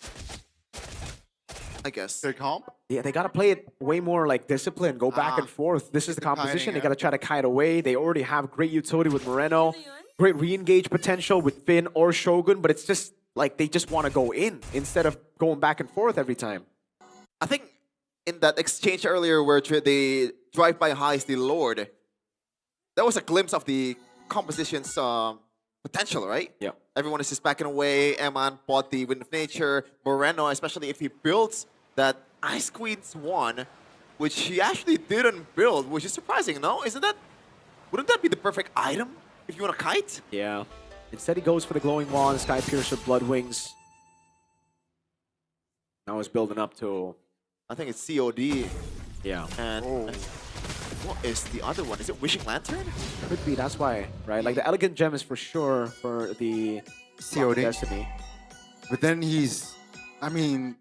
I guess. Their comp? Yeah, they gotta play it way more like discipline, go back and forth. This is the composition. They gotta try to kite away. They already have great utility with Moreno, great re-engage potential with Finn or Shogun, but it's just like they just want to go in instead of going back and forth every time. I think in that exchange earlier where they drive by highs the Lord, that was a glimpse of the composition's potential, right? Yeah. Everyone is just backing away. Eman bought the Wind of Nature. Moreno, especially if he builds that Ice Queen's one, which he actually didn't build, which is surprising, no? Wouldn't that be the perfect item if you want to kite? Yeah. Instead he goes for the Glowing Wand, Sky Piercer, Blood Wings. Now he's building up to... I think it's COD. Yeah. And what is the other one? Is it Wishing Lantern? Could be, that's why, right? Like the Elegant Gem is for sure for the COD. Destiny. But then he's, I mean,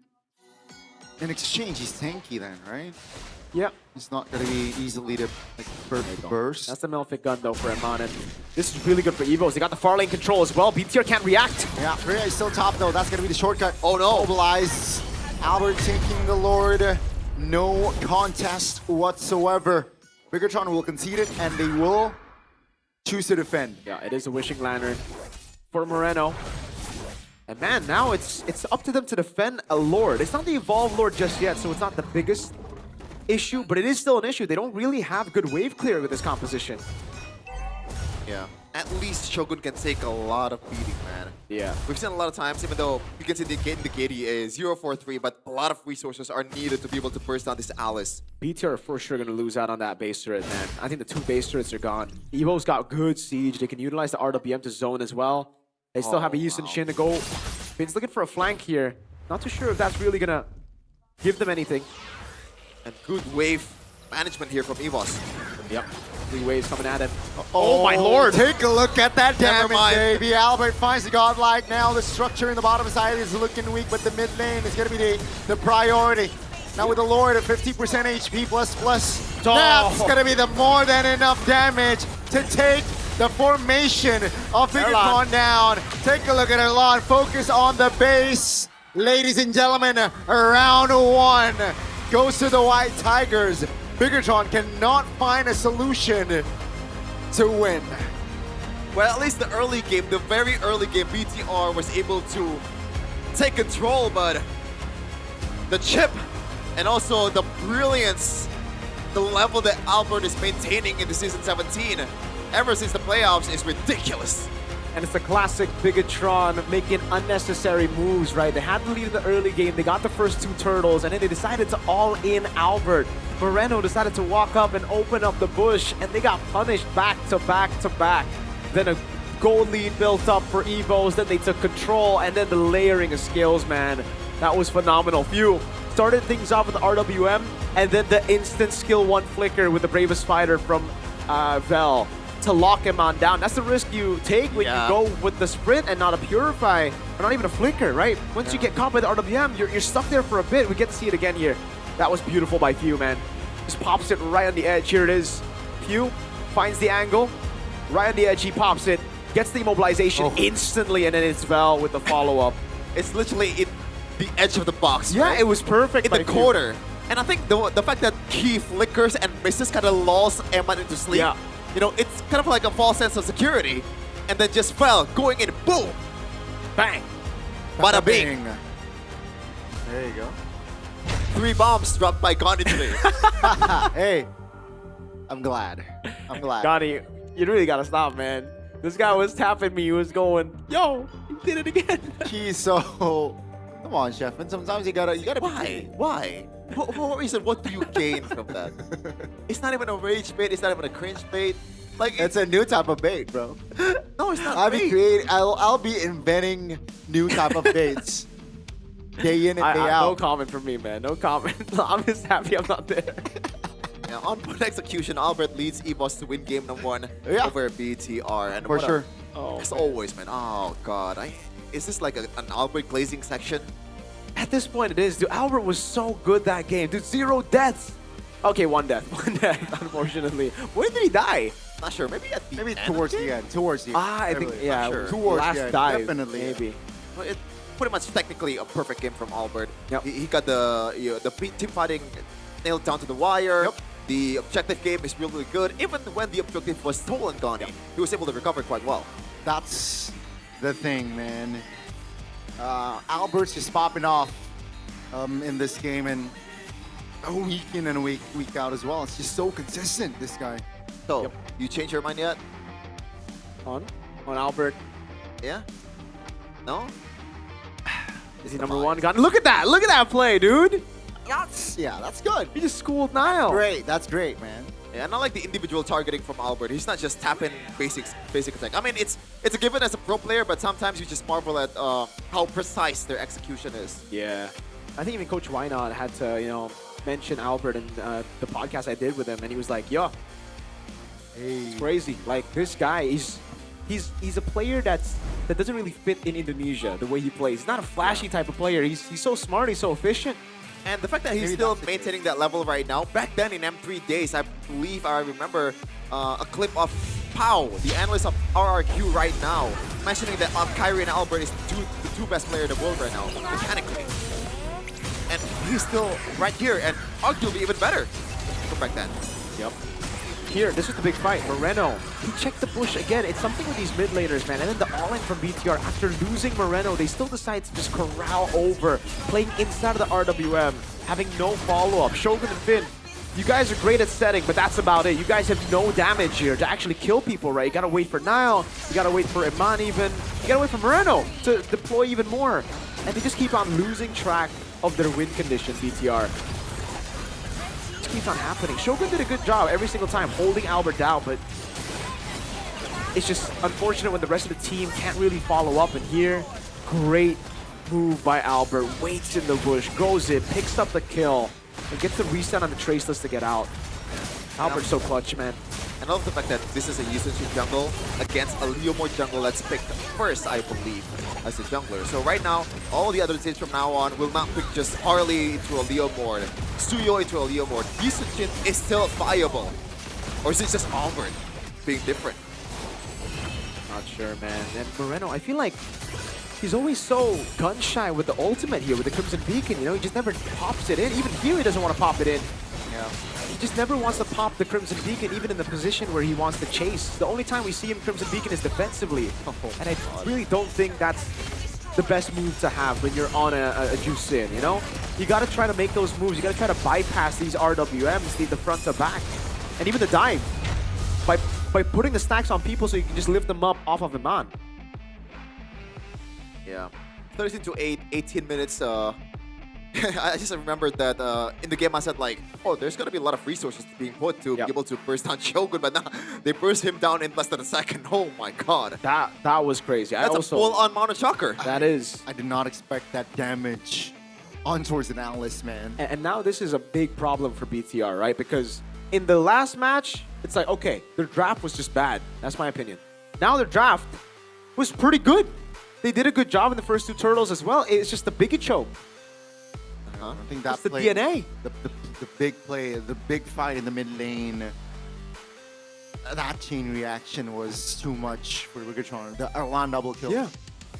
in exchange, he's tanky then, right? Yeah. It's not going to be easily to burst. That's the Melfic gun though for Eman, and this is really good for EVOS. They got the far lane control as well. BTR can't react. Yeah, Freya is still top though. That's going to be the shortcut. Oh no. Mobilize. Albert taking the Lord. No contest whatsoever. Biggotron will concede it, and they will choose to defend. Yeah, it is a Wishing Lantern for Moreno. And man, now it's up to them to defend a Lord. It's not the Evolved Lord just yet, so it's not the biggest issue, but it is still an issue. They don't really have good wave clear with this composition. Yeah. At least Shogun can take a lot of beating, man. Yeah. We've seen a lot of times, even though you can see the gate is 0-4-3, but a lot of resources are needed to be able to burst down this Alice. BTR are for sure going to lose out on that base turret, man. I think the 2 base turrets are gone. EVO's got good siege. They can utilize the RWM to zone as well. They still have a Yushin Shin to go. Finn's looking for a flank here. Not too sure if that's really going to give them anything. And good wave management here from EVOS. Yep. 3 waves coming at him. Oh my lord! Take a look at that Never damage, mind. baby. Albert finds the godlike. Now the structure in the bottom side is looking weak, but the mid lane is going to be the priority. Now with the Lord at 50% HP plus, that's going to be the more than enough damage to take the formation of Biggotron down. Take a look at Erlan. Focus on the base. Ladies and gentlemen, round 1 goes to the White Tigers. Biggotron cannot find a solution to win. Well, at least the early game, the very early game, BTR was able to take control, but the chip and also the brilliance, the level that Albert is maintaining in the Season 17 ever since the playoffs is ridiculous. And it's the classic Biggotron making unnecessary moves, right? They had the lead in the early game, they got the first 2 turtles, and then they decided to all-in Albert. Moreno decided to walk up and open up the bush, and they got punished back to back to back. Then a gold lead built up for EVOS, then they took control, and then the layering of skills, man. That was phenomenal. Few started things off with the RWM, and then the instant skill 1 flicker with the Bravest Fighter from Vel to lock him on down. That's the risk you take when you go with the sprint and not a Purify, or not even a flicker, right? Once you get caught by the RWM, you're stuck there for a bit. We get to see it again here. That was beautiful by Few, man. Just pops it right on the edge. Here it is. Few finds the angle. Right on the edge, he pops it. Gets the immobilization instantly, and then it's Vel with the follow-up. It's literally in the edge of the box. Yeah, right? it was perfect in the corner. And I think the fact that he flickers and misses kind of lulls Eman into sleep. Yeah. You know, it's kind of like a false sense of security. And then just fell, going in, boom! Bang! Bada bing! There you go. 3 bombs dropped by Gandhi today. Hey, I'm glad. I'm glad. Gandhi, you really gotta stop, man. This guy was tapping me. He was going, "Yo, you did it again." He's so. Come on, chef. And sometimes you gotta. Why? Why? For what reason? What do you gain from that? It's not even a rage bait. It's not even a cringe bait. Like It's a new type of bait, bro. no, it's not. I'll be inventing new type of baits. Day in and day out. No comment from me, man. No comment. I'm just happy I'm not there. Yeah, on point execution, Albert leads EVOS to win game number 1 over BTR. And For sure. As always, man. Oh, God. Is this like an Albert glazing section? At this point, it is. Dude, Albert was so good that game. Dude, 0 deaths. Okay, 1 death. 1 death, unfortunately. Where did he die? Not sure. Maybe at the end. Towards the end. Towards the end. I think, yeah. Not sure. Towards last the end. dive. Definitely. Maybe. Well, it pretty much technically a perfect game from Albert. Yep. He got the team fighting nailed down to the wire. Yep. The objective game is really good. Even when the objective was stolen, Gandhi, he was able to recover quite well. That's the thing, man. Albert's just popping off in this game, and week in and week out as well. It's just so consistent, this guy. So, you change your mind yet? On Albert. Yeah? No? Is he number 1? Look at that! Look at that play, dude! That's good. He just schooled Nile. Great. That's great, man. Yeah, and I like the individual targeting from Albert. He's not just tapping basic attack. I mean, it's a given as a pro player, but sometimes you just marvel at how precise their execution is. Yeah. I think even Coach Wynot had to, mention Albert in the podcast I did with him, and he was like, "Yo, it's crazy. Like, this guy, he's a player that doesn't really fit in Indonesia, the way he plays. He's not a flashy type of player. He's so smart, he's so efficient. And the fact that he's still maintaining that level right now, back then in M3 days, I believe I remember a clip of Pau, the analyst of RRQ right now, mentioning that Kyrie and Albert is the two best players in the world right now, mechanically. And he's still right here, and arguably even better from back then. Yep. Here, this is the big fight. Moreno, he checked the bush again. It's something with these mid laners, man. And then the all-in from BTR. After losing Moreno, they still decide to just corral over, playing inside of the RWM, having no follow-up. Shogun and Finn, you guys are great at setting, but that's about it. You guys have no damage here to actually kill people, right? You gotta wait for Nile, you gotta wait for Iman even, you gotta wait for Moreno to deploy even more. And they just keep on losing track of their win condition, BTR. Keeps on happening. Shogun did a good job every single time holding Albert down, but it's just unfortunate when the rest of the team can't really follow up. And here, great move by Albert. Waits in the bush, goes in, picks up the kill, and gets the reset on the Traceless to get out. Albert's so clutch, man. And I love the fact that this is a Yusuchi jungle against a Leomord jungle that's picked first, I believe, as a jungler. So right now, all the other teams from now on will not pick just Harley into a Leomord, Suyo into a Leomord. Yusuchi is still viable. Or is it just Albert being different? Not sure, man. And Moreno, I feel like he's always so gun-shy with the ultimate here, with the Crimson Beacon, he just never pops it in. Even here, he doesn't want to pop it in. Yeah. He just never wants to pop the Crimson Beacon, even in the position where he wants to chase. The only time we see him Crimson Beacon is defensively. And I really don't think that's the best move to have when you're on a juice in, You got to try to make those moves. You got to try to bypass these RWMs, the front to back. And even the dive. By putting the stacks on people so you can just lift them up off of Iman. Yeah. 13 to 8, 18 minutes. I just remembered that in the game I said there's going to be a lot of resources being put to be able to burst down Shogun, but now they burst him down in less than a second. Oh my god. That was crazy. That's a full-on Mono Shocker. That is. I did not expect that damage on towards an analyst, man. And now this is a big problem for BTR, right? Because in the last match, it's like, okay, their draft was just bad. That's my opinion. Now their draft was pretty good. They did a good job in the first 2 turtles as well. It's just the bigot choke. I think that's the DNA. The big play, the big fight in the mid lane. That chain reaction was too much for Rigatron. The Erlan double kill. Yeah.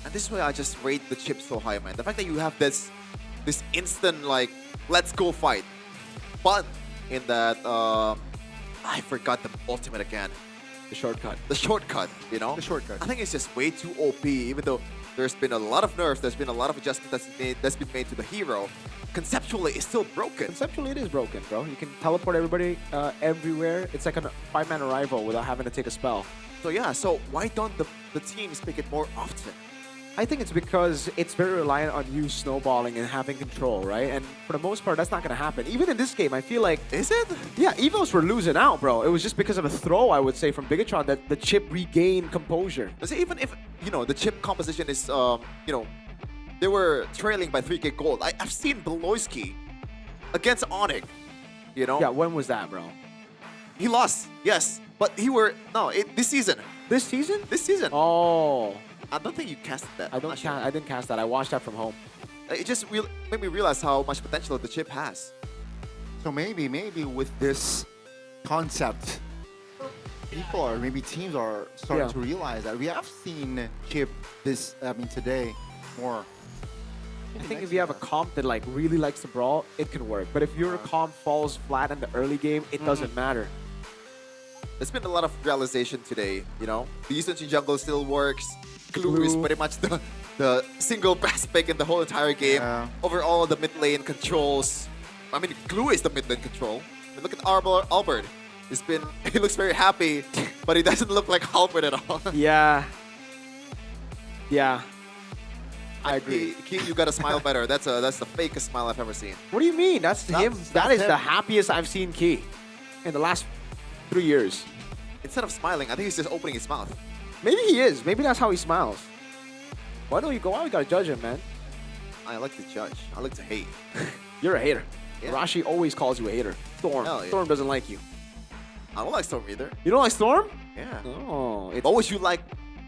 And this is why I just rate the chip so high, man. The fact that you have this instant, let's go fight. But in that, I forgot the ultimate again. The shortcut. The shortcut, The shortcut. I think it's just way too OP, even though there's been a lot of nerfs, there's been a lot of adjustments that's been made to the hero. Conceptually, it's still broken. Conceptually, it is broken, bro. You can teleport everybody everywhere. It's like a 5-man arrival without having to take a spell. So yeah, so why don't the teams pick it more often? I think it's because it's very reliant on you snowballing and having control, right? And for the most part, that's not going to happen. Even in this game, I feel like... Is it? Yeah, EVOS were losing out, bro. It was just because of a throw, I would say, from Bigatron that the chip regained composure. Does it even if, you know, the chip composition is, you know, they were trailing by 3k gold. I've seen Beloyski against Onyx, you know? Yeah, when was that, bro? He lost, yes. But this season. This season? This season. Oh. I don't think you casted that. I didn't cast that. I watched that from home. It just made me realize how much potential the chip has. So maybe with this concept, people or maybe teams are starting to realize that we have seen chip today more. I think if you have a comp that like really likes to brawl, it can work. But if your comp falls flat in the early game, it doesn't matter. There's been a lot of realization today, you know? The Eastern Jungle still works. Glue is pretty much the single best pick in the whole entire game. Overall, the mid lane controls. I mean, Glue is the mid lane control. But look at Albert. He looks very happy, but he doesn't look like Albert at all. Yeah. Yeah. I agree. Key, you gotta smile better. That's the fakest smile I've ever seen. What do you mean? That's him. That is the happiest I've seen Key in the last 3 years. Instead of smiling, I think he's just opening his mouth. Maybe he is. Maybe that's how he smiles. Why don't you go out? You gotta judge him, man. I like to judge. I like to hate. You're a hater. Yeah. Rashi always calls you a hater. Storm. Hell yeah. Storm doesn't like you. I don't like Storm either. You don't like Storm? Yeah. Oh. What would you like,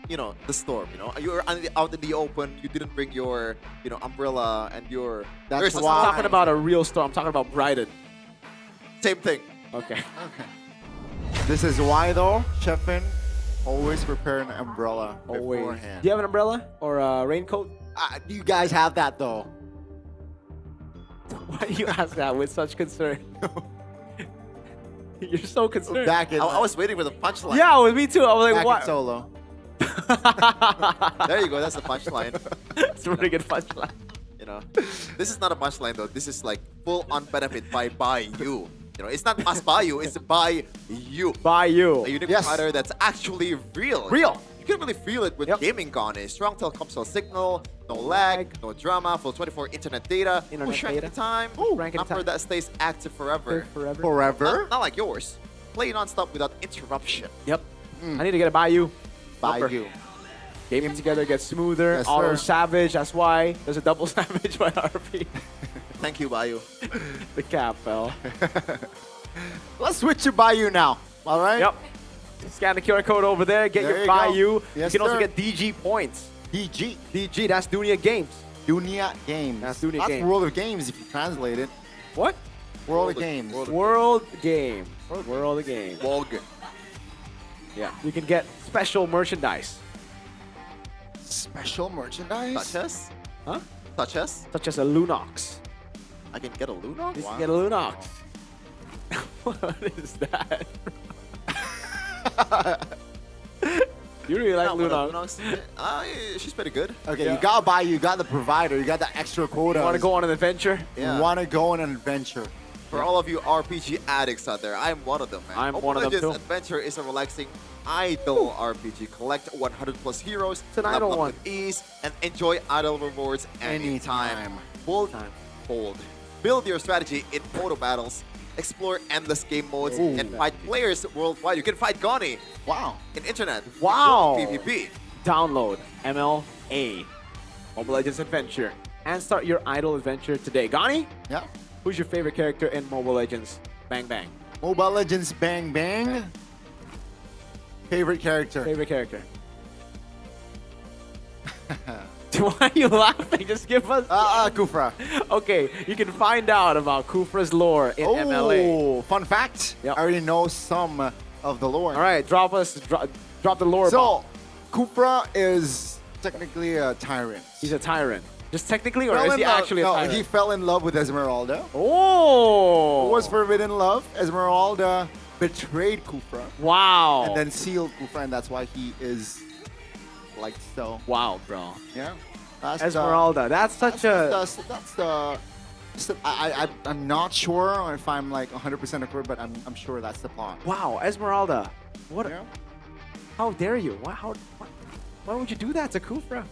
you know, the Storm, you know? You're out in the open. You didn't bring your, you know, umbrella and your... That's why. I'm talking about a real Storm. I'm talking about Bryden. Same thing. Okay. This is why though, Chefin always prepare an umbrella beforehand. Do you have an umbrella or a raincoat? Do you guys have that though? Why do you ask that with such concern? You're so concerned. I was waiting for the punchline. Yeah, with me too. I was like, what? Solo. There you go. That's the punchline. It's a really good punchline. You know, this is not a punchline though. This is like full on benefit by you. You know, it's not us by you. It's by you. By you. A unique fighter that's actually real. Real. You can really feel it with gaming gone. A strong telecom signal, no lag, no drama, full 24 internet data, push ranking time, number that stays active forever. Forever? Not like yours. Play non-stop without interruption. Yep. I need to get a Bayou. Bayou. Gaming together gets smoother. Yes, Auto sir. Savage. That's why there's a double Savage by RP. Thank you, Bayou. The cap fell. Let's switch to Bayou now. All right? Yep. Scan the QR code over there. Get There your you go. Bayou. Yes, you can also sir. get DG points. DG. DG, that's Dunia Games. Dunia Games. That's Dunia Games. World of Games if you translate it. What? World of Games. World Game. World of Game. Wog. Yeah. You can get special merchandise. Special merchandise? Such as? Huh? Such as? Such as a Lunox. I can get a Lunox? You can get a Lunox. What is that? You really like Lunox? She's pretty good. Okay, you got Bayou, you got the provider, you got the extra quota. You want to go on an adventure? Yeah. You want to go on an adventure. For all of you RPG addicts out there, I'm one of them, man. I'm one of them, Legends too. Adventure is a relaxing, idle RPG. Collect 100 plus heroes, It's an idle level up one. with ease, and enjoy idle rewards anytime. Bold. Build your strategy in photo battles, explore endless game modes, and fight players worldwide. You can fight Goni. Wow. In internet. Wow. PvP. Download MLA, Mobile Legends Adventure, and start your idle adventure today. Gani? Yeah. Who's your favorite character in Mobile Legends? Bang Bang. Mobile Legends Bang Bang. Favorite character. Favorite character. Why are you laughing? Just give us... Kufra. Okay, you can find out about Kufra's lore in MLA. Oh, fun fact. Yep. I already know some of the lore. All right, drop the lore bomb. So, Kufra is technically a tyrant. He's a tyrant. Just technically, or is he actually a tyrant? He fell in love with Esmeralda. Oh! Was forbidden love. Esmeralda betrayed Kufra. Wow. And then sealed Kufra, and that's why he is like so. Wow, bro. Yeah. Esmeralda. That's such a. I'm not sure if I'm like 100% accurate, but I'm sure that's the plot. Wow, Esmeralda. What? Yeah. How dare you? Why would you do that to Kufra?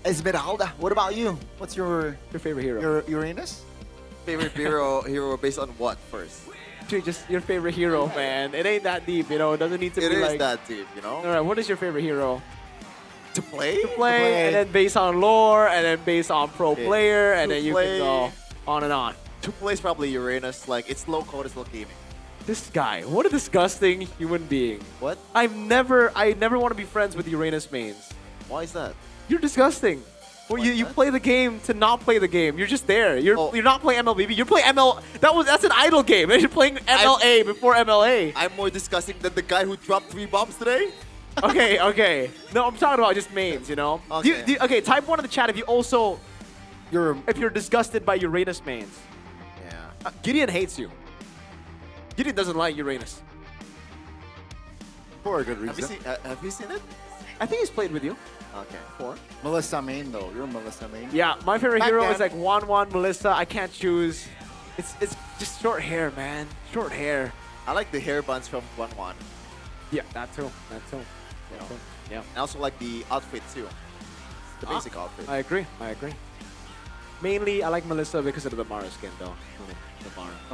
Esmeralda. What about you? What's your favorite hero? Your Uranus? Favorite hero based on what first? Dude, just your favorite hero, man. It ain't that deep, you know. It doesn't need to It be is like that deep, you know? All right, what is your favorite hero? To play? To play, and then based on lore, and then based on pro Yeah. player, and To then you play. can go on and on. To play is probably Uranus. Like, it's low code, it's low gaming. This guy, what a disgusting human being. What? I never want to be friends with Uranus mains. Why is that? You're disgusting. Well, you play the game to not play the game. You're just there. You're not playing MLBB. You're playing ML. That's an idle game. You're playing MLA before MLA. I'm more disgusting than the guy who dropped 3 bombs today. Okay. No, I'm talking about just mains. You know. Okay. Okay. Type 1 in the chat if you're disgusted by Uranus mains. Yeah. Gideon hates you. Gideon doesn't like Uranus. For a good reason. Have you seen it? I think he's played with you. Okay. For Melissa main though. You're Melissa main. Yeah, my favorite Back hero then. is like Juan Melissa. I can't choose. It's just short hair, man. Short hair. I like the hair buns from 1-1. Yeah, that too. Yeah. And I also like the outfit too. The basic outfit. I agree. Mainly, I like Melissa because of the Mara skin, though. The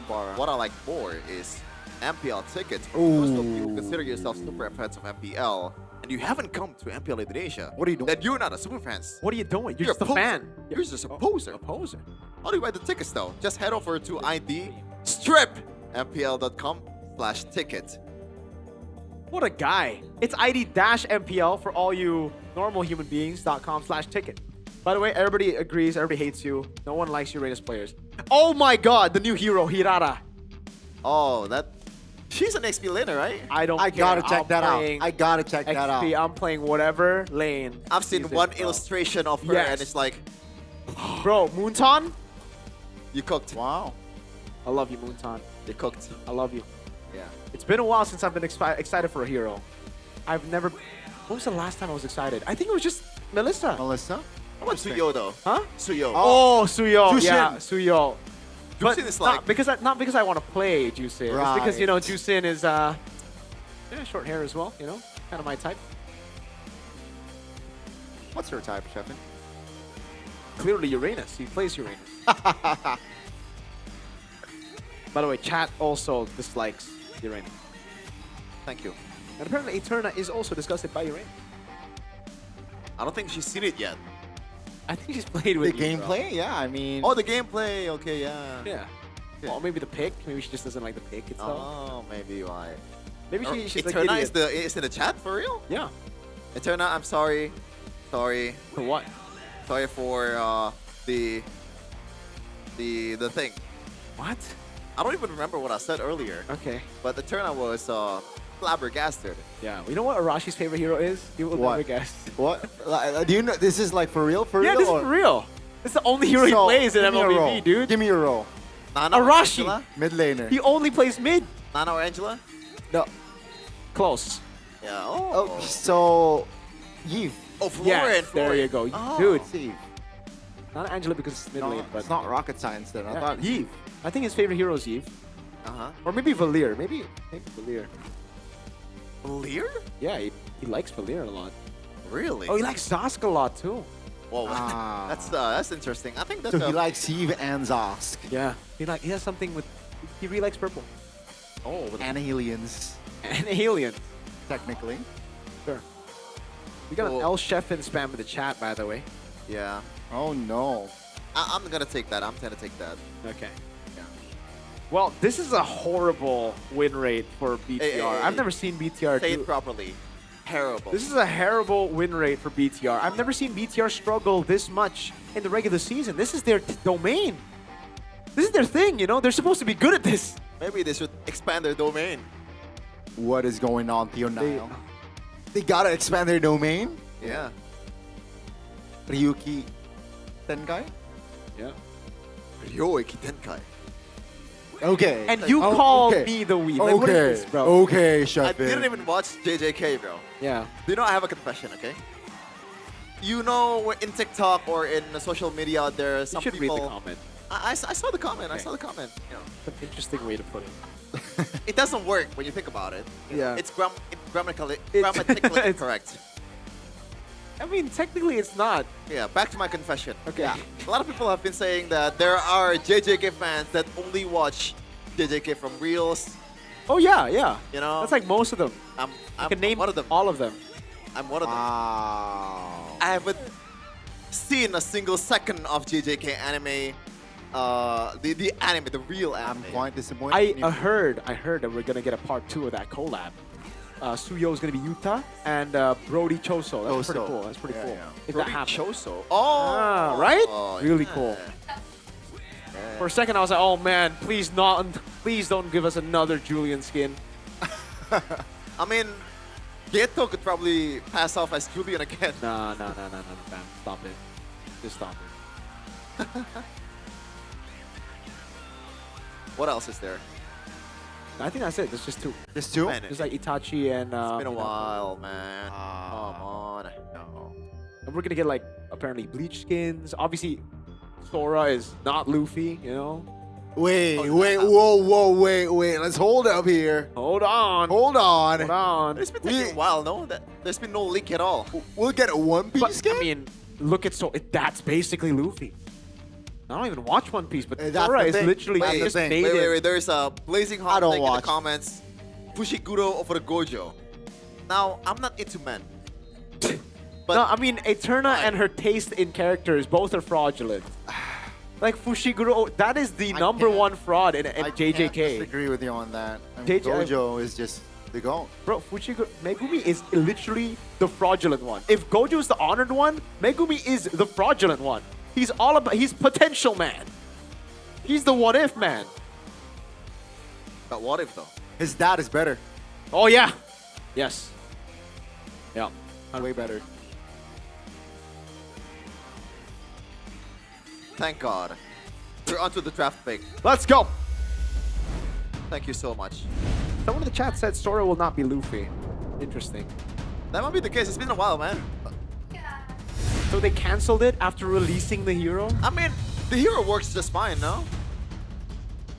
Mara. What I like more is MPL tickets. For those of you who consider yourself super fans of MPL, and you haven't come to MPL Indonesia, what are you doing? Then you're not a super fan. What are you doing? You're just a poser. fan. You're just a poser. A poser. How do you buy the tickets though? Just head over to ID strip mpl.com/ticket. What a guy. It's ID-MPL for all you normal human beings.com/ticket. By the way, everybody agrees, everybody hates you. No one likes Uranus players. Oh my god, the new hero, Hirara. Oh, she's an XP laner, right? I don't I care. gotta check I'm that out. playing I gotta check that out. XP, I'm playing whatever lane. I've seen she's one in, bro. illustration of her, Yes. and it's like, Bro, Moonton? you cooked. Wow. I love you, Moonton. You cooked. I love you. Yeah. It's been a while since I've been excited for a hero. I've never... When was the last time I was excited? I think it was just Melissa. Melissa? How about Suyo though? Huh? Suyo. Oh, Suyo. Jushin. Yeah, Suyo. But Jushin is like... not because I want to play Jushin. It's because, you know, Jushin is short hair as well, you know? Kind of my type. What's your type, Sheffin? Clearly Uranus. He plays Uranus. By the way, chat also dislikes Uranus. Thank you. And apparently Eterna is also disgusted by Uranus. I don't think she's seen it yet. I think she's played with The you, bro. gameplay? Yeah, I mean... Oh, the gameplay. Okay, yeah. Yeah. Well, maybe the pick. Maybe she just doesn't like the pick itself. Oh, maybe why? Maybe she's like Eterna idiot. is in the chat for real? Yeah. Eterna, I'm sorry. Sorry. For what? Sorry for the thing. What? I don't even remember what I said earlier. Okay. But Eterna was flabbergasted. Yeah. You know what Arashi's favorite hero is? You will never guess. What? Do you know this is like for real? For Yeah, real? this is or- for real. It's the only hero he So, plays in give me a role. MLBB, dude. Give me a role. Nana or Arashi. Angela? Mid laner. He only plays mid. Nana or Angela? No. Close. Yeah. Oh, so Eve. Oh, Flora Yes, and Flora. there you go. Oh. Dude. Eve. Not Angela because it's mid No, lane, but it's not rocket science then. I Yeah, thought Eve. I think his favorite hero is Eve. Uh-huh. Or maybe Valir. Maybe Valir. Valir? Yeah, he likes Valir a lot. Really? Oh, he likes Zask a lot too. Whoa, Ah. that's interesting. I think that's So he likes Eve and Zosk. Yeah. He has something with. He really likes purple. Oh, And aliens, And alien. technically. Sure. We got an Oh. L Sheffin spam in the chat, by the way. yeah. Oh no. I'm gonna take that. I'm gonna take that. Okay. Well, this is a horrible win rate for BTR. Hey, I've never seen BTR Say do. it properly. Terrible. This is a terrible win rate for BTR. I've never seen BTR struggle this much in the regular season. This is their domain. This is their thing, you know? They're supposed to be good at this. Maybe they should expand their domain. What is going on, Theo Nile? They gotta expand their domain? Yeah. Ryuki Tenkai? Yeah. Ryoiki Tenkai. Okay. And you Oh, called okay. me the weeb. Like, what is this, bro? Okay, I Sheffin. didn't even watch JJK, bro. Yeah. Do you know I have a confession, okay? you know, in TikTok or in the social media out there, some should people... read the comment. I saw the comment, I saw the comment. You know. That's an interesting way to put it. It doesn't work when you think about it. Yeah. It's grammatically incorrect. I mean, technically it's not. Yeah, back to my confession. Okay. Yeah. A lot of people have been saying that there are JJK fans that only watch JJK from Reels. Oh yeah, yeah. You know? That's like most of them. I can name one of them. all of them. I'm one of them. Wow. I haven't seen a single second of JJK anime. The anime, the real anime. I'm quite disappointed. I heard that we're gonna get a part 2 of that collab. Suyo is gonna be Yuta and Brody Choso. That's pretty cool. That's pretty cool. If Brody that happens. Choso. Oh, right? Oh, really yeah. cool. For a second, I was like, "Oh man, please don't give us another Julian skin." I mean, Geto could probably pass off as Julian again. No, man. Stop it. Just stop it. What else is there? I think that's it. There's just 2. Just 2? There's like Itachi and... It's been a while, man. Come on. No. And we're gonna get like, apparently, Bleach skins. Obviously, Sora is not Luffy, you know? Wait, whoa. Let's hold up here. Hold on. It's been taking a while, no? There's been no leak at all. We'll get a One Piece skin? I mean, look at that's basically Luffy. I don't even watch One Piece, but That's Sora the is thing. literally That's the just thing. made it. Wait. There's a blazing hot don't take in the watch. comments. Fushiguro over Gojo. Now, I'm not into men. But No, I mean, Eterna and her taste in characters, both are fraudulent. Like Fushiguro, that is the number can't- one fraud in I can't JJK. disagree with you on that. I mean, Gojo is just the goat. Bro, Fushiguro, Megumi is literally the fraudulent one. If Gojo is the honored one, Megumi is the fraudulent one. He's potential man. He's the what if man. But what if though? His dad is better. Oh yeah. Yes. Yeah. Way better. Thank God. We're onto the draft pick. Let's go. Thank you so much. Someone in the chat said Sora will not be Luffy. Interesting. That might be the case. It's been a while, man. So they canceled it after releasing the hero? I mean, the hero works just fine, no?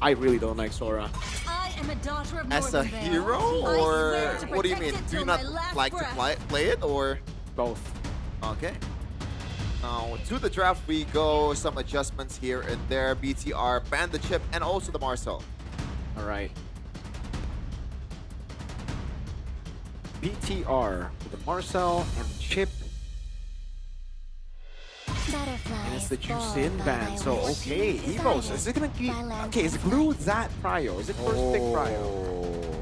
I really don't like Sora. I am a daughter of As a Northern Vale. hero, I or swear to what do you mean? protect it Do you till not my last like breath. to play it, or? Both. Okay. Now, to the draft we go. Some adjustments here and there. BTR, ban the chip, and also the Marcel. All right. BTR with the Marcel and the chip. And it's the Jusin ban. So, okay, EVOS. Is it going to be... Okay, is Glue that prio? Is it first pick prio?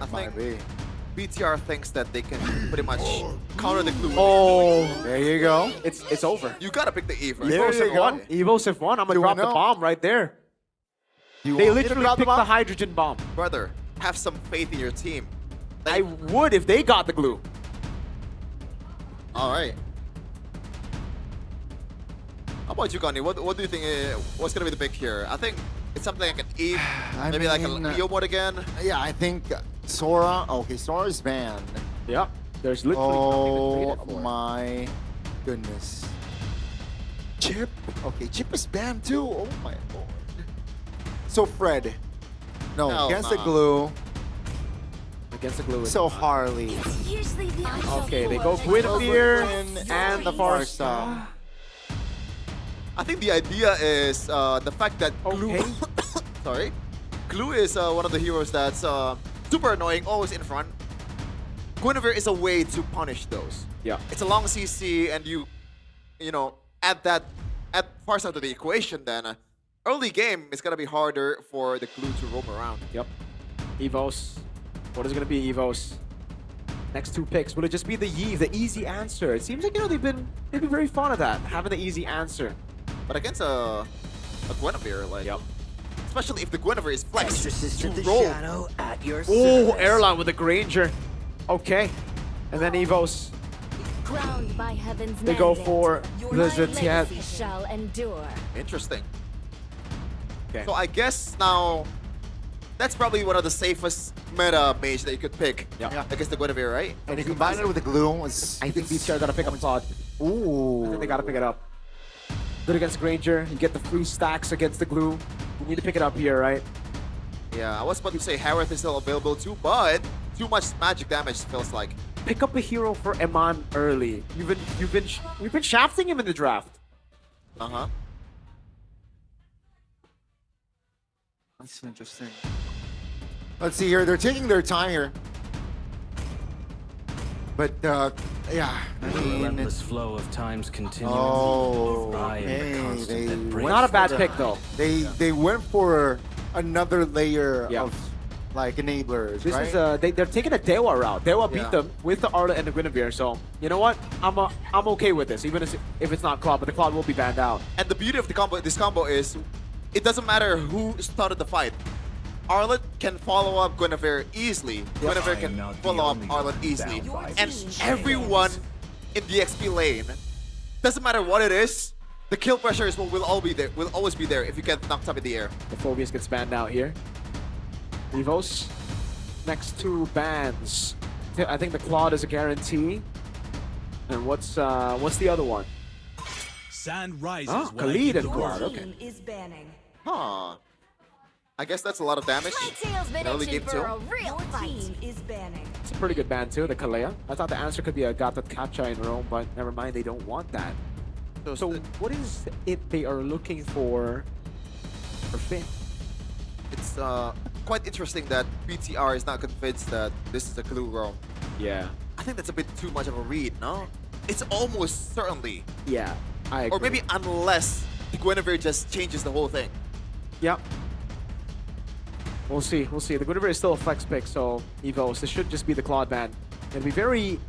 I think BTR thinks that they can pretty much counter the Glue. Oh, there you go. It's over. You gotta pick the Eve, right? EVOS have won. EVOS have won. I'm going to drop the bomb right there. They literally picked the hydrogen bomb. Brother, have some faith in your team. I would if they got the glue. All right. How about you, Connie? What do you think? What's gonna be the pick here? I think it's something like an Eve, maybe like a Leo mode again. Yeah, I think Sora. Okay, Sora's banned. Yeah, there's literally nothing to trade it for. My goodness. Chip. Okay, Chip is banned too. Oh my lord. So Fred. No, against the glue. Against the glue. So Harley. Okay, they go Guinevere and the Farsa. I think the idea is the fact that Glue, sorry, Glue is one of the heroes that's super annoying, always in front. Guinevere is a way to punish those. Yeah. It's a long CC, and you know, add Farsa to the equation, then early game is gonna be harder for the Glue to roam around. Yep. EVOS. What is it gonna be, EVOS? Next 2 picks. Will it just be the Yi, the easy answer? It seems like, you know, they've been very fond of that, having the easy answer. But against a Guinevere, like, especially if the Guinevere is flexed to roll. Oh, airline with the Granger. Okay. And then EVOS. Crowned by heaven's They go mandate, for the my Zetiet. legacy shall endure. Interesting. Okay. So I guess now That's probably one of the safest meta mage that you could pick against the Guinevere, right? And you combine it with the glue. I think BTR gotta pick up Claude. Ooh. I think they gotta pick it up. Good against Granger. You get the free stacks against the glue. You need to pick it up here, right? Yeah, I was about to say Harith is still available too, but too much magic damage feels like. Pick up a hero for Eman early. You've been shafting him in the draft. Uh-huh. That's interesting. Let's see here. They're taking their time here. But, yeah. I mean, relentless flow of time's continuing. Oh, I am the okay. constant that breaks Not a bad the- pick, though. They went for another layer of, like, enablers, This right? is they're taking a Dewa route. Dewa beat them with the Arla and the Guinevere. So you know what? I'm okay with this, even if it's not Claude, but the Claude will be banned out. And the beauty of this combo is, it doesn't matter who started the fight. Arlet can follow up Guinevere easily. Guinevere can follow up Arlet easily. And everyone in the XP lane, doesn't matter what it is, the kill pressure is what will always be there if you get knocked up in the air. The Phobius gets banned out here. EVOS, next two bans. I think the Claude is a guarantee. And what's the other one? Sand rises. Oh, Khalid and Claude. Okay. Is banning. Huh. I guess that's a lot of damage. in early game too. Real team is banning. It's a pretty good ban too, the Kalea. I thought the answer could be a Gatot Kacha in Rome, but never mind, they don't want that. So what is it they are looking for Finn? It's quite interesting that BTR is not convinced that this is a clue Rome. Yeah. I think that's a bit too much of a read, no? It's almost certainly. Yeah, I agree. Or maybe unless the Guinevere just changes the whole thing. Yep. We'll see. We'll see. The Guinevere is still a flex pick, so EVOS, this should just be the Claude ban. It'll be very...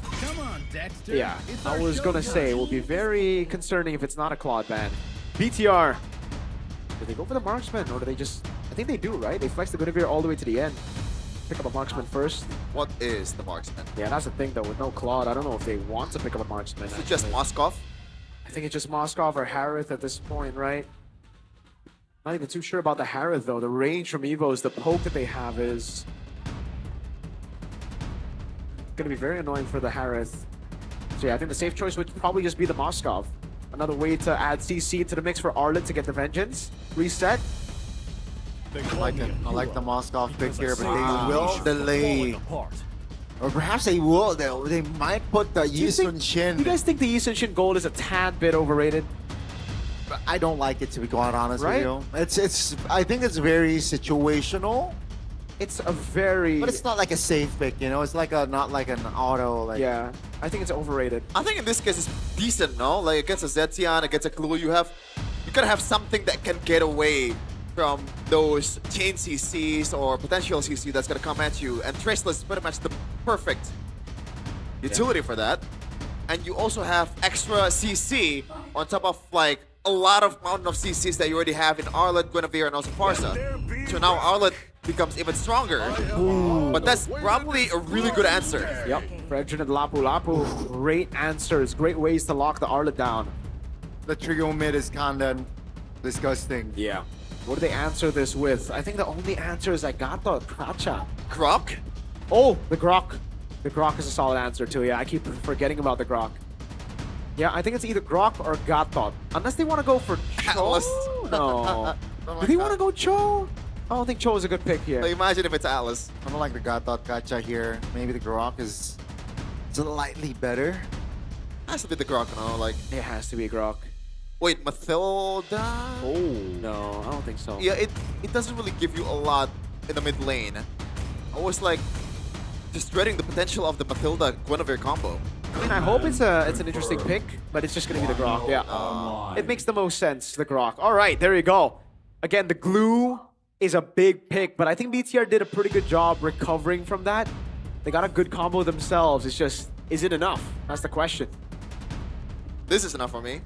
Come on, Dexter. Yeah, I was gonna say, it will be very concerning if it's not a Claude ban. BTR. Do they go for the marksman, or do they just... I think they do, right? They flex the Guinevere all the way to the end. Pick up a marksman first. What is the marksman? Yeah, that's the thing, though. With no Claude, I don't know if they want to pick up a marksman. Is it just Moskov? I think it's just Moskov or Harith at this point, right? Not even too sure about the Harith, though. The range from EVOS, the poke that they have is going to be very annoying for the Harith. So yeah, I think the safe choice would probably just be the Moskov. Another way to add CC to the mix for Arlet to get the Vengeance. Reset. I like it. I like the Moskov pick here, but they will delay. Or perhaps they will. They might put the Yi Sun Shin. You guys think the Yi Sun Shin gold is a tad bit overrated? I don't like it, to be quite honest Right? with you. It's. I think it's very situational. It's a very... But it's not like a safe pick, you know? It's like a not like an auto. Like, yeah, I think it's overrated. I think in this case it's decent, no? Like against a Zetian, against a Clue, you gotta have something that can get away from those chain CCs or potential CC that's gonna come at you. And Traceless is pretty much the perfect utility for that. And you also have extra CC on top of like a lot of mountain of CCs that you already have in Arlet, Guinevere, and also Parsa. So now Arlet becomes even stronger. But that's probably a really good answer. Yep, Fredrin and Lapu Lapu, great answers, great ways to lock the Arlet down. The trio mid is kinda disgusting. Yeah. What do they answer this with? I think the only answer is I got the Kracha. Grok? Oh, the Grok. The Grok is a solid answer too, yeah. I keep forgetting about the Grok. Yeah, I think it's either Grok or Gatot. Unless they want to go for Cho. No. Do they want to go Cho? I don't think Cho is a good pick here. So imagine if it's Atlas. I don't like the Gatot Gacha here. Maybe the Grok is slightly better. Has to be the Grok, no? Like it has to be Grok. Wait, Mathilda? Oh no, I don't think so. Yeah, it doesn't really give you a lot in the mid lane. I was like just dreading the potential of the Mathilda Guinevere combo. I mean, I hope it's an interesting pick, but it's just gonna be the Grok. Yeah, it makes the most sense. The Grok. All right, there you go. Again, the glue is a big pick, but I think BTR did a pretty good job recovering from that. They got a good combo themselves. It's just, is it enough? That's the question. This is enough for me.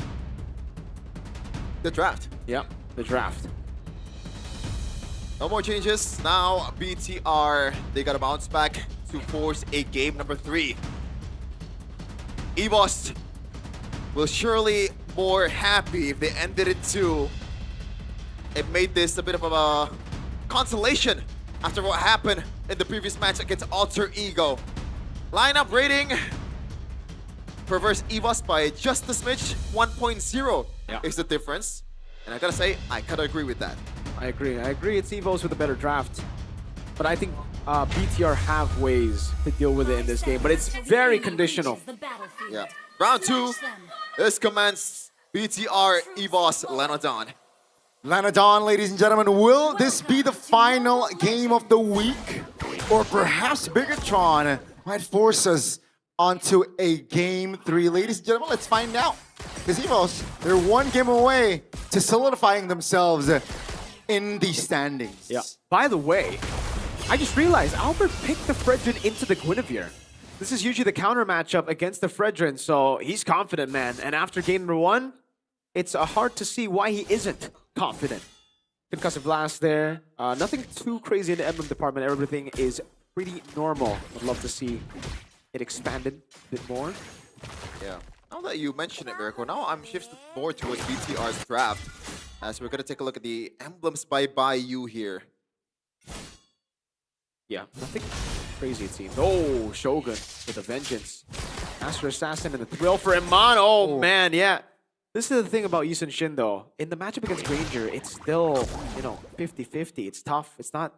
The draft. Yep, the draft. No more changes. Now BTR, they gotta bounce back to force a game number 3. EVOS will surely more happy if they ended it 2. It made this a bit of a consolation after what happened in the previous match against Alter Ego. Lineup rating, Perverse EVOS by just a smidge, 1.0 is the difference. And I gotta say, I kinda agree with that. I agree. It's EVOS with a better draft. But I think BTR have ways to deal with it in this game, but it's very conditional. Yeah. Round 2, this commences BTR EVOS Lanodon. Lanodon, ladies and gentlemen, will this be the final game of the week? Or perhaps Bigatron might force us onto a game 3. Ladies and gentlemen, let's find out. Because EVOS, they're one game away to solidifying themselves in the standings. Yeah. By the way, I just realized Albert picked the Fredrin into the Guinevere. This is usually the counter matchup against the Fredrin, so he's confident, man. And after game number 1, it's hard to see why he isn't confident. Concussive blast there. Nothing too crazy in the emblem department. Everything is pretty normal. I'd love to see it expanded a bit more. Yeah. Now that you mention it, Miracle, now I'm shifted more towards BTR's draft. As we're gonna take a look at the emblems by Bayou here. Yeah, nothing crazy it seems. Oh, Shogun with a vengeance. Master Assassin and the thrill for Iman. Oh, man, yeah. This is the thing about Yusun Shin, though. In the matchup against Ranger, it's still, 50-50. It's tough. It's not...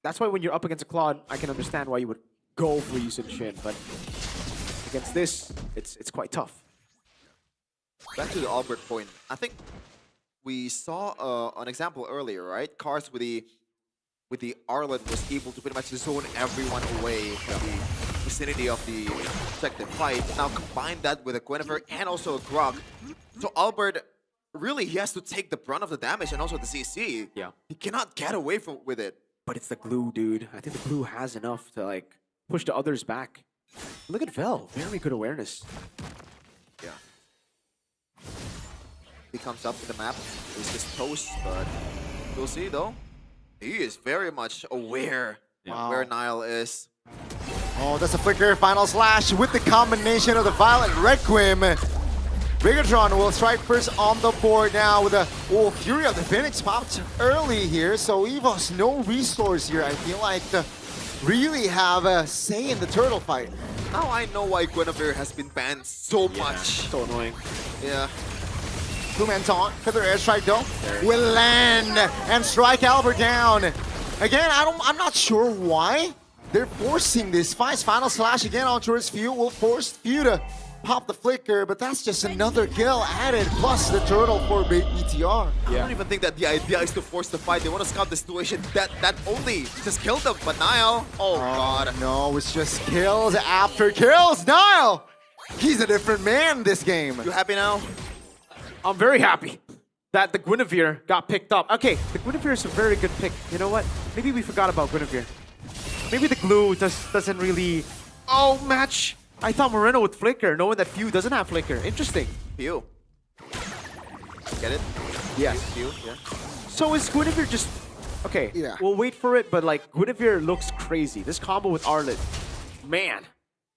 That's why when you're up against a Claude, I can understand why you would go for Yusun Shin. But against this, it's quite tough. Back to the Albert point. I think we saw an example earlier, right? Cars with the Arlen was able to pretty much zone everyone away from the vicinity of the objective fight. Now combine that with a Guinevere and also a Grog. So Albert, really, he has to take the brunt of the damage and also the CC. Yeah. He cannot get away with it. But it's the glue, dude. I think the glue has enough to, push the others back. Look at Vel. Very good awareness. Yeah. He comes up to the map. He's just toast, but we'll see, though. He is very much aware where Nile is. Oh, that's a flicker. Final slash with the combination of the Violet Requiem. Bigatron will strike first on the board now with a Fury of the Phoenix popped early here. So EVOS, no resource here. I feel like to really have a say in the turtle fight. Now I know why Guinevere has been banned so much. So annoying. Yeah. Two-man taunt, feather airstrike though, will land and strike Albert down. Again, I'm not sure why they're forcing this. Final slash again on towards Few, will force Few to pop the flicker, but that's just another kill added, plus the turtle for big ETR. I don't even think that the idea is to force the fight. They want to scout the situation. That only just killed them. But Nile, oh god. No, it's just kills after kills. Nile, he's a different man this game. You happy now? I'm very happy that the Guinevere got picked up. Okay, the Guinevere is a very good pick. You know what? Maybe we forgot about Guinevere. Maybe the glue doesn't really match. I thought Moreno would flicker, knowing that Few doesn't have flicker. Interesting. Few. Get it? Yes. Few, yeah. So is Guinevere just... Okay, we'll wait for it, but Guinevere looks crazy. This combo with Arlet, man.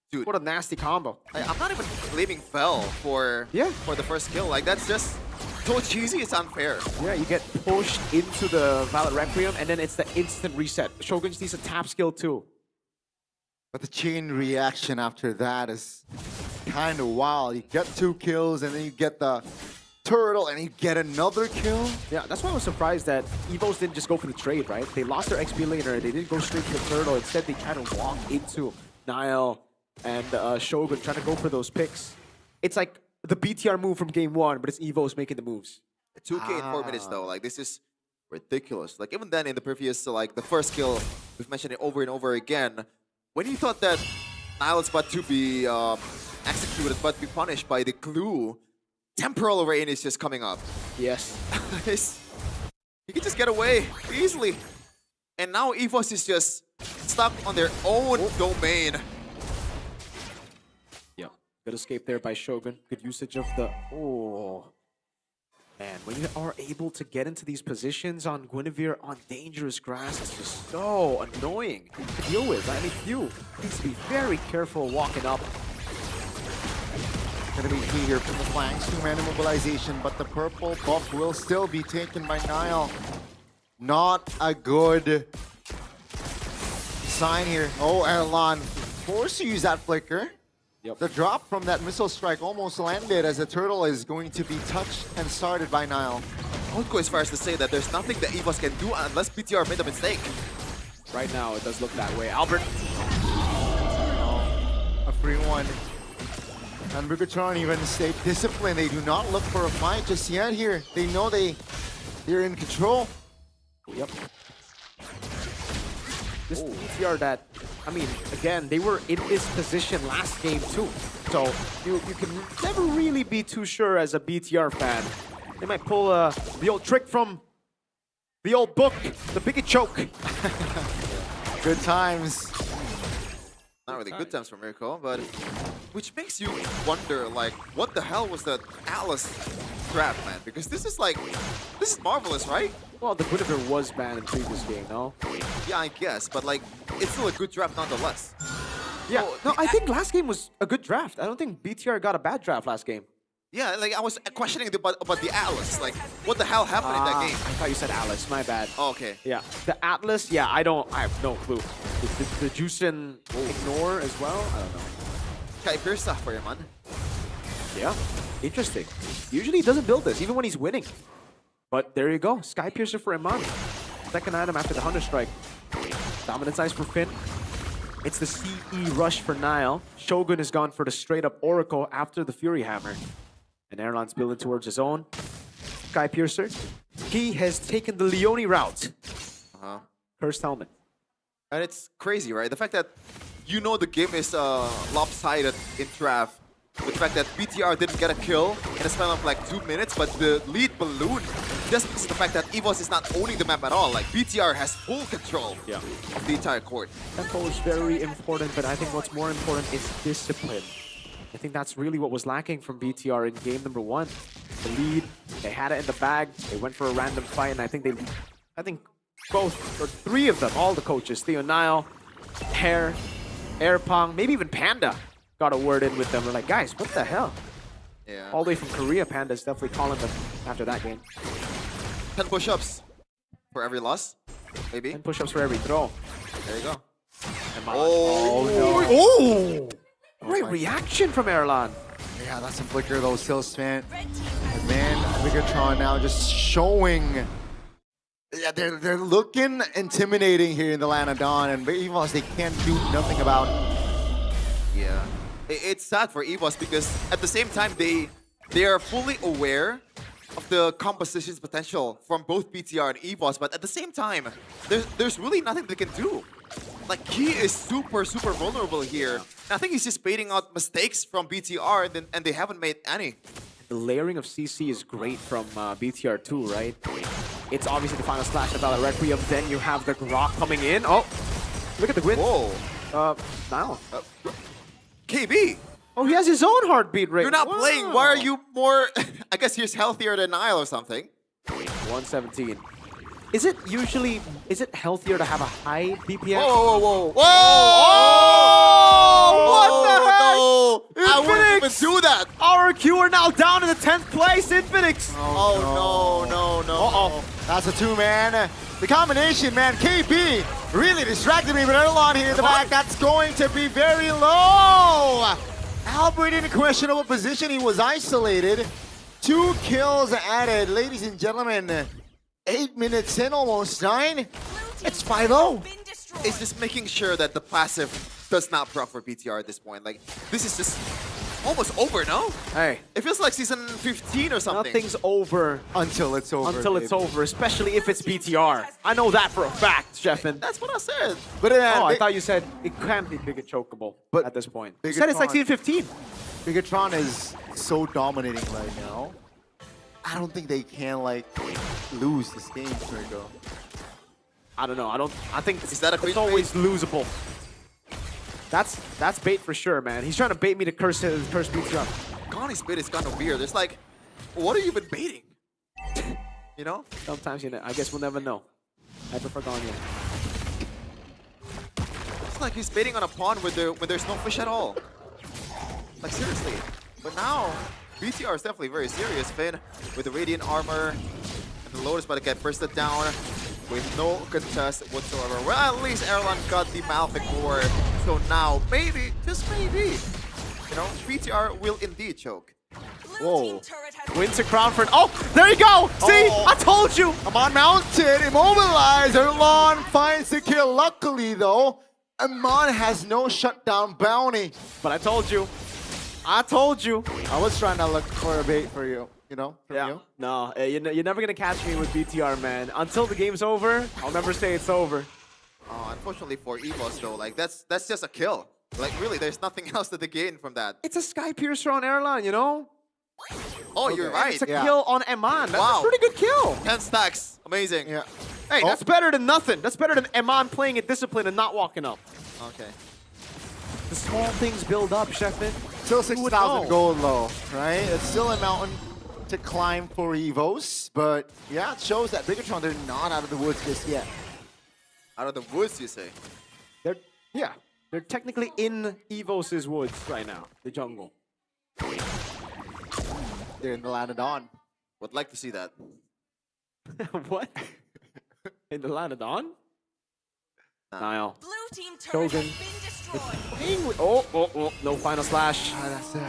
Dude, what a nasty combo. I'm not even blaming Fel for the first kill. That's just so cheesy, it's unfair. Yeah, you get pushed into the Violet Requiem, and then it's the instant reset. Shogun needs a tap skill too. But the chain reaction after that is kind of wild. You get 2 kills, and then you get the turtle, and you get another kill. Yeah, that's why I was surprised that EVOS didn't just go for the trade, right? They lost their XP laner, they didn't go straight to the turtle. Instead, they tried to walk into Nile and Shogun, trying to go for those picks. It's like the BTR move from game 1, but it's EVOS making the moves. 2K in 4 minutes, though. This is ridiculous. Even then, in the previous, the first kill, we've mentioned it over and over again. When you thought that Nile is about to be executed, but be punished by the glue, Temporal Rain is just coming up. Yes. You can just get away easily. And now EVOS is just stuck on their own domain. Yeah, good escape there by Shogun. Good usage of the... Oh. Man, when you are able to get into these positions on Guinevere on dangerous grass, it's just so annoying to deal with. I mean, Few needs to be very careful walking up. Gonna be clear from the flanks, 2-man immobilization, but the purple buff will still be taken by Nile. Not a good sign here. Oh, Erlan forced to use that flicker. The drop from that missile strike almost landed as the turtle is going to be touched and started by Nile. I would go as far as to say that there's nothing that EVOS can do unless BTR made a mistake. Right now, it does look that way. Albert. A free one. And Brigatron even stayed disciplined. They do not look for a fight just yet here. They know they're in control. Yep. This BTR that, I mean, again, they were in this position last game too. So you can never really be too sure as a BTR fan. They might pull the old trick from the old book, the bigot choke. Good times. Not really good times for Miracle, but which makes you wonder, like, what the hell was the Atlas draft, man? Because this is marvelous, right? Well, the Guinevere was banned in previous game, no? Yeah, I guess, but like, it's still a good draft nonetheless. Yeah, no, I think last game was a good draft. I don't think BTR got a bad draft last game. Yeah, like I was questioning about the Atlas. Like, what the hell happened in that game? I thought you said Atlas, my bad. Oh, okay. Yeah, the Atlas, yeah, I have no clue. The Juicin ignore as well? I don't know. Sky Pierce stuff for you, man. Yeah, interesting. Usually he doesn't build this, even when he's winning. But there you go, Sky Piercer for Iman. Second item after the Hunter Strike. Dominance Ice for Finn. It's the CE Rush for Nile. Shogun has gone for the straight up Oracle after the Fury Hammer. And Erlan's building towards his own. Sky Piercer. He has taken the Leone route. Cursed Helmet. And it's crazy, right? The fact that you know the game is lopsided in draft. The fact that BTR didn't get a kill in a span of like 2 minutes, but the lead balloon just because of the fact that EVOS is not owning the map at all. Like, BTR has full control of the entire court. Tempo is very important, but I think what's more important is discipline. I think that's really what was lacking from BTR in game number 1. The lead, they had it in the bag, they went for a random fight, and I think both, or 3 of them, all the coaches, Theo Nile, Hair, Airpong, maybe even Panda, got a word in with them. We're like, guys, what the hell? Yeah. All the way from Korea, Panda's definitely calling them after that game. 10 push-ups for every loss, maybe. 10 push-ups for every throw. There you go. Oh no. Oh! Great reaction from Erlan. Yeah, that's a flicker though, still spent. And man, Brigatron now just showing. Yeah, they're looking intimidating here in the land of Dawn, and EVOS, they can't do nothing about it. Yeah. It's sad for EVOS because at the same time, they are fully aware of the composition's potential from both BTR and EVOS, but at the same time, there's really nothing they can do. Like, he is super vulnerable here. And I think he's just baiting out mistakes from BTR, and they haven't made any. The layering of CC is great from BTR too, right? It's obviously the final slash of Valor Requiem, then you have the Grok coming in. Oh, look at the Gwyn. Whoa. Nile. KB! Oh, he has his own heartbeat rate. You're not playing. Why are you more... I guess he's healthier than Nile or something. 117. Is it healthier to have a high BPM? Whoa! Oh, what the heck? No! I wouldn't even do that! RQ are now down in the 10th place, Infinix! Oh, no. Uh-oh. That's a 2-man. The combination, man, KB really distracted me, but Erlan here in the back, that's going to be very low! Albert in a questionable position, he was isolated. 2 kills added, ladies and gentlemen. 8 minutes in, almost 9. It's 5-0. It's just making sure that the passive does not proc for BTR at this point. Like, this is just almost over, no? Hey. It feels like season 15 or something. Nothing's over. Until it's over. Until it's over, especially if it's BTR. I know that for a fact, Sheffin. That's what I said. But I thought you said it can't be Bigot chokeable at this point. You said it's like season 15. Bigatron is so dominating right now. I don't think they can, like, lose this game, Trigo. I don't know. I think is that it's always losable. That's bait for sure, man. He's trying to bait me to curse BTR. Connie's bait is kind of weird. It's like, what are you even baiting? You know? Sometimes, I guess we'll never know. I prefer Ganya. It's like he's baiting on a pond where there's no fish at all. Like, seriously. But now, BTR is definitely very serious. Finn with the Radiant Armor. And the Lotus about to get bursted down. with no contest whatsoever. Well, at least Erlan got the Malefic War. So now, maybe, just maybe, you know, BTR will indeed choke. Whoa. Wins a crown for an... Oh, there you go! See? I told you! Amon mounted, immobilized. Erlan finds the kill. Luckily, though, Amon has no shutdown bounty. But I told you. I told you. I was trying to look for a bait for you, you know, from you. No, you're never going to catch me with BTR, man. Until the game's over, I'll never say it's over. Unfortunately for EVOS, though, like, that's just a kill. Like, really, there's nothing else that they gain from that. It's a Sky Piercer on Erlan, you know? Oh, you're right. It's a kill on Eman. That's Wow. a pretty good kill. 10 stacks. Amazing. Yeah. Hey, that's better than nothing. That's better than Eman playing it disciplined and not walking up. Okay. The small things build up, Shefin. Still Who would 6,000 know? gold low, right? It's still a mountain to climb for EVOS, but yeah, it shows that Bigatron, they're not out of the woods just yet. Out of the woods, you say? They're technically in EVOS' woods right now, the jungle. They're in the land of Dawn. Would like to see that. What? In the land of Dawn? Niall. Blue team turret Shogun. has been destroyed. Oh, no final slash. That's it.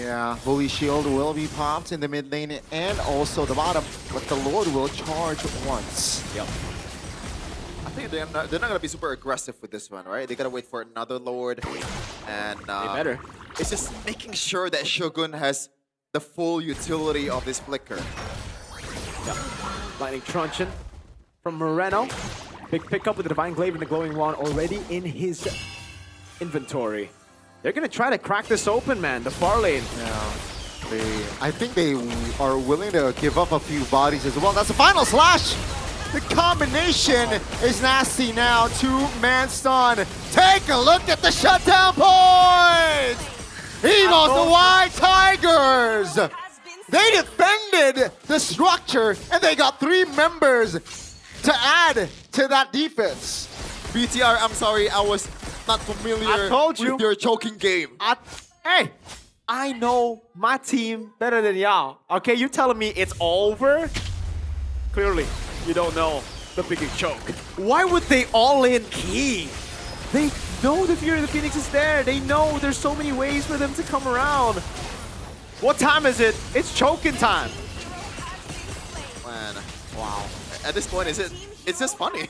Yeah, Holy Shield will be popped in the mid lane and also the bottom, but the Lord will charge once. Yep. I think they're not gonna be super aggressive with this one, right? They gotta wait for another Lord, and They better. It's just making sure that Shogun has the full utility of this flicker. Yep. Lightning truncheon from Moreno. Big pickup with the Divine Glaive and the Glowing Wand already in his inventory. They're gonna try to crack this open, man. The far lane. Yeah. I think they are willing to give up a few bodies as well. That's the final slash! The combination is nasty now. Two-man stun. Take a look at the shutdown points! EVOS, the White Tigers! They defended the structure and they got 3 members to add to that defense. BTR, I'm sorry, I was not familiar I told you. with your choking game. Hey, I know my team better than y'all. Okay, you telling me it's over? Clearly, you don't know the biggest choke. Why would they all in key? They know the Fury of the Phoenix is there. They know there's so many ways for them to come around. What time is it? It's choking time. Man, wow. At this point, it's just funny.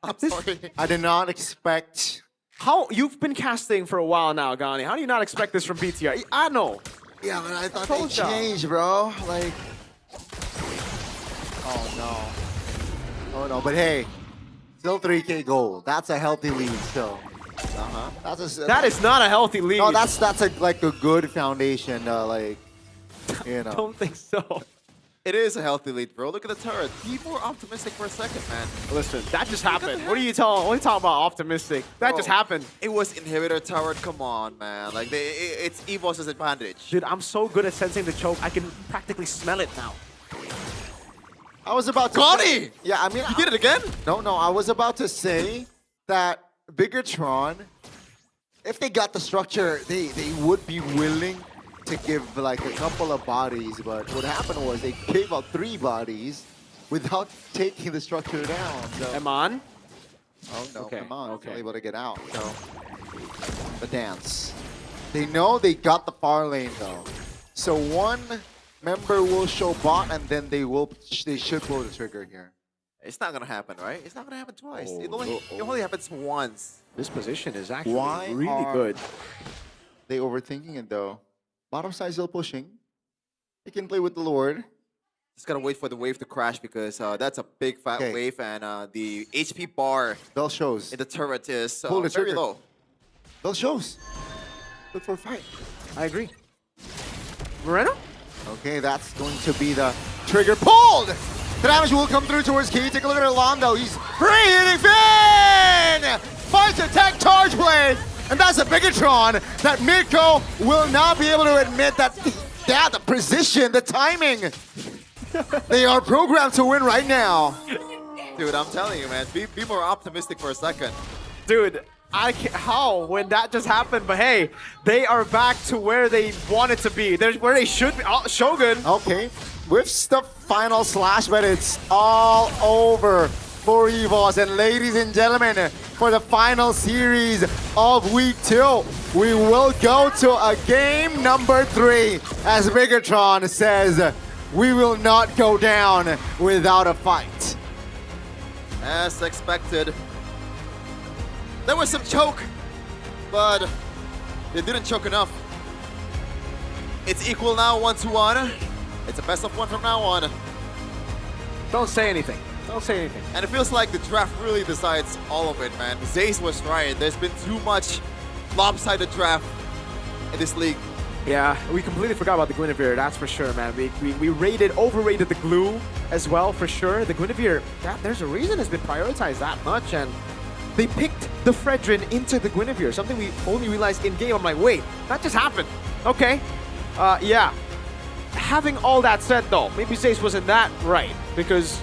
I'm sorry. I did not expect... How you've been casting for a while now, Gani. How do you not expect this from BTR? I know. Yeah, but I thought Told they y'all. changed, bro. Like... Oh, no. Oh, no. But hey, still 3K gold. That's a healthy lead still. That is not a healthy lead. No, that's like a good foundation. Like, you know. Don't think so. It is a healthy lead, bro. Look at the turret. Be more optimistic for a second, man. Listen, that just happened. What are you talking about optimistic? That just happened. It was inhibitor turret. Come on, man. Like it's EVOS' advantage. Dude, I'm so good at sensing the choke. I can practically smell it now. I was about to Gani! Yeah, I mean... You did it again? No, I was about to say that Bigatron, if they got the structure, they would be willing to give like a couple of bodies, but what happened was they gave out 3 bodies without taking the structure down. So. Eman? Oh no, Okay, come on, okay. able to get out. So the dance. They know they got the far lane though. So one member will show bot and then they should pull the trigger here. It's not gonna happen, right? It's not gonna happen twice. Oh, It only happens once. This position is actually Why really are good. they overthinking it though? Bottom side still pushing. They can play with the Lord. Just gotta wait for the wave to crash because that's a big fat wave and the HP bar Bell shows. in the turret is Pull the very trigger. low. Bell shows. Good for a fight. I agree. Moreno? Okay, that's going to be the trigger pulled. The damage will come through towards Key. Take a look at Orlando. He's free hitting Finn! Fights attack charge blade. And that's a Bigatron that Mirko will not be able to admit that, yeah, the precision, the timing. They are programmed to win right now. Dude, I'm telling you, man. Be more optimistic for a second. Dude, How when that just happened, but hey, they are back to where they wanted to be. They're where they should be. Oh, Shogun. Okay, whiffs the final slash, but it's all over for EVOS. And ladies and gentlemen, for the final series of week 2, we will go to a game number 3. As Bigatron says, we will not go down without a fight. As expected. There was some choke, but they didn't choke enough. It's equal now, 1-1. It's a best of 1 from now on. Don't say anything. Don't say anything. And it feels like the draft really decides all of it, man. Zace was right. There's been too much lopsided draft in this league. Yeah, we completely forgot about the Guinevere, that's for sure, man. We overrated the glue as well, for sure. The Guinevere, there's a reason it's been prioritized that much, and they picked the Fredrin into the Guinevere, something we only realized in-game. I'm like, wait, that just happened. Okay, yeah. Having all that said, though, maybe Zace wasn't that right, because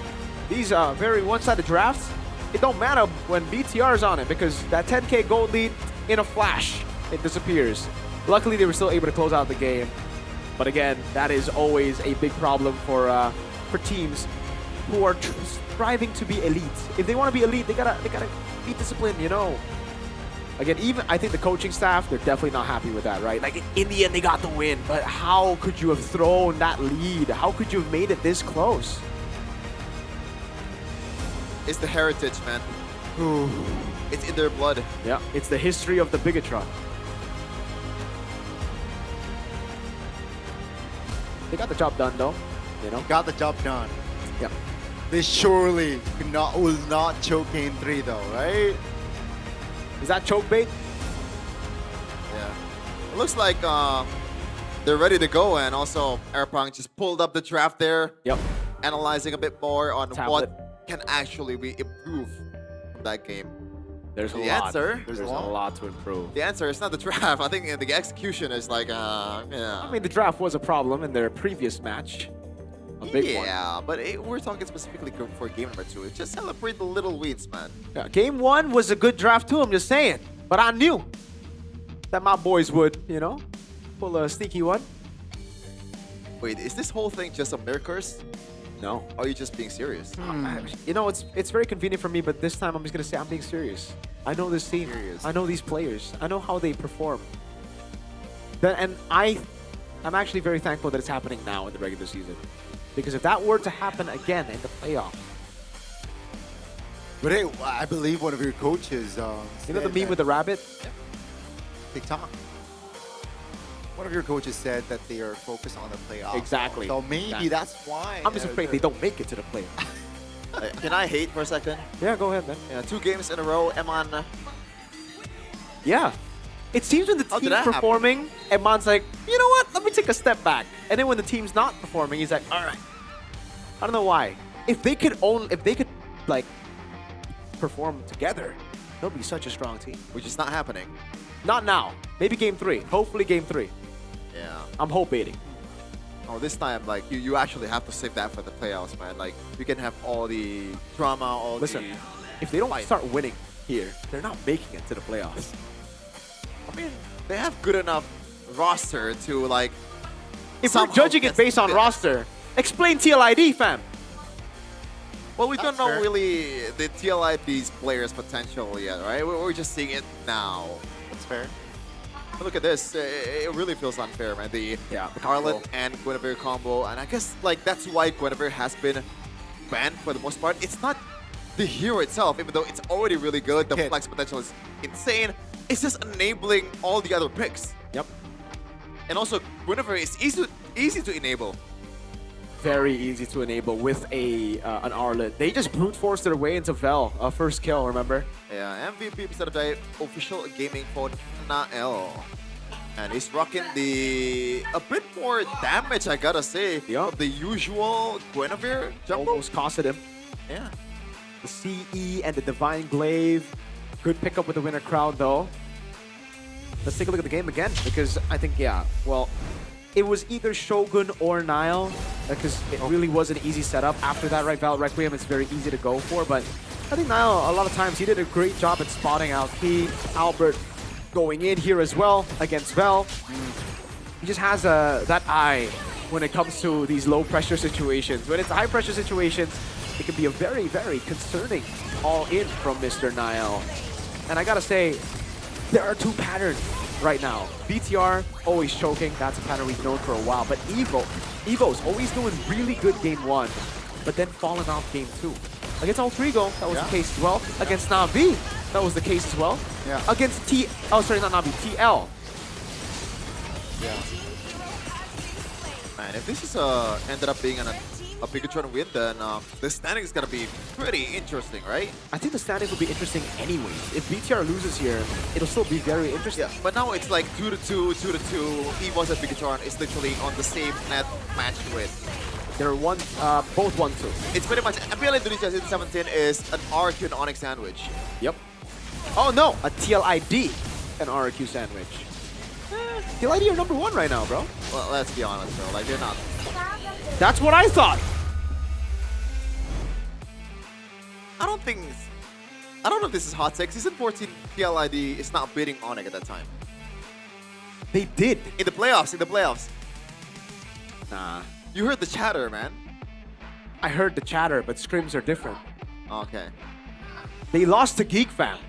these very one-sided drafts, it don't matter when BTR is on it, because that 10K gold lead, in a flash, it disappears. Luckily, they were still able to close out the game. But again, that is always a big problem for teams who are striving to be elite. If they want to be elite, they gotta be disciplined, you know. Again, even I think the coaching staff, they're definitely not happy with that, right? Like in the end, they got the win, but how could you have thrown that lead? How could you have made it this close? It's the heritage, man. Ooh. It's in their blood. Yeah, it's the history of the Bigatron. They got the job done, though. You know, got the job done. Yep. They surely will not choke game 3, though, right? Is that choke bait? Yeah. It looks like they're ready to go, and also Airpunk just pulled up the draft there. Yep. Analyzing a bit more on Tablet. what can actually be improved from that game. There's a the lot. Answer, There's a lot to improve. The answer is not the draft. I think the execution is like, yeah. I mean, the draft was a problem in their previous match. A big one. Yeah, but we're talking specifically for game number 2. Just celebrate the little wins, man. Yeah, game 1 was a good draft too, I'm just saying. But I knew that my boys would, you know, pull a sneaky one. Wait, is this whole thing just a mirror curse? No. Or are you just being serious? You know, it's very convenient for me, but this time I'm just gonna say I'm being serious. I know this team. I know these players. I know how they perform. And I'm actually very thankful that it's happening now in the regular season. Because if that were to happen again in the playoff. But hey, I believe one of your coaches. You know the meme with the rabbit? TikTok. One of your coaches said that they are focused on the playoffs. Exactly. So maybe that's why. I'm just afraid they don't make it to the playoffs. Can I hate for a second? Yeah, go ahead, man. Yeah, 2 games in a row, Eman. Yeah. It seems when the team's performing, Eman's like, you know what? Let me take a step back. And then when the team's not performing, he's like, all right. I don't know why. If they could like perform together, they'll be such a strong team. Which is not happening. Not now. Maybe game 3. Hopefully game 3. Yeah. I'm hoping. Oh, this time, like, you actually have to save that for the playoffs, man. Like, you can have all the drama, all Listen, the... if they don't start winning here, they're not making it to the playoffs. I mean, they have good enough roster to, like... If we're judging it based on roster, explain TLID, fam. Well, we don't know really the TLID's players' potential yet, right? We're just seeing it now. That's fair. But look at this. It really feels unfair, man. The Harlot and Guinevere combo. And I guess, like, that's why Guinevere has been banned for the most part. It's not the hero itself, even though it's already really good. The flex potential is insane. It's just enabling all the other picks. Yep. And also, Guinevere is easy to enable. Very easy to enable with an Arlet. They just brute forced their way into Vel. First kill, remember? Yeah, MVP instead of the official gaming for Nael. And he's rocking a bit more damage, I gotta say, of the usual Guinevere jump. Almost costed him. Yeah. The CE and the Divine Glaive. Good pickup with the winner crowd, though. Let's take a look at the game again, because I think, yeah, well, it was either Shogun or Nile, because it really was an easy setup. After that, right, Val Requiem is very easy to go for, but I think Niall, a lot of times, he did a great job at spotting out P, Albert going in here as well against Vel. He just has that eye when it comes to these low-pressure situations. When it's high-pressure situations, it can be a very, very concerning all-in from Mr. Niall. And I gotta say, there are two patterns right now. BTR, always choking. That's a pattern we've known for a while. But EVO's always doing really good game 1, but then falling off game 2. Against Altrigo, that was the case as well. Against Navi, that was the case as well. Against TL. Man, if this is ended up being a Bigatron win, then the standing is gonna be pretty interesting, right? I think the standings will be interesting anyways. If BTR loses here, it'll still be very interesting. Yeah, but now it's like 2-2, 2-2. EVOS and Bigatron is literally on the same net match win. They're both 1-2. It's pretty much MPL Indonesia Season 17 is an RQ and Onyx sandwich. Yep. Oh no, a TLID and RQ sandwich. TLID are number 1 right now, bro. Well, let's be honest, bro. Like, they're not. That's what I thought. I don't know if this is hot take. Season 14 PLID is not beating Onyx at that time. They did. In the playoffs, Nah. You heard the chatter, man. I heard the chatter, but scrims are different. Okay. They lost to Geek Fam,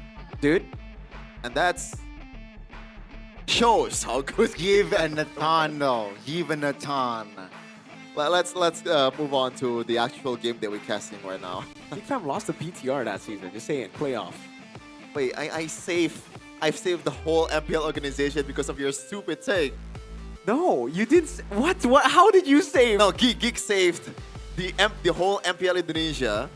dude. And that's shows how good. Give a Nathan, though. Give a Nathan. Let's move on to the actual game that we're casting right now. Geek Fam lost to PTR that season. Just saying, playoff. Wait, I've saved the whole MPL organization because of your stupid take. No, you did. What? How did you save? No, Geek saved the whole MPL Indonesia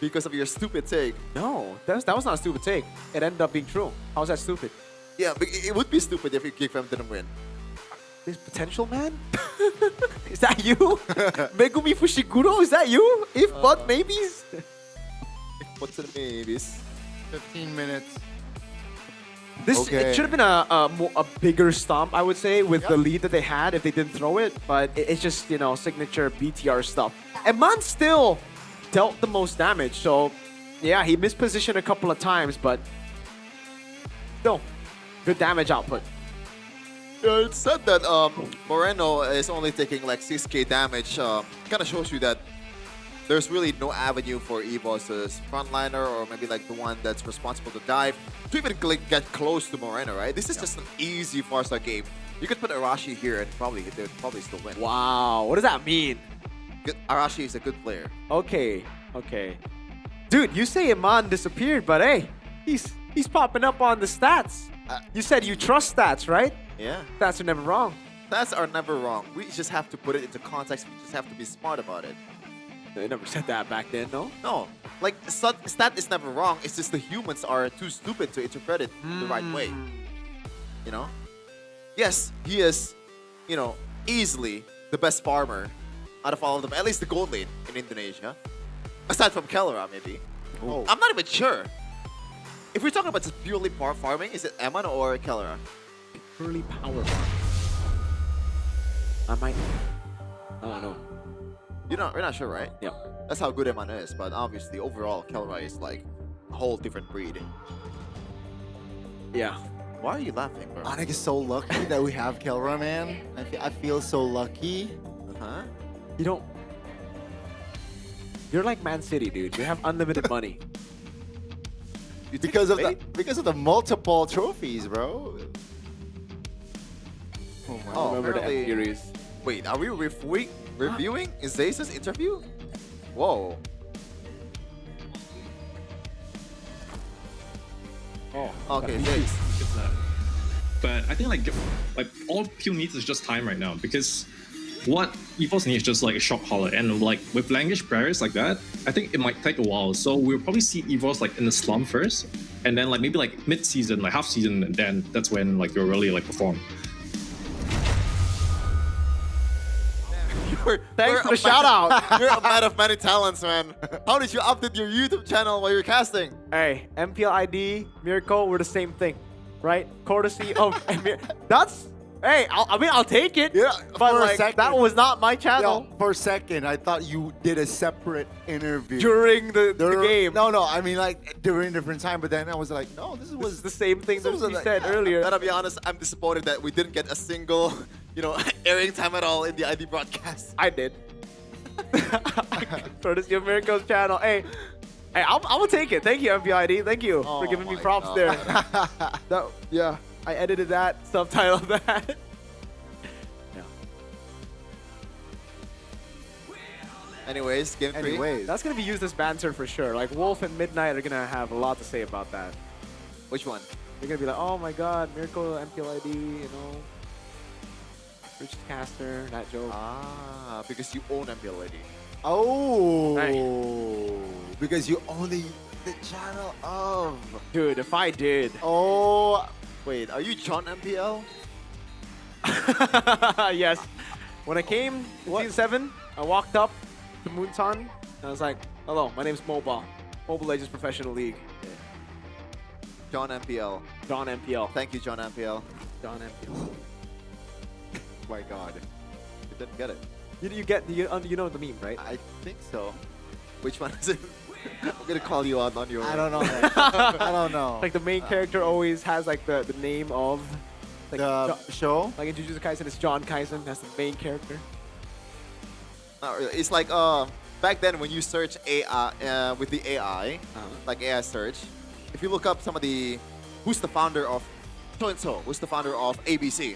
because of your stupid take. No, that was not a stupid take. It ended up being true. How's that stupid? Yeah, but it would be stupid if Geek Fam didn't win. This potential man? Is that you? Megumi Fushiguro? Is that you? If but maybes? What's the maybes? 15 minutes. This it should have been a bigger stomp, I would say, with the lead that they had if they didn't throw it. But it's just, you know, signature BTR stuff. And Man still dealt the most damage. So, yeah, he missed position a couple of times, but still, good damage output. It's said that Moreno is only taking like 6k damage. Kind of shows you that there's really no avenue for EVOS' frontliner or maybe like the one that's responsible to dive to even get close to Moreno, right? This is just an easy Farsa game. You could put Arashi here and they would probably still win. Wow, what does that mean? Arashi is a good player. Okay. Dude, you say Iman disappeared, but hey, he's popping up on the stats. You said you trust stats, right? Yeah. Stats are never wrong. Stats are never wrong. We just have to put it into context. We just have to be smart about it. They never said that back then, no? No. Like, stat is never wrong. It's just the humans are too stupid to interpret it the right way. You know? Yes, he is, you know, easily the best farmer out of all of them. At least the gold lane in Indonesia. Aside from Kellera, maybe. Oh. I'm not even sure. If we're talking about just purely power farming, is it Eman or Kellera? Purely power farming. I don't know. You're not sure, right? Yeah. That's how good Eman is, but obviously overall Kellera is like a whole different breed. Yeah. Why are you laughing, bro? Onyx is so lucky that we have Kellera, man. I feel so lucky. You don't. You're like Man City, dude. You have unlimited money. Because of the multiple trophies, bro. Oh my I remember the apparently- series. Wait, are we reviewing Izace's interview? Whoa. Oh. Okay, Zace. But I think like all Pew needs is just time right now, because what EVOS needs is just like a shock collar, and like with language barriers like that, I think it might take a while. So we'll probably see EVOS like in the slump first, and then like maybe like mid-season, like half season, and then that's when like you'll really like perform. Thanks for the shout out. You're a man of many talents, man. How did you update your YouTube channel while you're casting? Hey, MPL ID, Miracle, we're the same thing, right? Courtesy of Emir. That's Hey, I'll take it. Yeah, but for a like second. that was not my channel. Yeah, for a second, I thought you did a separate interview During the game. No, I mean like during a different time. But then I was like, no, this was the same thing that you like, said earlier. Gotta be honest, I'm disappointed that we didn't get a single, airing time at all in the ID broadcast. I did. Courtesy of Mirko's channel. Hey, I'm gonna take it. Thank you, MPL ID. Thank you for giving me props there. Yeah, I edited that, subtitled that. Anyways, game 3. That's gonna be used as banter for sure. Like Wolf and Midnight are gonna have a lot to say about that. Which one? They're gonna be like, oh my god, Mirko, MPL ID, Rich Caster, that joke. Ah, because you own MPL ID. Oh, Right. because you own the channel of. Dude, if I did. Oh, wait, are you John MPL? Yes. When I came to Season 7, I walked up to Moonton and I was like, hello, my name's Mobile Legends Professional League. John MPL. John MPL. Thank you, John MPL. John MPL. My God. You didn't get it. You know the meme, right? I think so. Which one is it? I'm gonna call you out on your... I don't know. I don't know. Like the main character always has like the name of like, the show. Like in Jujutsu Kaisen, it's John Kaisen. That's the main character. Not really. It's like back then when you search AI with the AI, like AI search, if you look up some of the who's the founder of so-and-so, who's the founder of ABC,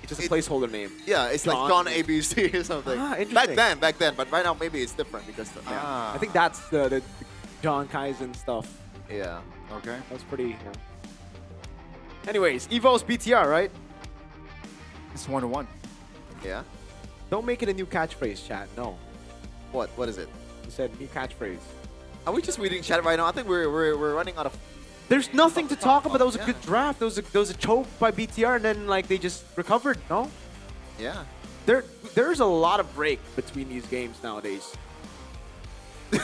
it's just a placeholder name. Yeah, it's like John ABC or something. Ah, interesting. Back then, but right now maybe it's different because I think that's the John Kaisen stuff. Yeah. Okay. That's pretty. Anyways, EVOS BTR, right? It's 1-1. Yeah. Don't make it a new catchphrase, chat. No. What is it? You said new catchphrase. Are we just reading chat right now? I think we're running out of... There's nothing to talk about. That was a good draft. There was a choke by BTR, and then like they just recovered. No. Yeah. There's a lot of break between these games nowadays.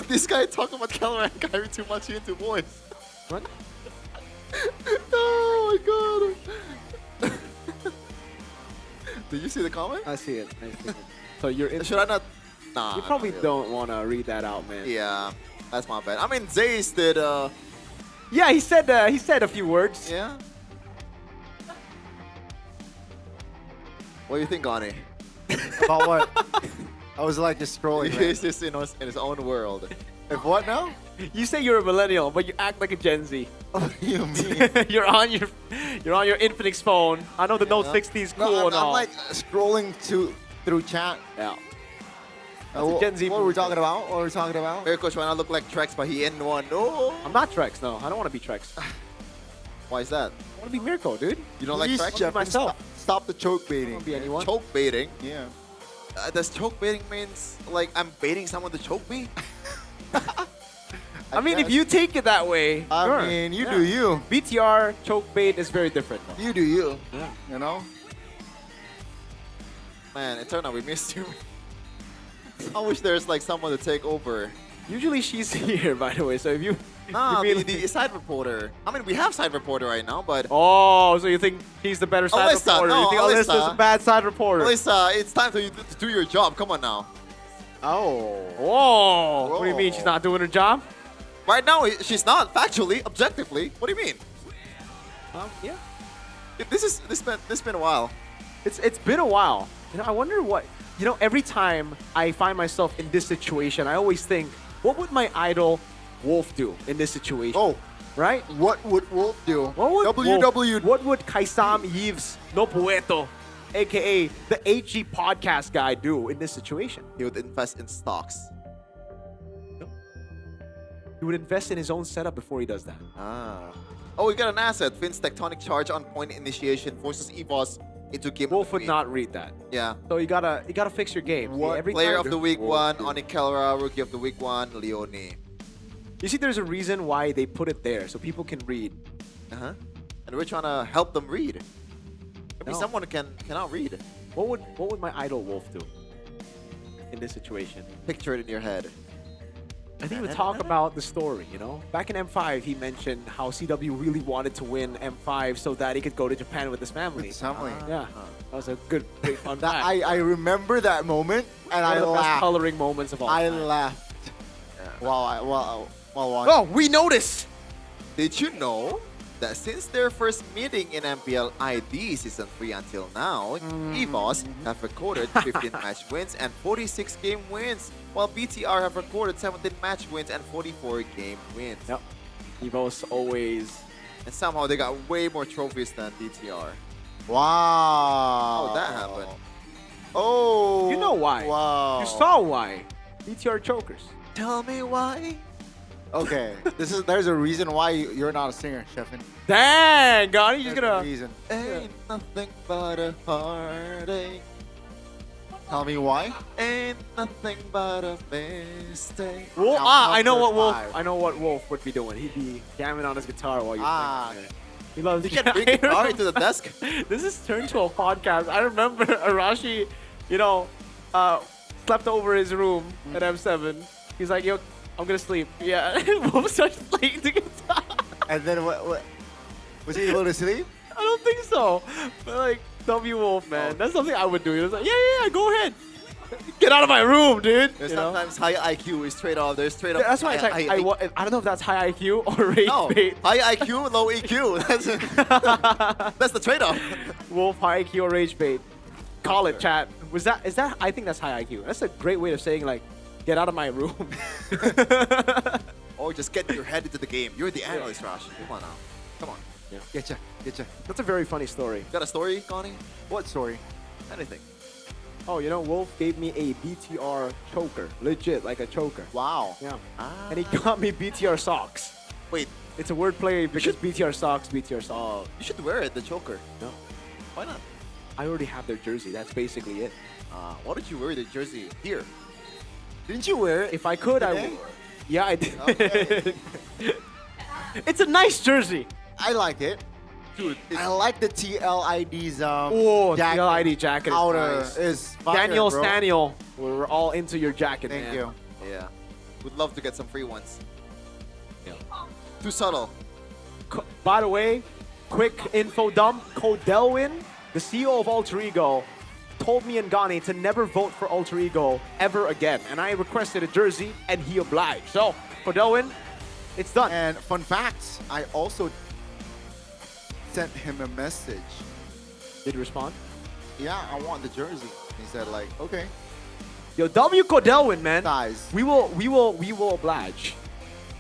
This guy talking about Keller and Kyrie too much into boys. What? Oh my God. Did you see the comment? I see it. So you're in. Should I not? Nah. You probably don't want to read that out, man. Yeah, that's my bad. I mean, Zays did. Yeah, he said a few words. Yeah. What do you think, Gani? About what? I was like just scrolling. He's just in his own world. If what now? You say you're a millennial, but you act like a Gen Z. What do you mean? you're on your Infinix phone. I know the Note 60 is cool no, and all. I'm like scrolling through chat. Yeah. Gen Z. What were we talking about? What were we talking about? Mirko trying to look like Trex, but he in one. No. I'm not Trex. No, I don't want to be Trex. Why is that? I want to be Mirko, dude. You don't like Trex? Jeff, myself. Stop the choke I baiting. don't want to be anyone. Choke baiting. Yeah. Does choke baiting means like I'm baiting someone to choke me? I mean, if you take it that way, I sure. mean, you do you. BTR choke bait is very different. You do you. Yeah. You know? Man, it turned out we missed you. I wish there's like someone to take over. Usually she's here, by the way. So if you the side reporter. I mean, we have side reporter right now, but oh, so you think she's the better side Alyssa, reporter? no, You think Alyssa's a bad side reporter? Alyssa, it's time for you to do your job. Come on now. Oh. Whoa. What do you mean she's not doing her job? Right now, she's not. Factually, objectively. What do you mean? Yeah. This been a while. It's been a while. I wonder what. Every time I find myself in this situation, I always think, what would my idol Wolf do in this situation? Oh, right? What would Wolf do? What would Kaisam Yves No Poeto, aka the HG podcast guy, do in this situation? He would invest in stocks. No. He would invest in his own setup before he does that. Oh, we got an asset. Finn's tectonic charge on point initiation forces EVOS into game. Wolf would not read that. Yeah. So you gotta fix your game. Every Player time of the week 1, Oni Kelra. Rookie of the week 1, Leone. You see, there's a reason why they put it there, so people can read. And we're trying to help them read. Maybe someone cannot read. What would my idol Wolf do in this situation? Picture it in your head. I didn't even talk about the story, you know? Back in M5, he mentioned how CW really wanted to win M5 so that he could go to Japan with his family. With his family. Yeah. That was a good, big fun That, fact. I remember that moment, and One I of the best laughed. coloring moments of all I time. laughed while watching. Oh, we noticed! Did you know that since their first meeting in MPL ID Season 3 until now, EVOS have recorded 15 match wins and 46 game wins, while BTR have recorded 17 match wins and 44 game wins. Yep. EVOS always... And somehow they got way more trophies than BTR. Wow. Oh, that happened. Oh. You know why. Wow. You saw why. BTR chokers. Tell me why. Okay. There's a reason why you're not a singer, Sheffin. Dang, God, you're just There's a gonna... reason. Ain't nothing but a heartache. Tell me why. Ain't nothing but a mistake. Wolf, Now, I know what number Wolf. 5. I know what Wolf would be doing. He'd be jamming on his guitar while you're singing. He loves. You can bring guitar to the desk. This has turned to a podcast. I remember Arashi, you know, slept over his room at M7. He's like, "Yo, I'm gonna sleep." Yeah, Wolf starts playing the guitar. And then what? Was he able to sleep? I don't think so. But like, W Wolf, man, that's something I would do. He was like, "Yeah, go ahead. Get out of my room, dude." There's You know? sometimes high IQ is straight off. There's straight up. That's why it's like, I don't know if that's high IQ or rage No, bait. high IQ, low EQ. That's the trade-off. Wolf, high IQ or rage bait. Call it, chat. Is that? I think that's high IQ. That's a great way of saying like, get out of my room. Or just get your head into the game. You're the analyst, Rash. Come on now. Come on. Yeah. Getcha. That's a very funny story. Got a story, Connie? What story? Anything. Oh, you know, Wolf gave me a BTR choker. Legit, like a choker. Wow. Yeah. And he got me BTR socks. Wait. It's a wordplay because BTR socks, BTR socks. You should wear it, the choker. No. Why not? I already have their jersey. That's basically it. Why don't you wear the jersey here? Didn't you wear it? If I could, I today? would. Yeah, I did. Okay. It's a nice jersey. I like it. Dude, I like the TLID's Oh, jacket. TLID jacket is Outer nice. is fire, Daniel bro. Staniel, we're all into your jacket, Thank man. you. Yeah. Would love to get some free ones. Yeah. Too subtle. By the way, quick info dump. Codelwin, the CEO of Alter Ego, told me and Gani to never vote for Alter Ego ever again. And I requested a jersey, and he obliged. So, Codelwin, it's done. And fun facts, I also sent him a message. Did he respond? Yeah, I want the jersey. He said like, okay. Yo, W Codelwin, man. Guys. We will oblige.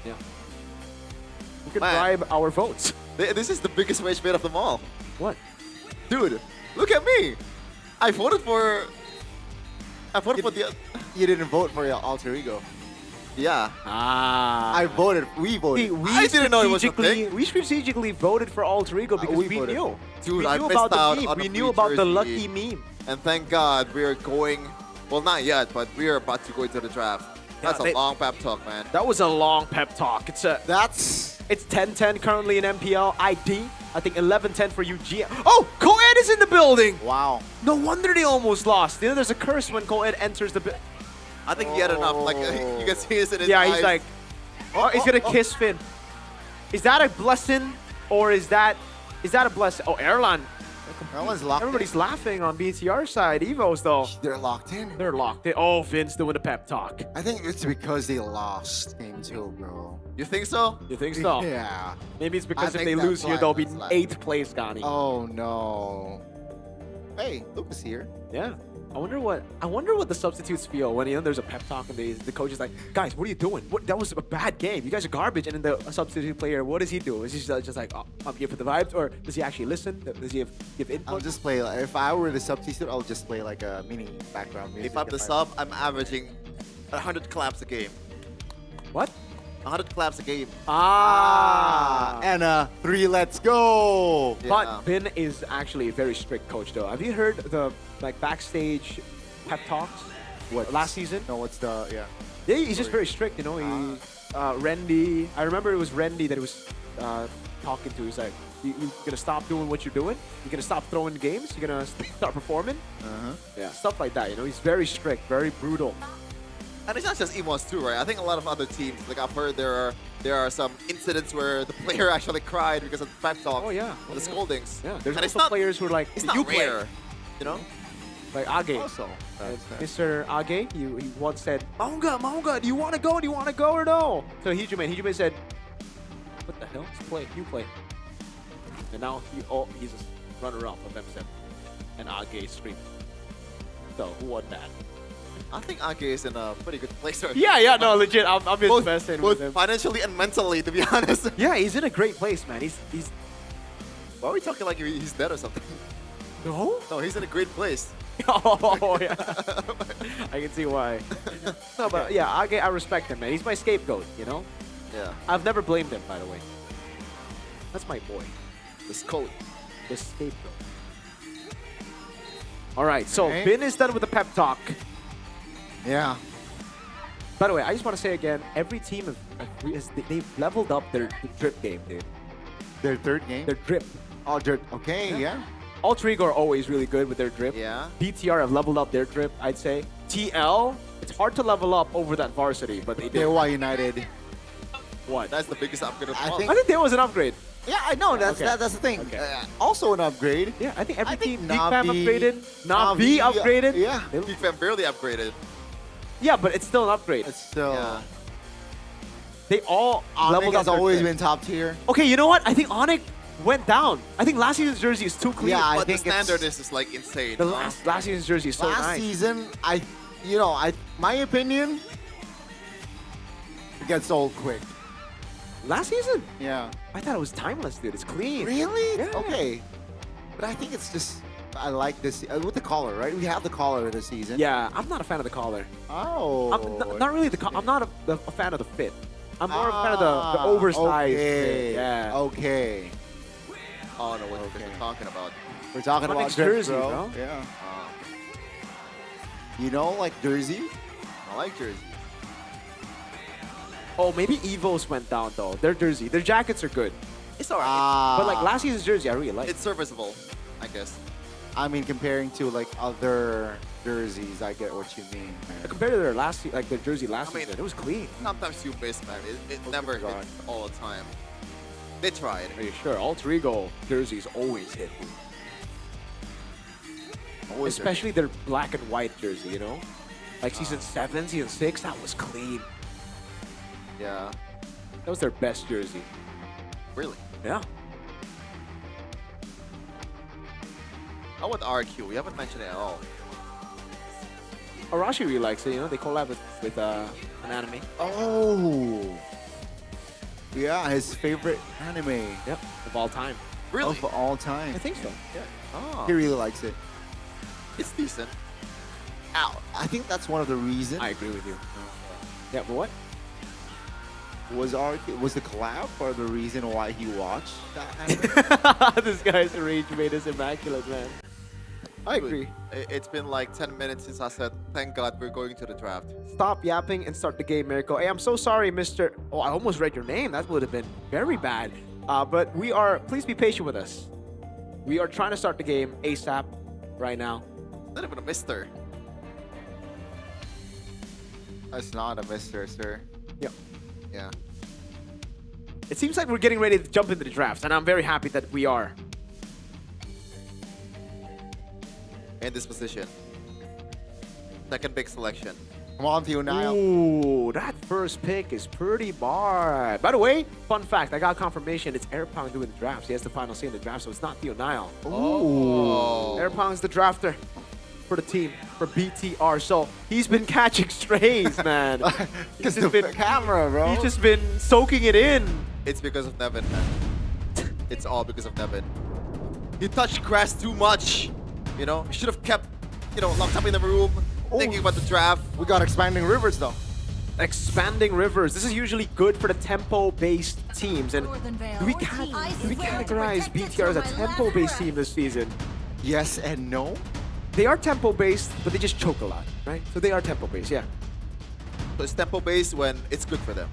Yeah. We could Man. bribe our votes. This is the biggest wage bait of them all. What? Dude, look at me. I voted for the... You didn't vote for your Alter Ego. Yeah. I voted. We voted. I didn't know it was a strategically- thing. We strategically voted for Alter Ego because we we voted. knew. Dude, we I knew missed about the out meme. on We a knew free about the jersey. lucky meme. And thank God we're going... Well, not yet, but we're about to go into the draft. That's a long pep talk, man. That was a long pep talk. It's 10-10 currently in MPL ID. I think 11-10 for UG. Oh, Coed is in the building. Wow. No wonder they almost lost. You know, there's a curse when Coed enters the. I think he had enough. Like you can see this in his Yeah, eyes. he's like, he's gonna kiss Finn. Is that a blessing or is that a blessing? Oh, Erlan. Erlan's locked Everybody's laughing on BTR side. EVOS though. They're locked in. They're locked in. Oh, Finn's doing the pep talk. I think it's because they lost game 2, bro. You think so? You think so? Yeah. Maybe it's because I if think they that's lose here, why, they'll be that's why. 8th place, Gani. Oh no. Hey, Lucas here. Yeah. I wonder what the substitutes feel when there's a pep talk and the coach is like, guys, what are you doing? That was a bad game. You guys are garbage. And then the substitute player, what does he do? Is he just like, oh, I'm here for the vibes, or does he actually listen? Does he give input? I'll just play. If I were the substitute, I'll just play like a mini background music. If I'm the sub, I'm averaging 100 claps a game. What? 100 claps a game. And 3, let's go. But Finn is actually a very strict coach, though. Have you heard the backstage pep talks? Last season? No, what's the Yeah, he's just very strict, you know. He, Rendy, I remember it was Rendy that he was talking to. He's like, you're gonna stop doing what you're doing. You're gonna stop throwing games. You're gonna start performing. Yeah, stuff like that. You know, he's very strict, very brutal. And it's not just EVOS too, right? I think a lot of other teams, like I've heard there are some incidents where the player actually cried because of the pep talk. Oh yeah. And the scoldings. Yeah. There's and it's also not players who are like, it's not you play. rare, you know? Like Age. Also, Mr. Age, he once said, Maunga, do you want to go? Do you want to go or no? So Hijume said, what the hell? Just play. You play. And now he's a runner-up of M7. And Age screamed. So who won that? I think Age is in a pretty good place. Right? Yeah, no, legit. I'm invested both with him. financially and mentally, to be honest. Yeah, he's in a great place, man. He's. Why are we talking like he's dead or something? No? No, he's in a great place. Oh, yeah. I can see why. No, but yeah, I respect him, man. He's my scapegoat, you know? Yeah. I've never blamed him, by the way. That's my boy. The scout. The scapegoat. All right, so Okay. Bin is done with the pep talk. Yeah. By the way, I just want to say again, every team they've leveled up their drip game, dude. Their third game? Their drip. Oh, drip. Okay, yeah. Alter Ego are always really good with their drip. Yeah. BTR have leveled up their drip, I'd say. TL, it's hard to level up over that varsity, but they did. Dewa United. What? That's the biggest upgrade of all. I think there was an upgrade. Yeah, I know. That's Okay. that's the thing. Okay. Also an upgrade. Yeah, I think every team, Big Navi- Fam upgraded, Navi upgraded. Yeah. Big Fam barely upgraded. Yeah, but it's still an upgrade. It's still. Yeah. They all Onyx leveled up has their always drip. been top tier. Okay, you know what? I think Onyx went down. I think last season's jersey is too clean. Yeah, I But the think it's- standard is like insane. The last season's jersey is so Last nice. season, my opinion, it gets old quick. Last season? Yeah. I thought it was timeless, dude. It's clean. Really? Yeah. Okay. But I think it's just, I like this, with the collar, right? We have the collar this season. Yeah, I'm not a fan of the collar. Oh. I'm not really I'm not a fan of the fit. I'm more a fan of the oversized Okay. fit. Yeah. Okay. Oh no, what you're talking about? We're talking about Onyx drip, jersey, bro. Yeah. You know, like jersey? I like jersey. Oh, maybe EVOS went down though. Their jersey, their jackets are good. It's alright. But like last season's jersey, I really like. It's serviceable, I guess. I mean, comparing to like other jerseys, I get what you mean. Man. Compared to their their jersey last I mean, season, it was clean. Sometimes you miss, man. It never God. hits all the time. They tried. Are you sure? Alter Ego jerseys always hit. Always Especially their black and white jersey, you know? Like season 7, season 6, that was clean. Yeah. That was their best jersey. Really? Yeah. How about RQ? We haven't mentioned it at all. Arashi really likes it, you know? They collab with an anime. Oh. Yeah, his favorite anime. Yep, of all time. Really? Of all time. I think so. Yeah. Oh. He really likes it. It's decent. Ow. I think that's one of the reasons. I agree with you. Yeah, but what? Was the collab or the reason why he watched that anime? This guy's rage made us immaculate, man. I agree. It's been like 10 minutes since I said, thank God we're going to the draft. Stop yapping and start the game, Mirko. Hey, I'm so sorry, Mr. Oh, I almost read your name. That would have been very bad. But please be patient with us. We are trying to start the game ASAP right now. Not even a mister. That's not a mister, sir. Yeah. Yeah. It seems like we're getting ready to jump into the drafts, and I'm very happy that we are. In this position. Second big selection. Come on to you, Niall. Ooh, that first pick is pretty bar. By the way, fun fact, I got confirmation it's Airpong doing the drafts. He has the final say in the draft, so it's not Theo Niall. Oh. Airpong's the drafter for the team, for BTR. So he's been catching strays, man. Because the camera, bro. He's just been soaking it in. It's because of Nevin, man. It's all because of Nevin. He touched grass too much. You know, he should have kept, locked up in the room, thinking about the draft. We got expanding rivers, though. Expanding rivers. This is usually good for the tempo-based teams. And do we categorize BTR as a tempo-based team this season? Yes and no. They are tempo-based, but they just choke a lot, right? So they are tempo-based, yeah. So it's tempo-based when it's good for them.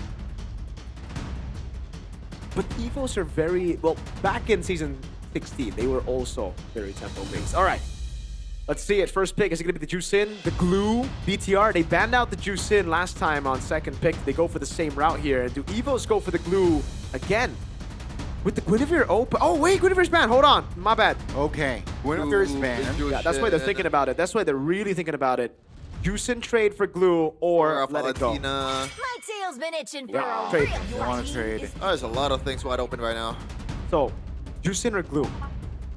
But EVOS are very, well, back in season 16, they were also very tempo-based. All right. Let's see it. First pick, is it going to be the Juicin, the Glue, BTR? They banned out the Juicin last time on second pick. They go for the same route here. And do EVOS go for the Glue again? With the Guinevere open. Oh, wait, Guinevere's banned. Hold on. My bad. Okay. Guinevere's banned. Yeah, that's why they're thinking about it. That's why they're really thinking about it. Juicin trade for Glue or let it go. My tail's been itching for Yeah, a trade. real They want to trade. Oh, there's a lot of things wide open right now. So, Juicin or Glue?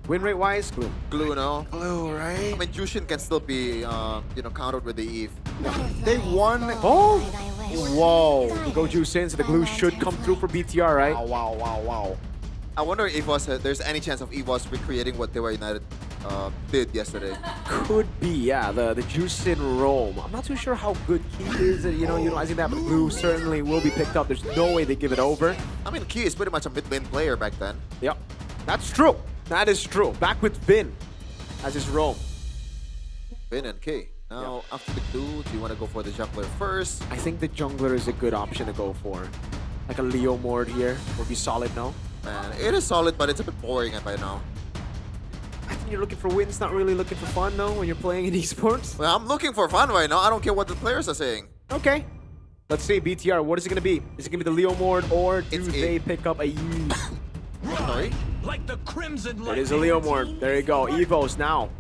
Win rate wise, Glue. Glue, no? Glue, right? I mean, Jushin can still be, countered with the Eve. They won. Oh! Whoa. We go Juicin, so the Glue should come through for BTR, right? Wow. I wonder if there's any chance of EVOS recreating what they were United did yesterday. Could be, yeah. The Juicin roam. I'm not too sure how good Key is at, utilizing that, but Glue certainly will be picked up. There's no way they give it over. I mean, Key is pretty much a mid-lane player back then. Yep. That's true. That is true. Back with Vin as his roam. Vin and Key. Now, after the Glue, do you want to go for the jungler first? I think the jungler is a good option to go for. Like a Leo Mord here would be solid, no? Man, it is solid, but it's a bit boring by now. I think you're looking for wins, not really looking for fun, though, when you're playing in esports. Well, I'm looking for fun right now. I don't care what the players are saying. Okay. Let's see, BTR, what is it going to be? Is it going to be the Leo Mord, or do they pick up a Yi? Sorry? Like the crimson It is a Leo Mord. There you go. EVOS now.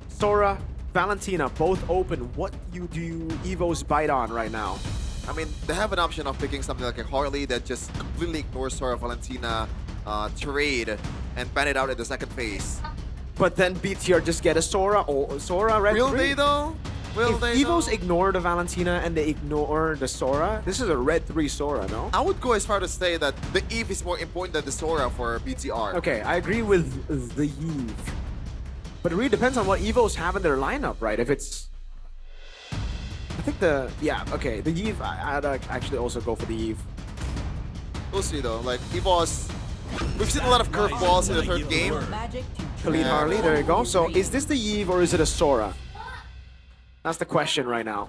Sora, Valentina, both open. What do you EVOS bite on right now? I mean, they have an option of picking something like a Harley that just completely ignores Sora Valentina trade and ban it out in the second phase. But then BTR just get a Sora or Sora red. Will they though? Will they EVOS ignore the Valentina and they ignore the Sora, this is a red 3 Sora, no? I would go as far to say that the Eve is more important than the Sora for BTR. Okay, I agree with the Eve. But it really depends on what EVOS have in their lineup, right? If it's... I think the Eve, I'd actually also go for the Eve. We'll see though, like EVOS, we've seen a lot of curveballs in the third game. Khalid Harley, there you go. So is this the Eve or is it a Sora? That's the question right now.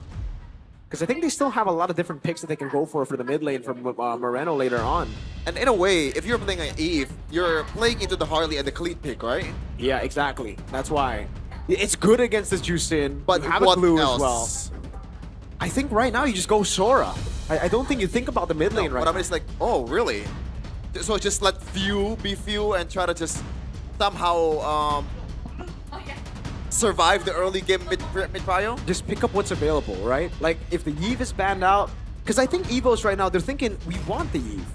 Because I think they still have a lot of different picks that they can go for the mid lane from Moreno later on. And in a way, if you're playing an Eve, you're playing into the Harley and the Khalid pick, right? Yeah, exactly. That's why. It's good against this Juicin, but you have a what Glue else? as well. I think right now you just go Sora. I don't think you think about the mid lane right but now. I mean, it's like, oh, really? So just let few be few and try to just somehow survive the early game mid-prio? Just pick up what's available, right? Like, if the Eve is banned out, because I think EVOS right now, they're thinking, we want the Eve.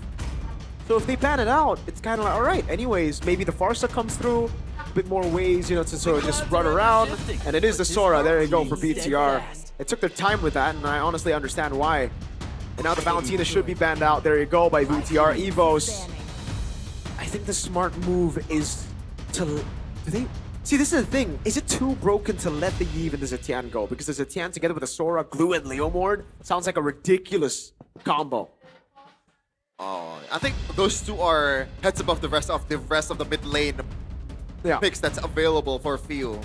So if they ban it out, it's kind of like, all right, anyways, maybe the Farsa comes through, a bit more ways, to sort of just run around, and it is the Sora, there you go for BTR. They took their time with that, and I honestly understand why. And now the Valentina should be banned out, there you go by BTR. EVOS, I think the smart move is to, see, this is the thing. Is it too broken to let the Eve and the Zetian go? Because the Zetian together with the Sora, Glue, and Leo Mord sounds like a ridiculous combo. Oh, I think those two are heads above the rest of the mid lane picks that's available for few.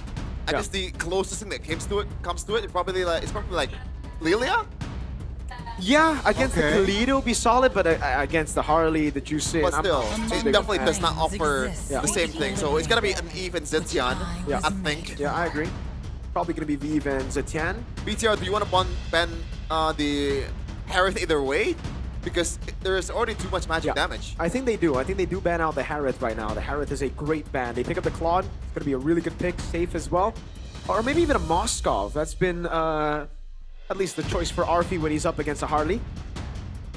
I guess the closest thing that comes to it is probably like Lilia. Yeah, against the Khalid it'll be solid, but against the Harley, the Juicin, But still, it definitely does not offer the same thing. So it's gonna be an Eve and Zetian, I think. Yeah, I agree. Probably gonna be Vive and Zetian. BTR, do you want to ban the Harith either way? Because there's already too much magic damage. I think they do. I think they do ban out the Harith right now. The Harith is a great ban. They pick up the Claude. It's gonna be a really good pick, safe as well. Or maybe even a Moskov. That's been at least the choice for Arfi when he's up against a Harley.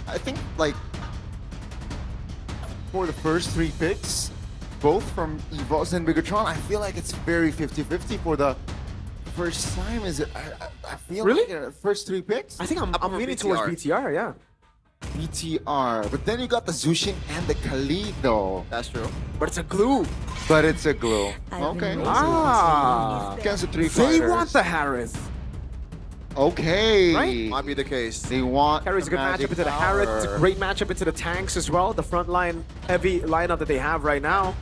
I think, like, for the first 3 picks, both from EVOS and Bigatron, I feel like it's very 50-50 for the first time. Is it? I feel like first 3 picks? I think I'm leaning towards BTR, yeah. BTR. But then you got the Zushin and the Khalid, though. That's true. But it's a Glue. But it's a Glue. Okay. Against the 3 They fighters. want the Harith. Okay. Right? Might be the case. They want Harith's a good matchup into the Harith. It's a great matchup into the tanks as well. The front line heavy lineup that they have right now.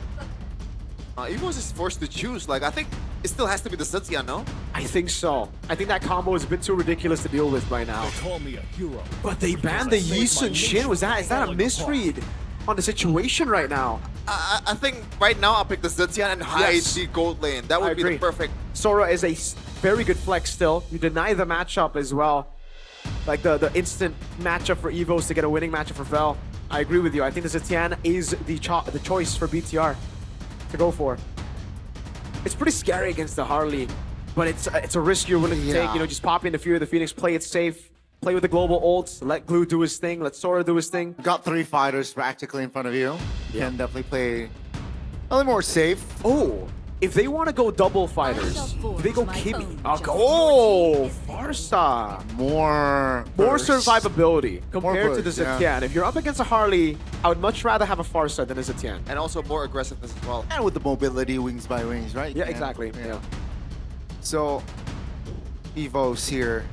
EVOS is forced to choose. Like, I think it still has to be the Zetian, no? I think so. I think that combo is a bit too ridiculous to deal with right now. Call me a hero. But they banned the Yi Sun Shin. Is that a misread on the situation right now? I think right now I'll pick the Zetian and hide the gold lane. That would be the perfect Sora is a very good flex still. You deny the matchup as well. Like the instant matchup for EVOS to get a winning matchup for Vel. I agree with you. I think the Zetian is the choice for BTR to go for. It's pretty scary against the Harley, but it's a risk you're willing to take. You know, just pop in the Fear of the Phoenix, play it safe, play with the global ults, let Glue do his thing, let Sora do his thing. Got 3 fighters practically in front of you. You can definitely play a little more safe. Oh, if they want to go double fighters, they go Kimmy. Oh, Farsa. More survivability compared to the burst, yeah. Zetian. If you're up against a Harley, I would much rather have a Farsa than a Zetian. And also more aggressiveness as well. And with the mobility, wings by wings, right? Yeah, exactly. Yeah. So, EVOS here.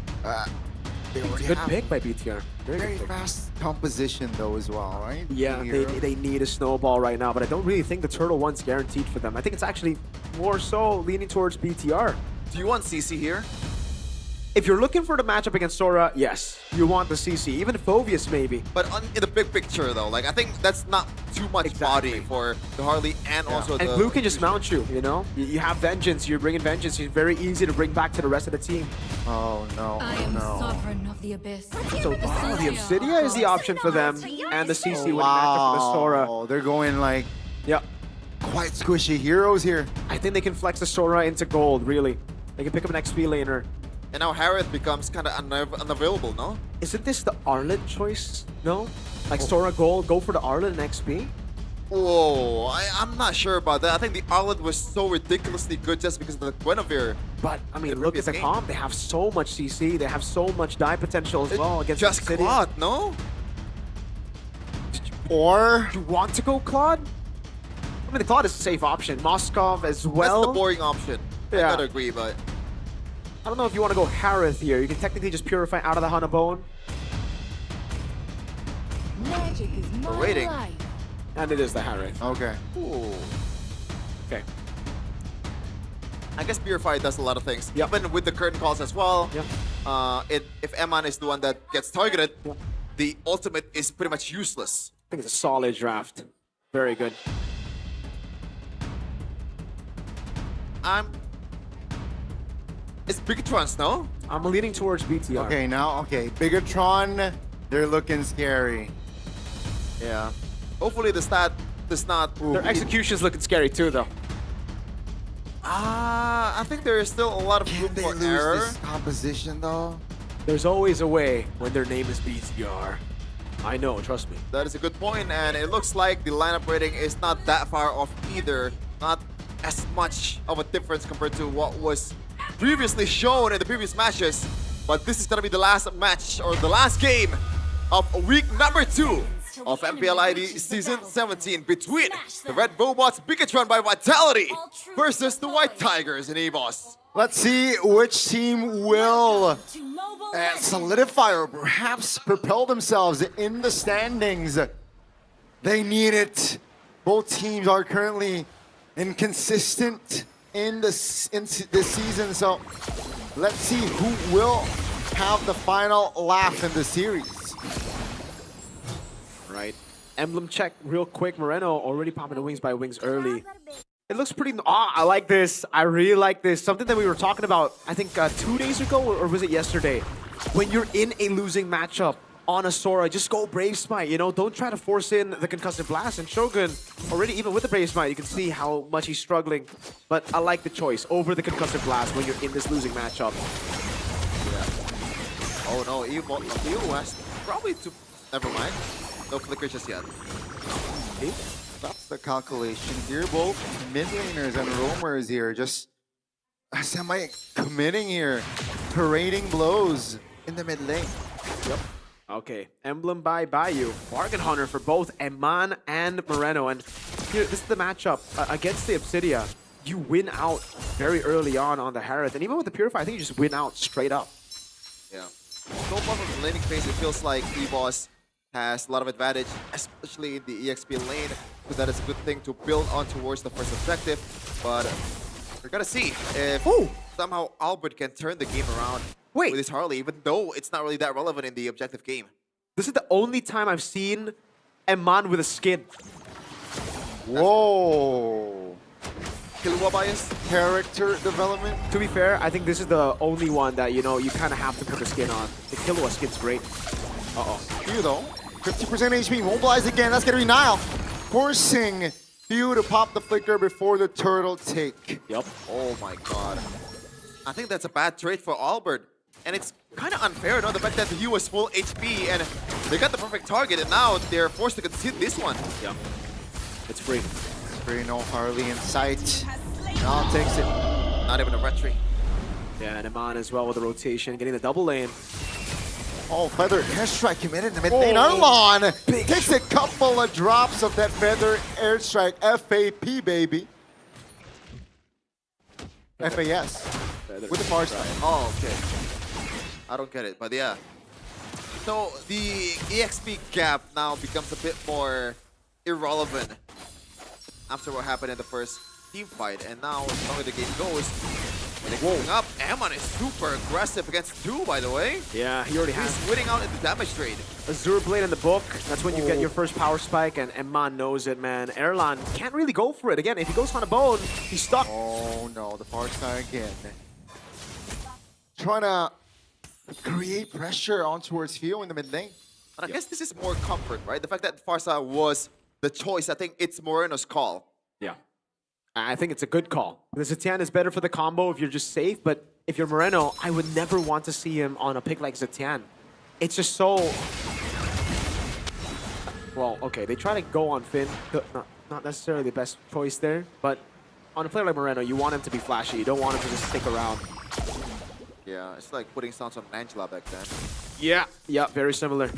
They already Good have pick by BTR. very fast composition though as well, right? Yeah, they need a snowball right now, but I don't really think the Turtle one's guaranteed for them. I think it's actually more so leaning towards BTR. Do you want CC here? If you're looking for the matchup against Sora, yes, you want the CC, even Phoveus maybe. But in the big picture though, like I think that's not too much body for the Harley and also and the... Blue can just mount you, you know? You have Vengeance, you're bringing Vengeance, it's very easy to bring back to the rest of the team. Oh no, I am sovereign of the abyss. So the Obsidia is the option for them, and the CC winning matchup for the Sora. Oh, they're going like Yep. quite squishy heroes here. I think they can flex the Sora into gold, really. They can pick up an XP laner. And now Harith becomes kind of unavailable, no? Isn't this the Arlet choice? No? Like Sora gold, go for the Arlet and XP? Whoa, I'm not sure about that. I think the Arlet was so ridiculously good just because of the Guinevere. But, I mean, look at the comp. They have so much CC. They have so much die potential as well against just Obsidian. Claude, no? Or... You want to go Claude? I mean, the Claude is a safe option. Moskov as well. That's the boring option. I gotta agree, but... I don't know if you want to go Harith here. You can technically just purify out of the Hanabone. Magic is We're waiting. And it is the Harith. Okay. Ooh. Okay. I guess Purify does a lot of things. Yep. Even with the curtain calls as well. Yep. If Eman is the one that gets targeted, the ultimate is pretty much useless. I think it's a solid draft. Very good. It's Bigotrons, no? I'm leaning towards BTR. Okay, now, Bigatron, they're looking scary. Yeah. Hopefully the stat does not... Their execution's looking scary too, though. I think there is still a lot of room for error. This composition, though? There's always a way when their name is BTR. I know, trust me. That is a good point, and it looks like the lineup rating is not that far off either. Not as much of a difference compared to what was previously shown in the previous matches. But this is going to be the last match, or the last game of week number 2 of MPL ID Season 17 between the Red Robots Bigatron by Vitality versus the White Tigers in EVOS. Let's see which team will solidify or perhaps propel themselves in the standings. They need it. Both teams are currently inconsistent in this season, so let's see who will have the final laugh in the series. Right. Emblem check real quick. Moreno already popping the wings by wings early. It looks pretty... I like this. I really like this. Something that we were talking about, I think 2 days ago, or was it yesterday? When you're in a losing matchup on a Sora, just go Brave Smite, you know? Don't try to force in the Concussive Blast. And Shogun, already even with the Brave Smite, you can see how much he's struggling. But I like the choice over the Concussive Blast when you're in this losing matchup. Yeah. Oh no, EVOS probably too... Never mind. No clicker just yet. Okay. That's the calculation here. Both mid laners and roamers here just semi-committing here. Parading blows in the mid lane. Yep. Okay, Emblem by Bayou. Bargain Hunter for both Eman and Moreno. And here, this is the matchup against the Obsidia. You win out very early on the Harith. And even with the Purify, I think you just win out straight up. Yeah. So far from the laning phase, it feels like EVOS has a lot of advantage, especially in the EXP lane. So that is a good thing to build on towards the first objective. But we're gonna see if somehow Albert can turn the game around with his Harley, even though it's not really that relevant in the objective game. This is the only time I've seen Eman with a skin. Whoa. Killua bias? Character development? To be fair, I think this is the only one that, you know, you kind of have to put the skin on. The Killua skin's great. Uh-oh. Few though. 50% HP. Mobilized again. That's going to be Nile. Forcing Few to pop the flicker before the turtle take. Yep. Oh my god. I think that's a bad trade for Albert. And it's kind of unfair, no? The fact that he was full HP and they got the perfect target, and now they're forced to concede this one. Yeah. It's free. It's free, no Harley in sight. Now takes it. Not even a retry. Yeah, and Iman as well with the rotation, getting the double lane. Oh, Feather Airstrike committed in the mid lane. Erlon takes a couple of drops of that Feather Airstrike. FAP, baby. FAS. With the far side. Oh, okay. I don't get it, but yeah. So the EXP gap now becomes a bit more irrelevant after what happened in the first team fight. And now, as long as the game goes, when they're going up, Amon is super aggressive against 2, by the way. Yeah, he already has. He's winning out in the damage trade. Azure Blade in the book. That's when you get your first power spike, and Iman knows it, man. Erlan can't really go for it. Again, if he goes on a bone, he's stuck. Oh no, the far side again. Trying to create pressure on towards Fio in the mid lane. And I guess this is more comfort, right? The fact that Farsa was the choice, I think it's Moreno's call. Yeah. I think it's a good call. The Zetian is better for the combo if you're just safe, but if you're Moreno, I would never want to see him on a pick like Zetian. It's just so... Well, okay, they try to go on Finn. Not necessarily the best choice there, but on a player like Moreno, you want him to be flashy. You don't want him to just stick around. Yeah, it's like putting sounds on Angela back then. Yeah, very similar.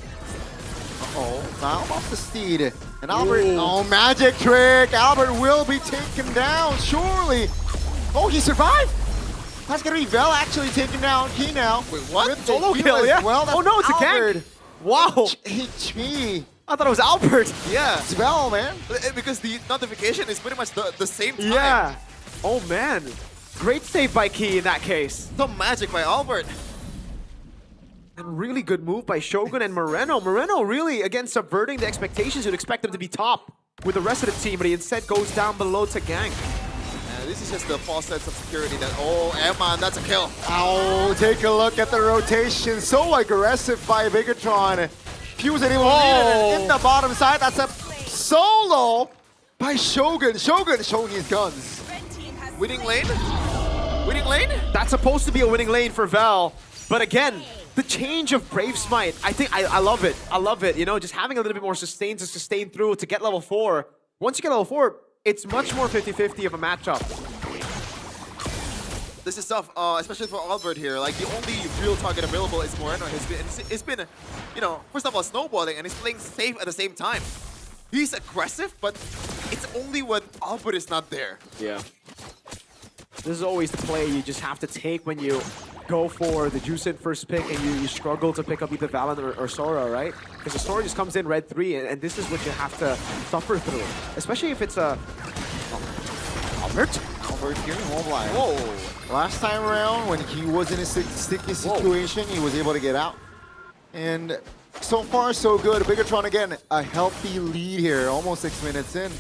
Uh-oh, now off the steed. And Albert, oh, magic trick. Albert will be taken down, surely. Oh, he survived. That's gonna be Vel actually taken down Key now. Wait, what? Solo kill, yeah. Well, oh no, it's Albert. a gang. Wow. HP. I thought it was Albert. Yeah. It's Vel, man. Because the notification is pretty much the same time. Yeah. Oh, man. Great save by Key in that case. Some magic by Albert. And really good move by Shogun and Moreno. Moreno really, again, subverting the expectations. You'd expect him to be top with the rest of the team, but he instead goes down below to gank. This is just the false sense of security that, oh, Emman, that's a kill. Oh, take a look at the rotation. So aggressive by Bigatron. Fuse anyone needed in the bottom side. That's a solo by Shogun. Shogun showing his guns. Winning lane? Winning lane? That's supposed to be a winning lane for Val. But again, the change of Brave Smite, I think I love it. I love it. You know, just having a little bit more sustain to sustain through to get level 4. Once you get level 4, it's much more 50-50 of a matchup. This is tough, especially for Albert here. Like, the only real target available is Moreno. It's been, you know, first of all, snowballing, and he's playing safe at the same time. He's aggressive, but it's only when Albert is not there. Yeah. This is always the play you just have to take when you go for the Juiced first pick and you struggle to pick up either Valen or Sora, right? Because the Sora just comes in red 3, and this is what you have to suffer through. Especially if it's a... Albert? Albert here, mobilized. Whoa! Last time around, when he was in a sticky situation, he was able to get out. And so far, so good. Bigatron again, a healthy lead here, almost 6 minutes in.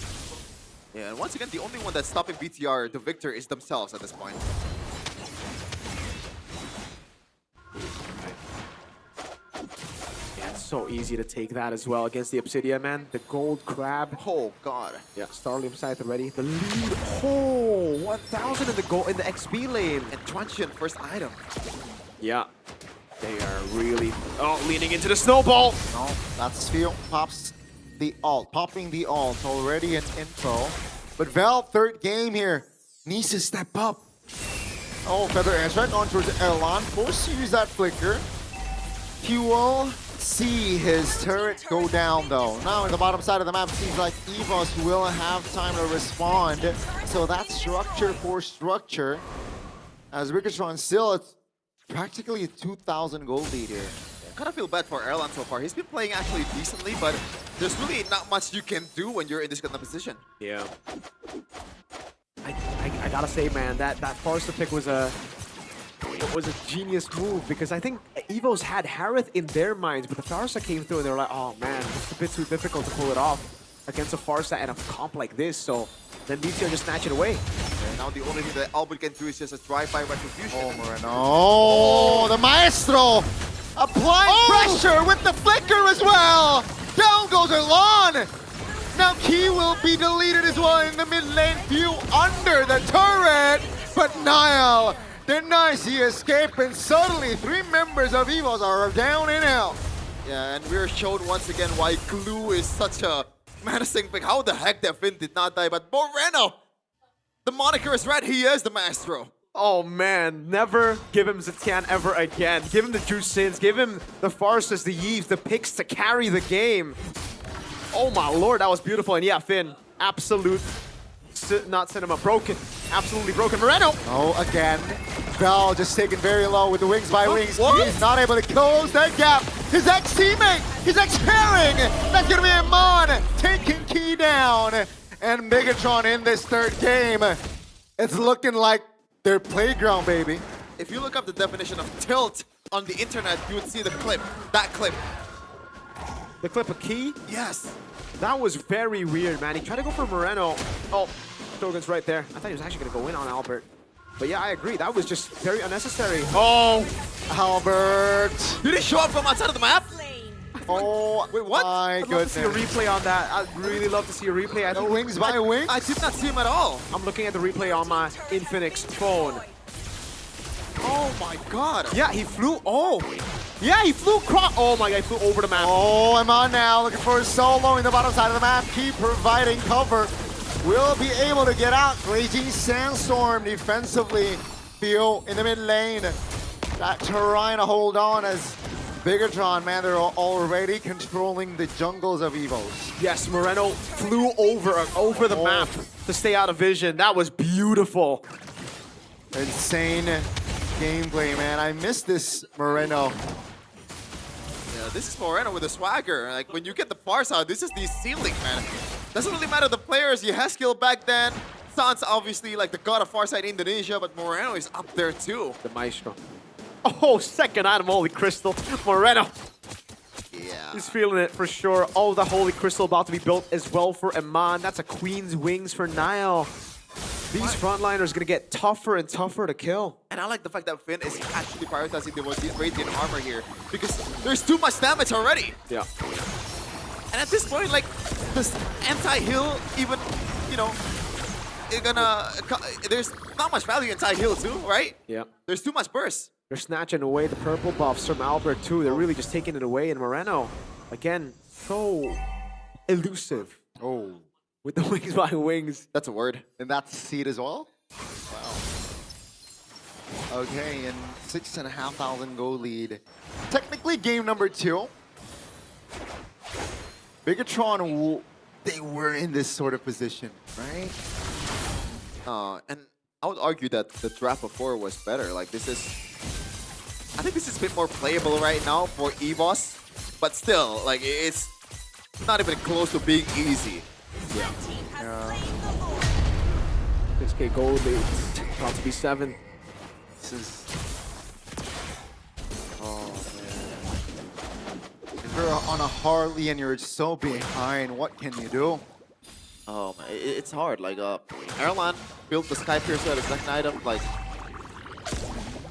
Yeah, and once again, the only one that's stopping BTR, the victor, is themselves at this point. Yeah, it's so easy to take that as well against the Obsidian, man. The gold crab. Oh, God. Yeah, Starlium scythe already. The lead. Oh, 1,000 in the gold in the XP lane. And Truncheon, first item. Yeah. They are really leaning into the snowball. No, that's Fio. Pops the ult. Popping the ult. Already an info. But Val, third game here. Needs to step up. Oh, Feather Airstrike on towards Erlan. Forced to use that flicker. He will see his turret go down though. Now in the bottom side of the map, it seems like EVOS will have time to respond. So that's structure for structure. As Bigatron still, it's practically a 2,000 gold lead here. I kind of feel bad for Erlan so far. He's been playing actually decently, but there's really not much you can do when you're in this kind of position. Yeah. I gotta say, man, that Forrester pick was a genius move, because I think EVOS had Harith in their minds, but the Farsa came through and they were like, oh man, it's a bit too difficult to pull it off against a Farsa and a comp like this, so then BTR just snatch it away. Now the only thing that Albert can do is just a drive-by retribution. Oh, Moreno. Oh, the Maestro applying pressure with the flicker as well. Down goes Erlan. Now Key will be deleted as well in the mid lane view under the turret. But Niall denies the escape, and suddenly 3 members of EVOS are down and out. Yeah, and we're shown once again why Glue is such a menacing pick. How the heck that Finn did not die, but Moreno, the moniker is right, he is the Maestro. Oh man, never give him Zetian ever again. Give him the Jusins, give him the Farses, the Yeeves, the picks to carry the game. Oh my lord, that was beautiful. And yeah, Finn, absolute, not cinema, broken. Absolutely broken. Moreno! Oh, again. Val just taken very low with the wings by wings. He's not able to close that gap. His ex-teammate, his ex-pairing. That's going to be Amon taking Key down. And Megatron in this 3rd game. It's looking like their playground, baby. If you look up the definition of tilt on the internet, you would see the clip, that clip. The clip of Key? Yes. That was very weird, man. He tried to go for Moreno. Oh, Shogun's right there. I thought he was actually going to go in on Albert. But yeah, I agree. That was just very unnecessary. Oh, Albert. Did he show up from outside of the map? Oh, wait, what? My I'd love to see a replay on that. I'd really love to see a replay. I think wings by wings? I did not see him at all. I'm looking at the replay on my Infinix phone. Oh my god. Yeah, he flew. Oh. Yeah, he flew across. Oh my god, he flew over the map. Oh, I'm on now. Looking for a solo in the bottom side of the map. Keep providing cover. Will be able to get out. Raging Sandstorm defensively. Theo in the mid lane. That trying to hold on as Bigatron, man, they're already controlling the jungles of EVOS. Yes, Moreno flew over the map to stay out of vision. That was beautiful. Insane gameplay, man. I miss this Moreno. Yeah, this is Moreno with a swagger. Like, when you get the far side, this is the ceiling, man. Doesn't really matter the players. You had skill back then. Sans obviously like the god of Farside Indonesia, but Moreno is up there too. The Maestro. Oh, second item, Holy Crystal. Moreno. Yeah. He's feeling it for sure. Oh, the Holy Crystal about to be built as well for Iman. That's a Queen's Wings for Niall. These frontliners gonna get tougher and tougher to kill. And I like the fact that Finn is actually prioritizing the Radiant armor here because there's too much damage already. Yeah. And at this point, like, this anti-heal even, you know, there's not much value anti-heal too, right? Yeah. There's too much burst. They're snatching away the purple buffs from Albert too. They're really just taking it away. And Moreno, again, so elusive. Oh. With the wings by wings. That's a word. And that's seed as well? Wow. Okay, and 6,500 goal lead. Technically game number 2. Bigatron, they were in this sort of position, right? And I would argue that the draft before was better. Like, this is... I think this is a bit more playable right now for EVOS. But still, like, it's not even close to being easy. Yeah. 6K gold lead. About to be 7. This is... Oh, man. If you're on a Harley and you're so behind, what can you do? Oh, man, it's hard. Like, Erlan built the Sky Piercer as a second item. Like,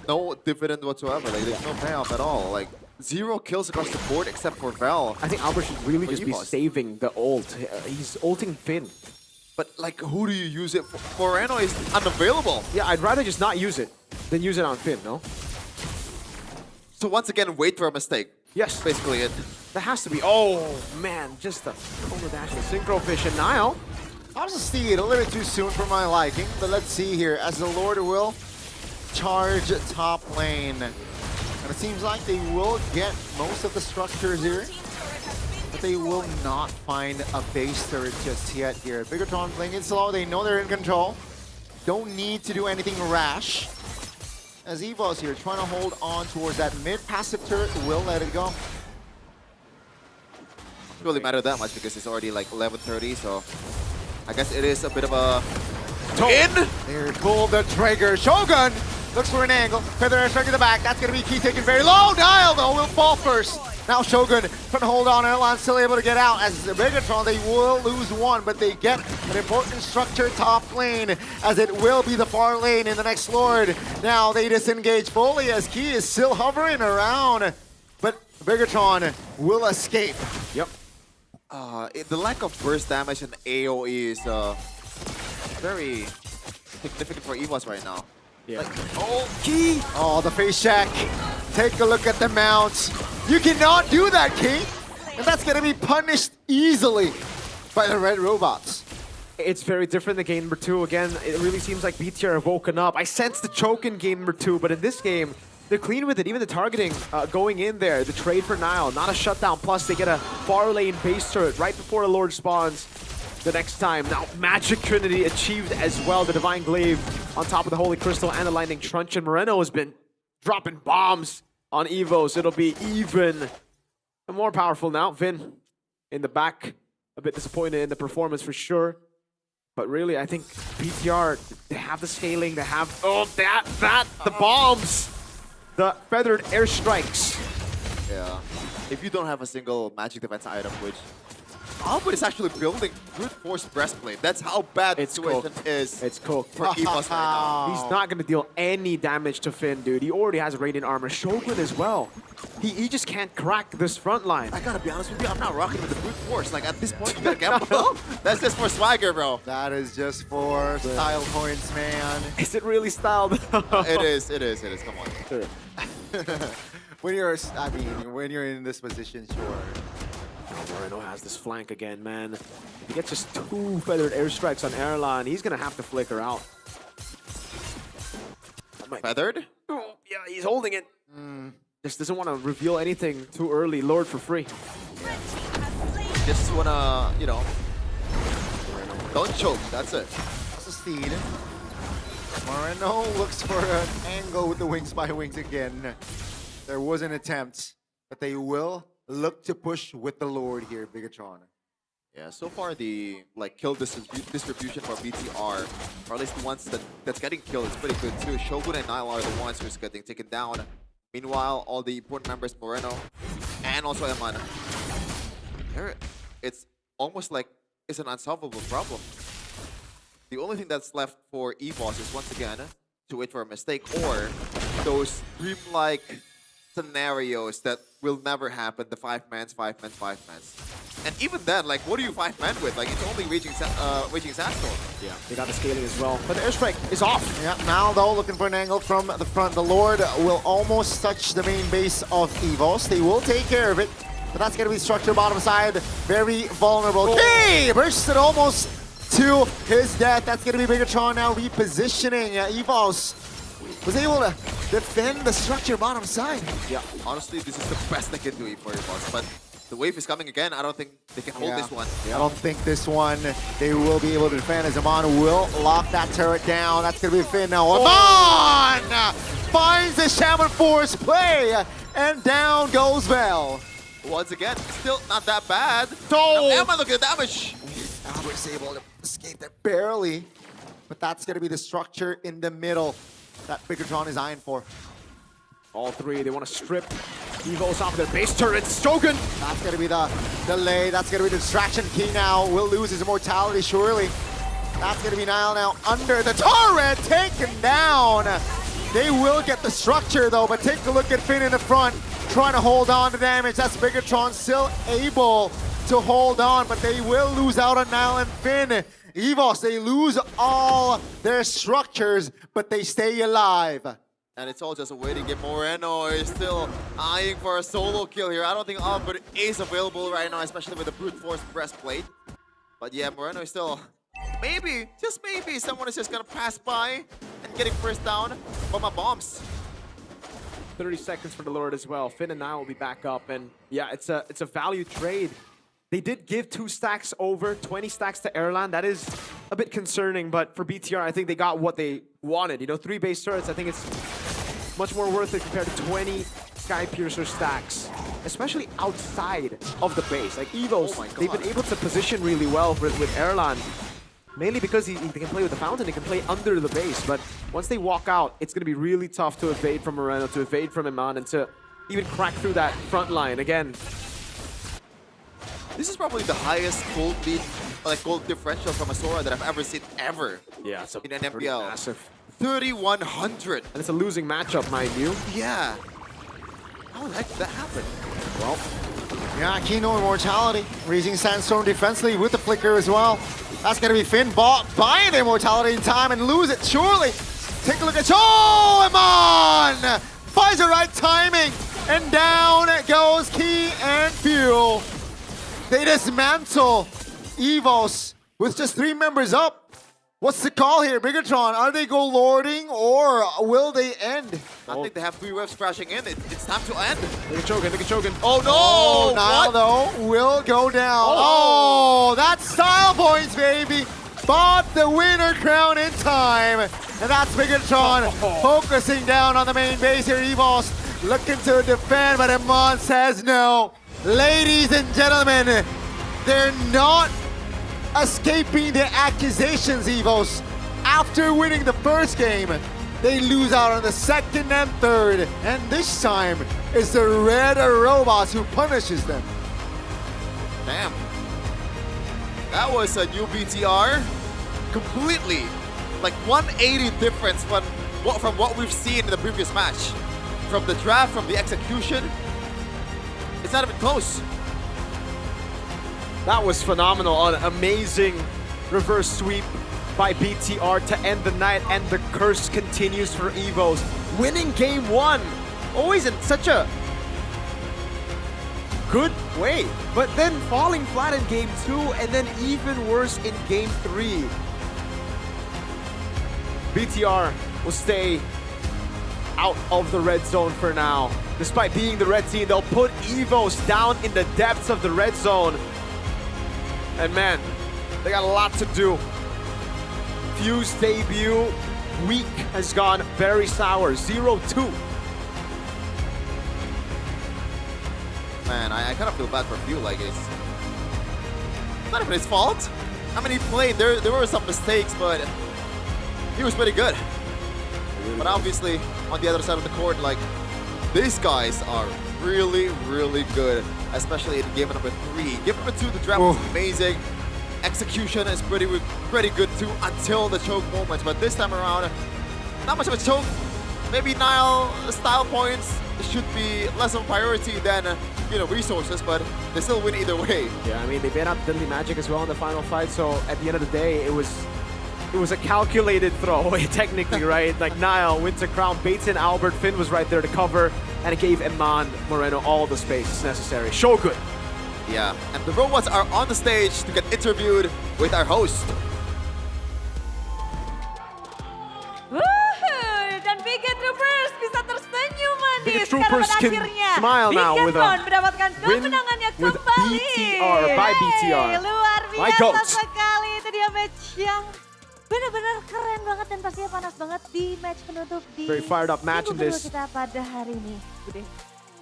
no dividend whatsoever. Like, there's no payoff at all. Like, 0 kills across the board except for Val. I think Albert should really just be saving the ult. He's ulting Finn. But, like, who do you use it for? Moreno is unavailable. Yeah, I'd rather just not use it than use it on Finn, no? So once again, wait for a mistake. Yes. Basically it. That has to be. Oh, man, just the Cobra Dash and Synchro Fish. And Niall. I was just seeing it a little bit too soon for my liking, but let's see here. As the Lord will charge top lane. And it seems like they will get most of the structures here. But they will not find a base turret just yet here. Bigatron playing it slow. They know they're in control. Don't need to do anything rash. As EVOS here trying to hold on towards that mid-passive turret, will let it go. Doesn't really matter that much because it's already like 11:30, so I guess it is a bit of a in. There, pull the trigger. Shogun looks for an angle. Feather strike to the back. That's going to be Key taken very low. Dial though will fall first. Now Shogun trying to hold on. Erlan still able to get out. As Megatron, they will lose one, but they get an important structure top lane, as it will be the far lane in the next Lord. Now they disengage fully as Key is still hovering around, but Megatron will escape. Yep. The lack of burst damage and AoE is very significant for EVOS right now. Yeah. Like, oh, Key! Oh, the face check. Take a look at the mounts. You cannot do that, Key. And that's going to be punished easily by the red robots. It's very different than game number 2. Again, it really seems like BTR have woken up. I sense the choke in game number 2, but in this game, they're clean with it. Even the targeting going in there, the trade for Nile, not a shutdown. Plus, they get a far lane base turret right before the Lord spawns the next time. Now, Magic Trinity achieved as well. The Divine Glaive on top of the Holy Crystal and the Lightning Truncheon. Moreno has been dropping bombs on EVOS. It'll be even more powerful now. Vin in the back, a bit disappointed in the performance for sure. But really, I think BTR, they have the scaling, they have, the bombs! The feathered airstrikes. Yeah. If you don't have a single magic defense item, which Albert is actually building brute force breastplate. That's how bad the situation is. It's cooked for EVOS right now. He's not going to deal any damage to Finn, dude. He already has radiant armor. Shogun as well. He just can't crack this front line. I gotta be honest with you, I'm not rocking with the brute force. Like, at this point, you gotta gamble. That's just for swagger, bro. That is just for style points, man. Is it really styled? It is. Come on. Sure. When you're in this position, sure. Moreno has this flank again, man. If he gets just 2 feathered airstrikes on Erlan, he's gonna have to flicker out. Feathered? Oh, yeah, he's holding it. Just doesn't want to reveal anything too early. Lord for free. Just wanna, don't choke. That's it. That's a steed. Moreno looks for an angle with the wings by wings again. There was an attempt, but they will look to push with the Lord here, Bigatron. Yeah, so far the kill distribution for BTR, or at least the ones that's getting killed, is pretty good too. Shogun and Nile are the ones who's getting taken down. Meanwhile, all the important members, Moreno and also Eman, it's almost like it's an unsolvable problem. The only thing that's left for EVOS is once again to wait for a mistake or those dreamlike scenarios that will never happen, the 5-mans. And even then, what do you 5-man with? It's only reaching Sastor. Yeah, they got the scaling as well. But the airstrike is off. Yeah, now though, looking for an angle from the front. The Lord will almost touch the main base of EVOS. They will take care of it. But that's going to be structure bottom side. Very vulnerable. Okay, bursted almost to his death. That's going to be Bigatron now repositioning. EVOS was able to defend the structure bottom side. Yeah, honestly, this is the best they can do for EVOS. But the wave is coming again. I don't think they can hold this one. I don't think this one they will be able to defend, as Amon will lock that turret down. That's going to be Finn now. Amon finds the Shaman Force play, and down goes Bell. Once again, still not that bad. Oh! Now, Emma, look at the damage. Albert's able to escape there barely, but that's going to be the structure in the middle that Bigatron is eyeing for. All 3, they want to strip EVOS off their base turrets. Shogun! That's going to be the delay. That's going to be the distraction. Key now will lose his immortality, surely. That's going to be Nile now under the turret, taken down. They will get the structure, though, but take a look at Finn in the front, trying to hold on to damage. That's Bigatron still able to hold on, but they will lose out on Nile and Finn. EVOS, they lose all their structures, but they stay alive. And it's all just a waiting game. Moreno is still eyeing for a solo kill here. I don't think Albert is available right now, especially with the brute force breastplate. But yeah, Moreno is still, maybe, just maybe, someone is just gonna pass by and getting first down from my bombs. 30 seconds for the Lord as well. Finn and Nile will be back up, and yeah, it's a value trade. They did give 2 stacks over, 20 stacks to Erlan. That is a bit concerning, but for BTR, I think they got what they wanted. 3 base turrets, I think it's much more worth it compared to 20 Sky Piercer stacks, especially outside of the base. Like EVOS, they've been able to position really well with Erlan, mainly because he can play with the fountain, he can play under the base, but once they walk out, it's going to be really tough to evade from Moreno, to evade from Iman, and to even crack through that front line again. This is probably the highest gold lead, like gold differential from a Sora that I've ever seen ever. Yeah, it's in an MPL. Massive. 3,100. And it's a losing matchup, mind you. Yeah. How the heck did that happen? Well, yeah, Kino Immortality. Raising Sandstorm defensively with the flicker as well. That's going to be Finn bought by the Immortality in time and lose it, surely. Take a look at... Oh, Eman! Finds the right timing. And down goes Key and Fuel. They dismantle EVOS with just 3 members up. What's the call here, Bigatron? Are they go lording or will they end? I think they have 3 waves crashing in. It's time to end. Look at Chogan. Oh no! Oh, Nile though will go down. Oh, that's style points, baby. Bought the winner crown in time. And that's Bigatron focusing down on the main base here. EVOS looking to defend, but Eman says no. Ladies and gentlemen, they're not escaping the accusations, EVOS. After winning the first game, they lose out on the second and third. And this time, it's the Red Robots who punishes them. Damn. That was a new BTR. Completely. Like 180 difference from what we've seen in the previous match. From the draft, from the execution. It's not even close. That was phenomenal. An amazing reverse sweep by BTR to end the night, and the curse continues for EVOS. Winning game 1, always in such a good way, but then falling flat in game 2, and then even worse in game 3. BTR will stay out of the red zone for now. Despite being the red team, they'll put EVOS down in the depths of the red zone. And man, they got a lot to do. Fuse debut week has gone very sour, 0-2. Man, I kind of feel bad for Fuel, like it's not even his fault. I mean, he played, there were some mistakes, but he was pretty good. But obviously, on the other side of the court, like, these guys are really, really good, especially in game number 3. Game number 2, the draft was amazing. Execution is pretty good too until the choke moments. But this time around, not much of a choke. Maybe Nile style points should be less of a priority than resources, but they still win either way. Yeah, I mean, they banned out Deadly Magic as well in the final fight, so at the end of the day, it was a calculated throwaway, technically, right? Like Nile, Winter Crown, Bates and Albert, Finn was right there to cover, and it gave Eman Moreno all the space necessary. Shogun. Yeah, and the robots are on the stage to get interviewed with our host. Dan Biget Troopers bisa tersenyum manis Biget Troopers karena can akhirnya smile now with a mendapatkan win kemenangannya with kembali. BTR, by BTR. Luar My biasa goats. sekali, itu dia match yang benar-benar keren banget dan pastinya panas banget di match penutup di Very fired up match in minggu this kedua kita pada hari ini. Bude.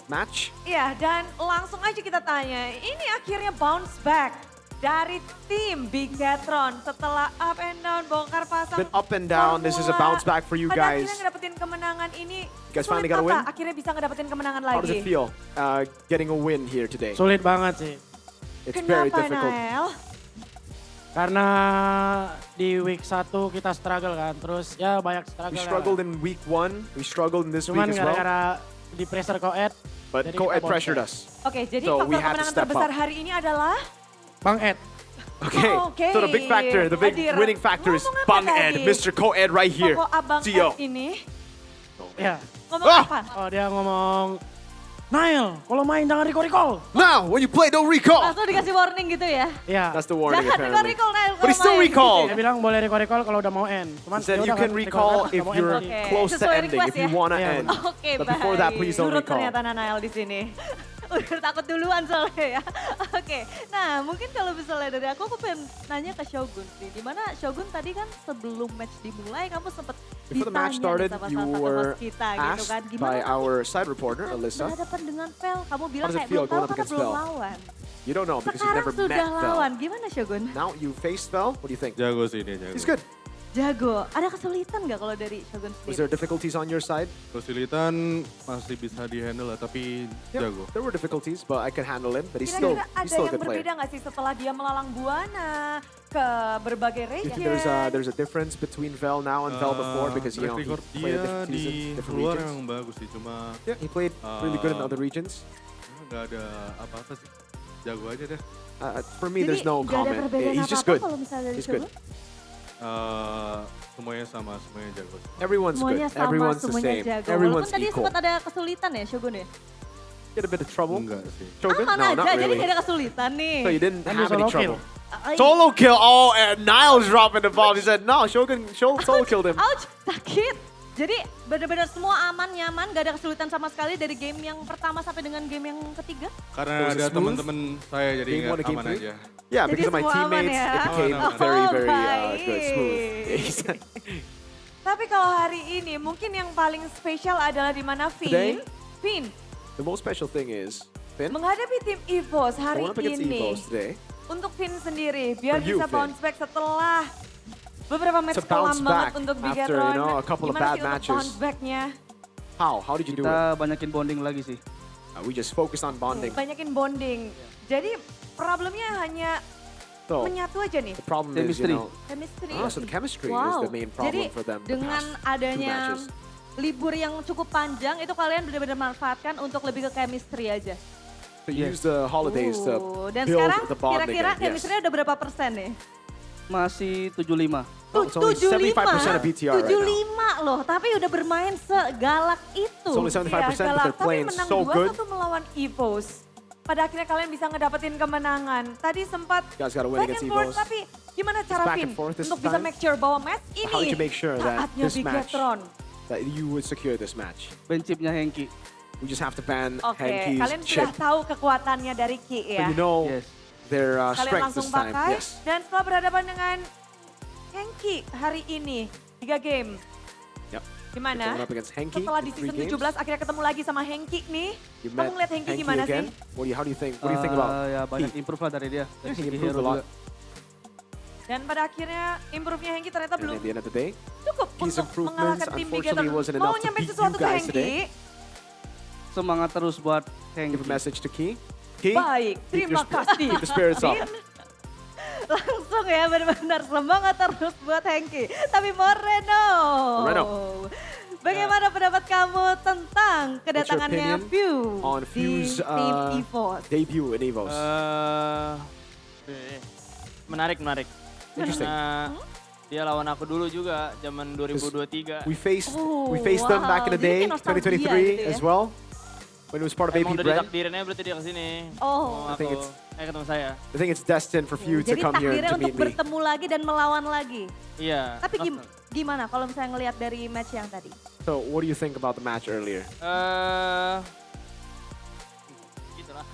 match. Iya, dan langsung aja kita tanya, ini akhirnya bounce back dari tim Bigetron setelah up and down, bongkar pasang. Been up and down, this is a bounce back for you Pada guys. akhirnya ngedapetin kemenangan ini, You guys finally sulit got a apa win? akhirnya bisa ngedapetin kemenangan How does lagi? it feel getting a win here today? Sulit banget sih. It's very Kenapa, difficult. Nael? Karena di week 1 kita struggle kan, terus ya banyak struggle. We struggled in week 1, we struggled in this Cuman week as well. gara-gara di pressure Koed. But jadi Koed kita pressured bounce us. Oke, jadi So we faktor had to kemenangan step terbesar up. hari ini adalah Bang Ed. Okay, Oke, so the big factor, the big hadir. winning factor is Ngomong apa Bang tadi? Ed, Mr. Koed right here. Pokok Abang CEO. Ed ini Ya. ngomong apa? Oh, dia ngomong, Nail, kalau main jangan recall. Now, when you play, don't recall. Langsung dikasih warning gitu ya? Iya. That's the warning Jangan apparently. recall Nael But he kalau still main. recalled. Dia bilang boleh recall kalau udah mau end. Cuman He said you yaudah can kan, recall kan, if mau you're end tadi. close to Sesuai ending, request if you ya? want to Iya, end. Oke, But before that, please don't Nurut recall. ternyata Nael di sini. Udah takut duluan soalnya ya. Oke, nah mungkin kalau misalnya dari aku pengen nanya ke Shogun sih. Dimana Shogun tadi kan sebelum match dimulai kamu sempat Before the match ditanya started, sama you salah satu were host kita gitu kan. asked Gimana by our side reporter, Alyssa. berhadapan dengan Fel? Kamu bilang does it kayak feel belum tahu going up karena against belum Fel? lawan. You don't know because you've Sekarang never sudah met Fel. lawan, gimana Shogun? Now you face Fel, what do you think? Jago sih dia, jago. He's good. Jago. Ada kesulitan nggak kalau dari Shogun Was sendiri? there difficulties on your side? Kesulitan masih bisa dihandle lah, tapi jago. There were difficulties, but I could handle him. But he's still Kira-kira ada a yang good player. berbeda nggak sih setelah dia melalang buana ke berbagai Do you region? think there's a difference between Vel now and Vel before because you know he Record played dia different seasons, di different luar regions? yang bagus sih, cuma Yeah, he played really good in other regions. nggak ada apa-apa sih. Jago aja deh. For me, there's no Jadi nggak ada comment. perbedaan He's just apa-apa good. kalau misalnya dari He's good. Shogun? Semuanya sama, semuanya jago. Everyone's Semuanya good. sama, Everyone's the semuanya same. jago. Everyone's Walaupun tadi equal. sempat ada kesulitan ya Shogun ya? Get a bit of trouble. Enggak sih. Shogun? Aman No, aja, not jadi really. nggak ada kesulitan nih. So you didn't have any trouble. Ay. Solo kill. Oh, and Niles dropping the bomb. He said, no, Shogun solo killed him. Ouch, sakit. Jadi benar-benar semua aman, nyaman, gak ada kesulitan sama sekali dari game yang pertama sampai dengan game yang ketiga? Karena Was it ada smooth? teman-teman saya jadi Game one nggak to game aman three? aja. Yeah, Jadi because of my semua aman teammates, ya? it became Oh, very baik. good, smooth. Tapi kalau hari ini mungkin yang paling spesial adalah di mana Today? Vin The most special thing is, Finn, menghadapi tim EVOS hari going up against ini. EVOS today. Untuk Vin sendiri, biar For you, bisa Vin. bounce back setelah beberapa match To bounce kelam banget back untuk after, Bigatron. you know, a couple of Gimana bad sih untuk matches. bounce back-nya? How did you do it? Kita banyakin bonding lagi sih. We just focused on bonding. Banyakin bonding. Jadi problemnya hanya So, menyatu aja nih. the problem is, you know, Chemistry. so the chemistry Wow. is the main problem Jadi for them. the dengan past two adanya matches. libur yang cukup panjang itu kalian benar-benar manfaatkan untuk lebih ke chemistry aja. To use the holidays to Dan build sekarang the bond kira-kira again. Yes. chemistry udah berapa persen nih? Masih 75. Oh, it's only 75% of BTR right now. 75 loh, tapi udah bermain segalak itu. It's only 75%, but galak. they're playing Tapi menang so good. 2-1 melawan EVOS. Pada akhirnya kalian bisa ngedapetin kemenangan. Tadi sempat You guys gotta win back against and forth, EVOS. tapi gimana cara back Vin and forth this untuk bisa time. make sure bahwa match ini How did you make sure that saatnya this match, Bigatron. that you would secure this match? Ban chipnya Henki. We just have to ban Oke, Henki's kalian chip. sudah tahu kekuatannya dari Ki But ya. you know their Kalian strength langsung this time. pakai Yes. dan setelah berhadapan dengan Henki hari ini 3 game. Yep. Gimana? Going up against Henki Setelah di in 3 season games. 17 akhirnya ketemu lagi sama Henki nih. You Kamu met ngeliat Henki Henki gimana again. sih? How do you think? What do you think about? Ya banyak He? improve lah dari dia. Dari He segi improved hero a lot. juga. Dan pada akhirnya improve-nya Henki ternyata And belum at the end of the day, cukup his untuk improvements mengalahkan tim unfortunately Bigatron. wasn't Mau enough to nyampe beat sesuatu you ke guys Henki? today. Semangat terus buat Henki. Give a message to Key. Key, Baik, keep terima your kasih. keep the spirits up. Vin. Langsung ya benar-benar semangat terus buat Henki. Tapi Moreno. Bagaimana pendapat kamu tentang kedatangannya opinion View on di View's tim EVOS? debut in EVOS? Menarik. Interesting. Karena dia lawan aku dulu juga zaman 2023. We faced them back in the day, 2023 as well, when it was part of AP Emang udah Brand. ditakdirinnya berarti dia kesini. Oh. Mau I think aku, it's- ketemu saya. I think it's destined for Few to Jadi come here takdirnya to untuk meet me. bertemu lagi dan melawan lagi. Iya. Tapi gimana kalau misalnya ngelihat dari match yang tadi? So, what do you think about the match earlier? Gitulah.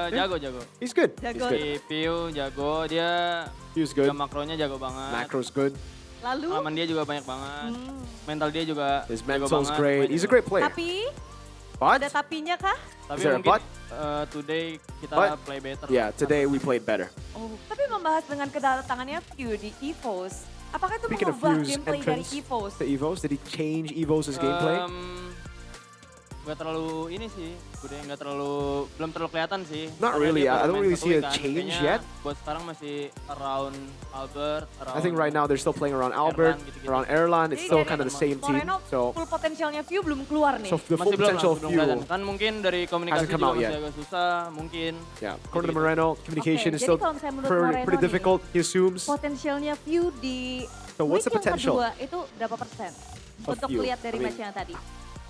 Jago. He's good. Jago. He's good. Si Piu jago, dia He's good. juga makronya jago banget. Macro's good. Lalu? Pengalaman dia juga banyak banget. Mental dia juga His jago mental's banget. great. He's a great player. Tapi But ada tapinya kah? Tapi Is there a mungkin but? Today kita But, play better. yeah, today we played better. Oh, tapi membahas dengan kedatangannya View di EVOS, apakah itu Speaking of mengubah Few's gameplay dari entrance EVOS? to EVOS, did he change EVOS' gameplay? Gak terlalu ini sih, belum terlalu kelihatan sih. Not Karena really, dia I don't baru main really satu see a week kan. change Kayaknya yet. Buat sekarang masih around Albert, I think right now they're still playing around Albert, around Erlan. It's still kind of the same team. Moreno So, full potensialnya View belum keluar nih. so the full potential of Few Kan mungkin dari komunikasi hasn't come juga out masih yet. agak susah, mungkin. Yeah, according to Moreno, communication is jadi still kalau misalnya menurut Moreno pretty nih, difficult, he assumes. Potensialnya View di So what's week the yang potential kedua itu berapa persen? of Untuk View? lihat dari I mean, match yang tadi.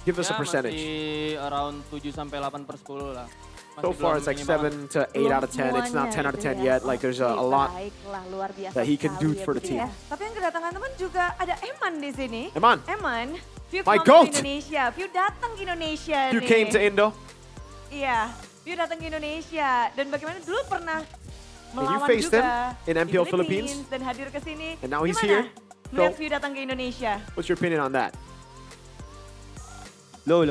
Give us a Ya, percentage. Masih around 7-8 per 10 lah. So far, it's like 7 to 8 out of 10. It's not 10 out of 10 yet. Like, there's a lot Baiklah, luar biasa that he can do sekali ya, for the Budi team. ya. Tapi yang kedatangan teman juga ada Eman di sini. Eman. View My come goat. to Indonesia. View datang ke Indonesia You nih. came to Indo. Iya, View datang ke Indonesia. Dan bagaimana dulu pernah melawan faced juga him in di MPL Philippines. dan hadir ke sini. And now he's Gimana here. melihat So- View datang ke Indonesia? What's your opinion on that? Low.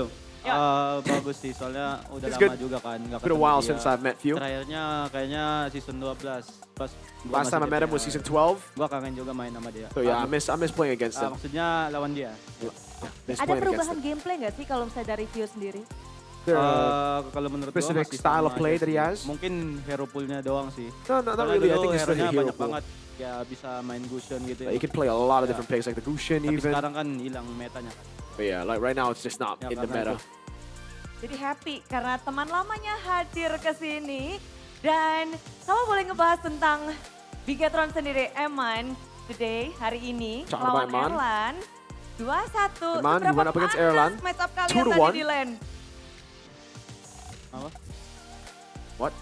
Bagus sih, soalnya udah It's lama good. juga kan. Nggak Been a ketemu while dia. since I've met you. Terakhirnya kayaknya season 12. Pas gua Last time I masih met him was DPR. season 12. Gua kangen juga main sama dia. So yeah, I miss playing against him. Maksudnya lawan dia. Miss Ada playing against perubahan him. gameplay nggak sih kalau misalnya dari View sendiri? Kalau menurut gua specific masih style sama of play aja that he sih. has? Mungkin hero poolnya doang sih. No, not Soalnya really. I dulu think it's the hero-nya hero banyak pool. banget. Ya bisa main Gusion gitu. You can play a lot of Ya. different picks, like the Gusion Tapi even. sekarang kan hilang metanya kan. But yeah, like right now it's just not Ya, in the karena meta. itu. Jadi happy karena teman lamanya hadir ke sini. Dan kamu boleh ngebahas tentang Bigetron sendiri, Eman, today, hari ini, Cara lawan Eman. Erlan. 2-1. Eman, you went up against Erlan. Match up kalian 2-1. tadi di lane? Apa? What?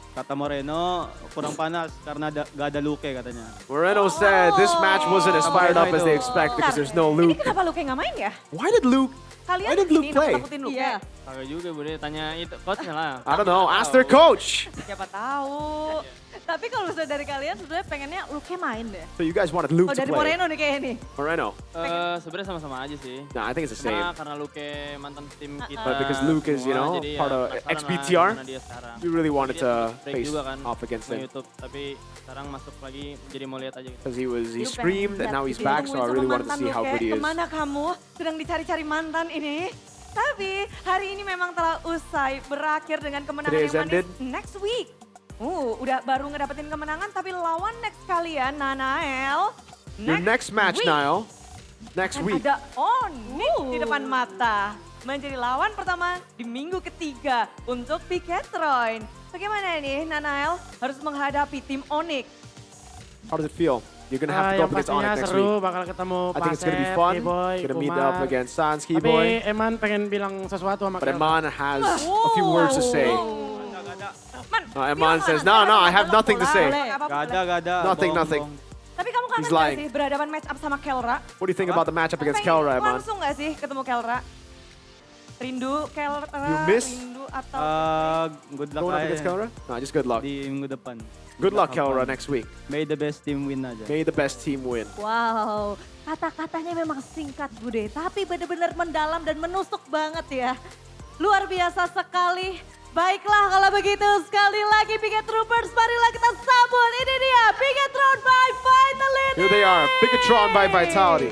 Kata Moreno kurang panas karena gak ada Luke katanya. Moreno said this match wasn't as fired up as they expect because there's no Ini Luke. kenapa Luke nggak main ya? Why did Luke Kalian did Luke ini play? nakut-nakutin Luke? Iya. Kagak juga, Bude. Tanya itu coachnya lah. I don't know, ask their coach. Siapa tahu. Tapi kalau misalnya dari kalian sebenarnya pengennya Luke main deh. So you guys wanted Luke Oh to dari play. Moreno nih kayak ini. Moreno. Sebenarnya sama-sama aja sih. Nah, I think it's the Cuma same. karena Luke mantan tim kita. But because Luke is, you semua, know, jadi part ya of penasaran ex-BTR, lah gimana dia sekarang. we really wanted Dia to break face juga kan off against sama him. YouTube, tapi sekarang masuk lagi jadi mau lihat aja gitu. Because he Lu screamed and pengen now lihat he's video back, so I sama really wanted to mantan see how Luke. good he is. Kemana kamu sedang dicari-cari mantan ini? Tapi hari ini memang telah usai, berakhir dengan kemenangan Today yang is manis. ended. Next week, udah baru ngedapetin kemenangan, tapi lawan next kalian, Nanael. Your next match, week. Niall, next Dan week. ada Onyx di depan mata. Menjadi lawan pertama di minggu ketiga untuk Bigetron. Bagaimana nih Nanael harus menghadapi tim Onyx? How does it feel? You're gonna have to go yang up against pastinya Onyx next seru, week. bakal ketemu I think it's gonna be Pasep, fun. Skiboy, Gonna meet Kumar. up against Sans, Tapi Skiboy. Eman pengen bilang sesuatu sama But Kelvin. Eman has a few words to say. Eman says, no, I have nothing to say. Gak ada. Nothing. Tapi kamu kangen He's gak lying. sih berhadapan match up sama Kelra? What do you think about the matchup against Pengen Kelra, Eman? langsung gak sih ketemu Kelra? Rindu Kelra, You miss? rindu atau... Good luck Going up aja. against Kelra? No, just good luck. Di minggu depan. Good luck, Kelra, next week. May the best team win aja. May the best team win. Wow, kata-katanya memang singkat Bude, tapi benar-benar mendalam dan menusuk banget ya. Luar biasa sekali. Baiklah kalau begitu, sekali lagi Bigetroopers, marilah kita sambut. Ini dia, Bigetron by Vitality. Here they are, Bigetron by Vitality.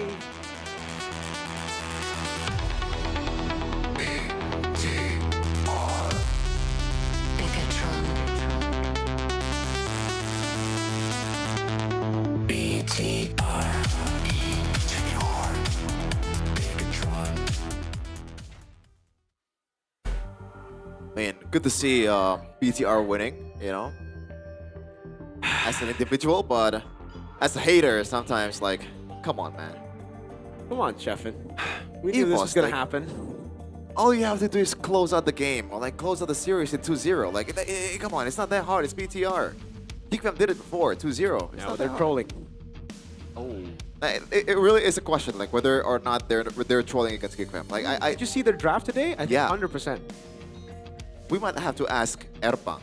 Man, good to see BTR winning, you know, as an individual, but as a hater, sometimes like, come on, man. Come on, Chefin. We knew this was gonna happen. All you have to do is close out the game, or like close out the series in 2-0. Like, come on, it's not that hard. It's BTR. Geekfam did it before, 2-0. Now they're trolling. Oh. It really is a question, like whether or not they're trolling against Geekfam. Like, Did you see their draft today? I think Yeah. 100%. We might have to ask Erpang.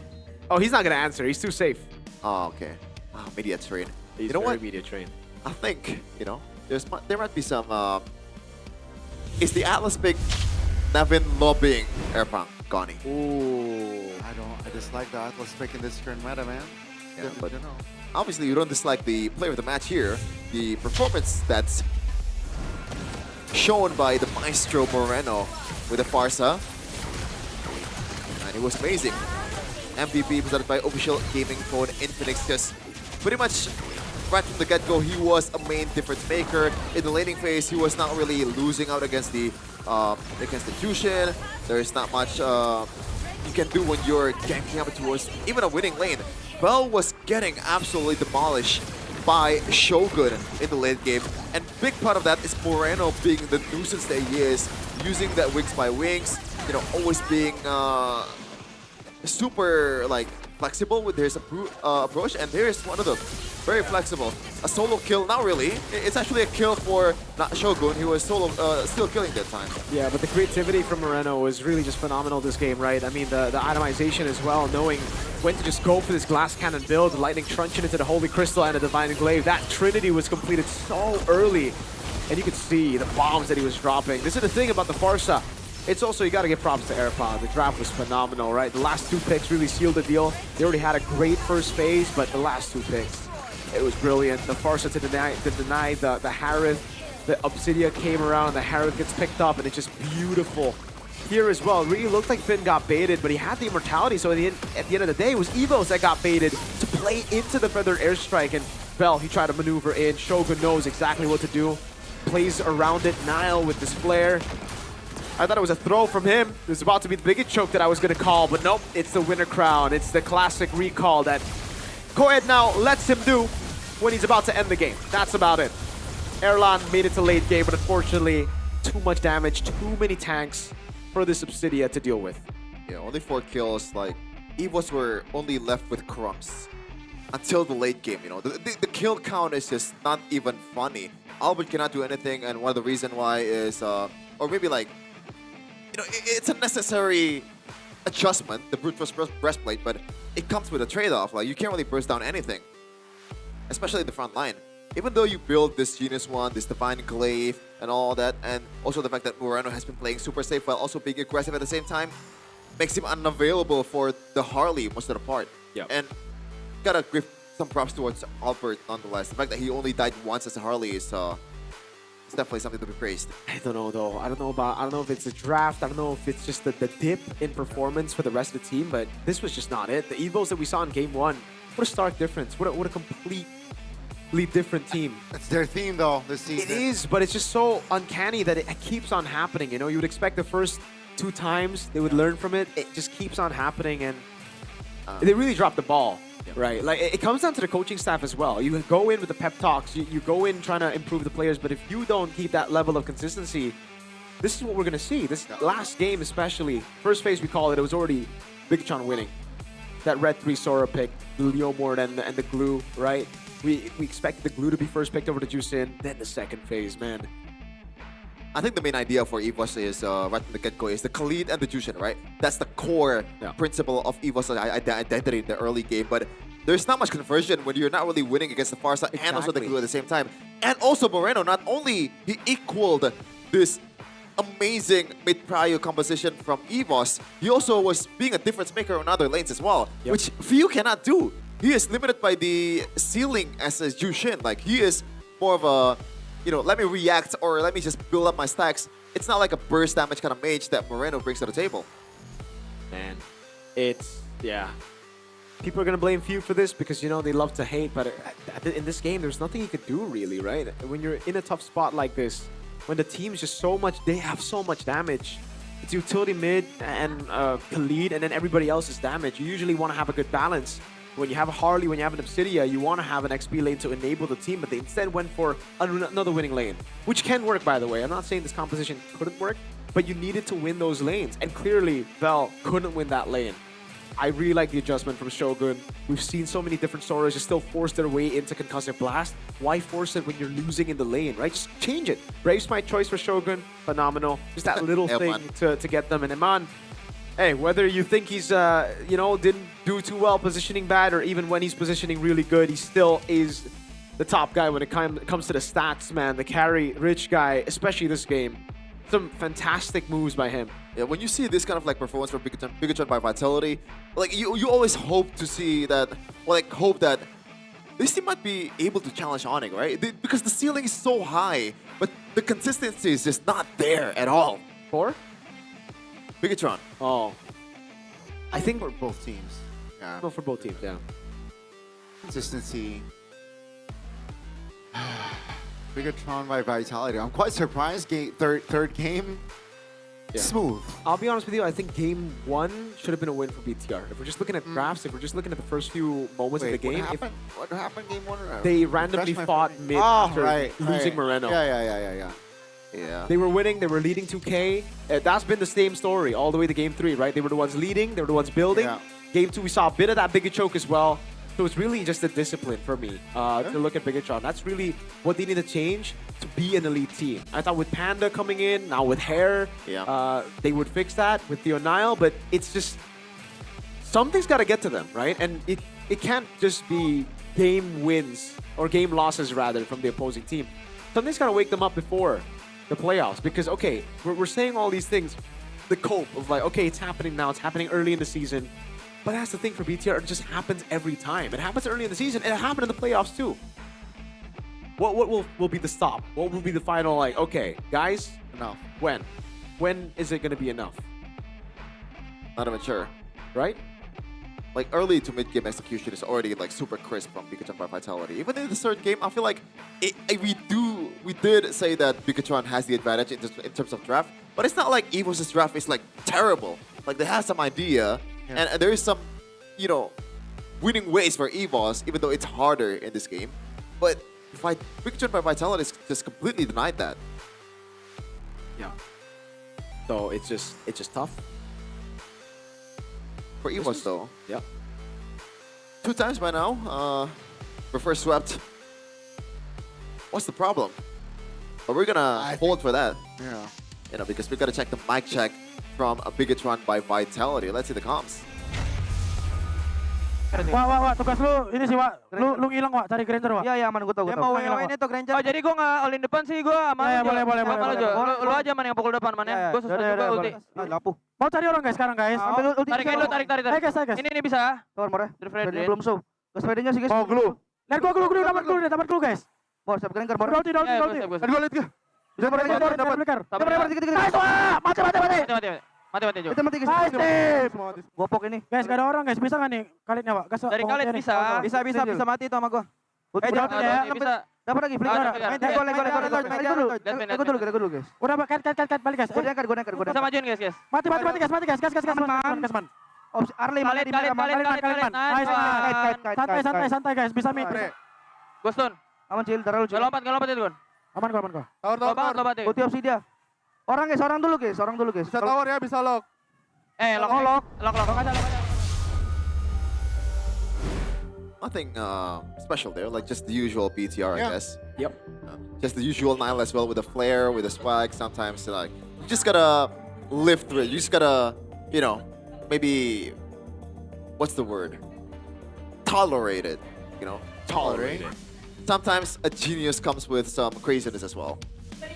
Oh, he's not gonna answer. He's too safe. Oh, okay. Oh, media train. He's you know very what? media trained. I think, you know, there might be some. Is the Atlas pick Navin lobbying Erpang Gani? Ooh. I dislike the Atlas pick in this current meta, man. Yeah, but obviously you don't dislike the player of the match here. The performance that's shown by the Maestro Moreno with the Farsa. And it was amazing. MVP presented by official gaming phone Infinix, because pretty much right from the get-go he was a main difference maker. In the laning phase he was not really losing out against the Fusion. There is not much you can do when you're ganking up towards even a winning lane. Bell was getting absolutely demolished by Shogun in the late game, and big part of that is Moreno being the nuisance that he is, using that wings by wings, you know, always being super like flexible with his approach, and there is one of them, very flexible. A solo kill, not really. It's actually a kill for not Shogun. He was solo, still killing that time. Yeah, but the creativity from Moreno was really just phenomenal this game, right? I mean, the itemization as well, knowing when to just go for this glass cannon build, lightning truncheon into the Holy Crystal and a Divine Glaive. That trinity was completed so early. And you could see the bombs that he was dropping. This is the thing about the Farsa. It's also, you got to give props to Airpower. The draft was phenomenal, right? The last 2 picks really sealed the deal. They already had a great first phase, but the last 2 picks, it was brilliant. The Farsa to deny the Harith. The Obsidia came around, the Harith gets picked up, and it's just beautiful. Here as well, it really looked like Finn got baited, but he had the immortality, so at the end of the day, it was EVOS that got baited to play into the Feathered Airstrike, and Bell, he tried to maneuver in. Shogun knows exactly what to do. Plays around it. Nile with this flare. I thought it was a throw from him. It was about to be the biggest choke that I was going to call, but nope, it's the winner crown. It's the classic recall that Coed now lets him do when he's about to end the game. That's about it. Erlan made it to late game, but unfortunately, too much damage, too many tanks for this Obsidia to deal with. Yeah, only 4 kills. Like, EVOS were only left with crumbs until the late game, you know. The kill count is just not even funny. Albert cannot do anything, and one of the reasons why is, or maybe like, you know, it's a necessary adjustment, the Brute Force breastplate, but it comes with a trade-off. Like, you can't really burst down anything, especially in the front line. Even though you build this Genius One, this Divine Glaive, and all that, and also the fact that Moreno has been playing super safe while also being aggressive at the same time, makes him unavailable for the Harley most of the part. Yeah. And gotta give some props towards Albert nonetheless. The fact that he only died once as a Harley is definitely something to be praised. I don't know though. I don't know if it's a draft. I don't know if it's just the dip in performance for the rest of the team, but this was just not it. The EVOs that we saw in game 1, what a stark difference. What a completely different team. It's their theme though, this season. It is, but it's just so uncanny that it keeps on happening. You know, you would expect the first 2 times they would learn from it. It just keeps on happening, and they really dropped the ball. Right, like it comes down to the coaching staff as well. You go in with the pep talks, you go in trying to improve the players, but if you don't keep that level of consistency, this is what we're gonna see. This last game especially, first phase we call it, it was already Bigatron winning. That red 3 Sora pick, the Leomord and the Glue, right? We expected the Glue to be first picked over to Jusin, then the second phase, man. I think the main idea for EVOS is, right from the get-go, is the Khalid and the Jushin, right? That's the core principle of EVOS identity in the early game, but there's not much conversion when you're not really winning against the Farsa and also the Glue at the same time. And also Moreno, not only he equaled this amazing mid-prio composition from EVOS, he also was being a difference maker on other lanes as well, which few cannot do. He is limited by the ceiling as a Jushin. Like, he is more of a, you know, let me react or let me just build up my stacks. It's not like a burst damage kind of mage that Moreno brings to the table. Man, it's, yeah. People are going to blame Few for this because, you know, they love to hate, but in this game, there's nothing you could do really, right? When you're in a tough spot like this, when the team's just so much, they have so much damage. It's utility mid and Khalid, and then everybody else is damage. You usually want to have a good balance. When you have a Harley, when you have an Obsidia, you want to have an XP lane to enable the team, but they instead went for another winning lane, which can work, by the way. I'm not saying this composition couldn't work, but you needed to win those lanes, and clearly, Vel couldn't win that lane. I really like the adjustment from Shogun. We've seen so many different Soras just still force their way into Concussive Blast. Why force it when you're losing in the lane, right? Just change it. Brave's my choice for Shogun. Phenomenal. Just that little thing to get them. And Iman, hey, whether you think he's, you know, didn't do too well positioning bad, or even when he's positioning really good, he still is the top guy when it comes to the stats, man. The carry, rich guy, especially this game. Some fantastic moves by him. Yeah, when you see this kind of like performance from Bigatron by Vitality, like you always hope to see that, well, like hope that this team might be able to challenge Onyx, right? Because the ceiling is so high, but the consistency is just not there at all. For? Bigatron. Oh. I think for both teams. Yeah. No, for both teams, yeah. Consistency. Bigatron by Vitality. I'm quite surprised. Third game, smooth. I'll be honest with you, I think game 1 should have been a win for BTR. If we're just looking at drafts, if we're just looking at the first few moments of the game, what happened game 1? They randomly fought mid after losing Moreno. Yeah. They were winning, they were leading 2K. That's been the same story all the way to game 3, right? They were the ones leading, they were the ones building. Game 2, we saw a bit of that big choke as well. So it's really just a discipline for me to look at Bigatron. That's really what they need to change to be an elite team. I thought with Panda coming in, now with Hair, they would fix that with Theo Nile, but it's just, something's got to get to them, right? And it can't just be game wins, or game losses rather, from the opposing team. Something's got to wake them up before the playoffs because, okay, we're saying all these things, the cope of like, okay, it's happening now, it's happening early in the season. But that's the thing for BTR, it just happens every time. It happens early in the season, and it happened in the playoffs too. What will be the stop? What will be the final, like, okay, guys, enough. When? When is it going to be enough? Not even sure. Right? Like early to mid game execution is already like super crisp from Pikachu by Vitality. Even in the third game, I feel like we did say that Pikachu has the advantage in terms of draft, but it's not like EVOS' draft is like terrible. Like they have some idea, and there is some, you know, winning ways for EVOS, even though it's harder in this game. But Pikachu by Vitality just completely denied that. Yeah. So it's just tough. For EVOS though. Yeah. 2 times by now. We're first swept. What's the problem? But we're gonna hold for that. Yeah. You know, because we gotta check the mic check from a Bigatron by Vitality. Let's see the comms. Wak, tugas lu ini sih, Wak. Lu ngilang, Wak, cari Granger, Wak. Iya, aman, gue tau. Dia mau ngilang itu Granger. Oh, jadi gue nggak all in depan sih, gue aman aja. Boleh. Lu aja man yang pukul depan, man ya. Gue susah juga ulti. Lapu. Mau cari orang, guys, sekarang, guys. Ambil ulti. Tarik. Ayo, guys. Ini bisa. Keluar, Mor, ya. Belum show. Gas Freddy-nya sih, guys. Oh, glue. Lihat gua glue, dapat glue, guys. Mor, siap Granger, Mor. Ulti. Lihat gua. Bisa dapat flicker. Nice, Wak. Mati. Mati, guys. Nice, Gopok ini. Guys, gak ada orang, guys. Bisa nggak nih? Kalitnya, Wak. Dari kalit bisa. Bisa mati itu sama gua. Bisa. Dapat lagi flicker. Gue dulu, guys. Udah, kat, balik, guys. Gue neker. Bisa majuin, guys. Mati, guys. Gas, man. Arli, kalit. Nice, santai, guys. Bisa mid. Ghost aman, Cil. Taruh lu, Cil. Gak lompat itu, Gon. Aman kok. Lompat. Putih opsi dia. Orang dulu, guys. Bisa tower ya, bisa lock. Lock aja. Nothing special there, like just the usual BTR, I guess. Yep. Just the usual Nile as well with the flare, with the swag. Sometimes like you just gotta live through it. You just gotta, you know, maybe what's the word? Tolerate it. You know, tolerate it. Sometimes a genius comes with some craziness as well.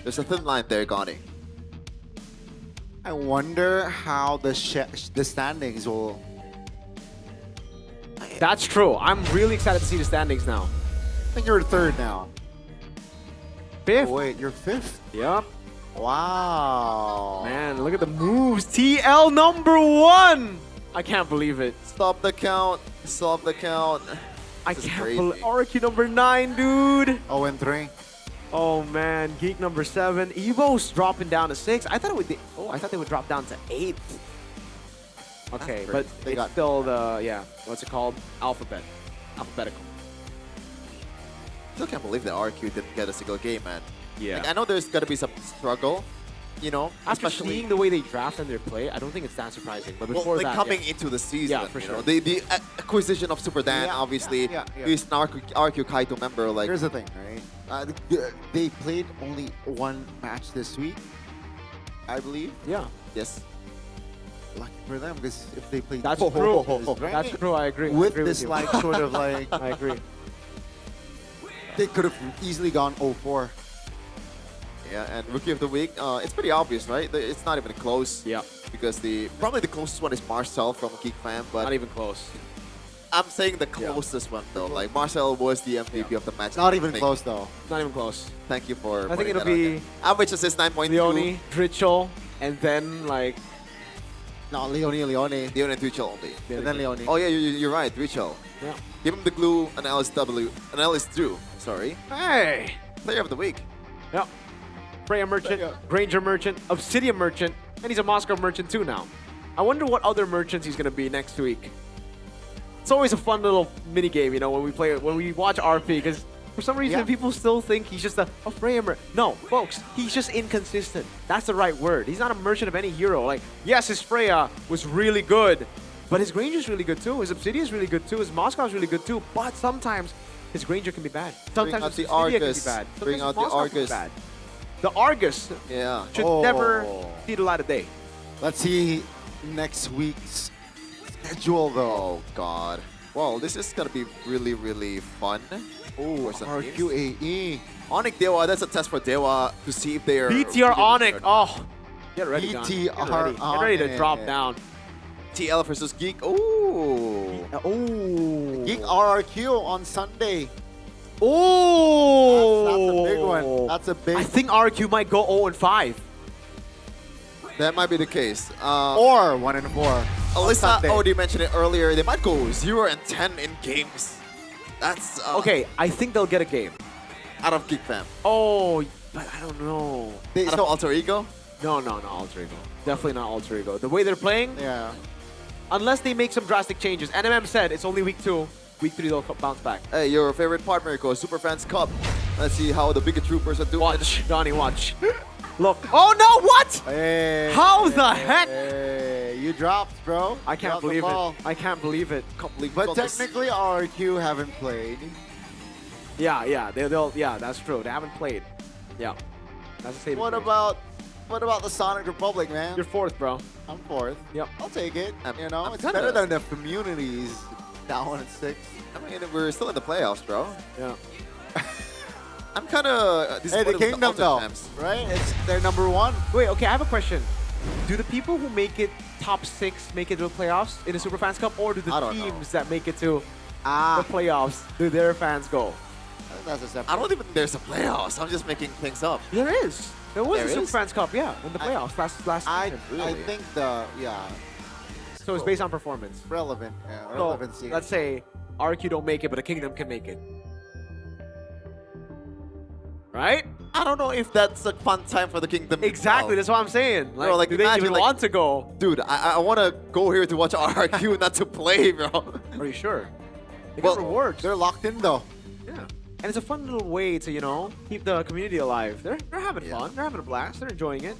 There's a thin line there, Gani. I wonder how the standings will. That's true. I'm really excited to see the standings now. I think you're third now. Fifth. Oh, wait, you're fifth? Yep. Wow. Man, look at the moves. TL #1. I can't believe it. Stop the count. I can't believe RQ #9, dude. 0-3. Oh man, Geek #7. EVOS dropping down to 6. I thought they would drop down to 8th. Okay, but they got still the what's it called? Alphabetical. Still can't believe that RQ didn't get a single game, man. Yeah. Like, I know there's gotta be some struggle, you know, After especially seeing the way they draft and their play, I don't think it's that surprising. But before like that, coming into the season, for you sure. know, the acquisition of Super Dan, obviously, he's an RQ Kaito member. Like, here's the thing, right? They played only one match this week, I believe. Yeah. Yes. Lucky for them, because if they played That's true. That's true. I agree. With I agree this, with you. like, sort of like, I agree. They could have easily gone 0-4. Yeah, and Rookie of the Week, it's pretty obvious, right? It's not even close. Yeah. Because probably the closest one is Marcel from Geek Fam, but not even close. I'm saying the closest one though. Like Marcel was the MVP of the match. Not even close though. Not even close. Thank you for. I think it'll be average assist 9.2. Leone, Dritchel, and then like. No, Leone, and Dritchel only. And then Leone. Oh yeah, you're right, Dritchel. Yeah. Give him the glue, an LS2. Sorry. Hey. Player of the Week. Yep. Freya Merchant, Granger Merchant, Obsidian Merchant, and he's a Moscow Merchant too now. I wonder what other merchants he's gonna be next week. It's always a fun little mini game, you know, when we watch RP, because for some reason people still think he's just a Freya Merchant. No, folks, he's just inconsistent. That's the right word. He's not a merchant of any hero. Like, yes, his Freya was really good, but his Granger's really good too. His Obsidian's really good too. His Moscow's really good too. But sometimes his Granger can be bad. Sometimes his Obsidian can be bad. Bring out the Argus. The Argus should never see the light of day. Let's see next week's schedule though. Oh God. Well, this is gonna be really, really fun. Oh, RQAE. Onyx Dewa, that's a test for Dewa to see if they are... BTR Onyx. Oh, get ready, Don. BTR Get ready to drop Onyx. down. TL versus Geek. Oh. Oh. Geek RRQ on Sunday. Oh. That's a big one. That's a big I think RQ might go 0-5. That might be the case. Or 1-4. Alyssa already mentioned it earlier. They might go 0-10 in games. That's... okay, I think they'll get a game. Out of Geek Fam. Oh, but I don't know. Out of Alter Ego? No, not Alter Ego. Definitely not Alter Ego. The way they're playing, unless they make some drastic changes. NMM said it's only week 2. Week 3 they'll bounce back. Hey, your favorite part, Miracle, Superfans Cup. Let's see how the bigger troopers are doing. Watch, Donnie, watch. Look. Oh no, what? Hey, how the heck? Hey, you dropped, bro. I can't believe it. I can't believe it. But technically, RQ haven't played. Yeah, they'll yeah, that's true. They haven't played. Yeah, that's the same. What about the Sonic Republic, man? You're 4th, bro. I'm 4th. Yep. I'll take it. You know, I'm it's kinda- better than the communities down at 6. I mean, we're still in the playoffs, bro. Yeah. I'm kind of Hey, disappointed the with Kingdom Alter though, Champs. right? It's their #1. Wait, okay, I have a question. Do the people who make it top 6 make it to the playoffs in the Superfans Cup, or do the I don't know. teams that make it to the playoffs, do their fans go? That's a separate. I don't even think there's a playoffs. I'm just making things up. There is. There was There a is? Superfans Cup, yeah, in the playoffs last I season. think So it's based on performance. relevant. So, Relevancy. let's say RQ don't make it, but the Kingdom can make it. Right? I don't know if that's a fun time for the Kingdom. Exactly, that's what I'm saying. Like, Bro, like, do they imagine, even like- want to go? Dude, I want to go here to watch RQ, not to play, bro. Are you sure? They Well, got rewards. They're locked in though. Yeah. And it's a fun little way to, you know, keep the community alive. They're having fun. They're having a blast. They're enjoying it.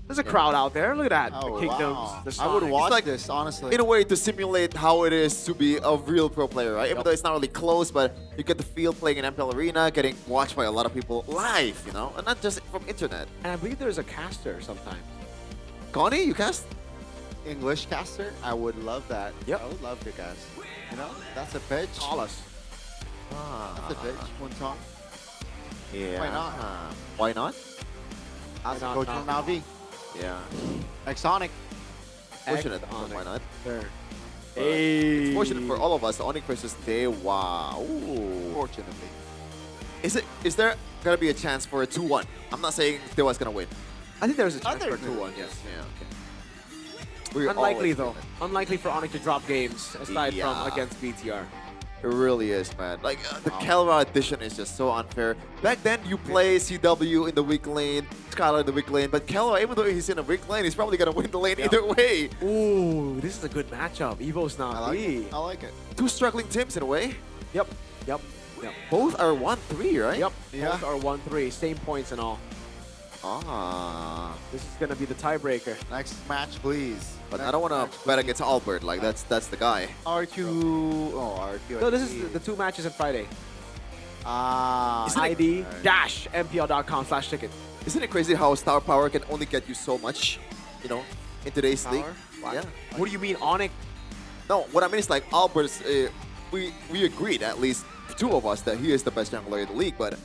There's a crowd out there. Look at that. Oh, the Kingdoms, wow. the I would Sonics. watch like- this, honestly. In a way to simulate how it is to be a real pro player, right? Even Yep. though it's not really close, but you get the feel playing in MPL Arena, getting watched by a lot of people live, you know? And not just from internet. And I believe there's a caster sometimes. Connie, you cast? English caster, I would love that. Yep. I would love to cast. You know, that's a pitch. Call us. That's a pitch. One time. Yeah. Why not? Why not? Ask not Coach not? Navi. Yeah. Exonic. Fortunate. Onyx. Why not? There. It's fortunate for all of us. Onyx versus Dewa. Ooh. Fortunately. Is there gonna be a chance for a 2-1? I'm not saying Dewa's gonna win. I think there's a chance think for a 2-1, yes. Yeah. Okay. Unlikely, though. Unlikely for Onyx to drop games, aside Yeah. from against BTR. It really is, man. Like, the Kelra edition is just so unfair. Back then, you play CW in the weak lane, Skylar in the weak lane, but Kelra, even though he's in a weak lane, he's probably gonna win the lane either way. Ooh, this is a good matchup. EVOS Navi. I like it. Two struggling teams in a way. Yep. Both are 1-3, right? Yep. Yeah. Both are 1-3, same points and all. Ah. This is gonna be the tiebreaker. Next match, please. But I don't want to bet against Albert. Like, that's the guy. RQ. Oh, RQ. No, this is the 2 matches on Friday. Isn't ID-MPL.com/ticket. Isn't it crazy how star power can only get you so much, you know, in today's league? Wow. Yeah. What do you mean, Onyx? No, what I mean is like Albert's. We agreed, at least 2 of us, that he is the best jungler in the league. But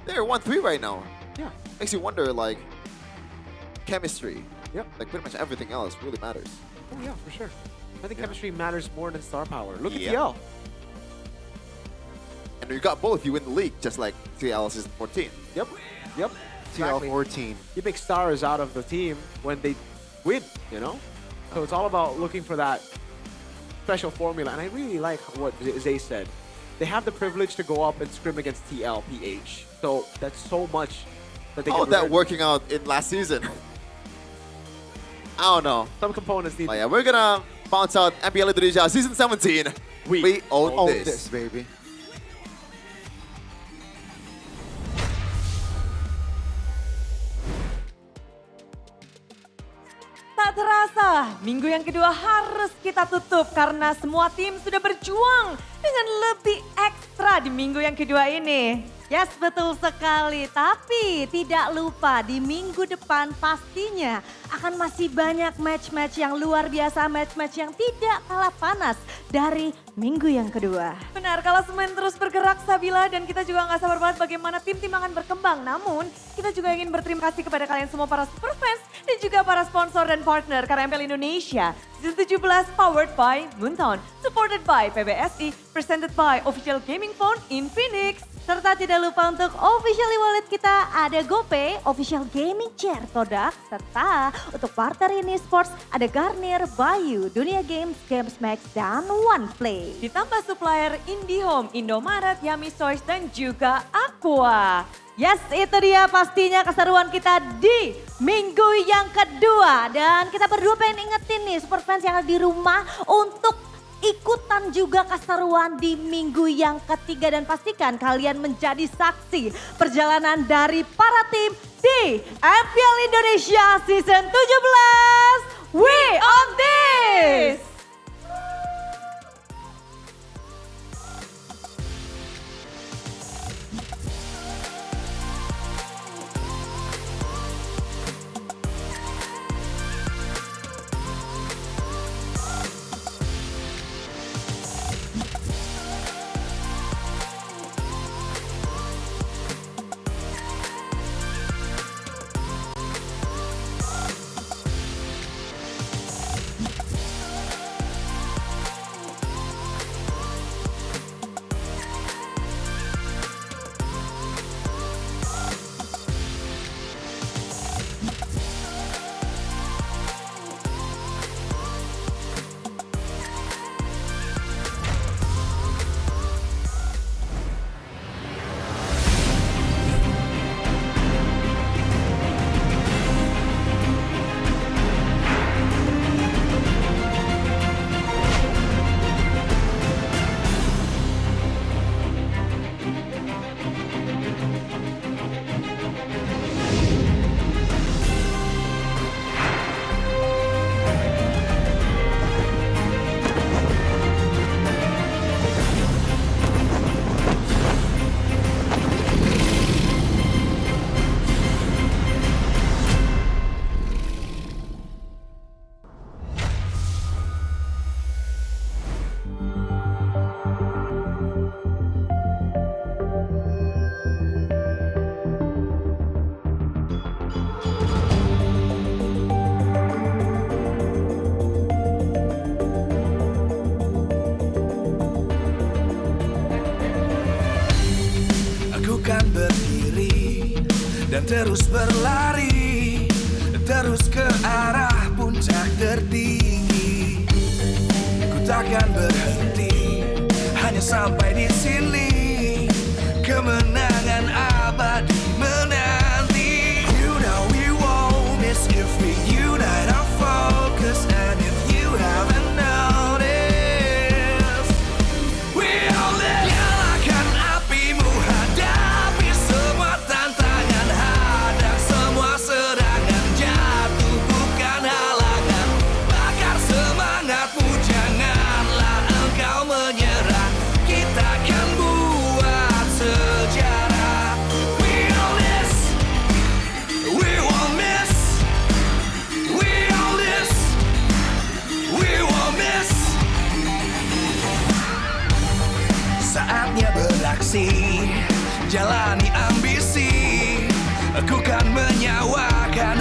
they're 1-3 right now. Yeah. Makes you wonder, like, chemistry. Yep. Like pretty much everything else really matters. Oh yeah, for sure. I think chemistry matters more than star power. Look Yeah. at TL. And you got both. You win the league, just like TL season 14. Yep. Yep. Exactly. TL14. You make stars out of the team when they win, you know? So it's all about looking for that special formula. And I really like what Zay said. They have the privilege to go up and scrim against TL, PH. So that's so much that they How can that learn. working out in last season? I don't know. Some components need. But yeah, we're gonna bounce out MPL Indonesia season 17. We own this. baby. Tak terasa, minggu yang kedua harus kita tutup karena semua tim sudah berjuang dengan lebih ekstra di minggu yang kedua ini. Yes, betul sekali. Tapi tidak lupa di minggu depan pastinya akan masih banyak match-match yang luar biasa, match-match yang tidak kalah panas dari minggu yang kedua. Benar, kalau semen terus bergerak Sabila dan kita juga nggak sabar banget bagaimana tim-tim akan berkembang. Namun kita juga ingin berterima kasih kepada kalian semua para super fans dan juga para sponsor dan partner karena MPL Indonesia Season 17 powered by Moontown, supported by PBSI, presented by official gaming phone Infinix. Serta tidak lupa untuk official wallet kita ada GoPay, official gaming chair Todak, serta untuk partner ini sports ada Garnier, Bayu, Dunia Games, Games Max, dan OnePlay. Ditambah supplier IndiHome, Indomaret, Yummy Choice, dan juga Aqua. Yes, itu dia pastinya keseruan kita di minggu yang kedua. Dan kita berdua pengen ingetin nih super fans yang ada di rumah untuk ikutan juga keseruan di minggu yang ketiga. Dan pastikan kalian menjadi saksi perjalanan dari para tim di MPL Indonesia Season 17. We on this! Dan terus berlari, terus ke arah puncak tertinggi. Ku takkan berhenti, hanya sampai di sini. Kemenangan abadi menanti. You know we won't miss if we unite our focus. And if you haven't noticed, we all live. Nyalakan apimu, hadapi semua tantangan. Hadang semua serangan, jatuh bukan halangan. Bakar semangatmu, janganlah engkau menyerah. Kita akan buat sejarah. We all this, we won't miss. We all this, we won't miss. Saatnya beraksi, jalani ambisi. Aku kan menyawakan